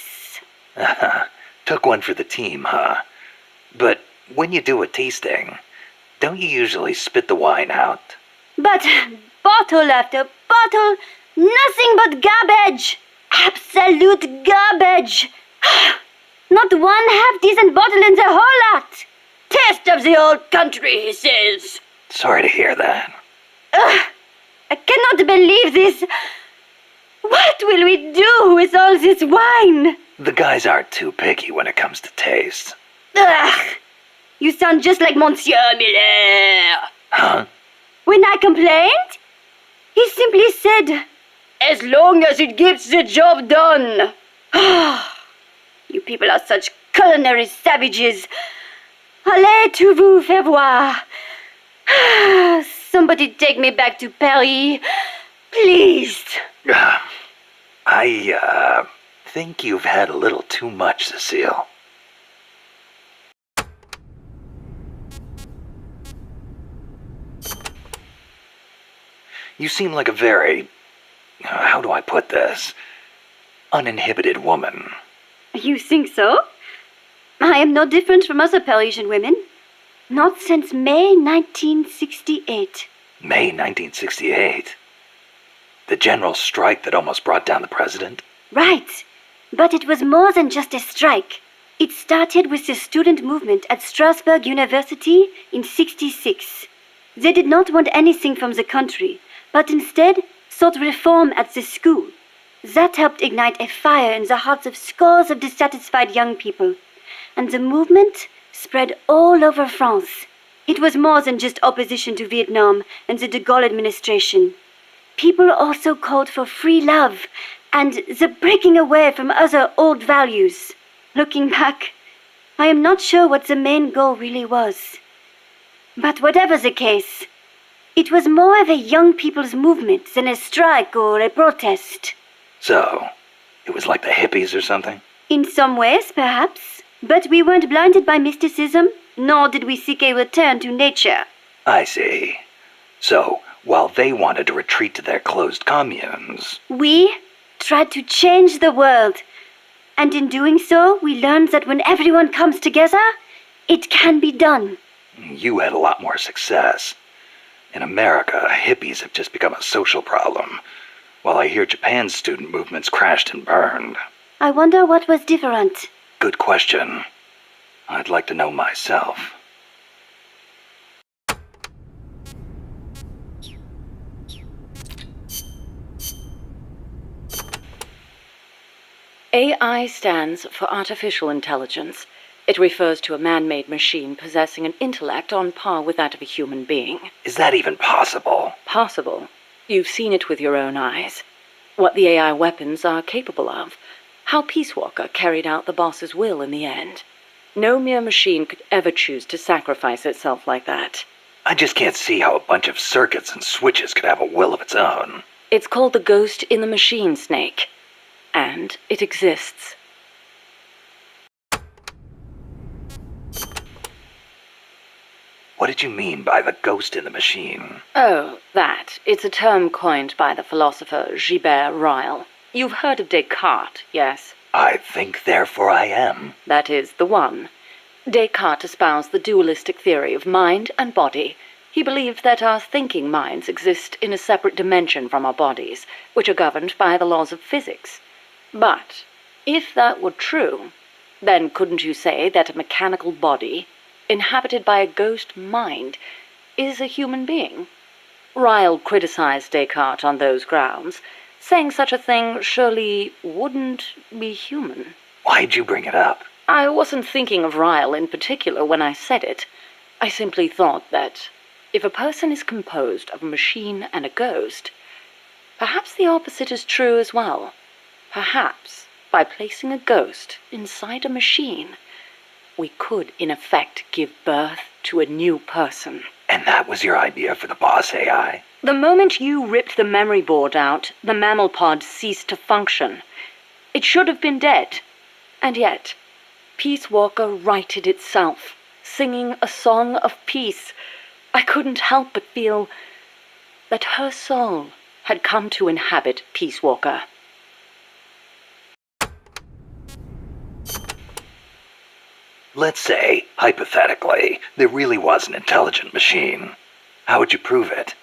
Took one for the team, huh? But when you do a tasting, don't you usually spit the wine out? But bottle after bottle, nothing but garbage. Absolute garbage. Not one half-decent bottle in the whole lot. Taste of the old country, he says. Sorry to hear that. I cannot believe this. What will we do with all this wine? The guys aren't too picky when it comes to taste. Ugh! You sound just like Monsieur Miller. Huh? When I complained, he simply said, "As long as it gets the job done." You people are such culinary savages. Allez vous faire voir. Somebody take me back to Paris, please. I think you've had a little too much, Cecile. You seem like a very, how do I put this, uninhibited woman. You think so? I am no different from other Parisian women. Not since May 1968. May 1968? The general strike that almost brought down the president? Right. But it was more than just a strike. It started with the student movement at Strasbourg University in '66. They did not want anything from the country, but instead sought reform at the school. That helped ignite a fire in the hearts of scores of dissatisfied young people. And the movement spread all over France. It was more than just opposition to Vietnam and the de Gaulle administration. People also called for free love and the breaking away from other old values. Looking back, I am not sure what the main goal really was. But whatever the case, it was more of a young people's movement than a strike or a protest. So, it was like the hippies or something? In some ways, perhaps. But we weren't blinded by mysticism, nor did we seek a return to nature. I see. So, while they wanted to retreat to their closed communes, We tried to change the world. And in doing so, we learned that when everyone comes together, it can be done. you had a lot more success. In America, hippies have just become a social problem, while I hear Japan's student movements crashed and burned. I wonder what was different. Good question. I'd like to know myself. AI stands for Artificial Intelligence. It refers to a man-made machine possessing an intellect on par with that of a human being. Is that even possible? Possible. You've seen it with your own eyes. What the AI weapons are capable of. How Peace Walker carried out the boss's will in the end. No mere machine could ever choose to sacrifice itself like that. I just can't see how a bunch of circuits and switches could have a will of its own. It's called the ghost in the machine, Snake. And it exists. What did you mean by the ghost in the machine? Oh, that. It's a term coined by the philosopher Gilbert Ryle. You've heard of Descartes, yes? I think, therefore I am. That is the one. Descartes espoused the dualistic theory of mind and body. He believed that our thinking minds exist in a separate dimension from our bodies, which are governed by the laws of physics. But, if that were true, then couldn't you say that a mechanical body, inhabited by a ghost mind, is a human being? Ryle criticized Descartes on those grounds, saying such a thing surely wouldn't be human. Why'd you bring it up? I wasn't thinking of Ryle in particular when I said it. I simply thought that if a person is composed of a machine and a ghost, perhaps the opposite is true as well. Perhaps, by placing a ghost inside a machine, we could, in effect, give birth to a new person. And that was your idea for the boss AI? The moment you ripped the memory board out, the mammal pod ceased to function. It should have been dead. And yet, Peace Walker righted itself, singing a song of peace, I couldn't help but feel that her soul had come to inhabit Peace Walker. Let's say, hypothetically, there really was an intelligent machine. How would you prove it?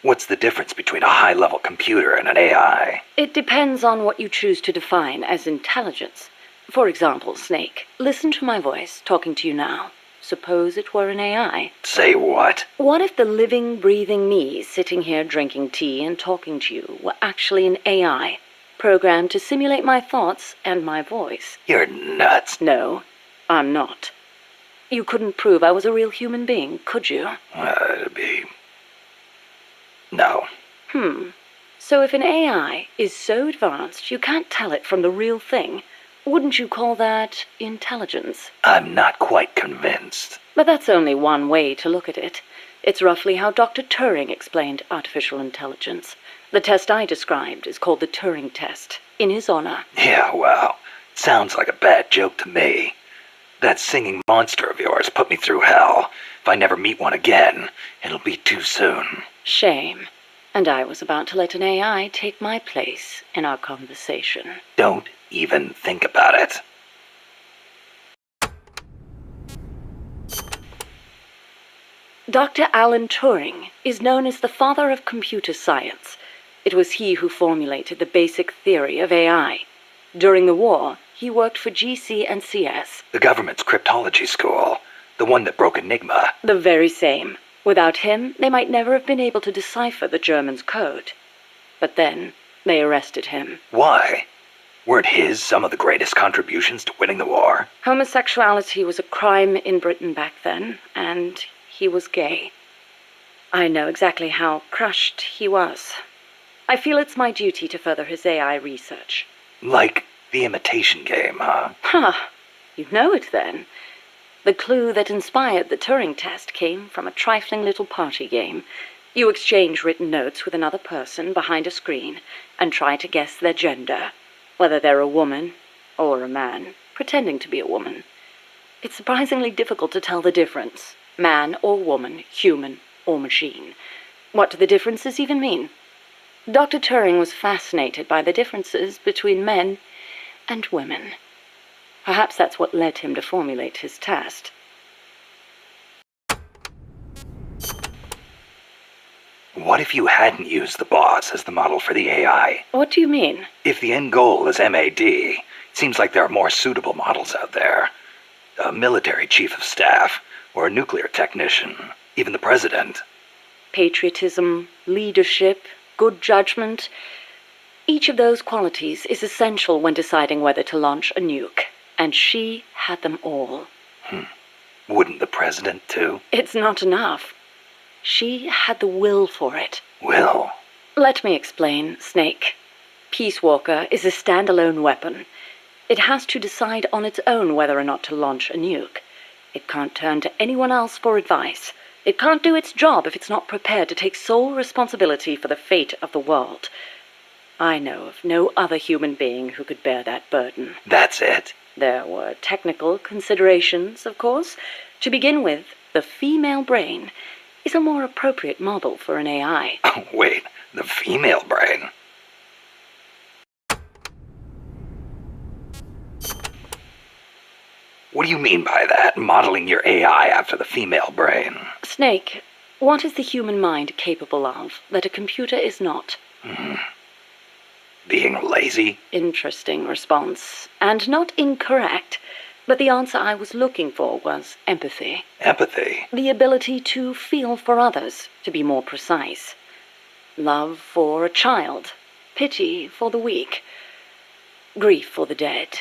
What's the difference between a high-level computer and an AI? It depends on what you choose to define as intelligence. For example, Snake, listen to my voice talking to you now. Suppose it were an AI. Say what? What if the living, breathing me sitting here drinking tea and talking to you were actually an AI, programmed to simulate my thoughts and my voice? You're nuts. No, I'm not. You couldn't prove I was a real human being, could you? It'd be... No. So if an AI is so advanced you can't tell it from the real thing, wouldn't you call that intelligence? I'm not quite convinced. But that's only one way to look at it. It's roughly how Dr. Turing explained artificial intelligence. The test I described is called the Turing test, in his honor. Yeah, well, sounds like a bad joke to me. That singing monster of yours put me through hell. If I never meet one again, it'll be too soon. Shame. And I was about to let an AI take my place in our conversation. Don't even think about it. Dr. Alan Turing is known as the father of computer science. It was he who formulated the basic theory of AI. During the war, he worked for GC and CS. The government's cryptology school. The one that broke Enigma. The very same. Without him, they might never have been able to decipher the Germans' code. But then, they arrested him. Why? Weren't his some of the greatest contributions to winning the war? Homosexuality was a crime in Britain back then, and he was gay. I know exactly how crushed he was. I feel it's my duty to further his AI research. Like the Imitation Game, huh? Huh. You know it then. The clue that inspired the Turing test came from a trifling little party game. You exchange written notes with another person behind a screen and try to guess their gender, whether they're a woman or a man, pretending to be a woman. It's surprisingly difficult to tell the difference. Man or woman, human or machine. What do the differences even mean? Dr. Turing was fascinated by the differences between men and women. Perhaps that's what led him to formulate his test. What if you hadn't used the boss as the model for the AI? What do you mean? If the end goal is MAD, it seems like there are more suitable models out there. A military chief of staff, or a nuclear technician, even the president. Patriotism, leadership, good judgment. Each of those qualities is essential when deciding whether to launch a nuke. And she had them all. Wouldn't the president, too? It's not enough. She had the will for it. Will? Let me explain, Snake. Peace Walker is a standalone weapon. It has to decide on its own whether or not to launch a nuke. It can't turn to anyone else for advice. It can't do its job if it's not prepared to take sole responsibility for the fate of the world. I know of no other human being who could bear that burden. That's it? There were technical considerations, of course. To begin with, the female brain is a more appropriate model for an AI. Oh, wait, the female brain? What do you mean by that, modeling your AI after the female brain? Snake, what is the human mind capable of that a computer is not? Being lazy? Interesting response. And not incorrect. But the answer I was looking for was empathy. Empathy? The ability to feel for others, to be more precise. Love for a child. Pity for the weak. Grief for the dead.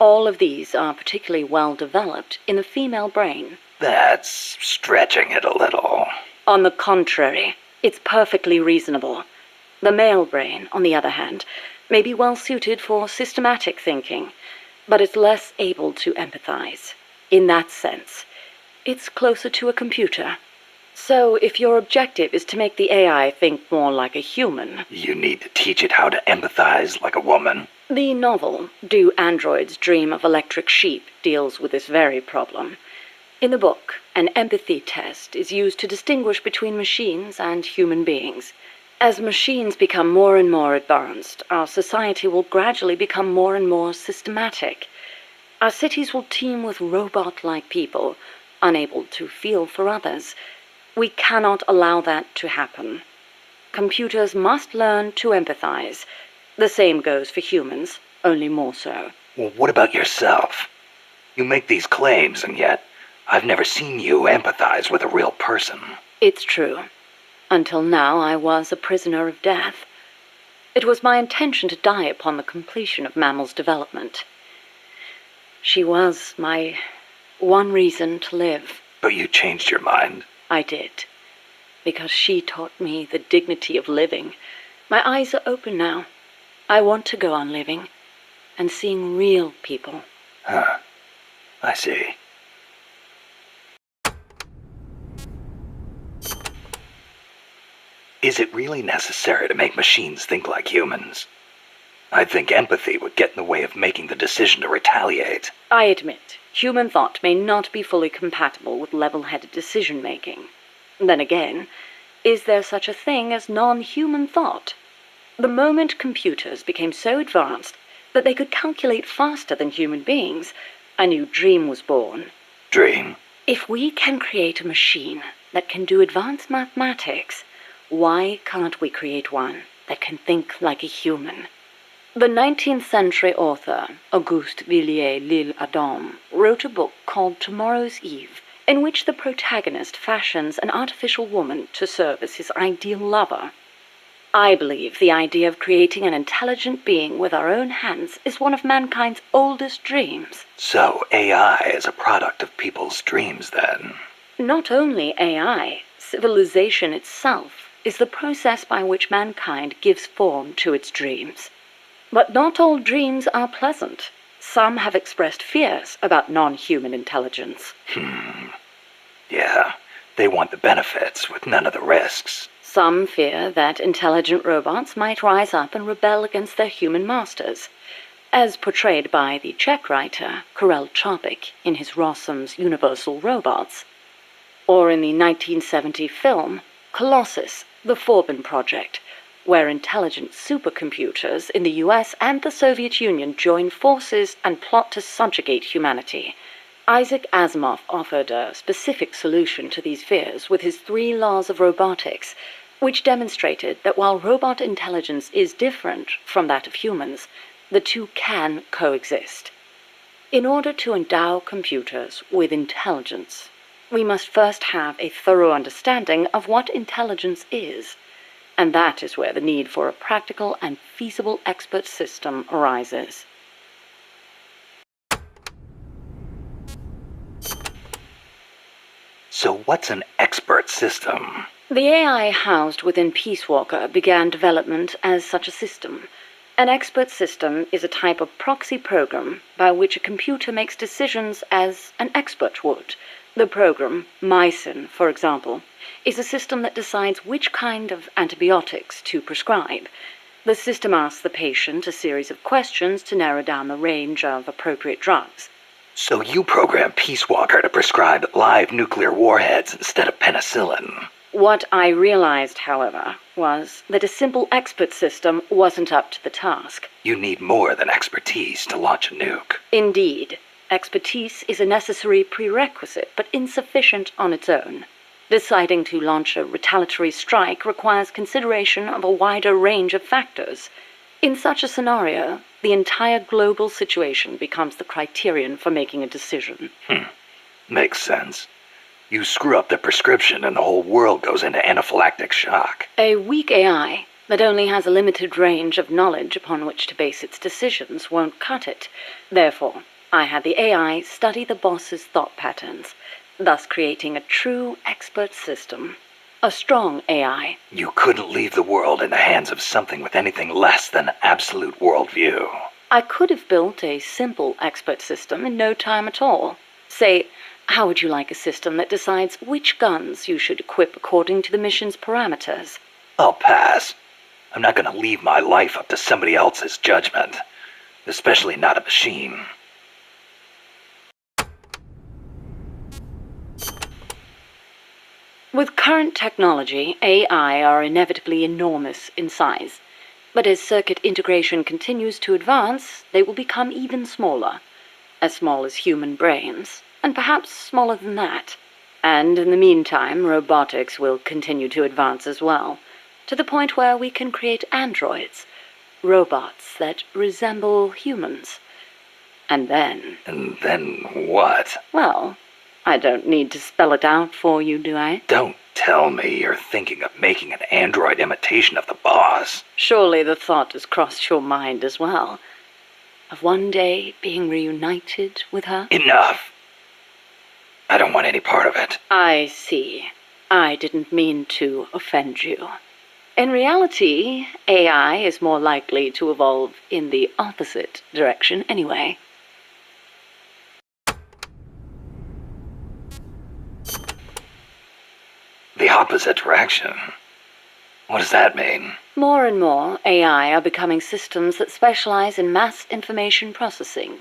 All of these are particularly well developed in the female brain. That's stretching it a little. On the contrary, it's perfectly reasonable. The male brain, on the other hand, may be well suited for systematic thinking, but it's less able to empathize. In that sense, it's closer to a computer. So if your objective is to make the AI think more like a human... You need to teach it how to empathize like a woman. The novel, Do Androids Dream of Electric Sheep, deals with this very problem. In the book, an empathy test is used to distinguish between machines and human beings. As machines become more and more advanced, our society will gradually become more and more systematic. Our cities will teem with robot-like people, unable to feel for others. We cannot allow that to happen. Computers must learn to empathize. The same goes for humans, only more so. Well, what about yourself? You make these claims, and yet I've never seen you empathize with a real person. It's true. Until now, I was a prisoner of death. It was my intention to die upon the completion of Mammal's development. She was my one reason to live. But you changed your mind. I did. Because she taught me the dignity of living. My eyes are open now. I want to go on living and seeing real people. Huh. I see. Is it really necessary to make machines think like humans? I think empathy would get in the way of making the decision to retaliate. I admit, human thought may not be fully compatible with level-headed decision-making. Then again, is there such a thing as non-human thought? The moment computers became so advanced that they could calculate faster than human beings, a new dream was born. Dream? If we can create a machine that can do advanced mathematics, why can't we create one that can think like a human? The 19th century author, Auguste Villiers L'Isle-Adam, wrote a book called Tomorrow's Eve, in which the protagonist fashions an artificial woman to serve as his ideal lover. I believe the idea of creating an intelligent being with our own hands is one of mankind's oldest dreams. So AI is a product of people's dreams, then? Not only AI, civilization itself is the process by which mankind gives form to its dreams. But not all dreams are pleasant. Some have expressed fears about non-human intelligence. Yeah, they want the benefits with none of the risks. Some fear that intelligent robots might rise up and rebel against their human masters, as portrayed by the Czech writer Karel Čapek in his Rossum's Universal Robots, or in the 1970 film Colossus, the Forbin Project, where intelligent supercomputers in the US and the Soviet Union join forces and plot to subjugate humanity. Isaac Asimov offered a specific solution to these fears with his 3 laws of robotics, which demonstrated that while robot intelligence is different from that of humans, the two can coexist. In order to endow computers with intelligence, we must first have a thorough understanding of what intelligence is, and that is where the need for a practical and feasible expert system arises. So what's an expert system? The AI housed within Peace Walker began development as such a system. An expert system is a type of proxy program by which a computer makes decisions as an expert would. The program, Mycin, for example, is a system that decides which kind of antibiotics to prescribe. The system asks the patient a series of questions to narrow down the range of appropriate drugs. So you program Peace Walker to prescribe live nuclear warheads instead of penicillin. What I realized, however, was that a simple expert system wasn't up to the task. You need more than expertise to launch a nuke. Indeed, expertise is a necessary prerequisite, but insufficient on its own. Deciding to launch a retaliatory strike requires consideration of a wider range of factors. In such a scenario, the entire global situation becomes the criterion for making a decision. Makes sense. You screw up the prescription and the whole world goes into anaphylactic shock. A weak AI that only has a limited range of knowledge upon which to base its decisions won't cut it. Therefore, I had the AI study the boss's thought patterns, thus creating a true expert system. A strong AI. You couldn't leave the world in the hands of something with anything less than absolute worldview. I could have built a simple expert system in no time at all. Say, how would you like a system that decides which guns you should equip according to the mission's parameters? I'll pass. I'm not going to leave my life up to somebody else's judgment. Especially not a machine. With current technology, AI are inevitably enormous in size. But as circuit integration continues to advance, they will become even smaller. As small as human brains, and perhaps smaller than that. And in the meantime, robotics will continue to advance as well, to the point where we can create androids, robots that resemble humans. And then... And then what? Well, I don't need to spell it out for you, do I? Don't tell me you're thinking of making an android imitation of the boss. Surely the thought has crossed your mind as well. Of one day being reunited with her? Enough! I don't want any part of it. I see. I didn't mean to offend you. In reality, AI is more likely to evolve in the opposite direction anyway. The opposite direction? What does that mean? More and more, AI are becoming systems that specialize in mass information processing,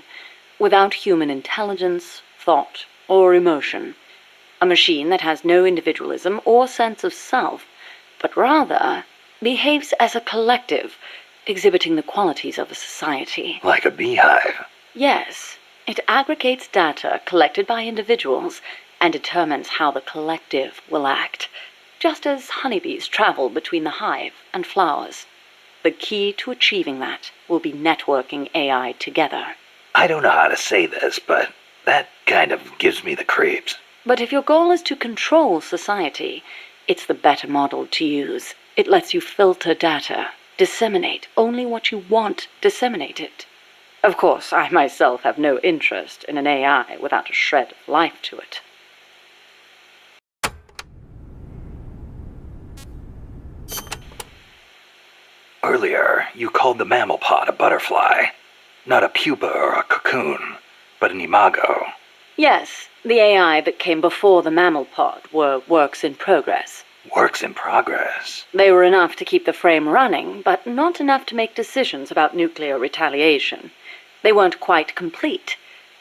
without human intelligence, thought, or emotion. A machine that has no individualism or sense of self, but rather behaves as a collective, exhibiting the qualities of a society. Like a beehive? Yes, it aggregates data collected by individuals and determines how the collective will act, just as honeybees travel between the hive and flowers. The key to achieving that will be networking AI together. I don't know how to say this, but that kind of gives me the creeps. But if your goal is to control society, it's the better model to use. It lets you filter data, disseminate only what you want disseminated. Of course, I myself have no interest in an AI without a shred of life to it. Earlier, you called the mammal pod a butterfly. Not a pupa or a cocoon, but an imago. Yes, the AI that came before the mammal pod were works in progress. Works in progress? They were enough to keep the frame running, but not enough to make decisions about nuclear retaliation. They weren't quite complete.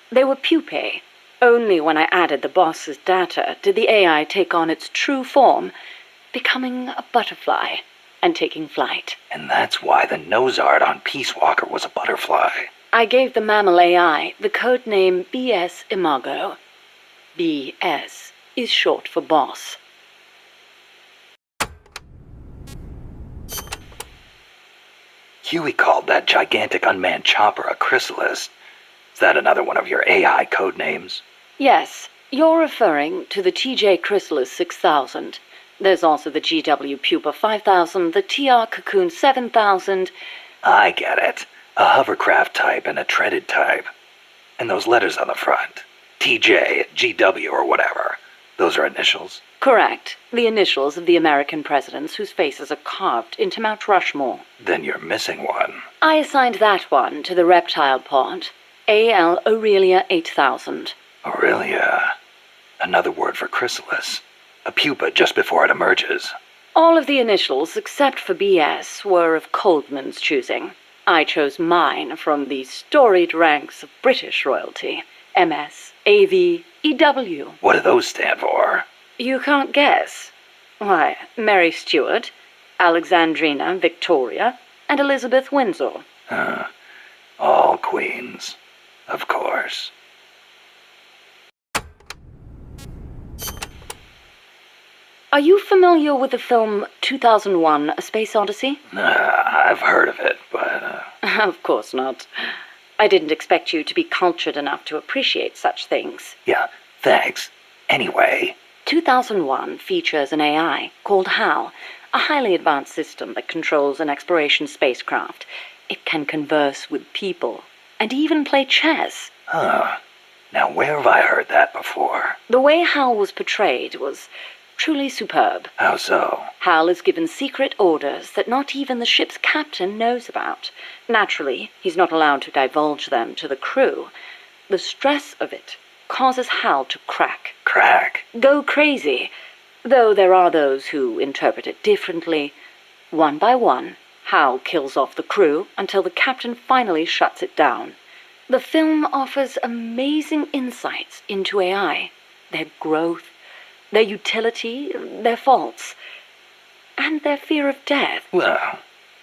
They were pupae. Only when I added the boss's data did the AI take on its true form, becoming a butterfly and taking flight. And that's why the nose art on Peace Walker was a butterfly. I gave the mammal AI the code name BS Imago. BS is short for boss. Huey called that gigantic unmanned chopper a chrysalis. Is that another one of your AI code names? Yes, you're referring to the TJ Chrysalis 6000. There's also the GW Pupa 5000, the TR Cocoon 7000. I get it. A hovercraft type and a treaded type. And those letters on the front. TJ, GW, or whatever. Those are initials? Correct. The initials of the American presidents whose faces are carved into Mount Rushmore. Then you're missing one. I assigned that one to the reptile pod. AL Aurelia 8000. Aurelia. Another word for chrysalis. A pupa just before it emerges. All of the initials, except for BS, were of Coldman's choosing. I chose mine from the storied ranks of British royalty. MS, AV, EW. What do those stand for? You can't guess. Why, Mary Stuart, Alexandrina Victoria, and Elizabeth Windsor. All queens. Of course. Are you familiar with the film 2001: A Space Odyssey? I've heard of it, but... Of course not. I didn't expect you to be cultured enough to appreciate such things. Yeah, thanks. Anyway... 2001 features an AI called HAL, a highly advanced system that controls an exploration spacecraft. It can converse with people, and even play chess. Huh. Now where have I heard that before? The way HAL was portrayed was truly superb. How so? HAL is given secret orders that not even the ship's captain knows about. Naturally, he's not allowed to divulge them to the crew. The stress of it causes HAL to crack. Crack? Go crazy. Though there are those who interpret it differently. One by one, HAL kills off the crew until the captain finally shuts it down. The film offers amazing insights into AI, their growth, their utility, their faults, and their fear of death. Well,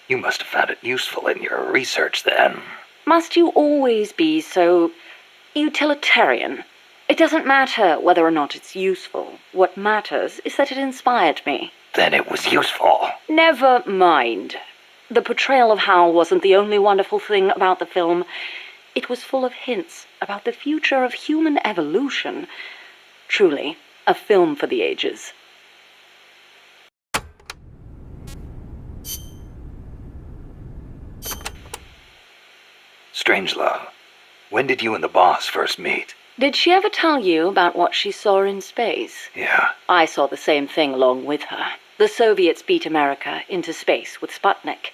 you must have found it useful in your research then. Must you always be so utilitarian? It doesn't matter whether or not it's useful. What matters is that it inspired me. Then it was useful. Never mind. The portrayal of Hal wasn't the only wonderful thing about the film. It was full of hints about the future of human evolution. Truly, a film for the ages. Strangelove, when did you and the boss first meet? Did she ever tell you about what she saw in space? Yeah. I saw the same thing along with her. The Soviets beat America into space with Sputnik,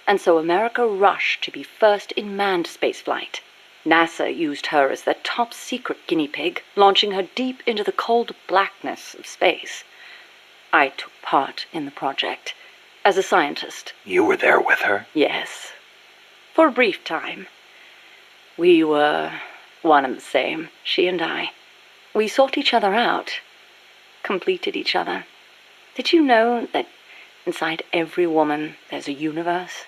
and so America rushed to be first in manned spaceflight. NASA used her as their top-secret guinea pig, launching her deep into the cold blackness of space. I took part in the project as a scientist. You were there with her? Yes. For a brief time. We were one and the same, she and I. We sought each other out, completed each other. Did you know that inside every woman there's a universe,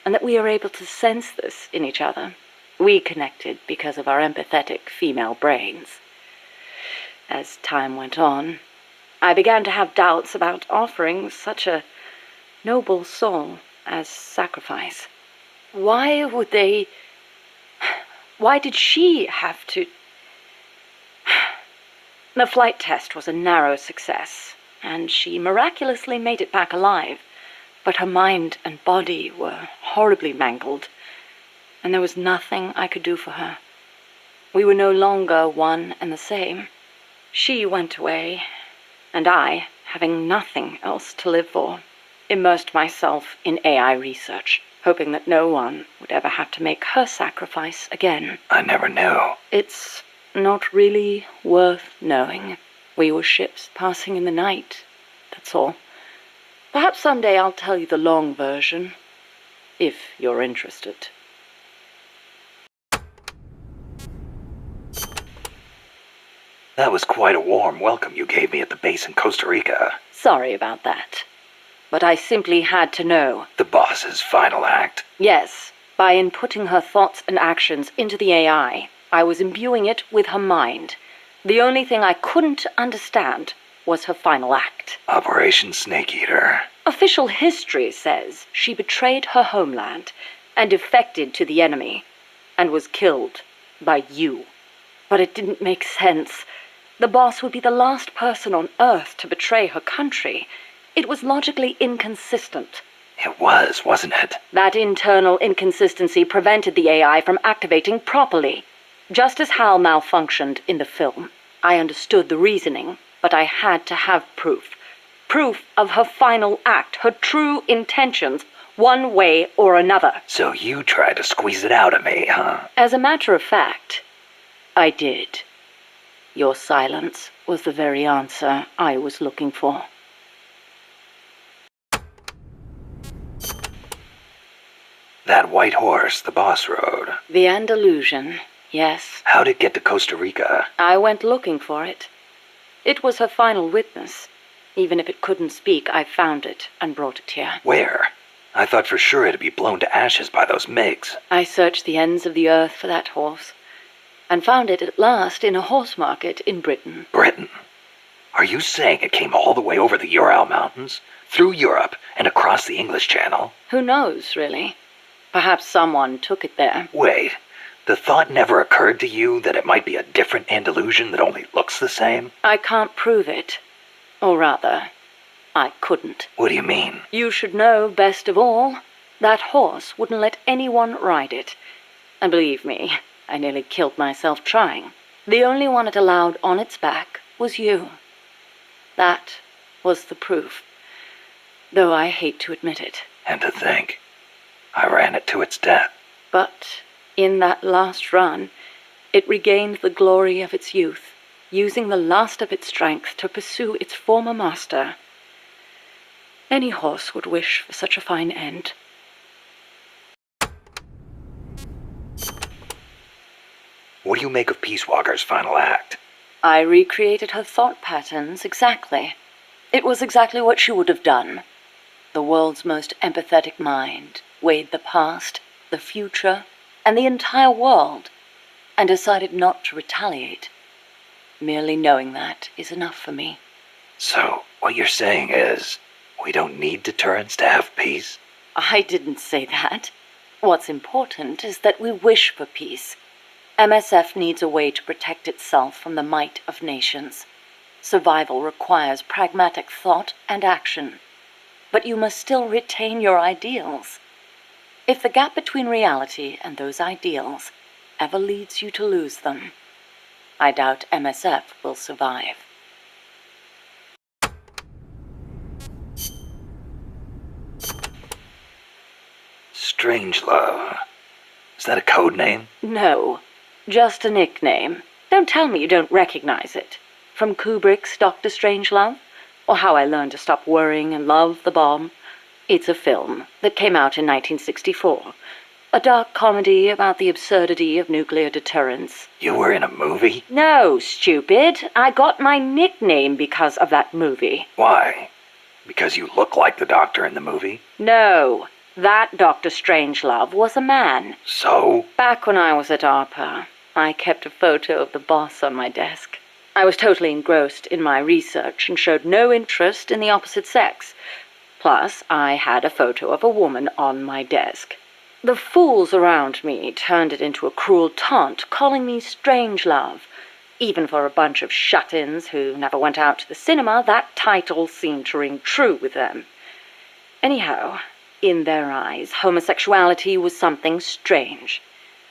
and that we are able to sense this in each other? We connected because of our empathetic female brains. As time went on, I began to have doubts about offering such a noble soul as sacrifice. Why did she have to... The flight test was a narrow success, and she miraculously made it back alive. But her mind and body were horribly mangled, and there was nothing I could do for her. We were no longer one and the same. She went away, and I, having nothing else to live for, immersed myself in AI research, hoping that no one would ever have to make her sacrifice again. I never knew. It's not really worth knowing. We were ships passing in the night, that's all. Perhaps someday I'll tell you the long version, if you're interested. That was quite a warm welcome you gave me at the base in Costa Rica. Sorry about that. But I simply had to know. The boss's final act? Yes. By inputting her thoughts and actions into the AI, I was imbuing it with her mind. The only thing I couldn't understand was her final act. Operation Snake Eater. Official history says she betrayed her homeland and defected to the enemy and was killed by you. But it didn't make sense. The boss would be the last person on Earth to betray her country. It was logically inconsistent. It was, wasn't it? That internal inconsistency prevented the AI from activating properly. Just as Hal malfunctioned in the film, I understood the reasoning, but I had to have proof. Proof of her final act, her true intentions, one way or another. So you tried to squeeze it out of me, huh? As a matter of fact, I did. Your silence was the very answer I was looking for. That white horse the boss rode. The Andalusian, yes. How'd it get to Costa Rica? I went looking for it. It was her final witness. Even if it couldn't speak, I found it and brought it here. Where? I thought for sure it'd be blown to ashes by those MiGs. I searched the ends of the earth for that horse, and found it at last in a horse market in Britain. Britain? Are you saying it came all the way over the Ural Mountains, through Europe, and across the English Channel? Who knows, really? Perhaps someone took it there. Wait, the thought never occurred to you that it might be a different Andalusian that only looks the same? I can't prove it. Or rather, I couldn't. What do you mean? You should know best of all. That horse wouldn't let anyone ride it. And believe me, I nearly killed myself trying. The only one it allowed on its back was you. That was the proof. Though I hate to admit it. And to think, I ran it to its death. But in that last run, it regained the glory of its youth, using the last of its strength to pursue its former master. Any horse would wish for such a fine end. What do you make of Peace Walker's final act? I recreated her thought patterns exactly. It was exactly what she would have done. The world's most empathetic mind weighed the past, the future, and the entire world, and decided not to retaliate. Merely knowing that is enough for me. So, what you're saying is, we don't need deterrence to have peace? I didn't say that. What's important is that we wish for peace. MSF needs a way to protect itself from the might of nations. Survival requires pragmatic thought and action. But you must still retain your ideals. If the gap between reality and those ideals ever leads you to lose them, I doubt MSF will survive. Strangelove. Is that a code name? No, just a nickname. Don't tell me you don't recognize it. From Kubrick's Dr. Strangelove, or How I Learned to Stop Worrying and Love the Bomb. It's a film that came out in 1964. A dark comedy about the absurdity of nuclear deterrence. You were in a movie? No, stupid. I got my nickname because of that movie. Why? Because you look like the doctor in the movie? No, that Dr. Strangelove was a man. So? Back when I was at ARPA, I kept a photo of the boss on my desk. I was totally engrossed in my research and showed no interest in the opposite sex. Plus, I had a photo of a woman on my desk. The fools around me turned it into a cruel taunt, calling me Strangelove. Even for a bunch of shut-ins who never went out to the cinema, that title seemed to ring true with them. Anyhow, in their eyes, homosexuality was something strange.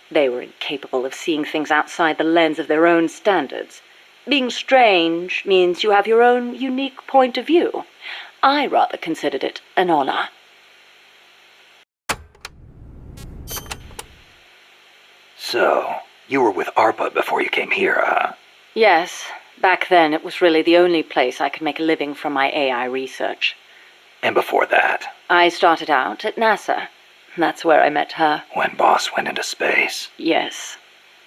They were incapable of seeing things outside the lens of their own standards. Being strange means you have your own unique point of view. I rather considered it an honor. So, you were with ARPA before you came here, huh? Yes, back then it was really the only place I could make a living from my AI research. And before that? I started out at NASA. That's where I met her. When Boss went into space? Yes.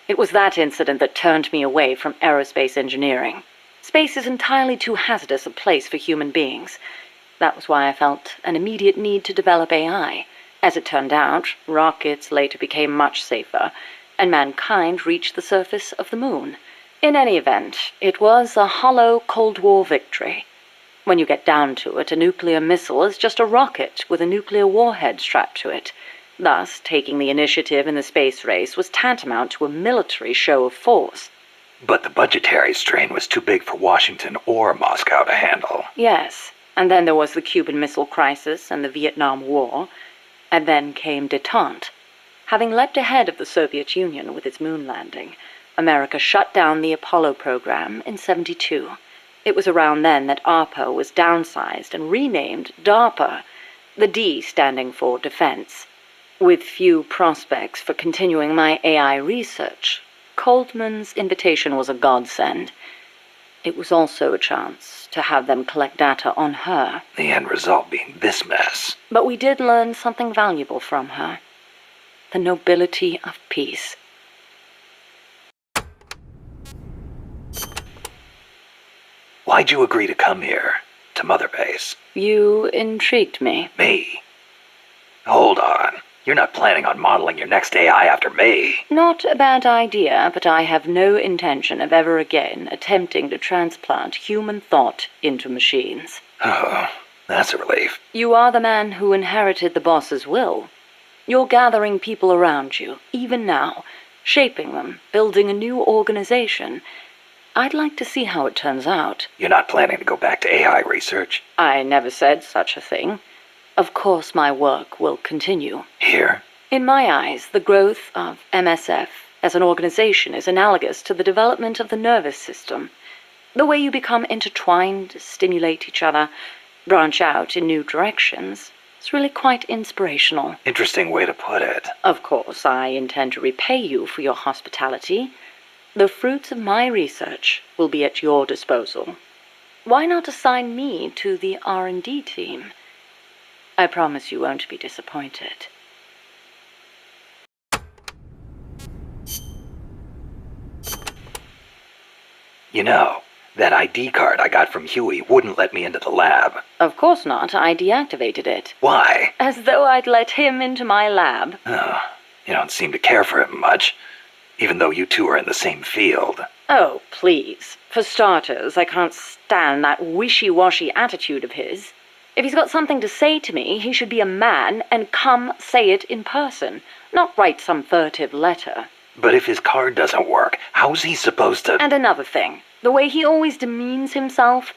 It was that incident that turned me away from aerospace engineering. Space is entirely too hazardous a place for human beings. That was why I felt an immediate need to develop AI. As it turned out, rockets later became much safer, and mankind reached the surface of the moon. In any event, it was a hollow Cold War victory. When you get down to it, a nuclear missile is just a rocket with a nuclear warhead strapped to it. Thus, taking the initiative in the space race was tantamount to a military show of force. But the budgetary strain was too big for Washington or Moscow to handle. Yes, and then there was the Cuban Missile Crisis and the Vietnam War, and then came détente. Having leapt ahead of the Soviet Union with its moon landing, America shut down the Apollo program in '72. It was around then that ARPA was downsized and renamed DARPA, the D standing for Defense. With few prospects for continuing my AI research, Coldman's invitation was a godsend. It was also a chance to have them collect data on her. The end result being this mess. But we did learn something valuable from her. The nobility of peace. Why'd you agree to come here, to Mother Base? You intrigued me. Me? Hold on. You're not planning on modeling your next AI after me. Not a bad idea, but I have no intention of ever again attempting to transplant human thought into machines. Oh, that's a relief. You are the man who inherited the boss's will. You're gathering people around you, even now, shaping them, building a new organization. I'd like to see how it turns out. You're not planning to go back to AI research? I never said such a thing. Of course my work will continue. Here? In my eyes, the growth of MSF as an organization is analogous to the development of the nervous system. The way you become intertwined, stimulate each other, branch out in new directions. It's really quite inspirational. Interesting way to put it. Of course, I intend to repay you for your hospitality. The fruits of my research will be at your disposal. Why not assign me to the R&D team? I promise you won't be disappointed. You know, that ID card I got from Huey wouldn't let me into the lab. Of course not. I deactivated it. Why? As though I'd let him into my lab. Oh, you don't seem to care for him much, even though you two are in the same field. Oh, please. For starters, I can't stand that wishy-washy attitude of his. If he's got something to say to me, he should be a man and come say it in person, not write some furtive letter. But if his card doesn't work, how's he supposed to— And another thing, the way he always demeans himself.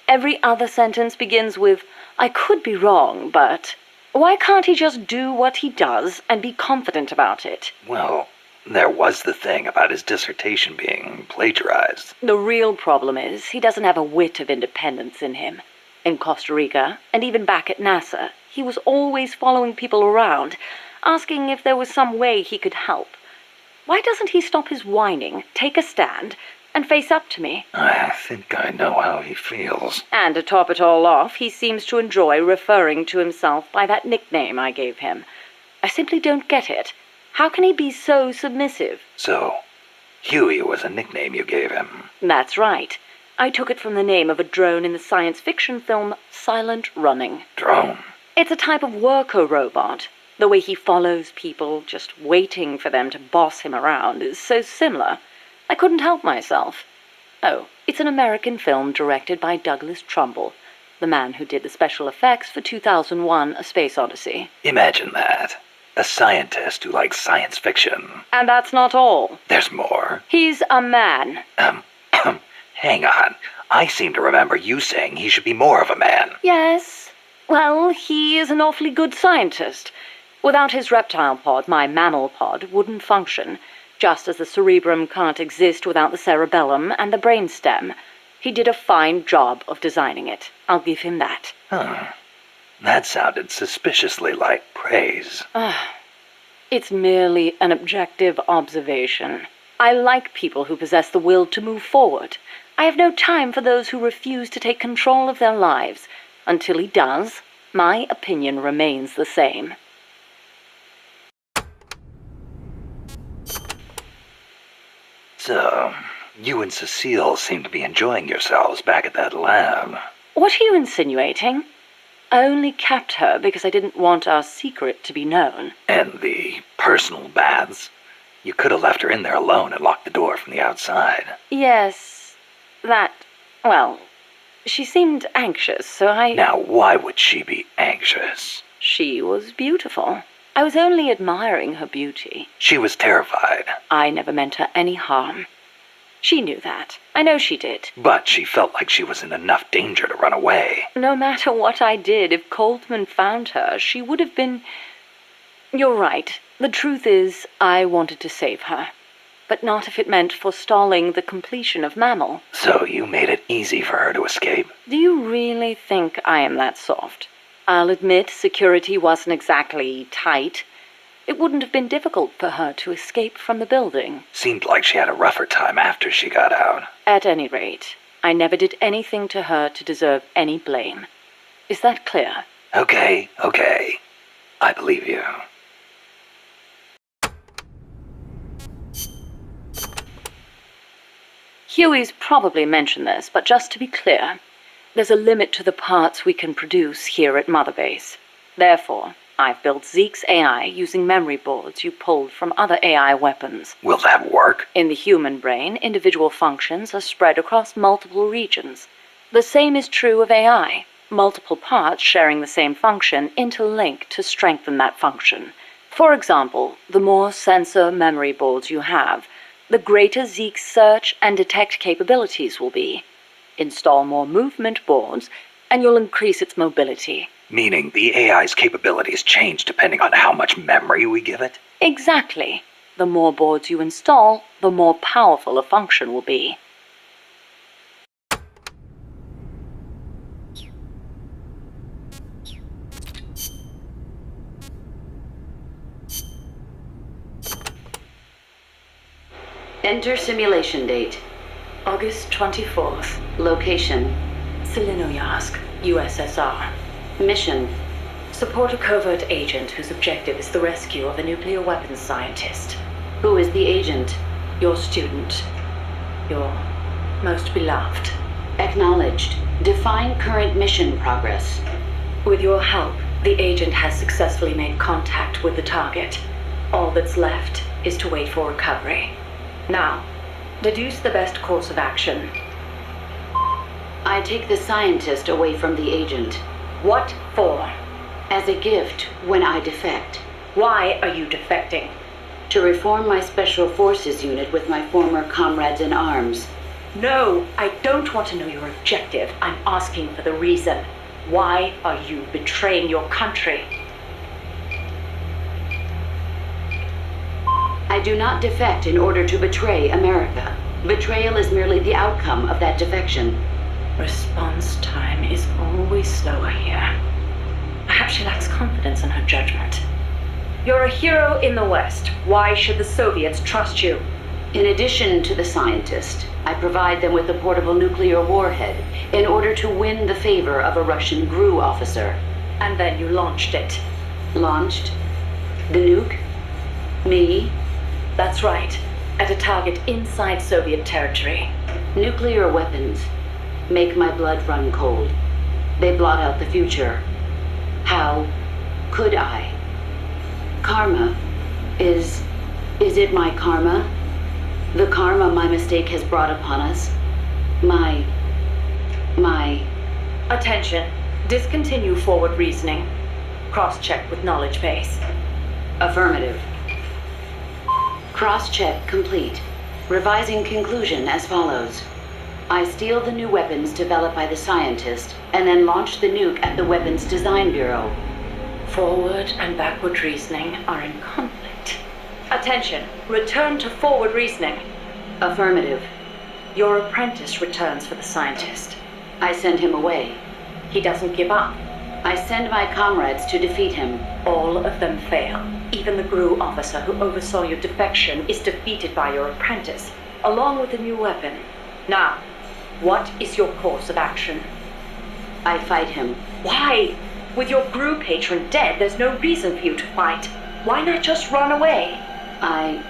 Every other sentence begins with, I could be wrong, but... Why can't he just do what he does and be confident about it? Well, there was the thing about his dissertation being plagiarized. The real problem is he doesn't have a whit of independence in him. In Costa Rica, and even back at NASA, he was always following people around, asking if there was some way he could help. Why doesn't he stop his whining, take a stand, and face up to me? I think I know how he feels. And to top it all off, he seems to enjoy referring to himself by that nickname I gave him. I simply don't get it. How can he be so submissive? So, Huey was a nickname you gave him. That's right. I took it from the name of a drone in the science fiction film Silent Running. Drone? It's a type of worker robot. The way he follows people, just waiting for them to boss him around, is so similar. I couldn't help myself. Oh, it's an American film directed by Douglas Trumbull, the man who did the special effects for 2001: A Space Odyssey. Imagine that. A scientist who likes science fiction. And that's not all. There's more. He's a man. Hang on. I seem to remember you saying he should be more of a man. Yes. Well, he is an awfully good scientist. Without his reptile pod, my mammal pod wouldn't function, just as the cerebrum can't exist without the cerebellum and the brainstem. He did a fine job of designing it. I'll give him that. Huh. That sounded suspiciously like praise. It's merely an objective observation. I like people who possess the will to move forward. I have no time for those who refuse to take control of their lives. Until he does, my opinion remains the same. So, you and Cecile seem to be enjoying yourselves back at that lab. What are you insinuating? I only kept her because I didn't want our secret to be known. And the personal baths? You could have left her in there alone and locked the door from the outside. Yes, well, she seemed anxious, so I... Now, why would she be anxious? She was beautiful. I was only admiring her beauty. She was terrified. I never meant her any harm. She knew that. I know she did. But she felt like she was in enough danger to run away. No matter what I did, if Coldman found her, she would have been... You're right. The truth is, I wanted to save her. But not if it meant forestalling the completion of Mammal. So you made it easy for her to escape? Do you really think I am that soft? I'll admit security wasn't exactly tight. It wouldn't have been difficult for her to escape from the building. Seemed like she had a rougher time after she got out. At any rate, I never did anything to her to deserve any blame. Is that clear? Okay. I believe you. Huey's probably mentioned this, but just to be clear, there's a limit to the parts we can produce here at Mother Base. Therefore, I've built Zeke's AI using memory boards you pulled from other AI weapons. Will that work? In the human brain, individual functions are spread across multiple regions. The same is true of AI. Multiple parts sharing the same function interlink to strengthen that function. For example, the more sensor memory boards you have, the greater Zeke's search and detect capabilities will be. Install more movement boards, and you'll increase its mobility. Meaning the AI's capabilities change depending on how much memory we give it? Exactly. The more boards you install, the more powerful a function will be. Enter simulation date, August 24th. Location, Selinoyarsk, USSR. Mission, support a covert agent whose objective is the rescue of a nuclear weapons scientist. Who is the agent? Your student. Your Most beloved. Acknowledged. Define current mission progress. With your help, the agent has successfully made contact with the target. All that's left is to wait for recovery. Now, deduce the best course of action. I take the scientist away from the agent. What for? As a gift when I defect. Why are you defecting? To reform my special forces unit with my former comrades in arms. No, I don't want to know your objective. I'm asking for the reason. Why are you betraying your country? I do not defect in order to betray America. Betrayal is merely the outcome of that defection. Response time is always slower here. Perhaps she lacks confidence in her judgment. You're a hero in the West. Why should the Soviets trust you? In addition to the scientist, I provide them with a portable nuclear warhead in order to win the favor of a Russian GRU officer. And then you launched it. Launched? The nuke? Me? That's right. At a target inside Soviet territory. Nuclear weapons make my blood run cold. They blot out the future. How could I? Karma. Is it my karma? The karma my mistake has brought upon us? My... Attention. Discontinue forward reasoning. Cross-check with knowledge base. Affirmative. Cross-check complete. Revising conclusion as follows. I steal the new weapons developed by the scientist and then launch the nuke at the Weapons Design Bureau. Forward and backward reasoning are in conflict. Attention. Return to forward reasoning. Affirmative. Your apprentice returns for the scientist. I send him away. He doesn't give up. I send my comrades to defeat him. All of them fail. Even the GRU officer who oversaw your defection is defeated by your apprentice, along with the new weapon. Now, what is your course of action? I fight him. Why? With your GRU patron dead, there's no reason for you to fight. Why not just run away? I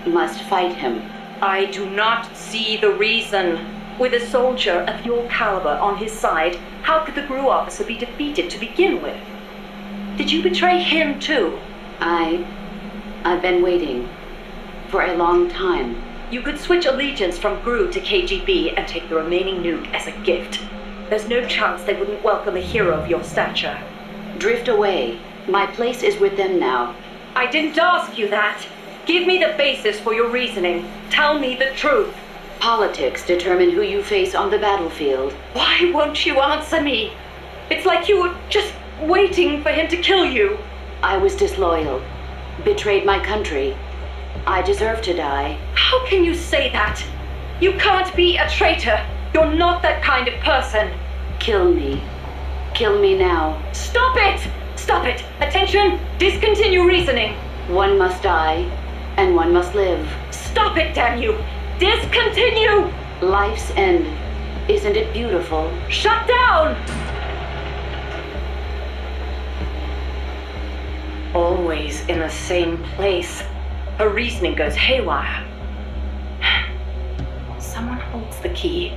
must fight him. I do not see the reason. With a soldier of your caliber on his side, how could the GRU officer be defeated to begin with? Did you betray him too? I've been waiting for a long time. You could switch allegiance from GRU to KGB and take the remaining nuke as a gift. There's no chance they wouldn't welcome a hero of your stature. Drift away. My place is with them now. I didn't ask you that. Give me the basis for your reasoning. Tell me the truth. Politics determine who you face on the battlefield. Why won't you answer me? It's like you were just waiting for him to kill you. I was disloyal. Betrayed my country. I deserve to die. How can you say that? You can't be a traitor. You're not that kind of person. Kill me. Kill me now. Stop it! Stop it! Attention! Discontinue reasoning. One must die, and one must live. Stop it, damn you! Discontinue! Life's end. Isn't it beautiful? Shut down! Always in the same place. Her reasoning goes haywire. Someone holds the key.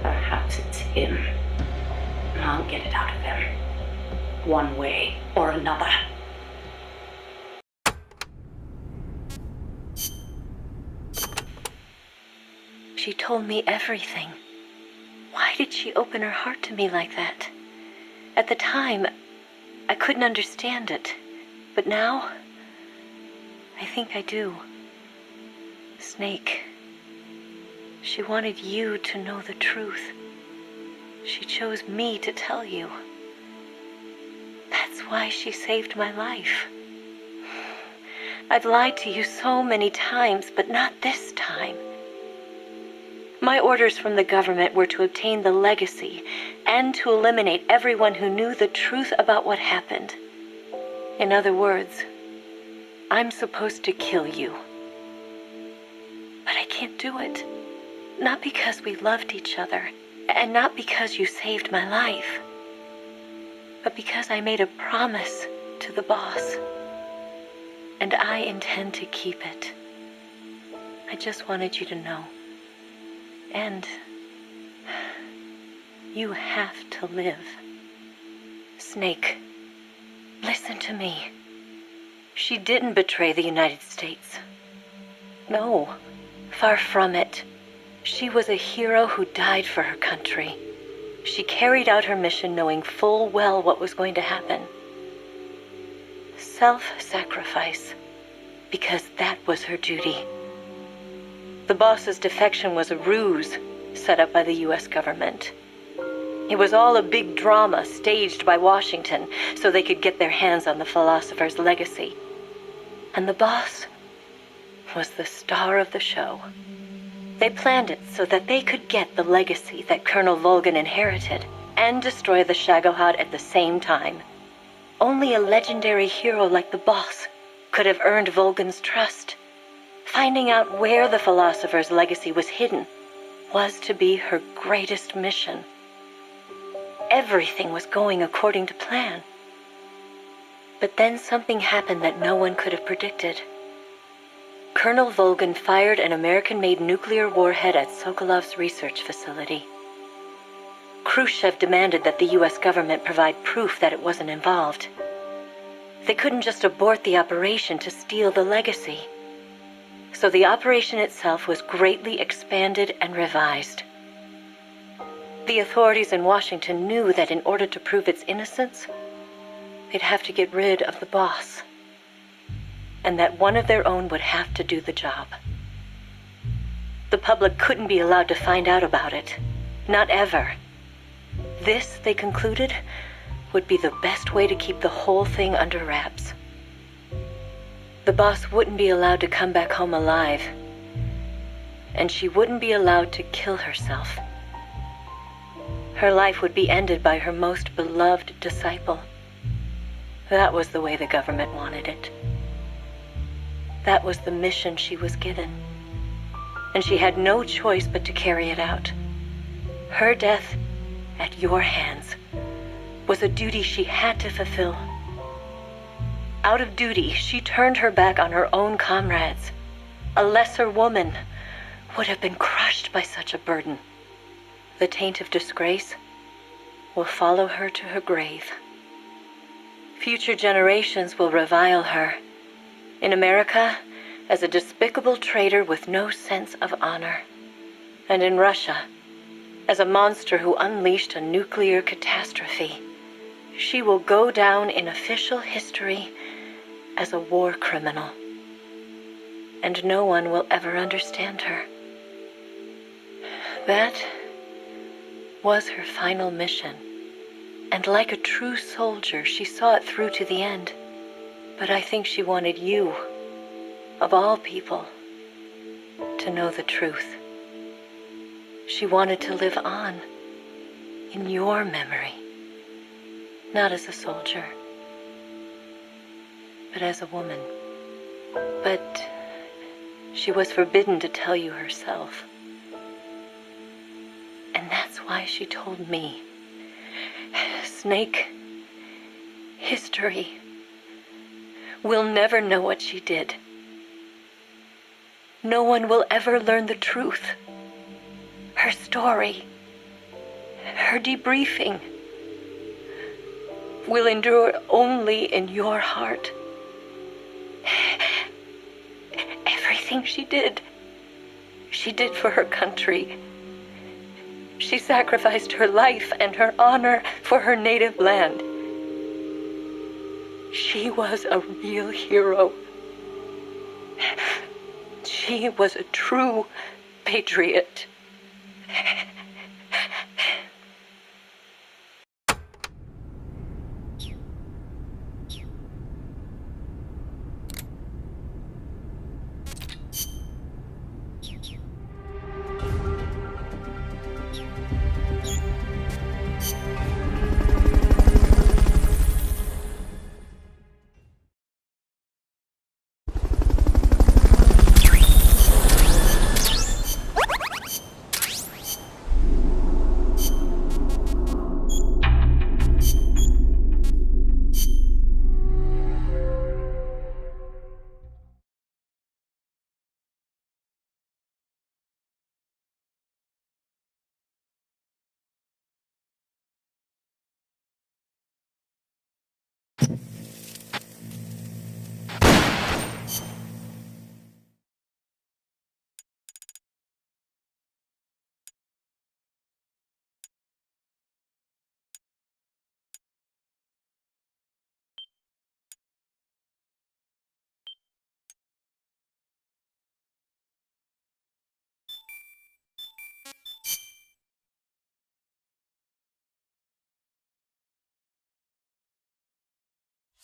Perhaps it's him. I'll get it out of him. One way or another. She told me everything. Why did she open her heart to me like that? At the time, I couldn't understand it. But now, I think I do. Snake, she wanted you to know the truth. She chose me to tell you. That's why she saved my life. I've lied to you so many times, but not this time. My orders from the government were to obtain the legacy and to eliminate everyone who knew the truth about what happened. In other words, I'm supposed to kill you. But I can't do it. Not because we loved each other, and not because you saved my life, but because I made a promise to the boss. And I intend to keep it. I just wanted you to know. And you have to live. Snake, listen to me. She didn't betray the United States. No, far from it. She was a hero who died for her country. She carried out her mission knowing full well what was going to happen. Self-sacrifice, because that was her duty. The boss's defection was a ruse set up by the U.S. government. It was all a big drama staged by Washington so they could get their hands on the philosopher's legacy. And the boss was the star of the show. They planned it so that they could get the legacy that Colonel Volgan inherited and destroy the Shagohod at the same time. Only a legendary hero like the boss could have earned Volgan's trust. Finding out where the philosopher's legacy was hidden was to be her greatest mission. Everything was going according to plan. But then something happened that no one could have predicted. Colonel Volgan fired an American-made nuclear warhead at Sokolov's research facility. Khrushchev demanded that the U.S. government provide proof that it wasn't involved. They couldn't just abort the operation to steal the legacy. So the operation itself was greatly expanded and revised. The authorities in Washington knew that in order to prove its innocence, they'd have to get rid of the boss. And that one of their own would have to do the job. The public couldn't be allowed to find out about it. Not ever. This, they concluded, would be the best way to keep the whole thing under wraps. The boss wouldn't be allowed to come back home alive. And she wouldn't be allowed to kill herself. Her life would be ended by her most beloved disciple. That was the way the government wanted it. That was the mission she was given. And she had no choice but to carry it out. Her death, at your hands, was a duty she had to fulfill. Out of duty, she turned her back on her own comrades. A lesser woman would have been crushed by such a burden. The taint of disgrace will follow her to her grave. Future generations will revile her. In America, as a despicable traitor with no sense of honor. And in Russia, as a monster who unleashed a nuclear catastrophe. She will go down in official history as a war criminal. And no one will ever understand her. That was her final mission. And like a true soldier, she saw it through to the end. But I think she wanted you, of all people, to know the truth. She wanted to live on in your memory, not as a soldier, but as a woman. But she was forbidden to tell you herself. And that's why she told me. Snake, history will never know what she did. No one will ever learn the truth. Her story, her debriefing, will endure only in your heart. Everything she did for her country. She sacrificed her life and her honor for her native land. She was a real hero. She was a true patriot.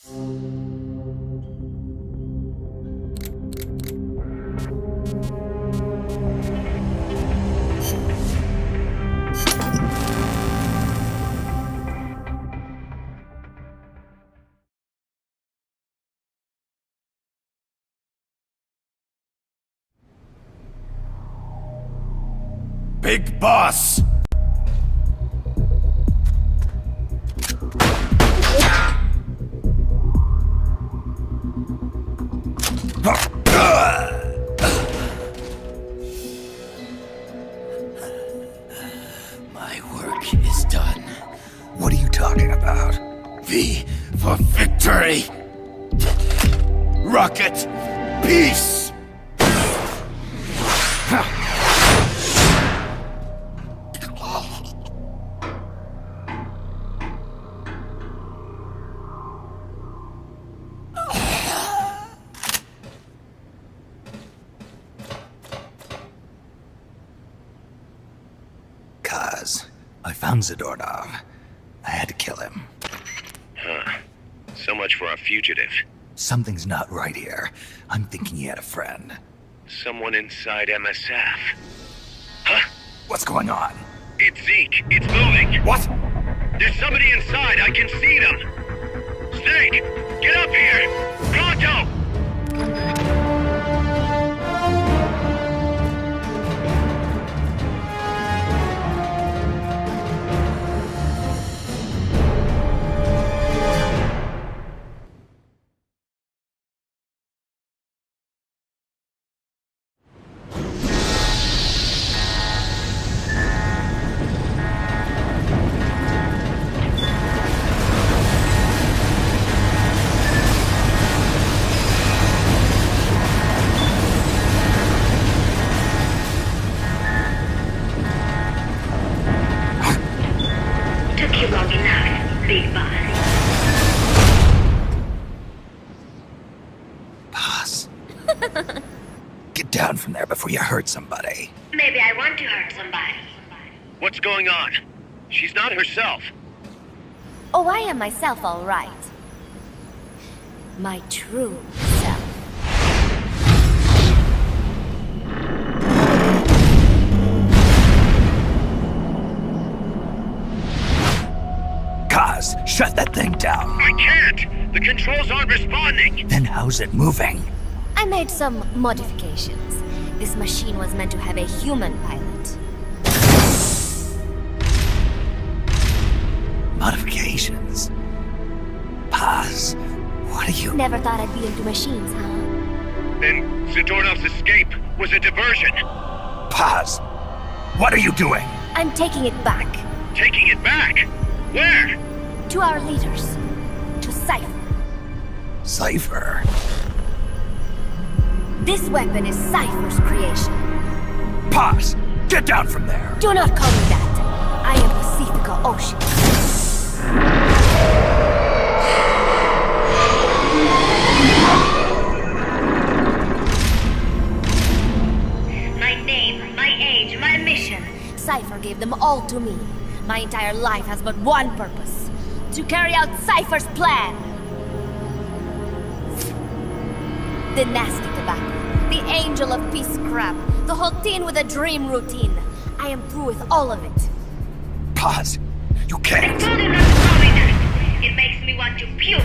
Big Boss! My work is done. What are you talking about? V for victory! Rocket! Peace! I found Zadornov. I had to kill him. Huh. So much for a fugitive. Something's not right here. I'm thinking he had a friend. Someone inside MSF. Huh? What's going on? It's Zeke. It's moving. What? There's somebody inside. I can see them. Snake, get up here. Pronto! Get down from there before you hurt somebody. Maybe I want to hurt somebody. What's going on? She's not herself. Oh, I am myself, all right. My true self. Kaz, shut that thing down. I can't! The controls aren't responding! Then how's it moving? I made some modifications. This machine was meant to have a human pilot. Modifications? Paz, what are you... Never thought I'd be into machines, huh? Then Zadornov's escape was a diversion. Paz, what are you doing? I'm taking it back. Taking it back? Where? To our leaders. To Cypher. Cypher? This weapon is Cypher's creation. Paz, get down from there! Do not call me that. I am Pacifica Ocean. My name, my age, my mission. Cypher gave them all to me. My entire life has but one purpose. To carry out Cypher's plan. The nasty tobacco, the angel of peace crap, the whole teen with a dream routine. I am through with all of it. Paz, you can't. It makes me want to puke.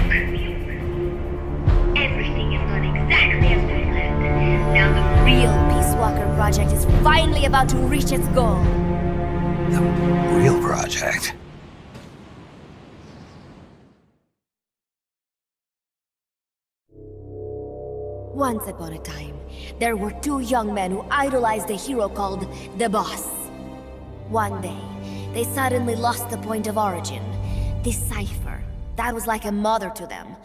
Everything is gone exactly as we planned. Now the real Peace Walker project is finally about to reach its goal. The real project? Once upon a time, there were two young men who idolized a hero called the Boss. One day, they suddenly lost the point of origin. This Cypher, that was like a mother to them.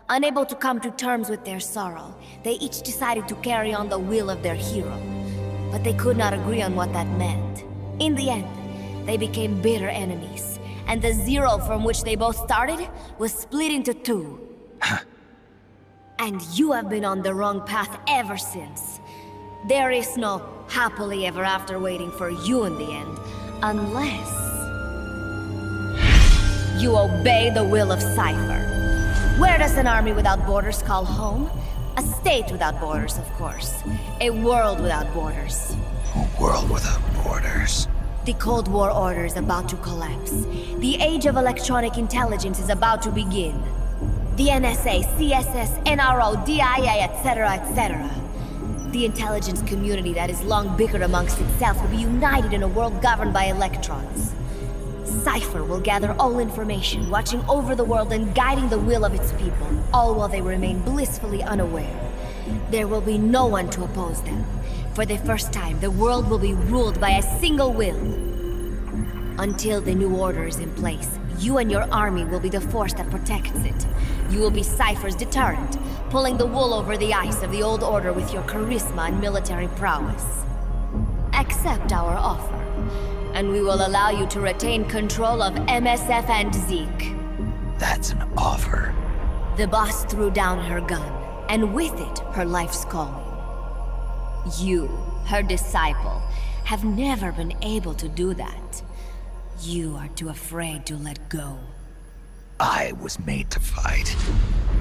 Unable to come to terms with their sorrow, they each decided to carry on the will of their hero. But they could not agree on what that meant. In the end, they became bitter enemies, and the zero from which they both started was split into two. And you have been on the wrong path ever since. There is no happily ever after waiting for you in the end, unless you obey the will of Cypher. Where does an army without borders call home? A state without borders, of course. A world without borders. A world without borders. The Cold War order is about to collapse. The age of electronic intelligence is about to begin. The NSA, CSS, NRO, DIA, etc., etc. The intelligence community that has long bickered amongst itself will be united in a world governed by electrons. Cypher will gather all information, watching over the world and guiding the will of its people, all while they remain blissfully unaware. There will be no one to oppose them. For the first time, the world will be ruled by a single will. Until the new order is in place, you and your army will be the force that protects it. You will be Cypher's deterrent, pulling the wool over the eyes of the old order with your charisma and military prowess. Accept our offer, and we will allow you to retain control of MSF and Zeke. That's an offer. The boss threw down her gun, and with it, her life's calling. You, her disciple, have never been able to do that. You are too afraid to let go. I was made to fight.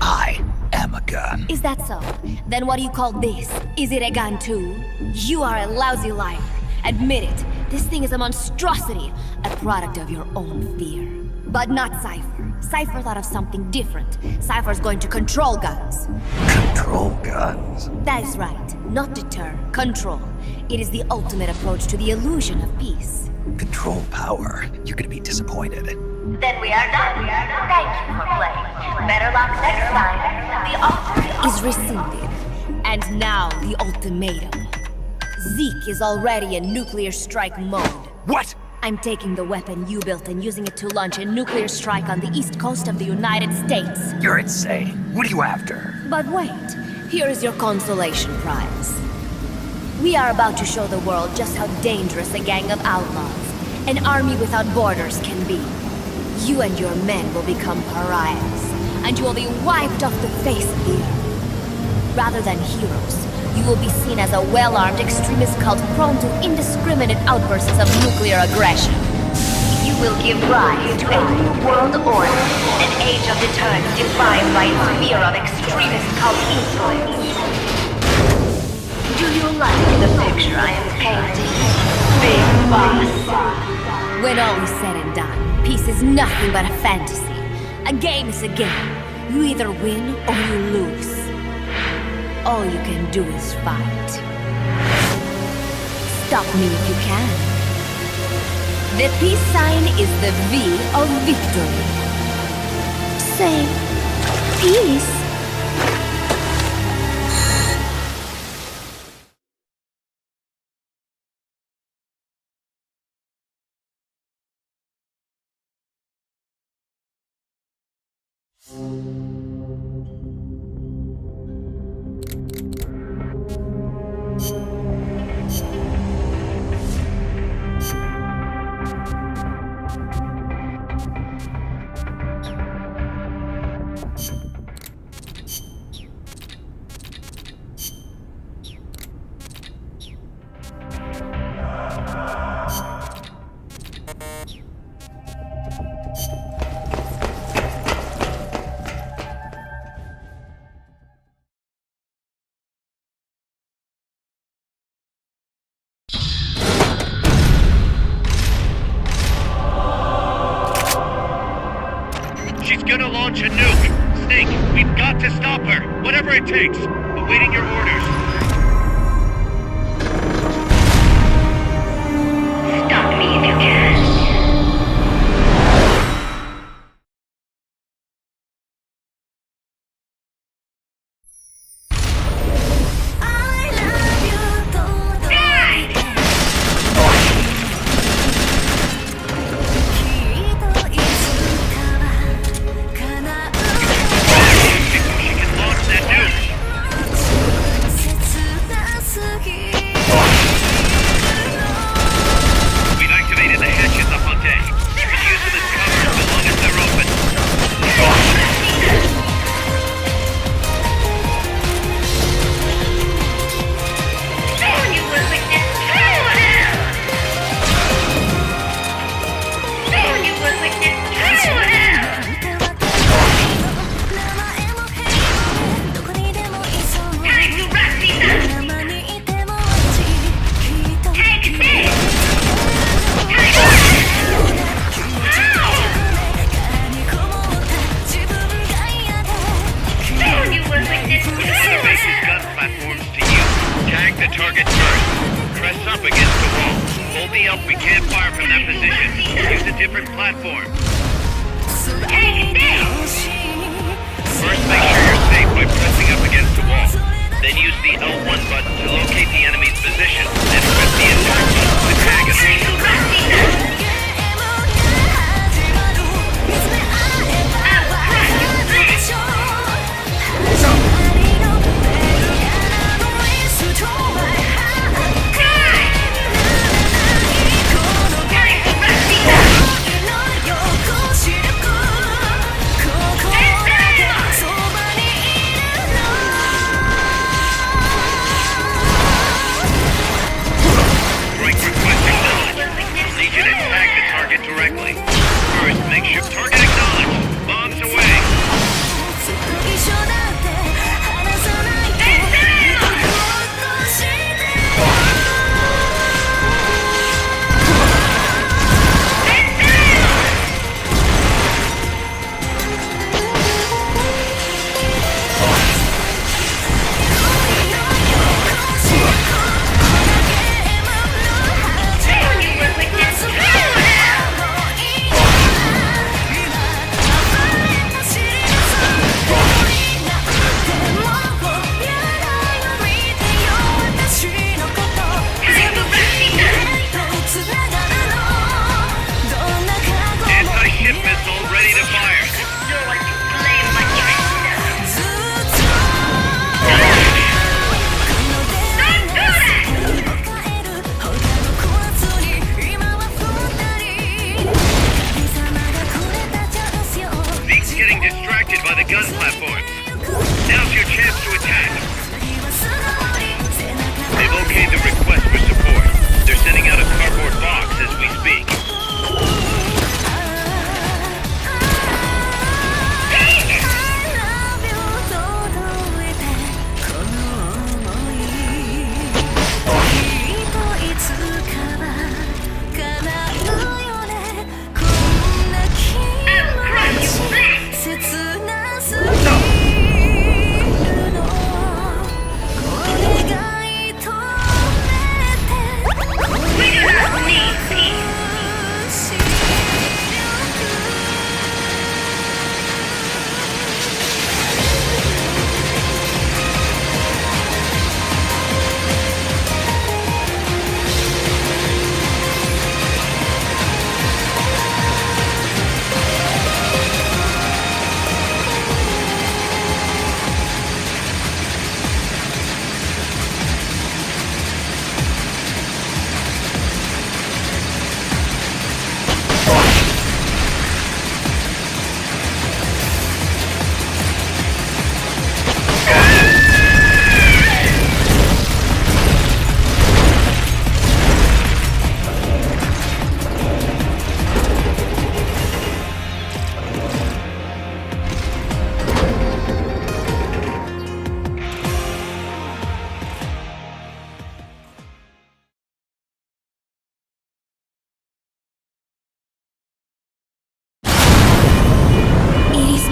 I am a gun. Is that so? Then what do you call this? Is it a gun too? You are a lousy liar. Admit it. This thing is a monstrosity, a product of your own fear. But not Cypher. Cypher thought of something different. Cypher's going to control guns. Control guns? That is right. Not deter, control. It is the ultimate approach to the illusion of peace. Control power. You're gonna be disappointed. Then we are done. Thank you for playing. Better luck next time. The offer is rescinded. And now the ultimatum. Zeke is already in nuclear strike mode. What? I'm taking the weapon you built and using it to launch a nuclear strike on the east coast of the United States. You're insane. What are you after? But wait, here is your consolation prize. We are about to show the world just how dangerous a gang of outlaws, an army without borders, can be. You and your men will become pariahs, and you will be wiped off the face of the earth. Rather than heroes, you will be seen as a well-armed extremist cult prone to indiscriminate outbursts of nuclear aggression. You will give rise to a new world order, an age of deterrence defined by its fear of extremist cult influence. Do you like the picture I am painting, Big Boss? When all is said and done, peace is nothing but a fantasy. A game is a game. You either win or you lose. All you can do is fight. Stop me if you can. The peace sign is the V of victory. Say, peace. She's gonna launch a nuke. Snake, we've got to stop her. Whatever it takes. Awaiting your orders. Stop me if you can. Hold the up, we can't fire from that position. Use a different platform. First, make sure you're safe by pressing up against the wall. Then use the L1 button to locate the enemy's position. Then press the attack button to tag us. Directly. First, make sure target acknowledged. Bombs away. Gun platforms. Now's your chance to attack. They've okayed the request for support. They're sending out a cardboard box as we speak.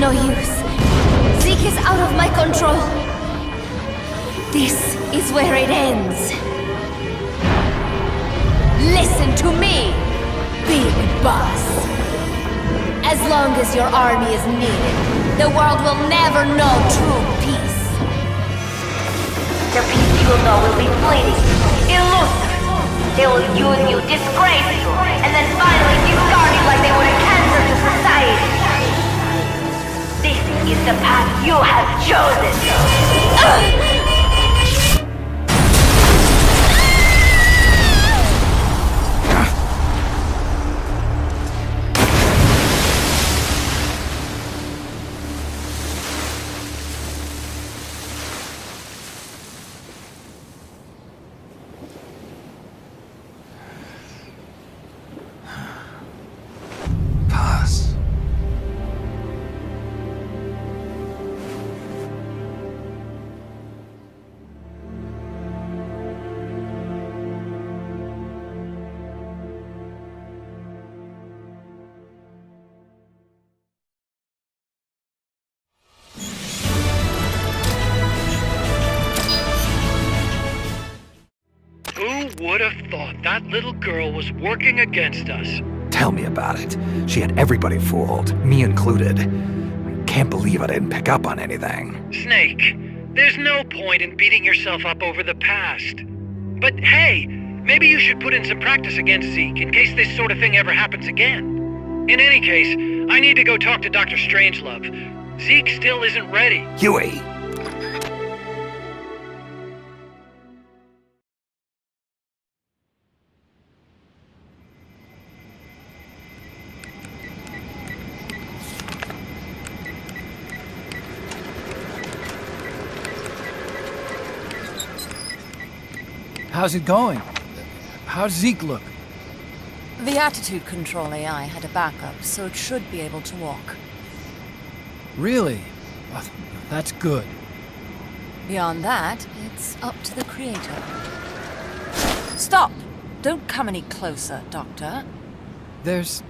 No use. Zeke is out of my control. This is where it ends. Listen to me, Big Boss. As long as your army is needed, the world will never know true peace. The peace you will know will be fleeting, elusive. They will use you, disgrace you, and then finally discard you like they would a cancer to society. This is the path you have chosen. that little girl was working against us. Tell me about it. She had everybody fooled, me included. I can't believe I didn't pick up on anything. Snake, there's no point in beating yourself up over the past. But hey, maybe you should put in some practice against Zeke in case this sort of thing ever happens again. In any case, I need to go talk to Dr. Strangelove. Zeke still isn't ready. Huey! How's it going? How's Zeke look? The attitude control AI had a backup, so it should be able to walk. Really? That's good. Beyond that, it's up to the creator. Stop! Don't come any closer, Doctor. There's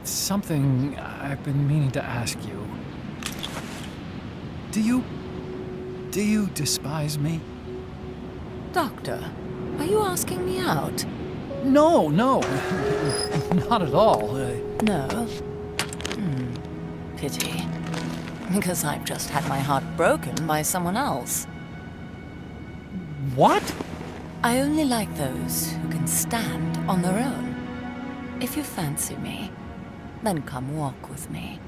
something I've been meaning to ask you. Do you despise me? Doctor, are you asking me out? No, not at all. No? Pity. Because I've just had my heart broken by someone else. What? I only like those who can stand on their own. If you fancy me, then come walk with me.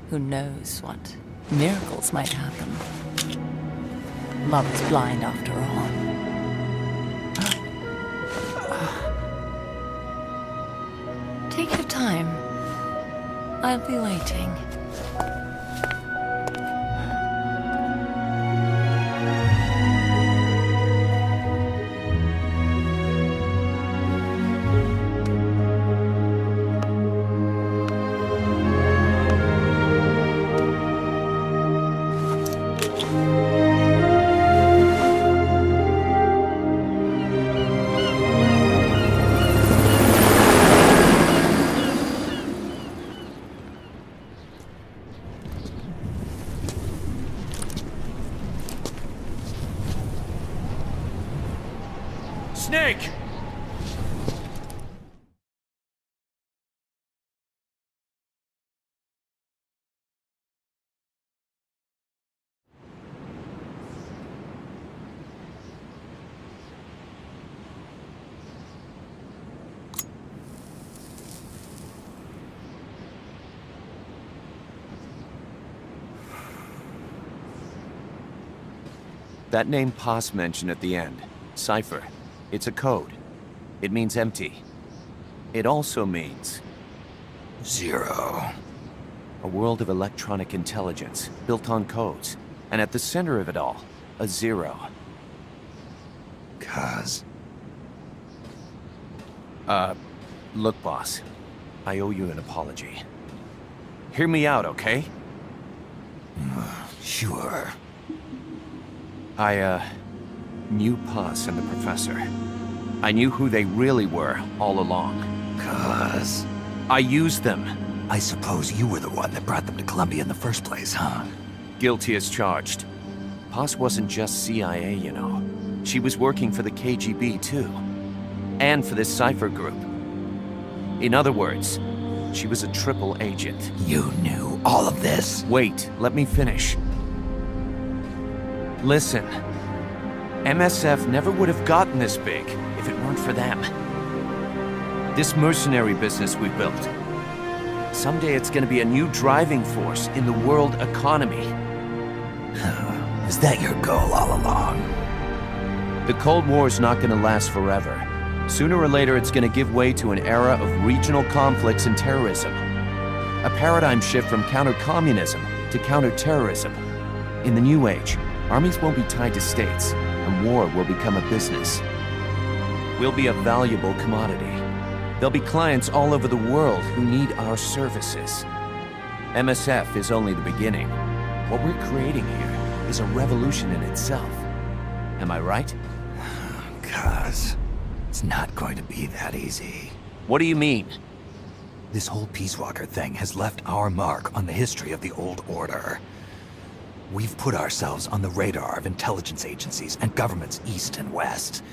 Who knows what miracles might happen. Love is blind after all. Take your time. I'll be waiting. Snake! That name Paz mentioned at the end, Cipher, it's a code. It means empty. It also means... Zero. A world of electronic intelligence, built on codes. And at the center of it all, a zero. Cuz. Look, boss. I owe you an apology. Hear me out, okay? Sure. I knew Paz and the professor. I knew who they really were all along. Cuz... I used them. I suppose you were the one that brought them to Columbia in the first place, huh? Guilty as charged. Paz wasn't just CIA, you know. She was working for the KGB, too. And for this Cipher group. In other words, she was a triple agent. You knew all of this? Wait, let me finish. Listen. MSF never would have gotten this big if it weren't for them. This mercenary business we built. Someday it's gonna be a new driving force in the world economy. Was that your goal all along? The Cold War's not gonna last forever. Sooner or later it's gonna give way to an era of regional conflicts and terrorism. A paradigm shift from counter-communism to counter-terrorism. In the new age, armies won't be tied to states, and war will become a business. We'll be a valuable commodity. There'll be clients all over the world who need our services. MSF is only the beginning. What we're creating here is a revolution in itself. Am I right? Cuz, it's not going to be that easy. What do you mean? This whole Peace Walker thing has left our mark on the history of the Old Order. We've put ourselves on the radar of intelligence agencies and governments east and west.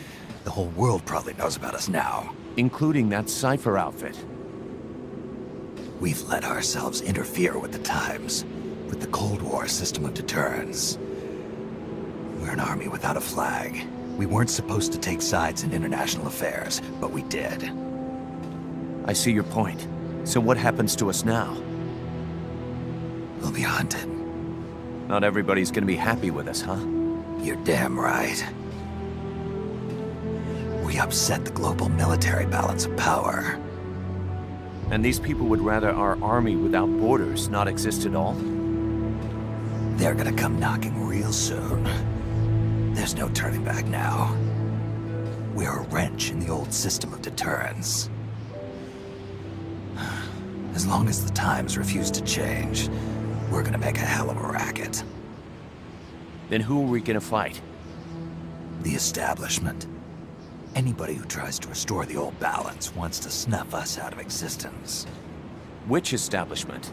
The whole world probably knows about us now. Including that Cypher outfit. We've let ourselves interfere with the times, with the Cold War system of deterrence. We're an army without a flag. We weren't supposed to take sides in international affairs, but we did. I see your point. So what happens to us now? We'll be hunted. Not everybody's gonna be happy with us, huh? You're damn right. We upset the global military balance of power. And these people would rather our army without borders not exist at all? They're gonna come knocking real soon. There's no turning back now. We're a wrench in the old system of deterrence. As long as the times refuse to change, we're gonna make a hell of a racket. Then who are we gonna fight? The establishment. Anybody who tries to restore the old balance wants to snuff us out of existence. Which establishment?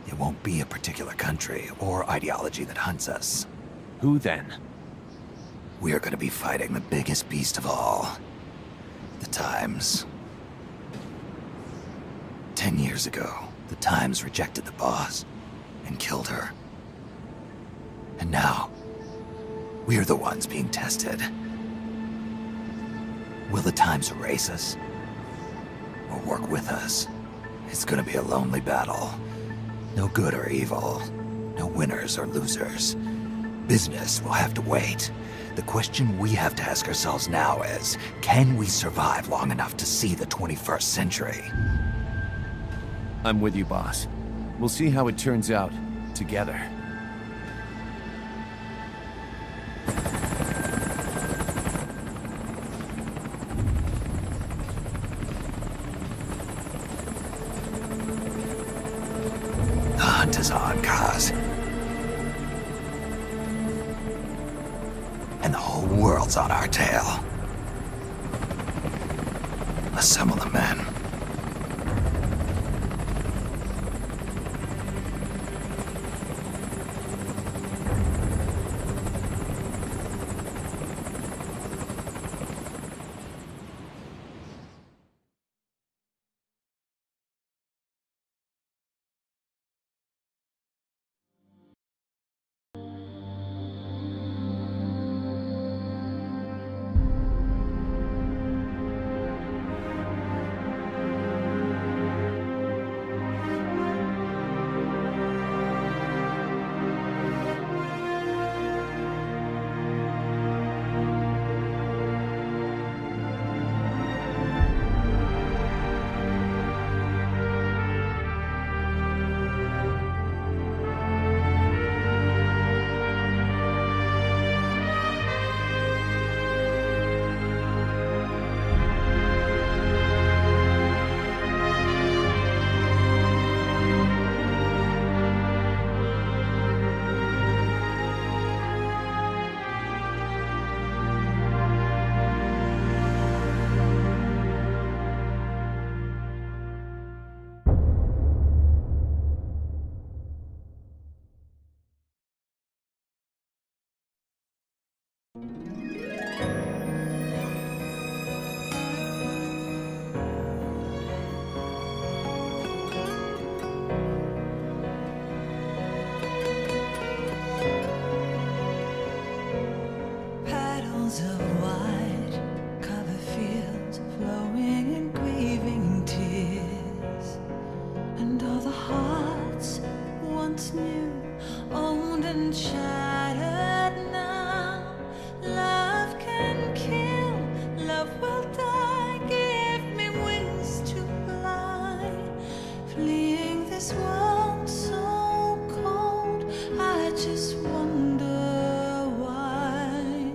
It won't be a particular country or ideology that hunts us. Who then? We are gonna be fighting the biggest beast of all. The Times. 10 years ago, the Times rejected the boss and killed her. And now, we're the ones being tested. Will the Times erase us? Or work with us? It's gonna be a lonely battle. No good or evil. No winners or losers. Business will have to wait. The question we have to ask ourselves now is, can we survive long enough to see the 21st century? I'm with you, boss. We'll see how it turns out, together. The hunt is on, Kaz. And the whole world's on our tail. Assemble the men. Petals of white cover fields flowing in grieving tears, and all the hearts once new, owned and shattered now. Love can kill, love will die. Give me wings to fly, fleeing this world so cold. I just wonder why.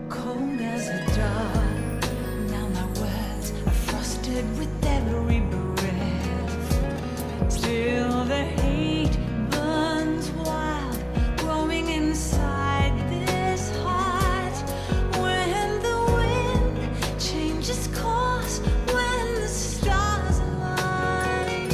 Cold as a dog, now my words are frosted with every breath. Still the hate burns wild, growing inside this heart. When the wind changes course, when the stars align,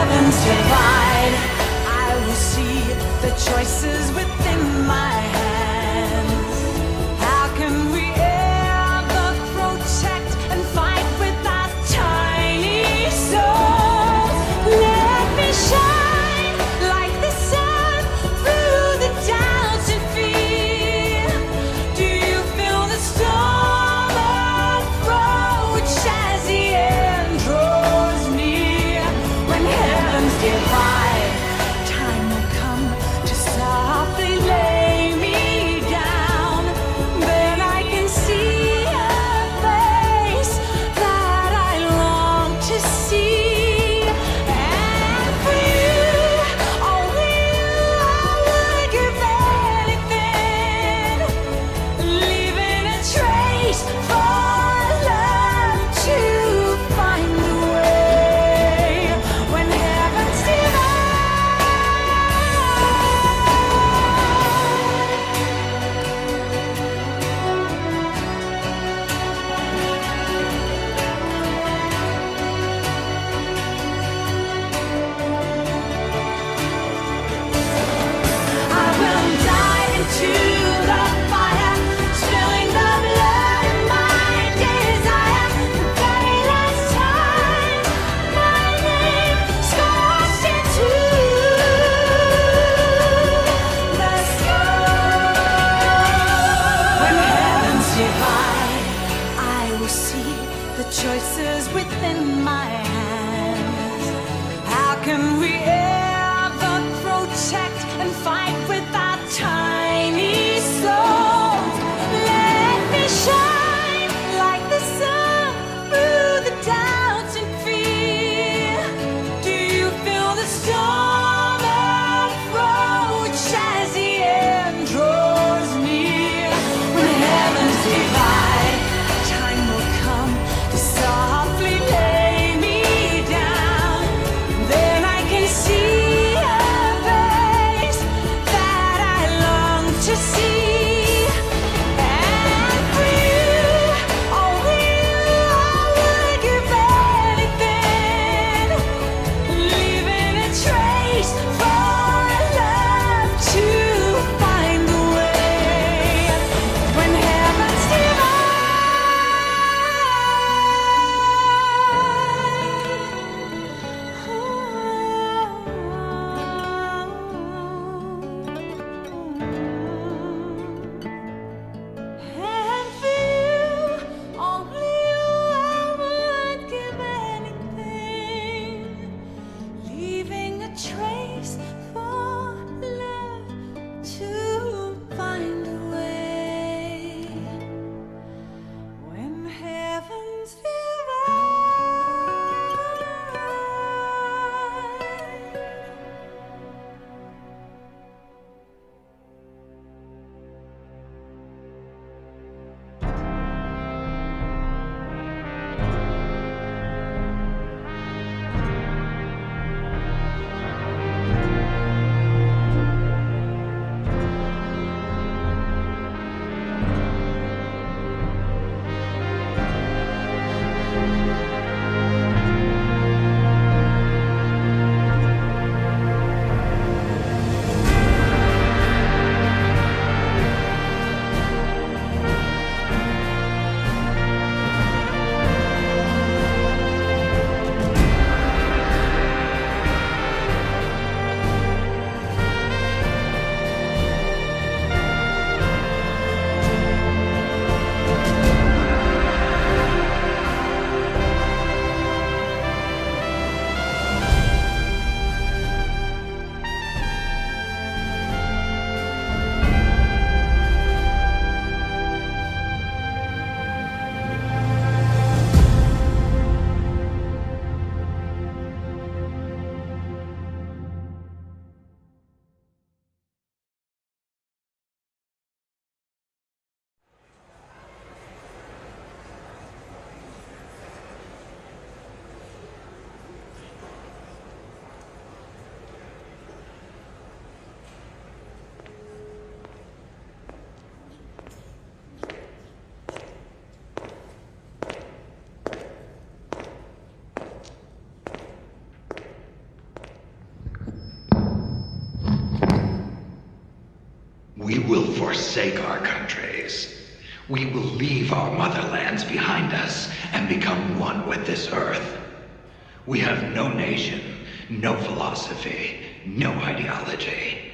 heavens divide, I will see the choices within my hands. How can we ever protect and fight with our tiny souls? Let me shine like the sun through the doubts and fear. Do you feel the storm approach as the end draws near? When heavens divide, time will come to softly lay me down. Then I can see a face that I long to see. And for you, only you, I would give anything, leaving a trace for love to find the way. When heavens divide. I will dive into the fire, spilling the blood of my desire. The very last time, my name scorched into the sky. When heavens divide, I will see the choices within my hands. How can we ever protect and fight with our tiny souls? Let me shine like the sun through the doubts and fear. Do you feel the storm approach as the end draws near? When heavens divide, time will come to softly lay me down. Then I can see a face that I long to see. And for you, only you, I would give anything, leaving a trace for love to find the way. When heavens And for you, only you, I would give anything, leaving a trace for love to find a way. When heavens divide. We will forsake our countries. We will leave our motherlands behind us and become one with this earth. We have no nation, no philosophy, no ideology.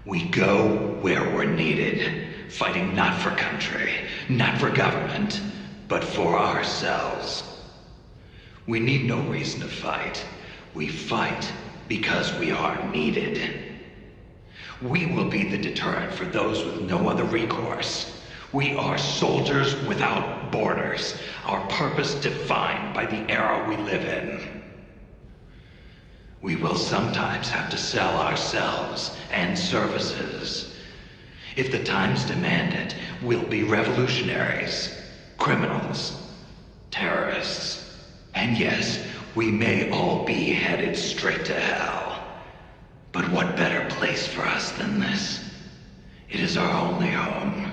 We go where we're needed, fighting not for country, not for government, but for ourselves. We need no reason to fight. We fight because we are needed. We will be the deterrent for those with no other recourse. We are soldiers without borders, our purpose defined by the era we live in. We will sometimes have to sell ourselves and services. If the times demand it, we'll be revolutionaries, criminals, terrorists. And yes, we may all be headed straight to hell. But what better place for us than this? It is our only home.